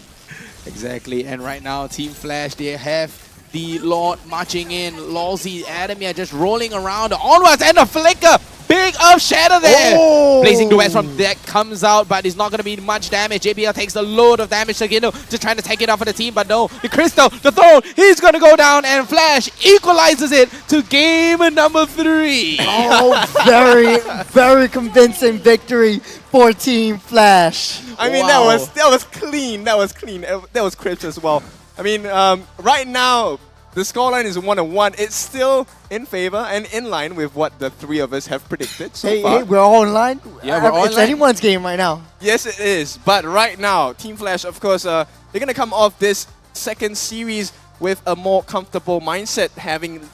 Exactly, and right now Team Flash, they have the Lord marching in. Lawsy, Adamia just rolling around onwards, and a flicker! Big up shatter there! Oh. Blazing Duet from Deck comes out, but it's not going to be much damage. JBL takes a load of damage. Sagino just trying to take it out for the team, but no. The Crystal, the throne, he's going to go down, and Flash equalizes it to game number 3. Oh, very convincing victory for Team Flash. I mean, that was clean. That was clean. That was crisp as well. I mean, right now, the scoreline is 1-1. It's still in favor and in line with what the three of us have predicted so far. Hey, we're all in line? Yeah, we're all in It's line. anyone's game right now. Yes, it is. But right now, Team Flash, of course, they're going to come off this second series with a more comfortable mindset, having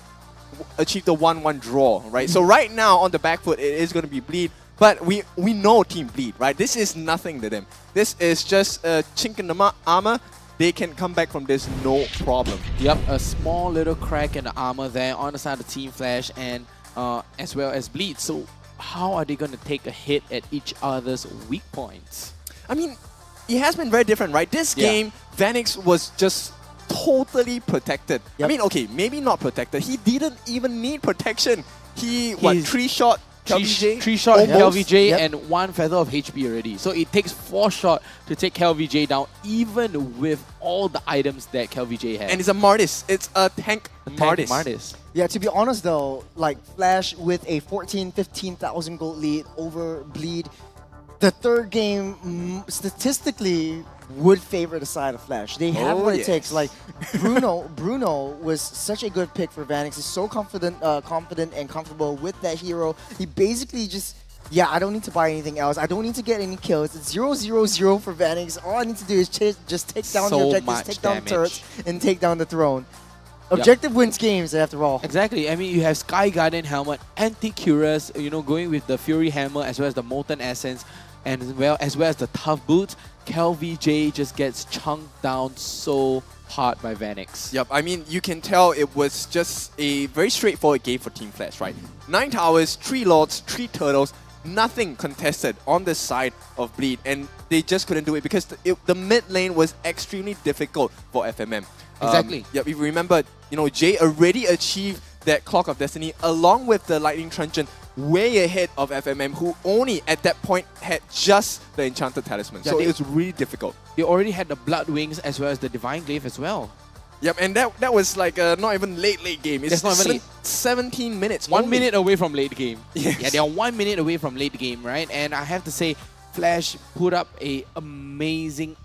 achieved a 1-1 draw, right? So right now, on the back foot, it is going to be Bleed. But we know Team Bleed, right? This is nothing to them. This is just a chink in the armor. They can come back from this no problem. Yep, a small little crack in the armor there on the side of Team Flash and as well as Bleed. So how are they going to take a hit at each other's weak points? I mean, it has been very different, right? This game, Vanix was just totally protected. Yep. I mean, okay, maybe not protected. He didn't even need protection. He 3-shot KLVJ? 3-shot KLVJ Yep. and 1 feather of HP already. So it takes 4 shots to take KLVJ down, even with all the items that KLVJ has. And it's a Martis. It's a tank Martis. Yeah, to be honest though, like Flash with a 15,000 gold lead over Bleed, the third game statistically would favor the side of Flash. They have what it takes. Like Bruno was such a good pick for Vanix. He's so confident and comfortable with that hero. He basically just, I don't need to buy anything else. I don't need to get any kills. It's 0-0-0 for Vanix. All I need to do is just take down the objectives, take down the turrets, and take down the throne. Objective wins games after all. Exactly. I mean, you have Sky Guardian Helmet, Anti-Curious, going with the Fury Hammer as well as the Molten Essence, and as well as the Tough Boots. KLVJ just gets chunked down so hard by Vanix. Yep, I mean, you can tell it was just a very straightforward game for Team Flash, right? 9 towers, 3 lords, 3 turtles, nothing contested on the side of Bleed, and they just couldn't do it because the mid lane was extremely difficult for FMM. Exactly. If you remember, Jay already achieved that Clock of Destiny along with the Lightning Truncheon way ahead of FMM, who only at that point had just the Enchanted Talisman. So it was really difficult. They already had the Blood Wings as well as the Divine Glaive as well. Yep, and that was like not even late game. It's not even late. 17 minutes. 1 minute away from late game. Yes. Yeah, they are 1 minute away from late game, right? And I have to say, Flash put up a amazing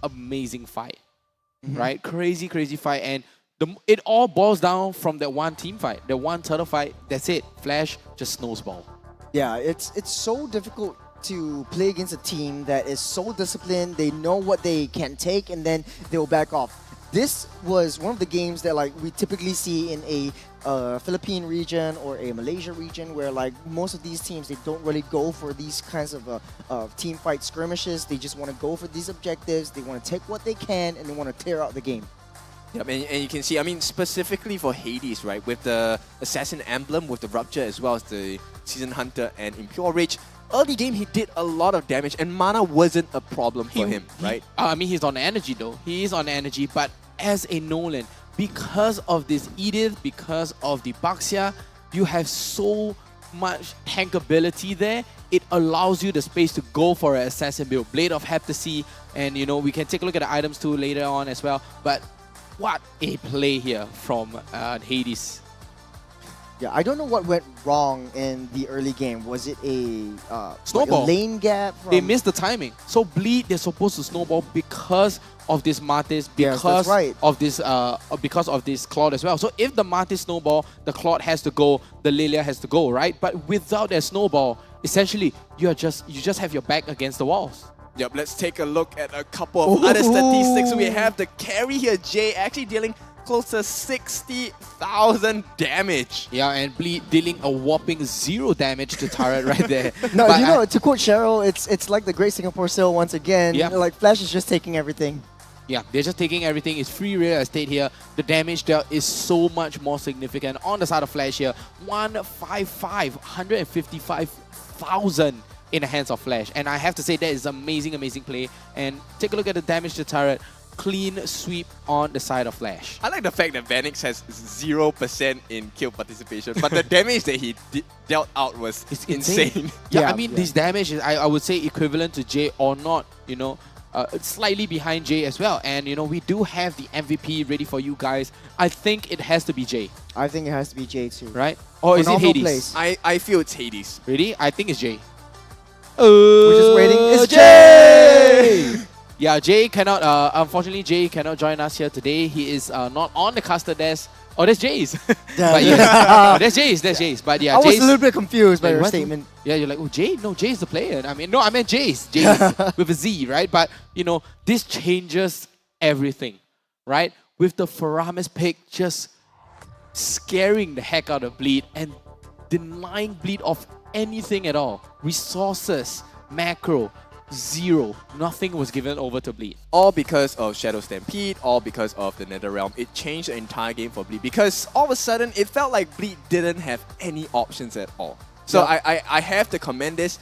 fight. Right? Crazy fight. And it all boils down from that one team fight. The one turtle fight. That's it. Flash just snowball. Yeah, it's so difficult to play against a team that is so disciplined. They know what they can take, and then they'll back off. This was one of the games that we typically see in a Philippine region or a Malaysia region, where most of these teams, they don't really go for these kinds of team fight skirmishes. They just want to go for these objectives. They want to take what they can, and they want to clear out the game. Yep, and you can see, I mean, specifically for Hades, right, with the Assassin emblem, with the Rupture, as well as the Season Hunter and Impure Rage, early game he did a lot of damage, and mana wasn't a problem for him, right? I mean, he's on energy though. He is on energy, but as a Nolan, because of this Edith, because of the Baxia, you have so much tankability there. It allows you the space to go for an assassin build. Blade of Heptasy, and you know, we can take a look at the items too later on as well. But what a play here from Hades. Yeah, I don't know what went wrong in the early game. Was it a snowball? Like a lane gap? They missed the timing. So Bleed, they're supposed to snowball because of this Martis, because of this because of this Claude as well. So if the Martis snowball, the Claude has to go, the Lilia has to go, right? But without that snowball, essentially you just have your back against the walls. Yep, let's take a look at a couple of other statistics. We have the carry here, Jay, actually dealing close to 60,000 damage. Yeah, and Bleed dealing a whopping 0 damage to turret right there. No, but you know, to quote Cheryl, it's like the Great Singapore Sale once again. Yeah. Like Flash is just taking everything. Yeah, they're just taking everything. It's free real estate here. The damage dealt is so much more significant. On the side of Flash here, 155,000 in the hands of Flash. And I have to say that is amazing, amazing play. And take a look at the damage to turret. Clean sweep on the side of Flash. I like the fact that Vanix has 0% in kill participation, but the damage that he dealt out was insane. Yeah, I mean, this damage is, I would say, equivalent to J or not, you know, slightly behind J as well. And, you know, we do have the MVP ready for you guys. I think it has to be J. I think it has to be J too. Right? Or is it Hades? Place. I feel it's Hades. Really? I think it's J. We're just waiting. It's J! Yeah, Jay cannot, unfortunately, Jay cannot join us here today. He is not on the caster desk. Oh, that's Jay's. But yes. Oh, that's Jay's, that's Jay's. But yeah, I was Jay's, a little bit confused by like, your what? statement. Yeah, you're like, oh, Jay? No, Jay's the player. I mean, no, I meant Jay's. Jay's with a Z, right? But, you know, this changes everything, right? With the Faramis pick just scaring the heck out of Bleed and denying Bleed of anything at all. Resources, macro, 0. Nothing was given over to Bleed. All because of Shadow Stampede, all because of the Netherrealm. It changed the entire game for Bleed because all of a sudden it felt like Bleed didn't have any options at all. So I have to commend this.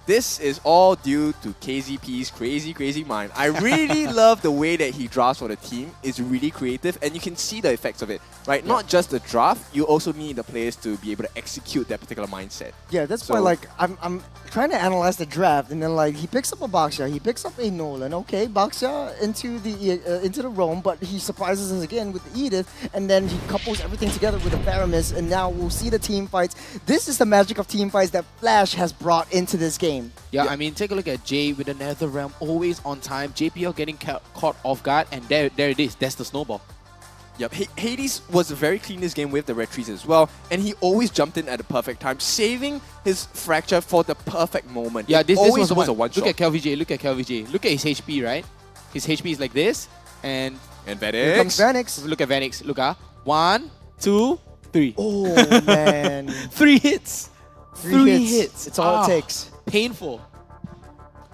This is all due to KZP's crazy mind. I really love the way that he drafts for the team. It's really creative and you can see the effects of it, right? Not just the draft, you also need the players to be able to execute that particular mindset. Yeah, that's why like I'm trying to analyze the draft and then like he picks up a Baxia, he picks up a Nolan, okay, Baxia into the roam, but he surprises us again with the Edith and then he couples everything together with the Faramis and now we'll see the team fights. This is the magic of team fights that Flash has brought into this game. Yeah, I mean, take a look at Jay with the Netherrealm, always on time. JPL getting caught off guard, and there it is. That's the snowball. Yep, Hades was very clean this game with the red trees as well, and he always jumped in at the perfect time, saving his fracture for the perfect moment. Yeah, this always was a one-shot. Look at KLVJ, look at KLVJ. Look at his HP, right? His HP is like this, and Vanix. Here comes Vanix. Look at Vanix. Look, 1, 2, 3. Oh, man. 3 hits. 3 hits. It's all it takes. Painful.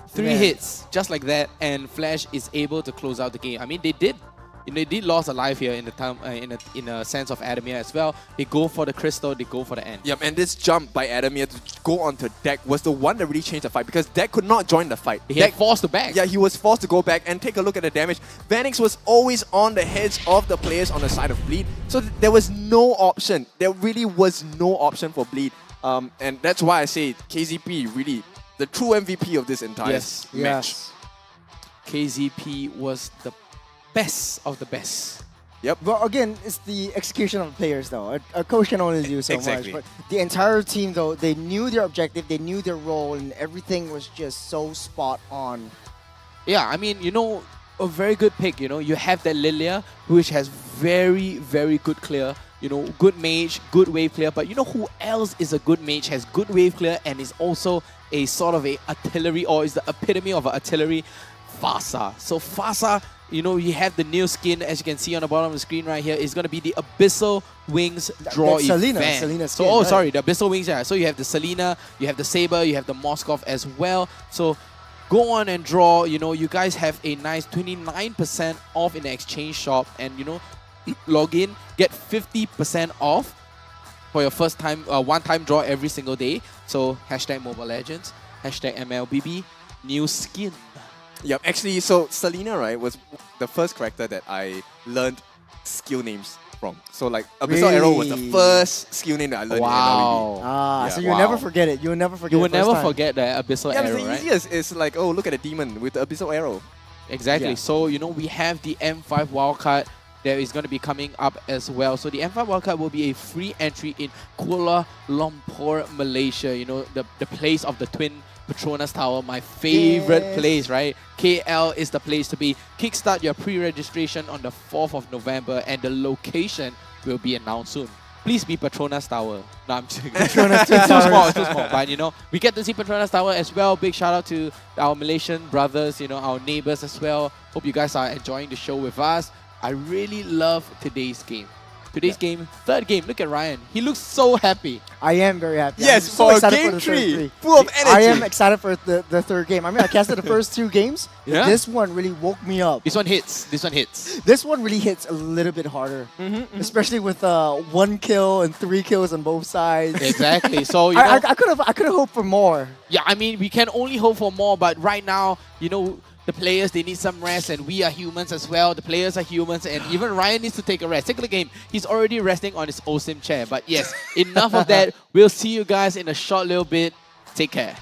3 hits, just like that, and Flash is able to close out the game. I mean, they did lose a life here in the time, in a sense of Adamir as well. They go for the crystal, they go for the end. Yep, and this jump by Adamir to go onto Deck was the one that really changed the fight because Deck could not join the fight. He had forced to back. Yeah, he was forced to go back and take a look at the damage. Vanix was always on the heads of the players on the side of Bleed, so there was no option. There really was no option for Bleed. And that's why I say KZP really the true MVP of this entire match. Yes. KZP was the best of the best. Yep. Well, again, it's the execution of the players, though. A coach can only do so much. But the entire team, though, they knew their objective, they knew their role, and everything was just so spot on. Yeah, I mean, you know, a very good pick. You know, you have that Lilia, which has very, very good clear. You know, good mage, good wave clear. But you know who else is a good mage, has good wave clear, and is also a sort of a artillery, or is the epitome of an artillery? Fasa. So Fasa, you know, you have the new skin, as you can see on the bottom of the screen right here, is going to be the Abyssal Wings draw that's event. Selena so, skin, right? sorry, the Abyssal Wings, yeah. So you have the Selena, you have the Saber, you have the Moskov as well. So go on and draw. You know, you guys have a nice 29% off in the exchange shop, and you know, log in, get 50% off for your first time, one-time draw every single day. So hashtag Mobile Legends, hashtag MLBB, new skin. Yep, actually, so Selena, right, was the first character that I learned skill names from. So like Abyssal Arrow was the Really? first skill name that I learned Wow. in MLBB. Ah, Yeah. so you'll never forget it. You'll never forget You it will first never time. forget that Abyssal Yeah, Arrow, it's the right? easiest. It's like, oh, look at a demon with the Abyssal Arrow. Exactly. Yeah. So, you know, we have the M5 wildcard that is going to be coming up as well. So the M5 wildcard will be a free entry in Kuala Lumpur, Malaysia. You know, the place of the twin Petronas Tower, my favorite Yes. place, right? KL is the place to be. Kickstart your pre-registration on the 4th of November and the location will be announced soon. Please be Petronas Tower. No, I'm joking. Petronas It's too Towers. small, it's too small. But, you know, we get to see Petronas Tower as well. Big shout out to our Malaysian brothers, you know, our neighbors as well. Hope you guys are enjoying the show with us. I really love today's game. Today's game, third game. Look at Ryan. He looks so happy. I am very happy. Yes, I'm so for excited game for the third three, three. full of I am energy. excited for the third game. I mean, I casted the first two games. Yeah? This one really woke me up. This one hits. This one hits. This one really hits a little bit harder, especially with 1 kill and 3 kills on both sides. Exactly. So, you know, I could have hoped for more. yeah, I mean, we can only hope for more, but right now, you know, the players, they need some rest, and we are humans as well. The players are humans, and even Ryan needs to take a rest. Take a look at him. He's already resting on his OSIM chair. But yes, enough of that. We'll see you guys in a short little bit. Take care.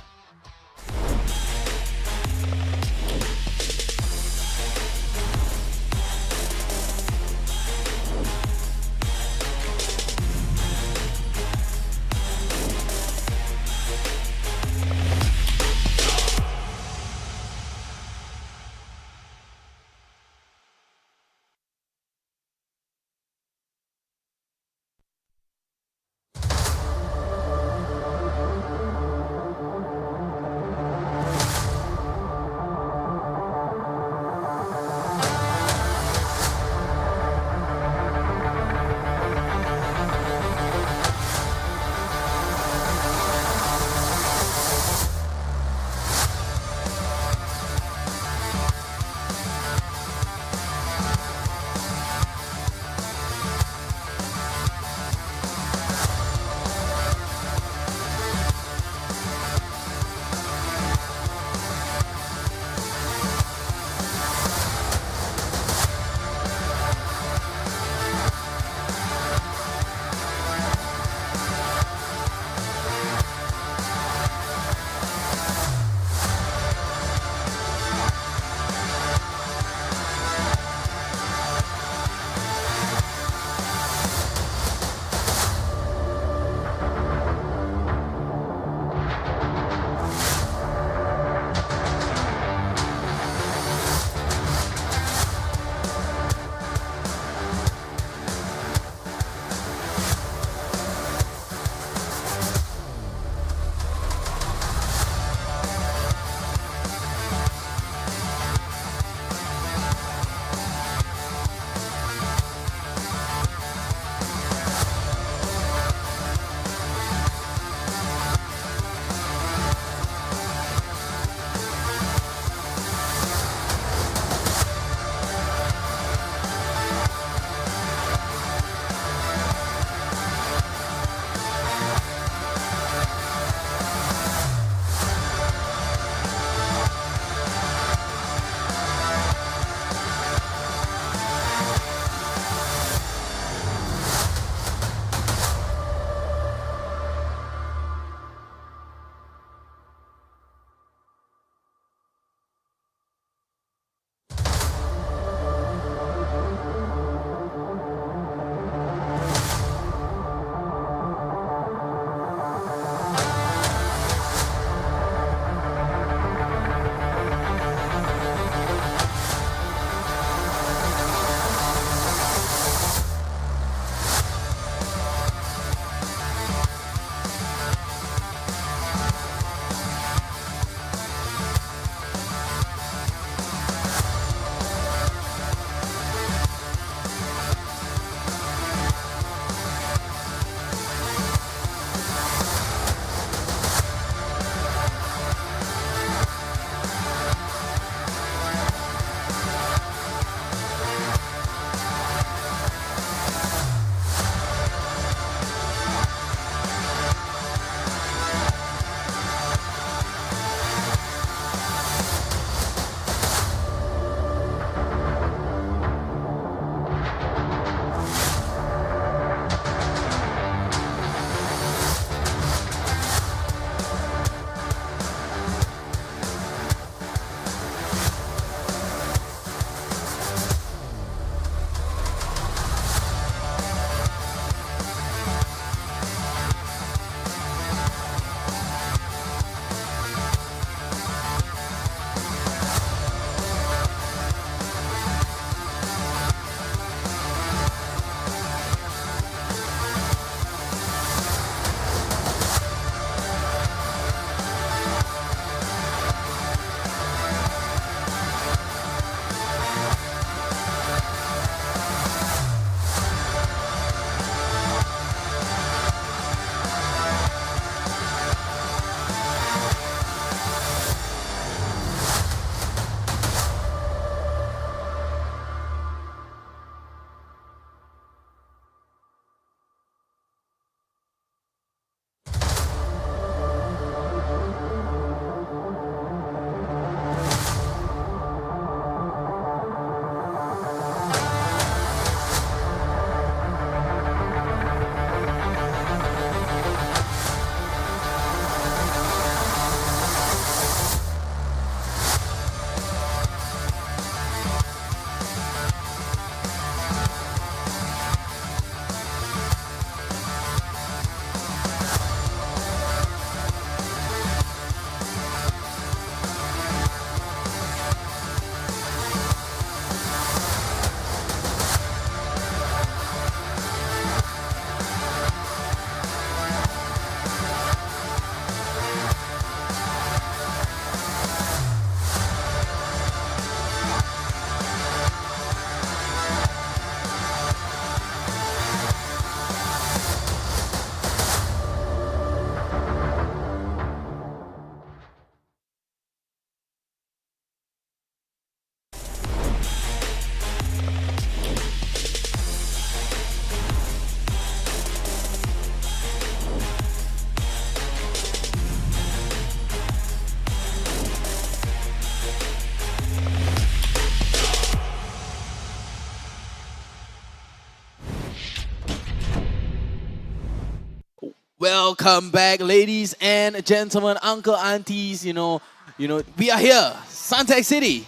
Welcome back, ladies and gentlemen, uncle, aunties. We are here, Suntec City,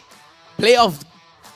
playoff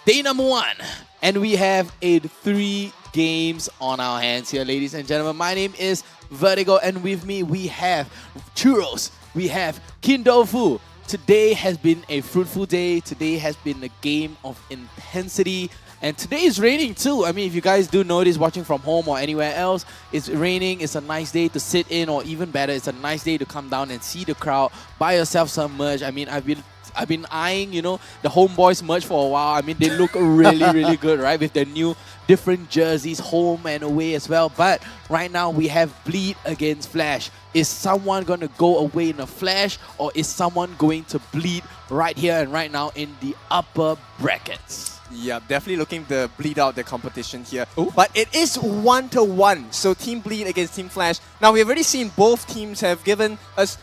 day number 1, and we have 3 games on our hands here, ladies and gentlemen. My name is Vertigo, and with me we have Churros, we have Kindofu. Today has been a fruitful day. Today has been a game of intensity. And today is raining too. I mean, if you guys do notice watching from home or anywhere else, it's raining. It's a nice day to sit in, or even better, it's a nice day to come down and see the crowd, buy yourself some merch. I mean, I've been eyeing, the Homeboys merch for a while. I mean, they look really, really good, right? With their new different jerseys, home and away as well. But right now, we have Bleed against Flash. Is someone going to go away in a flash, or is someone going to bleed right here and right now in the upper brackets? Yeah, definitely looking to bleed out the competition here. Ooh. But it is 1-1, so Team Bleed against Team Flash. Now, we've already seen both teams have given us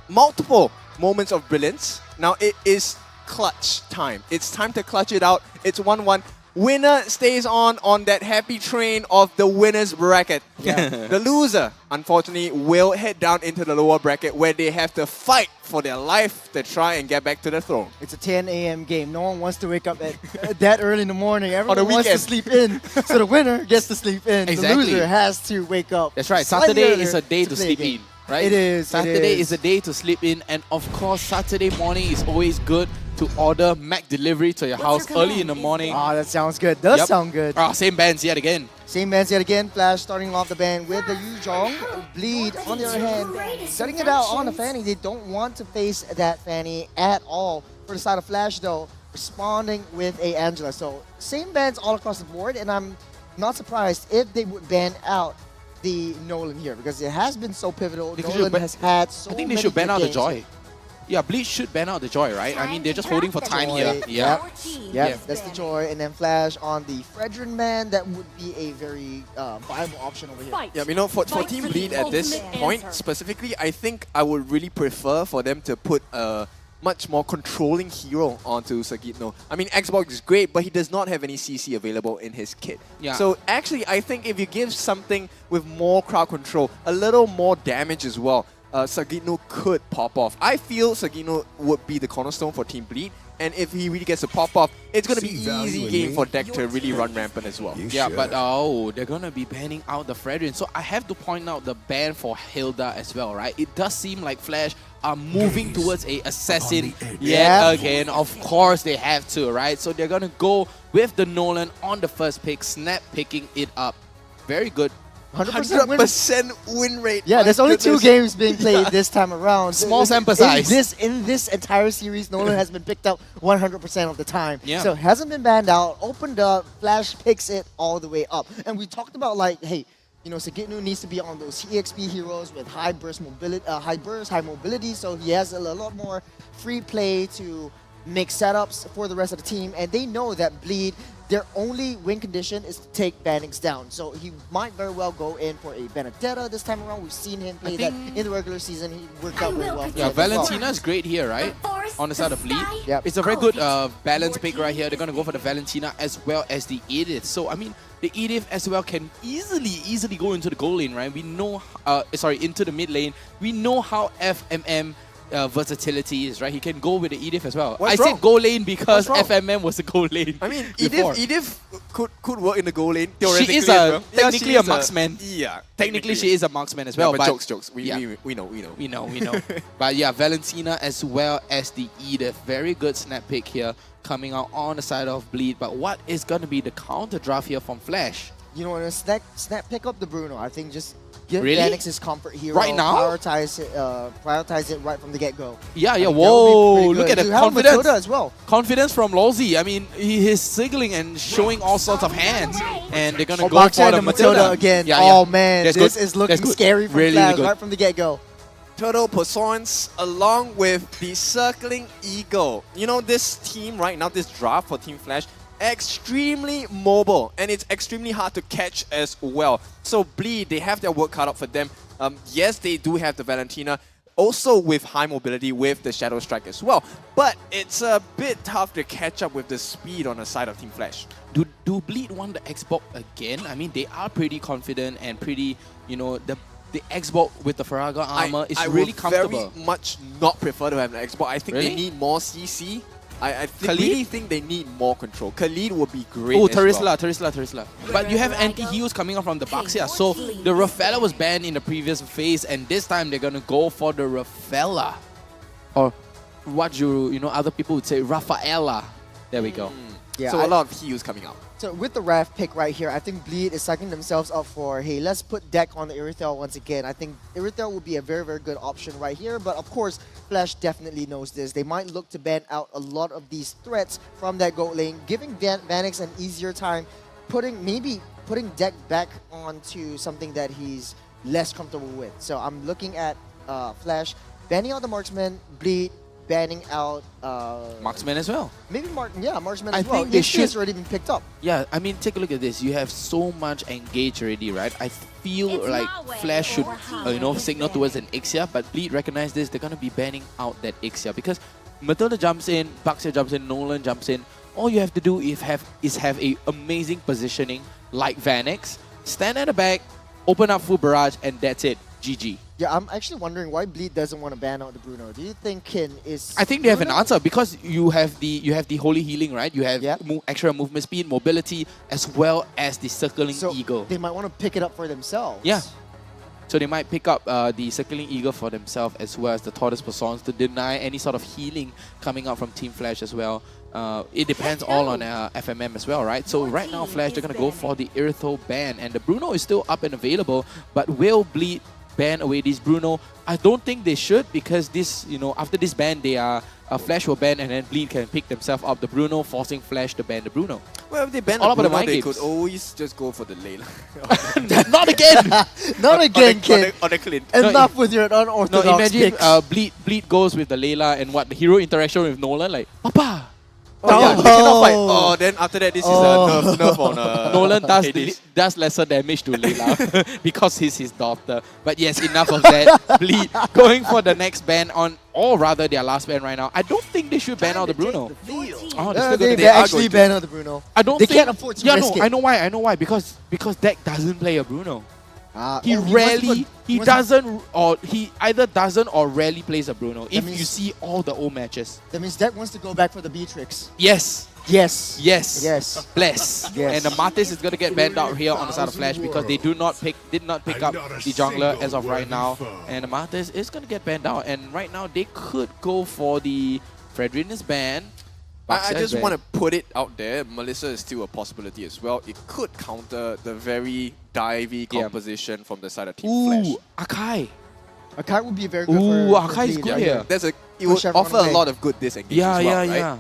multiple moments of brilliance. Now, it is clutch time. It's time to clutch it out. It's 1-1. Winner stays on that happy train of the winner's bracket. Yeah. The loser, unfortunately, will head down into the lower bracket where they have to fight for their life to try and get back to the throne. It's a 10 a.m. game. No one wants to wake up at that early in the morning. Everyone the wants to weekend. sleep in. So the winner gets to sleep in. Exactly. The loser has to wake up. That's right. slightly Saturday earlier is a day to play sleep game. in, right? It is. Saturday is a day to sleep in, and of course, Saturday morning is always good to order Mac delivery to your house early in the morning. Ah, that sounds good. Does Yep. sound good. Same bands yet again. Same bands yet again. Flash starting off the band with the Yuzhong. Bleed, on the other hand, setting it out on the Fanny. They don't want to face that Fanny at all. For the side of Flash, though, responding with a Angela. So same bands all across the board, and I'm not surprised if they would ban out the Nolan here, because it has been so pivotal. Nolan has had so I think they many should ban good out the games. Joy. Yeah, Bleach should ban out the Joy, right? I mean, they're just holding for time here. Joy, Yeah. Yep, that's the Joy. And then Flash on the Fredrin man, that would be a very viable option over here. Yeah, for Team Bleed at this point specifically, I think I would really prefer for them to put a much more controlling hero onto Sagitno. I mean, Xbox is great, but he does not have any CC available in his kit. Yeah. So actually, I think if you give something with more crowd control, a little more damage as well, Sagitno could pop off. I feel Sagitno would be the cornerstone for Team Bleed, and if he really gets to pop off, it's going to be easy game for Deck to really run rampant as well. Yeah, but they're gonna be banning out the Fredrin. So I have to point out the ban for Hilda as well, right? It does seem like Flash are moving towards a assassin yet again. Of course they have to, right? So they're gonna go with the Nolan on the first pick, snap picking it up. Very good. 100% win rate. Yeah, My there's only 2 goodness. games being played this time around. Small sample size. In this entire series, Nolan has been picked up 100% of the time. Yeah. So hasn't been banned out, opened up, Flash picks it all the way up. And we talked about, like, hey, Sagitno needs to be on those EXP heroes with high burst mobility, high mobility, so he has a lot more free play to make setups for the rest of the team. And they know that Bleed, their only win condition is to take Bannings down. So he might very well go in for a Benedetta this time around. We've seen him play that in the regular season. He worked out very well. Yeah, Valentina is great here, right? On the side of Bleed. Yep. It's a very good balance pick right here. They're going to go for the Valentina as well as the Edith. So, I mean, the Edith as well can easily go into the goal lane, right? We know, into the mid lane. We know how FMM versatility is, right? He can go with the Edith as well. What's I wrong? said goal lane because What's wrong? FMM was the goal lane. I mean, before. Edith could work in the goal lane theoretically. She is as well. Yeah, technically she a is marksman. Yeah, Technically, she is a marksman as Yeah, well. but jokes. We know. We know. But yeah, Valentina as well as the Edith. Very good snap pick here coming out on the side of Bleed. But what is going to be the counter draft here from Flash? Snap pick up the Bruno. I think just give Really? Vanix his comfort hero. Right now? Prioritize it right from the get-go. Yeah. I think that would be Whoa, pretty look good. at the You have confidence. Matilda as well. Confidence from Lolzy. I mean, he is signaling and showing all sorts of hands. And they're going to go Boxer for the and Matilda again. Oh man, That's this good. is looking That's good. scary for Really, Flash really good. right from the get-go. Turtle Poissons along with the Circling Eagle. This team right now, this draft for Team Flash, extremely mobile, and it's extremely hard to catch as well. So Bleed, they have their work cut out for them. Yes, they do have the Valentina, also with high mobility with the Shadow Strike as well. But it's a bit tough to catch up with the speed on the side of Team Flash. Do Bleed want the Xbox again? I mean, they are pretty confident and pretty, the the X-Bolt with the Faraga armor is I really would comfortable. very much not prefer to have an X-Bolt. I think Really? they need more CC. I Khalid? really think they need more control. Khalid would be great. Oh, as well. Terisla. But you have anti-heals coming up from the Baxia. So the Rafaela was banned in the previous phase, and this time they're gonna go for the Rafaela. Or what other people would say, Rafaela. There we go. Yeah, So a lot of heals coming out. So with the Raf pick right here, I think Bleed is psyching themselves up for, hey, let's put deck on the Irithel once again. I think Irithel would be a very, very good option right here. But of course, Flash definitely knows this. They might look to ban out a lot of these threats from that gold lane, giving Vanix an easier time, maybe putting deck back onto something that he's less comfortable with. So I'm looking at Flash banning out the Marksman, Bleed, banning out Marksman as well. Maybe Marksman I as well. think they EXP has already been picked up. Yeah, I mean, take a look at this. You have so much engage already, right? I feel like Flash should, signal towards an Ixia, but Bleed recognize this. They're going to be banning out that Ixia because Matilda jumps in, Baxia jumps in, Nolan jumps in. All you have to do is have a amazing positioning like Vanix, stand at the back, open up full barrage, and that's it. GG. Yeah, I'm actually wondering why Bleed doesn't want to ban out the Bruno. Do you think Kin is... I think they have an answer because you have the holy healing, right? You have extra movement speed, mobility, as well as the circling eagle. They might want to pick it up for themselves. Yeah. So they might pick up the circling eagle for themselves as well as the Tortoise Persons to deny any sort of healing coming out from Team Flash as well. It depends all on FMM as well, right? So right now, Flash, they're going to go for the Irithel ban. And the Bruno is still up and available, but will Bleed ban away this Bruno? I don't think they should because this, after this ban, they are Flash will ban and then Bleed can pick themselves up the Bruno, forcing Flash to ban the Bruno. Well, if they ban all the about Bruno, mind they games. could always just go for the lane. Not again! Not again, Kin. On the Clint. Enough with your unorthodox No, imagine picks. Bleed goes with the Layla and the hero interaction with Nolan, like, Papa! Yeah, they cannot fight. Oh, then after that, this is a nerf on Nolan does lesser damage to Layla because he's his daughter. But yes, enough of that. Bleed going for the next ban on, or rather their last ban right now. I don't think they should ban out the Bruno. They actually ban out the Bruno. I don't they think, can't afford to risk it. I know why. Because deck doesn't play a Bruno. He either doesn't or rarely plays a Bruno. If you see all the old matches. That means Deck wants to go back for the Beatrix. Yes. Yes. Bless. And the Martis is gonna get banned out here on the side of Flash because they did not pick up the jungler as of right now. And the Martis is gonna get banned out. And right now they could go for the Fredrinus ban. I just want to put it out there. Melissa is still a possibility as well. It could counter the very divey composition from the side of Team Flash. Akai. Akai would be very good for Akai is good here. It would offer a lot of good disengage as well, right? Yeah.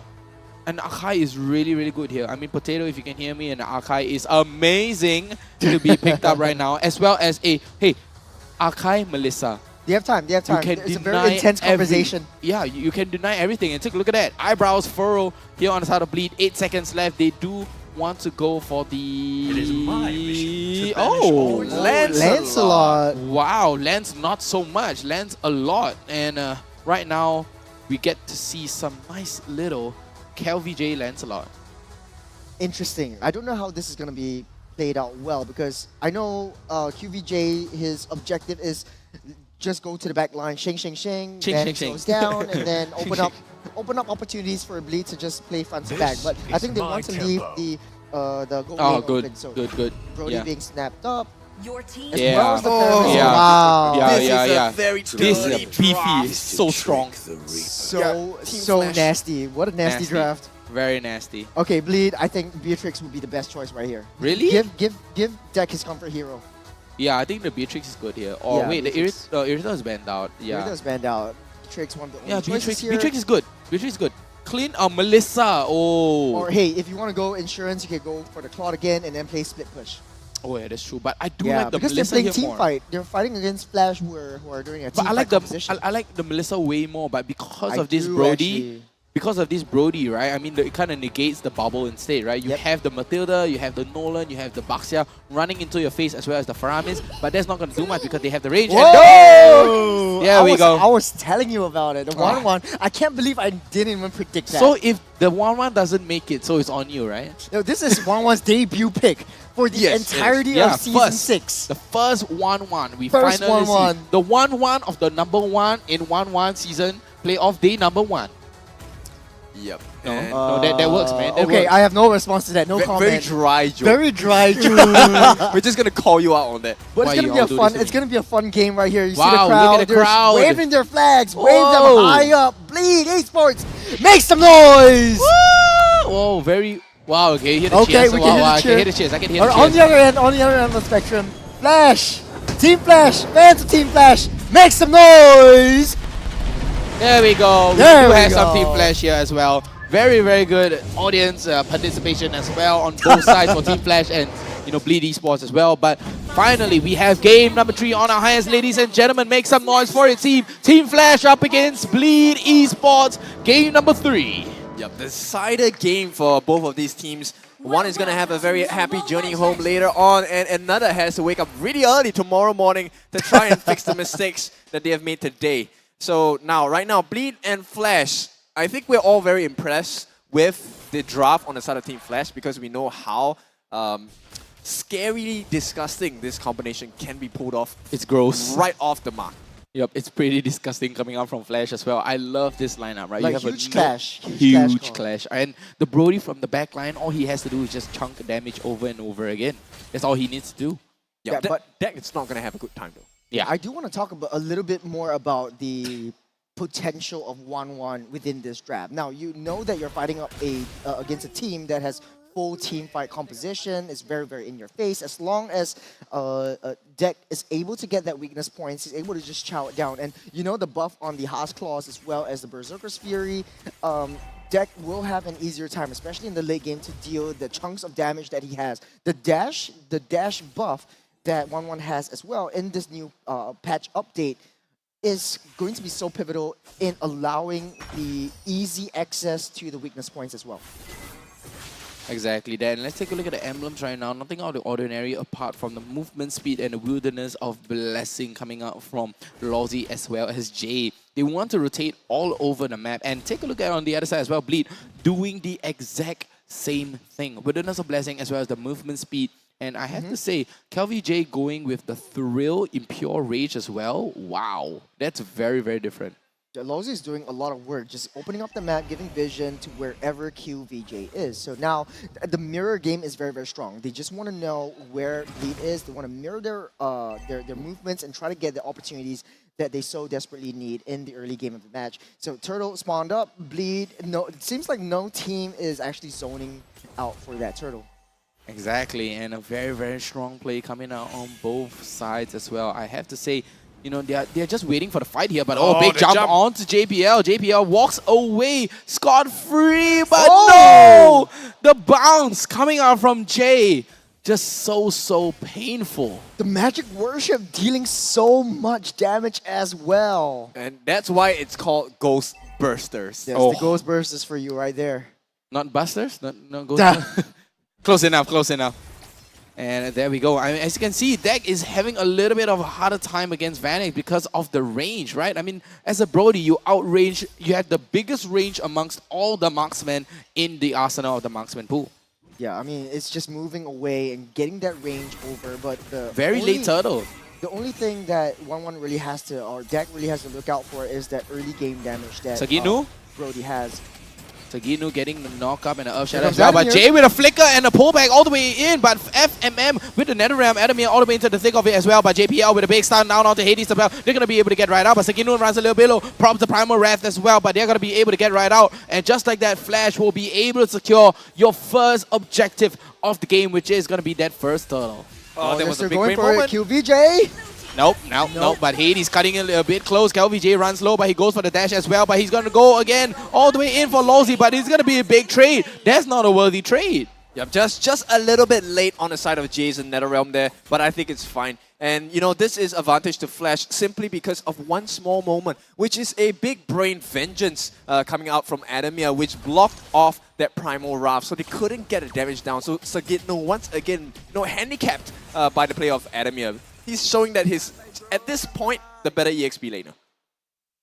And Akai is really, really good here. I mean, Potato, if you can hear me, and Akai is amazing to be picked up right now. As well as Akai, Melissa. They have time. It's a very intense conversation. You can deny everything. And take a look at that. Eyebrows furrow here on the side of Bleed. 8 seconds left. They do want to go for the... It is my mission to Lancelot. Wow, Lance not so much. Lance a lot. And right now, we get to see some nice little KLVJ Lancelot. Interesting. I don't know how this is going to be played out well because I know QVJ, his objective is just go to the back line, shing, then goes down, and then open up opportunities for Bleed to just play front to back. But I think they want to leave the goal lane open. So good. Brody being snapped up. Your team. As well as the Wow. This is a very This is a beefy, so strong. So nasty. What a nasty draft. Very nasty. Okay, Bleed, I think Beatrix would be the best choice right here. Really? Give Deck his comfort hero. Yeah, I think the Beatrix is good here. Oh, wait, the Irithel is banned out. Yeah. Irithel is banned out. Beatrix one of the only choices here. Beatrix is good. Clean Melissa. Oh. Or hey, if you want to go insurance, you can go for the Claude again and then play split push. Oh yeah, that's true. But I do like the because Melissa they're playing here team more. fight. They're fighting against Flash who are doing a team But fight composition. I like the Melissa way more. But because of this Brody, because of this Brody, right? I mean, it kind of negates the bubble instead, right? You have the Matilda, you have the Nolan, you have the Baxia running into your face as well as the Faramis, but that's not going to do much because they have the range. Whoa! And there we go. I was telling you about it. The 1-1. I can't believe I didn't even predict that. So if the 1-1 doesn't make it, so it's on you, right? No, this is 1-1's debut pick for the entirety of Season 6. The first 1-1. We First finally 1-1. see the 1-1 of the number 1 in 1-1 season, playoff day number 1. Yep. No, that works, man. That Okay, works. I have no response to that. No comment. Very dry joke. Very dry joke. We're just gonna call you out on that. But it's gonna be a fun. It's gonna be a fun game right here. You see the Wow, crowd. look at the They're crowd. waving their flags. Wave Whoa. them high up. Bleed esports. Make some noise. Whoa, very. Wow, okay, hear the Okay, cheers. we Wow, can hear wow, the I cheer. can hear the cheers. I can hear the On cheers. the other end of the spectrum, Flash, Team Flash, fans of Team Flash, make some noise. There we go. There we do we have some go. Team Flash here as well. Very, very good audience participation as well on both sides for Team Flash and Bleed Esports as well. But finally, we have game number 3 on our hands, ladies and gentlemen. Make some noise for your team. Team Flash up against Bleed Esports. Game number 3. Yep, decided game for both of these teams. One is going to have a very happy journey home later on, and another has to wake up really early tomorrow morning to try and fix the mistakes that they have made today. So right now, Bleed and Flash, I think we're all very impressed with the draft on the side of Team Flash because we know how scarily disgusting this combination can be pulled off. It's gross. Right off the mark. Yep, it's pretty disgusting coming out from Flash as well. I love this lineup, right? Like you have huge a clash. Huge clash. And the Brody from the back line, all he has to do is just chunk damage over and over again. That's all he needs to do. Yeah, but Deck is not going to have a good time though. Yeah. I do want to talk about a little bit more about the potential of 1-1 within this draft. Now, you know that you're fighting up against a team that has full team fight composition. It's very, very in your face. As long as Deck is able to get that weakness points, he's able to just chow it down. And you know the buff on the Haas Claws as well as the Berserker's Fury. Deck will have an easier time, especially in the late game, to deal the chunks of damage that he has. The dash buff that 1-1 has as well in this new patch update is going to be so pivotal in allowing the easy access to the weakness points as well. Exactly that. And let's take a look at the emblems right now. Nothing out of the ordinary apart from the movement speed and the wilderness of blessing coming out from Lozzy as well as Jay. They want to rotate all over the map. And take a look at on the other side as well, Bleed doing the exact same thing. Wilderness of blessing as well as the movement speed. And I have to say, KelVJ going with the thrill in pure rage as well. Wow, that's very, very different. Lozzy is doing a lot of work, just opening up the map, giving vision to wherever QVJ is. So now the mirror game is very, very strong. They just want to know where Bleed is. They want to mirror their movements and try to get the opportunities that they so desperately need in the early game of the match. So Turtle spawned up, Bleed. No, it seems like no team is actually zoning out for that Turtle. Exactly, and a very, very strong play coming out on both sides as well. I have to say, they're just waiting for the fight here, but big jump onto JPL. JPL walks away scot-free, but no! The bounce coming out from Jay, just so painful. The Magic Worship dealing so much damage as well. And that's why it's called Ghost Bursters. Yes, the Ghost Bursters for you right there. Not Busters? No Ghost Close enough. And there we go. I mean, as you can see, Deck is having a little bit of a harder time against Vanek because of the range, right? I mean, as a Brody, you outrange, you have the biggest range amongst all the marksmen in the arsenal of the marksman pool. Yeah, I mean, it's just moving away and getting that range over, but the very late turtle. The only thing that 1-1 really has to, or Deck really has to look out for is that early game damage that Brody has. Saginu getting the knock up and the earth shadow as well, but Jay with a flicker and a pullback all the way in, but FMM with the NetherRealm Adamir all the way into the thick of it as well, but JPL with a big stun down onto Hades as well. They're going to be able to get right out, but Saginu runs a little bit low, props the Primal Wrath as well, but they're going to be able to get right out, and just like that, Flash will be able to secure your first objective of the game, which is going to be that first turtle. Oh, there was a big going brain for moment. it, QVJ. Nope, but Hades cutting it a bit close. KelVJ runs low, but he goes for the dash as well, but he's going to go again all the way in for Lozzy, but it's going to be a big trade. That's not a worthy trade. Yep, just a little bit late on the side of Jason NetherRealm there, but I think it's fine. And you know, this is advantage to Flash simply because of one small moment, which is a big brain vengeance coming out from Adamir, which blocked off that Primal Wrath, so they couldn't get the damage down. So Sagitno once again, handicapped by the play of Adamir. He's showing that he's, at this point, the better EXP laner.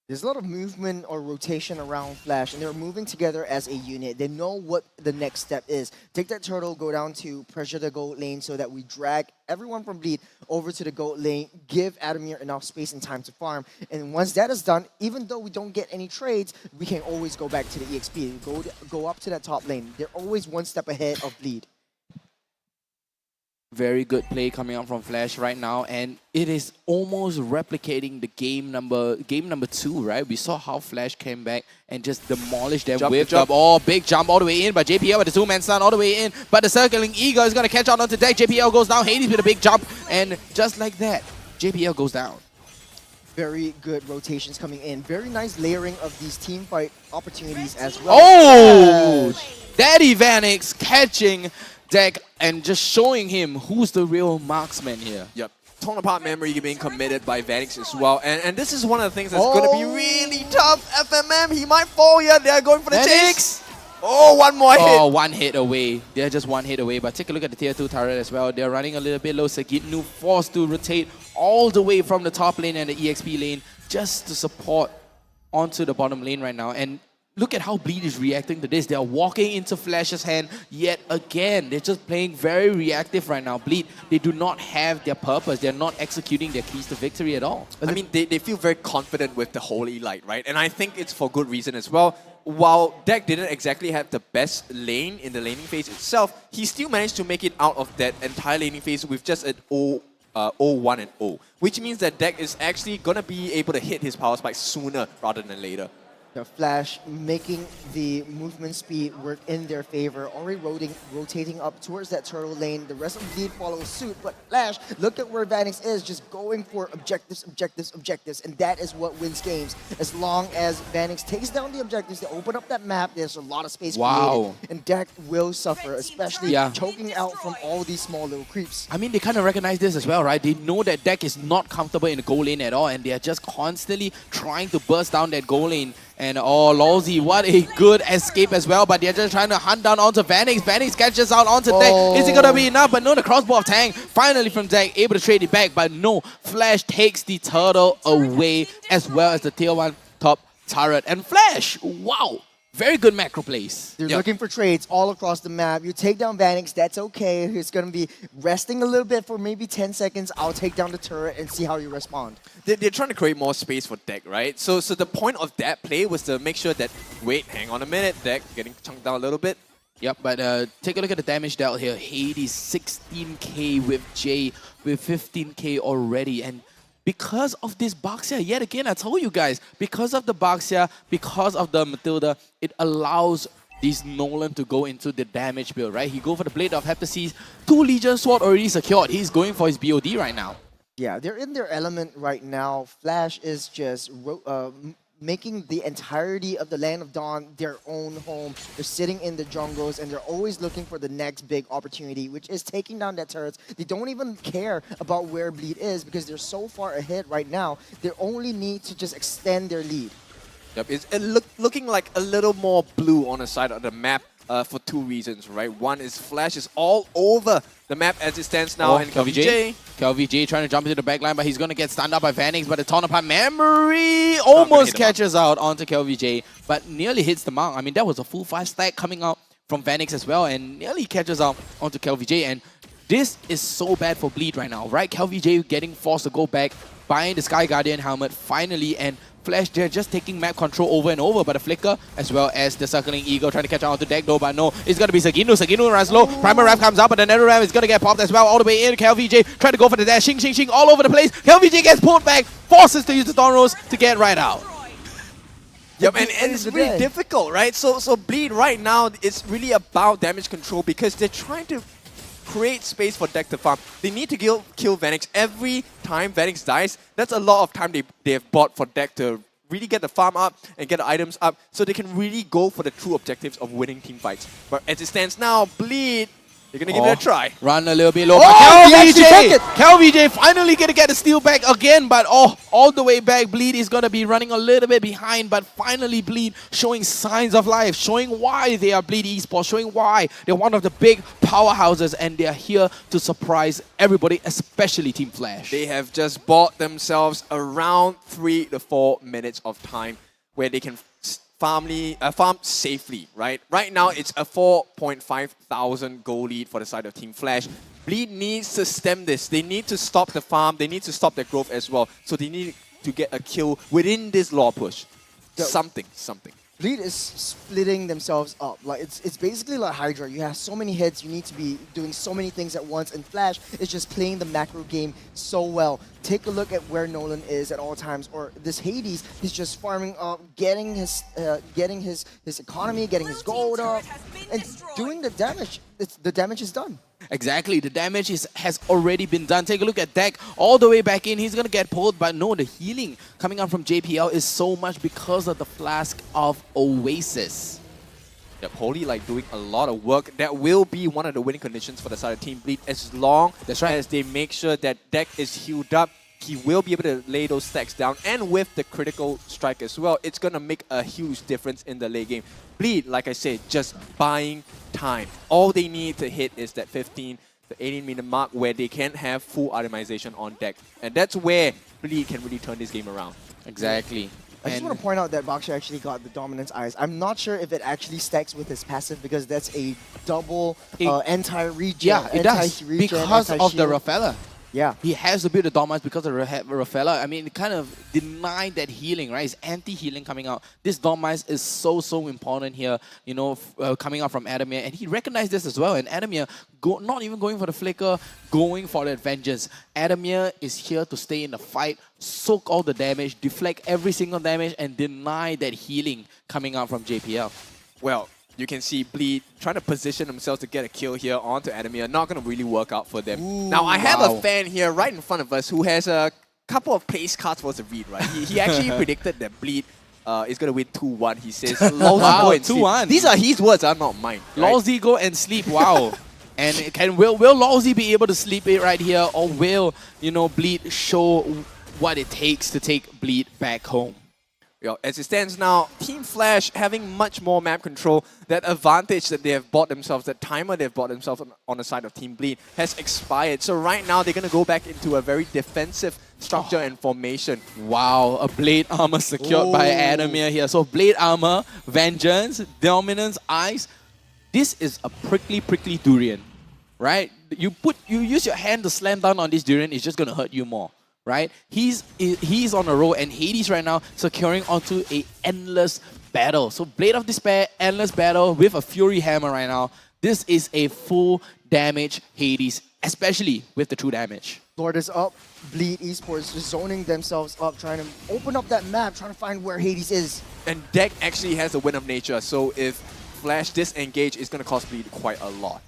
There's a lot of movement or rotation around Flash, and they're moving together as a unit. They know what the next step is. Take that turtle, go down to pressure the gold lane so that we drag everyone from Bleed over to the gold lane, give Adamir enough space and time to farm. And once that is done, even though we don't get any trades, we can always go back to the EXP, go up to that top lane. They're always one step ahead of Bleed. Very good play coming out from Flash right now, and it is almost replicating the game number 2, right? We saw how Flash came back and just demolished them with the big jump all the way in, but JPL with the 2-man stun all the way in, but the circling Eagle is going to catch out onto deck. JPL goes down, Hades with a big jump, and just like that, JPL goes down. Very good rotations coming in. Very nice layering of these team fight opportunities as well. Oh! Daddy Vanix catching deck and just showing him who's the real marksman here. Yep. Torn apart memory being committed by Vanix as well. And this is one of the things that's going to be really tough. FMM, he might fall here. They're going for the takes. Oh, one more hit. Oh, one hit away. They're just one hit away. But take a look at the tier 2 turret as well. They're running a little bit low. Sagitnu forced to rotate all the way from the top lane and the EXP lane just to support onto the bottom lane right now. And look at how Bleed is reacting to this. They are walking into Flash's hand yet again. They're just playing very reactive right now. Bleed, they do not have their purpose. They're not executing their keys to victory at all. I mean, they feel very confident with the Holy Light, right? And I think it's for good reason as well. While Deck didn't exactly have the best lane in the laning phase itself, he still managed to make it out of that entire laning phase with just an 0-1 and 0, which means that Deck is actually going to be able to hit his power spike sooner rather than later. The Flash making the movement speed work in their favor, already rotating up towards that turtle lane. The rest of Bleed follows suit, but Flash, look at where Vanix is, just going for objectives, and that is what wins games. As long as Vanix takes down the objectives, they open up that map, there's a lot of space created, and Deck will suffer, especially choking out from all these small little creeps. I mean, they kind of recognize this as well, right? They know that Deck is not comfortable in the goal lane at all, and they are just constantly trying to burst down that goal lane. And oh, Lawsy, what a good escape as well. But they're just trying to hunt down onto Vanix. Vanix catches out onto Deck. Is it going to be enough? But no, the crossbow of Tang finally from Deck, able to trade it back. But no, Flash takes the turtle away as well as the tier 1 top turret. And Flash, wow, very good macro plays. They're looking for trades all across the map. You take down Vanix, that's okay. He's going to be resting a little bit for maybe 10 seconds. I'll take down the turret and see how you respond. They're trying to create more space for Deck, right? So the point of that play was to make sure that, wait, hang on a minute, Deck getting chunked down a little bit. Yep, but take a look at the damage dealt here. Hades 16k with Jay with 15k already. And because of this Baxia, yet again, I told you guys, because of the Baxia, because of the Matilda, it allows this Nolan to go into the damage build, right? He go for the Blade of Heptases, 2 Legion Sword already secured. He's going for his BOD right now. Yeah, they're in their element right now. Flash is just making the entirety of the Land of Dawn their own home. They're sitting in the jungles, and they're always looking for the next big opportunity, which is taking down that turrets. They don't even care about where Bleed is because they're so far ahead right now. They only need to just extend their lead. Yep, it's looking like a little more blue on the side of the map for 2 reasons, right? One is Flash is all over the map as it stands now, and KLVJ. KLVJ trying to jump into the backline, but he's going to get stunned up by Vanix, but the Torn Apart Memory almost catches out onto KLVJ, but nearly hits the mark. I mean, that was a full 5 stack coming out from Vanix as well, and nearly catches out onto KLVJ, and this is so bad for Bleed right now, right? KLVJ getting forced to go back, buying the Sky Guardian helmet finally, and Flash, they're just taking map control over and over, but the Flicker, as well as the Circling Eagle, trying to catch on to Deck, though, but no, it's going to be Sagitnu. Sagitnu runs low, Primal Wrath comes out, but the Nether Ram is going to get popped as well, all the way in. KLVJ trying to go for the dash, shing, all over the place. KLVJ gets pulled back, forces to use the Dawn Rose to get right out. Yep, and it's really difficult, right? So Bleed right now, it's really about damage control because they're trying to create space for Deck to farm. They need to kill Vanix. Every time Vanix dies, that's a lot of time they have bought for Deck to really get the farm up and get the items up so they can really go for the true objectives of winning team fights. But as it stands now, Bleed You're gonna give it a try. Run a little bit low. Oh, he actually took it. Cal VJ finally gonna get the steal back again, but all the way back. Bleed is gonna be running a little bit behind, but finally Bleed showing signs of life, showing why they are Bleed Esports, showing why they're one of the big powerhouses, and they're here to surprise everybody, especially Team Flash. They have just bought themselves around 3 to 4 minutes of time where they can farm safely, right? Right now, it's a 4.5 thousand goal lead for the side of Team Flash. Bleed needs to stem this. They need to stop the farm. They need to stop their growth as well. So they need to get a kill within this law push. Something. Bleed is splitting themselves up. Like it's basically like Hydra. You have so many hits, you need to be doing so many things at once, and Flash is just playing the macro game so well. Take a look at where Nolan is at all times, or this Hades is just farming up, getting his economy, getting his gold up, and doing the damage. The damage is done. Exactly, the damage has already been done. Take a look at Deck all the way back in. He's going to get pulled, but no, the healing coming out from JPL is so much because of the Flask of Oasis. Yep, Holy like doing a lot of work. That will be one of the winning conditions for the side of Team Bleed as long as they make sure that Deck is healed up. He will be able to lay those stacks down, and with the critical strike as well, it's going to make a huge difference in the late game. Bleed, like I said, just buying time. All they need to hit is that 15 to 18 minute mark where they can have full itemization on deck. And that's where Bleed can really turn this game around. Exactly. I just want to point out that Baksha actually got the Dominance Eyes. I'm not sure if it actually stacks with his passive because that's a double anti-regen. Yeah, it does. Because of the Rafaela. Yeah. He has to build the Dominance because of Rafaela. I mean, it kind of denied that healing, right? It's anti-healing coming out. This Dominance is so important here, you know, coming out from Adamir. And he recognized this as well. And Adamir, not even going for the flicker, going for the vengeance. Adamir is here to stay in the fight, soak all the damage, deflect every single damage, and deny that healing coming out from JPL. Well, you can see Bleed trying to position themselves to get a kill here onto Adamir. Not going to really work out for them. Ooh, now, I have a fan here right in front of us who has a couple of place cards for us to read, right? He actually predicted that Bleed is going to win 2-1. He says, Lawsy go and sleep. 2-1. These are his words, not mine. Right? Lawsy go and sleep, wow. And will Lawsy be able to sleep it right here, or will, you know, Bleed show what it takes to take Bleed back home? As it stands now, Team Flash having much more map control. That advantage that they have bought themselves, that timer they've bought themselves on the side of Team Bleed has expired. So right now, they're going to go back into a very defensive structure and formation. Wow, a Blade Armor secured by Adamir here. So Blade Armor, Vengeance, Dominance, Eyes. This is a prickly durian, right? You use your hand to slam down on this durian, it's just going to hurt you more. Right? He's on a roll, and Hades right now securing onto a endless battle. So Blade of Despair, endless battle with a Fury Hammer right now. This is a full damage Hades, especially with the true damage. Lord is up. Bleed Esports just zoning themselves up, trying to open up that map, trying to find where Hades is. And Deck actually has a win of nature, so if Flash disengage, it's going to cost Bleed quite a lot.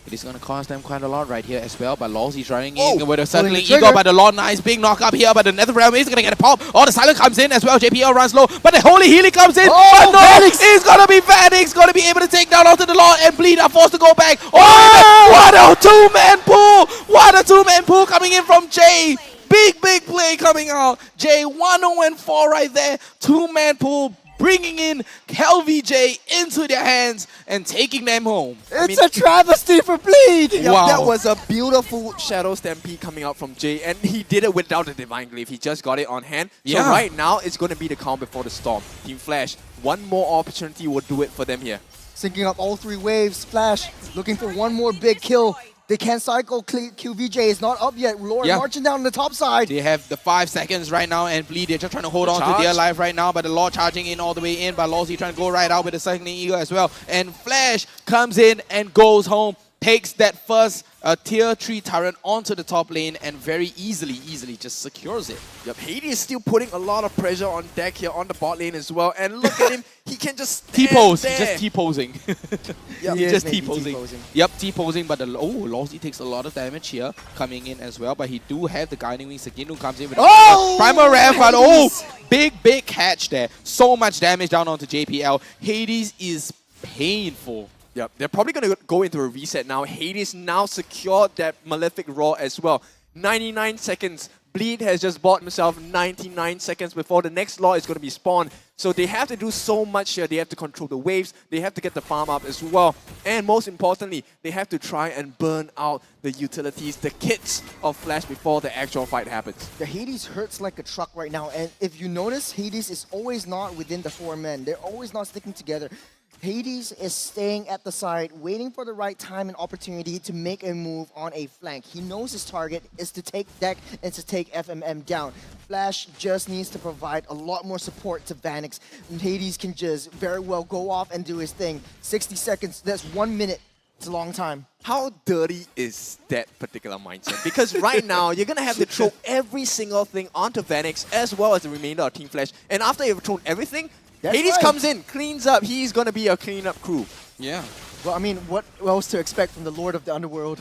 It is going to cost them quite a lot right here as well, but Lawsy's running in with a circling trigger. ego, but the Law nice big knock up here, but the NetherRealm is going to get a pop. Oh, the Silent comes in as well. JPL runs low, but the Holy Healing comes in. Oh, but no, Vanix! it's going to be Vanix, going to be able to take down onto the Law, and Bleed are forced to go back. Oh, what a two-man pull! What a two-man pull coming in from Jay. Big play coming out. Jay 1-0-4 right there. Two-man pull, bringing in KelVJ into their hands and taking them home. It's a travesty for Bleed! Yeah, Wow. that was a beautiful Shadow Stampede coming out from Jay, and he did it without the Divine Glaive. He just got it on hand. So Yeah. right now, it's going to be the calm before the storm. Team Flash, one more opportunity will do it for them here. Syncing up all three waves. Flash looking for one more big kill. They can't cycle. QVJ is not up yet. Lord marching down the top side. They have the 5 seconds right now, and Bleed, they're just trying to hold on Charge. to their life right now, but the Law charging in all the way in, but Lawsy trying to go right out with the cycling eagle as well. And Flash comes in and goes home, takes that first tier 3 turret onto the top lane, and very easily just secures it. Yep, Hades is still putting a lot of pressure on Deck here on the bot lane as well. And look at him, he can just stand T-pose, there. just T-posing. Yep. He's just maybe T-posing. T-posing. Yep, T-posing, but Lawsy takes a lot of damage here coming in as well, but he do have the Guiding Wings. Saginu comes in with a Primal Rev, but big catch there. So much damage down onto JPL. Hades is painful. Yep, they're probably going to go into a reset now. Hades now secured that Malefic Roar as well. 99 seconds. Bleed has just bought himself 99 seconds before the next law is going to be spawned. So they have to do so much here. They have to control the waves. They have to get the farm up as well. And most importantly, they have to try and burn out the utilities, the kits of Flash before the actual fight happens. The Hades hurts like a truck right now. And if you notice, Hades is always not within the 4 men. They're always not sticking together. Hades is staying at the side, waiting for the right time and opportunity to make a move on a flank. He knows his target is to take Deck and to take FMM down. Flash just needs to provide a lot more support to Vanix, and Hades can just very well go off and do his thing. 60 seconds, that's 1 minute. It's a long time. How dirty is that particular mindset? Because right now, you're going to have to throw every single thing onto Vanix as well as the remainder of Team Flash. And after you've thrown everything, That's Hades right. comes in, cleans up. He's going to be a cleanup crew. Yeah. Well, I mean, what else to expect from the Lord of the Underworld?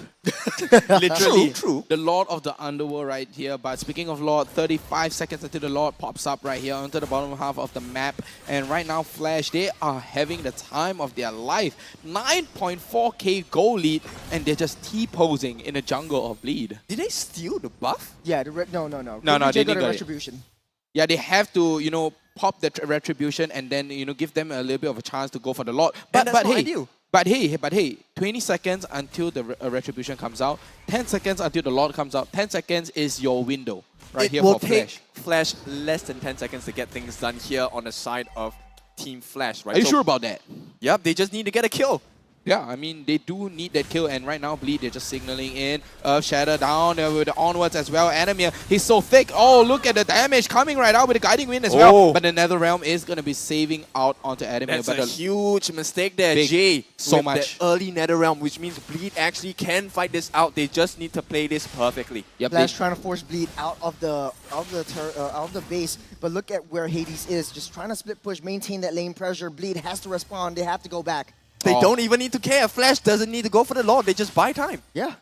Literally, True. the Lord of the Underworld right here. But speaking of Lord, 35 seconds until the Lord pops up right here onto the bottom half of the map. And right now, Flash, they are having the time of their life. 9.4k goal lead, and they're just T-posing in the jungle of Bleed. Did they steal the buff? Yeah, no. No, They they got didn't a got it. retribution. Yeah, they have to, pop the retribution and then, give them a little bit of a chance to go for the Lord. And that's what I hey, do. But hey, 20 seconds until the retribution comes out, 10 seconds until the Lord comes out, 10 seconds is your window right here It will for take Flash. Flash less than 10 seconds to get things done here on the side of Team Flash, right? Are you So- sure about that? Yep, they just need to get a kill. Yeah, I mean, they do need that kill, and right now, Bleed, they're just signaling in. Shatter down with the onwards as well. Enemy, he's so thick. Oh, look at the damage coming right out with the Guiding Wind as well. But the Nether Realm is going to be saving out onto Adamir. That's but a huge mistake there, Big. Jay. So with much. The early Nether Realm, which means Bleed actually can fight this out. They just need to play this perfectly. Flash trying to force Bleed out of the base, but look at where Hades is, just trying to split push, maintain that lane pressure. Bleed has to respond. They have to go back. They don't even need to care. Flash doesn't need to go for the Lord. They just buy time. Yeah,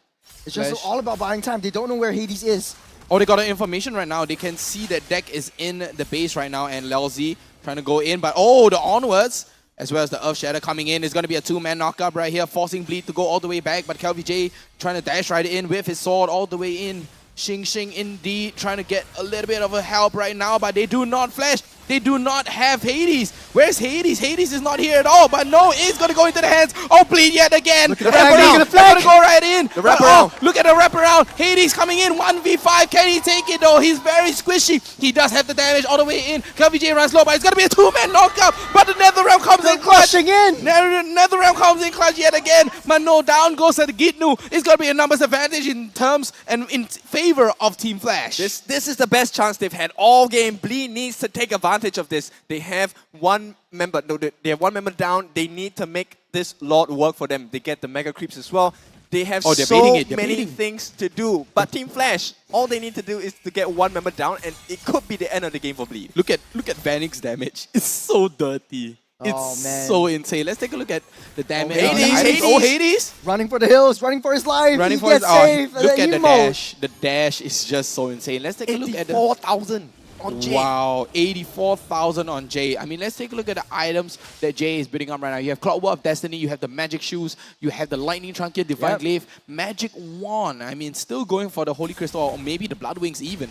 it's just Flash. all about buying time. They don't know where Hades is. Oh, they got the information right now. They can see that Deck is in the base right now, and Lelzy trying to go in. But the onwards, as well as the Earth Shatter coming in, is going to be a 2-man knockup right here, forcing Bleed to go all the way back. But KelVJ trying to dash right in with his sword all the way in. Xing indeed trying to get a little bit of a help right now, but they do not Flash. They do not have Hades. Where's Hades? Hades is not here at all, but no, it's going to go into the hands. Oh, Bleed yet again. Look at the wraparound. They're going to go right in. The wraparound. Look at the wraparound. Hades coming in. 1v5. Can he take it though? He's very squishy. He does have the damage all the way in. KelVJ runs low, but it's going to be a 2-man knockup. But the Nether Realm comes in clutch. in. Nether Realm comes in clutch yet again. But no, down goes the Gitnu. It's going to be a numbers advantage in terms and in favor of Team Flash. This is the best chance they've had all game. Bleed needs to take advantage of this. They have one member. No, they have one member down. They need to make this Lord work for them. They get the mega creeps as well. They have they're so baiting it. They're many baiting. things to do. But Team Flash, all they need to do is to get one member down, and it could be the end of the game for Bleed. Look at Vanix's damage. It's so dirty. It's man. so insane. Let's take a look at the damage. Hades. Oh, Hades. Running for the hills, running for his life. Running he for his gets safe. Look at the emote. dash. The dash is just so insane. Let's take a look at the 84,000 on Jay. Wow, 84,000 on Jay. I mean, let's take a look at the items that Jay is bidding up right now. You have Clockwork of Destiny, you have the Magic Shoes, you have the Lightning Trunket, Divine Glaive, Magic Wand. I mean, still going for the Holy Crystal or maybe the Blood Wings even.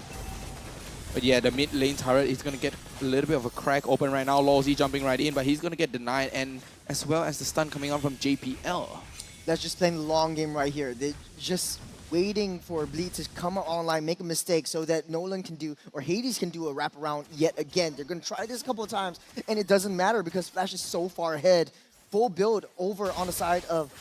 But yeah, the mid lane turret is going to get a little bit of a crack open right now. Lawsy jumping right in, but he's going to get denied, and as well as the stun coming on from JPL. That's just playing the long game right here. They're just waiting for Bleed to come online, make a mistake so that Nolan can do, or Hades can do a wraparound yet again. They're going to try this a couple of times, and it doesn't matter because Flash is so far ahead. Full build over on the side of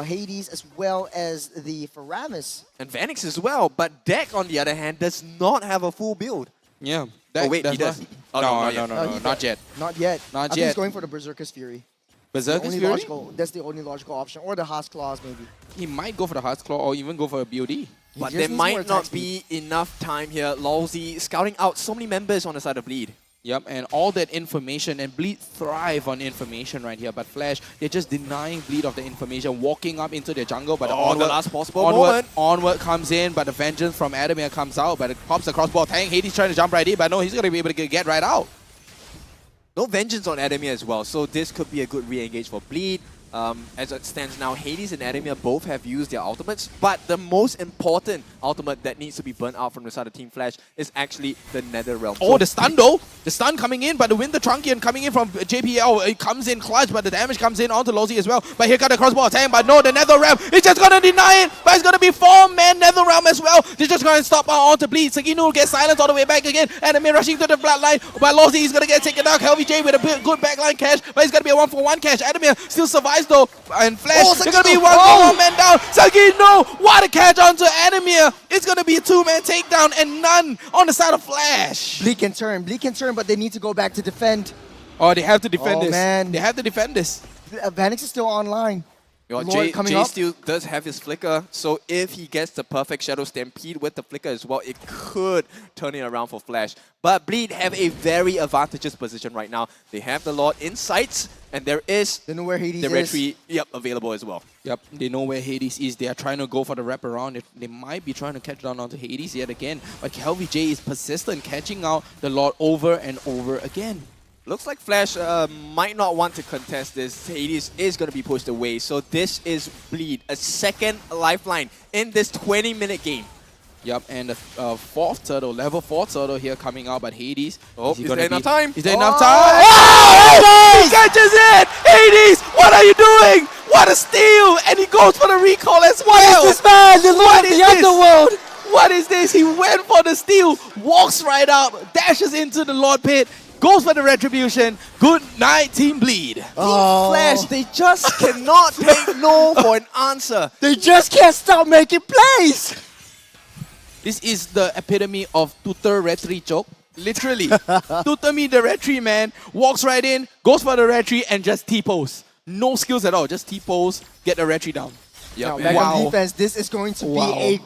Hades as well as the Faramis. And Vanix as well, but Deck, on the other hand, does not have a full build. Yeah. Oh, wait, he does. Oh, no, not no, yet. no, no, not yet. Not yet. Not I think yet. he's going for the Berserker's Fury. Berserker's The only Fury? logical, that's the only logical option. Or the Haas Claws, maybe. He might go for the Heart's Claw or even go for a BOD. But just there needs more might attack not speed. be enough time here. Lawsy scouting out so many members on the side of Bleed. Yep, and all that information, and Bleed thrive on information right here, but Flash, they're just denying Bleed of the information, walking up into their jungle, but the last possible moment. Onward comes in, but the Vengeance from Adamir comes out, but it pops the crossbow tank. Hades trying to jump right in, but no, he's going to be able to get right out. No Vengeance on Adamir as well, so this could be a good re-engage for Bleed. As it stands now, Hades and Adamir both have used their ultimates, but the most important ultimate that needs to be burnt out from the side of Team Flash is actually the Nether Realm. Oh, the stun though! The stun coming in, but the Winter Trunkian coming in from JPL, it comes in clutch, but the damage comes in onto Lozi as well. But here got the crossbow attack, but no, the Nether Realm is just gonna deny it, but it's gonna be 4-man Nether Realm as well. They're just gonna stop onto Bleed. Sakino gets silenced all the way back again, Adamir rushing to the bloodline, but Lozi is gonna get taken down. LVJ with a good backline catch, but it's gonna be a 1-for-1 catch. Adamir still survives though, and Flash, they're gonna be one man down. Sakino, what a catch onto Adamir. It's gonna be a 2-man takedown and none on the side of Flash. Bleak can turn, but they need to go back to defend. Oh, they have to defend this. Man. They have to defend this. Vanix is still online. Jay coming still does have his flicker, so if he gets the perfect Shadow Stampede with the flicker as well, it could turn it around for Flash. But Bleed have a very advantageous position right now. They have the Lord in sights, and there is they know where Hades the is. retreat available as well. Yep, they know where Hades is. They are trying to go for the wraparound. They might be trying to catch down onto Hades yet again, but LVJ is persistent, catching out the Lord over and over again. Looks like Flash might not want to contest this. Hades is going to be pushed away. So this is Bleed, a second lifeline in this 20-minute game. Yep, and the fourth turtle, level 4 turtle here coming out, but Hades. Oh, is there enough time? Is there enough time? Oh, he catches it! Hades, what are you doing? What a steal! And he goes for the recall as well! What is this man? The Lord of the Underworld! What is this? He went for the steal, walks right up, dashes into the Lord Pit, goes for the retribution. Good night, Team Bleed. Oh. Flash, they just cannot take no for an answer. They just can't stop making plays. This is the epitome of tutor retry joke. Literally. Tutor me the retry, man. Walks right in, goes for the retry, and just T-pose. No skills at all, just T-pose, get the retry down. Now, back on defense, this is going to be a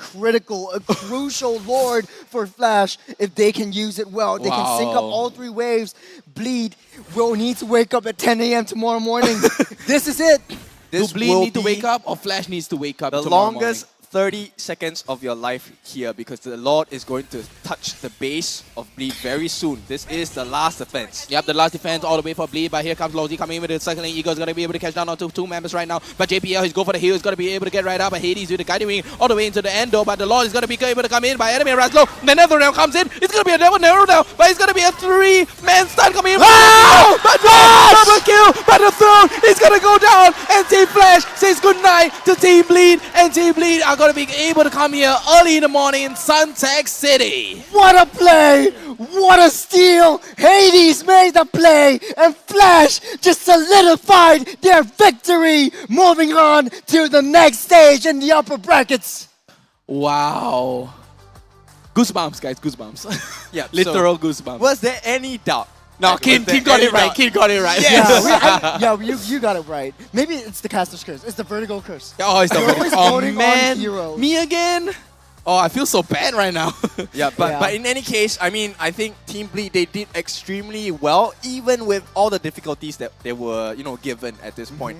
crucial Lord for Flash if they can use it well. They can sync up all 3 waves. Bleed will need to wake up at 10 a.m. tomorrow morning. This is it. Do Bleed need to wake up or Flash needs to wake up the tomorrow longest 30 seconds of your life here because the Lord is going to touch the base of Bleed very soon. This is the last defense. Yep, the last defense all the way for Bleed, but here comes Lozi coming in with the second lane. Ego's going to be able to catch down onto 2 members right now, but JPL, he's going for the heal, he's going to be able to get right up, but Hades with the guiding wing all the way into the end though, but the Lord is going to be able to come in by enemy Raslo. The Nether Realm comes in, it's going to be a double narrow now, but it's going to be a 3-man stun coming in. Oh! But double kill, but the throne is going to go down, and Team Flash says goodnight to Team Bleed, and Team Bleed are going to be able to come here early in the morning in Suntec City. What a play! What a steal! Hades made the play, and Flash just solidified their victory, moving on to the next stage in the upper brackets. Wow. Goosebumps, guys, goosebumps. Yeah, literal goosebumps. Was there any doubt? No, Kim got it right. Kim got it right. Yes. You got it right. Maybe it's the caster's curse. It's the vertigo curse. Oh, it's the vertigo. Oh man, heroes. me again. Oh, I feel so bad right now. But in any case, I mean, I think Team Bleed, they did extremely well, even with all the difficulties that they were, given at this point.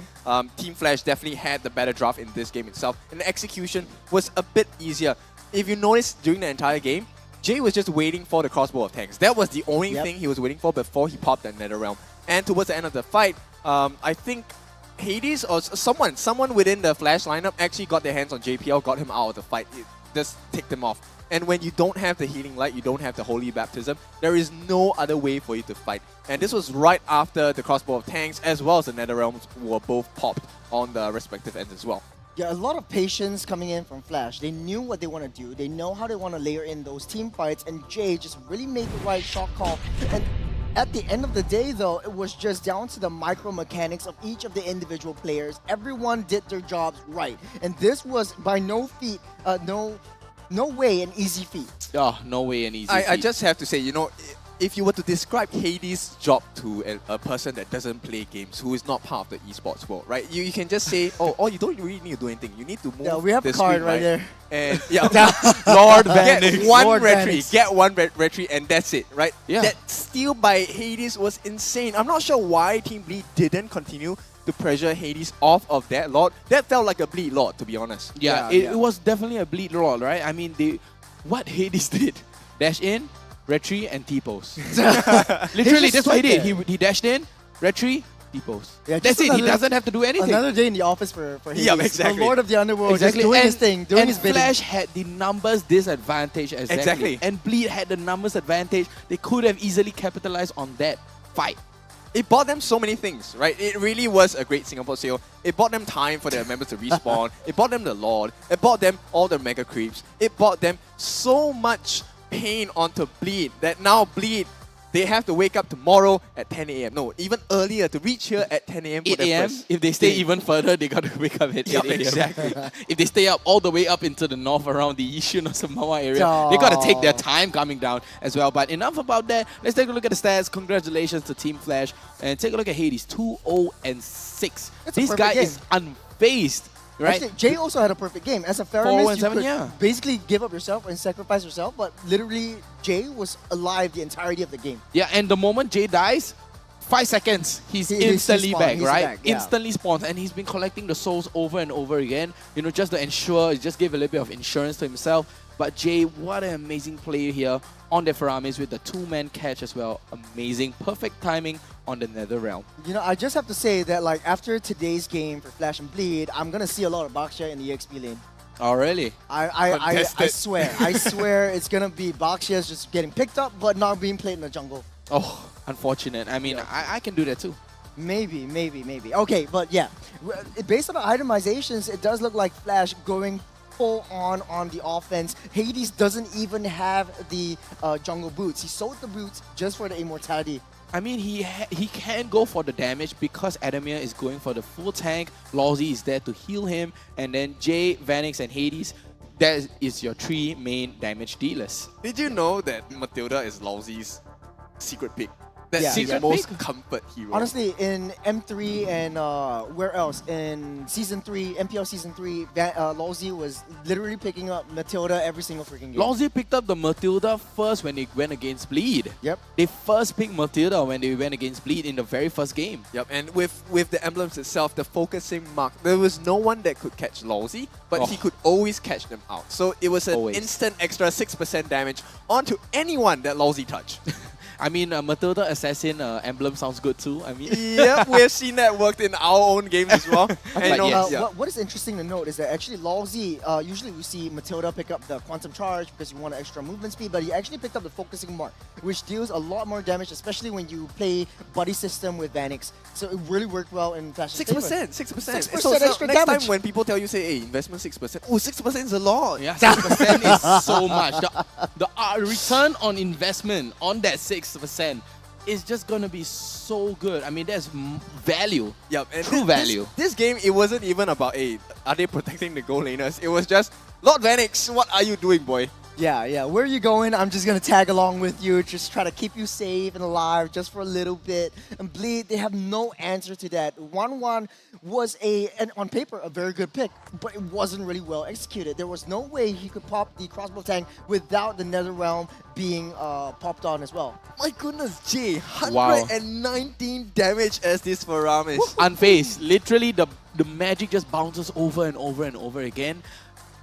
Team Flash definitely had the better draft in this game itself, and the execution was a bit easier. If you notice during the entire game, Jay was just waiting for the crossbow of tanks. That was the only thing he was waiting for before he popped that Nether Realm. And towards the end of the fight, I think Hades or someone within the Flash lineup actually got their hands on JPL, got him out of the fight. It just ticked him off. And when you don't have the healing light, you don't have the holy baptism, there is no other way for you to fight. And this was right after the crossbow of tanks as well as the Nether Realms were both popped on the respective ends as well. Yeah, a lot of patience coming in from Flash. They knew what they want to do. They know how they want to layer in those team fights, and Jay just really made the right shot call. And at the end of the day, though, it was just down to the micro mechanics of each of the individual players. Everyone did their jobs right, and this was by no way an easy feat. Oh, no way an easy feat. I just have to say, if you were to describe Hades' job to a person that doesn't play games, who is not part of the esports world, right? You can just say, oh, you don't really need to do anything. You need to move. Yeah, we have a card right there. And Lord Vanix. Get one retry. Get one retry, and that's it, right? Yeah. That steal by Hades was insane. I'm not sure why Team Bleed didn't continue to pressure Hades off of that Lord. That felt like a Bleed Lord, to be honest. Yeah, it was definitely a Bleed Lord, right? I mean, what Hades did, dash in, retry, and T-pose. Literally, that's what he did. He dashed in, retry, depots. Yeah, That's just it. He another- doesn't have to do anything. Another day in the office for Hades. Yeah, exactly. The Lord of the Underworld Exactly. just doing and, his thing, doing and his bidding. Flash had the numbers disadvantage Exactly. And Bleed had the numbers advantage. They could have easily capitalized on that fight. It bought them so many things, right? It really was a great Singapore sale. It bought them time for their members to respawn. It bought them the Lord. It bought them all the Mega Creeps. It bought them so much pain onto Bleed that now Bleed, they have to wake up tomorrow at 10 a.m. No, even earlier to reach here at 10 a.m. 8 a.m. If they stay even further, they got to wake up at 8 a.m. exactly. If they stay up all the way up into the north around the Yishun or Sembawang area, they got to take their time coming down as well. But enough about that. Let's take a look at the stats. Congratulations to Team Flash. And take a look at Hades. 2-0-6. That's a This perfect guy game. is unfazed. Right? Actually, Jay also had a perfect game. As a 4 Faramis, and you 7, could yeah. basically give up yourself and sacrifice yourself, but literally Jay was alive the entirety of the game. Yeah, and the moment Jay dies, 5 seconds, he's instantly spawned, back, he's right? back, yeah. Instantly spawns, and he's been collecting the souls over and over again, you know, just to ensure, he just gave a little bit of insurance to himself. But Jay, what an amazing player here on the Faramis with the 2-man catch as well. Amazing, perfect timing on the Nether Realm. You know, I just have to say that like after today's game for Flash and Bleed, I'm gonna see a lot of Baksha in the EXP lane. Oh, really? I swear it's gonna be Bakshias just getting picked up but not being played in the jungle. Oh, unfortunate. I mean, I can do that too. Maybe. Okay, but yeah, based on the itemizations, it does look like Flash going full on the offense. Hades doesn't even have the jungle boots. He sold the boots just for the immortality. I mean, he can go for the damage because Adamir is going for the full tank. Lawsy is there to heal him. And then Jay, Vanix, and Hades, that is your 3 main damage dealers. Did you know that Matilda is Lawsy's secret pick? That's Yeah, his yeah. most comfort hero. Honestly, in M3 and where else? In Season 3, MPL Season 3, Lawsy was literally picking up Matilda every single freaking game. Lawsy picked up the Matilda first when they went against Bleed. Yep. They first picked Matilda when they went against Bleed in the very first game. Yep, and with the emblems itself, the focusing mark, there was no one that could catch Lawsy, but he could always catch them out. So it was an instant extra 6% damage onto anyone that Lawsy touched. I mean, Matilda Assassin emblem sounds good too. I mean, yep, we've seen that worked in our own games as well. And what is interesting to note is that actually Lawsy, usually we see Matilda pick up the Quantum Charge because you want extra movement speed, but he actually picked up the Focusing Mark, which deals a lot more damage, especially when you play Buddy System with Vanix. So it really worked well in Flash's 6%. 6% So extra next damage. time when people tell you, say, hey, investment 6%, oh, 6% is a lot. Yeah, 6% is so much. The return on investment on that 6% is just gonna be so good. I mean, there's value. Yep, and true value. This game, it wasn't even about, hey, are they protecting the goal laners? It was just, Lord Vanix, what are you doing, boy? Yeah. Where are you going? I'm just going to tag along with you. Just try to keep you safe and alive just for a little bit. And Bleed, they have no answer to that. 1-1 was on paper, a very good pick, but it wasn't really well executed. There was no way he could pop the crossbow tank without the Nether Realm being popped on as well. My goodness, Jay, 119 damage as this Faramis. Unfazed. Literally, the magic just bounces over and over and over again.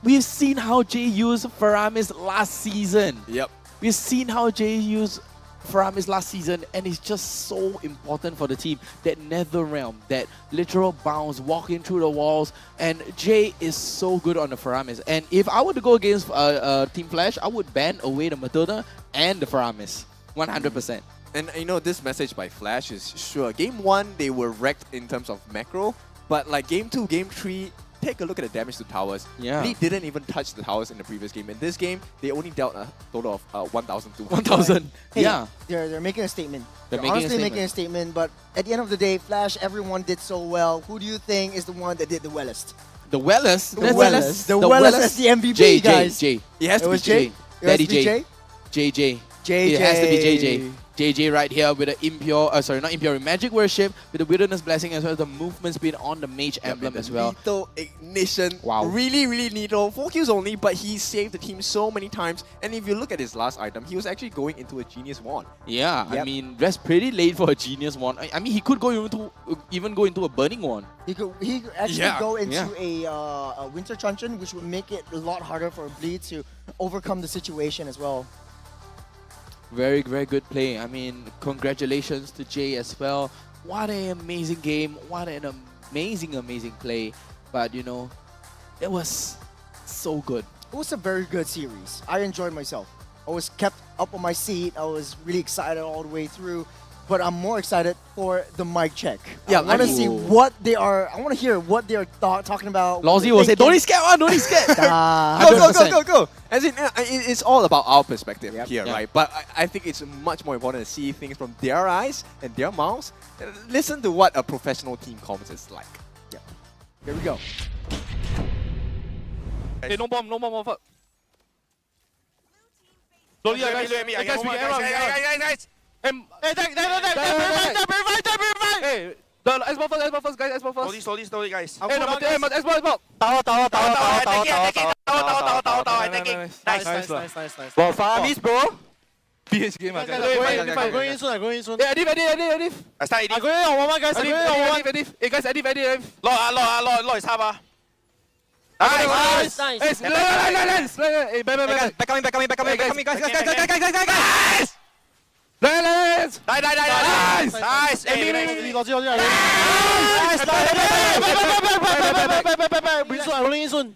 We've seen how Jay used Faramis last season. Yep. We've seen how Jay used Faramis last season, and it's just so important for the team. That Nether Realm, that literal bounce, walking through the walls, and Jay is so good on the Faramis. And if I were to go against Team Flash, I would ban away the Matilda and the Faramis, 100%. And you know, this message by Flash is sure. Game 1, they were wrecked in terms of macro, but like Game 2, Game 3, take a look at the damage to towers. Yeah. Bleed didn't even touch the towers in the previous game. In this game, they only dealt a total of 1,200. 1,000. Hey, Yeah. They're making a statement. They're They're making a honestly statement. making a statement, but at the end of the day, Flash, everyone did so well. Who do you think is the one that did the wellest? The Wellest? The Wellest. The Wellest as the MVP, guys. Jay. It has It to be was Jay? Jay. It has Daddy to be Jay. JJ. JJ. It has to be JJ. JJ right here with the impure, not impure, magic worship with the wilderness blessing as well as the movement speed on the mage emblem as well. Lethal ignition. Wow. Really, really lethal. 4 kills only, but he saved the team so many times. And if you look at his last item, he was actually going into a genius wand. Yeah, I Yep. mean that's pretty late for a genius one. I mean he could go even go into a burning one. He could actually Yeah, go into yeah. a Winter Truncheon, which would make it a lot harder for Bleed to overcome the situation as well. Very, very good play. I mean, congratulations to Jay as well. what an amazing game, what an amazing play. But you know, it was so good. It was a very good series. I enjoyed myself. I was kept up on my seat. I was really excited all the way through. But I'm more excited for the mic check. Yeah, I want to see what they are. I want to hear what they're talking about. Lawsy will say, "Don't be scared, man! Don't be scared." Go. As in, it's all about our perspective here, Yeah. right? But I think it's much more important to see things from their eyes and their mouths. Listen to what a professional team comms is like. Yeah. Here we go. Hey, no bomb, fuck. Slowly, guys. Guys, guys. Hey, the S-ball first, guys, S-ball first. Slowly, guys. Hey, S-ball. Nice. Ball farmies, bro. PH game, guys. I'm going in soon. Hey, Adif. I start I'm going on one, guys. I'm going on one. Adif. Hey, guys, Adif. Law is half. Nice. Hey, back coming, guys. Nice. Rolling in soon.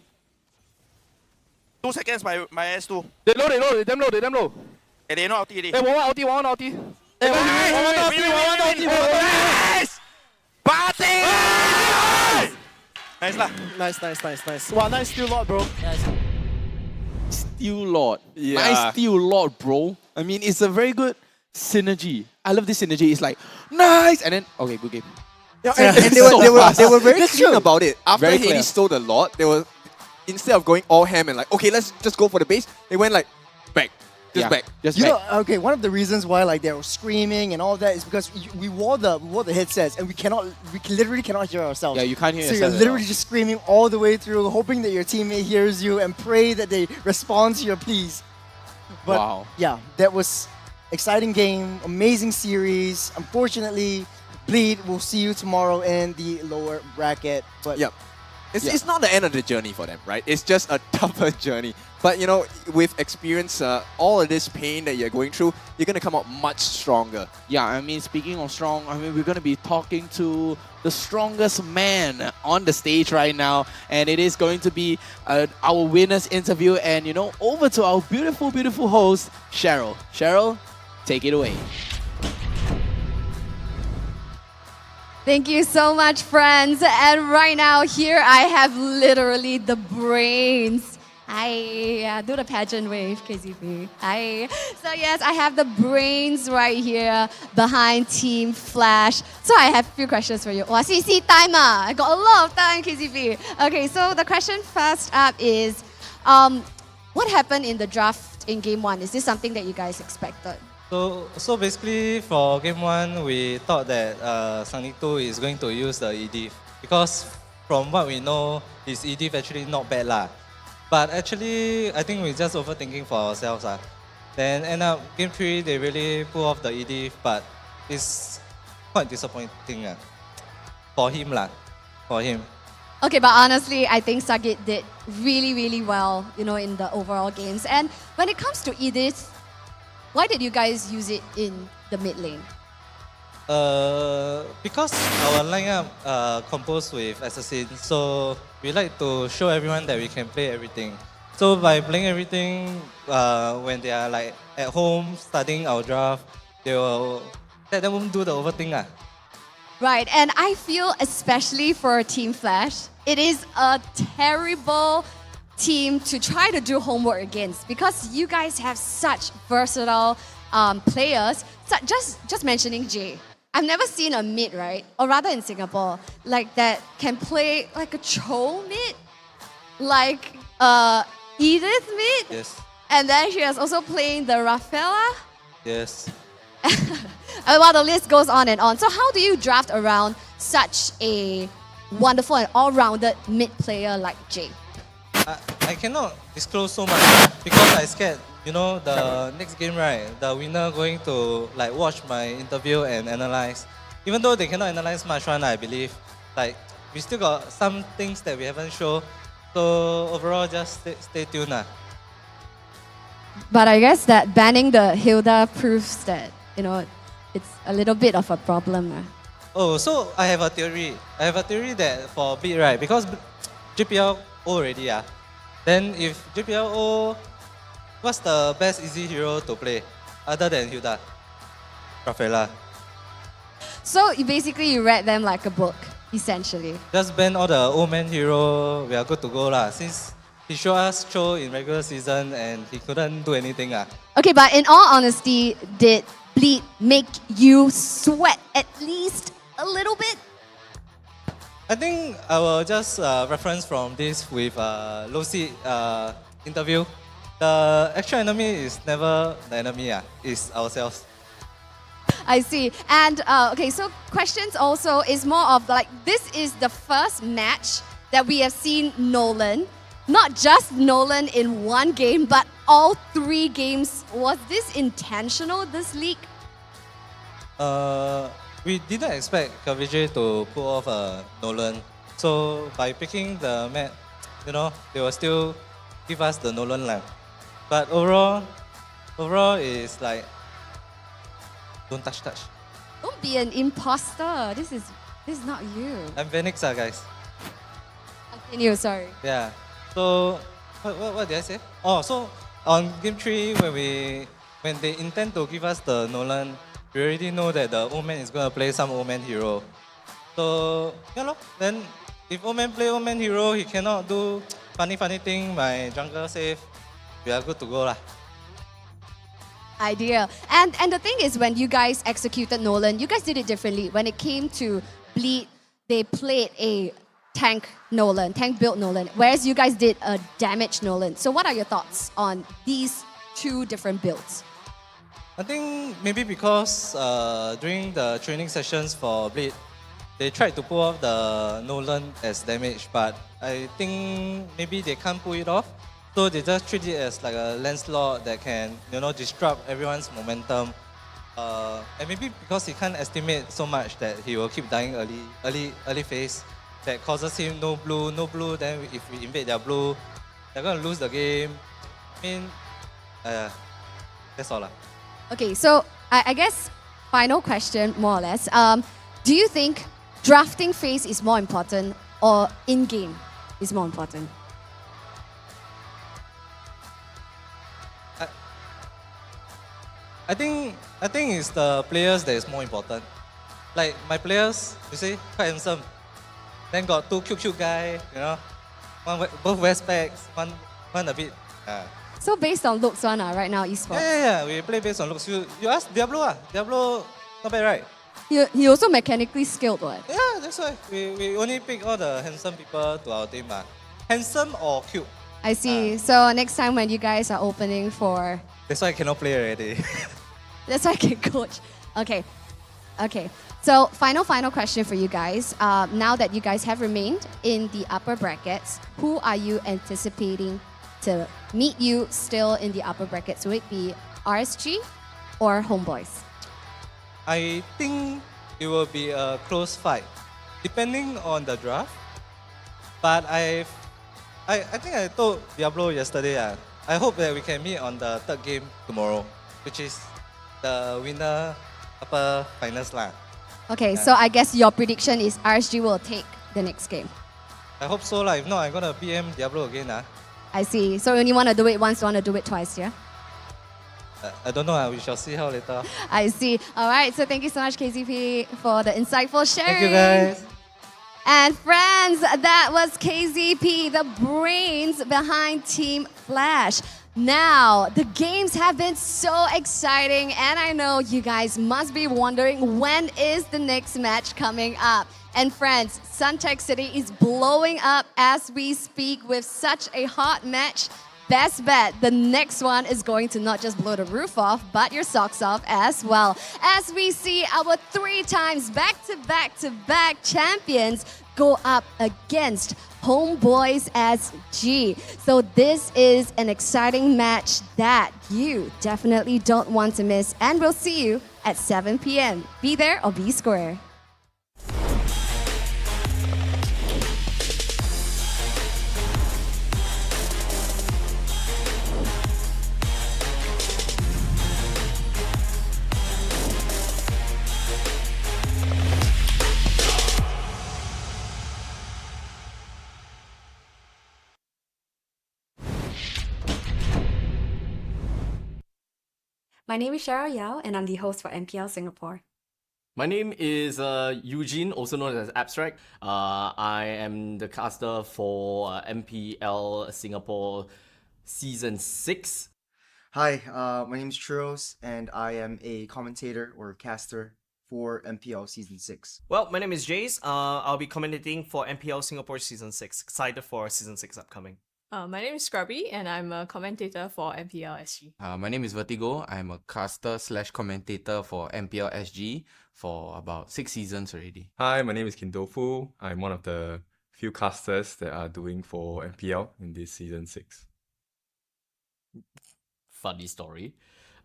2 seconds, my S2. They damn low. Hey, they know ulti already. Hey, one ulti. Hey, nice! Party! Nice lah. Nice. Wow, nice steal lot, bro. Steel Lord. Yeah. Nice Steel Lord, bro. I mean, it's a very good synergy. I love this synergy. It's like, nice! And then, okay, good game. Yeah, and they were very clean about it. After Very Hades clear. stole the lot, they were, instead of going all ham and like, okay, let's just go for the base, they went like, back. Back. Just You back. know, okay, one of the reasons why like they were screaming and all that is because we wore the headsets and we literally cannot hear ourselves. Yeah, you can't hear so yourself you're at literally all. just screaming all the way through, hoping that your teammate hears you and pray that they respond to your pleas. But Wow. yeah, that was exciting game, amazing series. Unfortunately, Bleed, we'll see you tomorrow in the lower bracket. But Yep. It's not the end of the journey for them, right? It's just a tougher journey. But you know, with experience, all of this pain that you're going through, you're gonna come out much stronger. Yeah, I mean, speaking of strong, I mean, we're going to be talking to the strongest man on the stage right now. And it is going to be our winner's interview. And, you know, over to our beautiful, beautiful host, Cheryl. Cheryl, take it away. Thank you so much, friends. And right now, here I have literally the brains. I do the pageant wave, KCP. So yes, I have the brains right here behind Team Flash. So I have a few questions for you. Wow, CC time I got a lot of time, KCP. Okay, so the question first up is, what happened in the draft in Game 1? Is this something that you guys expected? So basically for Game 1, we thought that Sonic 2 is going to use the EDIF because from what we know, his EDIF actually not bad lah. But actually, I think we're just overthinking for ourselves. Then end up Game 3, they really pull off the EDIF, but it's quite disappointing for him lah. For him. Okay, but honestly, I think Sagit did really, really well, you know, in the overall games. And when it comes to Edith, why did you guys use it in the mid lane? Because our lineup composed with assassins, so we like to show everyone that we can play everything. So by playing everything, when they are like at home studying our draft, they will let them do the overthink. Right, and I feel especially for Team Flash, it is a terrible team to try to do homework against because you guys have such versatile players. So just mentioning Jay. I've never seen a mid, right? Or rather in Singapore, like that can play like a Cho mid, like Edith mid. Yes. And then she was also playing the Rafaela. Yes. And while the list goes on and on. So how do you draft around such a wonderful and all-rounded mid player like Jay? I cannot disclose so much because I scared, you know, the next game, right, the winner going to like watch my interview and analyze. Even though they cannot analyze much one, I believe, like we still got some things that we haven't shown. So overall, just stay tuned. But I guess that banning the Hilda proves that, you know, it's a little bit of a problem. Oh, so I have a theory. I have a theory that for Beat, right, because JPL already, then if JPL, what's the best easy hero to play other than Hilda? Rafaela. So you read them like a book, essentially. Just ban all the old man hero, we are good to go lah. Since he showed us Cho in regular season and he couldn't do anything. Okay, but in all honesty, did Bleed make you sweat at least a little bit? I think I will just reference from this with Lucy interview. The actual enemy is never the enemy, it's ourselves. I see. And okay, so questions also is more of like, this is the first match that we have seen Nolan, not just Nolan in one game, but all 3 games. Was this intentional, this leak? We didn't expect KVJ to pull off Nolan. So by picking the map, they will still give us the Nolan line. But overall is like, don't touch. Don't be an imposter. This is not you. I'm Phoenix, guys. Continue, sorry. Yeah. So what did I say? Oh, so on game 3 when they intend to give us the Nolan, we already know that the old man is gonna play some old man hero. So then if old man play old man hero, he cannot do funny thing. My jungle save, we are good to go lah. Idea. And the thing is, when you guys executed Nolan, you guys did it differently. When it came to Bleed, they played a tank built Nolan, whereas you guys did a damaged Nolan. So what are your thoughts on these 2 different builds? I think maybe because during the training sessions for Bleed, they tried to pull off the Nolan as damage, but I think maybe they can't pull it off. So they just treat it as like a Lancelot that can, disrupt everyone's momentum. And maybe because he can't estimate so much that he will keep dying early phase, that causes him no blue. Then if we invade their blue, they're gonna lose the game. I mean, that's all. Okay, so I guess final question, more or less. Do you think drafting phase is more important or in-game is more important? I think it's the players that is more important. Like my players, you see, quite handsome. Then got 2 cute guy, one both wear specs, one a bit. So based on looks right now, esports. Yeah. We play based on looks. You ask Diablo, Diablo not bad, right? He also mechanically skilled, what? Yeah, that's why we only pick all the handsome people to our team. Handsome or cute. I see. So next time when you guys are opening for... That's why I cannot play already. That's why I can coach. Okay. So final question for you guys. Now that you guys have remained in the upper brackets, who are you anticipating to meet you still in the upper brackets? Will it be RSG or Homeboys? I think it will be a close fight, depending on the draft. But I think I told Diablo yesterday, I hope that we can meet on the 3rd game tomorrow, which is the winner upper finals lah. Okay, so I guess your prediction is RSG will take the next game. I hope so lah. If not, I'm gonna PM Diablo again. I see. So when you want to do it once, you want to do it twice, yeah? I don't know. We shall see how later. I see. All right. So thank you so much, KZP, for the insightful sharing. Thank you, guys. And friends, that was KZP, the brains behind Team Flash. Now, the games have been so exciting, and I know you guys must be wondering, when is the next match coming up? And friends, Suntec City is blowing up as we speak with such a hot match. Best bet, the next one is going to not just blow the roof off, but your socks off as well. As we see our 3 times back-to-back champions go up against Homeboys SG. So this is an exciting match that you definitely don't want to miss. And we'll see you at 7 p.m. Be there or be square. My name is Cheryl Yao, and I'm the host for MPL Singapore. My name is Eugene, also known as Abstract. I am the caster for MPL Singapore Season 6. Hi, my name is Churros, and I am a commentator or caster for MPL Season 6. Well, my name is Jace. I'll be commentating for MPL Singapore Season 6. Excited for Season 6 upcoming. My name is Scrubby, and I'm a commentator for MPL SG. My name is Vertigo. I'm a caster slash commentator for MPL SG for about 6 seasons already. Hi, my name is Kindofu. I'm one of the few casters that are doing for MPL in this season 6. Funny story.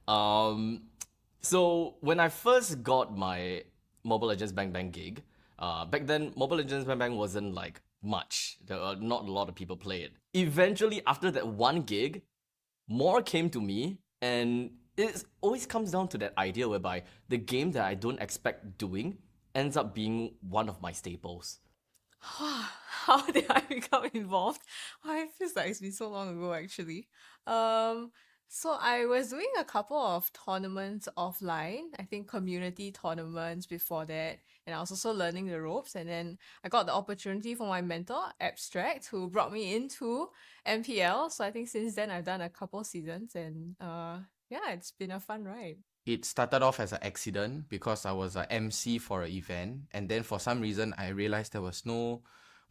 So when I first got my Mobile Legends Bang Bang gig, back then Mobile Legends Bang Bang wasn't like much. There were not a lot of people play it. Eventually, after that one gig, more came to me, and it always comes down to that idea whereby the game that I don't expect doing ends up being one of my staples. How did I become involved? It feels like it's been so long ago actually. So I was doing a couple of tournaments offline, I think community tournaments before that, and I was also learning the ropes, and then I got the opportunity from my mentor, Abstract, who brought me into MPL. So I think since then I've done a couple seasons, and yeah, it's been a fun ride. It started off as an accident because I was an MC for an event, and then for some reason I realized there was no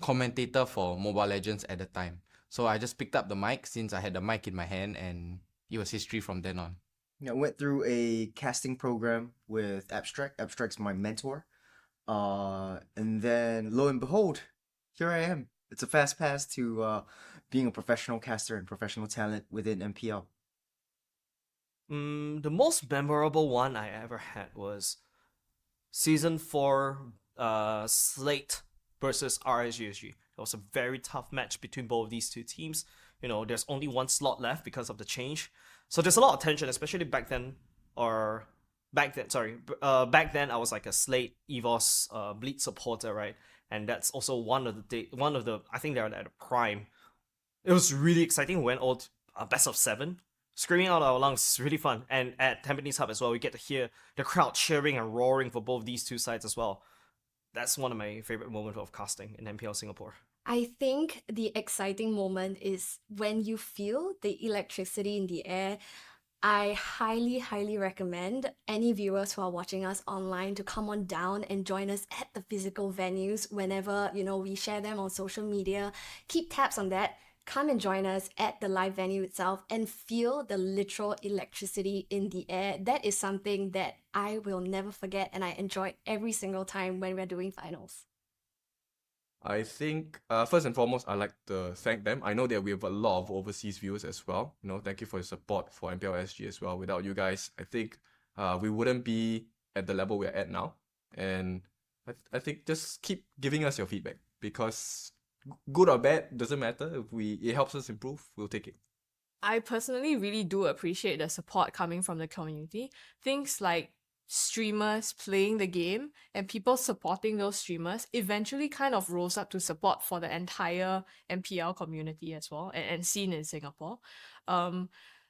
commentator for Mobile Legends at the time. So I just picked up the mic since I had the mic in my hand, and it was history from then on. I went through a casting program with Abstract. Abstract's my mentor. And then lo and behold, here I am. It's a fast pass to being a professional caster and professional talent within MPL. The most memorable one I ever had was Season 4 Slate versus RSGSG. It was a very tough match between both of these two teams. You know, there's only one slot left because of the change. So there's a lot of tension, especially back then I was like a Slate EVOS Bleed supporter, right? And that's also one of the I think they're at a prime. It was really exciting. We went all best of 7. Screaming out our lungs. It's really fun. And at Tampines Hub as well, we get to hear the crowd cheering and roaring for both these two sides as well. That's one of my favorite moments of casting in MPL Singapore. I think the exciting moment is when you feel the electricity in the air. I highly recommend any viewers who are watching us online to come on down and join us at the physical venues whenever, we share them on social media. Keep tabs on that. Come and join us at the live venue itself and feel the literal electricity in the air. That is something that I will never forget, and I enjoy every single time when we're doing finals. I think, first and foremost, I'd like to thank them. I know that we have a lot of overseas viewers as well. Thank you for your support for MPL SG as well. Without you guys, I think we wouldn't be at the level we're at now. And I think just keep giving us your feedback, because good or bad, doesn't matter. If it helps us improve, we'll take it. I personally really do appreciate the support coming from the community. Things like streamers playing the game and people supporting those streamers eventually kind of rose up to support for the entire MPL community as well, and scene in Singapore.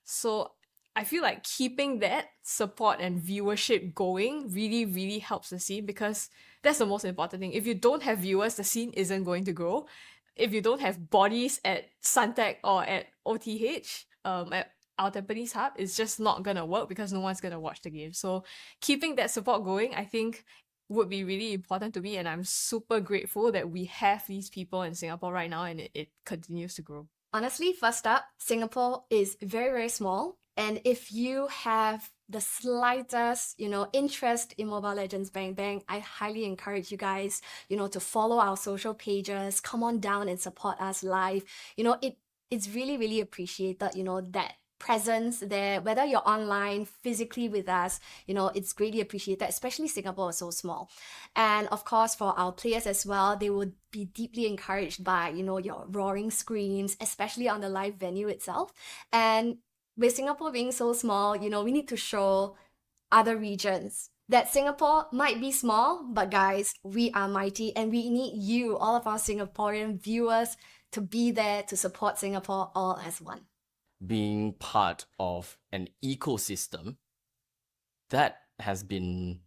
So I feel like keeping that support and viewership going really helps the scene, because that's the most important thing. If you don't have viewers, the scene isn't going to grow. If you don't have bodies at Suntec or at OTH, at our Tampines Hub, it's just not gonna work because no one's gonna watch the game. So keeping that support going, I think, would be really important to me, and I'm super grateful that we have these people in Singapore right now, and it continues to grow. Honestly, first up, Singapore is very small. And if you have the slightest, interest in Mobile Legends Bang Bang, I highly encourage you guys, to follow our social pages, come on down and support us live. It's really appreciated, that presence there, whether you're online, physically with us, it's greatly appreciated, especially Singapore is so small. And of course, for our players as well, they would be deeply encouraged by, your roaring screams, especially on the live venue itself. And with Singapore being so small, we need to show other regions that Singapore might be small, but guys, we are mighty, and we need you, all of our Singaporean viewers, to be there to support Singapore all as one. Being part of an ecosystem that has been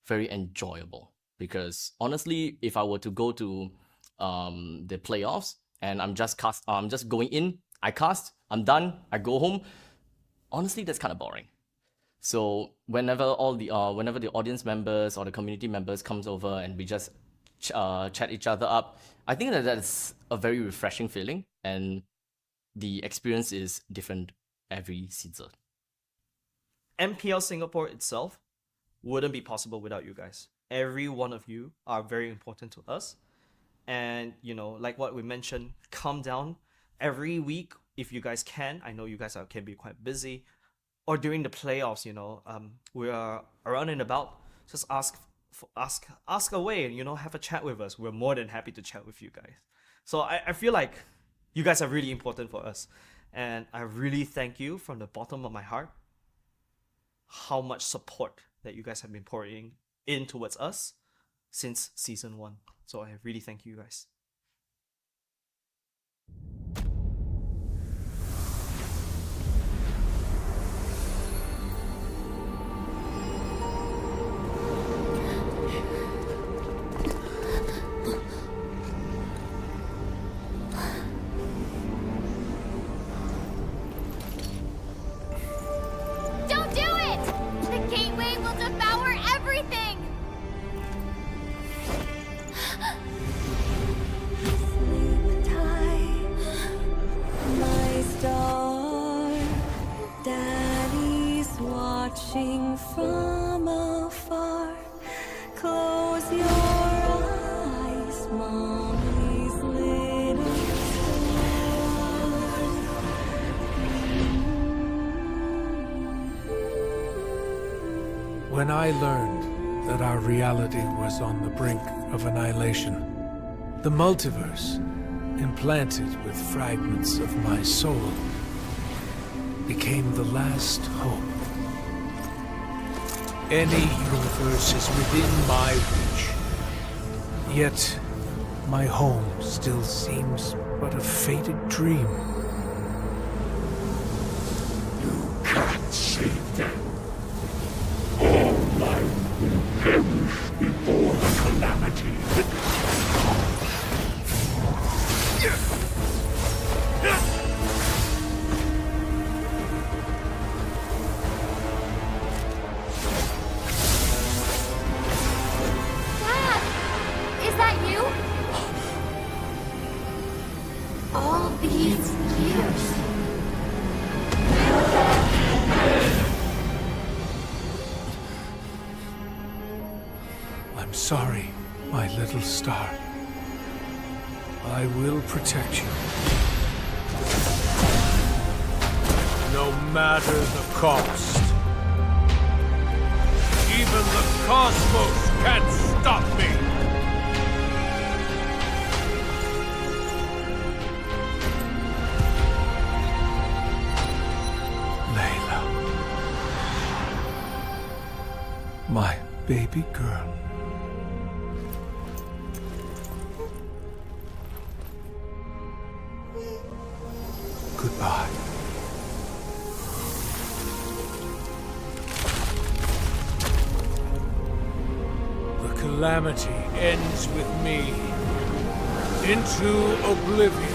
very enjoyable because honestly, if I were to go to the playoffs and I'm just going in, I cast, I'm done, I go home. Honestly, that's kind of boring. So whenever whenever the audience members or the community members comes over and we just chat each other up, I think that's a very refreshing feeling, and the experience is different every season. MPL Singapore itself wouldn't be possible without you guys. Every one of you are very important to us. And, like what we mentioned, come down every week if you guys can. I know you guys can be quite busy. Or during the playoffs, we are around and about. Just ask away and, have a chat with us. We're more than happy to chat with you guys. So I feel like you guys are really important for us. And I really thank you from the bottom of my heart how much support that you guys have been pouring in towards us since season 1. So I really thank you guys. Don't do it! The gateway will devour everything! Sleep tight, my star. Daddy's watching from afar. Close your eyes, mommy's little When I learned that our reality was on the brink of annihilation, the multiverse, implanted with fragments of my soul, became the last hope. Any universe is within my reach, yet my home still seems but a faded dream. You can't save them. All life will perish before the calamity. Dad! Is that you? All these years. I'm sorry, my little star. I will protect you. No matter the cost. Even the cosmos can't stop me! Layla. My baby girl. Goodbye. The calamity ends with me. Into oblivion.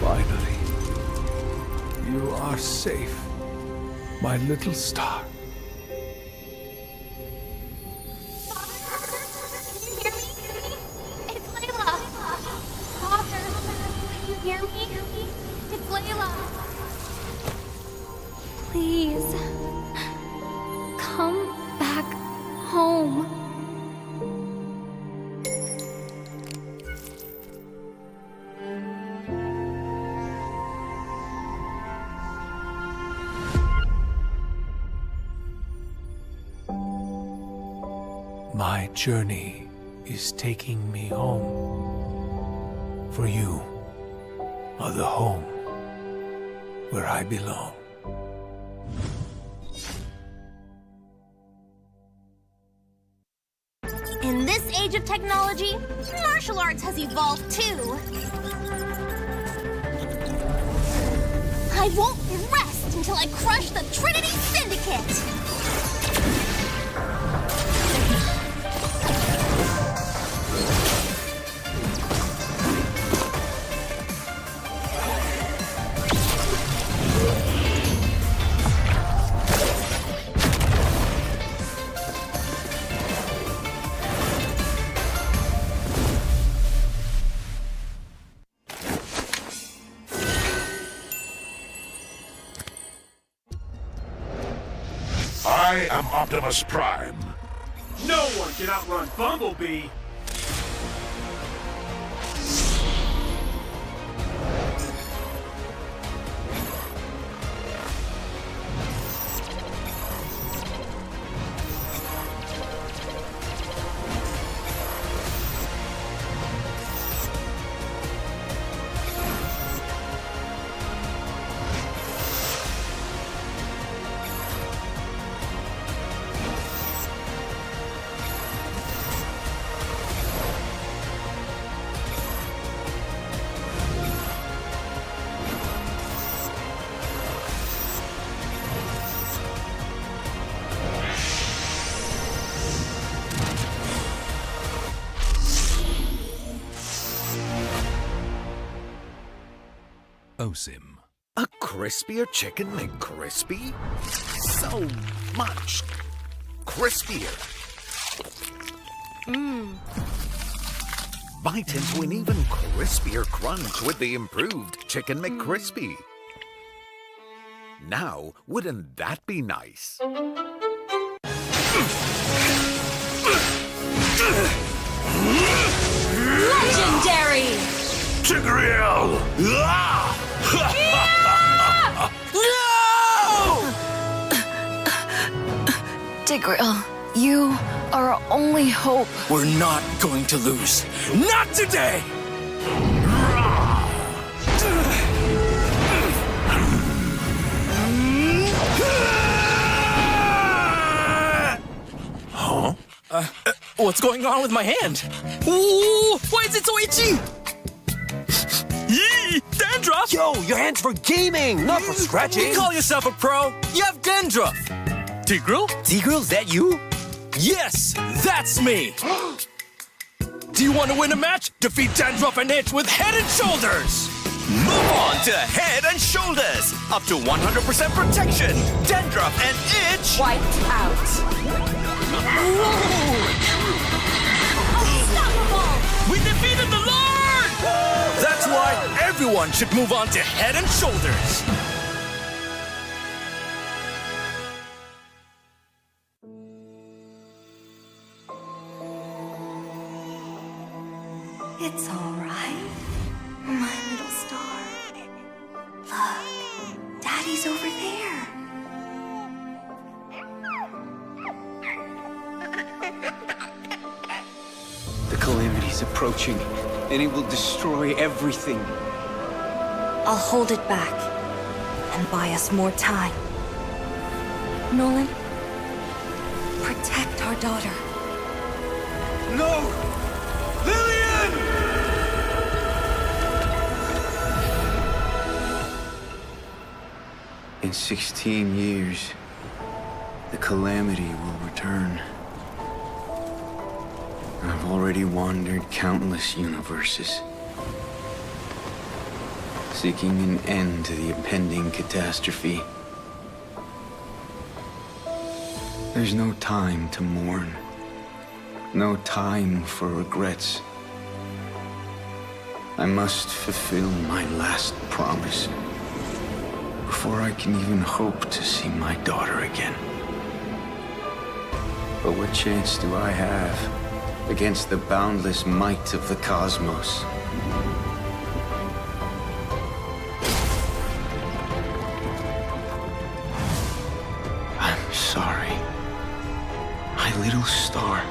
Finally, you are safe, my little star. It's Layla! Father, can you hear me? It's Layla! Please, come back home. My journey is taking me home. For you are the home where I belong. age of technology, martial arts has evolved too. I won't rest until I crush the Trinity Syndicate! I am Optimus Prime. No one can outrun Bumblebee! OSIM. A crispier chicken McCrispy? So much crispier. Bite into an even crispier crunch with the improved Chicken McCrispy. Now, wouldn't that be nice? Legendary! Tigreal! Tigreal, you are our only hope. We're not going to lose. Not today! Huh? What's going on with my hand? Ooh, why is it so itchy? Yee! Dandruff! Yo, your hand's for gaming, not for scratching. You call yourself a pro? You have dandruff. Tigreal? Tigreal, is that you? Yes, that's me. Do you want to win a match? Defeat Dandruff and Itch with Head and Shoulders. Move on to Head and Shoulders. Up to 100% protection. Dandruff and Itch. Wiped out. Unstoppable! We defeated the Lord! That's why everyone should move on to Head and Shoulders. It's all right, my little star. Look, Daddy's over there. The calamity's approaching, and it will destroy everything. I'll hold it back and buy us more time. Nolan, protect our daughter. No! Lillian! In 16 years, the calamity will return. I've already wandered countless universes, seeking an end to the impending catastrophe. There's no time to mourn, no time for regrets. I must fulfill my last promise before I can even hope to see my daughter again. But what chance do I have against the boundless might of the cosmos? I'm sorry, my little star.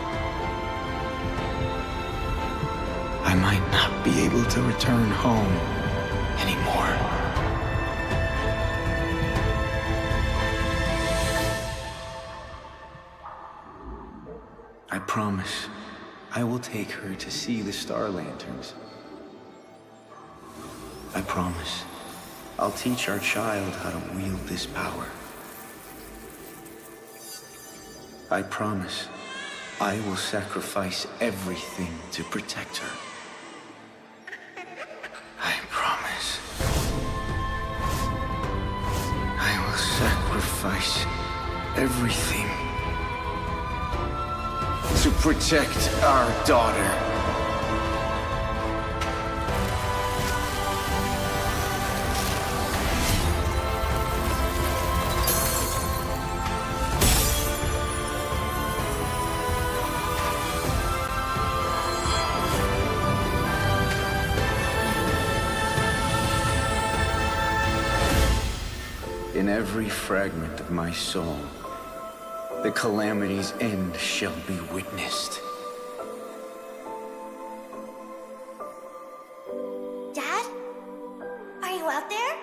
I might not be able to return home anymore. I promise I will take her to see the star lanterns. I promise. I'll teach our child how to wield this power. I promise. I will sacrifice everything to protect her. I promise. I will sacrifice everything to protect our daughter. In every fragment of my soul, the calamity's end shall be witnessed. Dad? Are you out there?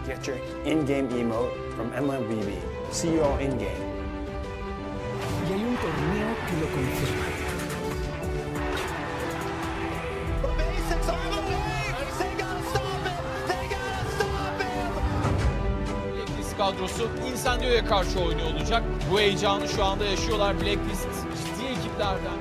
Get your in-game emote from MLBB. See you all in-game. Y hay un torneo que lo confirma. Blacklist kadrosu Incendios'a karşı oynuyor olacak. Bu heyecanı şu anda yaşıyorlar. Blacklist ciddi ekiplerden.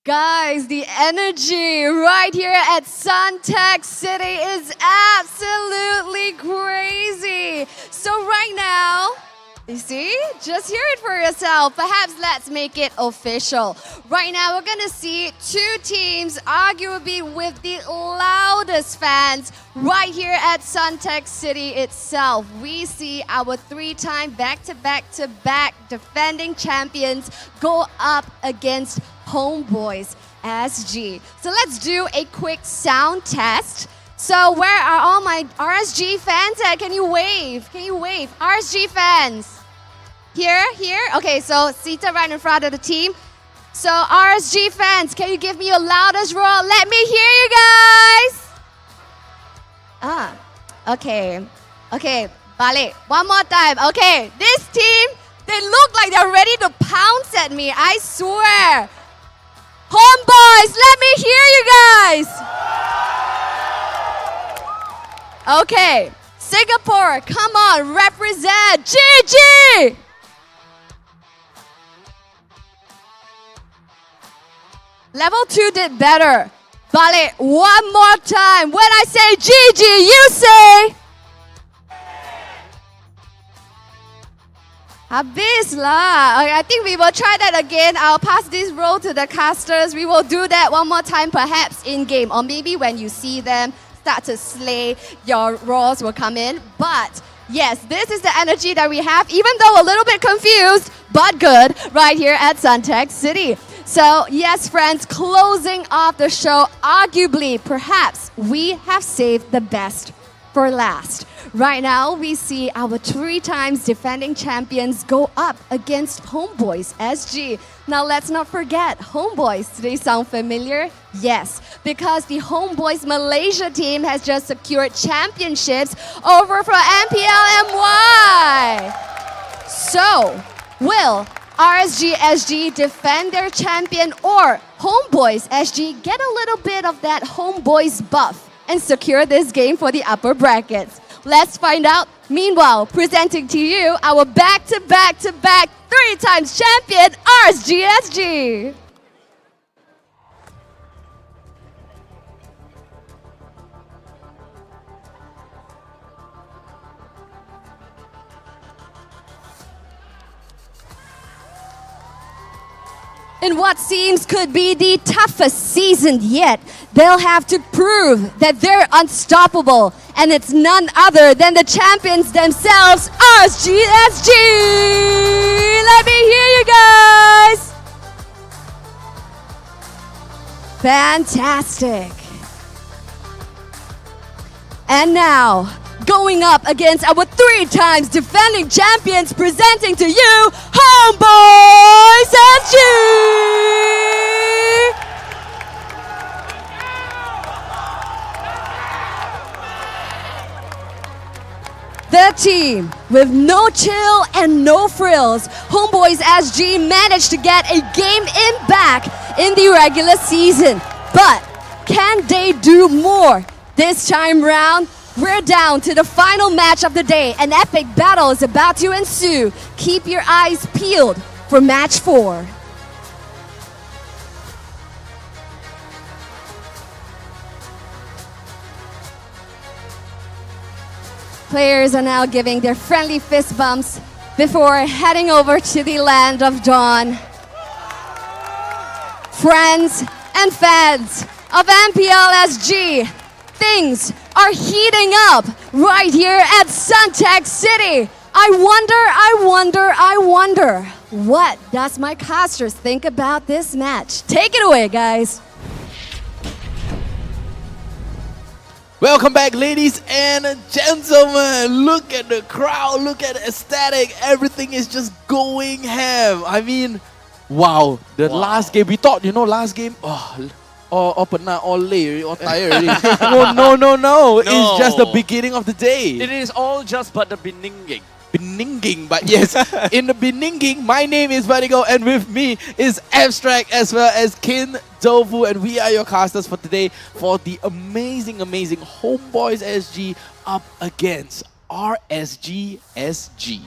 Guys, the energy right here at Suntec City is absolutely crazy. So right now, you see? Just hear it for yourself. Perhaps let's make it official. Right now, we're going to see two teams arguably with the loudest fans right here at Suntec City itself. We see our three-time back-to-back defending champions go up against Homeboys SG. So let's do a quick sound test. So where are all my RSG fans at? Can you wave? Can you wave? RSG fans. Here? Okay, so seated right in front of the team. So RSG fans, can you give me your loudest roar? Let me hear you guys. Okay, balik. One more time. Okay, this team, they look like they're ready to pounce at me, I swear. Homeboys, let me hear you guys. Okay, Singapore, come on, represent. GG! Level 2 did better. Balik, one more time. When I say GG, you say... Habis lah. Okay, I think we will try that again. I'll pass this role to the casters. We will do that one more time, perhaps in-game. Or maybe when you see them start to slay, your roars will come in. But yes, this is the energy that we have, even though a little bit confused, but good, right here at Suntec City. So yes, friends, closing off the show, arguably, perhaps, we have saved the best for last. Right now, we see our 3 times defending champions go up against Homeboys SG. Now, let's not forget, Homeboys, do they sound familiar? Yes, because the Homeboys Malaysia team has just secured championships over from MPL MY. So, will RSG SG defend their champion, or Homeboys SG get a little bit of that Homeboys buff and secure this game for the upper brackets? Let's find out. Meanwhile, presenting to you our back-to-back 3 times champion, RSG SG. In what seems could be the toughest season yet, they'll have to prove that they're unstoppable. And it's none other than the champions themselves, RSGSG! Let me hear you guys! Fantastic. And now, going up against our 3 times defending champions, presenting to you, Homeboys SG! The team with no chill and no frills, Homeboys SG managed to get a game in back in the regular season. But can they do more? This time round, we're down to the final match of the day. An epic battle is about to ensue. Keep your eyes peeled for match 4. Players are now giving their friendly fist bumps before heading over to the land of dawn. Friends and fans of MPL SG, things are heating up right here at Suntec City. I wonder, what does my casters think about this match? Take it away, guys. Welcome back, ladies and gentlemen. Look at the crowd, look at the aesthetic. Everything is just going ham. I mean, wow. Last game, we thought, last game, all penat, all late, all tired already. No. It's just the beginning of the day. It is all just but the beginning. But yes, in the beginning, my name is Vadigo, and with me is Abstract as well as Kin Tofu, and we are your casters for today for the amazing Homeboys SG up against RSG SG?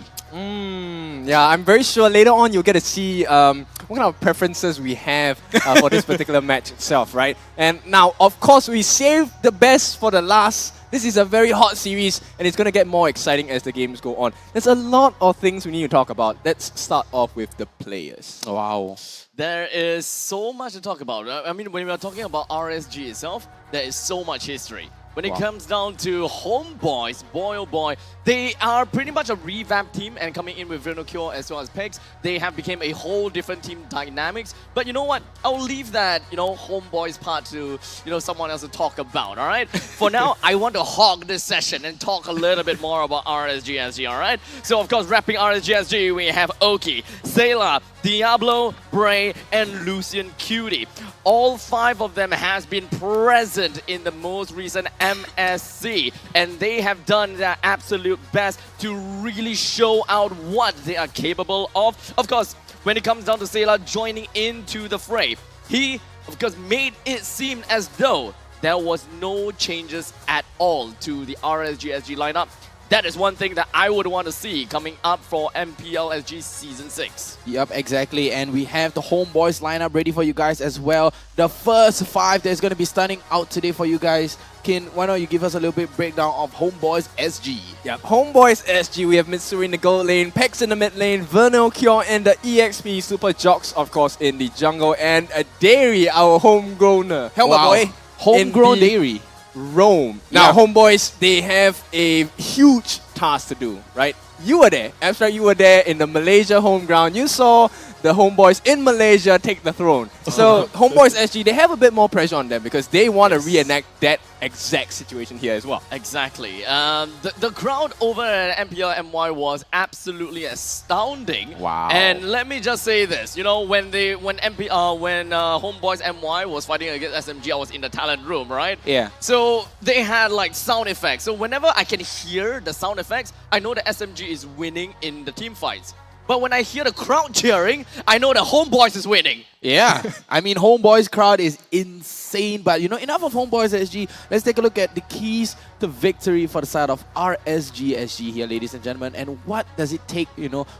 Yeah, I'm very sure later on you'll get to see what kind of preferences we have for this particular match itself, right? And now, of course, we saved the best for the last. This is a very hot series, and it's going to get more exciting as the games go on. There's a lot of things we need to talk about. Let's start off with the players. Wow. There is so much to talk about. I mean, when we are talking about RSG itself, there is so much history. When it comes down to Homeboys, boy oh boy, they are pretty much a revamped team, and coming in with Vernocure as well as Pegs, they have become a whole different team dynamics. But you know what? I'll leave that, Homeboys part to, someone else to talk about, alright? For now, I want to hog this session and talk a little bit more about RSGSG, alright? So of course, wrapping RSGSG, we have Oki, Sayla, Diablo, Bray, and Lucian Cutie. All 5 of them has been present in the most recent MSC, and they have done their absolute best to really show out what they are capable of. Of course, when it comes down to Sayla joining into the fray, he, of course, made it seem as though there was no changes at all to the RSGSG lineup. That is one thing that I would want to see coming up for MPL SG Season 6. Yep, exactly. And we have the Homeboys lineup ready for you guys as well. The first 5 that's going to be stunning out today for you guys. Kin, why don't you give us a little bit breakdown of Homeboys SG? Yep, Homeboys SG, we have Mitsuri in the gold lane, Pex in the mid lane, Vernocure and the EXP Super Jocks, of course, in the jungle, and Dairy, our homegrowner. Helma boy, homegrown Dairy. Rome. Now, Homeboys, they have a huge task to do, right? You were there. Abstract, you were there in the Malaysia home ground. You saw the Homeboys in Malaysia take the throne. So, Homeboys SG, they have a bit more pressure on them because they want to reenact that exact situation here as well. Exactly. The crowd over at MPL MY was absolutely astounding. Wow. And let me just say this, when Homeboys MY was fighting against SMG, I was in the talent room, right? Yeah. So they had like sound effects. So whenever I can hear the sound effects, I know that SMG is winning in the team fights. But when I hear the crowd cheering, I know the Homeboys is winning. Yeah, I mean, Homeboys crowd is insane. But, enough of Homeboys SG. Let's take a look at the keys to victory for the side of RSG SG here, ladies and gentlemen. And what does it take,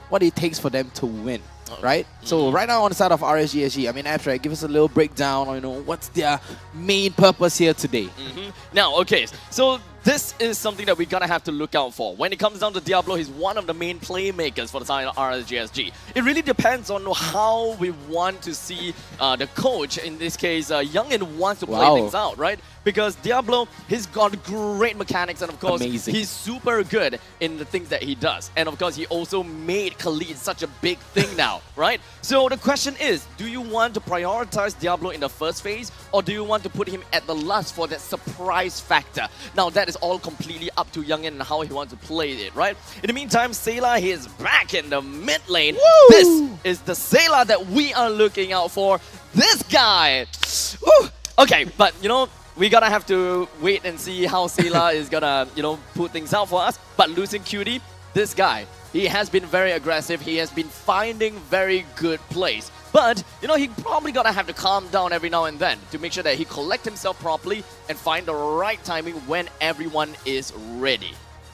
what it takes for them to win, right? So right now on the side of RSG SG, I mean, Abstract, give us a little breakdown on, what's their main purpose here today. Now, okay, so this is something that we're gonna have to look out for. When it comes down to Diablo, he's one of the main playmakers for the side of RSGSG. It really depends on how we want to see the coach, in this case, Youngin wants to play things out, right? Because Diablo, he's got great mechanics, and of course, he's super good in the things that he does. And of course, he also made Khalid such a big thing now, right? So the question is, do you want to prioritize Diablo in the first phase, or do you want to put him at the last for that surprise factor? Now, that is all completely up to Youngin and how he wants to play it, right? In the meantime, Sayla, he is back in the mid lane. Woo! This is the Sayla that we are looking out for. This guy! Woo! Okay, but we gotta have to wait and see how Sayla is gonna, put things out for us. But Lucian Cutie, this guy, he has been very aggressive. He has been finding very good plays. But, he probably gotta have to calm down every now and then to make sure that he collect himself properly and find the right timing when everyone is ready.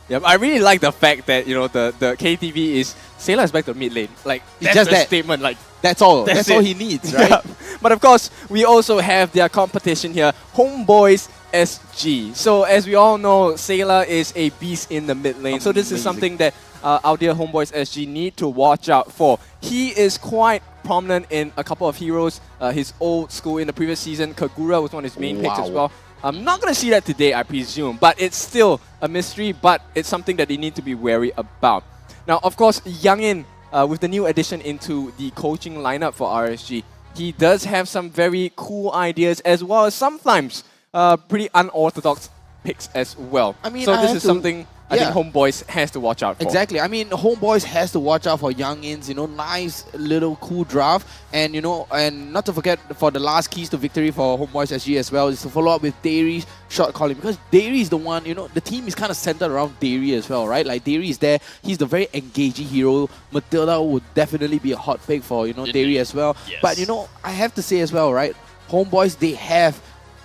Yep, I really like the fact that, the KTV is Sayla is back to mid lane. Like, It's that's just the that. statement. Like, That's all. That's all he needs, right? Yeah. But of course, we also have their competition here, Homeboys SG. So as we all know, Sayla is a beast in the mid lane. So this is something that our dear Homeboys SG need to watch out for. He is quite prominent in a couple of heroes. His old school in the previous season, Kagura was one of his main picks as well. I'm not going to see that today, I presume, but it's still a mystery, but it's something that they need to be wary about. Now, of course, Youngin, with the new addition into the coaching lineup for RSG, he does have some very cool ideas as well as sometimes pretty unorthodox picks as well. I mean, so this is something I think Homeboys has to watch out for. Exactly. I mean, Homeboys has to watch out for Youngins, nice little cool draft. And, and not to forget for the last keys to victory for Homeboys SG as well is to follow up with Dairy's shot calling. Because Dairy is the one, the team is kind of centered around Dairy as well, right? Like, Dairy is there. He's the very engaging hero. Matilda would definitely be a hot pick for, Dairy as well. Yes. But, I have to say as well, right? Homeboys, they have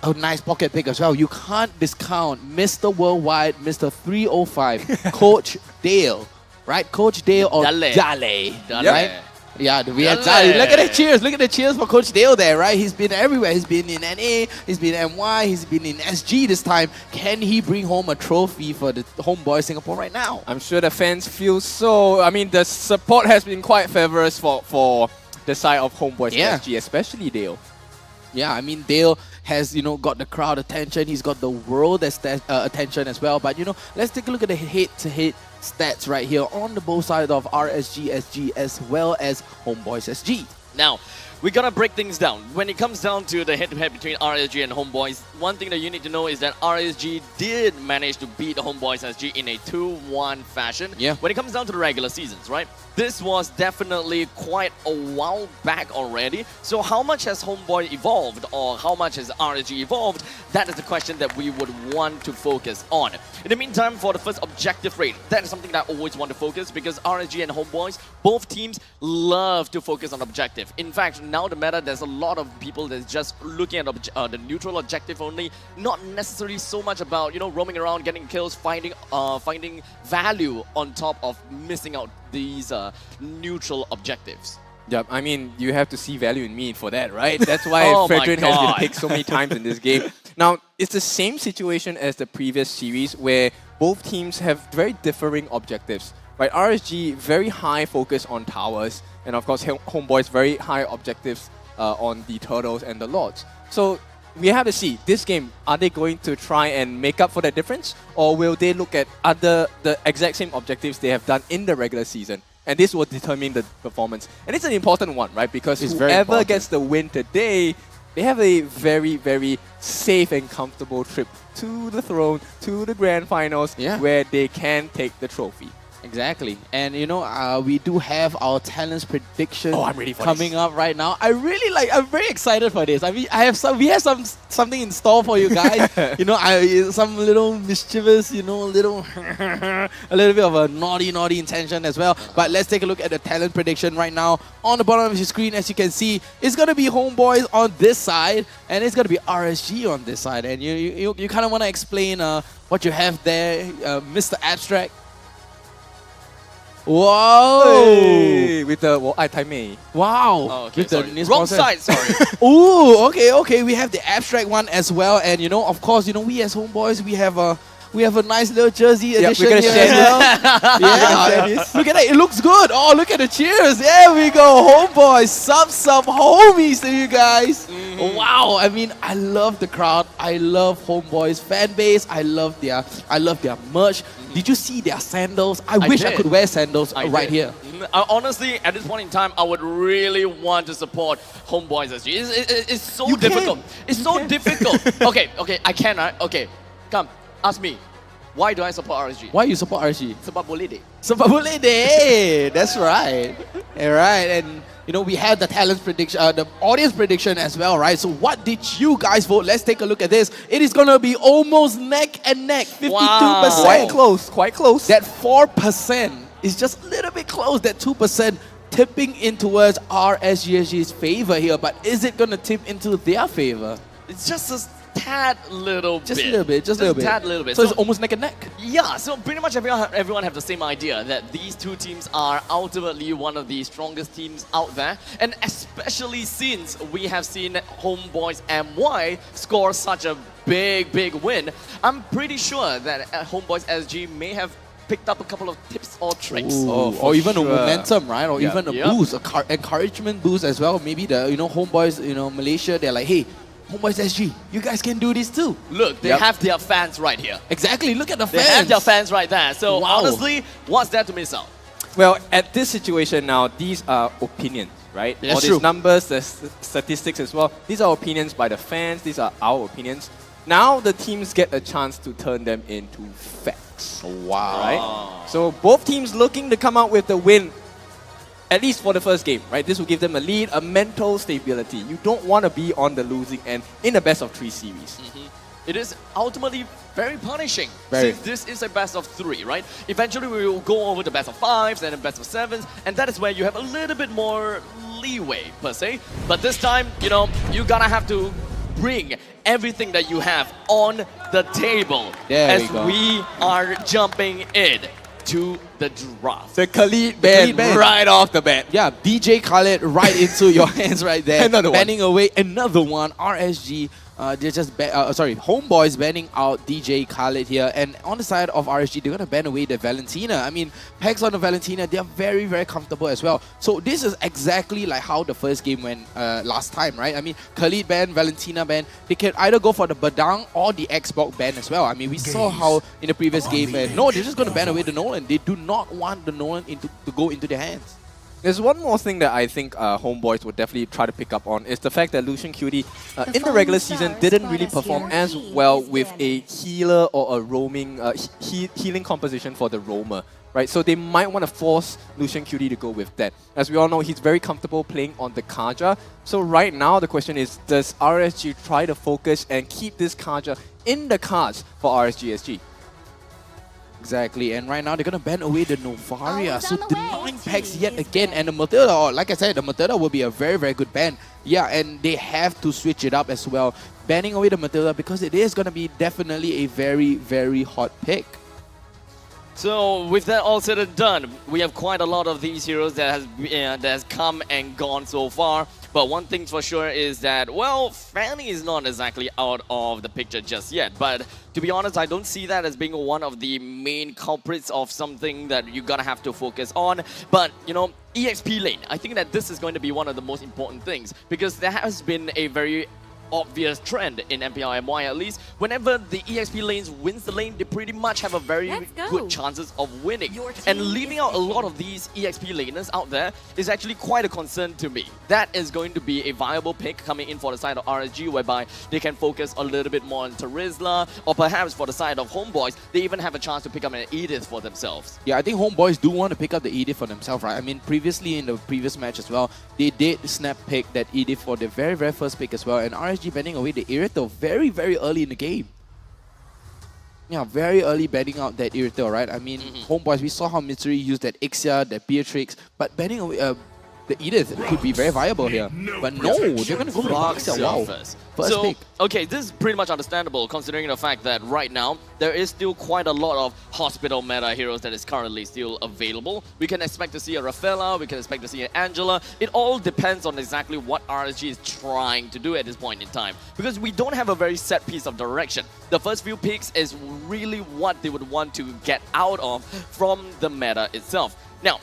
a nice pocket pick as well. You can't discount Mr. Worldwide, Mr. 305, Coach Dale, right? Coach Dale or Dale, right? Yeah, we had Dale. Look at the cheers. Look at the cheers for Coach Dale there, right? He's been everywhere. He's been in NA, he's been in NY, he's been in SG this time. Can he bring home a trophy for the homeboy Singapore right now? I'm sure the fans feel so. I mean, the support has been quite favourable for the side of Homeboys SG, especially Dale. Yeah, I mean, Dale has, got the crowd attention. He's got the world attention as well. But, let's take a look at the head-to-head stats right here on the both sides of RSG SG as well as Homeboys SG. Now, we're gonna break things down. When it comes down to the head-to-head between RSG and Homeboys, one thing that you need to know is that RSG did manage to beat the Homeboys SG in a 2-1 fashion. Yeah. When it comes down to the regular seasons, right? This was definitely quite a while back already. So how much has Homeboy evolved, or how much has RSG evolved? That is the question that we would want to focus on. In the meantime, for the first objective rate, that is something that I always want to focus, because RSG and Homeboys, both teams love to focus on objective. In fact, now the meta, there's a lot of people that's just looking at the neutral objective only, not necessarily so much about, roaming around, getting kills, finding value on top of missing out these neutral objectives. Yeah, I mean, you have to see value in me for that, right? That's why Oh my Fredrin has been God. picked so many times in this game. Now, it's the same situation as the previous series where both teams have very differing objectives. Right, RSG, very high focus on towers, and of course, Homeboys, very high objectives on the turtles and the lords. So, we have to see, this game, are they going to try and make up for that difference? Or will they look at the exact same objectives they have done in the regular season? And this will determine the performance. And it's an important one, right? Because whoever gets the win today, they have a very, very safe and comfortable trip to the throne, to the grand finals, where they can take the trophy. Exactly. And we do have our talents prediction I'm ready for coming up right now. I'm very excited for this. I mean, we have something in store for you guys. Some little mischievous, a little bit of a naughty intention as well. But let's take a look at the talent prediction right now. On the bottom of your screen, as you can see, it's going to be Homeboys on this side, and it's going to be RSG on this side. And you kind of want to explain what you have there, Mr. Abstract. Whoa! Hey, with the Taimei. Wow! Oh, okay, With the sorry. Nis Wrong process. side, sorry. Ooh, okay. We have the abstract one as well, and of course, we as Homeboys, we have a nice little jersey edition we're gonna here share as well. Yeah, look at that! It looks good. Oh, look at the cheers! There we go, Homeboys. Some homies to you guys. Wow! I mean, I love the crowd. I love Homeboys fan base. I love their merch. Did you see their sandals? I wish I did. could wear sandals right did. here. Honestly, at this point in time, I would really want to support Homeboys SG. It's so You difficult. can. It's so difficult. Okay, I can, right? Okay, come, ask me. Why do I support RSG? Why you support RSG? Sebab boleh deh. Sebab boleh deh. That's right. All right, and we have the talent prediction, the audience prediction as well, right? So what did you guys vote? Let's take a look at this. It is gonna be almost neck and neck, 52%. Wow. Quite close. That 4% is just a little bit close. That 2% tipping in towards RSG's favor here, but is it gonna tip into their favor? It's just a tad little bit. Just a little bit. Just a tad little bit. So it's almost neck and neck. Yeah, so pretty much everyone have the same idea that these two teams are ultimately one of the strongest teams out there, and especially since we have seen Homeboys MY score such a big win, I'm pretty sure that Homeboys SG may have picked up a couple of tips or tricks. Or even a momentum, right? Or even a Yep. boost, encouragement boost as well. Maybe the Homeboys, Malaysia, they're like, hey, Homeboys SG, you guys can do this too. Look, they have their fans right here. Exactly, look at the They fans. have their fans right there. So Wow. honestly, what's there to miss out? Well, at this situation now, these are opinions, right? That's All true. these numbers, the statistics as well. These are opinions by the fans. These are our opinions. Now the teams get a chance to turn them into facts. Wow. Right? So both teams looking to come out with the win, at least for the first game, right? This will give them a lead, a mental stability. You don't want to be on the losing end in a best-of-3 series. It is ultimately very punishing, Very. since this is a best of 3, right? Eventually we will go over the best of 5s and the best of 7s, and that is where you have a little bit more leeway per se. But this time, you gotta have to bring everything that you have on the table There as we go. we are jumping in to the draft. The Khalid ban right off the bat. Yeah, DJ Khaled right into your hands right there. Another one. Banning away another one. RSG, they're just, Homeboys banning out DJ Khaled here. And on the side of RSG, they're going to ban away the Valentina. I mean, Pegs on the Valentina, they're very, very comfortable as well. So this is exactly like how the first game went last time, right? I mean, Khalid ban, Valentina ban. They can either go for the Badang or the Xbox ban as well. I mean, we saw how in the previous game, no, they're just going to ban away the Nolan. They do not want the Nolan to go into their hands. There's one more thing that I think Homeboys would definitely try to pick up on is the fact that Lucian Cutie in the regular season didn't really perform as well with a healer or a roaming healing composition for the roamer, right? So they might want to force Lucian Cutie to go with that. As we all know, he's very comfortable playing on the Kaja. So right now the question is, does RSG try to focus and keep this Kaja in the cards for RSG SG? Exactly, and right now they're going to ban away the Novaria, so denying Pegs yet again. And the Matilda, or like I said, the Matilda will be a very, very good ban. Yeah, and they have to switch it up as well, banning away the Matilda because it is going to be definitely a very, very hot pick. So with that all said and done, we have quite a lot of these heroes that has come and gone so far. But one thing for sure is that, well, Fanny is not exactly out of the picture just yet. But to be honest, I don't see that as being one of the main culprits of something that you're gonna have to focus on. But, you know, EXP lane, I think that this is going to be one of the most important things because there has been a very obvious trend in MPL MY at least. Whenever the EXP lanes wins the lane, they pretty much have a very good chances of winning. And leaving out a lot of these EXP laners out there is actually quite a concern to me. That is going to be a viable pick coming in for the side of RSG, whereby they can focus a little bit more on Terizla, or perhaps for the side of Homeboys, they even have a chance to pick up an Edith for themselves. Yeah, I think Homeboys do want to pick up the Edith for themselves, right? I mean, previously in the previous match as well, they did snap pick that Edith for their very, very first pick as well, and RSG banning away the Irithel very, very early in the game. Yeah, very early banning out that Irithel, right? I mean, Homeboys, we saw how Mitsuri used that Ixia, that Beatrix, but banning away the Edith could be very viable here. But no, they're going to go for the Baxia. Wow. First pick. Okay, this is pretty much understandable considering the fact that right now there is still quite a lot of hospital meta heroes that is currently still available. We can expect to see a Rafaela, we can expect to see an Angela. It all depends on exactly what RSG is trying to do at this point in time, because we don't have a very set piece of direction. The first few picks is really what they would want to get out of from the meta itself. Now,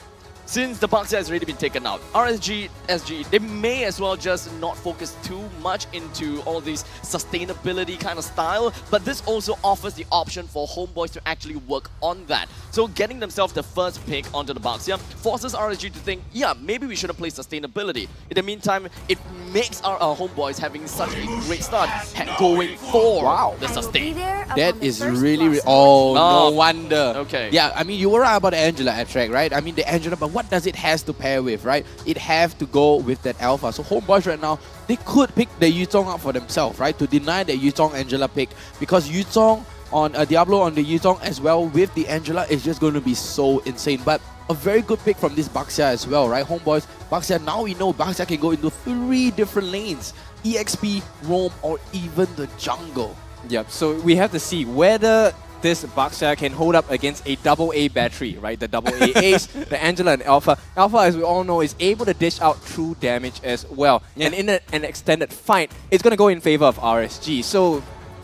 since the Baxia has already been taken out, RSG SG, they may as well just not focus too much into all these sustainability kind of style, but this also offers the option for Homeboys to actually work on that. So getting themselves the first pick onto the Baxia forces RSG to think, yeah, maybe we shouldn't play sustainability. In the meantime, it makes our Homeboys having such a great start going for the sustain. That is really, no wonder. Okay. Yeah, I mean, you were right about the Angela abstract, right? I mean, the Angela, but what does it has to pair with, right? It have to go with that Alpha. So Homeboys right now, they could pick the Yutong up for themselves, right? To deny the Yutong Angela pick, because Yutong on Diablo on the Yutong as well with the Angela is just going to be so insane. But a very good pick from this Baxia as well, right? Homeboys, Baxia, now we know Baxia can go into 3 different lanes. EXP, roam, or even the jungle. Yep, so we have to see whether this Baxia can hold up against a AA battery, right? The AA Ace, the Angela and Alpha. Alpha, as we all know, is able to dish out true damage as well. Yeah. And in an extended fight, it's going to go in favor of RSG. So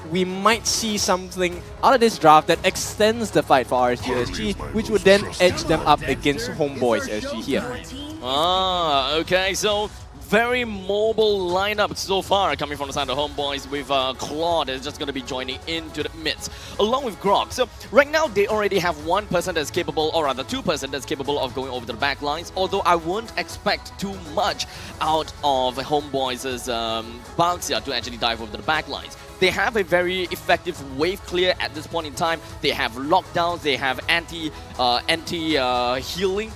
we might see something out of this draft that extends the fight for RSG SG, which would then edge them up against Homeboys SG here. Ah, okay, so very mobile lineup so far coming from the side of Homeboys, with Claude is just going to be joining into the midst along with Grog. So right now they already have one person that's capable, or rather 2% that's capable of going over the back lines, although I won't expect too much out of Homeboys' Baxia to actually dive over the back lines. They have a very effective wave clear at this point in time. They have lockdowns, they have anti-healing.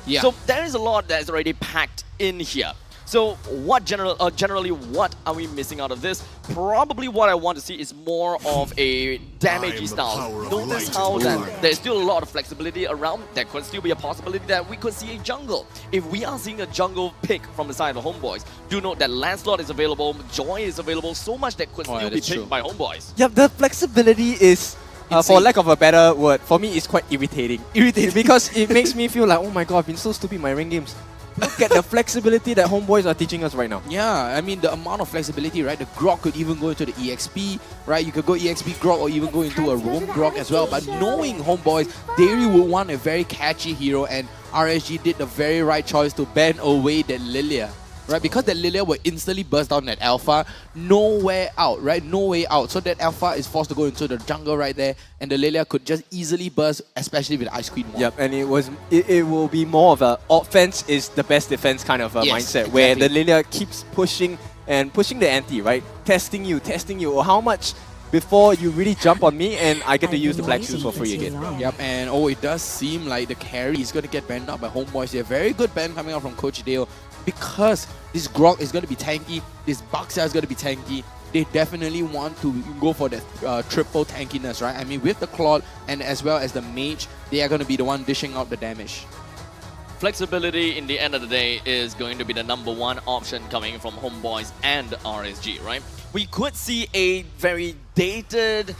Yeah. So there is a lot that's already packed in here. So generally, what are we missing out of this? Probably what I want to see is more of a damagey style. Notice how that there's still a lot of flexibility around. There could still be a possibility that we could see a jungle. If we are seeing a jungle pick from the side of Homeboys, do note that Lancelot is available, Joy is available, so much that could still be picked by Homeboys. Yeah, the flexibility is, for lack of a better word, for me, it's quite irritating. Irritating because it makes me feel like, oh my god, I've been so stupid in my rank games. Look at the flexibility that Homeboys are teaching us right now. Yeah, I mean, the amount of flexibility, right? The Grok could even go into the EXP, right? You could go EXP Grok or even go into a roam Grok as well. But knowing Homeboys, they really would want a very catchy hero, and RSG did the very right choice to ban away that Lilia. Right, because that Lilia will instantly burst down that Alpha, nowhere out, right? No way out. So that Alpha is forced to go into the jungle right there, and the Lilia could just easily burst, especially with Ice Queen. Yep, and it will be more of a offense is the best defense kind of a mindset, where the Lilia keeps pushing the ante, right? Testing you, or how much before you really jump on me and I get to use the black shoes for free again. Yep, and it does seem like the carry is going to get banned out by Homeboys. They're very good ban coming out from Coach Dale, because this Grok is going to be tanky, this Baxia is going to be tanky. They definitely want to go for that triple tankiness, right? I mean, with the Claude and as well as the Mage, they are going to be the one dishing out the damage. Flexibility in the end of the day is going to be the #1 option coming from Homeboys and RSG, right? We could see a very dated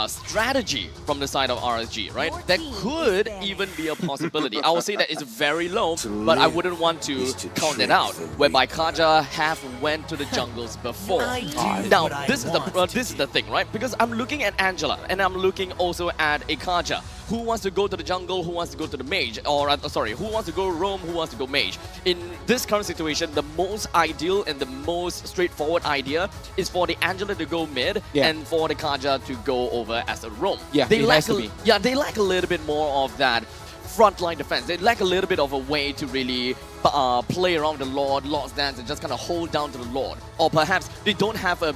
strategy from the side of RSG, right? That could even be a possibility. I would say that it's very low, but I wouldn't want to count it out, whereby Kaja have went to the jungles before. Now, this is the thing, right? Because I'm looking at Angela, and I'm looking also at a Kaja. Who wants to go to the jungle, who wants to go to the mage, or who wants to go roam, who wants to go mage. In this current situation, the most ideal and the most straightforward idea is for the Angela to go mid and for the Kaja to go over as a roam. Yeah, they lack a little bit more of that frontline defense. They lack a little bit of a way to really play around the Lord's Dance and just kind of hold down to the Lord. Or perhaps they don't have a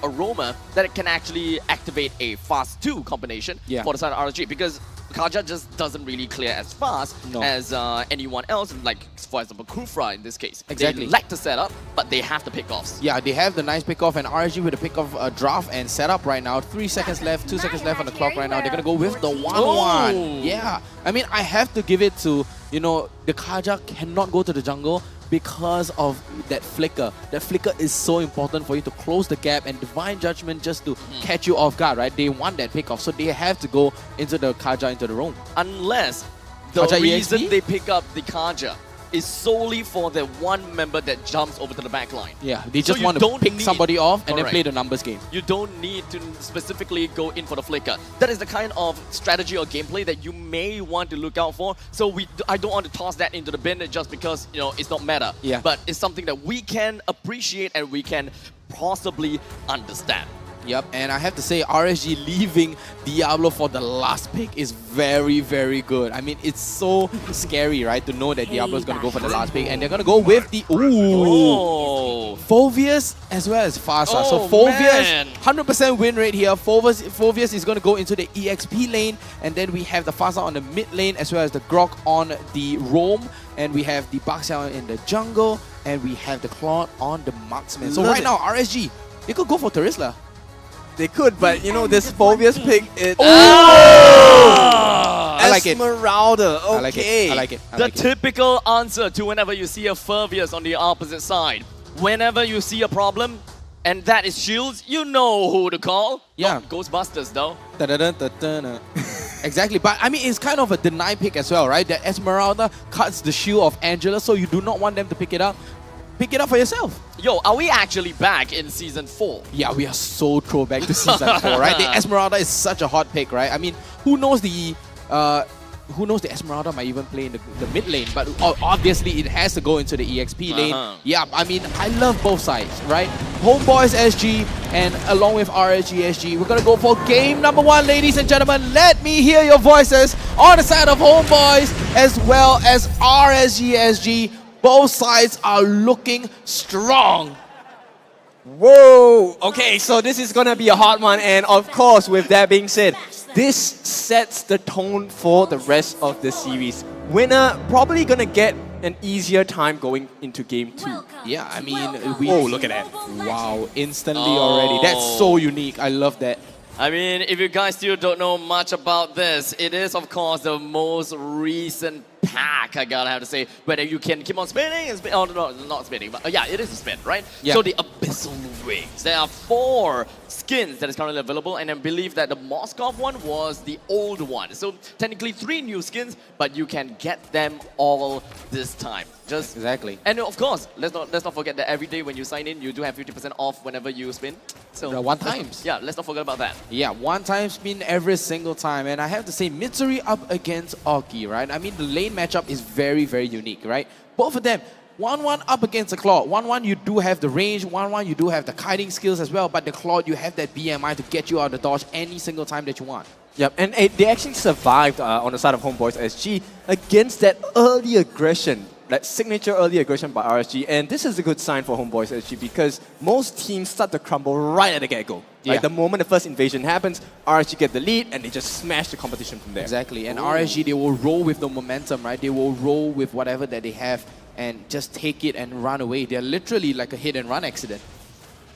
roamer that can actually activate a fast 2 combination for the side of RSG, because Kaja just doesn't really clear as fast as anyone else, like for example Kufra in this case. Exactly. They like to set up, but they have the pickoffs. Yeah, they have the nice pickoff, and RSG with the pickoff draft and setup right now. 3 seconds left, 2 seconds left on the clock right now. They're going to go with the 1-1. Yeah, I mean, I have to give it to, the Kaja cannot go to the jungle because of that flicker. That flicker is so important for you to close the gap, and Divine Judgment just to catch you off guard, right? They want that pick off, so they have to go into the Kaja, into the roam. Unless the reason they pick up the Kaja is solely for the one member that jumps over to the back line. Yeah, they just want to pick somebody off and then play the numbers game. You don't need to specifically go in for the flicker. That is the kind of strategy or gameplay that you may want to look out for. So I don't want to toss that into the bin just because it's not meta. Yeah. But it's something that we can appreciate and we can possibly understand. Yep, and I have to say, RSG leaving Diablo for the last pick is very, very good. I mean, it's so scary, right, to know that Diablo is going to go for the last pick, and they're going to go with the Phoveus as well as Fasa. So Phoveus, 100% win rate here. Phoveus is going to go into the EXP lane, and then we have the Fasa on the mid lane as well as the Grok on the roam, and we have the Baxia in the jungle, and we have the Claude on the marksman. So right now, RSG, they could go for Terisla. They could, but this Phoveus pick, I like it. Esmeralda, okay. I like it. The typical answer to whenever you see a Phoveus on the opposite side. Whenever you see a problem, and that is shields, you know who to call. Yeah. Not Ghostbusters though. Exactly, but I mean, it's kind of a deny pick as well, right? That Esmeralda cuts the shield of Angela, so you do not want them to pick it up. Pick it up for yourself. Yo, are we actually back in Season 4? Yeah, we are so throwback to Season 4, right? The Esmeralda is such a hot pick, right? I mean, who knows the Esmeralda might even play in the mid lane, but obviously it has to go into the EXP lane. Yeah, I mean, I love both sides, right? Homeboys SG and along with RSG SG, we're going to go for game #1, ladies and gentlemen. Let me hear your voices on the side of Homeboys as well as RSG SG. Both sides are looking strong. Whoa! Okay, so this is gonna be a hot one, and of course, with that being said, this sets the tone for the rest of the series. Winner probably gonna get an easier time going into game 2. Yeah, I mean, look at that. Wow, instantly already. That's so unique. I love that. I mean, if you guys still don't know much about this, it is of course the most recent pack, I gotta have to say, whether you can keep on spinning and spin. Oh, no, not spinning, but yeah, it is a spin, right? Yeah. So the Abyssal Wings. There are 4 skins that is currently available, and I believe that the Moskov one was the old one. So technically 3 new skins, but you can get them all this time. Just exactly. And of course, let's not forget that every day when you sign in, you do have 50% off whenever you spin. So one times. Yeah, let's not forget about that. Yeah, one time spin every single time. And I have to say, Mitsuri up against Oki, right? I mean, the lane matchup is very, very unique, right? Both of them, 1-1 up against the Claude. 1-1, you do have the range. 1-1, you do have the kiting skills as well. But the Claude, you have that BMI to get you out of the dodge any single time that you want. Yep, and they actually survived on the side of Homeboys SG against that early aggression, that signature early aggression by RSG. And this is a good sign for Homeboys SG because most teams start to crumble right at the get-go. Yeah. Like the moment the first invasion happens, RSG get the lead and they just smash the competition from there. Exactly, and RSG, they will roll with the momentum, right? They will roll with whatever that they have and just take it and run away. They're literally like a hit-and-run accident.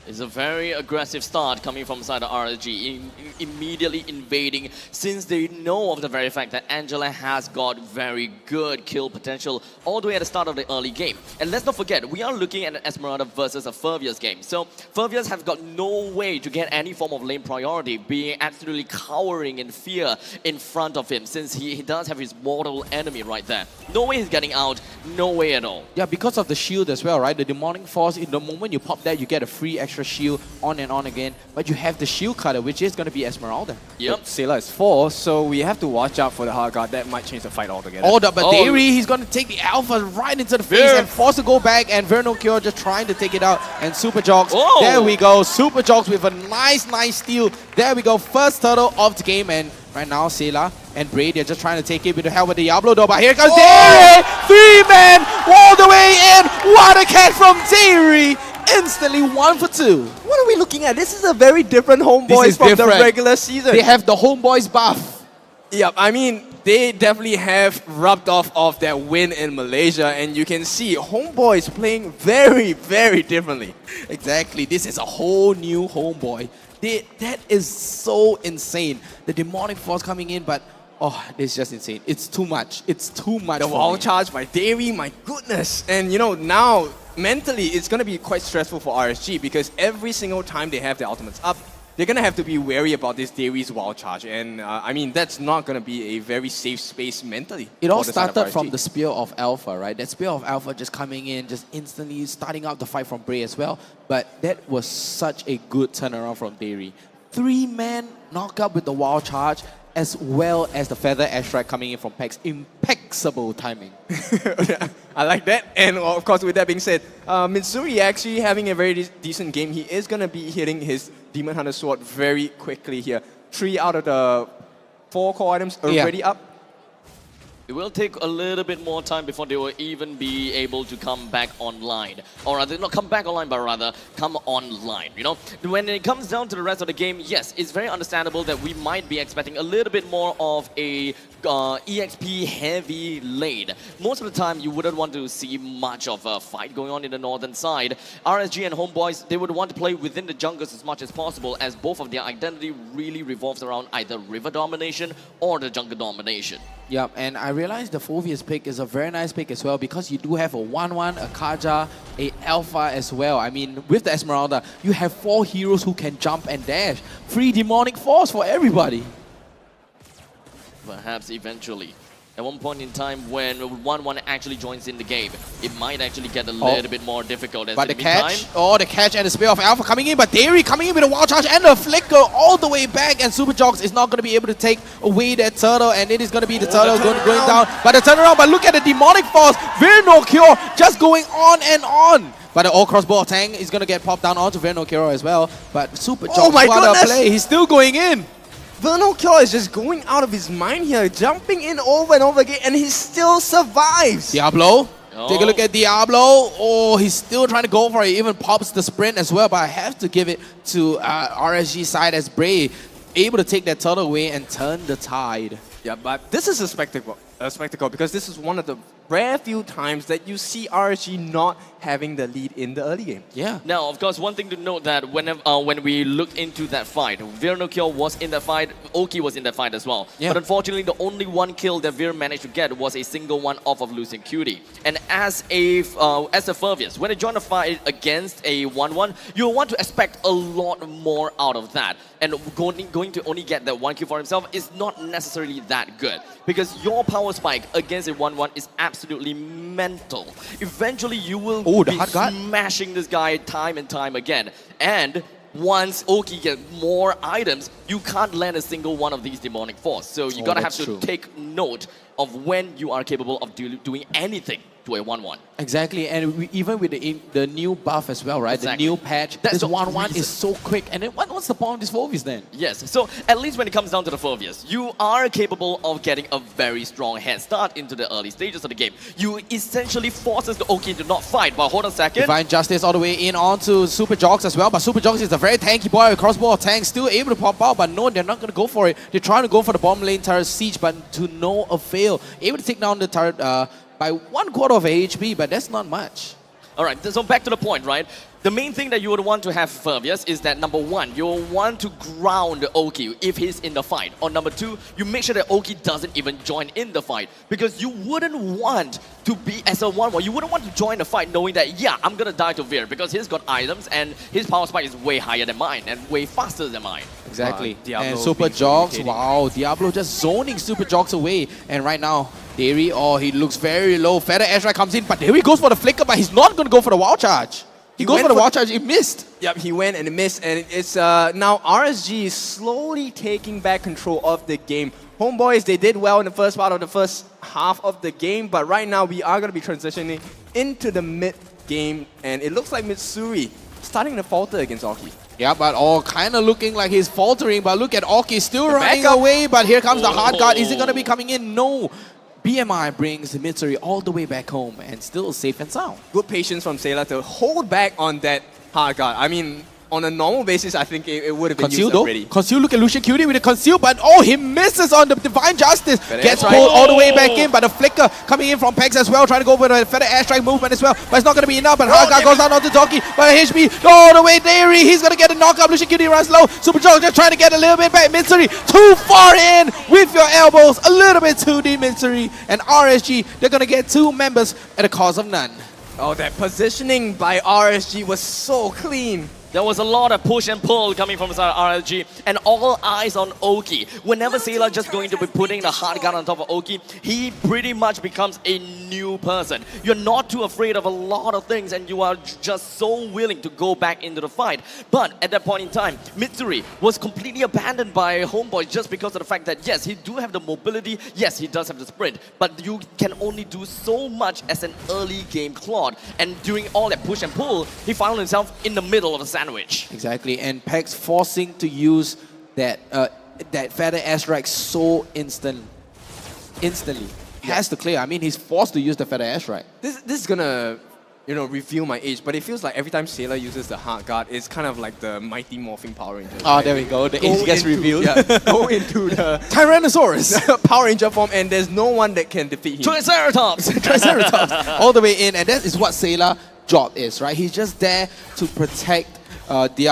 It's a very aggressive start coming from side of RSG, immediately invading since they know of the very fact that Angela has got very good kill potential all the way at the start of the early game. And let's not forget, we are looking at an Esmeralda versus a Furvius game. So Furvius have got no way to get any form of lane priority, being absolutely cowering in fear in front of him since he does have his mortal enemy right there. No way he's getting out, no way at all. Yeah, because of the shield as well, right? The Demonic Force, in the moment you pop that, you get a free extra shield on and on again, but you have the shield cutter, which is going to be Esmeralda. Yep. Sailor is 4, so we have to watch out for the hard guard. That might change the fight altogether. But Dairy, he's going to take the Alpha right into the face and force to go back, and Vernocure just trying to take it out, and Super Jogs, there we go, Super Jogs with a nice steal. There we go, first turtle of the game, and right now Sailor and Bray, they're just trying to take it with the help of Diablo though, but here comes Dairy! 3-man all the way in! What a catch from Dairy! Instantly 1 for 2. What are we looking at? This is a very different Homeboys from the regular season. They have the Homeboys buff. Yep, I mean, they definitely have rubbed off of their win in Malaysia, and you can see Homeboys playing very, very differently. Exactly, this is a whole new Homeboy. That is so insane. The Demonic Force coming in, but it's just insane. It's too much. It's too much. The wall charge by Davey, my goodness. And you know, now mentally it's going to be quite stressful for RSG because every single time they have their ultimates up, they're going to have to be wary about this Davey's wall charge. And I mean, that's not going to be a very safe space mentally. It all started from the Spear of Alpha, right? That Spear of Alpha just coming in, just instantly starting out the fight from Bray as well. But that was such a good turnaround from Dairy. 3-man knockup with the wild charge, as well as the Feather Airstrike coming in from Pex. Impeccable timing. I like that. And of course, with that being said, Mitsuri actually having a very decent game. He is going to be hitting his Demon Hunter Sword very quickly here. 3 out of the 4 core items already up. It will take a little bit more time before they will even be able to come back online. Or rather, not come back online, but rather come online, you know? When it comes down to the rest of the game, yes, it's very understandable that we might be expecting a little bit more of a EXP heavy lane. Most of the time, you wouldn't want to see much of a fight going on in the northern side. RSG and Homeboys, they would want to play within the jungles as much as possible, as both of their identity really revolves around either river domination or the jungle domination. Yep, and I realized the Phoveus pick is a very nice pick as well because you do have a 1-1, a Kaja, a Alpha as well. I mean, with the Esmeralda, you have 4 heroes who can jump and dash. Free Demonic Force for everybody. Perhaps eventually. At one point in time when 1-1 actually joins in the game, it might actually get a little bit more difficult. As but the catch, the catch and the Spear of Alpha coming in, but Dairy coming in with a wild charge and a flicker all the way back, and Super Jogs is not going to be able to take away that turtle, and it is going to be the turtle going down. But the turnaround, but look at the Demonic Force, Vernocure just going on and on. But the all crossbow Tang is going to get popped down onto Vernocure as well. But Super Jogs, what a play, he's still going in. Vernocure is just going out of his mind here, jumping in over and over again, and he still survives. Diablo, take a look at Diablo. Oh, he's still trying to go for it. He even pops the sprint as well, but I have to give it to RSG side as Bray able to take that turtle away and turn the tide. Yeah, but this is a spectacle because this is one of the rare few times that you see RSG not having the lead in the early game. Yeah. Now, of course, one thing to note that when we looked into that fight, Vernocchio was in that fight, Oki was in that fight as well. Yeah. But unfortunately, the only one kill that Vir managed to get was a single one off of losing Cutie. And as a Fervius, when you join a fight against a 1-1, you want to expect a lot more out of that. And going to only get that one kill for himself is not necessarily that good. Because your power spike against a 1-1 is absolutely mental. Eventually, you will be smashing this guy time and time again. And once Oki gets more items, you can't land a single one of these demonic force. So you gotta have to take note of when you are capable of doing anything to a 1-1. Exactly, and even with the new buff as well, right? Exactly. The new patch, That's this the 1-1 reason. is so quick. And then what's the point of this Fervius then? Yes, so at least when it comes down to the Fervius, you are capable of getting a very strong head start into the early stages of the game. You essentially forces the Oki to not fight, but hold on a second. Divine Justice all the way in onto Super Jogs as well, but Super Jogs is a very tanky boy, crossbow tank, still able to pop out, but no, they're not going to go for it. They're trying to go for the bottom lane turret siege, but to no avail. Able to take down the turret by 1/4 of HP, but that's not much. Alright, so back to the point, right? The main thing that you would want to have Fervius is that number one, you'll want to ground Oki if he's in the fight. Or number two, you make sure that Oki doesn't even join in the fight. Because you wouldn't want to be as a 1-1, you wouldn't want to join the fight knowing that, yeah, I'm gonna die to Vir because he's got items and his power spike is way higher than mine and way faster than mine. Exactly. Diablo And Super being Jogs, communicating. wow, Diablo just zoning Super Jogs away. And right now, Dairy, oh, he looks very low. Feather Ezra comes in, but Dairy goes for the flicker, but he's not going to go for the wild charge. He goes for the wild charge, he missed. Yep, he went and missed, and it's now RSG is slowly taking back control of the game. Homeboys, they did well in the first part of the first half of the game, but right now we are going to be transitioning into the mid game, and it looks like Mitsuri starting to falter against Oki. Yeah, but all kind of looking like he's faltering, but look at Oki still running away, but here comes the hard guard. Is it going to be coming in? No. BMI brings Mitsuri all the way back home and still safe and sound. Good patience from Sailor to hold back on that hard guard. I mean, on a normal basis, I think it would have been Conceal used though. already. Conceal, look at Lucian Cutie with a conceal, but oh, he misses on the Divine Justice. Feather Gets Airstrike. pulled all the way back in, but the flicker coming in from Pex as well, trying to go for the Feather Airstrike movement as well, but it's not going to be enough, but Hardguard goes down onto Doki, but HP all the way Dairy, he's going to get a knockup, Lucian Cutie runs low, Super Joe just trying to get a little bit back, Mitsuri too far in with your elbows, a little bit too deep Mitsuri, and RSG, they're going to get 2 members at a cost of none. Oh, that positioning by RSG was so clean. There was a lot of push and pull coming from RLG, and all eyes on Oki. Whenever Sailor just going to be putting the hard gun on top of Oki, he pretty much becomes a new person. You're not too afraid of a lot of things, and you are just so willing to go back into the fight. But at that point in time, Mitsuri was completely abandoned by Homeboy just because of the fact that, yes, he do have the mobility, yes, he does have the sprint, but you can only do so much as an early game Claude. And during all that push and pull, he found himself in the middle of a sandwich. Exactly, and Pex forcing to use that Feather Airstrike so instantly. He has to clear. I mean, he's forced to use the Feather Airstrike. This is gonna, reveal my age, but it feels like every time Sailor uses the hard guard, it's kind of like the Mighty Morphing Power Ranger. Oh, there we go. The age gets revealed. Yeah, go into the Tyrannosaurus Power Ranger form, and there's no one that can defeat him. Triceratops! Triceratops all the way in, and that is what Sailor job is, right? He's just there to protect Oki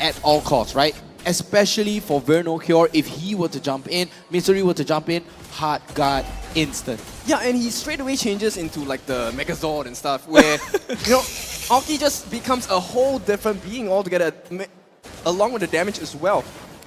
at all costs, right? Especially for Vernocchio, if he were to jump in, Mitsuri were to jump in, hard guard instant. Yeah, and he straight away changes into like the Megazord and stuff, where Oki just becomes a whole different being altogether, along with the damage as well.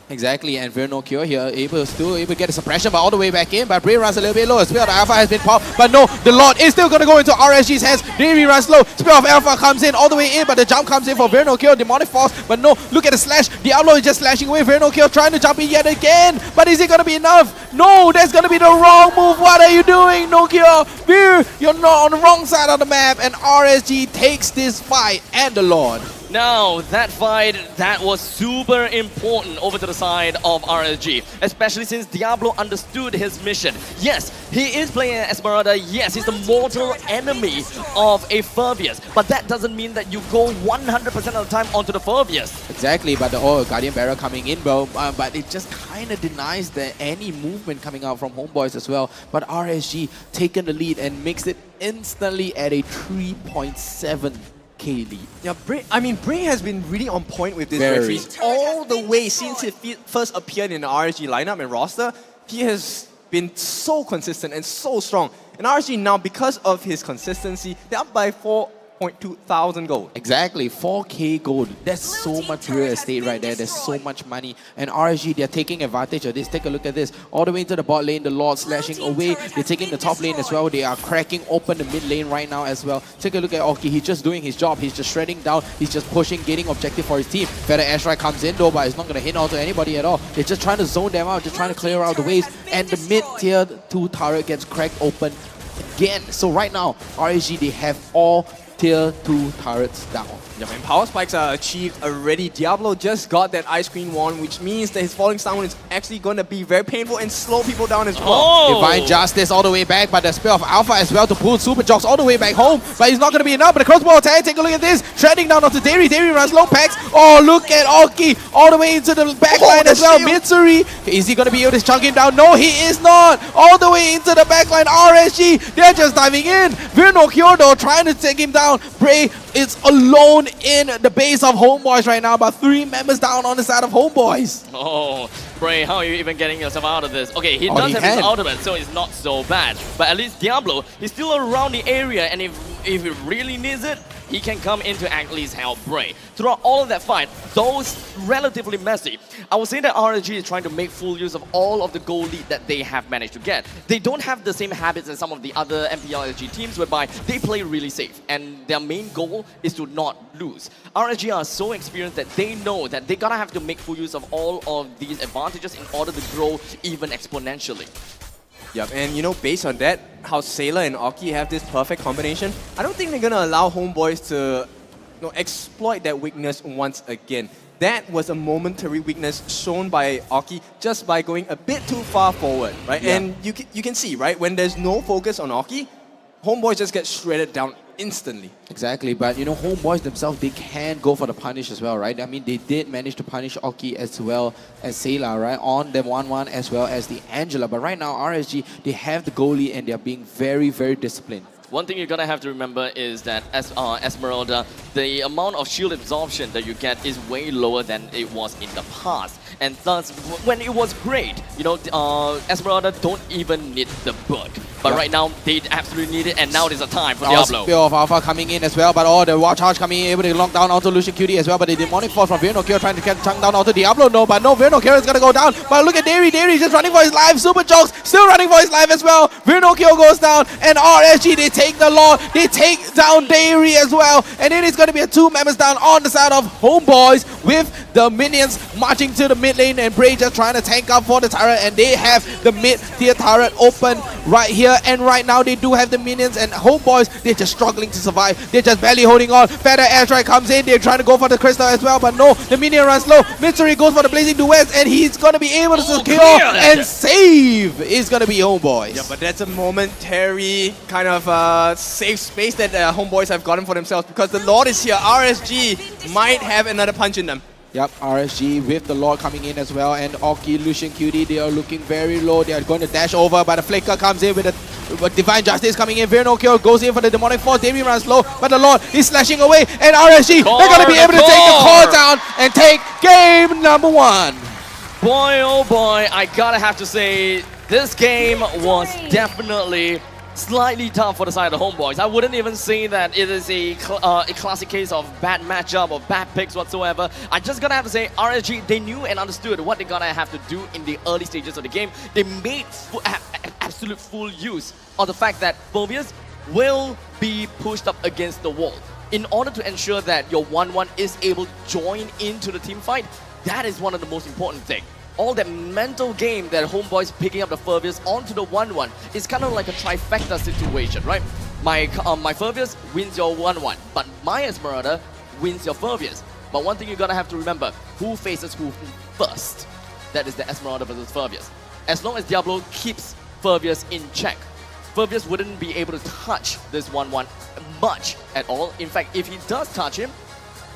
Exactly, and Vernocchio here still able to get a suppression, but all the way back in. But Bray runs a little bit low. Spear of Alpha has been popped, but no, the Lord is still going to go into RSG's hands. Davey runs low. Spear of Alpha comes in all the way in, but the jump comes in for Vernocchio. Demonic Force, but no, look at the slash. Diablo is just slashing away. Vernocchio trying to jump in yet again, but is it going to be enough? No, that's going to be the wrong move. What are you doing, Nokia? Veer, you're not on the wrong side of the map, and RSG takes this fight and the Lord. Now, that fight, that was super important over to the side of RSG, especially since Diablo understood his mission. Yes, he is playing Esmeralda. Yes, he's the mortal enemy of a Furbius, but that doesn't mean that you go 100% of the time onto the Furbius. Exactly, but the Guardian Barrier coming in, bro, but it just kind of denies any movement coming out from Homeboys as well. But RSG taking the lead and makes it instantly at a 3.7K lead. Yeah, Bray has been really on point with this Very. referee all the way since he first appeared in the RSG lineup and roster. He has been so consistent and so strong. And RSG now, because of his consistency, they're up by 4.2 thousand gold. Exactly, 4K gold. That's so much real estate right there. There's so much money. And RSG, they're taking advantage of this. Take a look at this. All the way into the bot lane, the Lord slashing away. They're taking the top lane as well. They are cracking open the mid lane right now as well. Take a look at Oki. He's just doing his job. He's just shredding down. He's just pushing, getting objective for his team. Feather Ashray comes in though, but it's not going to hit onto anybody at all. They're just trying to zone them out, just trying to clear out the waves. And the mid-tier 2 turret gets cracked open again. So right now, RSG, they have all tier 2 turrets down. Yep, and power spikes are achieved already. Diablo just got that Ice Queen wand, which means that his falling stun is actually going to be very painful and slow people down as well. Oh. Divine Justice all the way back, but the Spear of Alpha as well to pull Super Jocks all the way back home. But it's not going to be enough. But the crossbow attack, take a look at this. Shredding down onto Dairy. Dairy runs low packs. Oh, look at Oki all the way into the back line as well. Mitsuri, is he going to be able to chunk him down? No, he is not. All the way into the back line. RSG, they're just diving in. Virno Kyoto trying to take him down. Bray is alone in the base of Homeboys right now, but 3 members down on the side of Homeboys. Oh, Bray, how are you even getting yourself out of this? Okay, he does have his ultimate, so it's not so bad. But at least Diablo, he's still around the area, and if he really needs it, he can come in to at least help Bray. Throughout all of that fight, though relatively messy, I would say that RSG is trying to make full use of all of the gold lead that they have managed to get. They don't have the same habits as some of the other MPL SG teams whereby they play really safe and their main goal is to not lose. RSG are so experienced that they know that they gotta have to make full use of all of these advantages in order to grow even exponentially. Yep, and you know, based on that, how Sailor and Oki have this perfect combination, I don't think they're gonna allow Homeboys to exploit that weakness once again. That was a momentary weakness shown by Oki just by going a bit too far forward, right? Yeah. And you can see, right, when there's no focus on Oki, Homeboys just get shredded down instantly. Exactly, but you know, Homeboys themselves, they can go for the punish as well, right? I mean, they did manage to punish Oki as well as Sayla, right? On them 1-1 as well as the Angela. But right now, RSG, they have the goalie and they're being very, very disciplined. One thing you're gonna have to remember is that as Esmeralda, the amount of shield absorption that you get is way lower than it was in the past. And thus, when it was great, you know, Esmeralda don't even need the book. But right now, they absolutely need it, and now is the time for Diablo. Spear of Alpha coming in as well, but the War Charge coming in, able to lock down onto Lucian Cutie as well, but the Demonic Force from Virnokyo trying to get chunk down onto Diablo, no, Virnokyo is going to go down, but look at Dairy just running for his life, Super Jokes still running for his life as well, Virnokyo goes down, and RSG, they take the Lord, they take down Dairy as well, and it is going to be a 2 members down on the side of Homeboys with the minions marching to the mid lane, and Bray just trying to tank up for the turret, and they have the mid-tier turret open right here. And right now they do have the minions, and Homeboys, they're just struggling to survive. They're just barely holding on. Feather Airstrike comes in. They're trying to go for the crystal as well, but no, the minion runs low. Mystery goes for the blazing duets, and he's going to be able to secure and save. Is going to be Homeboys. Yeah, but that's a momentary kind of safe space that Homeboys have gotten for themselves, because the Lord is here. RSG might have another punch in them. Yep, RSG with the Lord coming in as well, and Oki, Lucian Cutie, they are looking very low. They are going to dash over, but the Flicker comes in with a Divine Justice coming in. Virnokyo goes in for the Demonic Force. Davey runs low, but the Lord is slashing away, and RSG, they're going to be able to take the core down and take game number 1. Boy, oh boy, I gotta have to say, this game was definitely slightly tough for the side of the Homeboys. I wouldn't even say that it is a classic case of bad matchup or bad picks whatsoever. I just gotta have to say, RSG, they knew and understood what they're gonna have to do in the early stages of the game. They made absolute full use of the fact that Phobias will be pushed up against the wall. In order to ensure that your 1-1 is able to join into the team fight, that is one of the most important things. All that mental game that Homeboys picking up the Furbius onto the 1-1 is kind of like a trifecta situation, right? My Furbius wins your 1-1, but my Esmeralda wins your Furvius. But one thing you're gonna have to remember, who faces who first? That is the Esmeralda versus Furvius. As long as Diablo keeps Furvius in check, Furvius wouldn't be able to touch this 1-1 much at all. In fact, if he does touch him,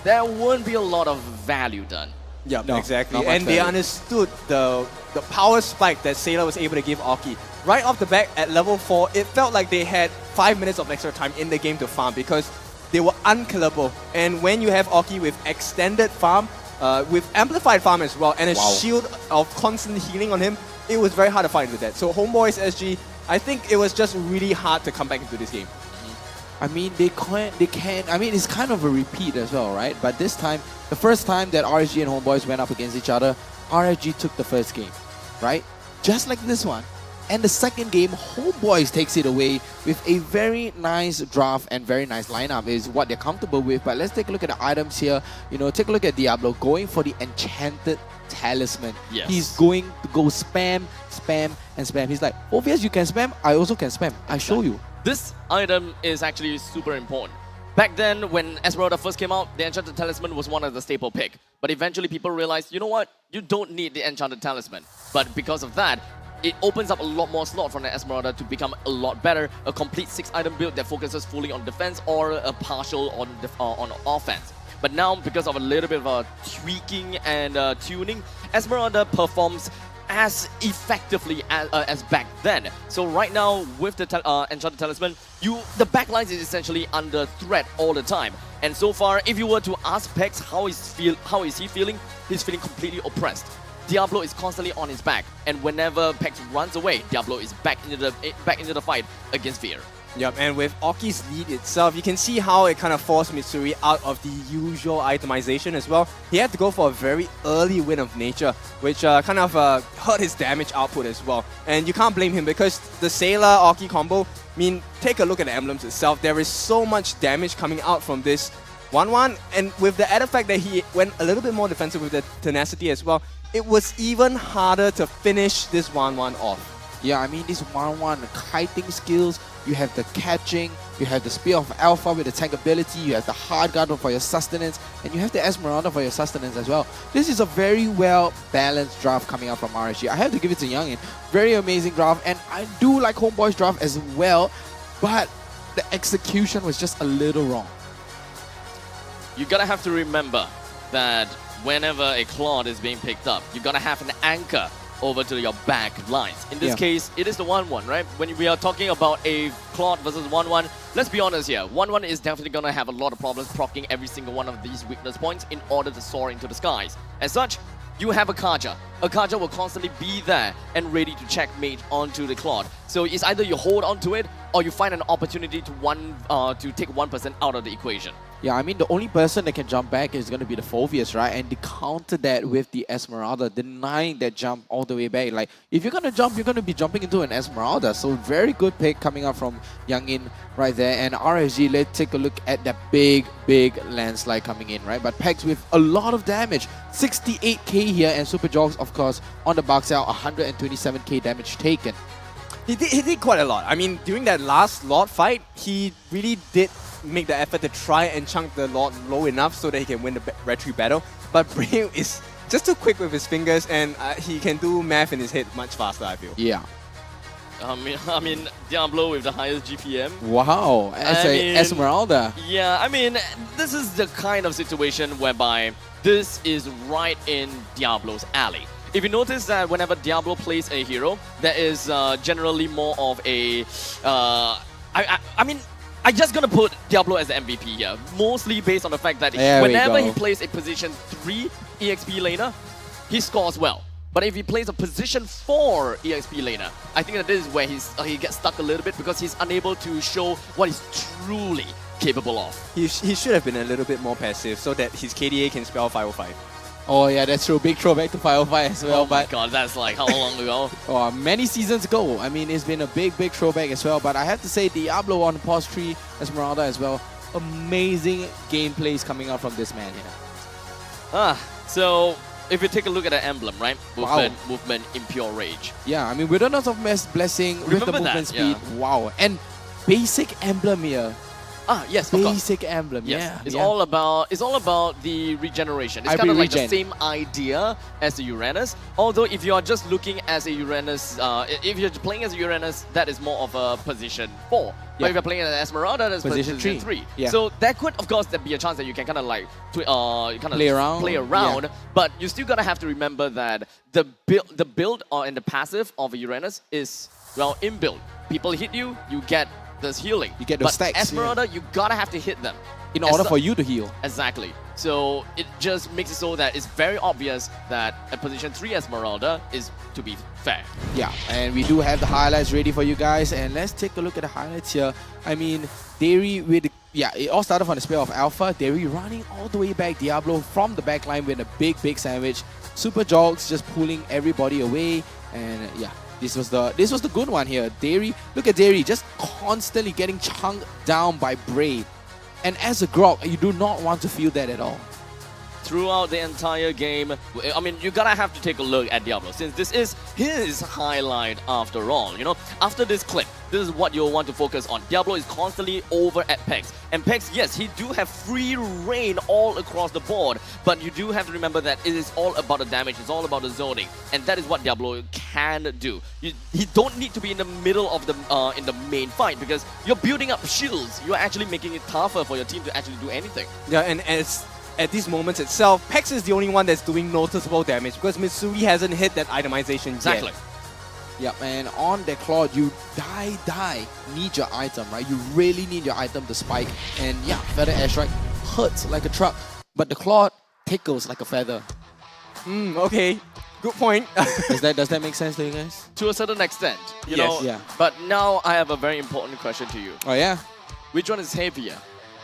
there won't be a lot of value done. Yeah, No, exactly. not much And they value. understood the power spike that Sailor was able to give Oki. Right off the back at level 4, it felt like they had 5 minutes of extra time in the game to farm because they were unkillable. And when you have Oki with extended farm, with amplified farm as well, and a shield of constant healing on him, it was very hard to fight with that. So Homeboys SG, I think it was just really hard to come back into this game. I mean, they can. I mean, it's kind of a repeat as well, right? But this time, the first time that RSG and Homeboys went up against each other, RSG took the first game, right? Just like this one. And the second game, Homeboys takes it away with a very nice draft and very nice lineup is what they're comfortable with. But let's take a look at the items here. You know, take a look at Diablo going for the Enchanted Talisman. Yes. He's going to go spam, spam, and spam. He's like, obvious you can spam, I also can spam. I show you. This item is actually super important. Back then, when Esmeralda first came out, the Enchanted Talisman was one of the staple pick. But eventually people realized, you know what? You don't need the Enchanted Talisman. But because of that, it opens up a lot more slot for the Esmeralda to become a lot better. A complete 6-item build that focuses fully on defense or a partial on offense. But now, because of a little bit of tweaking and tuning, Esmeralda performs as effectively as back then. So right now, with the Enchanted Talisman, the backlines is essentially under threat all the time. And so far, if you were to ask Pex how is he feeling, he's feeling completely oppressed. Diablo is constantly on his back, and whenever Pex runs away, Diablo is back into the fight against Veer. Yep, and with Oki's lead itself, you can see how it kind of forced Mitsuri out of the usual itemization as well. He had to go for a very early win of nature, which kind of hurt his damage output as well. And you can't blame him because the Sailor Oki combo, I mean, take a look at the emblems itself. There is so much damage coming out from this 1-1, and with the added fact that he went a little bit more defensive with the tenacity as well, it was even harder to finish this 1-1 off. Yeah, I mean, this 1-1 kiting skills, you have the catching, you have the Spear of Alpha with the tank ability, you have the Hard Guard for your sustenance, and you have the Esmeralda for your sustenance as well. This is a very well balanced draft coming out from RSG. I have to give it to Youngin. Very amazing draft, and I do like Homeboy's draft as well, but the execution was just a little wrong. You gotta have to remember that whenever a Claude is being picked up, you gotta have an anchor over to your back lines. In this case, it is the 1-1, right? When we are talking about a Claude versus 1-1, let's be honest here. 1-1 is definitely going to have a lot of problems proccing every single one of these weakness points in order to soar into the skies. As such, you have a Kaja. A Kaja will constantly be there and ready to checkmate onto the Claude. So it's either you hold on to it or you find an opportunity to take 1% out of the equation. Yeah, I mean, the only person that can jump back is going to be the Phoveus, right? And they counter that with the Esmeralda, denying that jump all the way back. Like, if you're going to jump, you're going to be jumping into an Esmeralda. So, very good pick coming up from Youngin right there. And RSG, let's take a look at that big landslide coming in, right? But Pex with a lot of damage. 68k here, and Super Jogs, of course, on the box out, 127k damage taken. He did quite a lot. I mean, during that last Lord fight, he really did make the effort to try and chunk the Lord low enough so that he can win the retreat battle. But Brave is just too quick with his fingers, and he can do math in his head much faster, I feel. Yeah. I mean, Diablo with the highest GPM. Wow, as a Esmeralda. Yeah, I mean, this is the kind of situation whereby this is right in Diablo's alley. If you notice that whenever Diablo plays a hero, there is generally more of a... I mean, I'm just gonna put Diablo as the MVP here, mostly based on the fact that whenever he plays a position 3 EXP laner, he scores well. But if he plays a position 4 EXP laner, I think that this is where he gets stuck a little bit because he's unable to show what he's truly capable of. He should have been a little bit more passive so that his KDA can spell 505. Oh yeah, that's true. Big throwback to 505 as well. Oh my god, that's like how long ago? Many seasons ago. I mean, it's been a big throwback as well. But I have to say, Diablo on pause 3, Esmeralda as well. Amazing gameplays coming out from this man here. So if you take a look at the emblem, right? Movement, Impure Rage. Yeah, I mean, Wilderness of Blessing with the movement speed. Yeah. Wow. And basic emblem here. Yes, of course. Basic emblem, Yes, yeah. it's yeah. all about the regeneration. It's I kind of like regen. the same idea as the Uranus. Although if you are just looking as a Uranus, if you're playing as a Uranus, that is more of a position 4. But if you're playing as Esmeralda, that's Position position three. 3. Yeah. So there could, of course, there be a chance that you can kind of like Play around, yeah. But you still gotta have to remember that the build and the passive of a Uranus is inbuilt. People hit you, you get this healing. You get those but stacks, yeah. Esmeralda, you gotta have to hit them In order for you to heal. Exactly. So it just makes it so that it's very obvious that a position 3 Esmeralda is to be fair. Yeah, and we do have the highlights ready for you guys, and let's take a look at the highlights here. I mean, Dairy with, it all started from the Spear of Alpha. Dairy running all the way back, Diablo from the back line with a big sandwich. Super Jogs just pulling everybody away, and this was the good one here. Dairy, look at Dairy just constantly getting chunked down by Braid. And as a Grog, you do not want to feel that at all. Throughout the entire game, I mean, you gotta have to take a look at Diablo, since this is his highlight after all. You know, after this clip, this is what you'll want to focus on. Diablo is constantly over at Pex. And Pex, yes, he do have free reign all across the board, but you do have to remember that it is all about the damage, it's all about the zoning, and that is what Diablo can do. He don't need to be in the middle of the in the main fight, because you're building up shields. You're actually making it tougher for your team to actually do anything. Yeah, and at these moments itself, Pex is the only one that's doing noticeable damage because Mitsuri hasn't hit that itemization Exactly. yet. Yep, and on the Claude, you need your item, right? You really need your item to spike. And yeah, Feather Airstrike hurts like a truck, but the Claude tickles like a feather. Okay, good point. Does that make sense to you guys? To a certain extent, you Yes. know. Yeah. But now I have a very important question to you. Oh yeah? Which one is heavier?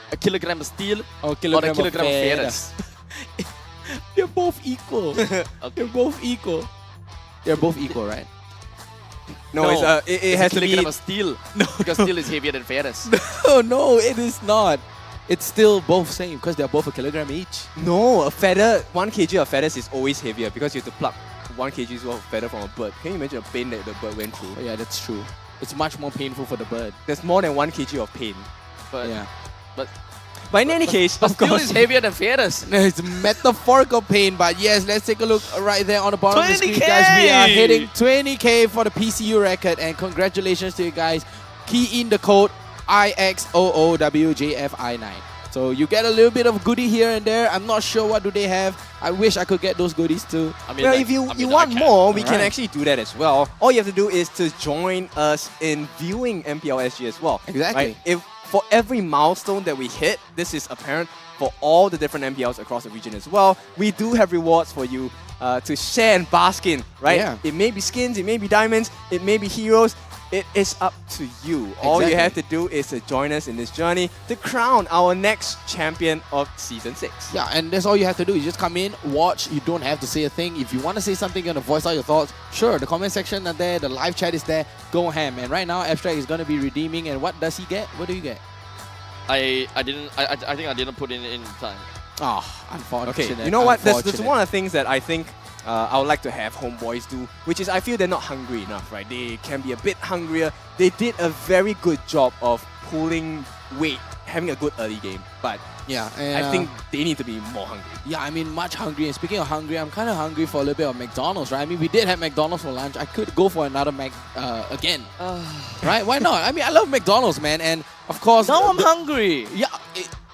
A kilogram of steel or a kilogram kilogram of of ferrous? They're both equal. They're both equal. They're both equal, right? No, it has a to be... kilogram of steel. Because steel is heavier than ferrous. No, it is not. It's still both same because they're both a kilogram each. No, a feather, 1 kg of feathers is always heavier because you have to pluck 1 kg worth of feather from a bird. Can you imagine the pain that the bird went through? Oh, yeah, that's true. It's much more painful for the bird. There's more than 1 kg of pain. But yeah. But in any case, of steel course, is heavier than ferrous. It's metaphorical pain, but yes, let's take a look right there on the bottom of the screen, 20K! guys. We are hitting 20K for the PCU record, and congratulations to you guys. Key in the code IXOOWJFI9. So you get a little bit of goodie here and there. I'm not sure what do they have. I wish I could get those goodies too. I mean, well, like, if you I want can. more, we can Alright. actually do that as well. All you have to do is to join us in viewing MPL SG as well. Exactly. Right? If for every milestone that we hit, this is apparent for all the different MPLs across the region as well. We do have rewards for you to share and bask in, right? Yeah. It may be skins, it may be diamonds, it may be heroes. It is up to you. All you have to do is to join us in this journey to crown our next champion of Season 6. Yeah, and that's all you have to do. You just come in, watch. You don't have to say a thing. If you want to say something, you want to voice out your thoughts, sure, the comment section are there, the live chat is there. Go ham. And right now, Abstract is going to be redeeming. And what does he get? What do you get? I think I didn't put in time. Oh, unfortunate. Okay, you know what? There's Unfortunate. one of the things that I think I would like to have homeboys do, which is I feel they're not hungry enough, right? They can be a bit hungrier. They did a very good job of pulling weight, having a good early game, but yeah, I think they need to be more hungry. Yeah, I mean, much hungry. And speaking of hungry, I'm kind of hungry for a little bit of McDonald's, right? I mean, we did have McDonald's for lunch. I could go for another Mac again. Right? Why not? I mean, I love McDonald's, man. And of course... Now I'm hungry. Yeah.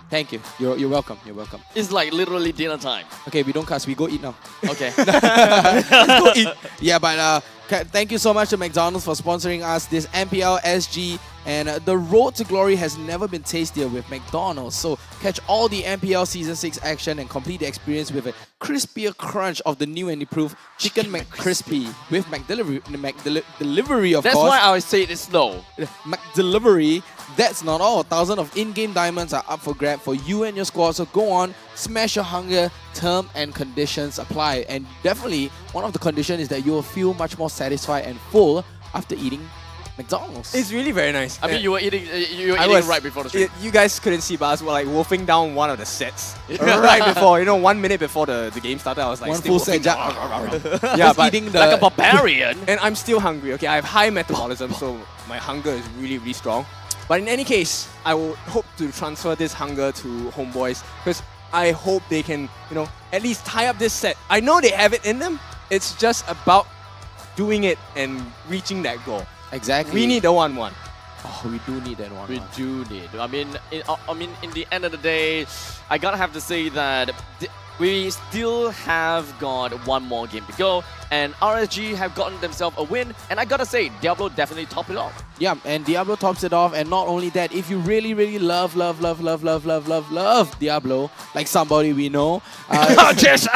Thank you. You're welcome. You're welcome. It's like literally dinner time. Okay, we don't cuss. We go eat now. Okay. Let's go eat. Yeah, but thank you so much to McDonald's for sponsoring us this MPL SG. And the road to glory has never been tastier with McDonald's. So catch all the MPL Season 6 action and complete the experience with a crispier crunch of the new and improved Chicken McCrispy with McDelivery, of That's course. why I always say it is slow. McDelivery. That's not all. Thousands of in-game diamonds are up for grab for you and your squad. So go on, smash your hunger. Term and conditions apply. And definitely, one of the conditions is that you will feel much more satisfied and full after eating McDonald's. It's really very nice. I mean, you were eating right before the stream. You guys couldn't see, but I was like wolfing down one of the sets right before. 1 minute before the game started. I was like, one still full set. yeah, but eating the, like a barbarian. And I'm still hungry. Okay, I have high metabolism, so my hunger is really, really strong. But in any case, I would hope to transfer this hunger to Homeboys because I hope they can, at least tie up this set. I know they have it in them. It's just about doing it and reaching that goal. Exactly. We need the 1-1. Oh, we do need that one. We do need. I mean, in the end of the day, I gotta have to say that we still have got one more game to go, and RSG have gotten themselves a win, and I gotta say, Diablo definitely topped it off. Yeah, and Diablo tops it off, and not only that, if you really, really love Diablo, like somebody we know, Jace,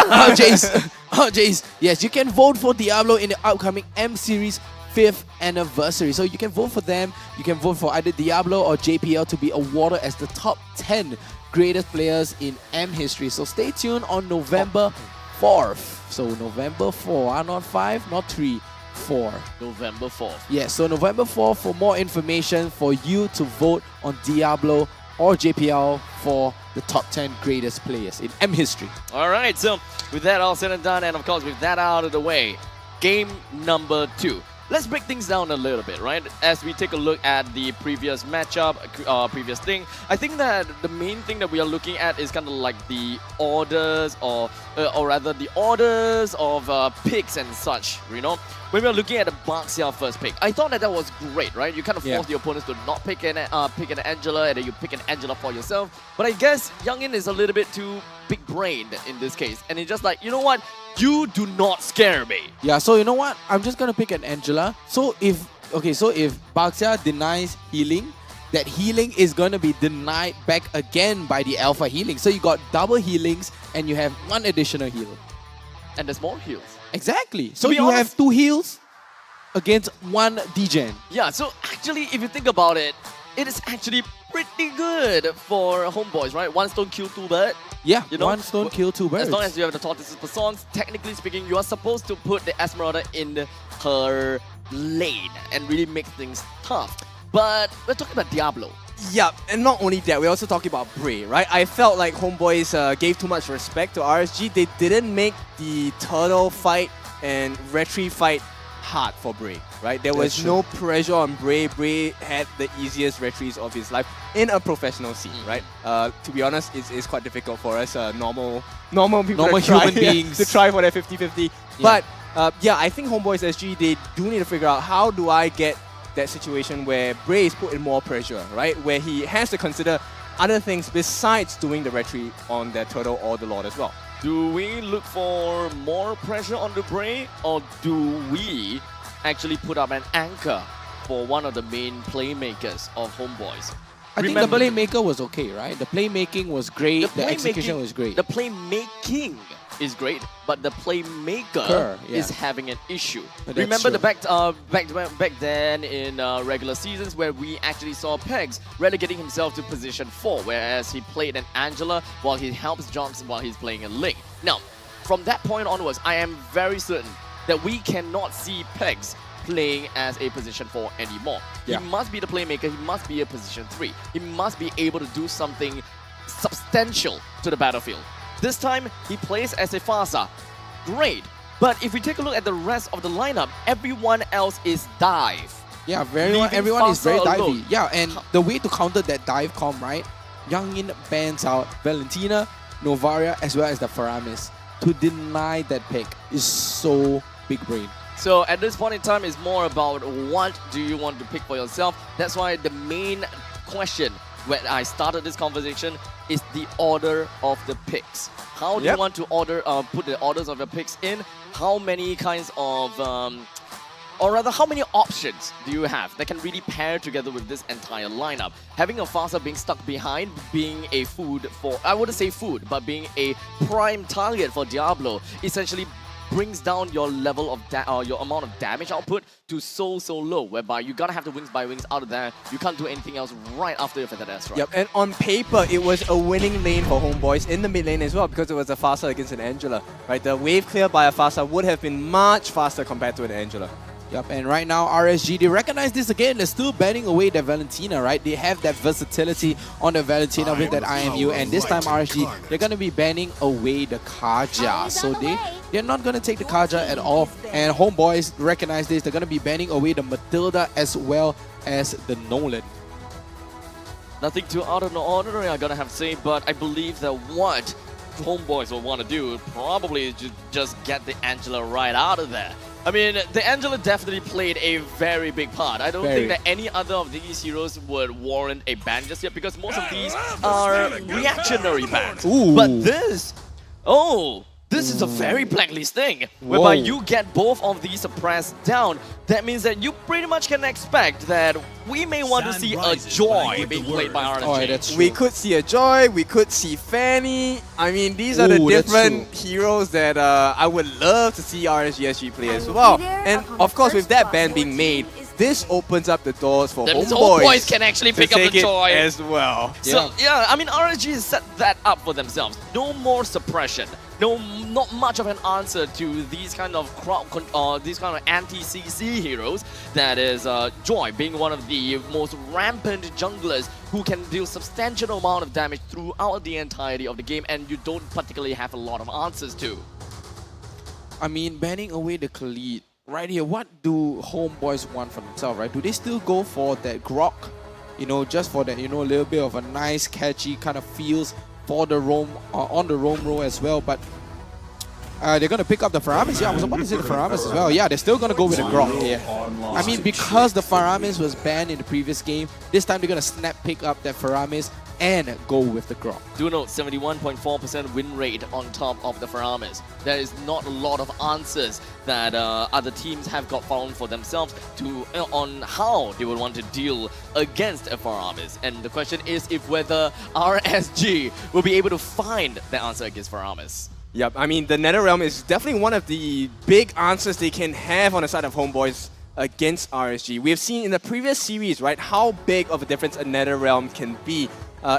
yes, you can vote for Diablo in the upcoming M Series 5th anniversary. So you can vote for them. You can vote for either Diablo or JPL to be awarded as the top 10 greatest players in M history. So stay tuned on November 4th. So November 4, not 5, not 3, 4. November 4th. Yes, so November 4th for more information for you to vote on Diablo or JPL for the top 10 greatest players in M history. All right, so with that all said and done, and of course with that out of the way, game number 2. Let's break things down a little bit, right? As we take a look at the previous matchup, previous thing, I think that the main thing that we are looking at is kind of like the orders, or rather the orders of picks and such, When we are looking at the Baxia first pick, I thought that was great, right? You kind of force the opponents to not pick an Angela, and then you pick an Angela for yourself. But I guess Youngin is a little bit too big-brained in this case, and it's just like, you know what? You do not scare me. Yeah, so you know what? I'm just gonna pick an Angela. So if Baxia denies healing, that healing is gonna be denied back again by the Alpha healing. So you got double healings and you have one additional heal. And there's more heals. Exactly. So you have 2 heals against 1 degen. Yeah, so actually, if you think about it, it is actually pretty good for Homeboys, right? 1 stone kill 2 bird. Yeah, 1 stone kill 2 birds. As long as you have the tortoises per songs, technically speaking, you are supposed to put the Esmeralda in her lane and really make things tough. But we're talking about Diablo. Yeah, and not only that, we're also talking about Bray, right? I felt like Homeboys gave too much respect to RSG. They didn't make the turtle fight and retry fight hard for Bray, right? There was no pressure on Bray. Bray had the easiest retries of his life in a professional scene, right? To be honest, it's quite difficult for us normal people human beings to try for that 50-50. But I think Homeboys SG, they do need to figure out how do I get that situation where Bray is put in more pressure, right? Where he has to consider other things besides doing the retry on the turtle or the Lord as well. Do we look for more pressure on the Bray, or do we actually put up an anchor for one of the main playmakers of Homeboys? I think the playmaker was okay, right? The playmaking was great, the execution was great. The playmaking is great, but the playmaker is having an issue. Remember the back then in regular seasons where we actually saw Pegs relegating himself to position 4, whereas he played an Angela while he helps Jonks while he's playing a Link. Now, from that point onwards, I am very certain that we cannot see Pegs playing as a position 4 anymore. He must be the playmaker, he must be a position 3. He must be able to do something substantial to the battlefield. This time, he plays as a Fasa. Great. But if we take a look at the rest of the lineup, everyone else is dive. Yeah, everyone is very divey. Yeah, and the way to counter that dive comp, right? Youngin bans out Valentina, Novaria, as well as the Faramis. To deny that pick is so big brain. So at this point in time, it's more about what do you want to pick for yourself. That's why the main question when I started this conversation is the order of the picks. How do you want to put the orders of your picks in? How many kinds of, or rather, how many options do you have that can really pair together with this entire lineup? Having a Fasa being stuck behind, being a food for, I wouldn't say food, but being a prime target for Diablo, essentially brings down your level of your amount of damage output to so low, whereby you gotta have the wings by wings out of there. You can't do anything else right after your Feather Strike. Yep, and on paper, it was a winning lane for Homeboys in the mid lane as well, because it was a Fasa against an Angela. Right, the wave clear by a Fasa would have been much faster compared to an Angela. Yep, and right now RSG, they recognize this again. They're still banning away their Valentina, right? They have that versatility on the Valentina with that IMU, and this time RSG, they're going to be banning away the Kaja. So they're not going to take the Kaja at all, and Homeboys recognize this. They're going to be banning away the Matilda as well as the Nolan. Nothing too out of the ordinary, I gotta have to say, but I believe that what Homeboys will want to do probably is just get the Angela right out of there. I mean, the Angela definitely played a very big part. I don't think that any other of these heroes would warrant a ban just yet, because most of these are reactionary bans. But this, this is a very blacklist thing, whereby you get both of these suppressed down. That means that you pretty much can expect that we may want to see a Joy being played by RSG. We could see a Joy, we could see Fanny. I mean, these are the different heroes that I would love to see RSG play as well. And of course, with that ban being made, this opens up the doors for Homeboys can actually pick up the Joy as well. So yeah, I mean, RSG has set that up for themselves. No more suppression. Not much of an answer to these kind of anti-CC heroes. That is Joy being one of the most rampant junglers who can deal substantial amount of damage throughout the entirety of the game, and you don't particularly have a lot of answers to. I mean, banning away the Khalid right here, what do Homeboys want for themselves, right? Do they still go for that Grok? You know, just for that, you know, a little bit of a nice, catchy kind of feels for the roam, on the roam row as well, but they're going to pick up the Faramis. Yeah, I was about to say the Faramis as well. Yeah, they're still going to go with the Grok here. I mean, because the Faramis was banned in the previous game, this time they're going to snap pick up that Faramis and go with the Grok. Do note, 71.4% win rate on top of the Faramis. There is not a lot of answers that other teams have got found for themselves to on how they would want to deal against a Faramis. And the question is if whether RSG will be able to find the answer against Faramis. Yep, I mean, the NetherRealm is definitely one of the big answers they can have on the side of Homeboys against RSG. We have seen in the previous series, right, how big of a difference a NetherRealm can be.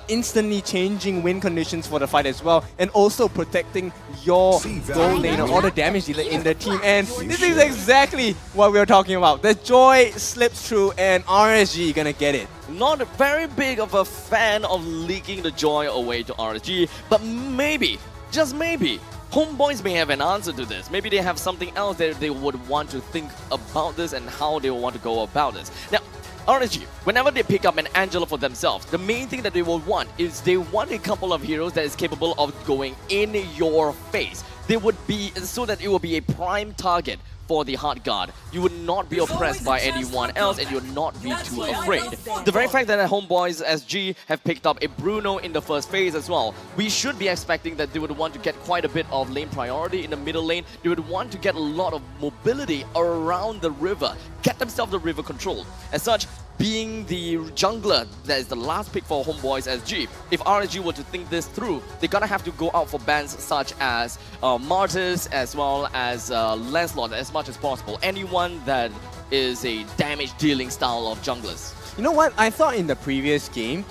Instantly changing win conditions for the fight as well, and also protecting your gold laner or the damage dealer in the team. And this is exactly what we were talking about. The Joy slips through and RSG gonna get it. Not very big of a fan of leaking the Joy away to RSG, but maybe, just maybe, Homeboys may have an answer to this. Maybe they have something else that they would want to think about this and how they will want to go about this. Now, RSG, whenever they pick up an Angela for themselves, the main thing that they will want is they want a couple of heroes that is capable of going in your face. They would be, so that it will be a prime target for the Heart Guard. You would not be oppressed by anyone else, and you would not be too afraid. The very fact that Homeboys SG have picked up a Bruno in the first phase as well, we should be expecting that they would want to get quite a bit of lane priority in the middle lane. They would want to get a lot of mobility around the river, get themselves the river control. As such, being the jungler that is the last pick for Homeboys SG, if RSG were to think this through, they're gonna have to go out for bans such as Martyrs as well as Lancelot as much as possible. Anyone that is a damage dealing style of junglers. You know what? I thought in the previous game,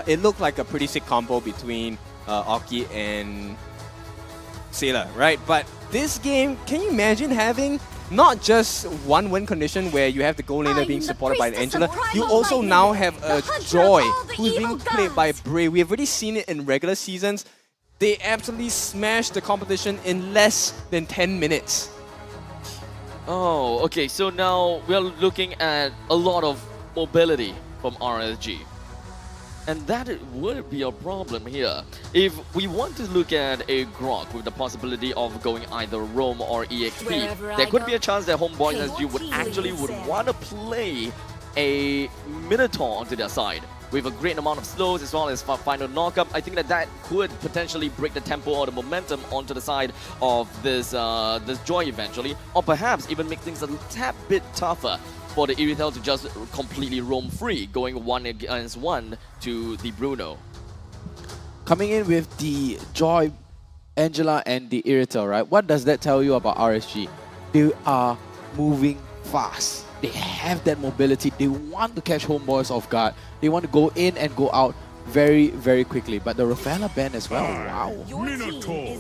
it looked like a pretty sick combo between Oki and Sailor, right? But this game, can you imagine having not just one win condition where you have the gold laner being supported by Angela, you also now have a Joy who's being played by Bray. We have already seen it in regular seasons. They absolutely smashed the competition in less than 10 minutes. Oh, okay, so now we're looking at a lot of mobility from RSG. And that would be a problem here. If we want to look at a Grok with the possibility of going either roam or EXP, there could be a chance that Homeboys SG would want to play a Minotaur onto their side. With a great amount of slows as well as final knockup, I think that could potentially break the tempo or the momentum onto the side of this Joy eventually, or perhaps even make things a tad bit tougher for the Irithel to just completely roam free, going 1 against 1 to the Bruno. Coming in with the Joy, Angela, and the Irithel, right? What does that tell you about RSG? They are moving fast. They have that mobility. They want to catch Homeboys off guard. They want to go in and go out very, very quickly. But the Rafaela ban as well. Wow. Minotaur.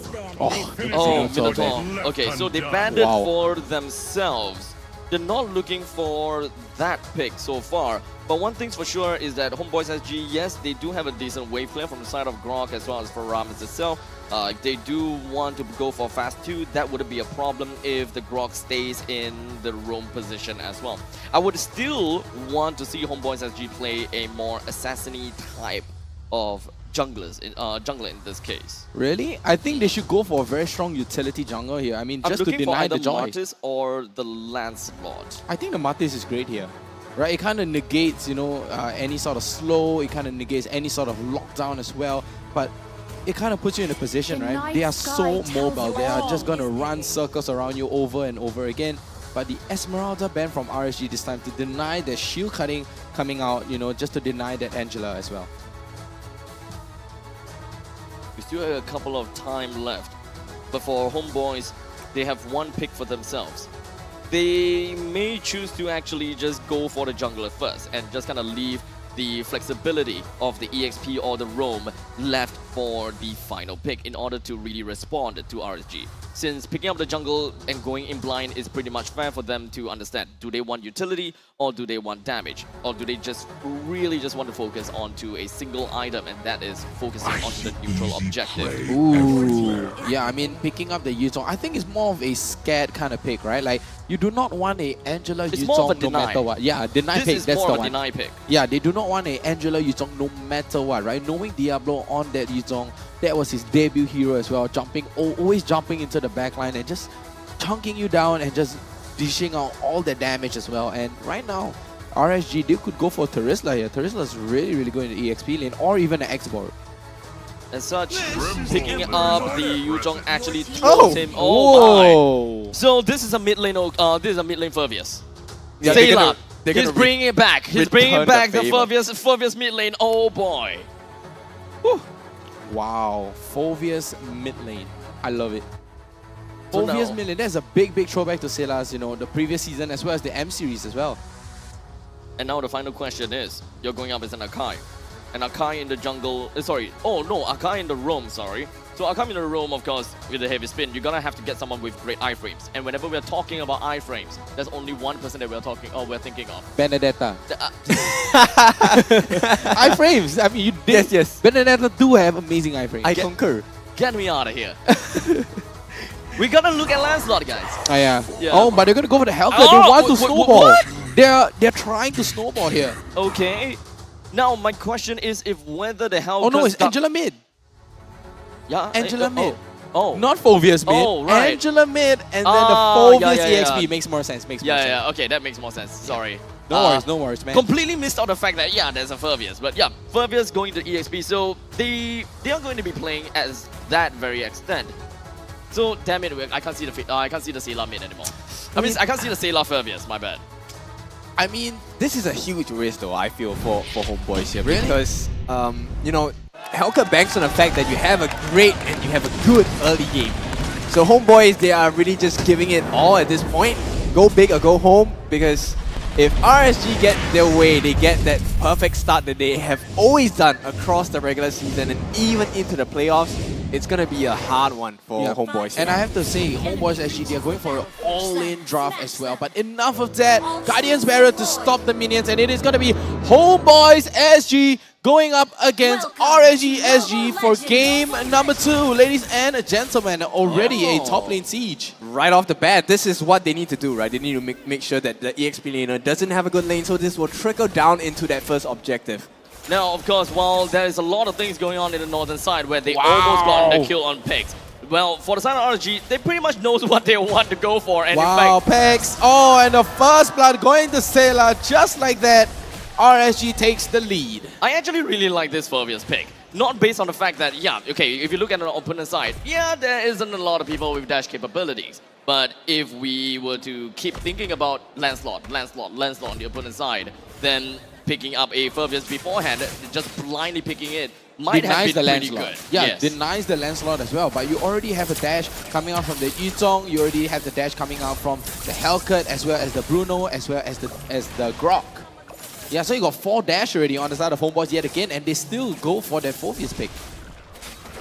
Minotaur. Okay, so they banned it for themselves. They're not looking for that pick so far. But one thing's for sure is that Homeboys SG, yes, they do have a decent wave clear from the side of Grok as well as for Ramis itself. If they do want to go for fast 2, that wouldn't be a problem if the Grok stays in the roam position as well. I would still want to see Homeboys SG play a more assassin-y type of jungler in this case. Really? I think they should go for a very strong utility jungler here. I mean, I'm just to looking for deny either the joy. Martis or the Lancelot. I think the Martis is great here. Right, it kind of negates, you know, any sort of slow. It kind of negates any sort of lockdown as well. But it kind of puts you in a position, right? They are so mobile. They are just going to run circles around you over and over again. But the Esmeralda banned from RSG this time to deny the shield cutting coming out, you know, just to deny that Angela as well. We still have a couple of time left. But for Homeboys, they have one pick for themselves. They may choose to actually just go for the jungler first and just kind of leave the flexibility of the EXP or the roam left for the final pick in order to really respond to RSG. Since picking up the jungle and going in blind is pretty much fair for them to understand. Do they want utility or do they want damage? Or do they just really just want to focus onto a single item, and that is focusing onto the neutral objective? Ooh, yeah, I mean, picking up the Yuzong, I think it's more of a scared kind of pick, right? Like, you do not want a Angela It's more of a Yuzong no deny. matter what. Yeah, deny This pick, is that's more the of a one. deny pick. Yeah, they do not want a Angela Yuzong no matter what, right? Knowing Diablo on that Yuzong, that was his debut hero as well, always jumping into the backline and just chunking you down and just dishing out all the damage as well. And right now, RSG, they could go for Terisla here. Terisla's really, really good in the EXP lane or even an X-Board. As such, picking up the Yuzong actually throws him. Oh, my. So this is a mid lane. This is a mid lane Furvius. Yeah, Sayla, they're he's gonna bringing it back. He's bringing return back the the favor. Furvius mid lane. Oh boy. Whew. Wow, Phoveus mid lane. I love it. So Phoveus now- mid lane, that's a big throwback to Sayla's, you know, the previous season as well as the M series as well. And now the final question is, you're going up as an Akai. An Akai in the jungle, Akai in the roam, sorry. So Akai in the roam, of course, with the heavy spin, you're gonna have to get someone with great iframes. And whenever we're talking about iframes, there's only one person that we're thinking of. Benedetta. Iframes, I mean, yes. Benedetta do have amazing iframes. I concur. Get me out of here. We gotta look at Lancelot, guys. Oh, yeah. Yeah. Oh, but they're gonna go for the Hellcat. Oh, They want to snowball. what? They're trying to snowball here. Okay. Now my question is if whether the Hellcat... Oh no, it's Angela mid. Yeah. Angela mid. Oh. Not Phoveus mid. Oh, right. Angela mid, and then the Ah, yeah, Phoveus yeah, EXP yeah. makes more sense. Makes more sense. Yeah, okay, that makes more sense. Sorry. No worries, man. Completely missed out the fact that, yeah, there's a Furvius. But yeah, Furvius going to EXP, so they are going to be playing as that very extent. So, damn it, I can't see the Sayla mid anymore. I can't see the Sayla Furvius, my bad. I mean, this is a huge risk though, I feel, for Homeboys here. Really? Because, you know, Hellcat banks on the fact that you have a great and you have a good early game. So Homeboys, they are really just giving it all at this point. Go big or go home, because if RSG get their way, they get that perfect start that they have always done across the regular season and even into the playoffs, it's going to be a hard one for Homeboys. And I have to say, Homeboys SG, they're going for an all-in draft as well. But enough of that. Guardian's Barrier to stop the minions. And it is going to be Homeboys SG going up against RSG SG for game number 2. Ladies and gentlemen, already a top lane siege. Right off the bat, this is what they need to do, right? They need to make sure that the EXP laner doesn't have a good lane, so this will trickle down into that first objective. Now, of course, while there is a lot of things going on in the northern side where they almost got the kill on Pegs, well, for the side of RSG, they pretty much knows what they want to go for. And Wow, in fact, Pegs. Oh, and the first blood going to Sayla. Just like that, RSG takes the lead. I actually really like this Furvius pick. Not based on the fact that, yeah, okay, if you look at the opponent side, yeah, there isn't a lot of people with dash capabilities. But if we were to keep thinking about Lancelot on the opponent side, then picking up a Furvius beforehand, just blindly picking it, might have been pretty good. Yeah, Yes. denies the Lancelot as well. But you already have a dash coming out from the Yuzong. You already have the dash coming out from the Hellcat, as well as the Bruno, as well as the Grok. Yeah, so you got 4 dash already on the side of Homeboys yet again, and they still go for their Phoveus pick.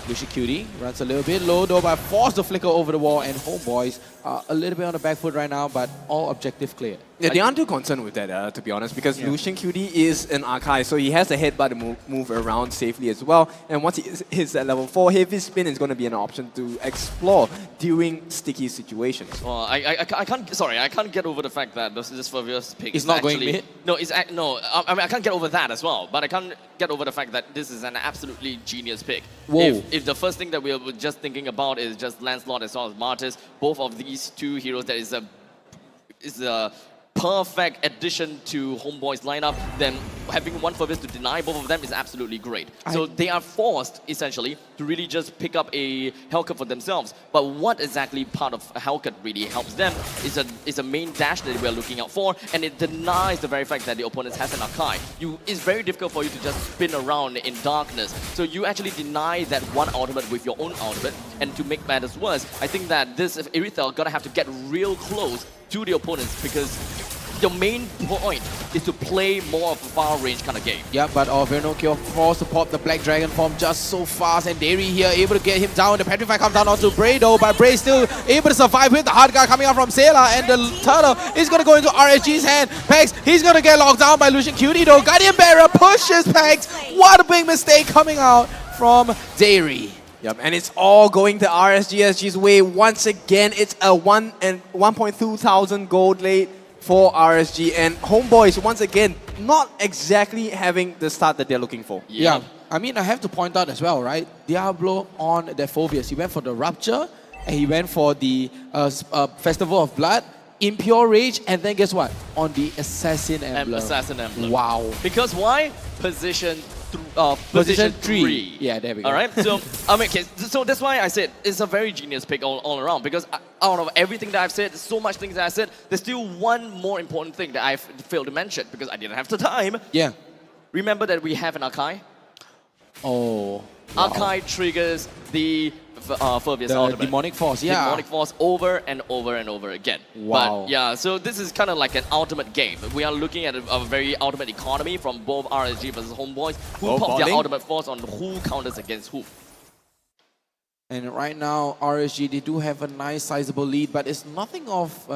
Lucia Cutie runs a little bit low though, but forced the flicker over the wall, and Homeboys are a little bit on the back foot right now, but all objective cleared. Yeah, they aren't too concerned with that, to be honest, because Lucian QD is an archive, so he has a headbutt to move around safely as well. And once he hits at level 4, heavy spin is going to be an option to explore during sticky situations. Well, I can't. Sorry, I can't get over the fact that this Fervius pick It's is not actually, going mid? No, no. I mean, I can't get over that as well. But I can't get over the fact that this is an absolutely genius pick. Whoa. If the first thing that we were just thinking about is just Lancelot as well as Martis, both of these two heroes, that is a perfect addition to Homeboy's lineup, then having one Fervius to deny both of them is absolutely great. So they are forced, essentially, to really just pick up a Hellcat for themselves. But what exactly part of a Hellcat really helps them is a main dash that we're looking out for, and it denies the very fact that the opponent has an Akai. It's very difficult for you to just spin around in darkness. So you actually deny that one ultimate with your own ultimate, and to make matters worse, I think that this Irithel gonna have to get real close to the opponents, because the main point is to play more of a far range kind of game. Yeah, but Vernokyo forced to pop the Black Dragon form just so fast, and Derry here able to get him down. The Petrify comes down onto Bray though, but Bray still able to survive with the hard guard coming out from Sailor, and the turtle is going to go into RSG's hand. Pegs, he's going to get locked down by Lucian QD though. Guardian Barrier pushes Pegs. What a big mistake coming out from Derry. Yep, and it's all going to RSG's way once again. It's a 1.2 thousand gold lead for RSG, and Homeboys once again not exactly having the start that they're looking for. Yeah, I mean, I have to point out as well, right? Diablo on the Phobius, he went for the Rupture, and he went for the Festival of Blood, Impure Rage, and then guess what? On the Assassin Emblem. Assassin Emblem. Wow. Because why? Position 3. Yeah, there we go. All right. So I mean, okay, so that's why I said it's a very genius pick all around. Because out of everything that I've said, so much things that I said, there's still one more important thing that I've failed to mention because I didn't have the time. Yeah. Remember that we have an Akai. Oh. Wow. Akai triggers the Fervius The ultimate. Demonic Force, yeah. Demonic Force over and over and over again. Wow. But yeah, so this is kind of like an ultimate game. We are looking at a very ultimate economy from both RSG versus Homeboys. Who pops their ultimate force on who counters against who. And right now, RSG, they do have a nice sizable lead, but it's nothing of...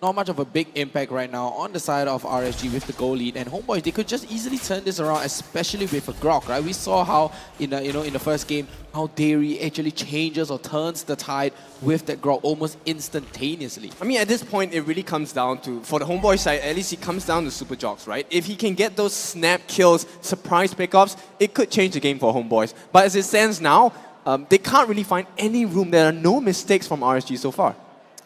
not much of a big impact right now on the side of RSG with the goal lead, and Homeboys, they could just easily turn this around, especially with a Grok, right? We saw how in the first game how Derry actually changes or turns the tide with that Grok almost instantaneously. I mean, at this point, it really comes down to, for the Homeboy side, at least it comes down to Super Jocks, right? If he can get those snap kills, surprise pickups, it could change the game for Homeboys. But as it stands now, they can't really find any room. There are no mistakes from RSG so far.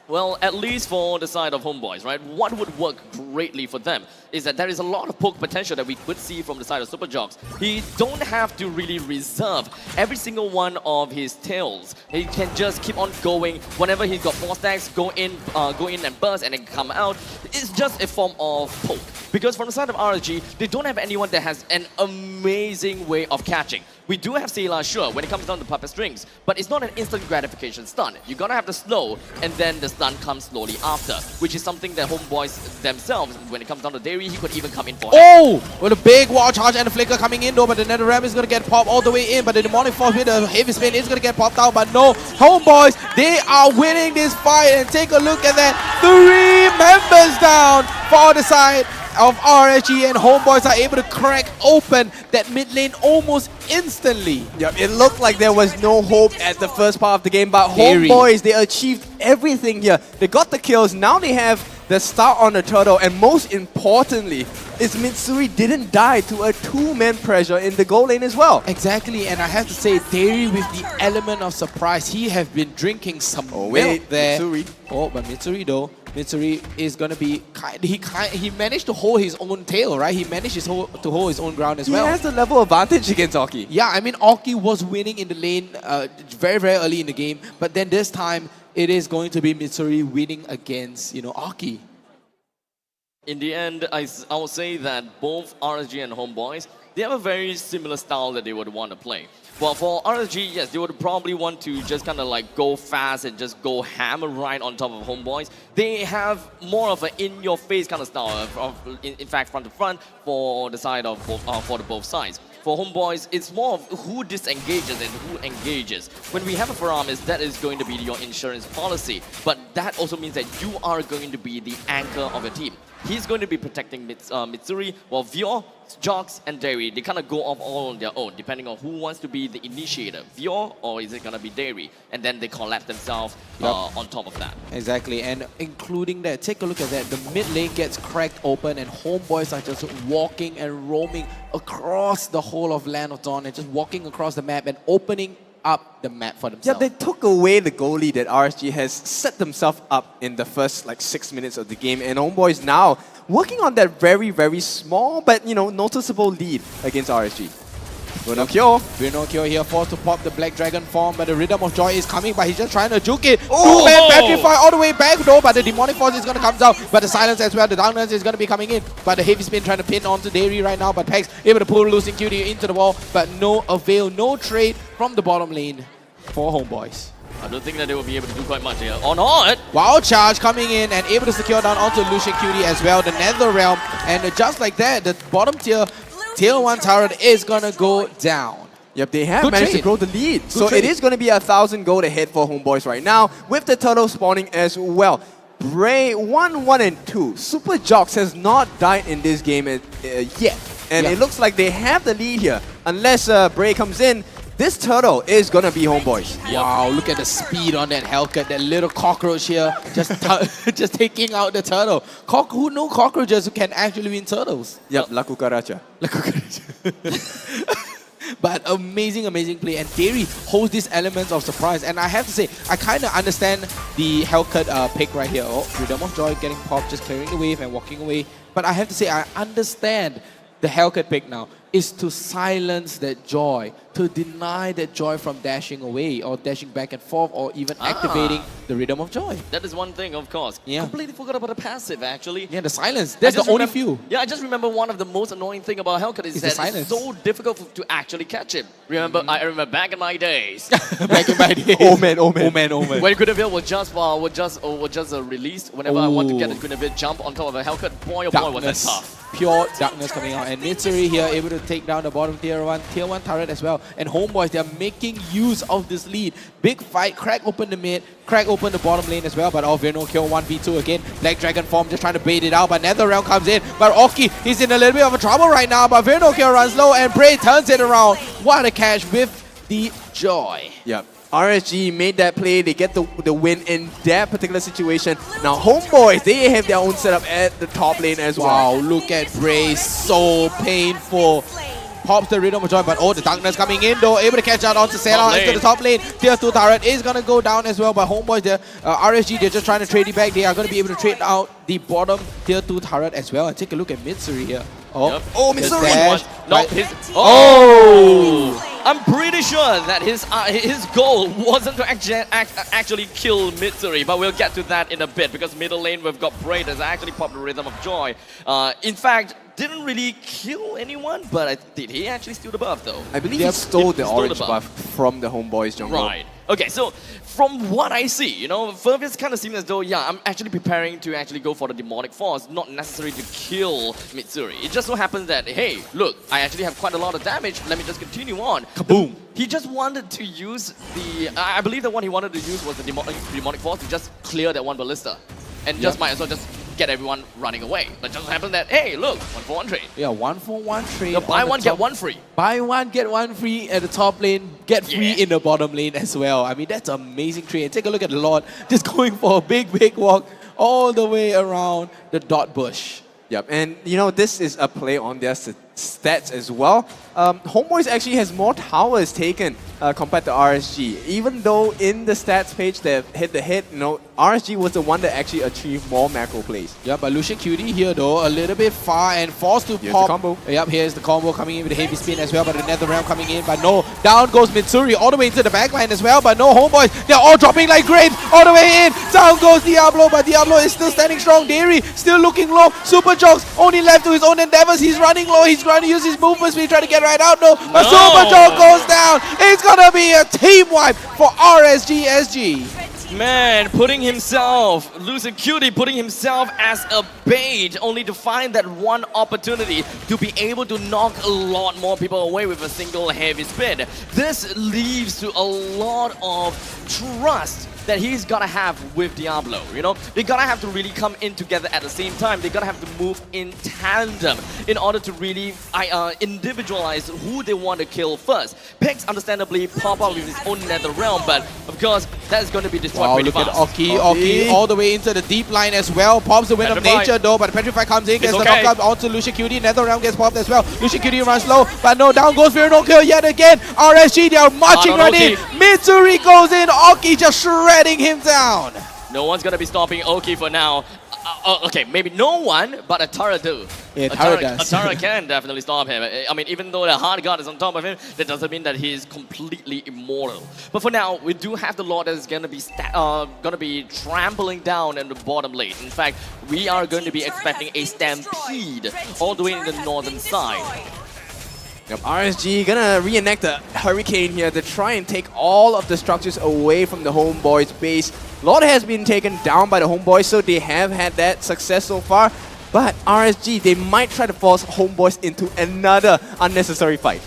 Well, at least for the side of Homeboys, right? What would work greatly for them is that there is a lot of poke potential that we could see from the side of Super Jocks. He don't have to really reserve every single one of his tails. He can just keep on going. Whenever he's got 4 stacks, go in and burst and then come out. It's just a form of poke. Because from the side of RSG, they don't have anyone that has an amazing way of catching. We do have Sailor, sure, when it comes down to puppet strings, but it's not an instant gratification stun. You're gonna have to slow, and then the stun comes slowly after, which is something that Homeboys themselves, when it comes down to Derry, he could even come in for. Oh! With a big wall charge and a flicker coming in though, but the NetherRam is gonna get popped all the way in, but the Demonic Force with a heavy spin is gonna get popped out, but no, Homeboys, they are winning this fight, and take a look at that, 3 members down for the side of RSG, and Homeboys are able to crack open that mid lane almost instantly. Yep, it looked like there was no hope at the first part of the game, but Homeboys, they achieved everything here. They got the kills, now they have the start on the turtle, and most importantly, is Mitsuri didn't die to a 2-man pressure in the goal lane as well. Exactly, and I have to say, Derry with the element of surprise, he have been drinking some milk there. Mitsuri. Oh, but Mitsuri though, Mitsuri is gonna be he managed to hold his own tail, right? He managed to hold his own ground as well. He has the level advantage against Oki. Yeah, I mean Oki was winning in the lane very early in the game, but then this time it is going to be Mitsuri winning against Oki. In the end, I would say that both RSG and Homeboys, they have a very similar style that they would want to play. Well, for RSG, yes, they would probably want to just kind of like go fast and just go hammer right on top of Homeboys. They have more of an in-your-face kind of style, in fact, front to front for the side of both sides. for Homeboys, it's more of who disengages and who engages. When we have a Faramis, that is going to be your insurance policy. But that also means that you are going to be the anchor of your team. He's going to be protecting Mitsuri, while Vior, Jox, and Dairy, they kind of go off all on their own, depending on who wants to be the initiator, Vior, or is it going to be Dairy? And then they collapse themselves on top of that. Exactly, and including that, take a look at that. The mid lane gets cracked open and Homeboys are just walking and roaming across the whole of Land of Dawn and just walking across the map and opening up the map for themselves. Yeah, they took away the goalie that RSG has set themselves up in the first 6 minutes of the game, and Homeboys now working on that very, very small but noticeable lead against RSG. Vinokyo here forced to pop the Black Dragon form, but the Rhythm of Joy is coming, but he's just trying to juke it. Two-man Petrify all the way back though, but the Demonic Force is going to come down, but the Silence as well, the Darkness is going to be coming in, but the Heavy Spin trying to pin onto Dairy right now, but Pex able to pull Losing Cutie into the wall, but no avail, no trade from the bottom lane for Homeboys. I don't think that they will be able to do quite much here. On it! Wild Charge coming in and able to secure down onto Lucian Cutie as well, the Nether Realm, and just like that, the bottom tier 1 turret is going to go down. Yep, they have managed to grow the lead. So it is going to be 1,000 gold ahead for Homeboys right now, with the turtle spawning as well. Bray 1, 1, and 2. Super Jox has not died in this game yet. And it looks like they have the lead here. Unless Bray comes in, this turtle is going to be Homeboys. Wow, look at the speed on that Hellcat, that little cockroach here, just taking out the turtle. Who know cockroaches who can actually win turtles? Yep, La Cucaracha. But amazing, amazing play. And Dairy holds these elements of surprise. And I have to say, I kind of understand the Hellcat pick right here. Oh, Rhythm of Joy getting popped, just clearing the wave and walking away. But I have to say, I understand the Hellcat pick now is to silence that joy, to deny that joy from dashing away or dashing back and forth or even activating the Rhythm of Joy. That is one thing, of course. Yeah. Completely forgot about the passive, actually. Yeah, the silence. That's the only few. Yeah, I just remember one of the most annoying thing about Hellcat is that it's so difficult to actually catch him. I remember back in my days. Back in my days. Oh man. When Guinevere was just released, whenever I want to get a Guinevere jump on top of a Hellcat, boy oh boy was that tough. Pure darkness coming out, and Mitsuri here able to take down the bottom tier 1 turret as well. And Homeboys, they're making use of this lead. Big fight, crack open the mid, crack open the bottom lane as well. But Virno kill 1v2 again. Black Dragon form just trying to bait it out, but NetherRealm comes in. But Oki, he's in a little bit of a trouble right now. But Virno kill runs low, and Bray turns it around. What a catch with the joy. Yep. RSG made that play, they get the win in that particular situation. Now Homeboys, they have their own setup at the top lane as well. Wow, look at Bray, so painful. Pops the Rhythm of Joy, but the Darkness coming in though, able to catch out onto Sarah into the top lane. Tier 2 turret is going to go down as well, but Homeboys, RSG, they're just trying to trade it back. They are going to be able to trade out the bottom tier 2 turret as well. And take a look at Mitsuri here. Mitsuri! I'm pretty sure that his goal wasn't to actually kill Mitsuri, but we'll get to that in a bit because middle lane we've got Bray that's actually popped the Rhythm of Joy. In fact, didn't really kill anyone, but did he actually steal the buff though? I believe he stole the orange buff from the Homeboys jungle. Right. Okay, so from what I see, Fergus kind of seems as though, I'm actually preparing to actually go for the Demonic Force, not necessarily to kill Mitsuri. It just so happens that, hey, look, I actually have quite a lot of damage, let me just continue on. Kaboom! He just wanted to use I believe the one he wanted to use was the Demonic Force to just clear that one ballista. And just might as well just get everyone running away. But just so happens that, hey, look, 1-for-1 trade. Yeah, 1-for-1 trade. So buy one, get one free. Buy one, get one free at the top lane, get free in the bottom lane as well. I mean, that's an amazing trade. And take a look at the Lord, just going for a big walk all the way around the dot bush. Yep, and this is a play on their stats as well. Homeboys actually has more towers taken compared to RSG. Even though in the stats page they've hit the hit, RSG was the one that actually achieved more macro plays. Yeah, but Lucian Cutie here though, a little bit far and forced to here's pop. The combo. Yep, here's the combo coming in with the heavy spin as well, but the NetherRealm coming in, but no. Down goes Mitsuri all the way into the backline as well, but no, Homeboys, they're all dropping like grapes all the way in. Down goes Diablo, but Diablo is still standing strong. Dairy still looking low. Super Jox only left to his own endeavors. He's running low. He's trying to use his movement speed, trying to get right out. No, but Super Jox goes down. It's gonna be a team wipe for RSG SG. Man, Lucid Cutie putting himself as a bait, only to find that one opportunity to be able to knock a lot more people away with a single heavy spin. This leaves to a lot of trust that he's gotta have with Diablo, you know? They gotta have to really come in together at the same time. They gotta have to move in tandem in order to really individualize who they want to kill first. Pex understandably pop out with his own nether realm, but of course, that's gonna be destroyed Wow, pretty look fast. at Oki all the way into the deep line as well. Pops the Wind of Petrify. Nature though, but Petrify comes in, gets It's the okay. knockup onto Lucian Cutie. Nether realm gets popped as well. Lucian Cutie runs low, but no, down goes Fear No Kill yet again. RSG, they are marching on right in. Oki. Mitsuri goes in, Oki just shredding him down. No one's gonna be stopping Oki for now. Okay, maybe no one, but Atara do. Yeah, Atara does. Atara can definitely stop him. I mean, even though the hard guard is on top of him, that doesn't mean that he's completely immortal. But for now, we do have the Lord that is gonna be trampling down in the bottom lane. In fact, we are going to be expecting a stampede all the way in the northern side. Yep, RSG gonna reenact the Hurricane here to try and take all of the structures away from the Homeboys base. Lord has been taken down by the Homeboys, so they have had that success so far. But RSG, they might try to force Homeboys into another unnecessary fight.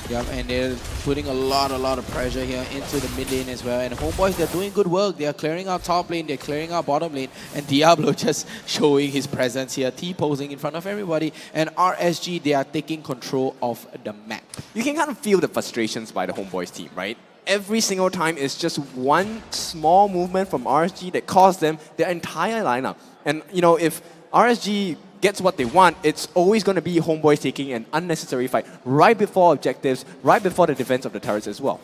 Yep, and they're putting a lot of pressure here into the mid lane as well. And Homeboys, they're doing good work. They are clearing out top lane, they're clearing out bottom lane. And Diablo just showing his presence here, T-posing in front of everybody. And RSG, they are taking control of the map. You can kind of feel the frustrations by the Homeboys team, right? Every single time it's just one small movement from RSG that costs them their entire lineup. And you know, if RSG gets what they want, it's always going to be Homeboys taking an unnecessary fight right before objectives, right before the defense of the turrets as well.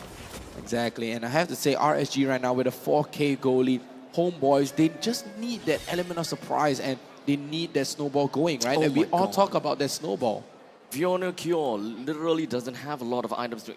Exactly, and I have to say RSG right now with a 4K goal lead, Homeboys, they just need that element of surprise and they need that snowball going, right? Oh and we my all God. talk about that snowball. Fiona Cure literally doesn't have a lot of items to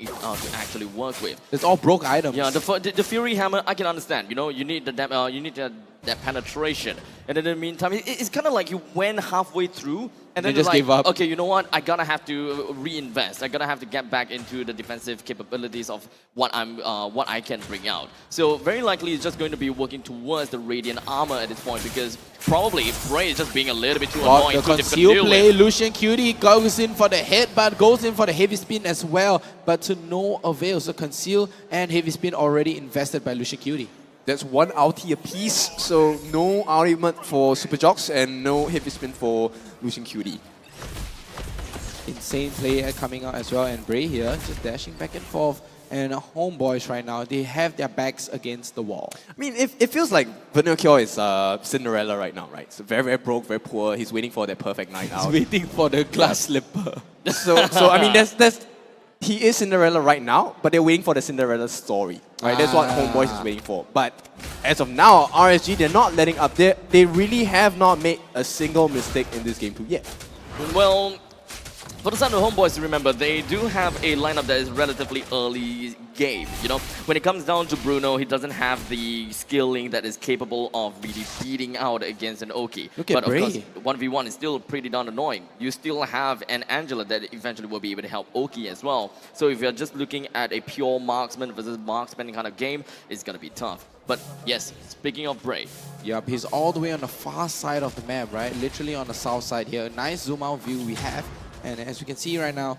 actually work with. It's all broke items. Yeah, the Fury Hammer, I can understand. You know, you need that penetration. And in the meantime, it's kind of like you went halfway through and then just like, gave up. okay, you know what? I gotta have to reinvest. I gotta have to get back into the defensive capabilities of what I can bring out. So very likely, it's just going to be working towards the Radiant Armor at this point because probably Bray is just being a little bit too annoying. The too difficult to conceal deal play, with. Lucian Cutie goes in for the headbutt, goes in for the heavy spin as well, but to no avail. So conceal and heavy spin already invested by Lucian Cutie. That's one ulti apiece, so no ultimate for Super Jocks and no heavy spin for Lucian Cutie. Insane play coming out as well, and Bray here just dashing back and forth. And Homeboys right now, they have their backs against the wall. I mean, it feels like Vanilla Cure is Cinderella right now, right? So very broke, very poor. He's waiting for that perfect night out. He's waiting for the glass slipper. So I mean, he is Cinderella right now, but they're waiting for the Cinderella story, right? That's what Homeboys is waiting for. But as of now, RSG, they're not letting up. They really have not made a single mistake in this game yet. Well, for the side of Homeboys, remember, they do have a lineup that is relatively early game. You know, when it comes down to Bruno, he doesn't have the skilling that is capable of really beating out against an Oki. Look at but of Bray. course, 1v1 is still pretty darn annoying. You still have an Angela that eventually will be able to help Oki as well. So if you're just looking at a pure marksman versus marksman kind of game, it's going to be tough. But yes, speaking of Bray. Yep, he's all the way on the far side of the map, right? Literally on the south side here. Nice zoom out view we have. And as we can see right now,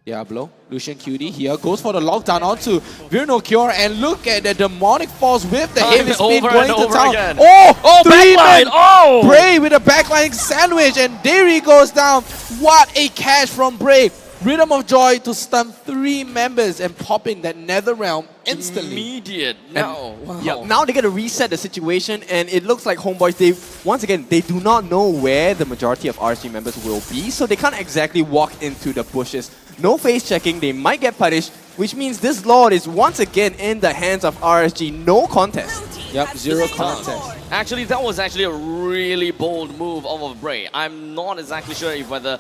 Diablo, Lucian Cutie here goes for the lockdown onto Virno Cure, and look at the demonic force with the heavy spin going to town. Again. Oh, three backline! men. Oh! Bray with a backline sandwich, and Derry goes down. What a catch from Bray. Rhythm of Joy to stun 3 members and pop in that Nether Realm instantly. Immediate. No. Wow. Yeah, now they get to reset the situation, and it looks like Homeboys, they do not know where the majority of RSG members will be, so they can't exactly walk into the bushes. No face checking, they might get punished, which means this Lord is once again in the hands of RSG. No contest. Yep, 0 contest. Actually, that was actually a really bold move of Bray. I'm not exactly sure if whether,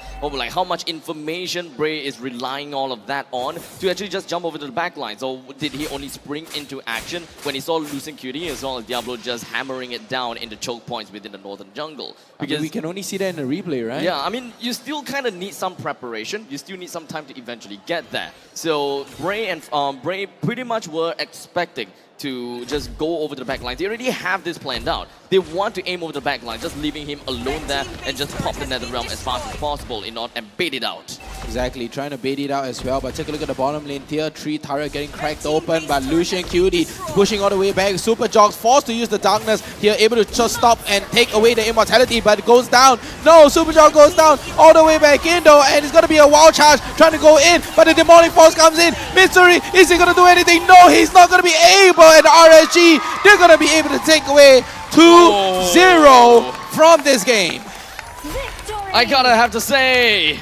how much information Bray is relying all of that on to actually just jump over to the back line. So did he only spring into action when he saw Lucian Cutie as well as Diablo just hammering it down into choke points within the northern jungle? Because we can only see that in the replay, right? Yeah, I mean, you still kind of need some preparation. You still need some time to eventually get there. So Bray and Bray pretty much were expecting to just go over the back line. They already have this planned out. They want to aim over the back line, just leaving him alone there and just pop the nether realm as fast as possible in order and bait it out. Exactly, trying to bait it out as well, but take a look at the bottom lane. Tier 3 turret getting cracked open, but Lucian Cutie pushing all the way back. Super Jogs forced to use the darkness here, able to just stop and take away the immortality, but it goes down. No, Super Jog goes down all the way back in though, and it's going to be a wild charge trying to go in, but the Demonic Force comes in. Mystery, is he going to do anything? No, he's not going to be able, and RSG, they're going to be able to take away 2-0 from this game. I gotta have to say,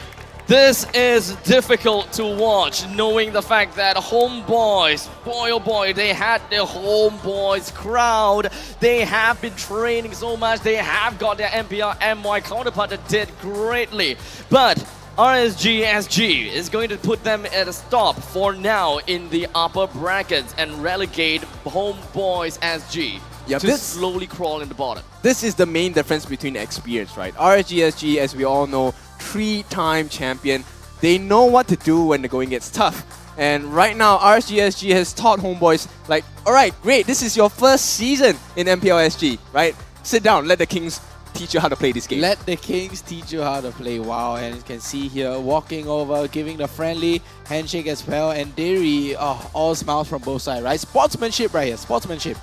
this is difficult to watch, knowing the fact that Homeboys, boy oh boy, they had their Homeboys crowd. They have been training so much. They have got their MPL MY counterpart that did greatly. But RSG SG is going to put them at a stop for now in the upper brackets and relegate Homeboys SG to slowly crawl in the bottom. This is the main difference between experience, right? RSG, as we all know, 3-time champion. They know what to do when the going gets tough. And right now, RSG has taught Homeboys, like, alright, great, this is your first season in MPL SG, right? Sit down, let the Kings teach you how to play this game. Let the Kings teach you how to play. Wow, and you can see here, walking over, giving the friendly handshake as well. And Derry, all smiles from both sides, right? Sportsmanship right here, sportsmanship.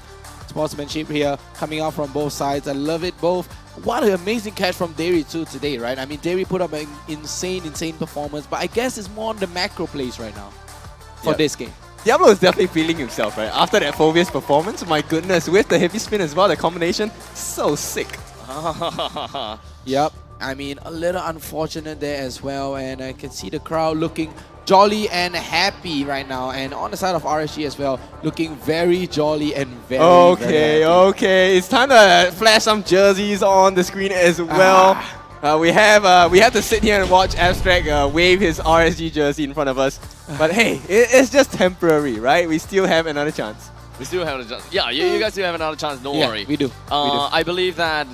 Sportsmanship here coming out from both sides. I love it both. What an amazing catch from Derry too today, right? I mean, Derry put up an insane performance, but I guess it's more on the macro plays right now for this game. Diablo is definitely feeling himself, right? After that Phobia's performance, my goodness, with the heavy spin as well, the combination, so sick. Yep, I mean, a little unfortunate there as well, and I can see the crowd looking jolly and happy right now, and on the side of RSG as well, looking very jolly and very happy. Okay, it's time to flash some jerseys on the screen as well. We have to sit here and watch Abstract wave his RSG jersey in front of us, but hey, it's just temporary, right? We still have another chance. We still have a chance. Yeah, you guys still have another chance, don't worry. We do. I believe that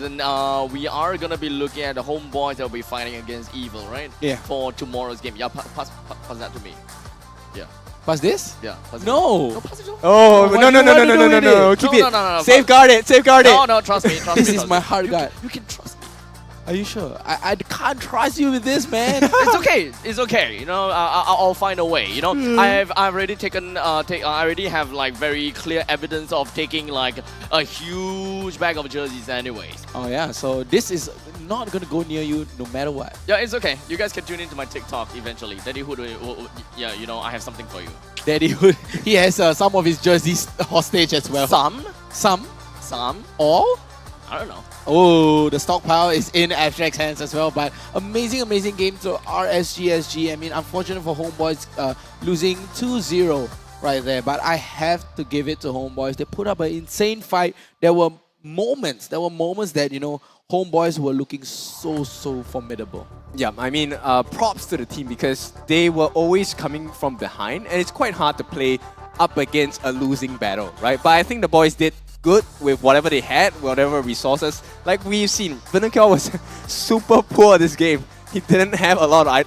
we are going to be looking at the Homeboys that will be fighting against Evil, right? Yeah. For tomorrow's game. Yeah, pass that to me. Yeah. Pass this? Yeah. Pass it. No. No, pass it to Oh, no. Keep it. Safeguard it. No, trust me. This is my hard guard. You can trust me. Are you sure? I can't trust you with this, man. It's okay. You know, I'll find a way. You know, I've already taken. I already have like very clear evidence of taking like a huge bag of jerseys, anyways. Oh yeah. So this is not gonna go near you no matter what. Yeah, it's okay. You guys can tune into my TikTok eventually. Daddy Hood, yeah, you know, I have something for you. Daddy Hood. He has some of his jerseys hostage as well. Some. All? I don't know. Oh, the stockpile is in Abstract's hands as well, but amazing game to RSG. I mean, unfortunate for Homeboys losing 2-0 right there, but I have to give it to Homeboys. They put up an insane fight. There were moments that, you know, Homeboys were looking so formidable. Yeah, I mean, props to the team because they were always coming from behind, and it's quite hard to play up against a losing battle, right? But I think the boys did good with whatever they had, whatever resources. Like we've seen, Vinokur was super poor this game. He didn't have a lot of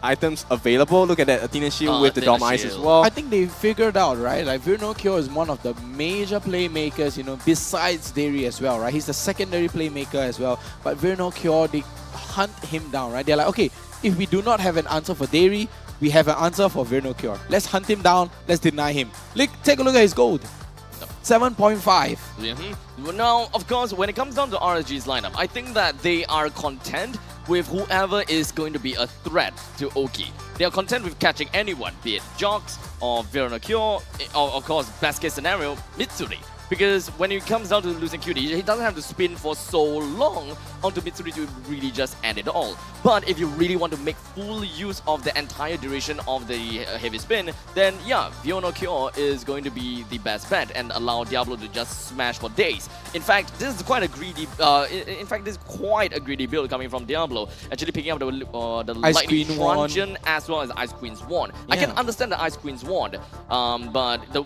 items available. Look at that Athena Shield with the Dom Ice as well. I think they figured out, right? Like Vinokur is one of the major playmakers, you know, besides Derry as well, right? He's the secondary playmaker as well. But Vinokur, they hunt him down, right? They're like, okay, if we do not have an answer for Derry, we have an answer for Vinokur. Let's hunt him down. Let's deny him. Take a look at his gold. 7.5. Now, of course, when it comes down to RSG's lineup, I think that they are content with whoever is going to be a threat to Oki. They are content with catching anyone, be it Jox or Vinokur, or of course, best case scenario, Mitsuri. Because when it comes down to losing QD, he doesn't have to spin for so long onto Mitsuri to really just end it all. But if you really want to make full use of the entire duration of the heavy spin, then yeah, Vinokur is going to be the best bet and allow Diablo to just smash for days. In fact, this is quite a greedy. Build coming from Diablo. Actually picking up the Lightning Truncheon as well as Ice Queen's Wand. Yeah. I can understand the Ice Queen's Wand, but the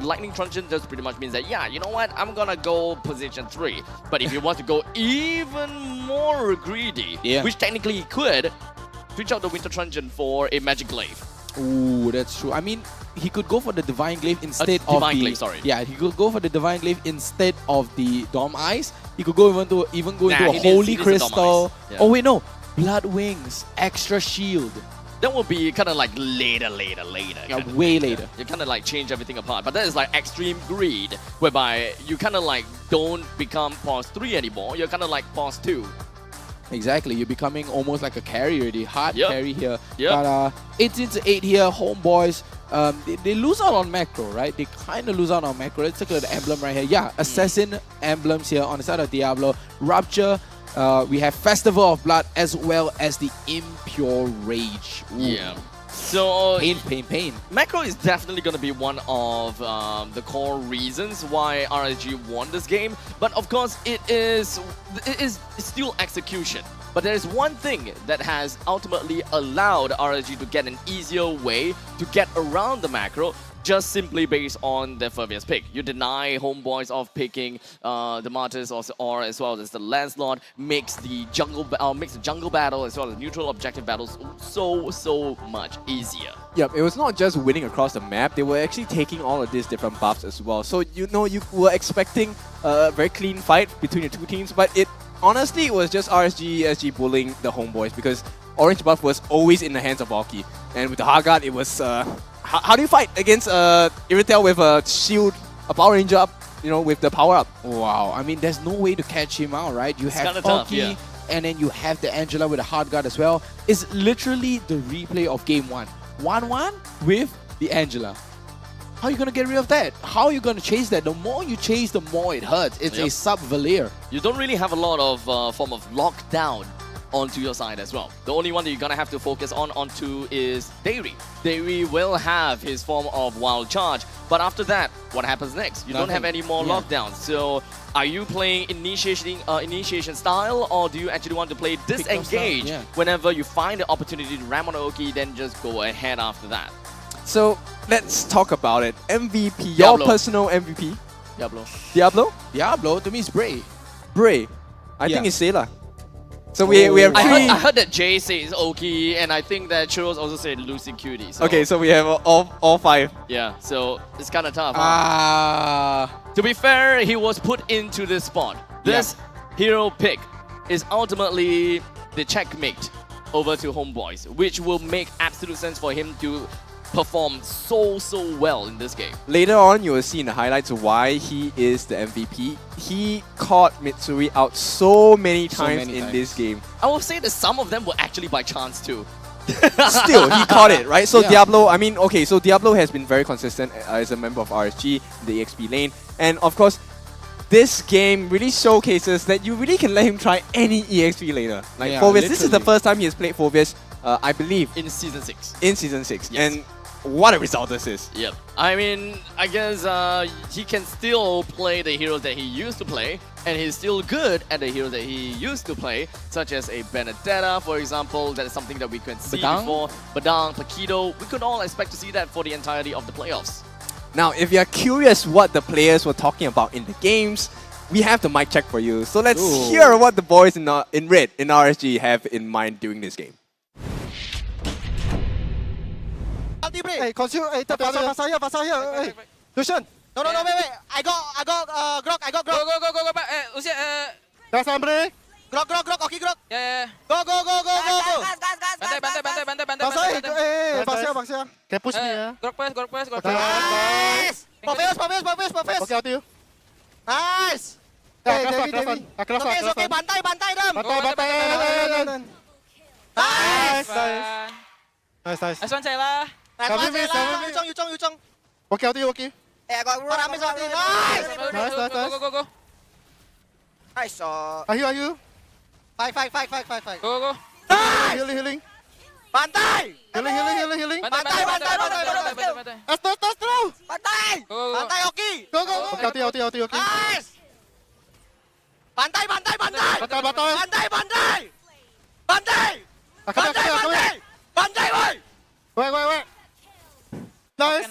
Lightning Truncheon just pretty much means that yeah, you know what? I'm gonna go position 3. But if you want to go even more greedy, which technically he could, switch out the Winter Truncheon for a Magic Glaive. Ooh, that's true. I mean, he could go for the Divine Glaive instead of Divine the... Glaive, sorry. Yeah, he could go for the Divine Glaive instead of the Dom Eyes. He could go even go into a he Holy needs a Dom Crystal. Eyes. Yeah. Oh wait, no. Blood Wings, extra shield. That will be kind of like later. Yeah, way later. You kind of like change everything apart. But that is like extreme greed, whereby you kind of like don't become pause 3 anymore. You're kind of like pause 2. Exactly, you're becoming almost like a carry already, hard Yep. carry here. Yep. But 18 to 8 here, Homeboys, they lose out on macro, right? They kind of lose out on macro. Let's look at the emblem right here. Yeah, Assassin emblems here on the side of Diablo. Rupture, we have Festival of Blood as well as the Impure Rage. Ooh. Yeah. So pain. Macro is definitely going to be one of the core reasons why RSG won this game. But of course, it is still execution. But there is one thing that has ultimately allowed RSG to get an easier way to get around the macro, just simply based on their Furvius pick. You deny Homeboys of picking the Martyrs or as well as the Lancelot, makes the jungle battle as well as neutral objective battles so much easier. Yep, it was not just winning across the map, they were actually taking all of these different buffs as well. So you were expecting a very clean fight between the two teams, but honestly it was just SG bullying the Homeboys because orange buff was always in the hands of Valky. And with the Hardguard, it was... How do you fight against Iritel with a shield, a Power Ranger up, with the power up? Wow, I mean, there's no way to catch him out, right? You have Valky, and then you have the Angela with a hard guard as well. It's literally the replay of game 1. 1-1 with the Angela. How are you going to get rid of that? How are you going to chase that? The more you chase, the more it hurts. It's a sub-Valier. You don't really have a lot of form of lockdown onto your side as well. The only one that you're gonna have to focus onto is Dairy. Dairy will have his form of Wild Charge, but after that, what happens next? You don't have any more lockdowns. So are you playing initiation style, or do you actually want to play disengage whenever you find the opportunity to ram on Oki, then just go ahead after that? So let's talk about it. MVP, Diablo. your personal MVP? Diablo. Diablo, to me it's Bray. Bray. I think it's Sayla. So we have three... I heard that Jay says Oki, and I think that Churros also said Lucy Cutie. So. Okay, so we have all 5. Yeah, so it's kind of tough. To be fair, he was put into this spot. This hero pick is ultimately the checkmate over to Homeboys, which will make absolute sense for him to perform so well in this game. Later on, you will see in the highlights why he is the MVP. He caught Mitsuri out so many times in this game. I will say that some of them were actually by chance too. Still, he caught it, right? So Diablo, I mean, okay, so Diablo has been very consistent as a member of RSG, the EXP lane. And of course, this game really showcases that you really can let him try any EXP laner. Like Phoveus, this is the first time he has played Phoveus, I believe. In Season 6. In Season 6. Yes. And what a result this is. Yep. I mean, I guess he can still play the heroes that he used to play, and he's still good at the heroes that he used to play, such as a Benedetta, for example. That is something that we could see before. Badang, Paquito, we could all expect to see that for the entirety of the playoffs. Now, if you're curious what the players were talking about in the games, we have the mic check for you. So let's hear what the boys in red, in RSG, have in mind during this game. Hey, consume. Hey, pasal here. Hey, Lucian. No, wait. I got Grok. Go back. Lucian. That's Ambre. Grok. Okay, Grok. Yeah. Go. Bantai. Pasal. Can push me, Grok press. Nice. Perfect. Okay, out to you. Nice. Hey, David. Okay, bantai them. Bantai. Nice. Nice one, Sayla. You Chong. Okay, out to you. Okay. Hey, I got Nice. Go. Nice. Are you? Fight. Go. Nice. Healing. Bantai. Healing. Bantai. Let's throw. Bantai. Bantai, okay. Go. Okay, out to you. Nice. Bantai. Bantai, wait. Nice.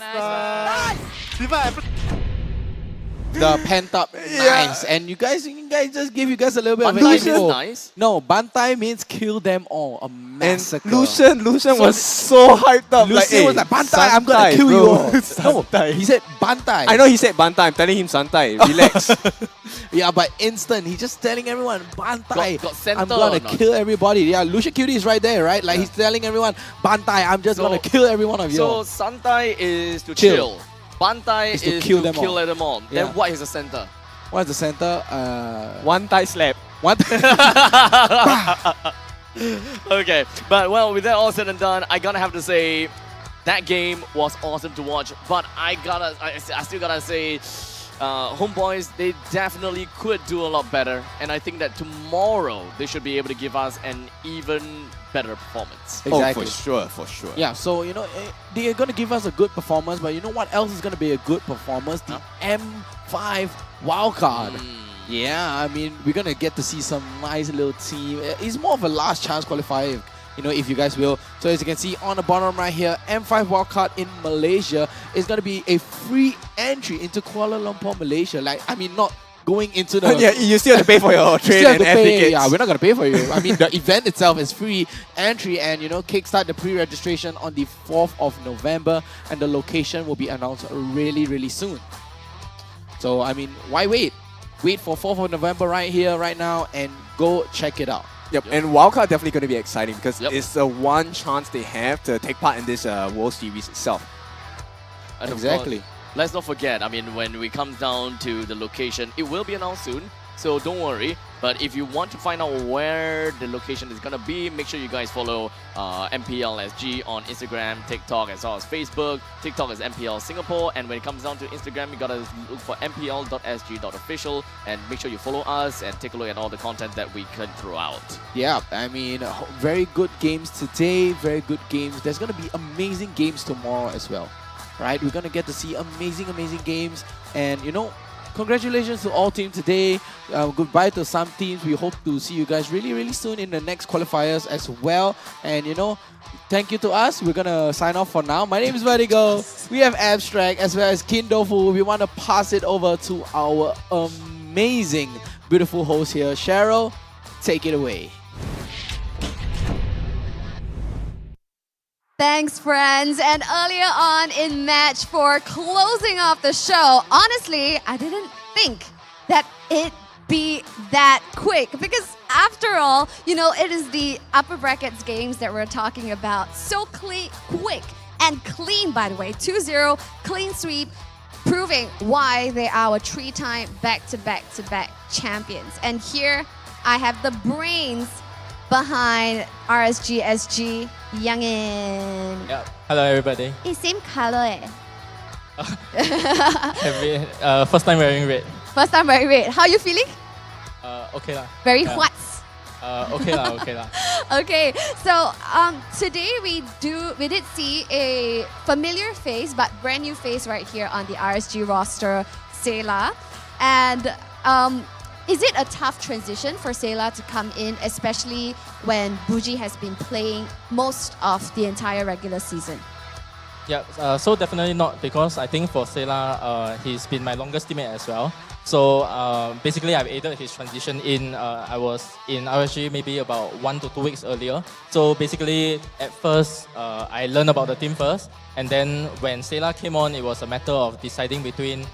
the pent up knives. And you guys just give you guys a little bit of Bantai info. means nice? No, Bantai means kill them all. A massacre. Lucian was so hyped up. Lucian was like, Bantai, I'm gonna kill you all. No, he said Bantai. I know he said Bantai. I'm telling him Santai. Relax. Yeah, but instant. He's just telling everyone, Bantai, Got center I'm gonna or not? kill everybody. Yeah, Lucian Cutie is right there, right? Like he's telling everyone, Bantai, I'm just gonna kill every one of you. So Santai is to Chill. chill. Bantai Is is to kill to them kill all. them all. Yeah. Then what is the center? What's the center? One tie slap. One. Okay, but well, with that all said and done, I gotta have to say that game was awesome to watch. But I still gotta say, Homeboys, they definitely could do a lot better, and I think that tomorrow they should be able to give us an even better performance. Exactly. Oh, for sure. Yeah, so they are gonna give us a good performance, but you know what else is gonna be a good performance? The M5 wildcard. Yeah, I mean, we're gonna get to see some nice little team. It's more of a last chance qualifier, if you guys will. So as you can see on the bottom right here, M5 wildcard in Malaysia is gonna be a free entry into Kuala Lumpur, Malaysia. Not going into the... Yeah, you still have to pay for your train still have and to air pay. tickets. Yeah, we're not gonna pay for you. I mean, the event itself is free entry, and kickstart the pre-registration on the 4th of November, and the location will be announced really, really soon. So I mean, why wait? Wait for 4th of November right here, right now, and go check it out. Yep, and wildcard definitely going to be exciting because it's the one chance they have to take part in this World Series itself. And of Exactly. course, let's not forget, I mean, when we come down to the location, it will be announced soon, so don't worry. But if you want to find out where the location is going to be, make sure you guys follow MPL SG on Instagram, TikTok, as well as Facebook. TikTok is MPL Singapore, and when it comes down to Instagram, you got to look for mpl.sg.official, and make sure you follow us and take a look at all the content that we can throw out. Yeah, I mean, very good games today, very good games. There's going to be amazing games tomorrow as well, right? We're going to get to see amazing, amazing games, and congratulations to all teams today. Goodbye to some teams. We hope to see you guys really, really soon in the next qualifiers as well. And thank you to us. We're gonna sign off for now. My name is Vertigo. We have Abstract as well as Kindofu. We want to pass it over to our amazing, beautiful host here, Cheryl. Take it away. Thanks, friends. And earlier on in match 4, closing off the show, honestly, I didn't think that it'd be that quick because after all, it is the upper brackets games that we're talking about. So quick and clean, by the way. 2-0, clean sweep, proving why they are a 3-time back-to-back-to-back champions. And here I have the brains behind RSG-SG, Youngin. Yeah. Hello, everybody. It's same color. First time wearing red. First time wearing red. How you feeling? Okay lah. Very Yeah. hot. Okay lah. Okay lah. Okay, so today we did see a familiar face but brand new face right here on the RSG roster, Sela. And is it a tough transition for Sela to come in, especially when Buji has been playing most of the entire regular season? Yeah, so definitely not, because I think for Sela, he's been my longest teammate as well. So basically, I've aided his transition in. I was in RSG maybe about 1 to 2 weeks earlier. So basically, at first, I learned about the team first, and then when Sela came on, it was a matter of deciding between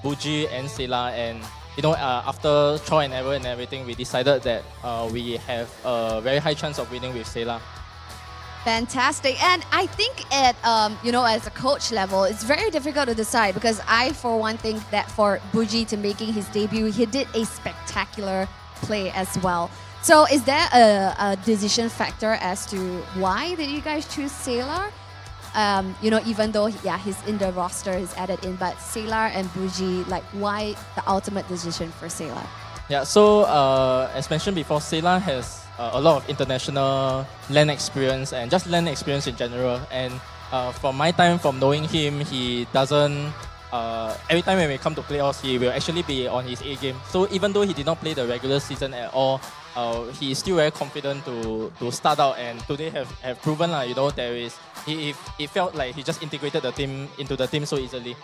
Buji and Sela. And after trial and error and everything, we decided that we have a very high chance of winning with Sela. Fantastic. And I think at, as a coach level, it's very difficult to decide because I, for one, think that for Buji to making his debut, he did a spectacular play as well. So is there a decision factor as to why did you guys choose Sailor? Even though, he's in the roster, he's added in, but Sailor and Buji, why the ultimate decision for Sailor? Yeah, so as mentioned before, Sela has a lot of international LAN experience and just LAN experience in general. And from my time, from knowing him, he doesn't... every time when we come to playoffs, he will actually be on his A game. So even though he did not play the regular season at all, he is still very confident to start out. And today have proven, there is... He felt like he just integrated the team into the team so easily.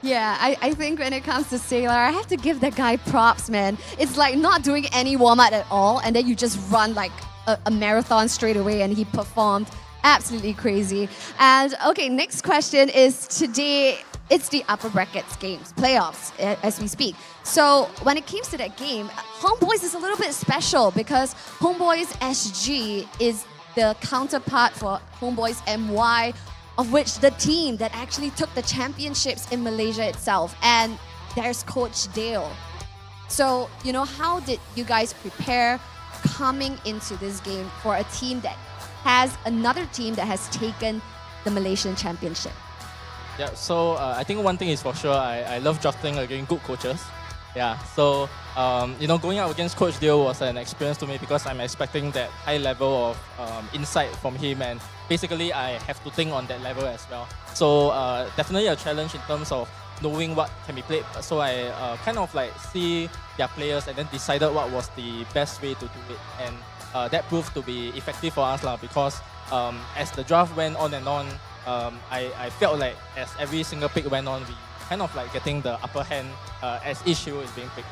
Yeah, I think when it comes to Sailor, I have to give that guy props, man. It's like not doing any warm-up at all, and then you just run like a marathon straight away, and he performed absolutely crazy. And okay, next question is today, it's the upper brackets games, playoffs, as we speak. So when it comes to that game, Homeboys is a little bit special because Homeboys SG is the counterpart for Homeboys MY, of which the team that actually took the championships in Malaysia itself. And there's Coach Dale. So, you know, how did you guys prepare coming into this game for a team that has another team that has taken the Malaysian championship? Yeah, so I think one thing is for sure, I love jostling against good coaches. Yeah, so you know, going out against Coach Dale was an experience to me because I'm expecting that high level of insight from him, and basically I have to think on that level as well. So definitely a challenge in terms of knowing what can be played. So I kind of like see their players and then decided what was the best way to do it, and that proved to be effective for us because as the draft went on and on, I felt like as every single pick went on, we kind of like getting the upper hand as each hero is being picked.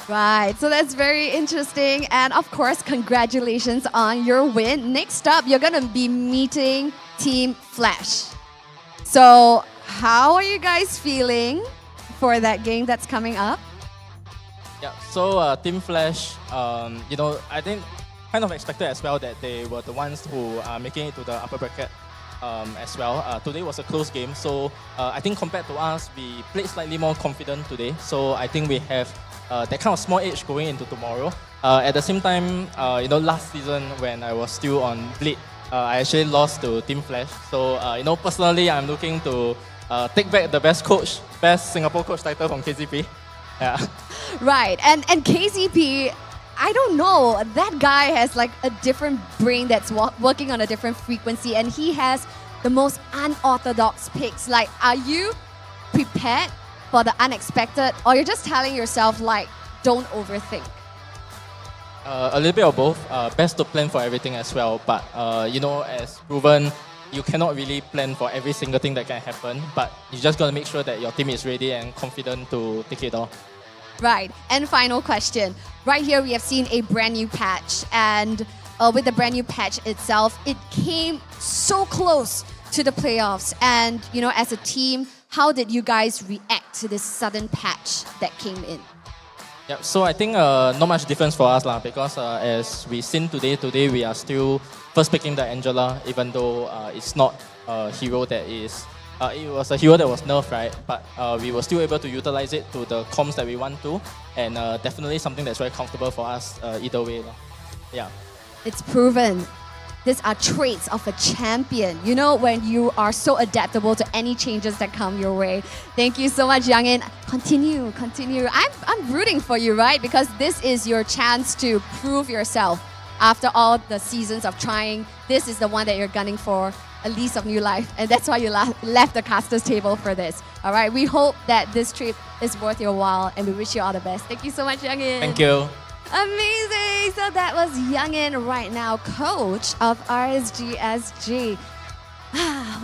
Right, so that's very interesting. And of course, congratulations on your win. Next up, you're going to be meeting Team Flash. So how are you guys feeling for that game that's coming up? Yeah, so Team Flash, you know, I think kind of expected as well that they were the ones who are making it to the upper bracket as well. Today was a close game, so I think compared to us, we played slightly more confident today. So I think we have that kind of small edge going into tomorrow. At the same time, you know, last season when I was still on Bleed, I actually lost to Team Flash. So you know, personally, I'm looking to take back the best Singapore coach title from KCP. Yeah. Right, and KCP, I don't know, that guy has like a different brain that's working on a different frequency, and he has the most unorthodox picks. Like, are you prepared for the unexpected, or you're just telling yourself like, don't overthink? A little bit of both. Best to plan for everything as well, but you know, as proven, you cannot really plan for every single thing that can happen, but you just got to make sure that your team is ready and confident to take it all. Right, and final question. Right here we have seen a brand new patch, and with the brand new patch itself, it came so close to the playoffs. And you know, as a team, how did you guys react to this sudden patch that came in? Yeah, so I think not much difference for us because as we seen today we are still first picking the Angela, even though it's not a hero that is, it was a hero that was nerfed, right? But we were still able to utilize it to the comms that we want to, and definitely something that's very comfortable for us either way. Yeah. It's proven. These are traits of a champion. You know, when you are so adaptable to any changes that come your way. Thank you so much, Youngin. Continue. I'm rooting for you, right? Because this is your chance to prove yourself. After all the seasons of trying, this is the one that you're gunning for, a lease of new life. And that's why you left the caster's table for this. All right, we hope that this trip is worth your while, and we wish you all the best. Thank you so much, Youngin. Thank you. Amazing! So that was Youngin right now, coach of RSGSG.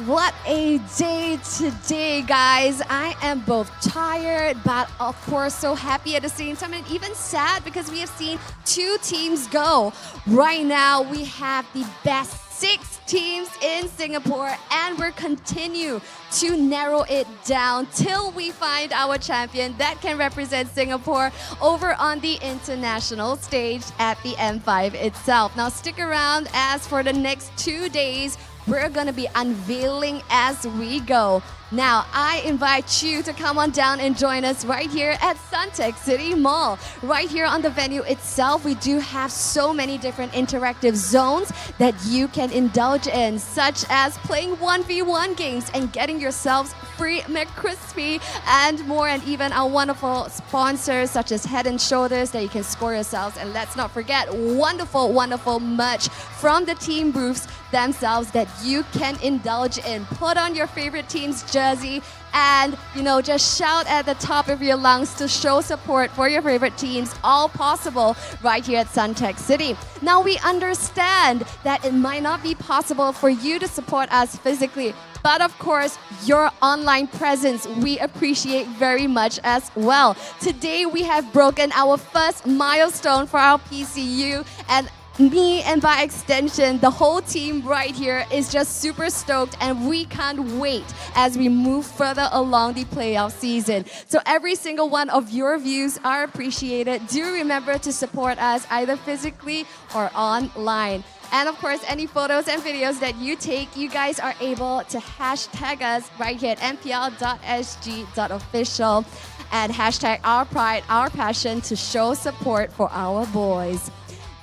What a day today, guys. I am both tired, but of course so happy at the same time, and even sad because we have seen two teams go. Right now, we have the best 6 teams in Singapore, and we'll continue to narrow it down till we find our champion that can represent Singapore over on the international stage at the M5 itself. Now stick around, as for the next 2 days, we're gonna be unveiling as we go. Now, I invite you to come on down and join us right here at Suntec City Mall. Right here on the venue itself, we do have so many different interactive zones that you can indulge in, such as playing 1v1 games and getting yourselves free McCrispy and more, and even our wonderful sponsors such as Head & Shoulders that you can score yourselves. And let's not forget wonderful merch from the team booths themselves that you can indulge in. Put on your favorite team's jersey and, just shout at the top of your lungs to show support for your favorite teams, all possible right here at Suntec City. Now, we understand that it might not be possible for you to support us physically, but of course, your online presence we appreciate very much as well. Today, we have broken our first milestone for our PCU, and me and by extension, the whole team right here is just super stoked, and we can't wait as we move further along the playoff season. So every single one of your views are appreciated. Do remember to support us either physically or online. And of course, any photos and videos that you take, you guys are able to hashtag us right here at mpl.sg.official and hashtag our pride, our passion to show support for our boys.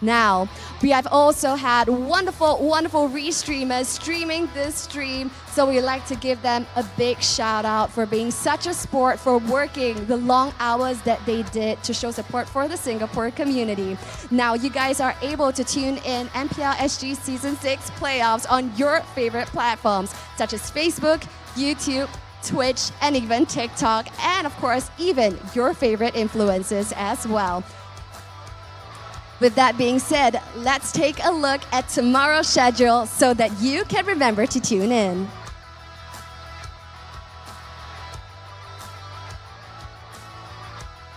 Now, we have also had wonderful, wonderful restreamers streaming this stream, so we'd like to give them a big shout out for being such a sport, for working the long hours that they did to show support for the Singapore community. Now, you guys are able to tune in MPL SG Season 6 playoffs on your favorite platforms, such as Facebook, YouTube, Twitch, and even TikTok, and of course, even your favorite influencers as well. With that being said, let's take a look at tomorrow's schedule so that you can remember to tune in.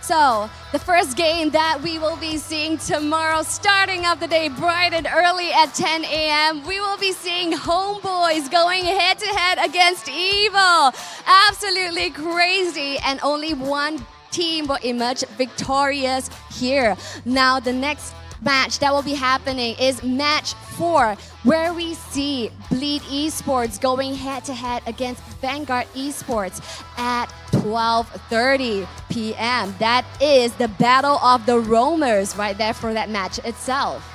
So, the first game that we will be seeing tomorrow, starting of the day bright and early at 10 a.m., we will be seeing Homeboys going head-to-head against Evil. Absolutely crazy, and only one team will emerge victorious here. Now, the next match that will be happening is match 4, where we see Bleed Esports going head-to-head against Vanguard Esports at 12:30 p.m. That is the Battle of the Roamers right there for that match itself.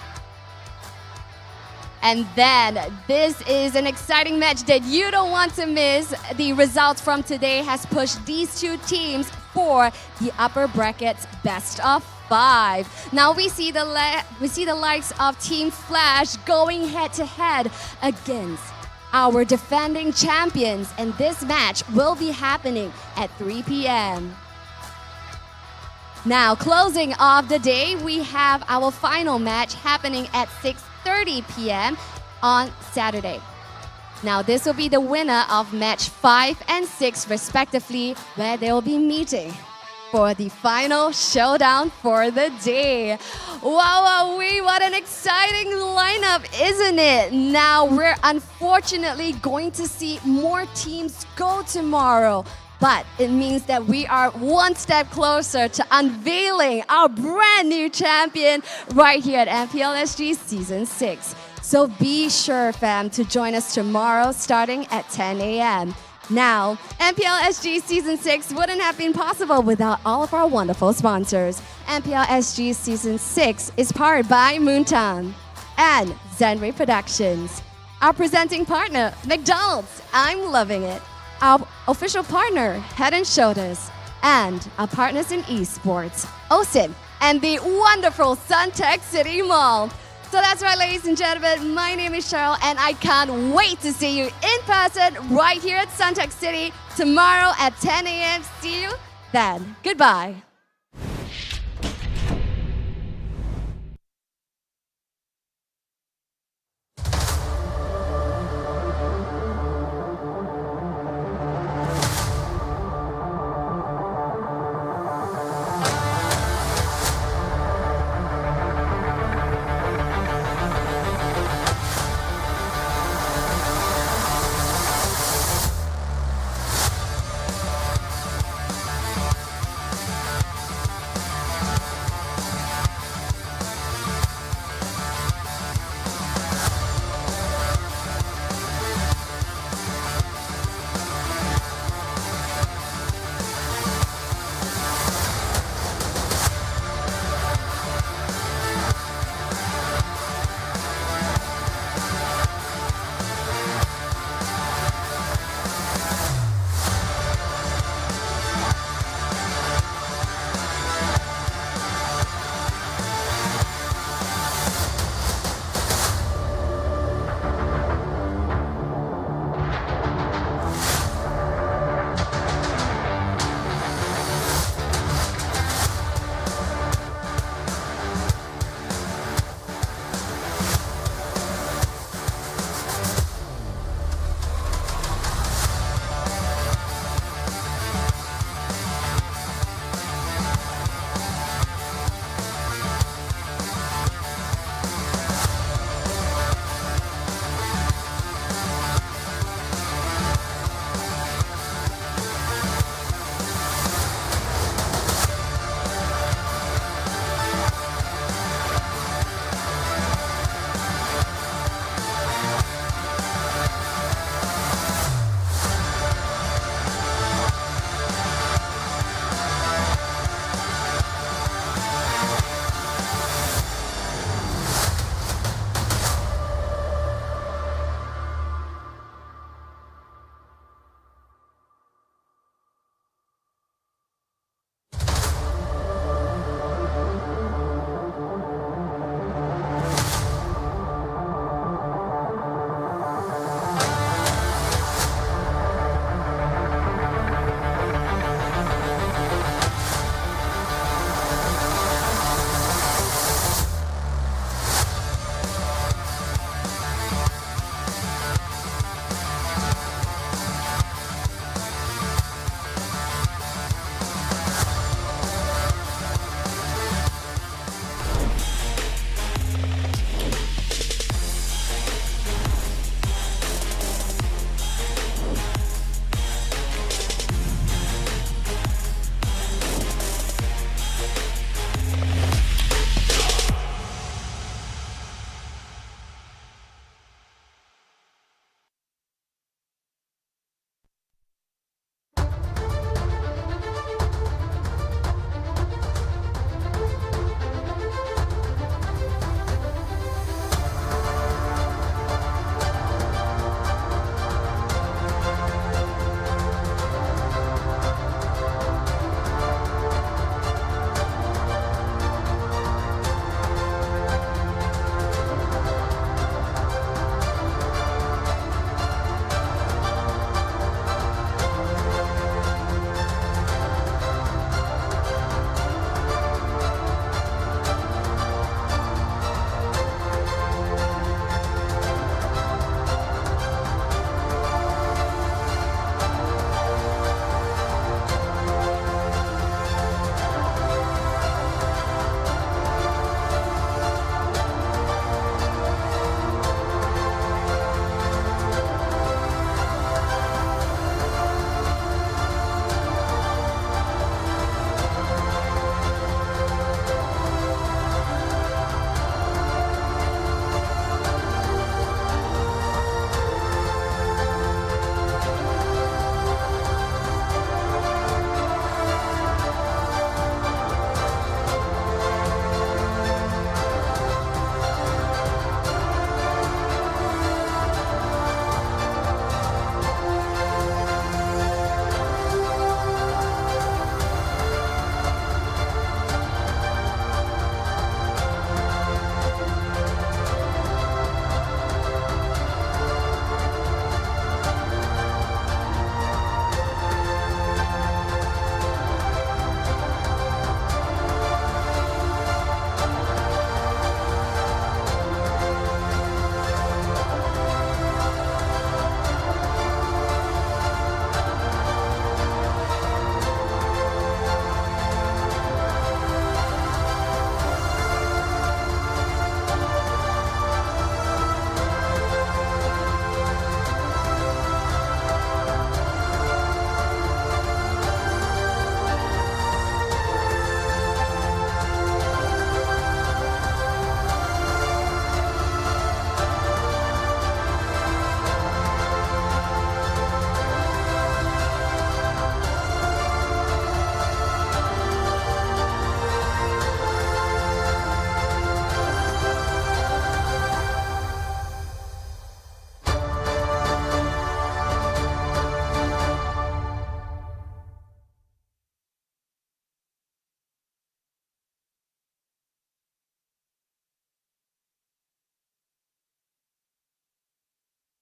And then, this is an exciting match that you don't want to miss. The results from today has pushed these two teams for the upper brackets best of 5. Now we see the likes of Team Flash going head-to-head against our defending champions, and this match will be happening at 3 p.m. Now, closing off the day, we have our final match happening at 6:30 p.m. on Saturday. Now, this will be the winner of match 5 and 6 respectively, where they will be meeting for the final showdown for the day. Wow, what an exciting lineup, isn't it? Now, we're unfortunately going to see more teams go tomorrow, but it means that we are one step closer to unveiling our brand new champion right here at MPL SG Season 6. So be sure, fam, to join us tomorrow starting at 10 a.m. Now, MPL SG Season 6 wouldn't have been possible without all of our wonderful sponsors. MPL SG Season 6 is powered by Moontown and Zenray Productions. Our presenting partner, McDonald's, I'm loving it. Our official partner, Head & Shoulders. And our partners in esports, OSIN and the wonderful Suntec City Mall. So that's right, ladies and gentlemen, my name is Cheryl, and I can't wait to see you in person right here at Suntec City tomorrow at 10 a.m. See you then. Goodbye.